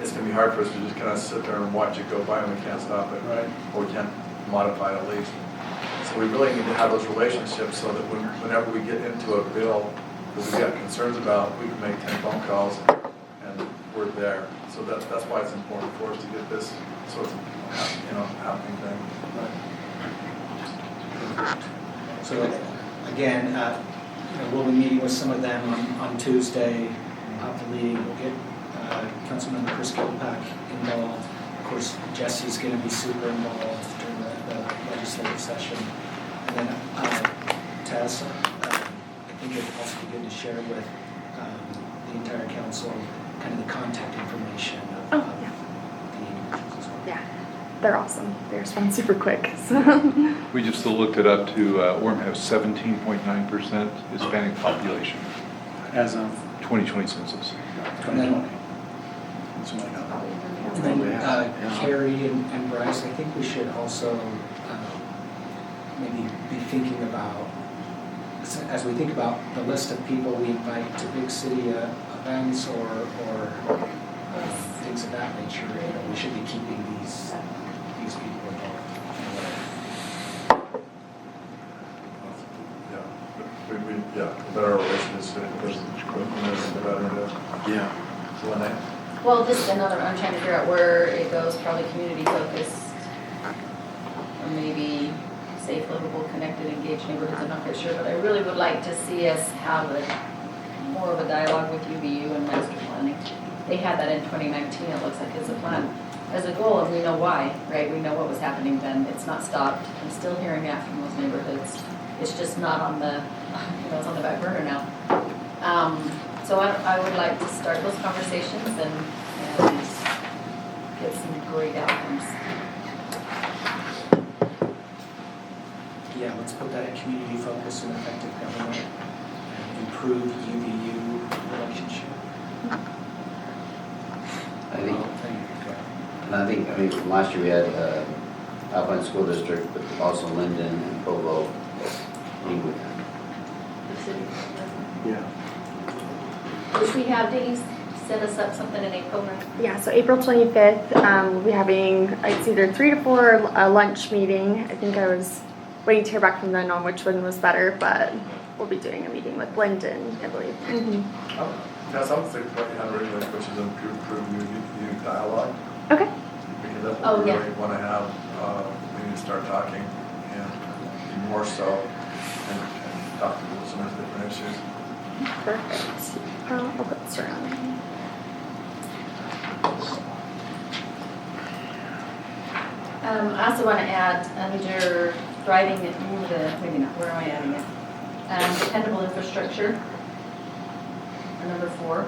it's going to be hard for us to just kind of sit there and watch it go by, and we can't stop it, right? Or we can't modify it at least. So we really need to have those relationships so that whenever we get into a bill that we've got concerns about, we can make 10 phone calls and we're there. So that's why it's important for us to get this sort of happening thing. So again, we'll be meeting with some of them on Tuesday. We'll have the league. We'll get Councilmember Chris Kilpack involved. Of course, Jesse's going to be super involved during the legislative session. And then Tess, I think it'd also be good to share with the entire council kind of the contact information of the individuals as well. Yeah, they're awesome. They respond super quick. So. We just looked it up to, Orem has 17.9% Hispanic population. As of 2020 census. 2020. And then Carrie and Bryce, I think we should also maybe be thinking about, as we think about the list of people we invite to big city events or things of that nature, we should be keeping these people involved. The better relations with Yeah. So when they, well, just another, I'm trying to figure out where it goes, probably community focused, or maybe safe, livable, connected, engaged neighborhoods, I'm not quite sure, but I really would like to see us have more of a dialogue with UVU and master planning. They had that in 2019, it looks like, as a plan, as a goal, and we know why, right? We know what was happening then, it's not stopped. I'm still hearing that from those neighborhoods. It's just not on the, it's on the back burner now. So I would like to start those conversations and get some great outcomes. Yeah, let's put that in community focus and effective government and improve UVU relationship. I think from last year we had Alpine School District, but also Linden and Provo meeting with them. The city. Yeah. Which we have, did he set us up something in April, right? Yeah, so April 25th, we'll be having, it's either 3 to 4, a lunch meeting. I think I was waiting to hear back from them on which one was better, but we'll be doing a meeting with Lyndon, I believe. Mm-hmm. That's something what you had originally, which is improve your dialogue. Okay. Because that's what we really want to have. We need to start talking and more so and talk about some of the different issues. Perfect. I'll put this around. I also want to add under driving it, maybe not, where am I adding it? Dependable infrastructure, number 4.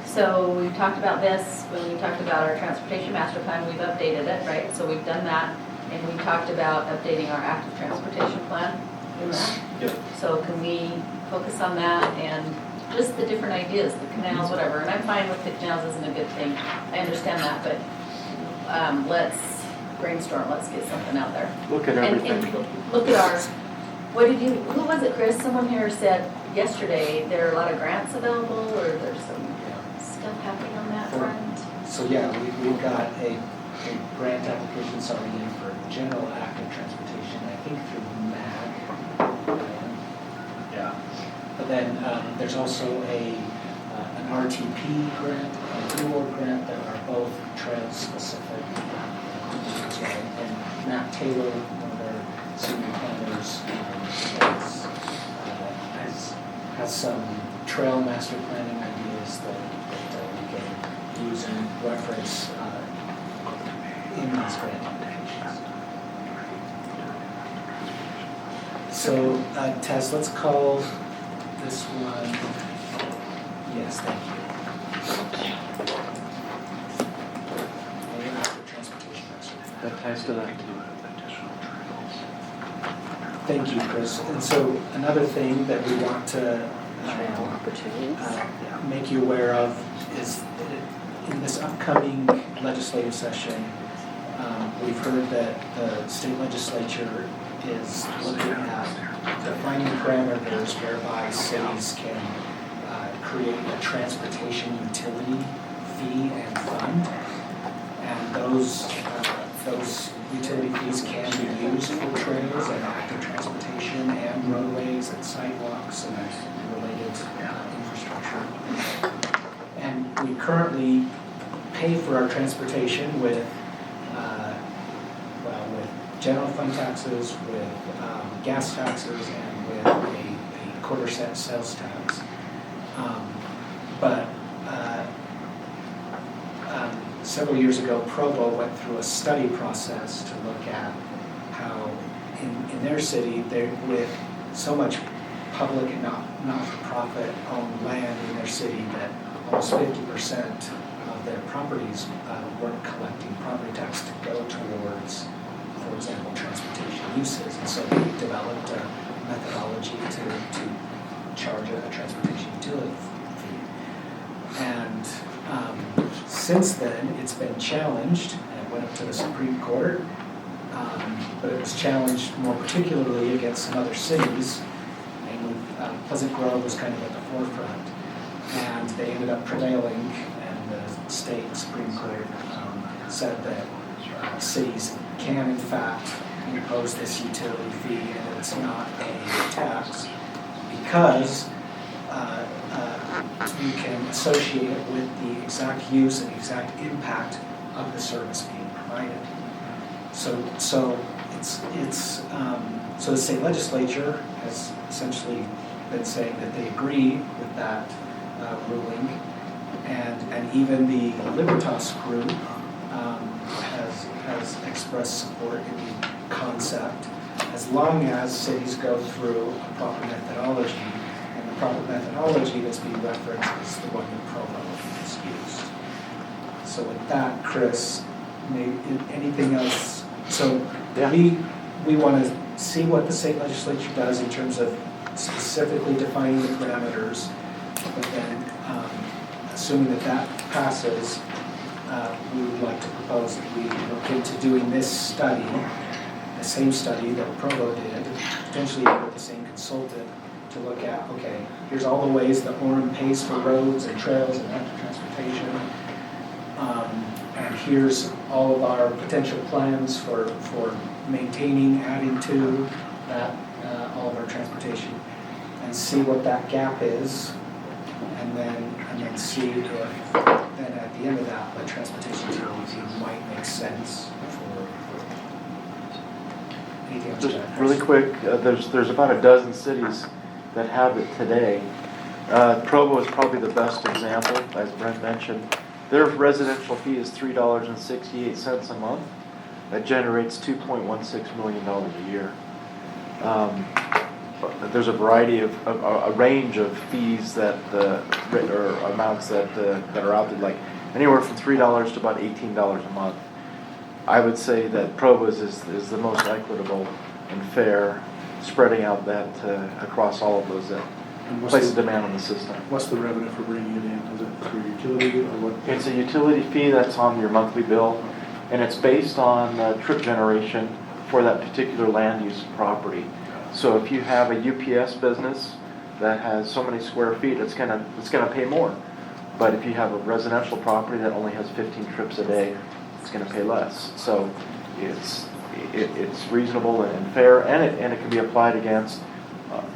So we talked about this when we talked about our transportation master plan. We've updated it, right? So we've done that, and we talked about updating our active transportation plan in that. Yep. So can we focus on that and just the different ideas, the canals, whatever. And I'm fine with the canals isn't a good thing. I understand that, but let's brainstorm. Let's get something out there. Look at everything. And look at ours. Who was it, Chris? Someone here said yesterday there are a lot of grants available, or there's some stuff happening on that front. So yeah, we've got a grant application already in for general active transportation, I think through MAG. Yeah. But then there's also an RTP grant and an award grant that are both trail specific. Matt Taylor, one of our senior planners, has some trail master planning ideas that we can use and reference in these grant applications. So, Tess, let's call this one, yes, thank you. That ties to that. Thank you, Chris. And so another thing that we want to make you aware of is that in this upcoming legislative session, we've heard that the state legislature is looking at defining parameters whereby cities can create a transportation utility fee and fund. And those utility fees can be used for trails and active transportation and roadways and sidewalks and related infrastructure. And we currently pay for our transportation with general fund taxes, with gas taxes, and with a quarter-cent sales tax. But several years ago, Provo went through a study process to look at how in their city, with so much public and not-for-profit owned land in their city, that almost 50% of their properties weren't collecting property tax to go towards, for example, transportation uses. And so they developed a methodology to charge a transportation utility fee. And since then, it's been challenged, and it went up to the Supreme Court, but it was challenged more particularly against some other cities, namely Pleasant Grove was kind of at the forefront, and they ended up prevailing, and the state Supreme Court said that cities can in fact impose this utility fee and that it's not a tax because you can associate it with the exact use and exact impact of the service being provided. So the state legislature has essentially been saying that they agree with that ruling, and even the Libertas group has expressed support in the concept, as long as cities go through a proper methodology. And the proper methodology that's being referenced is the one that Provo has used. So with that, Chris, anything else? So we want to see what the state legislature does in terms of specifically defining the parameters, but then assuming that passes, we would like to propose that we look into doing this study, the same study that Provo did, potentially with the same consultant, to look at, okay, here's all the ways that Orem pays for roads and trails and active transportation, and here's all of our potential plans for maintaining, adding to that, all of our transportation, and see what that gap is, and then see if then at the end of that, the transportation utility might make sense for anything else. Just really quick, there's about a dozen cities that have it today. Provo is probably the best example, as Brent mentioned. Their residential fee is $3.68 a month. That generates $2.16 million a year. There's a variety of a range of fees or amounts that are out there, like anywhere from $3 to about $18 a month. I would say that Provo's is the most equitable and fair, spreading out that across all of those that place a demand on the system. What's the revenue for bringing it in? Is it through utility or what? It's a utility fee that's on your monthly bill, and it's based on trip generation for that particular land use property. So if you have a UPS business that has so many square feet, it's gonna pay more. But if you have a residential property that only has 15 trips a day, it's gonna pay less. So it's reasonable and fair, and it can be applied against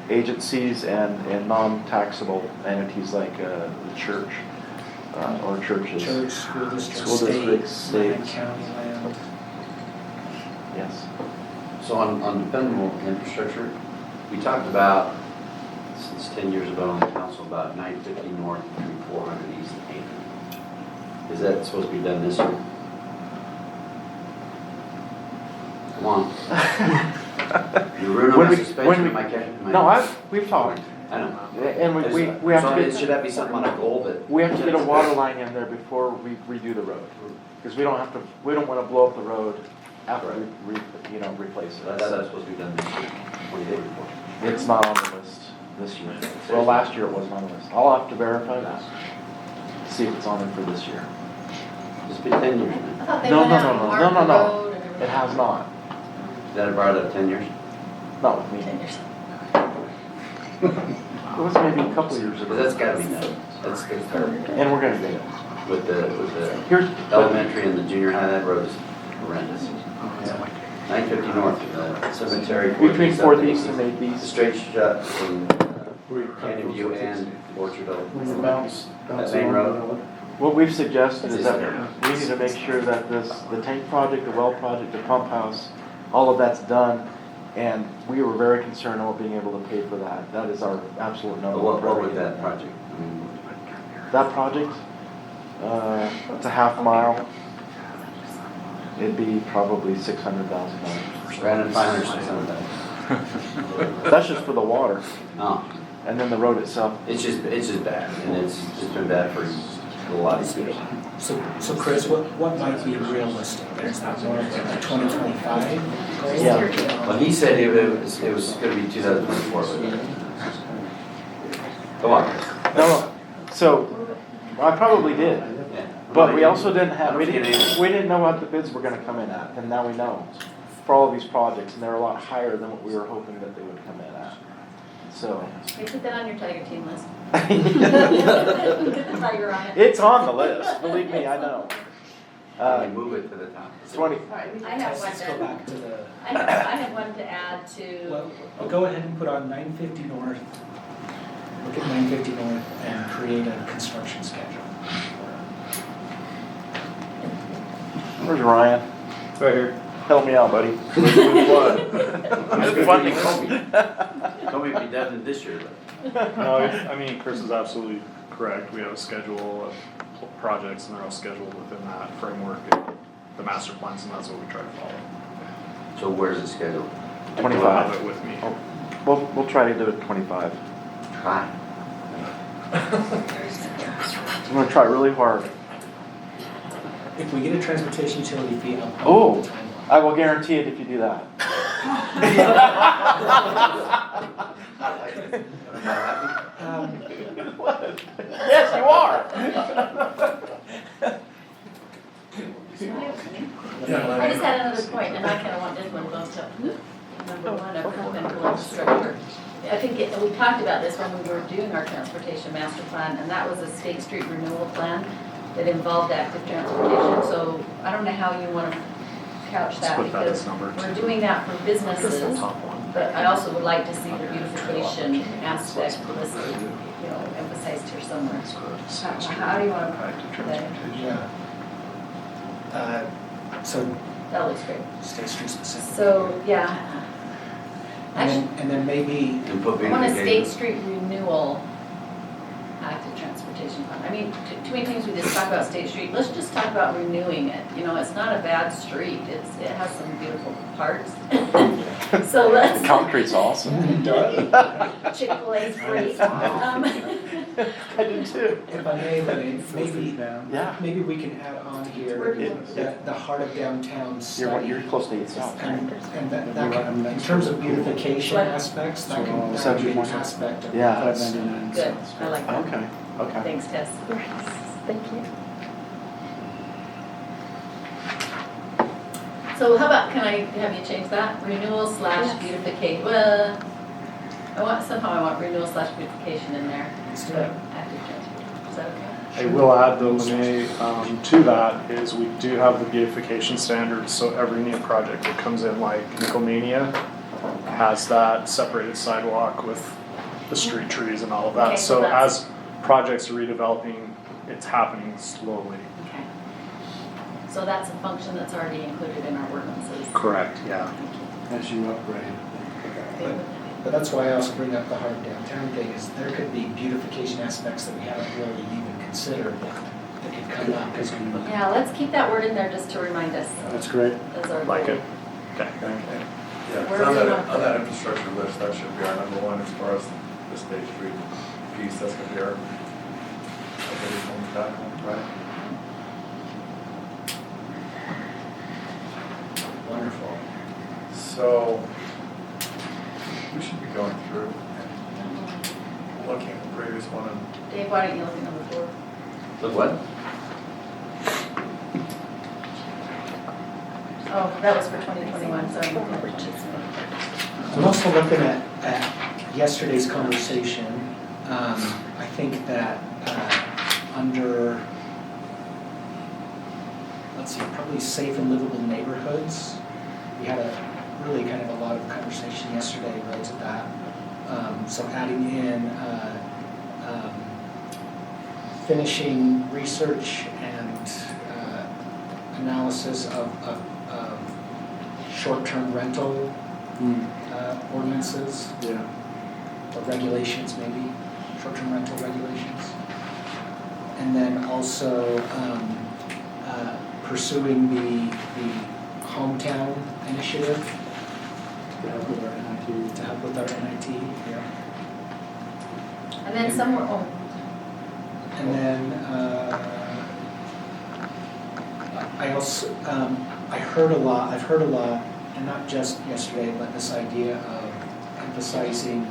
agencies and non-taxable entities like the church or churches. Church, school districts, state, land, county land. Yeah. Yes. So on dependable infrastructure, we talked about, since 10 years ago on the council, about 950 north through 400 east and 800. Is that supposed to be done this year? Come on. You're ruining my suspension of my cash. No, we've talked. I know. And we have to get. Should that be something on a goal that? We have to get a water line in there before we redo the road. Because we don't want to blow up the road after we replace it. That's supposed to be done this year. What do you think? It's not on the list this year. Well, last year it wasn't on the list. I'll have to verify that. See if it's on there for this year. It's been 10 years, man. I thought they went out and marked the road and everything. It has not. Is that about it, 10 years? Not with me. 10 years. It was maybe a couple years ago. That's gotta be done. That's terrible. And we're gonna get it. With the elementary and the junior high, that road is horrendous. 950 north, the cemetery. Between 4th East and 8th East. The straight shot from Canyon View and Orchard Oak. That main road. What we've suggested is that we need to make sure that the tank project, the well project, the pump house, all of that's done. And we were very concerned about being able to pay for that. That is our absolute number one. What would that project? That project, it's a half mile. It'd be probably $600,000. Around 500, 600,000. That's just for the water. Oh. And then the road itself. It's just bad, and it's been bad for a lot of years. So Chris, what might be realistic? Is that more of a 2025 goal? Yeah. Well, he said it was going to be 2024, but come on. No. So I probably did. Yeah. But we also we didn't know what the bids were going to come in at, and now we know for all of these projects, and they're a lot higher than what we were hoping that they would come in at. So. Hey, put that on your Tiger Team list. Get the Tiger on it. It's on the list. Believe me, I know. Move it to the top. 20. All right, I have one Let's go back to the. I have one to add to. Well, go ahead and put on 950 north. Look at 950 north and create a construction schedule. Where's Ryan? Right here. Help me out, buddy. It's funding. Told me it'd be done this year, but. No, I mean, Chris is absolutely correct. We have a schedule of projects and they're all scheduled within that framework and the master plans, and that's what we try to follow. So where's the schedule? 25. I'll have it with me. Oh, we'll try to do it 25. Try. I'm going to try really hard. If we get a transportation utility fee, Oh, I will guarantee it if you do that. Yes, you are. I just had another point, and I kind of want this one bumped up to number one of dependable infrastructure. I think we talked about this when we were doing our transportation master plan, and that was a State Street renewal plan that involved active transportation. So I don't know how you want to couch that, because we're doing that for businesses, but I also would like to see the beautification aspect listed, emphasized here somewhere. How do you want to put that in? Yeah. So. That looks great. State Street specific. So, yeah. And then maybe. I want a State Street renewal active transportation plan. I mean, too many things we just talk about State Street. Let's just talk about renewing it. It's not a bad street. It has some beautiful parts. So let's. The concrete's awesome. Chick-fil-A's great. I do too. If I may, maybe we can add on here the heart of downtown study. You're close to 8 South. And that can, in terms of beautification aspects, that can be an aspect of Yeah. Good. I like that. Okay. Thanks, Tess. Thank you. So how about, can I have you change that? Renewal / beautification. Well, I want renewal / beautification in there. Let's do it. Active transportation. Is that okay? I will add though, Lene, to that is we do have the beautification standards, so every new project that comes in, like Nicomania, has that separated sidewalk with the street trees and all of that. Okay, So as projects are redeveloping, it's happening slowly. Okay. So that's a function that's already included in our ordinances. Correct, yeah. As you upgrade. But that's why I also bring up the hard downtown thing, is there could be beautification aspects that we haven't really even considered that could come up, because we. Yeah, let's keep that word in there just to remind us. That's great. That's our Like goal. it. Okay. Yeah, Where 'cause do we want on that infrastructure list, that should be our number one as far as the State Street piece, that's gonna be our, right? Wonderful. So, we should be going through and looking at the previous one and Dave, why don't you look at number 4? Look what? Oh, that was for 2021, so I'm looking at Rich's. I'm also looking at yesterday's conversation. I think that under, let's see, probably safe and livable neighborhoods, we had a really kind of a lot of conversation yesterday related to that. So adding in finishing research and analysis of short-term rental ordinances. Yeah. Or regulations, maybe, short-term rental regulations. And then also pursuing the hometown initiative. To help with our NIT. To help with our NIT, yeah. And then somewhere, oh, And then I also, I've heard a lot, and not just yesterday, but this idea of emphasizing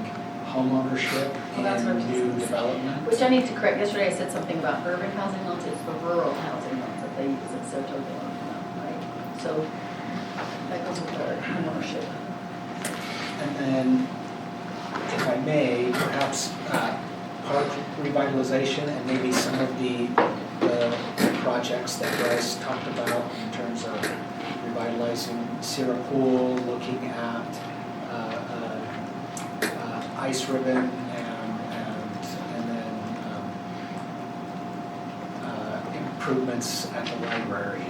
homeownership Well, that's what I in was new gonna say. development. which I need to correct. Yesterday I said something about urban housing loans, it's the rural housing loans that they use, it's so totally wrong, right? So that goes with our homeownership. And then, if I may, perhaps park revitalization and maybe some of the projects that Bryce talked about in terms of revitalizing Sierra Pool, looking at ice ribbon and then improvements at the library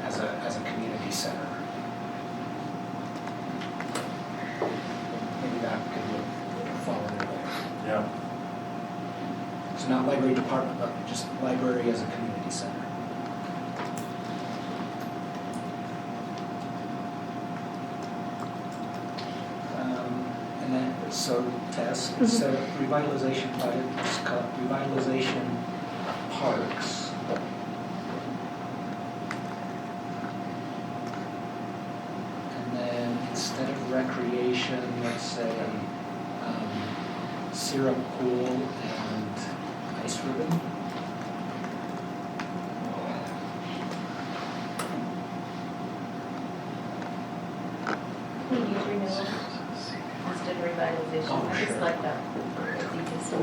as a community center. Maybe that could fall into there. yeah. So not library department, but just library as a community center. And then, so Tess, instead of revitalization project, just call it revitalization parks. And then instead of recreation, let's say syrup pool and ice ribbon. We use renewal instead of revitalization. Oh, I just sure. like that. It's so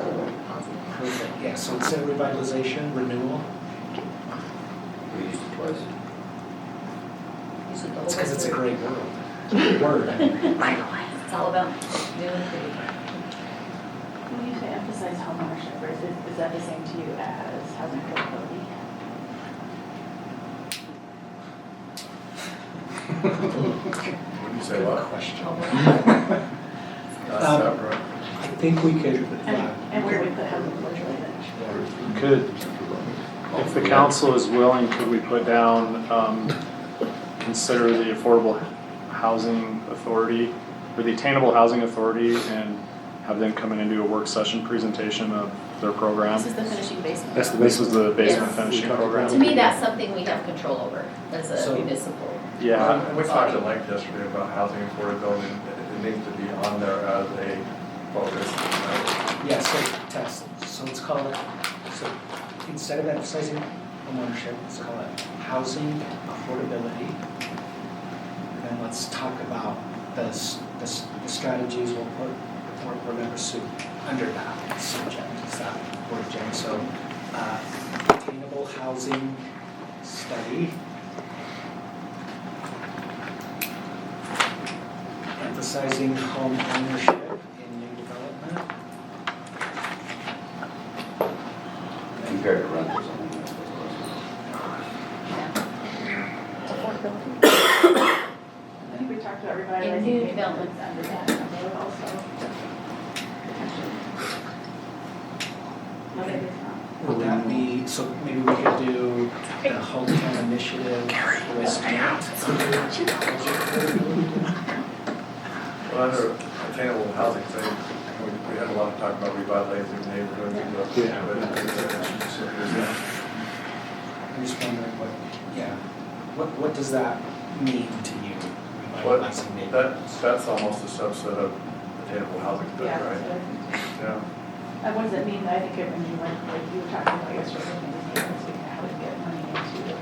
positive. Perfect, yeah, so instead of revitalization, renewal. We used it twice. Use it the whole It's way because it's a through. great word. It's all about new and pretty. When you say emphasize homeownership, is that the same to you as housing affordability? When you say what? Question. That's separate. I think we could, And where do we put housing affordability? Could, if the council is willing, could we put down, consider the Affordable Housing Authority, or the Attainable Housing Authority, and have them come in and do a work session presentation of their program? This is the finishing basement. This is the basement Yes. finishing program. To me, that's something we have control over as a So- municipal. Yeah, And we talked at length yesterday about housing affordability, it needs to be on there as a focus. yeah, so Tess, so let's call it, so instead of emphasizing homeownership, let's call it housing affordability. And then let's talk about the strategies we're going to pursue under that subject. Is that word, Jen? So attainable housing study. Emphasizing home ownership in new development. Compared to rentals, I think community development's under that umbrella also. Okay, it's not. Would that be, so maybe we could do the hometown initiative list out. Well, under attainable housing thing, we had a lot of talk about revitalizing neighborhoods and stuff. Yeah. So there's that. I'm just wondering what does that mean to you? What, Revitalizing neighborhoods? that's almost a subset of attainable housing, Yeah, right? so I think- Yeah. And what does it mean? I think it, when you went, like you were talking about yesterday, how to get money into it.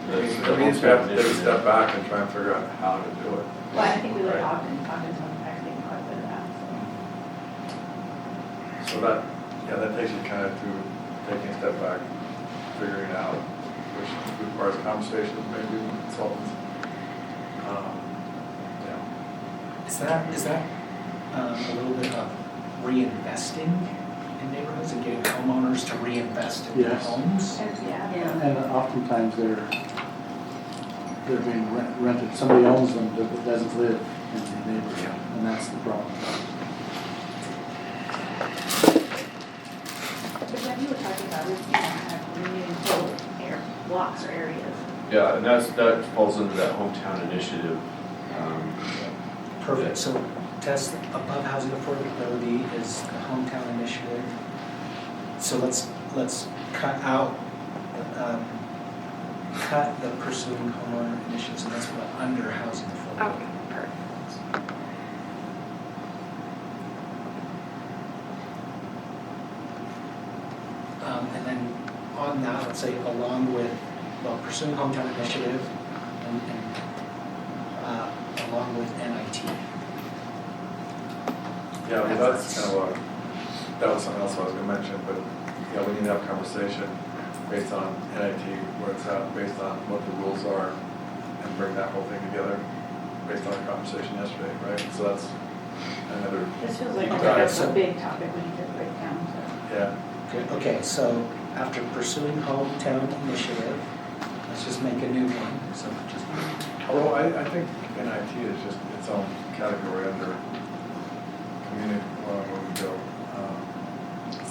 We just have to take a step back and try and figure out how to do it. Well, I think we would Right. often talk to them, I think quite a bit of that, so. So that, yeah, that takes you kind of to taking a step back, figuring out, which requires conversations, maybe with consultants. Yeah. Is that a little bit of reinvesting in neighborhoods and getting homeowners to reinvest in their Yes. homes? Yeah. And oftentimes they're being rented, somebody owns them that doesn't live in the neighborhood, and that's the problem. But when you were talking about, kind of renewing whole blocks or areas. Yeah, and that falls under that hometown initiative. Perfect, so Tess, above housing affordability is the hometown initiative. So let's cut out, cut the pursuing homeowner initiatives, and let's put under housing affordability. Okay, perfect. And then on that, let's say along with, well, pursuing hometown initiative and along with NIT. Yeah, but that's kind of that was something else I was gonna mention, but, yeah, we need to have a conversation based on NIT, where it's at, based on what the rules are, and bring that whole thing together, based on our conversation yesterday, right? So that's another. This feels like deep that's dive. a big topic we need to break down, so. Yeah. Okay, so after pursuing hometown initiative, let's just make a new one, so just. Well, I think NIT is just its own category under community, where we go.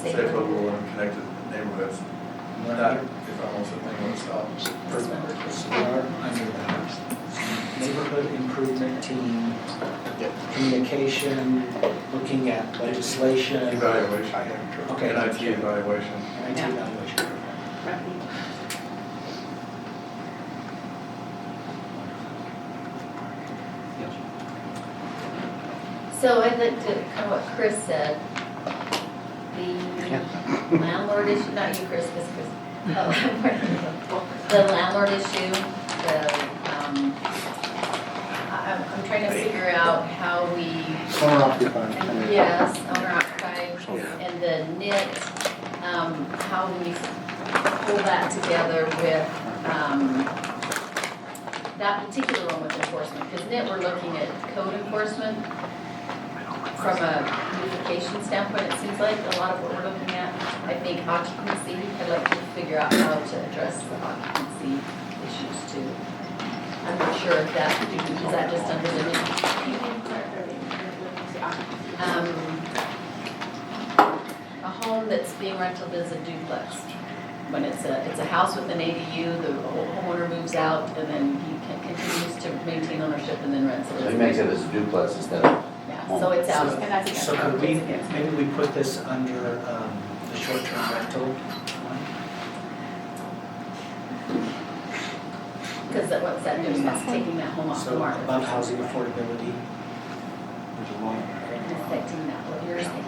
Safe, livable, and connected neighborhoods. That is almost a thing in itself. Perfect, so we are under that. Neighborhood improvement team, communication, looking at legislation. Evaluation. Okay. NIT evaluation. NIT evaluation. So I'd like to, kind of what Chris said, the landlord issue, not you, Chris, because Chris, the landlord issue, I'm trying to figure out how we. Owner occupied. Yes, owner occupied, and the knit, how we pull that together with, that particular one with enforcement, because knit, we're looking at code enforcement. From a beautification standpoint, it seems like a lot of what we're looking at. I think occupancy, I'd like to figure out how to address the occupancy issues too. I'm not sure if that, is that just under the new? A home that's being rented as a duplex. When it's a house with an ADU, the homeowner moves out and then he continues to maintain ownership and then rents it. So he makes it as a duplex instead of Yeah, home. so it's out. So- And that's So could we, maybe we put this under the short-term rental one? Because what's that doing? That's taking that home off the So market. above housing affordability. There's a lot of Affecting that, what you're saying.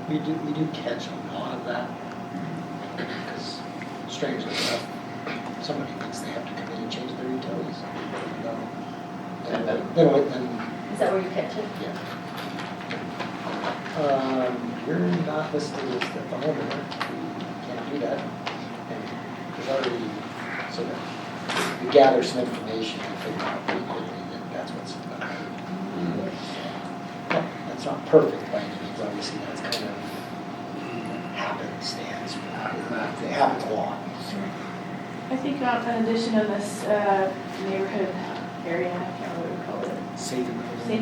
We do catch a lot of that, because strangely enough, somebody thinks they have to come in and change their utilities. No. Then, Is that where you catch it? yeah. You're not listed as the homeowner, you can't do that. And there's already, so that you gather some information and figure out pretty quickly that that's what's occurred. That's not perfect by any means, obviously, that's kind of happenstance. It happens a lot. I think in addition in this neighborhood area, I can't remember what we call it. Safe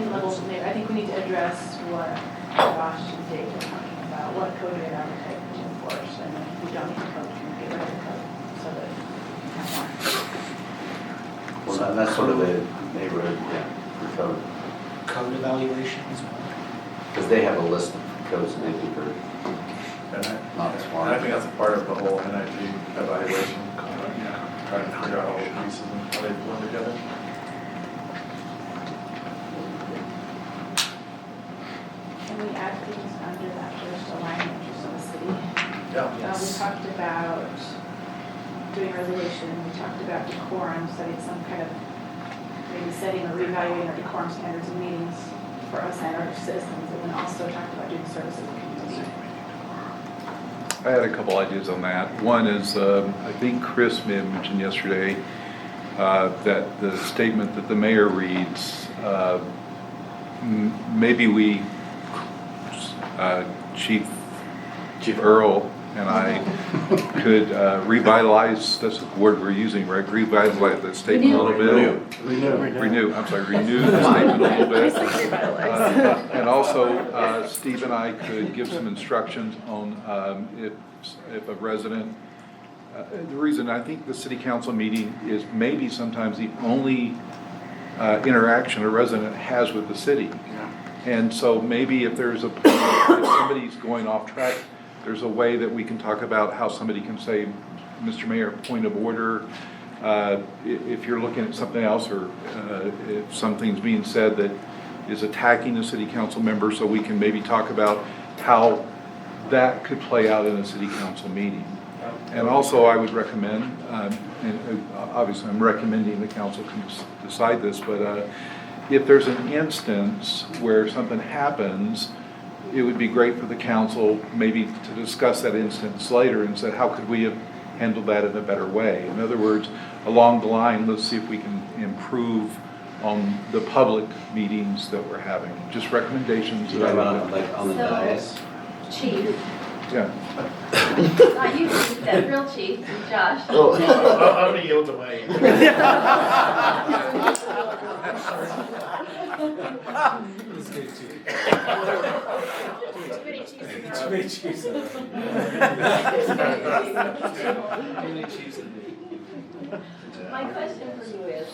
levels of neighborhood. I think we need to address what Josh and Dave are talking about, what code red appetite to enforce, and if we don't need code, we get rid of the code, so that we have more. Well, that's sort of the neighborhood, yeah, for code. Code evaluation as well. Because they have a list of codes and they think are not smart. And I think that's a part of the whole NIG evaluation, trying to figure out all the pieces and how they blend together. Can we add things under that first alignment interest of the city? Yeah. We talked about doing resolution, we talked about decorum, setting some kind of, maybe setting or reevaluating our decorum standards in meetings for us and our citizens, and then also talked about doing services in the community. I had a couple ideas on that. One is, I think Chris may have mentioned yesterday that the statement that the mayor reads, maybe we, Chief Earl and I could revitalize, that's the word we're using, right? Revitalize that statement a little bit. Renew, I'm sorry, renew the statement a little bit. And also, Steve and I could give some instructions on if a resident, the reason I think the city council meeting is maybe sometimes the only interaction a resident has with the city. And so maybe if there's if somebody's going off track, there's a way that we can talk about how somebody can say, Mr. Mayor, point of order, if you're looking at something else, or if something's being said that is attacking the city council member, so we can maybe talk about how that could play out in a city council meeting. And also I would recommend, and obviously I'm recommending the council can decide this, but if there's an instance where something happens, it would be great for the council maybe to discuss that instance later and say, how could we have handled that in a better way? In other words, along the line, let's see if we can improve on the public meetings that we're having. Just recommendations. You're talking about like on the dais? Chief, Yeah. not you, Chief, that real chief, Josh. Oh, I'm gonna yield to Wayne. Too many chiefs. My question for you is,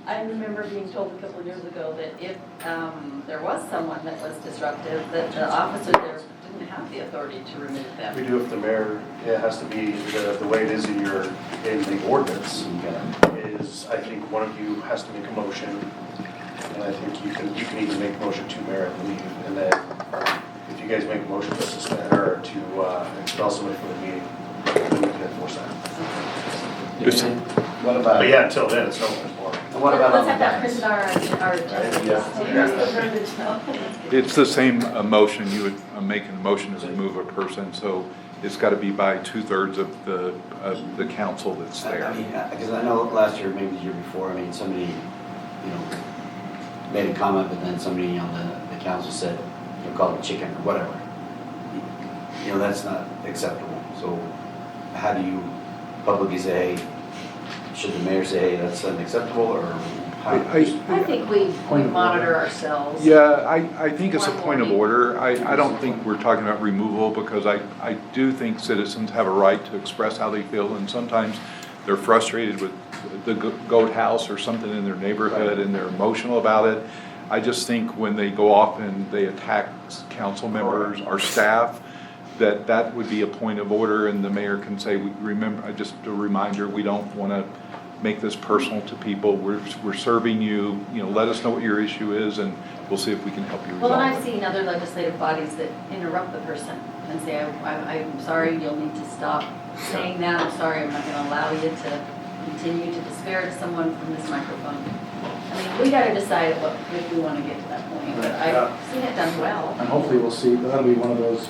I remember being told a couple of years ago that if there was someone that was disruptive, that the officer there didn't have the authority to remove them. We do if the mayor, it has to be, the way it is in the ordinance is, I think one of you has to make a motion, and I think you can even make a motion to mayor, I believe, and then if you guys make a motion to suspend or to expel somebody from the meeting, then we can enforce that. What about? But yeah, until then, it's no one's fault. And what about on Let's the have that dais? printed our agenda. It's the same motion, you would make a motion to remove a person, so it's got to be by 2/3 of the council that's there. I mean, because I know last year, maybe the year before, I mean, somebody, made a comment, but then somebody on the council said, called it chicken or whatever. That's not acceptable. So how do you publicly say, hey, should the mayor say, hey, that's unacceptable, or how? I think we monitor ourselves. Yeah, I think it's a point of order. I don't think we're talking about removal, because I do think citizens have a right to express how they feel, and sometimes they're frustrated with the goat house or something in their neighborhood and they're emotional about it. I just think when they go off and they attack council members or staff, that would be a point of order, and the mayor can say, remember, just a reminder, we don't want to make this personal to people. We're serving you, let us know what your issue is, and we'll see if we can help you resolve Well, and it. I've seen other legislative bodies that interrupt the person and say, I'm sorry, you'll need to stop saying that. I'm sorry, I'm not going to allow you to continue to disparage someone from this microphone. I mean, we got to decide if we want to get to that point, but I've seen it done well. And hopefully we'll see, that'll be one of those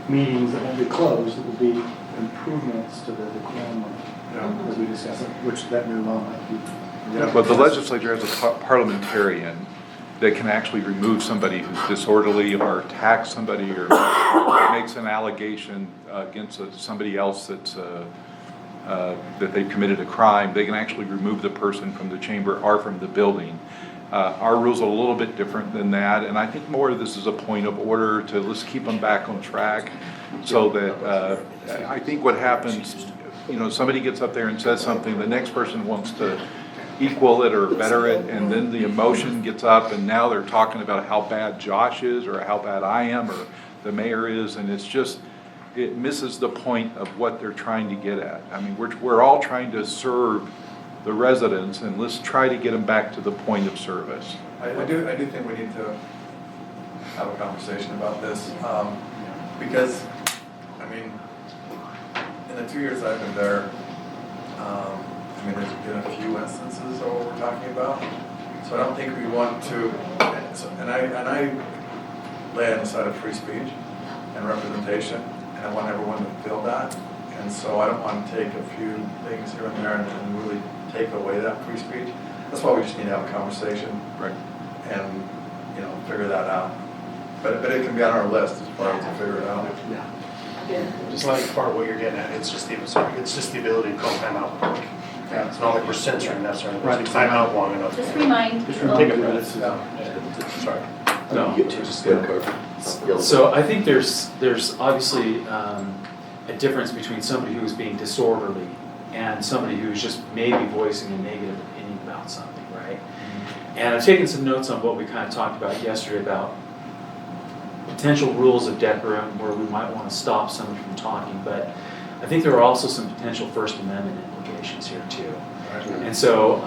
meetings that won't be closed, it will be improvements to the decorum as we discuss it, which that new law might be. Yeah, but the legislature has a parliamentarian that can actually remove somebody who's disorderly or attacks somebody or makes an allegation against somebody else that's that they've committed a crime, they can actually remove the person from the chamber or from the building. Our rules are a little bit different than that, and I think more of this is a point of order to let's keep them back on track, so that I think what happens, somebody gets up there and says something, the next person wants to equal it or better it, and then the emotion gets up, and now they're talking about how bad Josh is, or how bad I am, or the mayor is, and it misses the point of what they're trying to get at. I mean, we're all trying to serve the residents, and let's try to get them back to the point of service. I do think we need to have a conversation about this, because, I mean, in the 2 years I've been there, there's been a few instances of what we're talking about, so I don't think we want to, and I lay on the side of free speech and representation, and I want everyone to feel that, and so I don't want to take a few things here and there and really take away that free speech. That's why we just need to have a conversation, right? And figure that out. But it can be on our list as far as to figure it out. Yeah. Just like part of what you're getting at, it's just the ability to call time out. Yeah, it's not like we're censoring necessarily. Right. Time out long enough. Just remind people. Take a minute. Sorry. No. Just go. So I think there's obviously a difference between somebody who's being disorderly and somebody who's just maybe voicing a negative opinion about something, right? And I've taken some notes on what we kind of talked about yesterday about potential rules of decorum where we might want to stop someone from talking, but I think there are also some potential First Amendment implications here too. And so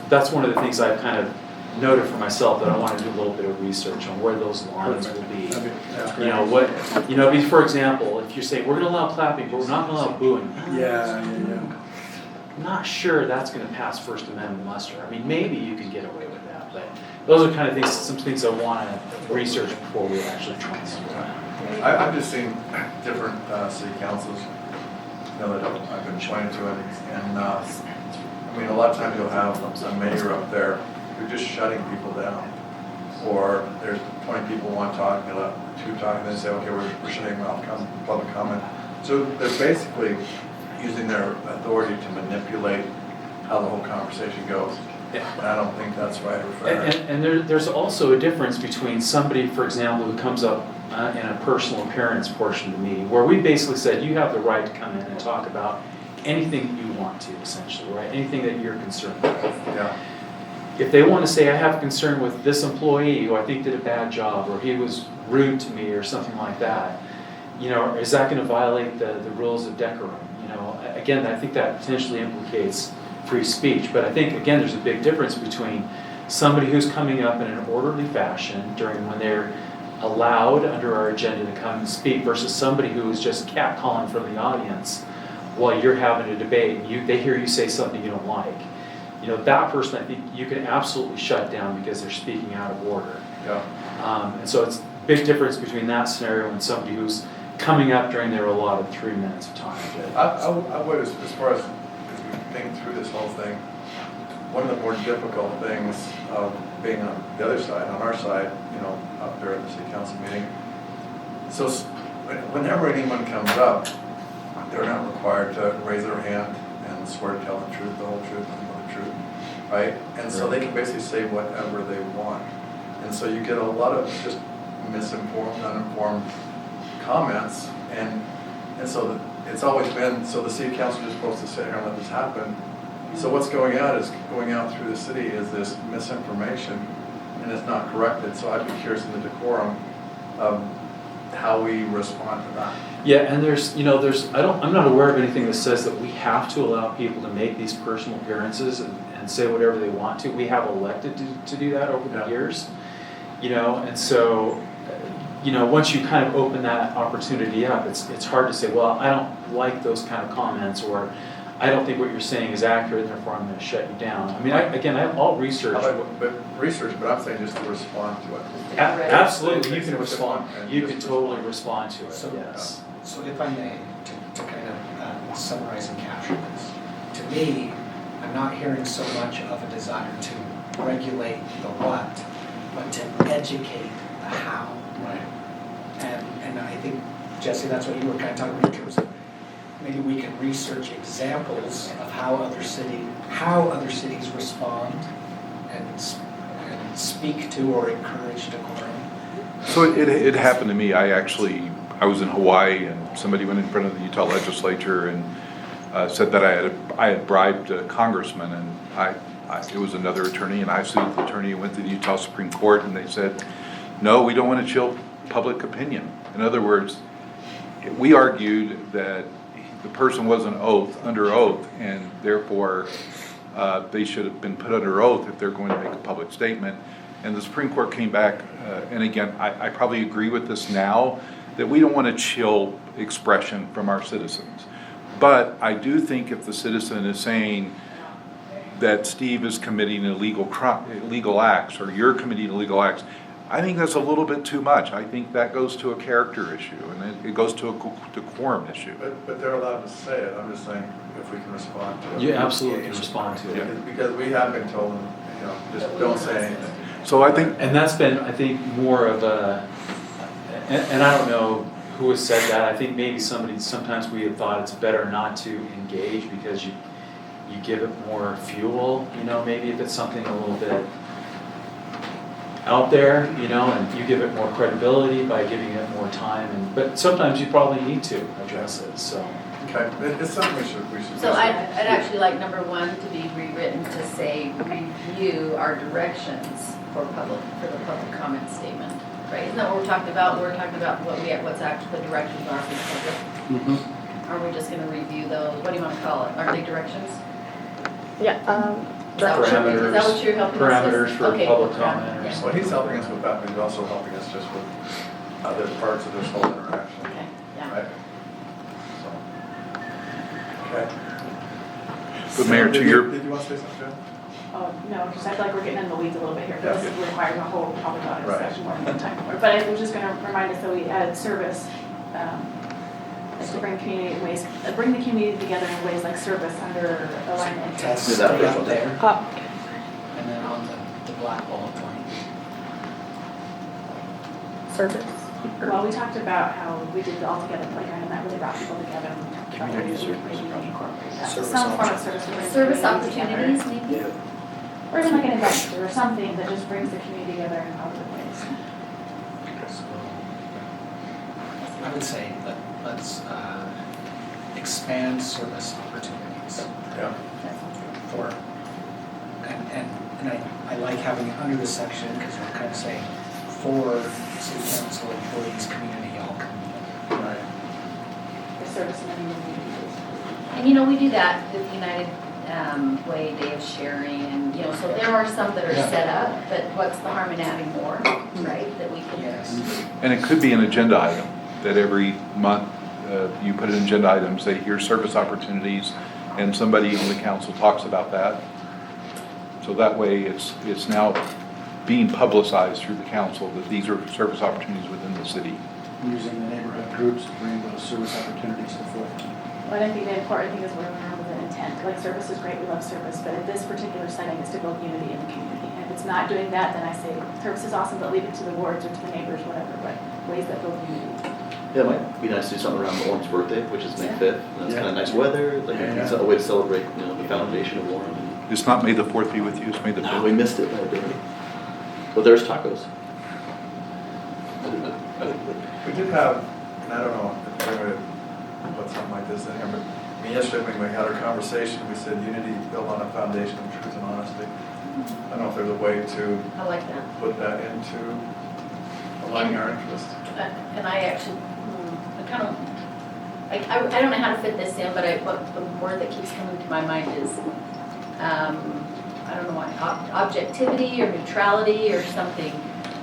that's one of the things I've kind of noted for myself, that I want to do a little bit of research on where those lines will be. For example, if you're saying we're going to allow clapping, but we're not going to allow booing. I'm not sure that's going to pass First Amendment muster. I mean, maybe you can get away with that, but those are kind of things, some things I want to research before we actually try and do that. I've just seen different city councils, that I've been pointing to, and a lot of times you'll have a mayor up there who's just shutting people down, or there's 20 people want to talk, two talking, and they say, okay, we're shutting them off, public comment. So they're basically using their authority to manipulate how the whole conversation goes. And I don't think that's right or fair. And there's also a difference between somebody, for example, who comes up in a personal appearance portion of the meeting, where we basically said you have the right to come in and talk about anything you want to, essentially, right? Anything that you're concerned with. Yeah. If they want to say, I have concern with this employee who I think did a bad job, or he was rude to me, or something like that, is that going to violate the rules of decorum? Again, I think that potentially implicates free speech, but I think, again, there's a big difference between somebody who's coming up in an orderly fashion when they're allowed under our agenda to come and speak, versus somebody who is just catcalling from the audience while you're having a debate and they hear you say something you don't like. That person, I think you can absolutely shut down because they're speaking out of order. Yeah. And so it's a big difference between that scenario and somebody who's coming up during their allotted 3 minutes of time. I would, as far as we think through this whole thing, one of the more difficult things of being on the other side, on our side, up there at the city council meeting. So whenever anyone comes up, they're not required to raise their hand and swear to tell the truth, the whole truth, and the truth, right? And so they can basically say whatever they want. And so you get a lot of just misinformed, uninformed comments, and so it's always been, so the city council is supposed to sit here and let this happen. So what's going out through the city is this misinformation, and it's not corrected. So I'd be curious in the decorum of how we respond to that. Yeah, and I'm not aware of anything that says that we have to allow people to make these personal appearances and say whatever they want to. We have elected to do that over the years, and so, once you kind of open that opportunity up, it's hard to say, well, I don't like those kind of comments, or I don't think what you're saying is accurate, therefore I'm going to shut you down. I mean, I'll research. But I'm saying just to respond to it. Absolutely, you can respond. You can totally respond to it, yes. So if I may, to kind of summarize and capture this, to me, I'm not hearing so much of a desire to regulate the what, but to educate the how. Right. And I think, Jesse, that's what you were kind of talking about in terms of maybe we can research examples of how other cities respond and speak to or encourage decorum. So it happened to me. I was in Hawaii and somebody went in front of the Utah legislature and said that I had bribed a congressman, and it was another attorney, and I sued the attorney and went to the Utah Supreme Court, and they said, no, we don't want to chill public opinion. In other words, we argued that the person wasn't under oath, and therefore they should have been put under oath if they're going to make a public statement. And the Supreme Court came back, and again, I probably agree with this now, that we don't want to chill expression from our citizens. But I do think if the citizen is saying that Steve is committing illegal acts, or you're committing illegal acts, I think that's a little bit too much. I think that goes to a character issue, and it goes to a decorum issue. But they're allowed to say it. I'm just saying if we can respond to it. You absolutely can respond to it. Because we have been told, just don't say anything. So I think, and that's been, I think, more of a, and I don't know who has said that. I think maybe sometimes we have thought it's better not to engage because you give it more fuel, maybe if it's something a little bit out there, and you give it more credibility by giving it more time. But sometimes you probably need to address it, so. Okay, it's something we should. So I'd actually like number 1 to be rewritten to say, review our directions for the public comment statement, right? Isn't that what we're talking about? We're talking about what's actually the directions are for the public. Are we just gonna review those? What do you wanna call it? Are they directions? Yeah, Is that what you're helping us with? Parameters for Okay, public parameters, comment. yeah. Well, he's helping us with that, but he's also helping us just with other parts of this whole interaction. Okay, yeah. Right? So. Okay. But Mayor, to your. Did you want to say something, Jen? Oh, no, because I feel like we're getting in the weeds a little bit here, Yeah. but this requires a whole public audit Right. discussion more than time for. But I was just gonna remind us that we added service, to bring community in ways, bring the community together in ways like service under alignment. Test Is that stay first up one? there, Oh, and then on the black bullet point. service. Well, we talked about how we did the all together playground, and that really brought people together. And we talked about Community maybe service incorporate that. Service Some form of options. service. would bring Service communities together. opportunities, maybe? Or even like an event or something that just brings the community together in positive ways. I would say let's expand service opportunities Yeah. for, and I like having it under the section because we're kind of saying for city council employees, community, all community. Right. The service in the community. And we do that with United Way, Day of Sharing, and so there are some that are Yeah. set up, but what's the harm in adding more, right? That we can. Yes. And it could be an agenda item, that every month you put an agenda item, say, here's service opportunities, and somebody on the council talks about that. So that way it's now being publicized through the council that these are service opportunities within the city. Using the neighborhood groups to bring those service opportunities to forth. Well, I think the important thing is we're remember the intent. Like service is great, we love service, but in this particular setting is to build unity in the community. And if it's not doing that, then I say service is awesome, but leave it to the wards or to the neighbors, whatever, but ways that build unity. Yeah, it might be nice to do something around Orem's birthday, which is May 5th. And it's Yeah. kind of nice weather, like Yeah. it's a way to celebrate, the foundation of Orem. It's not May the 4th be with you, it's May the No, 5th. we missed it that day. But there's tacos. We did have, and I don't know if we're going to put something like this in here, but yesterday when we had our conversation, we said unity built on a foundation of truth and honesty. I don't know if there's a way to I like that. put that into aligning our interests. And I actually, I kind of, I don't know how to fit this in, but the word that keeps coming to my mind is, I don't know why, objectivity or neutrality or something.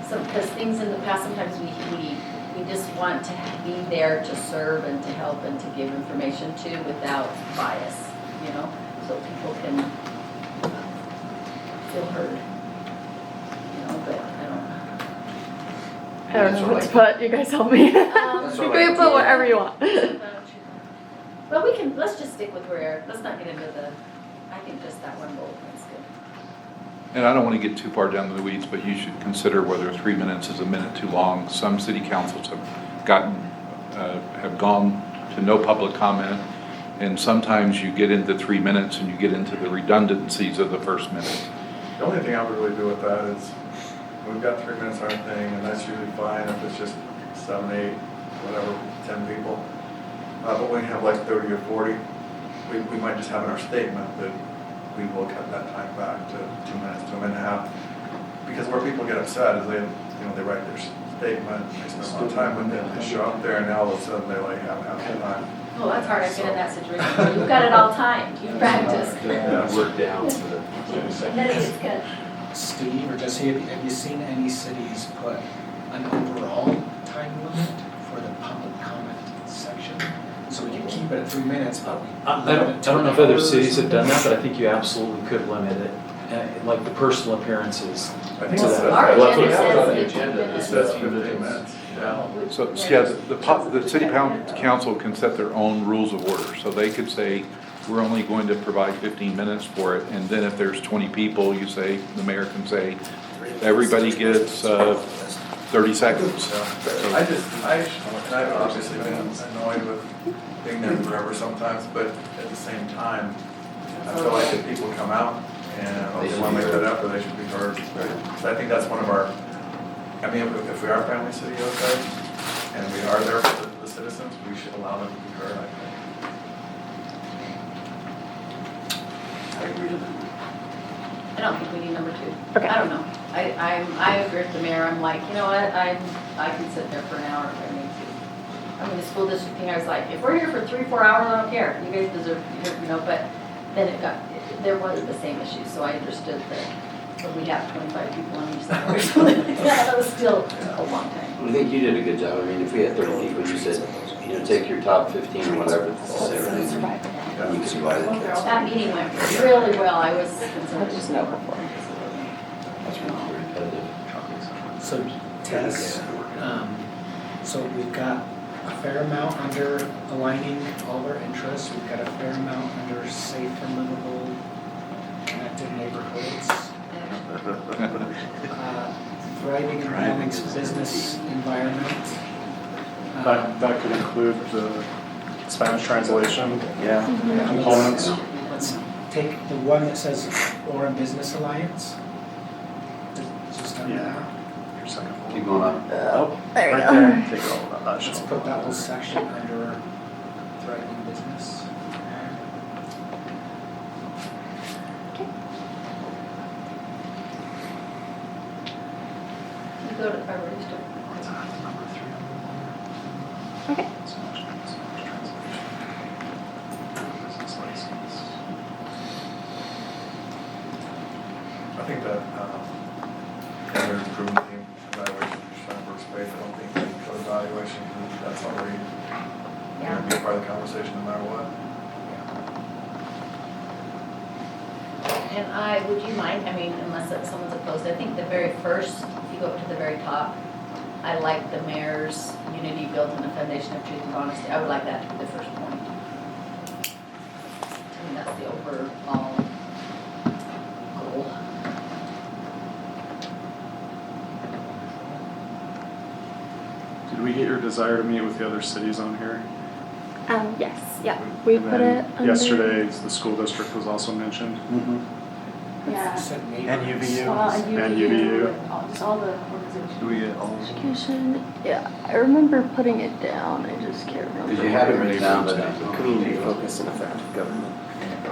Because things in the past, sometimes we just want to be there to serve and to help and to give information to without bias, so people can feel heard, but I don't know what to put. You guys help me. You can put whatever you want. Well, let's just stick with where, let's not get into I think just that one bullet point's good. And I don't want to get too far down the weeds, but you should consider whether 3 minutes is a minute too long. Some city councils have gone to no public comment. And sometimes you get into 3 minutes and you get into the redundancies of the first minute. The only thing I would really do with that is, we've got 3 minutes on our thing, and that's usually fine if it's just 7, 8, whatever, 10 people. But when we have like 30 or 40, we might just have in our statement that we will cut that time back to 2 minutes, to a minute and a half. Because where people get upset is they write their statement, they spend a lot of time with it, they show up there, and now all of a sudden they like have half the time. Well, that's hard, I've been in that situation. You've got it all timed, you've practiced. Work down to the And then it's good. Steve or Jesse, have you seen any cities put an overall time limit for the public comment section? So we can keep it at 3 minutes, but we I don't know if other cities have done that, but I think you absolutely could limit it, like the personal appearances. I think So it's that- Our that's what agenda it says on the 15 agenda. It minutes. says 15 minutes. Yeah. So, the city council can set their own rules of order, so they could say, we're only going to provide 15 minutes for it, and then if there's 20 people, you say, the mayor can say, everybody gets 30 seconds. I've obviously been annoyed with being there forever sometimes, but at the same time, I feel like if people come out and they want to make that effort, they should be heard. So I think that's one of our, I mean, if we are a family city, okay, and we are there for the citizens, we should allow them to be heard, I think. I agree with that. I don't think we need number 2. Okay. I don't know. I agree with the mayor. I'm like, you know what, I can sit there for an hour if I need to. I mean, the school district thing, I was like, if we're here for 3-4 hours, I don't care. You guys deserve, but then there was the same issue, so I understood that if we have 25 people on each side or something like that, that was still a long time. I think you did a good job. I mean, if we had 30 people, you said, take your top 15 or whatever, and you could divide it. That meeting went really well. I was concerned. Just no That's really repetitive. So Tess, so we've got a fair amount under aligning all our interests. We've got a fair amount under safe and livable, connected neighborhoods. Thriving and balanced business environment. That could include the Spanish translation. Yeah. Components. Let's take the one that says Orem Business Alliance. Just under that. Your second one. Keep going up. There Right there. Take all of that. Let's put that whole section under thriving business. You go to priority store. Okay. I think that, there's improvement team evaluation, workspace, I don't think code evaluation, that's already going to be a part of the conversation no matter what. And would you mind, I mean, unless someone's opposed, I think the very first, if you go up to the very top, I like the mayor's unity built on a foundation of truth and honesty. I would like that to be the first point. I mean, that's the overall goal. Did we get your desire to meet with the other cities on here? Yes, yeah, we And put then it under. Yesterday, the school district was also mentioned. Yeah. And UVU. Well, And UVU. Just all the organizations. Do we get all? Education, yeah, I remember putting it down, I just can't remember. Because you have it written down, but Community focus and effective government.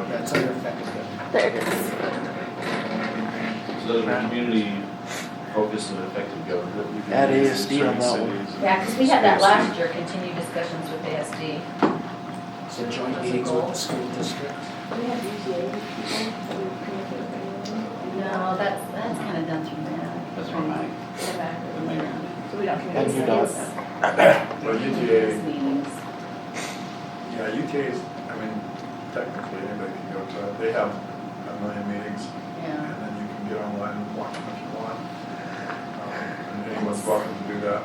That's under effective government. There it is. So the community focus and effective government. we've been Add using ASD on certain that one. cities. Yeah, because we had that last year, continued discussions with ASD. So joint That's a meetings goal. with the school district. Do we have UTA people that we communicate regularly? No, that's kind of done through that. That's from Mike. The mayor. So we don't And communicate. UDOT. Well, UTA, Meetings. yeah, UTA's, I mean, technically anybody can go to it. They have a million meetings, Yeah. and then you can get online and watch them if you want. And anyone's welcome to do that.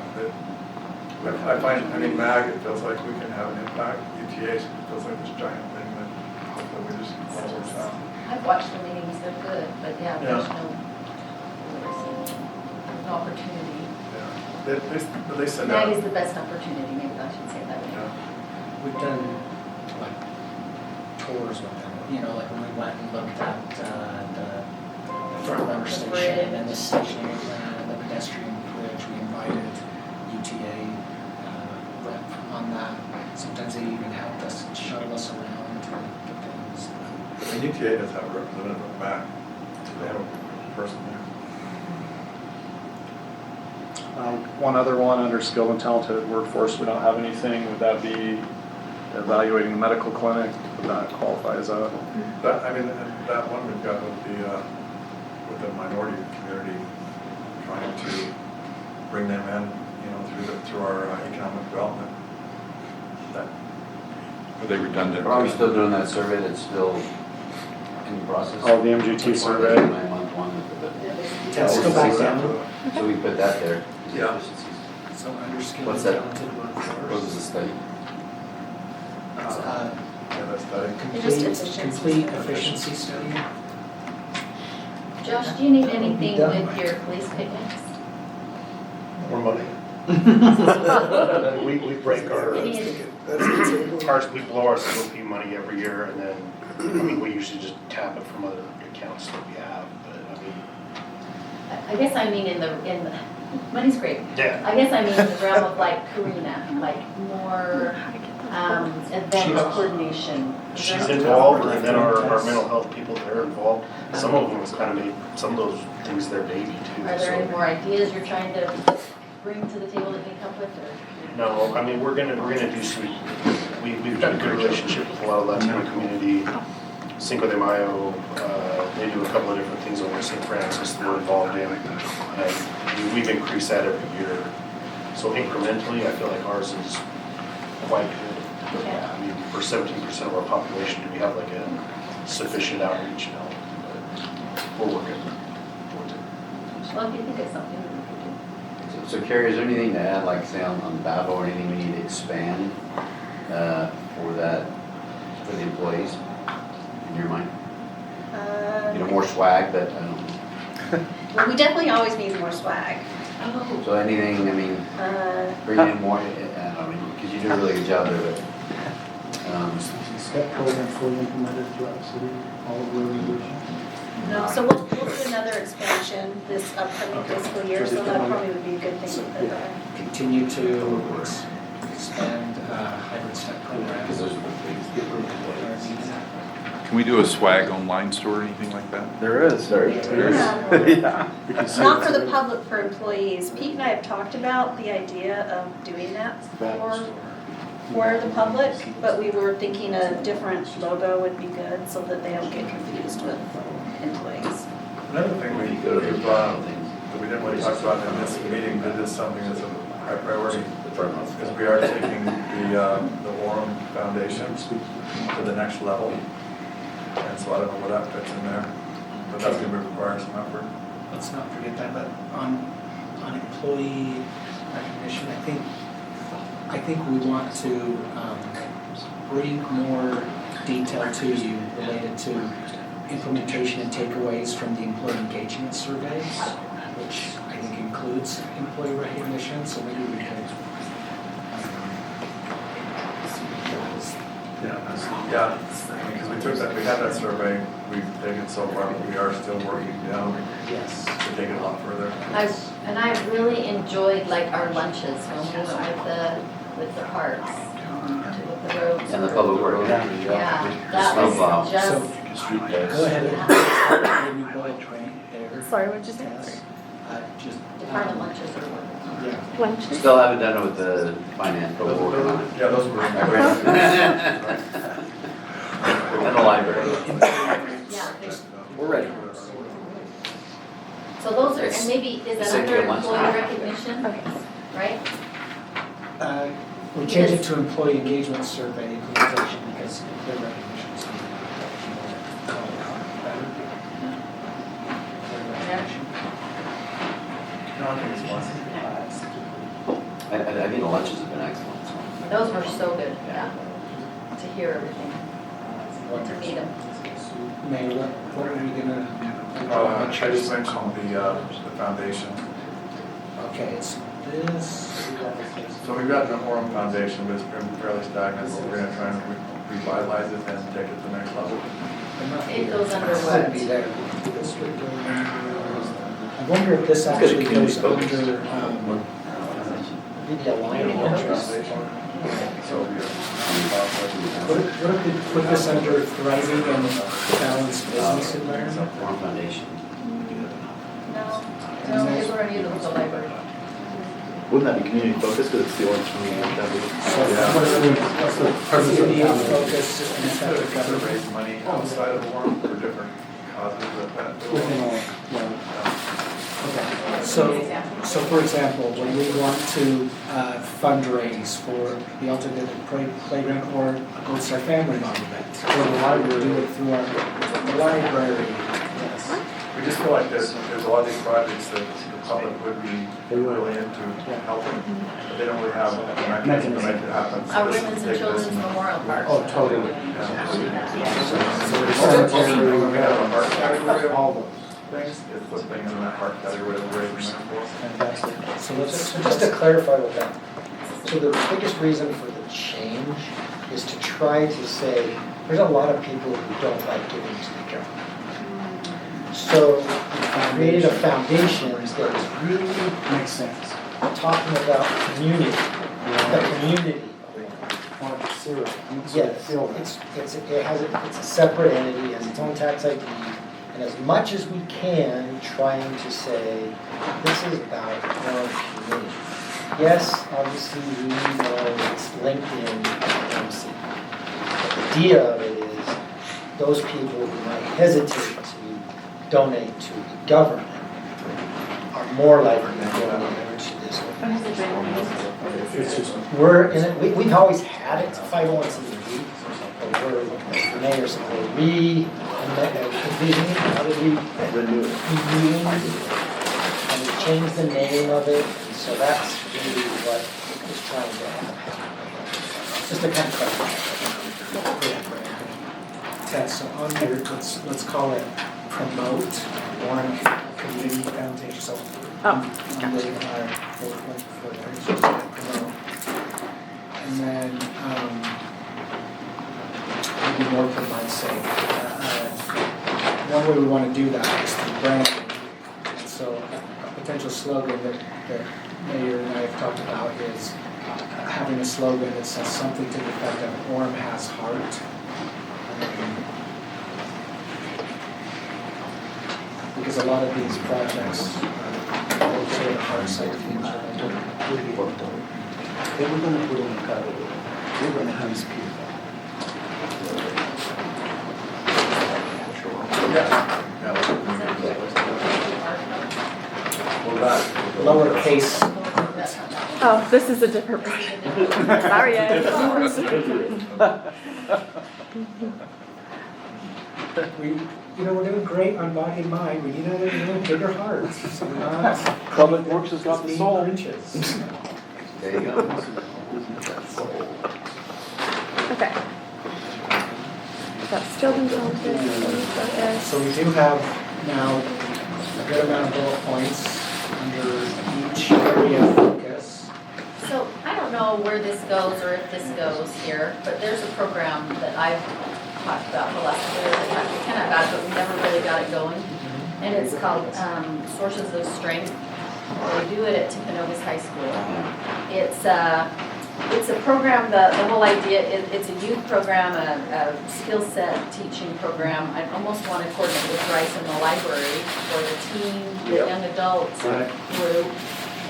But I find, I mean, MAG, it feels like we can have an impact. UTA, it feels like this giant thing that we just all works out. I've watched the meetings, they're good, but yeah, there's no opportunity. Yeah, they send That out. is the best opportunity, maybe I should say it that way. Yeah. We've done, like, tours with them, you know, like when we went and looked at the front runner station and the stationary plan and the pedestrian bridge. We invited UTA rep on that. Sometimes they even helped us, shuttle us around to things. The UTA does have a representative in the back, they have a person there. One other one under skilled and talented workforce, we don't have anything. Would that be evaluating the medical clinic? Would that qualify as a? That, I mean, that one we've got with the minority community, trying to bring them in, you know, through our economic development. That, Are they redundant? Are we still doing that survey that's still in process? Oh, the MGT survey. 9-month one with the. Let's go back down. So we put that there. Yeah. So under skilled What's and that? talented workforce. What was the study? It's yeah, that's study. complete efficiency study. Josh, do you need anything with your police picnics? More money. We break ours, we blow our COP money every year, and then, I mean, we usually just tap it from other accounts that we have, but I mean. I guess I mean in the, money's great. Yeah. I guess I mean in the realm of like Karina, like more event coordination. She's involved, and then our mental health people that are involved, some of them have kind of made some of those things their baby too. Are there any more ideas you're trying to bring to the table that they come with, or? No, I mean, we're gonna do some, we've got a good relationship with a lot of Latino community. Cinco de Mayo, they do a couple of different things over in St. Francis that we're involved in. And we've increased that every year. So incrementally, I feel like ours is quite good. Okay. I mean, for 17% of our population, do we have like a sufficient outreach? No, but we're working towards it. Well, if you think it's something we could So Carrie, is there anything to add, like say on BABO or anything we need to expand for that, for the employees, in your mind? You know, more swag, but I don't know. Well, we definitely always need more swag. So anything, I mean, bring in more, I mean, because you do a really good job there, but. Is that program fully implemented throughout the city, all of the organization? No, so we'll do another expansion this upcoming fiscal year, so that probably would be a good thing to put there. Continue to expand hybrid step programs. Can we do a swag online store or anything like that? There is. There is. Yeah. Not for the public, for employees. Pete and I have talked about the idea of doing that for the public, but we were thinking a different logo would be good so that they don't get confused with employees. Another thing we didn't really talk about in this meeting, but it is something that's a high priority, is we are taking the Orem Foundation to the next level. And so I don't know where that fits in there, but that's going to require some effort. Let's not forget that, but on employee recognition, I think we want to bring more detail to you related to implementation and takeaways from the employee engagement surveys, which I think includes employee recognition, so maybe we could. Yeah, because we had that survey, we've taken so far, but we are still working down Yes. to take it a lot further. And I really enjoyed like our lunches when we went with the parks, with the roads. And the public works. Yeah, The snowplow. that was just. Go ahead and new bullet train there. Sorry, what'd you say? Just Department lunches or whatever. yeah. Lunches? Still haven't done it with the finance, but we're working on it. Yeah, those were. And the library. Yeah. We're ready. So those are, and maybe, is that Safety under at lunch. employee recognition? Okay. Right? We changed it to employee engagement survey implementation because their recognition is better. No, I think it's fine. I think the lunches have been excellent. So. Those were so good, yeah, to hear everything, to meet them. Mayor, what are we gonna? I just mentioned the foundation. Okay, it's this. So we've got the Orem Foundation, but it's been fairly stagnant, so we're gonna try and revitalize it and take it to the next level. It goes under Could what? be there. I wonder if this actually goes under, maybe a line of interest. So What if we put this under thriving and balanced business environment? Orem Foundation. No, it's already in the library. Wouldn't that be community focused because it's the Orange Community? What's the community focus and instead of effective trying to government? raise money outside of Orem for different causes that Within Orem, okay. So for example, when we want to fundraise for the Alternative Playground or a Gold Star Family Monument, or the library, do it through the library, yes. We just feel like there's a lot of these projects that the public would be really into helping, but they don't really have a mechanism to make it happen. So Our this Women's is and take Children's this and- Memorial Park. Oh, totally. We have a park category of all those things, it's what's being in that park category that we're raising money for. Fantastic. So let's, Just to clarify with that, so the biggest reason for the change is to try to say, there's a lot of people who don't like giving to the government. So we created a foundation that is really Makes sense. talking about community, the community. Yes, it's a separate entity, has its own tax ID, and as much as we can, trying to say, this is about our community. Yes, obviously we know it's linked in to MC. But the idea of it is, those people who might hesitate to donate to the government are more likely to donate to this one. We're in it, we've always had it, it's a 501c3, but we're, as the mayor said, we're envisioning, how did we renew it? And we changed the name of it, and so that's really what is trying to happen. Just a kind of question. Ted, so on here, let's call it promote Orem Community Foundation. So I'm leaving our for there, so promote. And then maybe more for my sake. One way we want to do that is through branding. And so a potential slogan that Mayor and I have talked about is having a slogan that says something to the effect of Orem has heart. Because a lot of these projects are also the hard side of things. Then we're going to put on a cover. We're going to enhance people. Lowercase. Oh, this is a different version. Sorry, We're doing great on body and mind. We need a little bigger hearts. So we're not. Public Works has got the soul. There you go. Okay. That's still been counted. So we do have now a good amount of bullet points under each area of focus. So I don't know where this goes or if this goes here, but there's a program that I've talked about for the last couple of years. We kind of got it, but we never really got it going. And it's called Sources of Strength. They do it at Timpanogos High School. It's a program, the whole idea, it's a youth program, a skill set teaching program. I almost want to coordinate with Bryce in the library for the teen, the young adult group.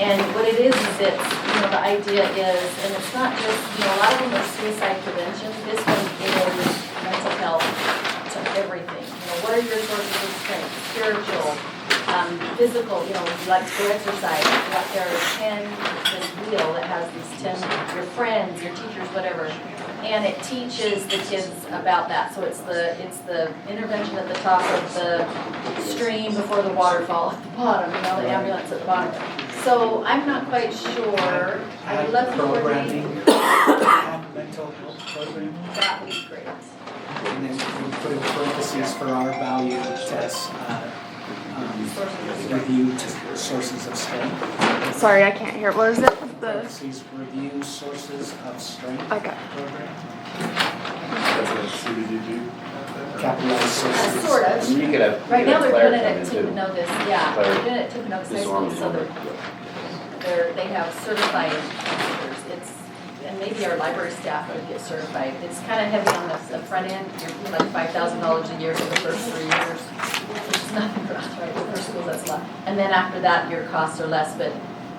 And what it is it's, the idea is, and it's not just, a lot of them are suicide prevention. This one is mental health to everything. What are your sources of strength? Spiritual, physical, you like to go exercise. There are 10, this wheel that has these 10, your friends, your teachers, whatever. And it teaches the kids about that. So it's the intervention at the top of the stream before the waterfall at the bottom, the ambulance at the bottom. So I'm not quite sure. I would love to coordinate. Mental health programming. That would be great. And then we put in parentheses for our value tests, Sources of strength. Review sources of strength. Sorry, I can't hear. What was it? The Parentheses, review sources of strength. Okay. Program. That's what CBDG. Capitalized sources. Sort of. You could have. Right you now, could they're have doing it Claire at come in, too. Timpanogos, yeah, Claire. they're doing it at Timpanogos High This School, Orem so they have certified teachers. It's, and maybe our library staff would get certified. It's kind of heavy on the front end, you're like $5,000 a year for the first 3 years. Which is nothing for us, right, for schools, that's a lot. And then after that, your costs are less, but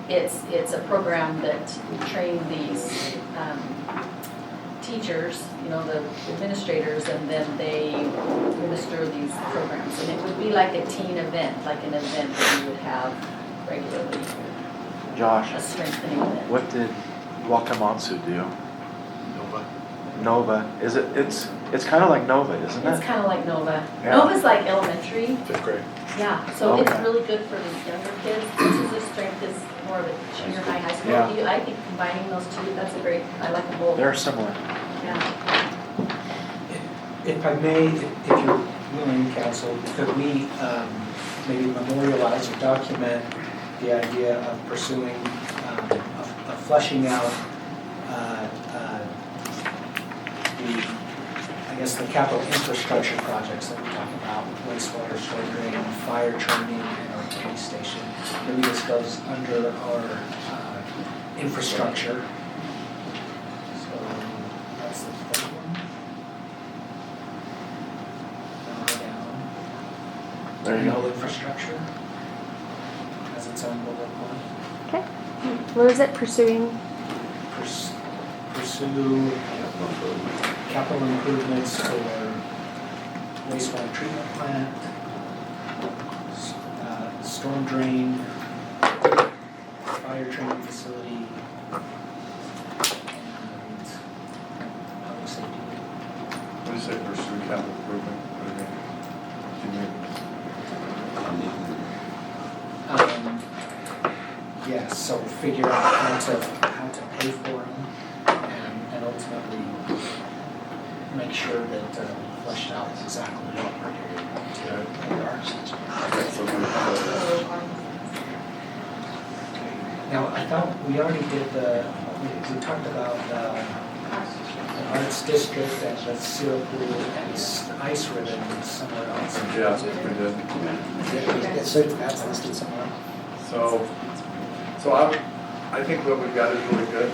it's a program that train these teachers, you know, the administrators, and then they administer these programs. And it would be like a teen event, like an event that you would have regularly, Josh, a strengthening event. what did Wakamatsu do? Nova. Is it? It's kind of like Nova, isn't It's it? kind of like Nova. Yeah. Nova's like elementary. 5th grade. Yeah, so it's Okay. really good for these younger kids. This is a strength is more of a junior high, high school. Yeah. I think combining those two, that's a great, I like them both. They're similar. Yeah. If I may, if you're willing, council, could we maybe memorialize or document the idea of pursuing, of fleshing out I guess the capital infrastructure projects that we talk about, wastewater, storm drain, fire training, and our police station. Maybe this goes under our infrastructure. So that's the third one. Now go down. There you go. Infrastructure has its own bullet point. Okay. What is it? Pursuing? Pursue capital improvements for wastewater treatment plant, storm drain, fire training facility, and public safety. What do you say, pursue capital improvement? What do you mean? Yes, so figure out how to pay for them and ultimately make sure that we fleshed out exactly what we are. Now, I thought we already did we talked about the arts district and the Syrup Pool and ice ribbon somewhere else. Yeah, we did. So that's listed somewhere. So I think what we've got is really good.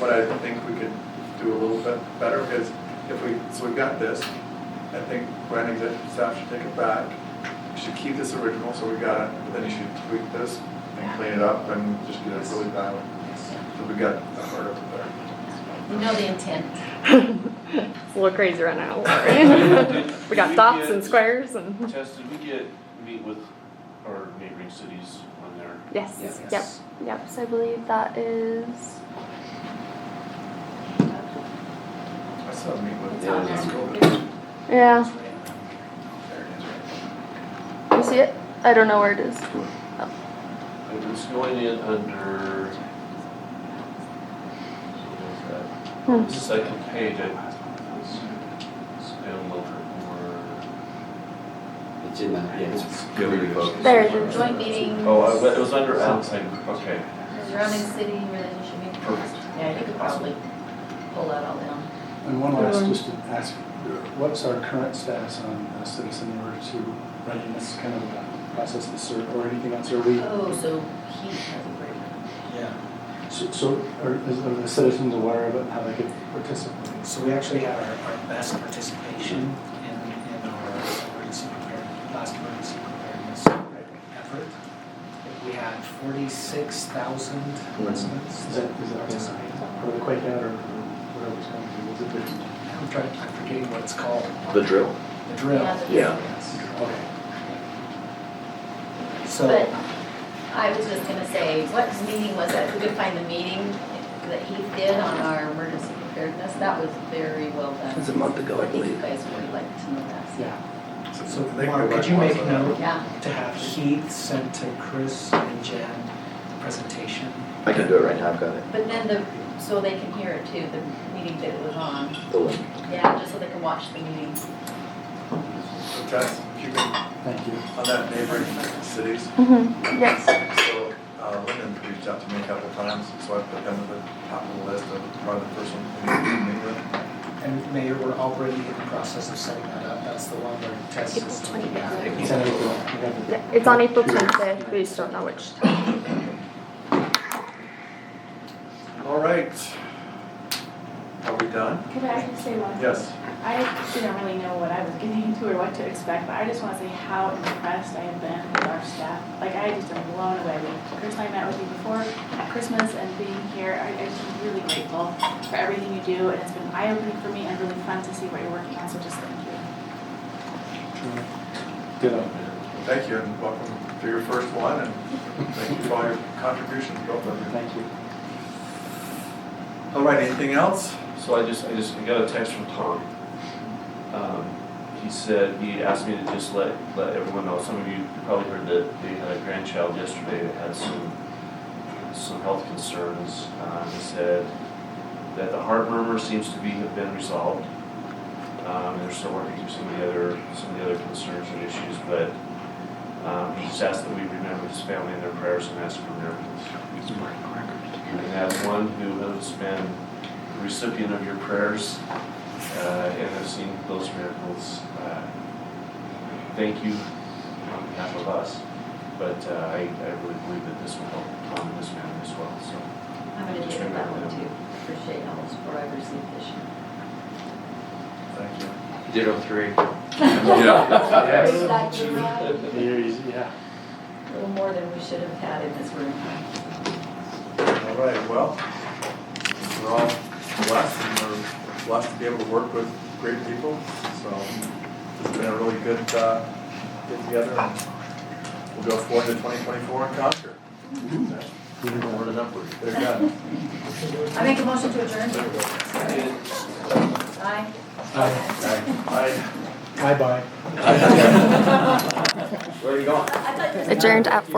But I think we could do a little bit better because so we've got this. I think planning staff should take it back. You should keep this original, so we got it, but then you should tweak this and clean it up and just get it really dialed. So we got the heart of it there. You know the intent. It's a little crazy right now. Sorry. We got dots and squares and. Tess, did we meet with our neighboring cities on there? Yes. Yes. Yep. So I believe that is. I still meet with It's on there. Yeah. There it is, right? You see it? I don't know where it is. It was going in under. Hmm. The second page, I a little bit more. It's in that, yeah, it's really focused. There it is. Joint meetings. Oh, it was under outside, okay. Surrounding city relationship meeting. Perfect. Yeah, you could probably pull that all down. And one last, just to ask, what's our current status on citizen emergency readiness kind of process this or anything else? Are we? Oh, so he has a break. Yeah. So are the citizens aware of it and how they could participate? So we actually had our best participation in our last emergency preparedness effort. We had 46,000 residents Is that that participated. or the quake out or whatever it's going to be? Was it different? I'm forgetting what it's called. The drill. The drill. Yeah, the drill. Yeah. Yes. Okay. So. But I was just gonna say, what meeting was that? If we could find the meeting that he did on our emergency preparedness, that was very well done. It was a month ago, I think you believe. guys would like to know that. Yeah. So They Mark, go could back you once make on that. note Yeah. to have Heath sent to Chris and Jen presentation? I can do it right now, I've got it. But then so they can hear it too, the meeting that it was on. The link. Yeah, just so they can watch the meeting. So Tess, keeping Thank you. on that neighboring cities. Yes. So, Lyndon reached out to me a couple of times, so I put him at the top of the list of probably the first one we need to meet with. And Mayor, we're already in the process of setting that up. That's the one where Tess April is. 25th. It's in April. Yeah, it's on April 25th. We just don't know which time. All right. Are we done? Could I just say one? Yes. I didn't really know what I was getting into or what to expect, but I just want to say how impressed I have been with our staff. Like, I just am blown away. Chris and I met with you before at Christmas and being here, I just am really grateful for everything you do, and it's been eye-opening for me and really fun to see what you're working on, so just thank you. Ditto. Thank you, and welcome to your first one, and thank you for all your contributions, both of you. Thank you. All right, anything else? So I got a text from Tom. He said, he asked me to just let everyone know, some of you probably heard that they had a grandchild yesterday that had some health concerns. He said that the heart murmur seems to have been resolved. And they're still working through some of the other concerns and issues, but he just asked that we remember his family in their prayers and ask for miracles. And as one who has been the recipient of your prayers and have seen those miracles, thank you on behalf of us. But I really believe that this will help Tom and his family as well. So I'm going to just take that remember one them. too. Appreciate all the support I've received this year. Thank you. Ditto 3. Yeah. A little more than we should have had in this room. All right, well, we're all blessed, and we're blessed to be able to work with great people, so it's been a really good get together, and we'll go forward to 2024 and conquer. Forward and upward. They're done. I make a motion to adjourn. Aye. Bye-bye. Where are you going? Adjourned at 4.